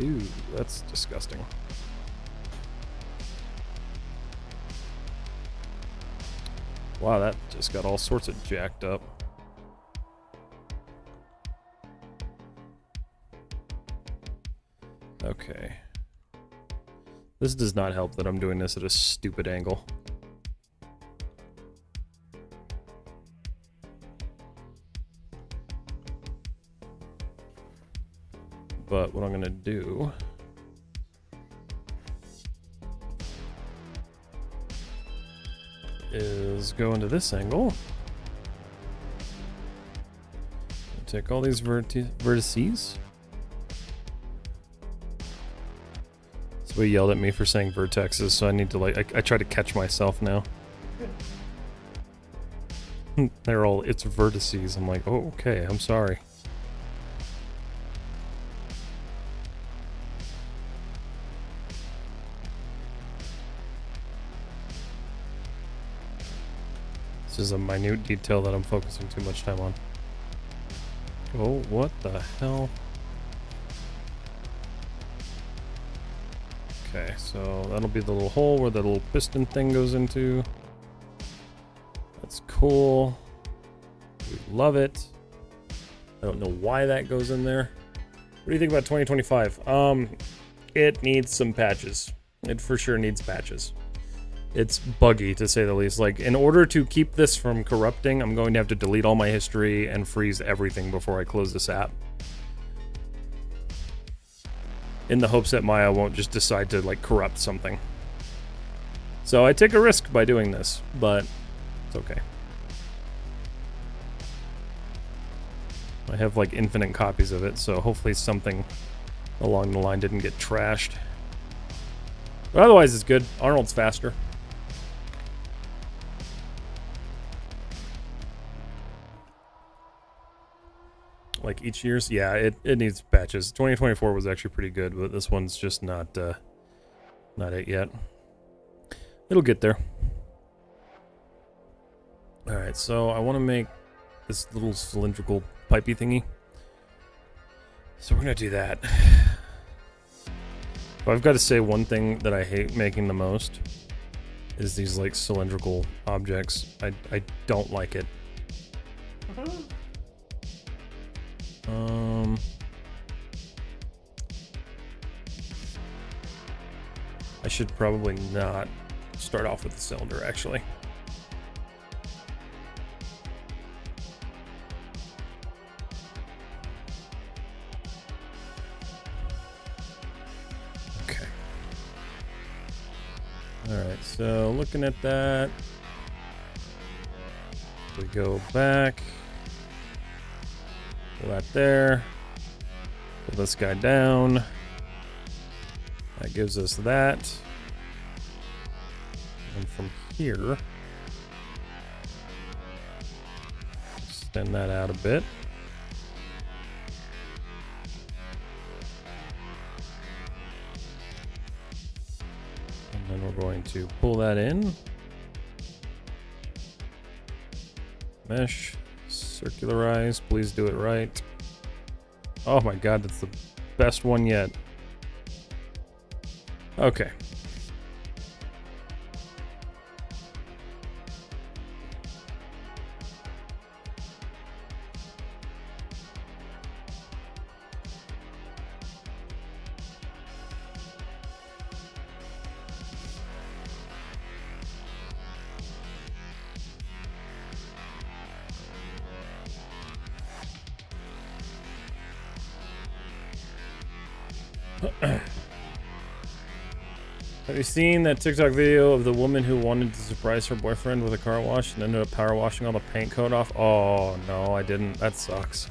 Ooh, that's disgusting. Wow, that just got all sorts of jacked up. Okay. This does not help that I'm doing this at a stupid angle. But what I'm gonna do is go into this angle. Take all these vertices. Somebody yelled at me for saying vertexes, so I need to like, I try to catch myself now. They're all, it's vertices. I'm like, oh, okay, I'm sorry. This is a minute detail that I'm focusing too much time on. Oh, what the hell? Okay, so that'll be the little hole where the little piston thing goes into. That's cool. We love it. I don't know why that goes in there. What do you think about 2025? It needs some patches. It for sure needs patches. It's buggy, to say the least. Like, in order to keep this from corrupting, I'm going to have to delete all my history and freeze everything before I close this app. In the hopes that Maya won't just decide to, like, corrupt something. So I take a risk by doing this, but it's okay. I have, like, infinite copies of it, so hopefully something along the line didn't get trashed. But otherwise, it's good. Arnold's faster. Like each year's, yeah, it needs patches. 2024 was actually pretty good, but this one's just not it yet. It'll get there. All right, so I want to make this little cylindrical pipey thingy. So we're gonna do that. If I've got to say one thing that I hate making the most is these like cylindrical objects. I don't like it. I should probably not start off with the cylinder, actually. Okay. Alright, so looking at that, we go back. Pull that there. Pull this guy down. That gives us that. And from here, extend that out a bit. And then we're going to pull that in. Mesh. Circularize, please do it right. Oh my god, that's the best one yet. Okay. Have you seen that TikTok video of the woman who wanted to surprise her boyfriend with a car wash and ended up power washing all the paint coat off? Oh no, I didn't. That sucks.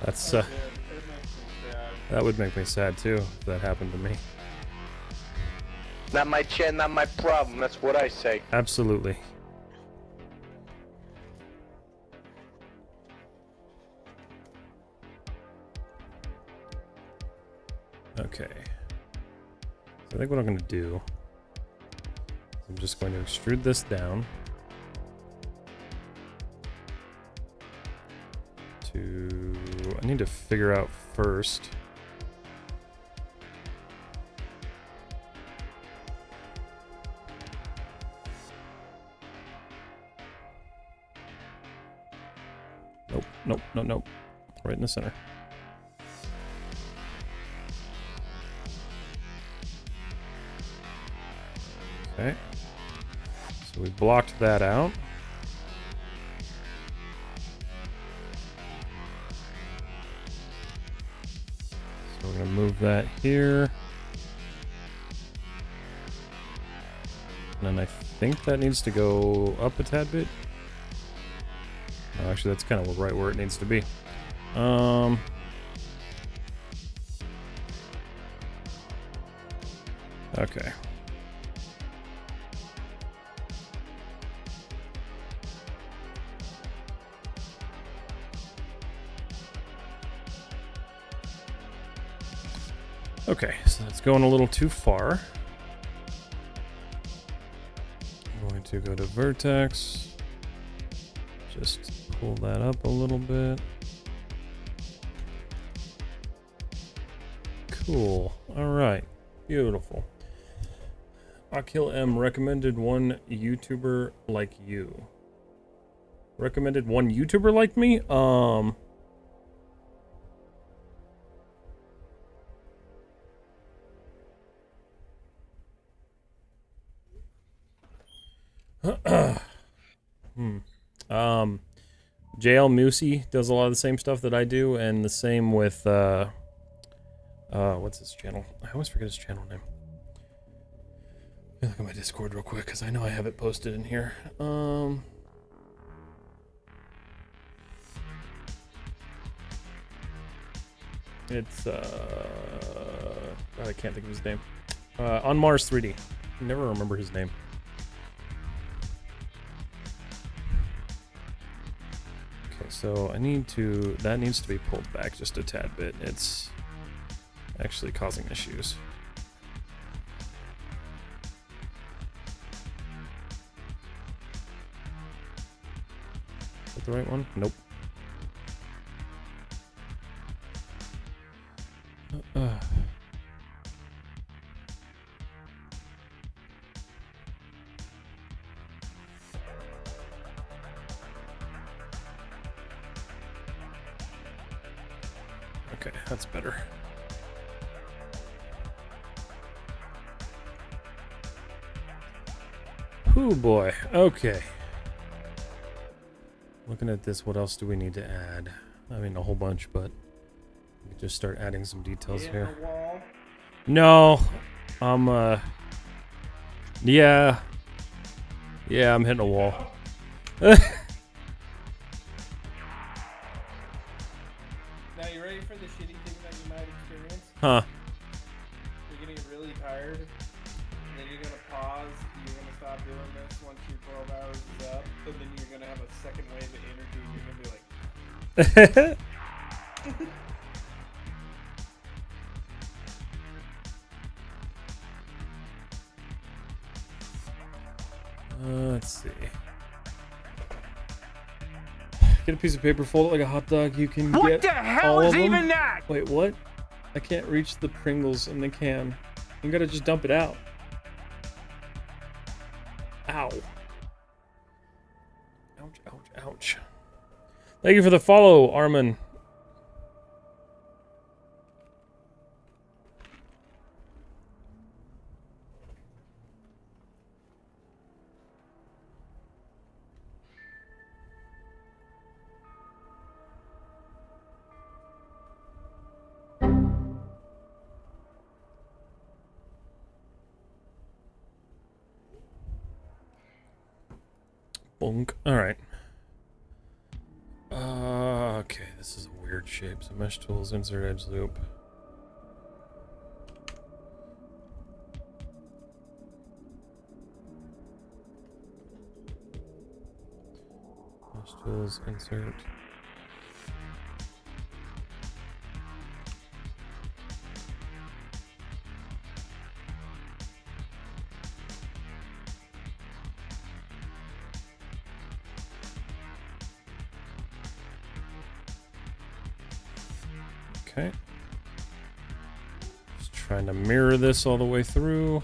That's It makes me sad. that would make me sad too if that happened to me. Not my chin, not my problem. That's what I say. Absolutely. Okay. So I think what I'm going to do is I'm just going to extrude this down to... I need to figure out first. Nope, nope, nope, nope. Right in the center. Okay, so we blocked that out. So we're going to move that here. And then I think that needs to go up a tad bit. No, actually, that's kind of right where it needs to be. Okay. Okay, so that's going a little too far. I'm going to go to vertex, Just pull that up a little bit. Cool. All right. Beautiful. Akil M recommended one YouTuber like you. Recommended one YouTuber like me? JL Moosey does a lot of the same stuff that I do, and the same with what's his channel? I always forget his channel name. Let me look at my Discord real quick because I know I have it posted in here. It's I can't think of his name. On Mars 3D. Never remember his name. Okay, so that needs to be pulled back just a tad bit. It's actually causing issues. Is that the right one? Nope. Okay, that's better. Ooh boy, okay. Looking at this, what else do we need to add? I mean, a whole bunch, but we can just start adding some details here. Wall. No, yeah, I'm hitting a wall. Now you ready for the shitty thing that you might experience? Huh? You're gonna get really tired, and then you're gonna pause. You're gonna stop doing this once your 12 hours is up, and then you're gonna have a second wave of energy. And you're gonna be like, Let's see. Get a piece of paper, fold it like a hot dog. You can What get the hell all is of them. even that? Wait, what? I can't reach the Pringles in the can. You gotta just dump it out. Ow. Ouch, ouch, ouch. Thank you for the follow, Armin. Bonk. Alright. Okay, this is a weird shape. So mesh tools, insert edge loop. Mesh tools, insert. Okay. Just trying to mirror this all the way through.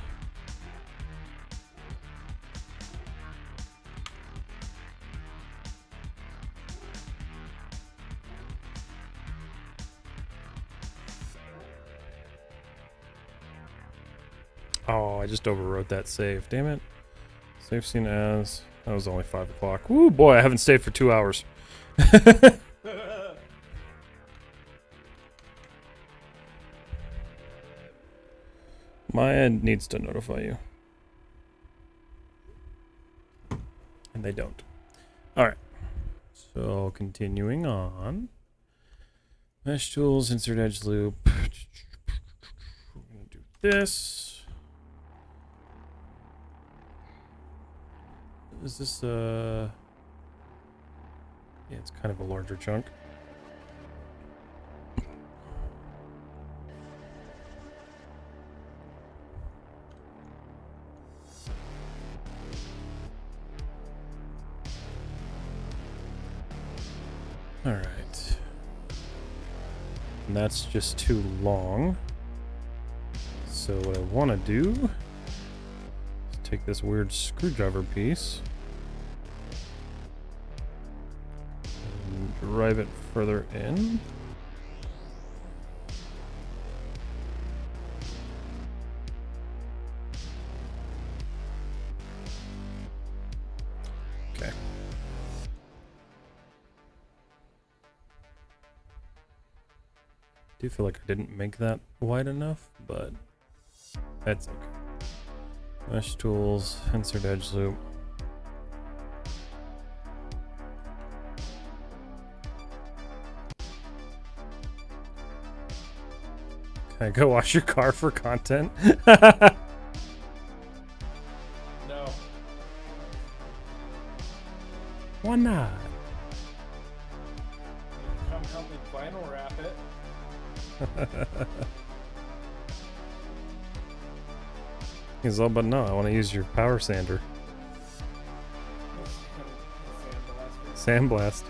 Oh, I just overwrote that save. Damn it. Save scene as. That was only 5 o'clock. Woo, boy, I haven't saved for 2 hours. My end needs to notify you. And they don't. Alright. So, continuing on. Mesh tools, insert edge loop. We're going to do this. Is this, yeah, it's kind of a larger chunk. All right. And that's just too long. So what I want to do is take this weird screwdriver piece and drive it further in. Okay. I do feel like I didn't make that wide enough, but that's okay. Mesh tools, insert edge loop. Can I go wash your car for content? No. Why not? Come help me vinyl wrap it. He's all, but no, I want to use your power sander. Sandblast.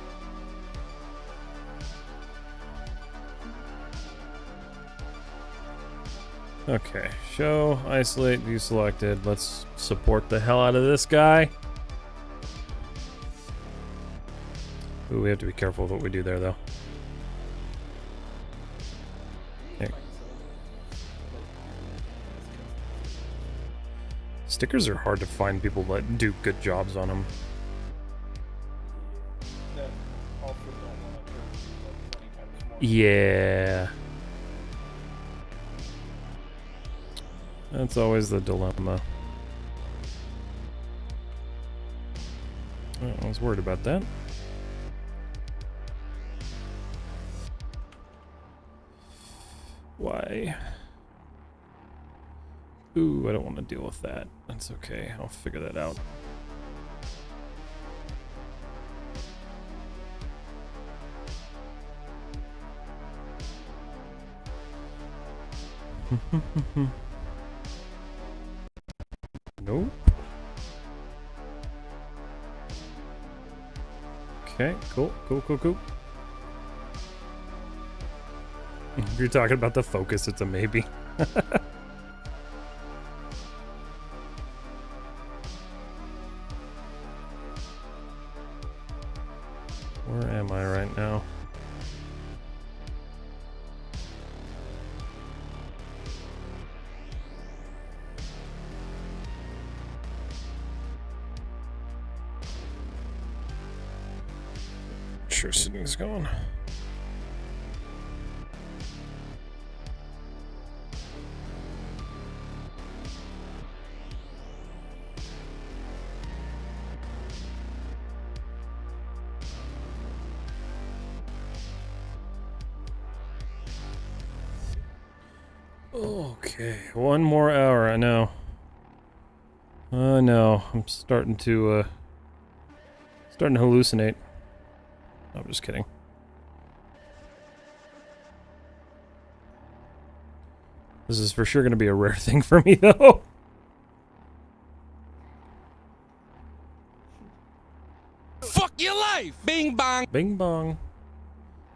Okay, show, isolate, view selected. Let's support the hell out of this guy. Ooh, we have to be careful with what we do there, though. Okay. Stickers are hard to find people that do good jobs on them. That also don't want to turn like 20 times more. Yeah. That's always the dilemma. Oh, I was worried about that. Why? Ooh, I don't want to deal with that. That's okay. I'll figure that out. Nope. Okay, cool. If you're talking about the focus, it's a maybe. Where am I right now? Sure, Sydney's going. Okay, one more hour. I know. I know. I'm starting to hallucinate. I'm just kidding. This is for sure going to be a rare thing for me, though. Fuck your life! Bing bong! Bing bong.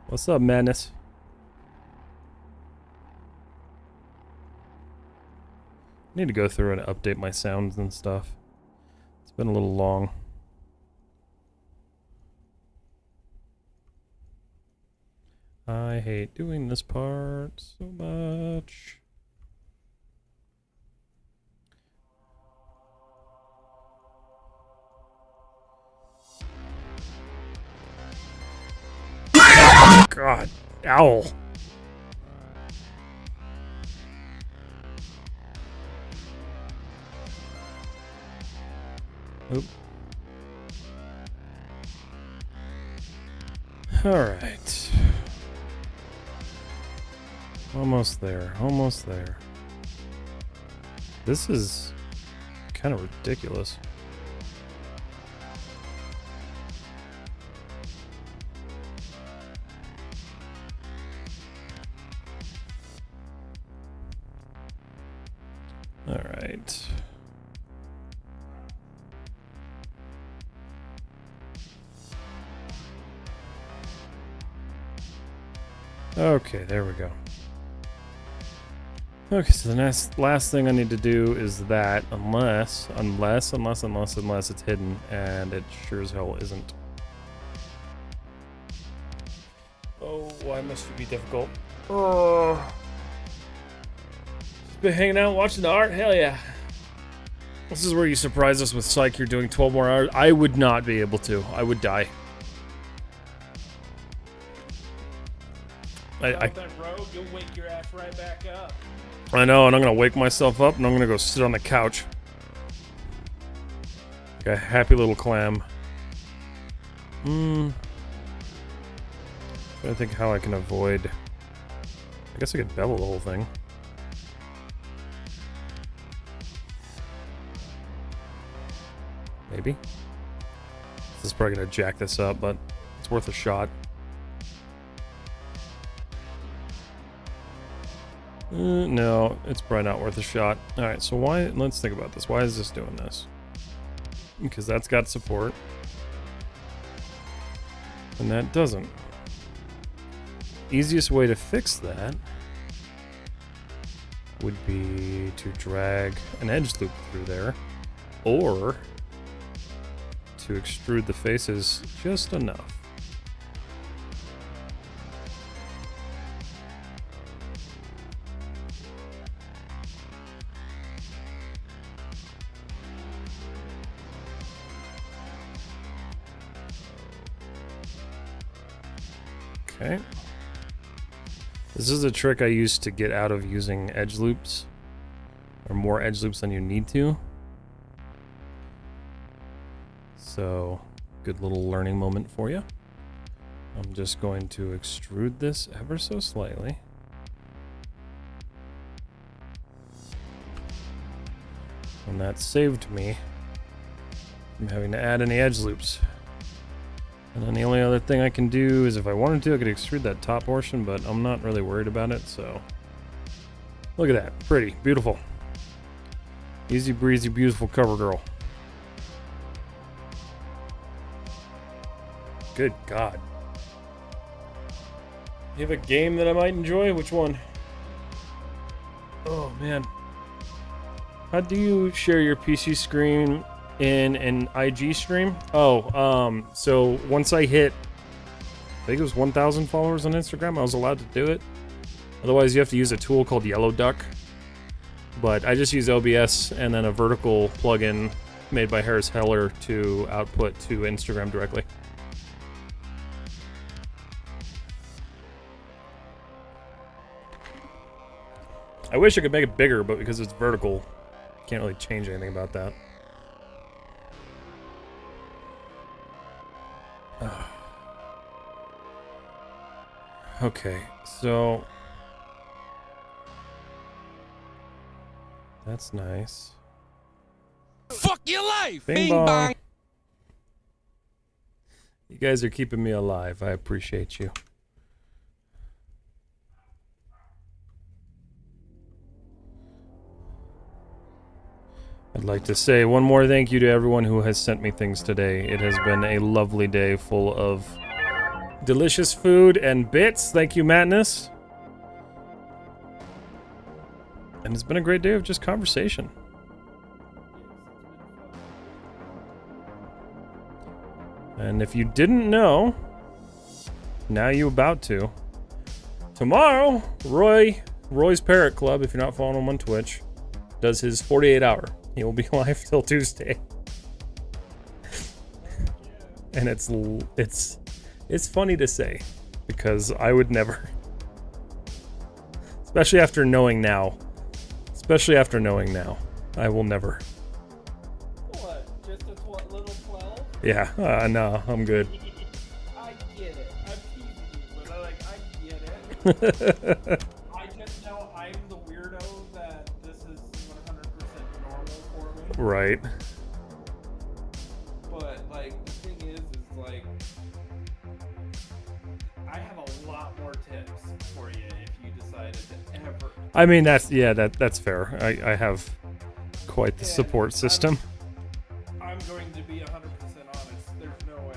What's up, madness? I need to go through and update my sounds and stuff. It's been a little long. I hate doing this part so much. God, owl. Oop. All right. Almost there, almost there. This is kind of ridiculous. All right. Okay, there we go. Okay, so the last thing I need to do is that, unless it's hidden, and it sure as hell isn't. Oh, why must it be difficult? Oh, just been hanging out watching the art. Hell yeah! This is where you surprise us with Psych. You're doing 12 more hours. I would not be able to. I would die. That rogue, you'll wake your ass right back up. I know, and I'm gonna wake myself up, and I'm gonna go sit on the couch. Like a happy little clam. Trying to think how I can avoid. I guess I could bevel the whole thing. Maybe. This is probably gonna jack this up, but it's worth a shot. No, it's probably not worth a shot. Alright, so why... Let's think about this. Why is this doing this? Because that's got support. And that doesn't. Easiest way to fix that would be to drag an edge loop through there. Or to extrude the faces just enough. Okay. This is a trick I used to get out of using edge loops, or more edge loops than you need to. So, good little learning moment for you. I'm just going to extrude this ever so slightly. And that saved me from having to add any edge loops. And then the only other thing I can do is if I wanted to, I could extrude that top portion, but I'm not really worried about it, so. Look at that. Pretty. Beautiful. Easy breezy, beautiful cover girl. Good God. You have a game that I might enjoy? Which one? Oh, man. How do you share your PC screen in an IG stream? Oh, so once I hit, I think it was 1,000 followers on Instagram, I was allowed to do it. Otherwise, you have to use a tool called Yellow Duck. But I just use OBS and then a vertical plugin made by Harris Heller to output to Instagram directly. I wish I could make it bigger, but because it's vertical, can't really change anything about that. Okay, so that's nice. Fuck your life! Bing, Bing bong. bong! You guys are keeping me alive. I appreciate you. I'd like to say one more thank you to everyone who has sent me things today. It has been a lovely day full of delicious food and bits. Thank you, Madness. And it's been a great day of just conversation. And if you didn't know, now you're about to. Tomorrow, Roy's Parrot Club, if you're not following him on Twitch, does his 48-hour. He will be live till Tuesday. And it's funny to say, because I would never. Especially after knowing now. I will never. What? Just a little 12? Yeah, no, I'm good. I get it. I'm teasing you, but I get it. I just know I'm the weirdo that this is 100% normal for me. Right. But like the thing is like I have a lot more tips for you if you decided to ever. I mean that's fair. I have quite the support system. I'm going to be 100% honest. There's no way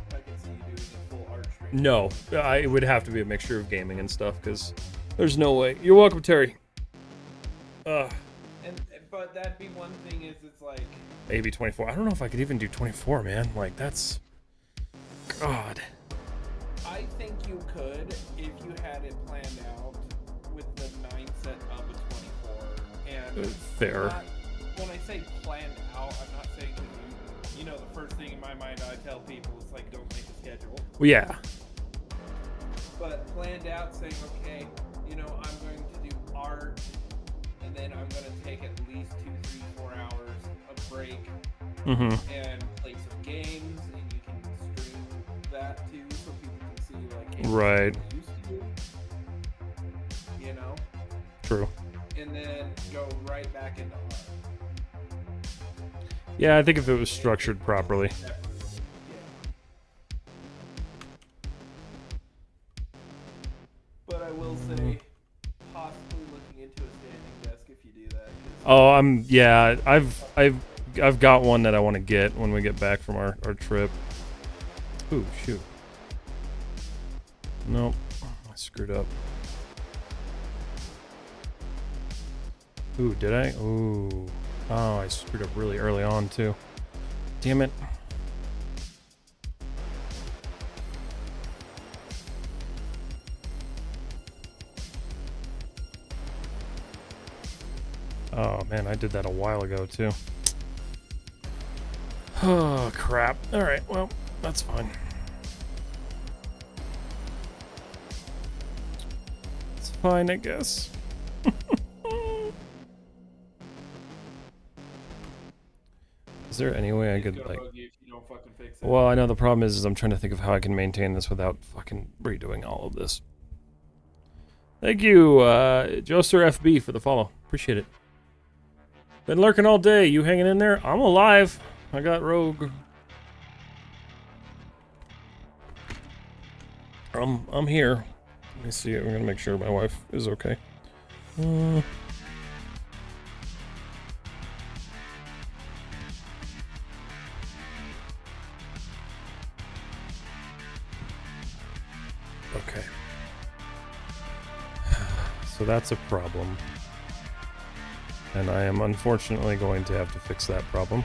I can see you doing a full art stream No, it would have to be a mixture of gaming and stuff, because there's no way. You're welcome, Terry. But that'd be one thing is it's like... Maybe 24. I don't know if I could even do 24, man. Like, that's... God. I think you could if you had it planned out with the mindset of a 24. And fair. When I say planned out, I'm not saying you know, the first thing in my mind I tell people is like, don't make a schedule. Well, yeah. But planned out, saying, okay, you know, I'm going to do art, and then I'm going to take at least 2, 3, 4 hours of break and play some games, and you can stream that too, so people can see like, hey, right. what you used to do, you know. True. And then go right back into art. Yeah, I think if it was structured properly. But I will say, possibly looking into a standing desk if you do that. Oh, yeah, I've got one that I want to get when we get back from our trip. Ooh, shoot. Nope, I screwed up. Ooh, did I? Ooh. Oh, I screwed up really early on, too. Damn it. Oh, man, I did that a while ago, too. Oh, crap. Alright, well, that's fine. It's fine, I guess. Is there any way I could, like... Well, I know the problem is I'm trying to think of how I can maintain this without fucking redoing all of this. Thank you, Joser FB, for the follow. Appreciate it. Been lurking all day. You hanging in there? I'm alive. I got rogue. I'm here. Let me see. I'm gonna make sure my wife is okay. Okay. So that's a problem. And I am unfortunately going to have to fix that problem.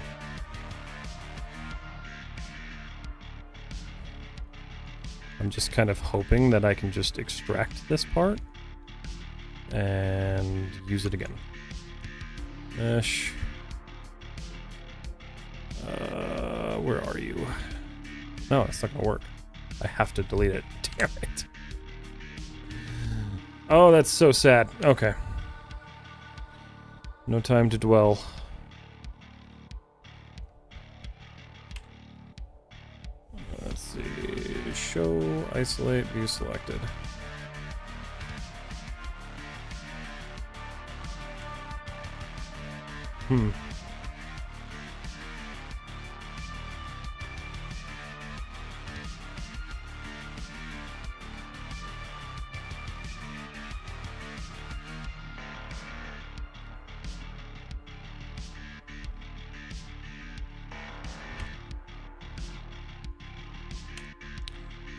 I'm just kind of hoping that I can just extract this part and use it again. Mesh. Where are you? No, it's not gonna work. I have to delete it. Damn it. Oh, that's so sad. Okay. No time to dwell. Let's see. Show, isolate, view selected.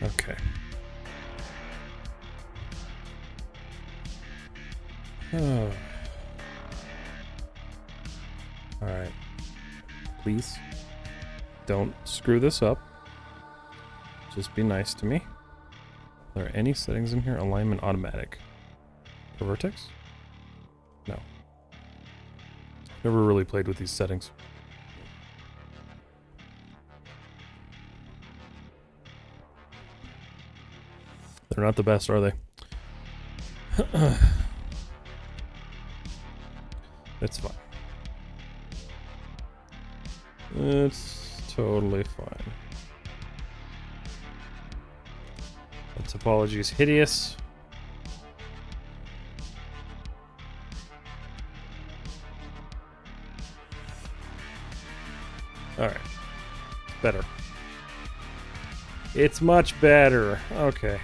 Okay. Alright. Please, don't screw this up. Just be nice to me. Are there any settings in here? Alignment automatic. For vertex? No. Never really played with these settings. They're not the best, are they? It's fine. It's totally fine. The topology is hideous. Alright. Better. It's much better. Okay.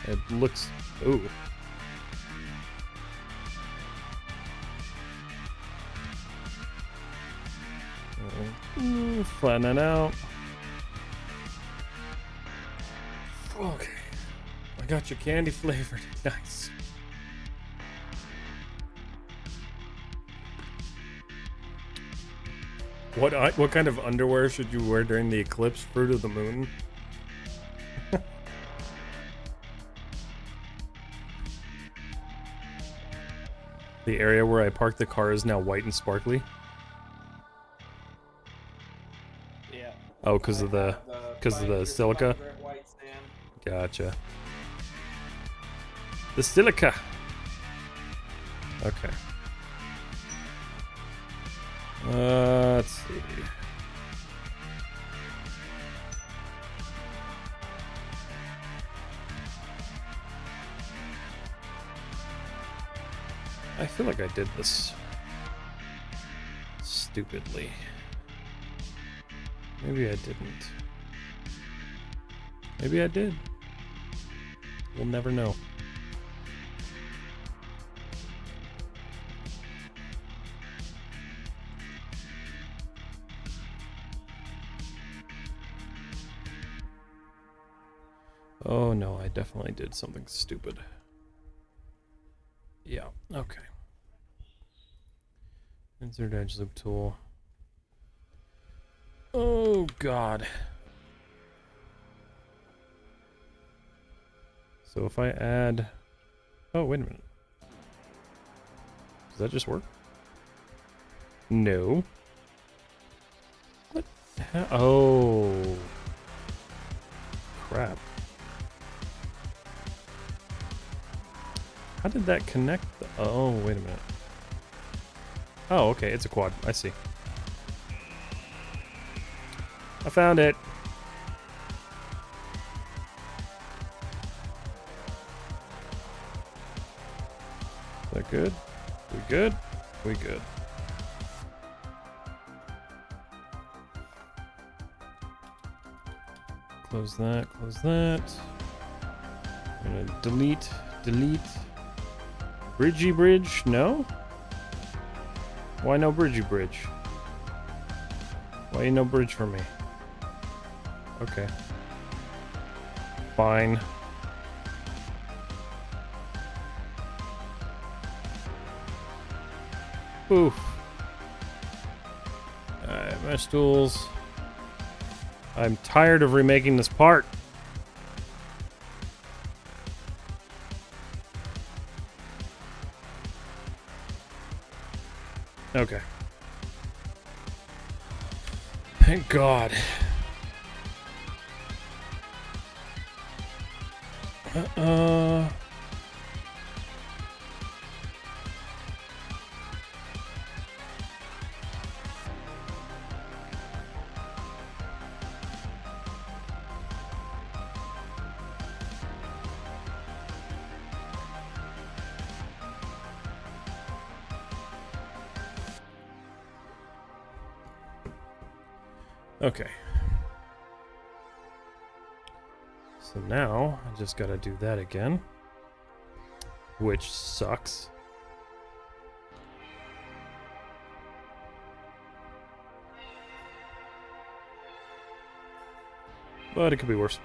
It looks... Ooh. Flatten it out. Okay. I got your candy flavored. Nice. What kind of underwear should you wear during the eclipse? Fruit of the moon? The area where I parked the car is now white and sparkly. Yeah. Oh, because of the silica. White sand. Gotcha. The silica. Okay. Let's see. I feel like I did this stupidly. Maybe I didn't. Maybe I did. We'll never know. Oh no, I definitely did something stupid. Yeah, okay. Insert edge loop tool. Oh god. So if I add... Oh, wait a minute. Does that just work? No. What the hell? Oh. Crap. How did that connect? Oh, wait a minute. Oh, okay, it's a quad. I see. I found it. Is that good? We good? We good. Close that, close that. I'm gonna delete. Bridgey bridge? No? Why no bridgey bridge? Why no bridge for me? Okay. Fine. Oof. Alright, mesh tools. I'm tired of remaking this part. Okay. Thank God. Okay. So now I just gotta do that again, which sucks. But it could be worse.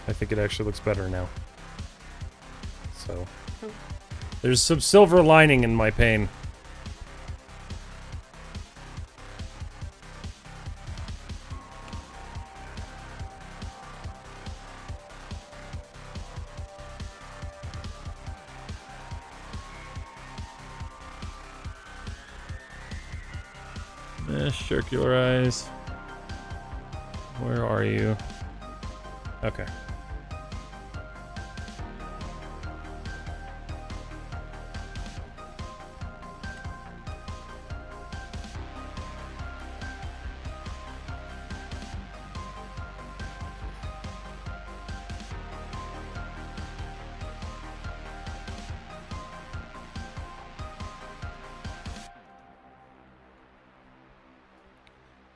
I think it actually looks better now. So there's some silver lining in my pain. Circularize. Where are you? Okay.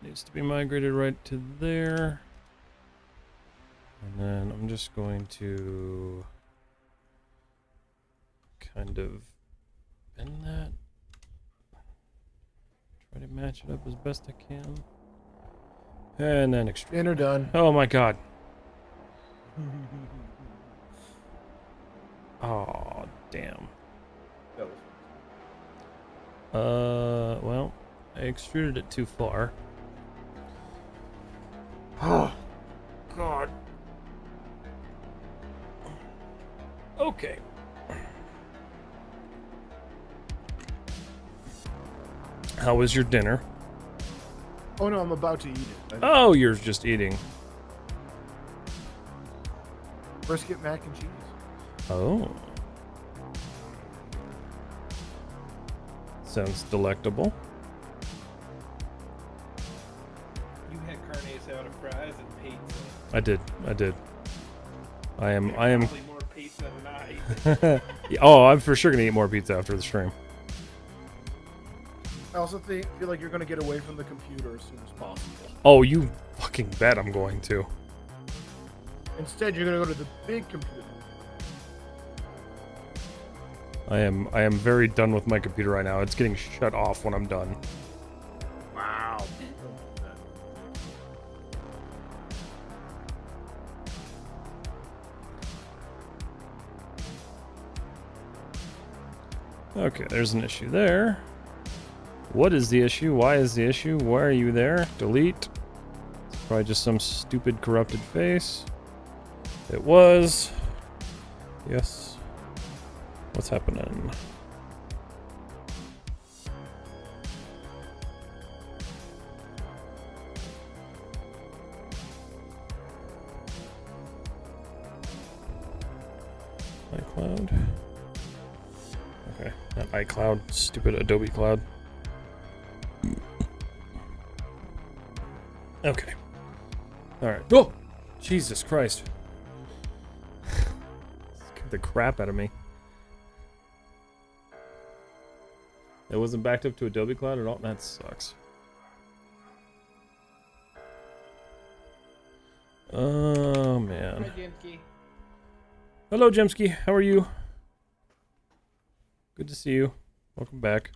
Needs to be migrated right to there. And then I'm just going to kind of bend that. Try to match it up as best I can. And then extrude. Inner done. Oh my god. Oh, damn. Well, I extruded it too far. Oh, God. Okay. How was your dinner? Oh no, I'm about to eat it. Oh, you're just eating. Brisket mac and cheese. Oh. Sounds delectable. You had carne asada fries and pizza. I did. I am Probably more pizza than I. Oh, I'm for sure gonna eat more pizza after the stream. I also feel like you're gonna get away from the computer as soon as possible. Oh, you fucking bet I'm going to. Instead, you're gonna go to the big computer. I am very done with my computer right now. It's getting shut off when I'm done. Wow. Okay, there's an issue there. What is the issue? Why is the issue? Why are you there? Delete. It's probably just some stupid corrupted face. It was. Yes. What's happening? iCloud. Okay, not iCloud. Stupid Adobe Cloud. Okay. Alright. Oh! Jesus Christ. Scared the crap out of me. It wasn't backed up to Adobe Cloud at all? That sucks. Oh, man. Hi, Jimsky. Hello, Jemsky. How are you? Good to see you. Welcome back.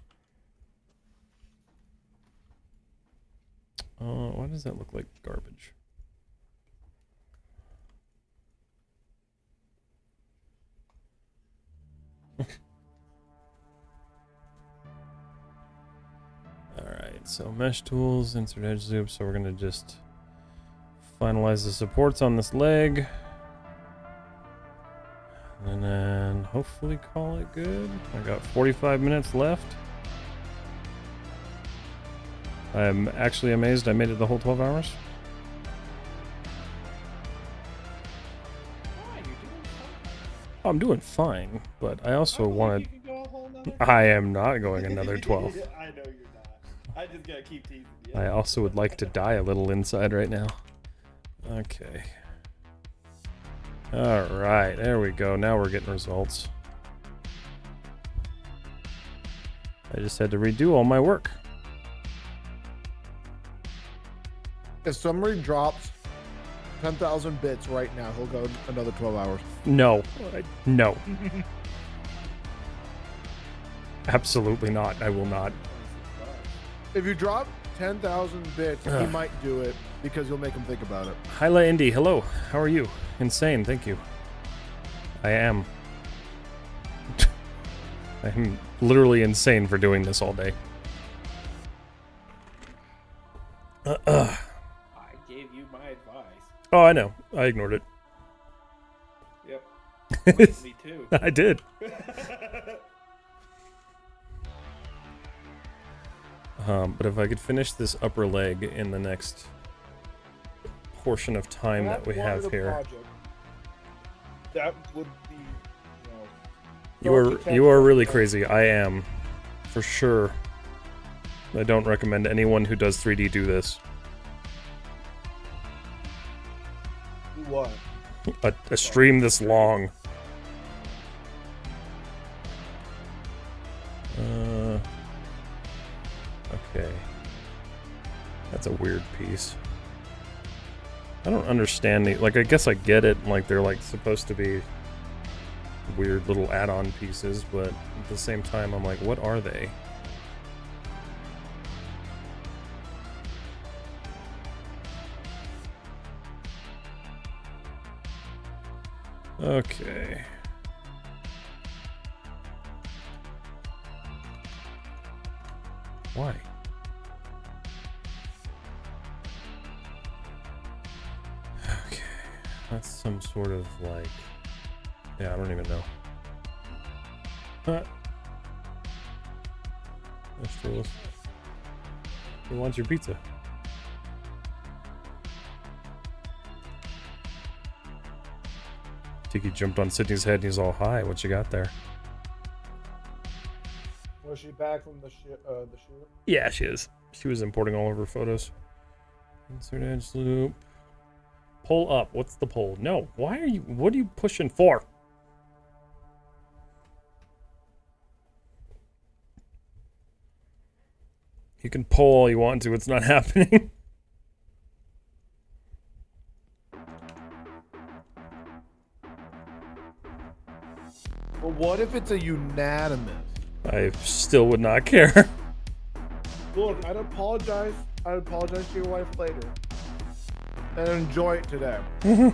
Why does that look like garbage? Alright, so mesh tools, insert edge zoom, so we're gonna just finalize the supports on this leg. And then hopefully call it good. I got 45 minutes left. I'm actually amazed I made it the whole 12 hours. Oh, I'm doing fine, but I also wanted... I am not going another 12. I know you're not. I just gotta keep teasing you. I also would like to die a little inside right now. Okay. Alright, there we go. Now we're getting results. I just had to redo all my work. If somebody drops 10,000 bits right now, he'll go another 12 hours. No. No. Absolutely not. I will not. If you drop 10,000 bits, he might do it because you'll make him think about it. Hyla Indy, hello. How are you? Insane, thank you. I am. I'm literally insane for doing this all day. I gave you my advice. Oh, I know. I ignored it. Yep. Me too. I did. But if I could finish this upper leg in the next portion of time that we have here. Project, that would be, You are really crazy. I am. For sure. I don't recommend anyone who does 3D do this. What? A stream this long. Okay. That's a weird piece. I don't understand the, like, I guess I get it, like, they're, like, supposed to be weird little add-on pieces, but at the same time, I'm like, what are they? Okay. Why? Okay. That's some sort of like... Yeah, I don't even know. Vegetables. Who wants your pizza? Tiki jumped on Sydney's head and he's all, hi, what you got there? Was she back from the shoot? Yeah, she is. She was importing all of her photos. Insert edge loop. Pull up. What's the pull? No. Why are you... What are you pushing for? You can pull all you want to. It's not happening. But what if it's a unanimous? I still would not care. Look, I'd apologize. I'd apologize to your wife later. And enjoy it today. Yeah,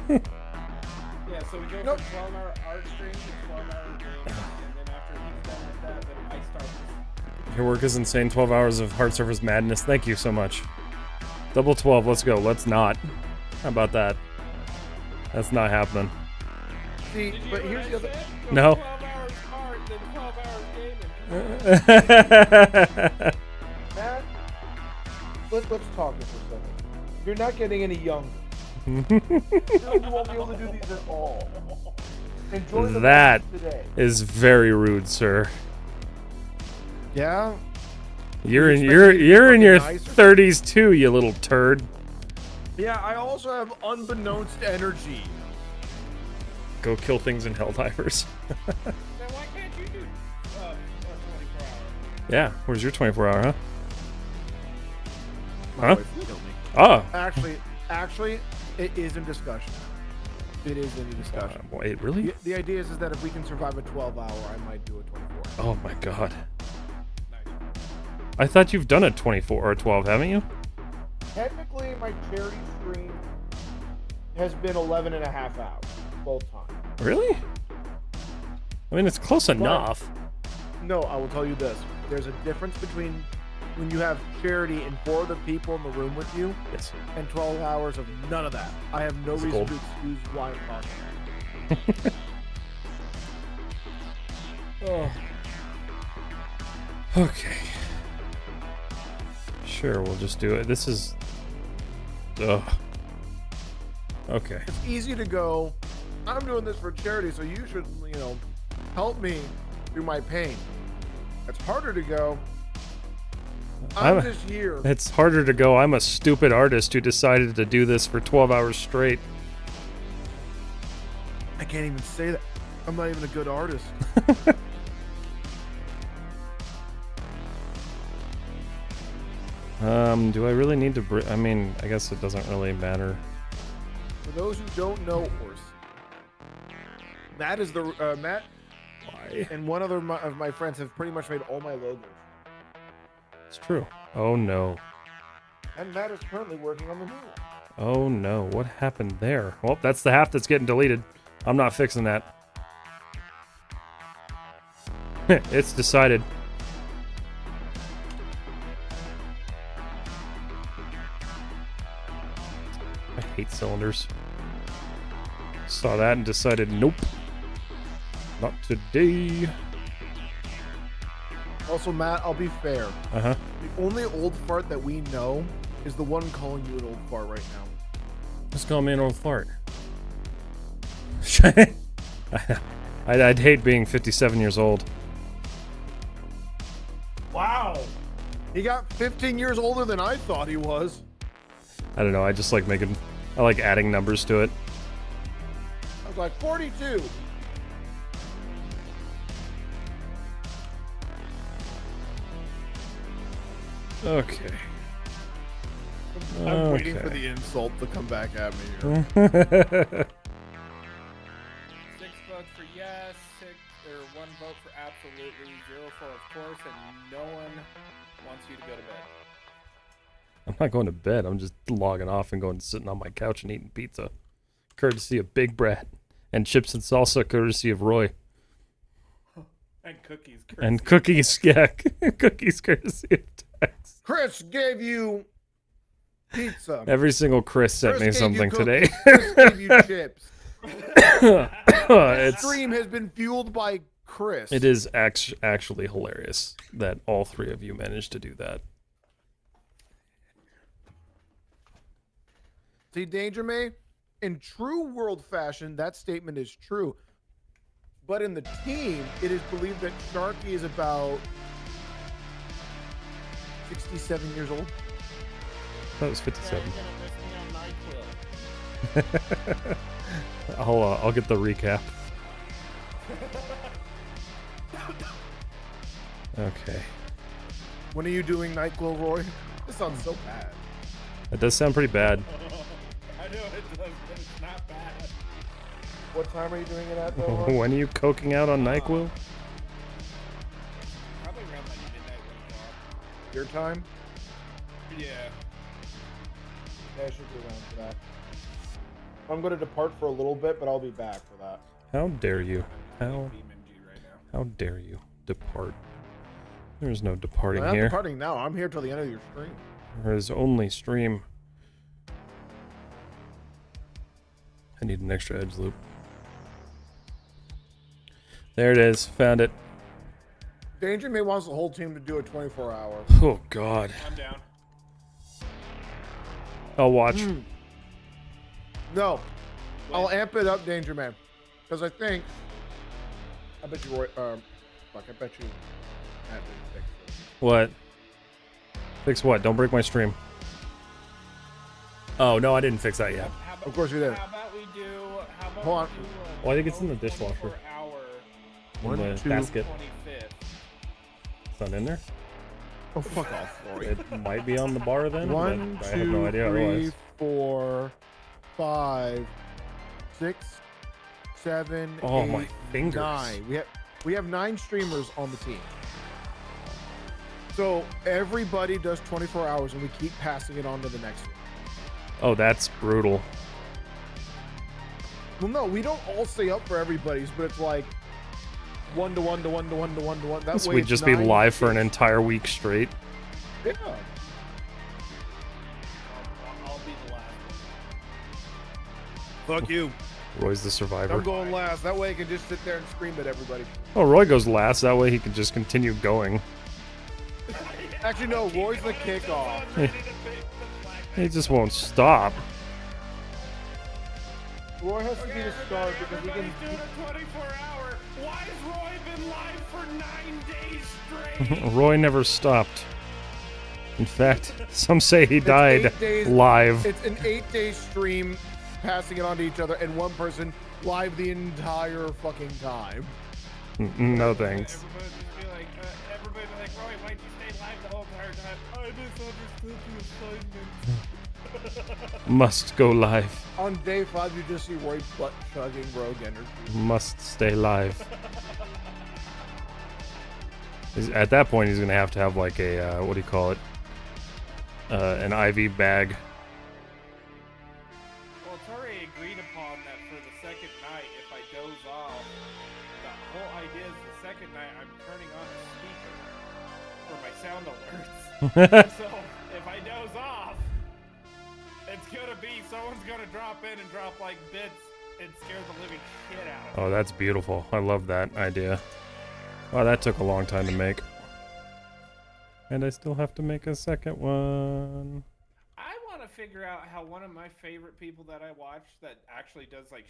so we go from 12-hour art stream to 12-hour game, and then after he's done with that, then I start this. Your work is insane. 12 hours of hard surface madness. Thank you so much. Double 12. Let's go. Let's not. How about that? That's not happening. See, but here's the other... No. 12 hours art, then 12 hours gaming. Matt, let's talk this for a second. You're not getting any younger. You won't be able to do these at all. Enjoy the That today. is very rude, sir. Yeah? You're in expect me to be your fucking nicer? 30s too, you little turd. Yeah, I also have unbeknownst energy. Go kill things in Helldivers. Then why can't you do 24 hours? Yeah, where's your 24-hour, huh? My Huh? wife killed me. Oh. Actually, it is in discussion. It is in discussion. Wait, really? The idea is that if we can survive a 12-hour, I might do a 24. Oh my god. I thought you've done a 24 or 12, haven't you? Technically, my charity stream has been 11 and a half hours, both times. Really? I mean, it's close enough. No, I will tell you this. There's a difference between when you have charity and 4 other people in the room with you, Yes. and 12 hours of none of that. I have no It's reason gold. to excuse why I'm talking. Oh. Okay. Sure, we'll just do it. This is... Ugh. Okay. It's easy to go, I'm doing this for charity, so you should, help me through my pain. It's harder to go, I'm just here. It's harder to go, I'm a stupid artist who decided to do this for 12 hours straight. I can't even say that. I'm not even a good artist. Do I really need to... I mean, I guess it doesn't really matter. For those who don't know, Matt is the Matt. Why? And one other of my friends have pretty much made all my logos. It's true. Oh no. And Matt is currently working on the new one. Oh no. What happened there? Well, that's the half that's getting deleted. I'm not fixing that. It's decided. I hate cylinders. Saw that and decided, nope. Not today. Also, Matt, I'll be fair. Uh-huh. The only old fart that we know is the one calling you an old fart right now. Just call me an old fart. I'd hate being 57 years old. Wow. He got 15 years older than I thought he was. I don't know, I just like I like adding numbers to it. I was like 42. Okay. I'm waiting for Okay. the insult to come back at me here. $6 for yes, 1 vote for absolutely, 0 for of course, and no one wants you to go to bed. I'm not going to bed, I'm just logging off and going sitting on my couch and eating pizza. Courtesy of Big Brad And chips and salsa courtesy of Roy. And cookies. And cookies, yeah. Cookies courtesy of Tex. Chris gave you pizza. Every single Chris sent me Chris gave something you today. Chris gave you chips. It's, Stream has been fueled by Chris. it is actually hilarious that all three of you managed to do that. See, Danger May, in true world fashion, that statement is true. But in the team, it is believed that Sharky is about 67 years old. That was 57. You're gonna miss me on NyQuil. I'll get the recap. Okay. When are you doing NyQuil, Roy? This sounds so bad. That does sound pretty bad. I know it does, but it's not bad. What time are you doing it at, though? Roy? When are you coking out on NyQuil? Probably around like midnight when it's Your time? off. Yeah. Yeah, I should be around for that. I'm going to depart for a little bit, but I'll be back for that. How dare you? How BeamNG right now. how dare you depart? There's no departing I'm not here. departing now. I'm here till the end of your stream. There is only stream. I need an extra edge loop. There it is. Found it. Danger May wants the whole team to do a 24-hour. Oh God. I'm down. I'll watch. No. I'll amp it up, Danger Man. Because I bet you, Roy, fuck, I bet you. Matt didn't fix it. What? Fix what? Don't break my stream. Oh no, I didn't fix that yet. How about, Of course you did. How about we do? How about Hold on. we do? Well, I think it's in the dishwasher. 24-hour In the 1, 2, basket. 25th. It's not in there. Oh, fuck off, Roy. It might be on the bar then. but 1, I have no 2, idea 3, otherwise. 4, 5, 6, 7, Oh, 8, my fingers. 9. We have 9 streamers on the team. So everybody does 24 hours, and we keep passing it on to the next one. Oh, that's brutal. Well, no, we don't all stay up for everybody's, but it's like 1 to 1 to 1 to 1 to 1 to 1. That So way we'd it's just be 9 live for an kids. entire week straight. Yeah. I'll be the last Fuck you. Roy's the survivor. I'm going last. That way I can just sit there and scream at everybody. Oh, Roy goes last. That way he can just continue going. Actually, no. Roy's the kickoff. He just won't stop. Roy has to be the start because he Everybody's can. doing a 24-hour. Why has Roy been live for 9 days straight? Roy never stopped. In fact, some say he It's died 8 days live. It's an 8-day stream, passing it on to each other, and one person live the entire fucking time. No thanks. Everybody be like, Roy, why'd you stay live the whole entire time? I misunderstood the assignment. Must go live. On day 5, you just see Roy butt chugging Rogue Energy. Must stay live. At that point, he's gonna have to have like a what do you call it? An IV bag. Well, it's already agreed upon that for the second night, if I doze off, the whole idea is the second night I'm turning on a speaker for my sound alerts. So if I doze off, it's gonna be someone's gonna drop in and drop like bits and scare the living shit out of me. Oh, that's beautiful. I love that idea. Wow, that took a long time to make. And I still have to make a second one. I want to figure out how one of my favorite people that I watch that actually does like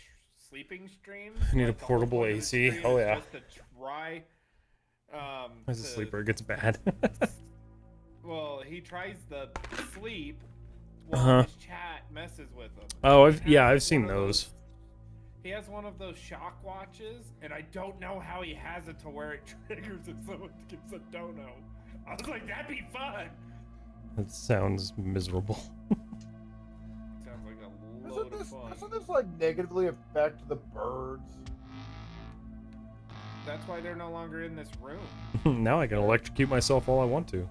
sleeping streams. I need a like, the whole portable point of the AC. stream Oh, is yeah. Just to try. As a to- sleeper, it gets bad. Well, he tries to sleep while Uh-huh. his chat messes with him. Oh, He I've has seen one of those. He has one of those shock watches, and I don't know how he has it to where it triggers if someone gets a dono. I was like, that'd be fun. That sounds miserable. Sounds like a load of fun. Doesn't this like negatively affect the birds? That's why they're no longer in this room. Now I can electrocute myself all I want to.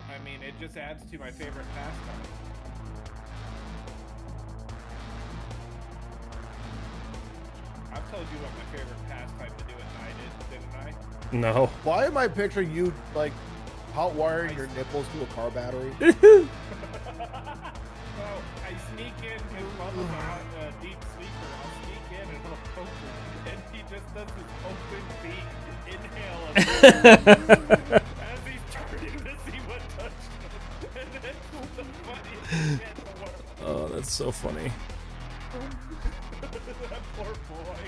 I mean, it just adds to my favorite pastime. told you what my favorite pastime to do at night is, didn't I? No. Why am I picturing you like hot wiring your nipples to a car battery? Well, I sneak in because Mama's a deep sleeper. I'll sneak in and I'll poke him, and he just does this open beak inhale of as he's turning to see what touched him. And then the funniest shit in the world. Oh, that's so funny. That poor boy.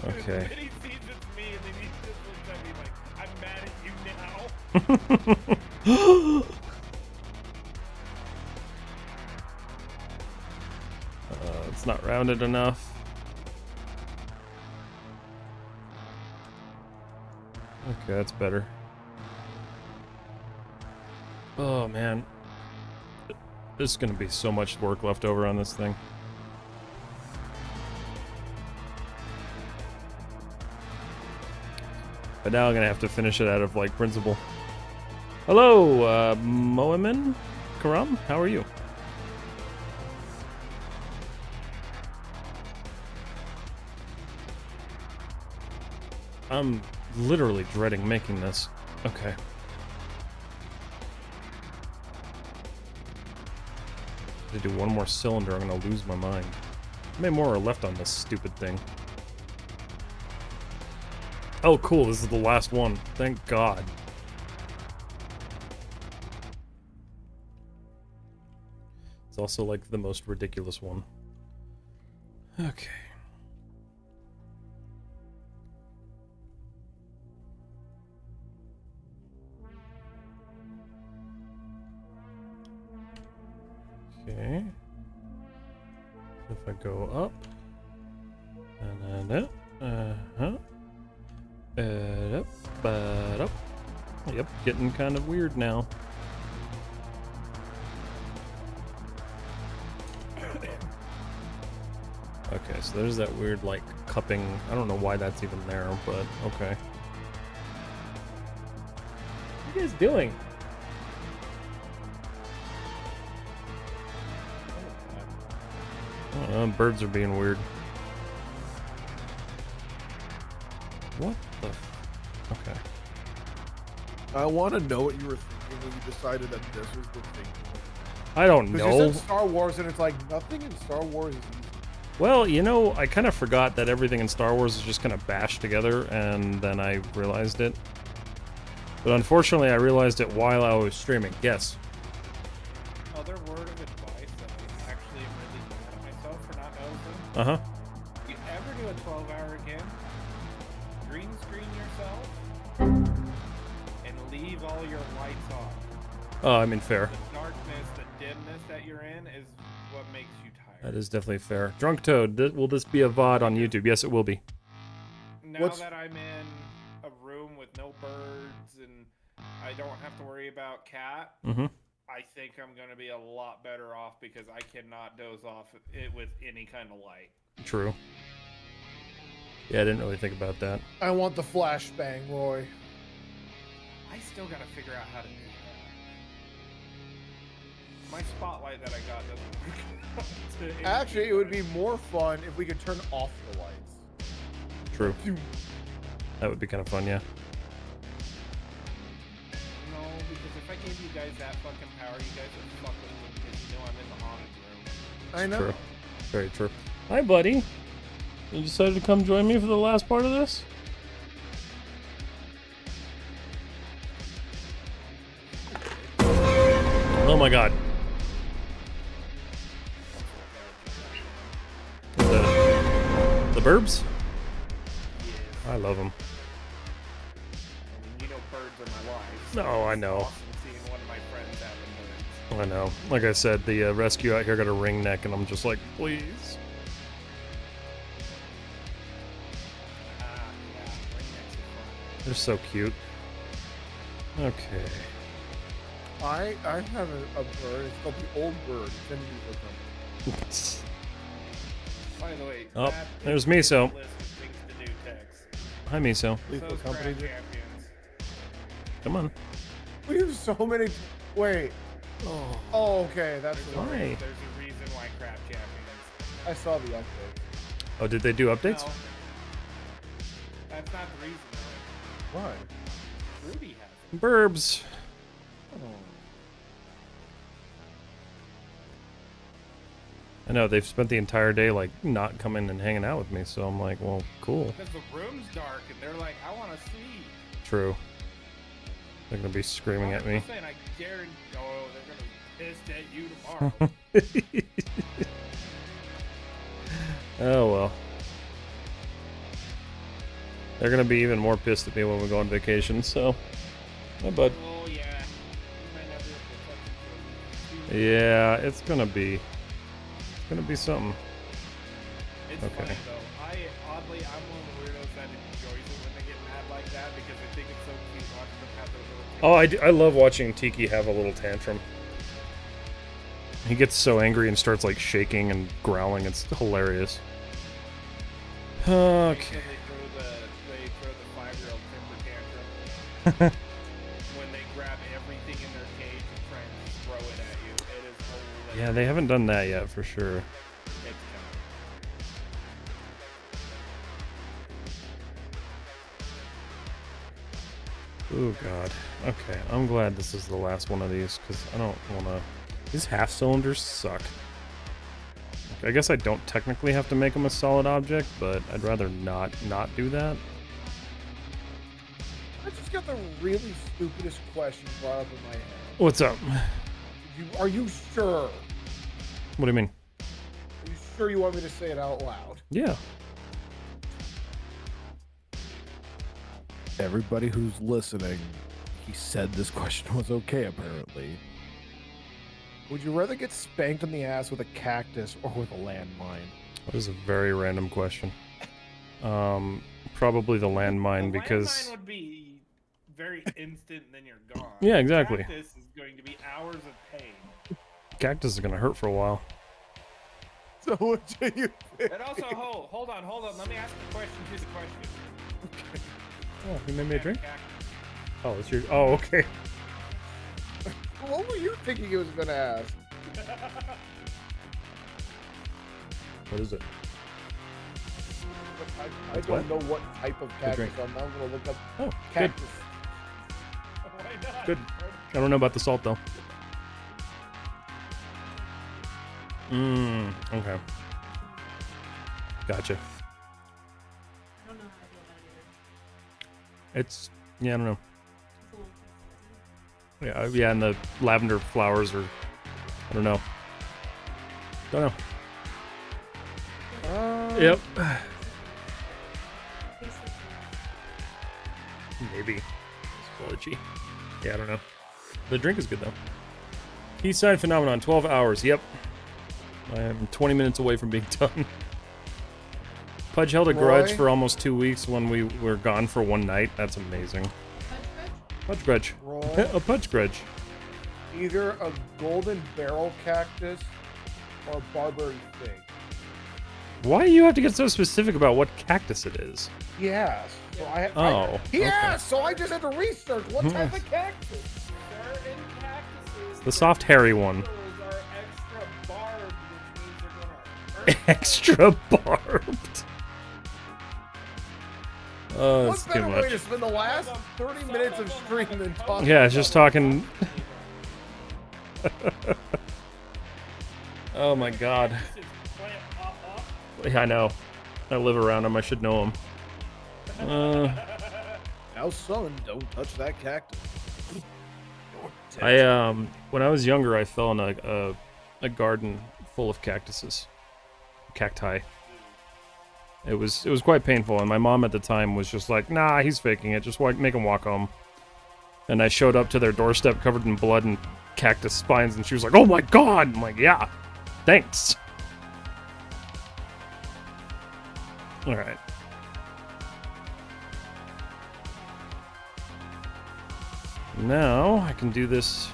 Okay. And then he sees it's me, and then he just looks at me like, I'm mad at you now. It's not rounded enough. Okay, that's better. Oh man, there's gonna be so much work left over on this thing. But now I'm gonna have to finish it out of like principle. Hello, Moemin Karam, how are you? I'm literally dreading making this. Okay. To do one more cylinder, I'm gonna lose my mind. How many more are left on this stupid thing? Oh, cool, this is the last one. Thank God. It's also like the most ridiculous one. Okay. Okay. If I go up, and then up, up. Yep, getting kind of weird now. Okay, so there's that weird like cupping. I don't know why that's even there, but okay. What are you guys doing? Birds are being weird. What the? Okay. I want to know what you were thinking when you decided that this was the thing. I don't Because know. you said Star Wars, and it's like nothing in Star Wars is easy. Well, you know, I kind of forgot that everything in Star Wars is just kind of bashed together, and then I realized it. But unfortunately, I realized it while I was streaming. Yes. Other word of advice that I actually am really mad at myself for not noticing. Uh-huh. If you ever do a 12-hour game, green screen yourself and leave all your lights on. Oh, I mean, fair. The darkness, the dimness that you're in is what makes you tired. That is definitely fair. Drunk Toad, will this be a VOD on YouTube? Yes, it will be. Now that I'm in a room with no birds and I don't have to worry about cat, I think I'm going to be a lot better off because I cannot doze off it with any kind of light. True. Yeah, I didn't really think about that. I want the flashbang, Roy. I still got to figure out how to do that. My spotlight that I got doesn't. Actually, it would be more fun if we could turn off the lights. True. That would be kind of fun, yeah. No, because if I gave you guys that fucking power, you guys would fuck with me because you know I'm in the haunted room. I know. True. Very true. Hi, buddy. You decided to come join me for the last part of this? Oh my God. The burbs? I love them. I mean, you know birds are my life. No, I know. It's awesome seeing one of my friends having birds. I know. Like I said, the rescue out here got a ring neck, and I'm just like, please. Yeah, ringnecks are fun. They're so cute. Okay. I have a bird. It's called the Old Bird. It's in Visor. By the way, Oh, that there's is the Miso. list of things to do, Tex. Hi, Miso. Lethal So's Company. Crab Champions. Come on. We have so many. Wait. Oh, okay. That's There's why. Why? there's a reason why Crab Champions. I saw the update. Oh, did they do updates? No. That's not the reason, though. Why? Ruby has it. Burbs. I know they've spent the entire day like not coming and hanging out with me, so I'm like, well, cool. Because the room's dark, and they're like, I want to sleep. True. They're gonna be screaming at me. 100%, I guarantee. Oh, they're gonna be pissed at you tomorrow. Oh well. They're gonna be even more pissed at me when we go on vacation. So, hey, bud. Oh yeah. You might not be able to touch it for a week or two. Yeah, it's gonna be something. It's Okay. funny though. I'm one of the weirdos that enjoys it when they get mad like that because I think it's so cute watching them have those little. Oh, I love watching Tiki have a little tantrum. He gets so angry and starts like shaking and growling. It's hilarious. Okay. They throw the 5-year-old temper tantrum when they grab everything in their cage and try and throw it at you. It is hilarious. Yeah, they haven't done that yet for sure. It's Oh god. Okay, I'm glad this is the last one of these because I don't want to. These half cylinders suck. I guess I don't technically have to make them a solid object, but I'd rather not do that. I just got the really stupidest question brought up in my head. What's up? Are you sure? What do you mean? Are you sure you want me to say it out loud? Yeah. Everybody who's listening, he said this question was okay, apparently. Would you rather get spanked in the ass with a cactus or with a landmine? That is a very random question. Probably the landmine because. Landmine would be very instant, and then you're gone. Yeah, exactly. Cactus is going to be hours of pain. Cactus is gonna hurt for a while. So what do you think? And also, hold on. Let me ask the question. Here's the question. Okay. Oh, you made me a drink? Cactus. Oh, it's your. Oh, okay. What were you thinking he was going to ask? What is it? I don't know what type of cactus. drink. I'm now going to look up Oh, good. cactus. Why not? Good. I don't know about the salt though. Okay. Gotcha. I don't know how I feel about it either. It's yeah, I don't know. It's a little confusing. Yeah, and the lavender flowers are. I don't know. Don't know. Yep. Tastes like Maybe. It's glitchy. Yeah, I don't know. The drink is good though. Eastside Phenomenon, 12 hours. Yep. I am 20 minutes away from being done. Pudge held a grudge Roy? for almost 2 weeks when we were gone for one night. That's amazing. Pudge grudge. Roy, A pudge grudge. either a golden barrel cactus or a barberry fig. Why do you have to get so specific about what cactus it is? Yes. So Oh, yeah, so I just had to research what type of cactus. Certain cactuses. The soft hairy one. Are extra barbed, which means they're gonna hurt. Extra barbed. Oh, What's that's too better way to much. spend the last 30 minutes of stream than talking? Yeah, just talking. Oh my god. This is plant pop-up. Yeah, I know. I live around him. I should know him. Now, son, don't touch that cactus. When I was younger, I fell in a garden full of cactuses, cacti. It was quite painful, and my mom at the time was just like, "Nah, he's faking it. Just make him walk home." And I showed up to their doorstep covered in blood and cactus spines, and she was like, "Oh my god!" I'm like, "Yeah, thanks." All right. Now I can do this,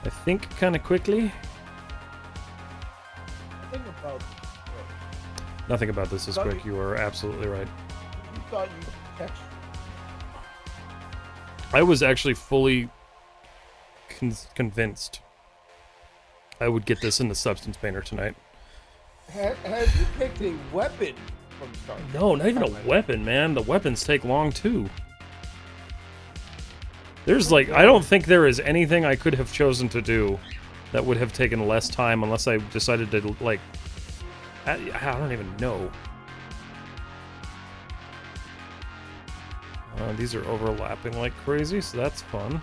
I think, kind of quickly. I think about Nothing about this is quick. You are absolutely right. you thought you textured. I was actually fully convinced I would get this in the substance painter tonight. Have you picked a weapon from Star Trek? No, not even a weapon, man. The weapons take long too. There's like, I don't think there is anything I could have chosen to do that would have taken less time unless I decided to, like, I don't even know. These are overlapping like crazy, so that's fun.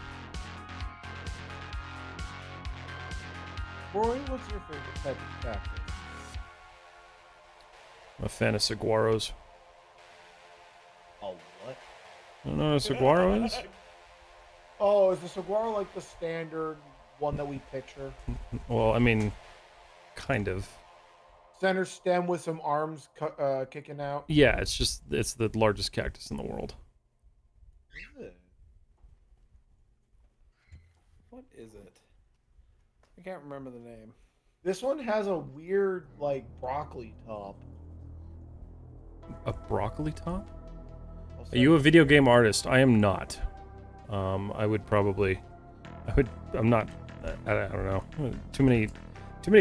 Roy, what's your favorite type of cactus? I'm a fan of saguaros. Oh, what? I don't know what a saguaro is? Oh, is the saguaro like the standard one that we picture? Well, I mean, kind of. Center stem with some arms kicking out? Yeah, it's the largest cactus in the world. What is it? I can't remember the name. This one has a weird, like, broccoli top. A broccoli top? Are you a video game artist? I am not. I'm not, I don't know. Too many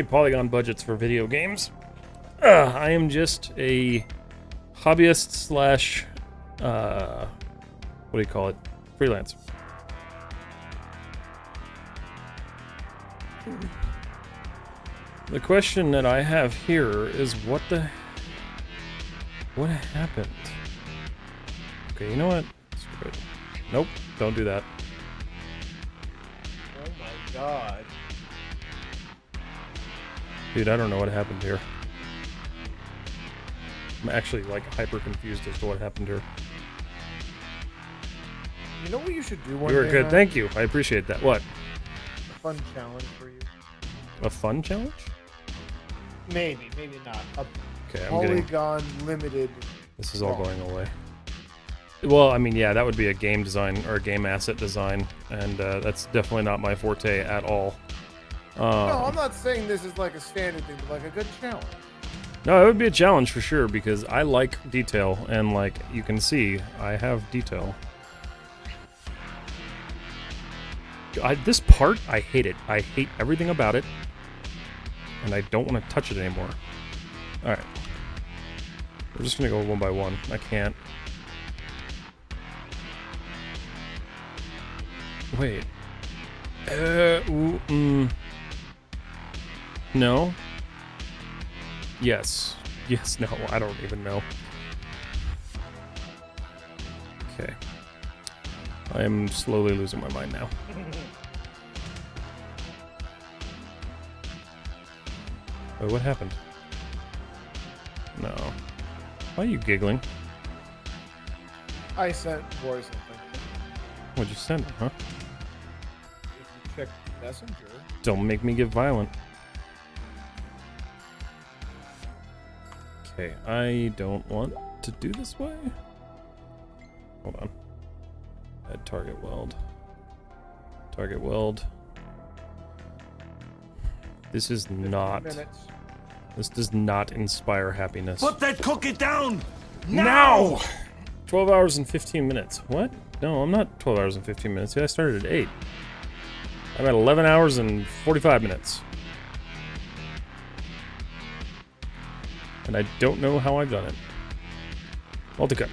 polygon budgets for video games. I am just a hobbyist slash, what do you call it? Freelance. The question that I have here is what happened? Okay, you know what? Screw it. Nope, don't do that. Oh my god. Dude, I don't know what happened here. I'm actually, like, hyper confused as to what happened here. You know what you should do one You were day, good, Matt? thank you. I appreciate that. What? A fun challenge for you. A fun challenge? Maybe not. A Okay, I'm getting... polygon limited. This is all going away. Well, I mean, yeah, that would be a game design or a game asset design, and that's definitely not my forte at all. No, I'm not saying this is like a standard thing, but like a good challenge. No, it would be a challenge for sure because I like detail, and like you can see, I have detail. This part, I hate it. I hate everything about it, and I don't want to touch it anymore. All right, we're just gonna go one by one. I can't. Wait. No. Yes. Yes, no, I don't even know. Okay. I am slowly losing my mind now. Wait, what happened? No. Why are you giggling? I sent Roy something. What'd you send, huh? If you check Messenger. Don't make me get violent. Okay, I don't want to do this way. Hold on. Add target weld. Target weld. This is not... This does not inspire happiness. Put that cookie down! Now! 12 hours and 15 minutes. What? No, I'm not 12 hours and 15 minutes. I started at 8. I'm at 11 hours and 45 minutes. And I don't know how I've done it. Multi-cut.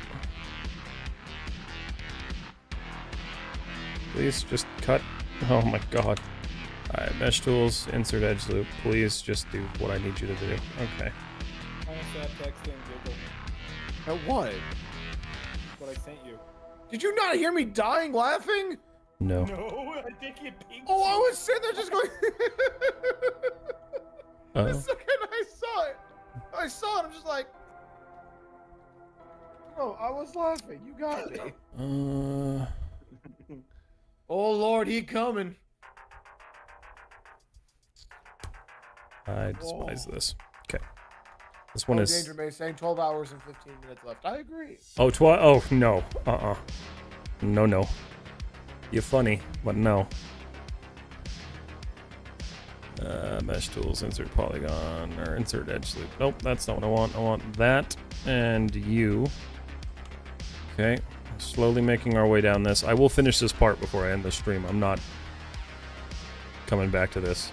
Please just cut. Oh my god. Alright, mesh tools, insert edge loop. Please just do what I need you to do. Okay. I sent texting Google. At what? What I sent you. Did you not hear me dying laughing? No. No, I think you peeked. Oh, I was sitting there just going. The Oh. second I saw it, I'm just like. Oh, I was laughing. You got me. Oh Lord, he coming. I despise this. Okay. This one is... Danger May saying 12 hours and 15 minutes left. I agree. Oh, oh, no. No, no. You're funny, but no. Mesh tools, insert polygon, or insert edge loop. Nope, that's not what I want. I want that and you. Okay. Slowly making our way down this. I will finish this part before I end the stream. I'm not coming back to this.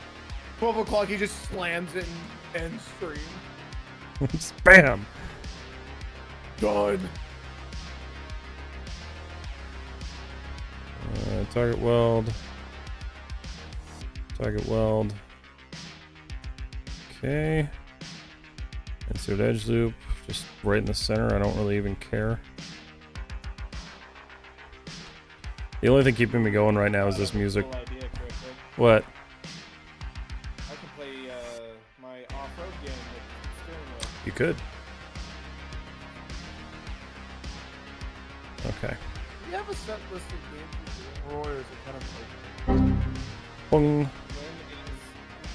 12 o'clock, he just slams it and ends stream. Spam. Done. Target weld. Target weld. Okay. Insert edge loop. Just right in the center. I don't really even care. The only thing keeping me going right now is this music. Cool idea, Griffin. What? I can play my off-road game with the steering wheel. You could. Okay. Do you have a set list of games you're doing, Roy, or is it kind of open? Boom. When is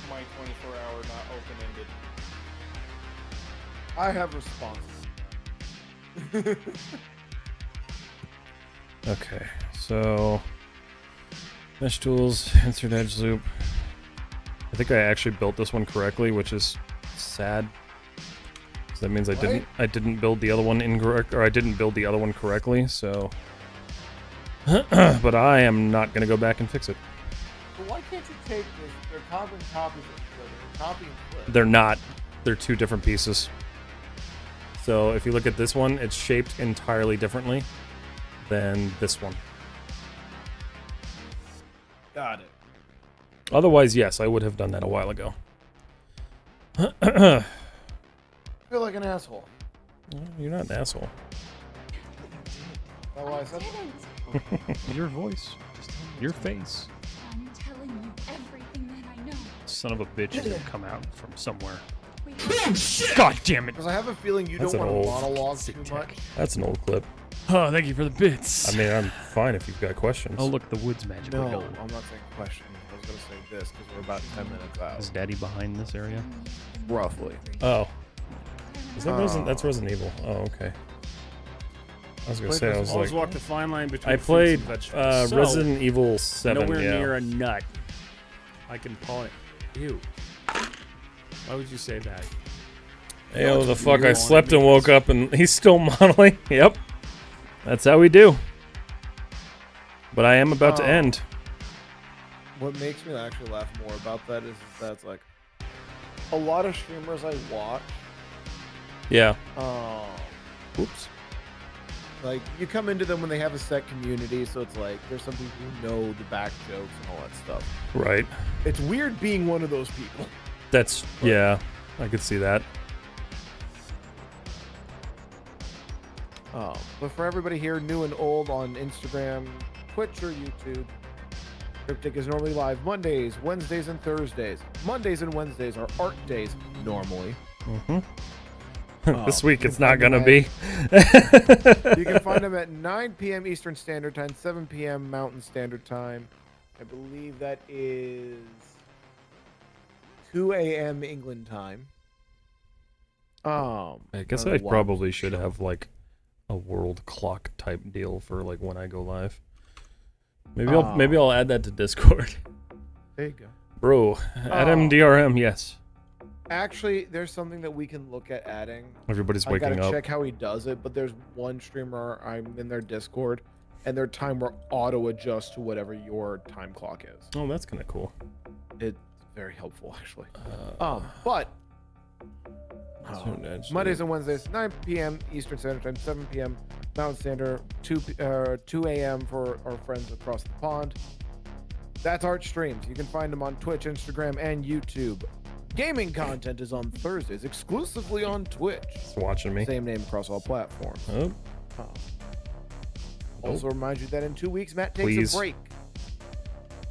my 24-hour not open-ended? I have responses. Okay, so mesh tools, insert edge loop. I think I actually built this one correctly, which is sad. So that means I didn't build the other one incorrect, or I didn't build the other one correctly. So, but I am not gonna go back and fix it. But why can't you take this? They're carbon copies of each other. Copy and flip. They're not. They're two different pieces. So if you look at this one, it's shaped entirely differently than this one. Got it. Otherwise, yes, I would have done that a while ago. I feel like an asshole. You're not an asshole. That's why I said that. Your voice. Your face. I'm telling you everything that I know. Son of a bitch is gonna come out from somewhere. We God damn it. Because I have a feeling you That's don't an want to old monologue too much. That's an old clip. Oh, thank you for the bits. I mean, I'm fine if you've got questions. Oh, look, the woods magic. No, We're I'm going. not saying question. I was going to say this because we're about 10 minutes out. Is Daddy behind this area? Roughly. Oh. Is that Resident? That's Resident Evil. Oh, okay. I was gonna say, I was Always like, walk the fine line between I fruits played and vegetables. So, Resident Evil 7. nowhere Yeah. near a nut. I can paw it. Ew. Why would you say that? Hey, oh, the fuck! You I on slept me. and woke up, and he's still modeling. Yep, that's how we do. But I am about to end. What makes me actually laugh more about that is that's like a lot of streamers I watch. Yeah. Oops. Like you come into them when they have a set community, so it's like there's some people who know the back jokes and all that stuff. Right. It's weird being one of those people. That's yeah. I could see that. But for everybody here, new and old on Instagram, Twitch, or YouTube, Cryptic is normally live Mondays, Wednesdays, and Thursdays. Mondays and Wednesdays are art days normally. This week you it's can not find them gonna be. You can find them at 9 p.m. Eastern Standard Time, 7 p.m. Mountain Standard Time. I believe that is 2 a.m. England time. I guess I probably should have like a world clock type deal for like when I go live. Maybe I'll add that to Discord. There you go. Bro, Adam DRM, yes. Actually, there's something that we can look at adding. Everybody's I waking gotta up. check how he does it, but there's one streamer I'm in their Discord, and their timer auto adjusts to whatever your time clock is. Oh, that's kind of cool. It's very helpful, actually. But Edge Mondays and Wednesdays, 9 p.m. Eastern Standard Time, 7 p.m. Mountain Standard, 2 a.m. for our friends across the pond. That's Art Streams. You can find them on Twitch, Instagram, and YouTube. Gaming content is on Thursdays, exclusively on Twitch. It's watching me. Same name across all platforms. Oh. Also remind you that in 2 weeks, Matt takes Please. a break.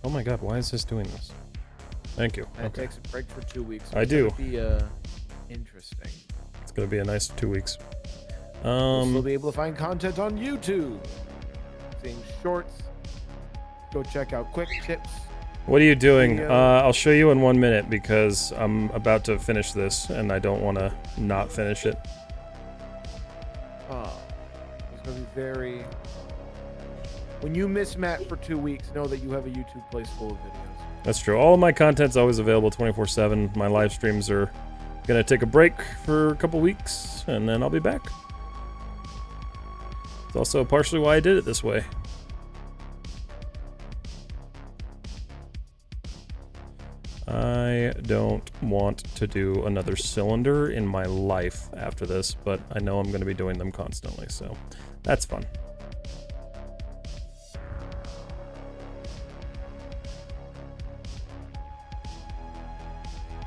Oh my god, why is this doing this? Thank you. Matt Okay. takes a break for 2 weeks. I do. It's gonna be interesting. It's gonna be a nice 2 weeks. We'll be able to find content on YouTube. Seeing shorts. Go check out Quick Tips. What are you doing? The, I'll show you in 1 minute because I'm about to finish this and I don't want to not finish it. It's going to be very... When you miss Matt for 2 weeks, know that you have a YouTube place full of videos. That's true. All of my content's always available 24/7. My live streams are gonna take a break for a couple weeks and then I'll be back. It's also partially why I did it this way. I don't want to do another cylinder in my life after this, but I know I'm going to be doing them constantly, so that's fun.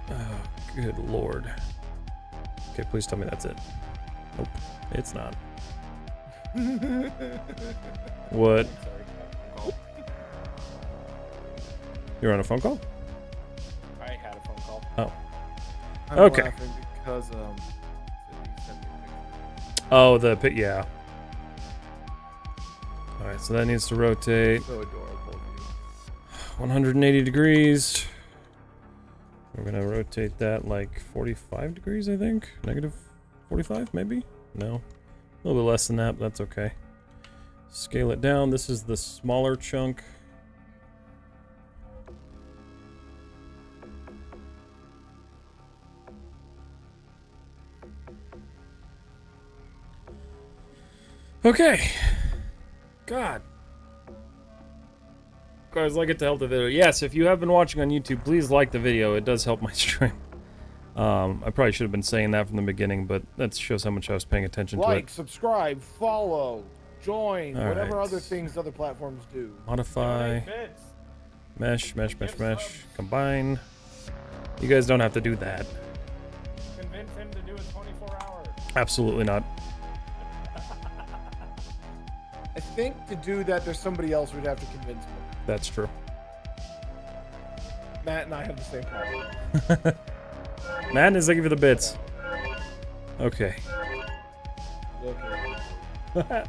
Oh, good lord. Okay, please tell me that's it. Nope, it's not. What? You're on a phone call? I had a phone call. Oh. I'm Okay. laughing because Sydney sent me a picture. Oh, the pit, yeah. Alright, so that needs to rotate So adorable of you. 180 degrees. We're gonna rotate that like 45 degrees, I think. Negative 45, maybe? No. A little bit less than that, but that's okay. Scale it down. This is the smaller chunk. Okay. God. Guys, like it to help the video. Yes, if you have been watching on YouTube, please like the video. It does help my stream. I probably should have been saying that from the beginning, but that shows how much I was paying attention to it. Like, subscribe, follow, join, All whatever right. other things other platforms do. Modify. Bits. Mesh, combine. You guys don't have to do that. Convince him to do it 24 hours. Absolutely not. I think to do that, there's somebody else we'd have to convince me. That's true. Matt and I have the same problem. Madness, thank you for the bits. Okay. Look at it.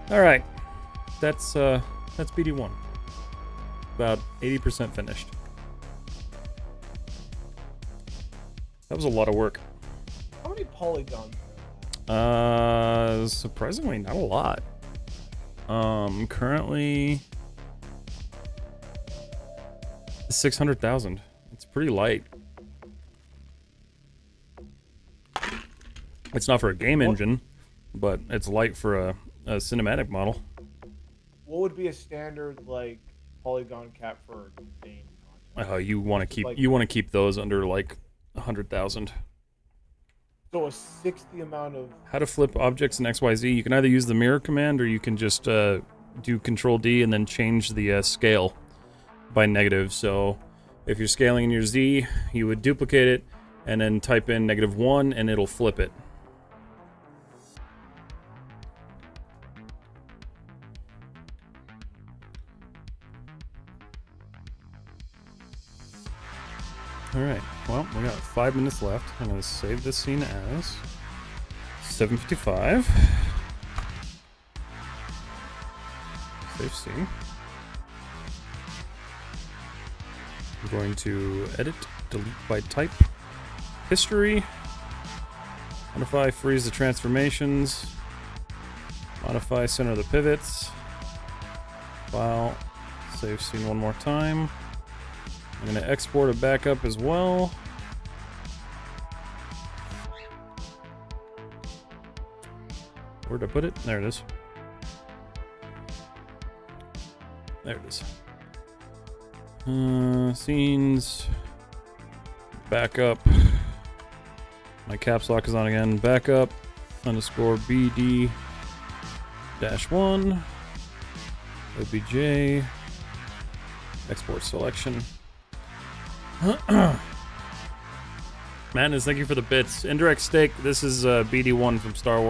Alright. That's BD-1. About 80% finished. That was a lot of work. How many polygons? Surprisingly not a lot. Currently 600,000. It's pretty light. It's not for a game engine, but it's light for a cinematic model. What would be a standard like polygon cap for game content? You want to keep those under like 100,000. So a 60 amount of. How to flip objects in XYZ. You can either use the mirror command or you can just do Control D and then change the scale by negative. So if you're scaling in your Z, you would duplicate it and then type in -1 and it'll flip it. Alright, well, we got 5 minutes left. I'm going to save this scene as 7:55. Save scene. I'm going to edit, delete by type, history, modify, freeze the transformations, modify, center the pivots, file, save scene one more time. I'm going to export a backup as well. Where'd I put it? There it is. There it is. Scenes. Backup. My caps lock is on again. Backup. Underscore BD-1. OBJ. Export selection. Madness, thank you for the bits. Indirect Stake, this is BD-1 from Star Wars.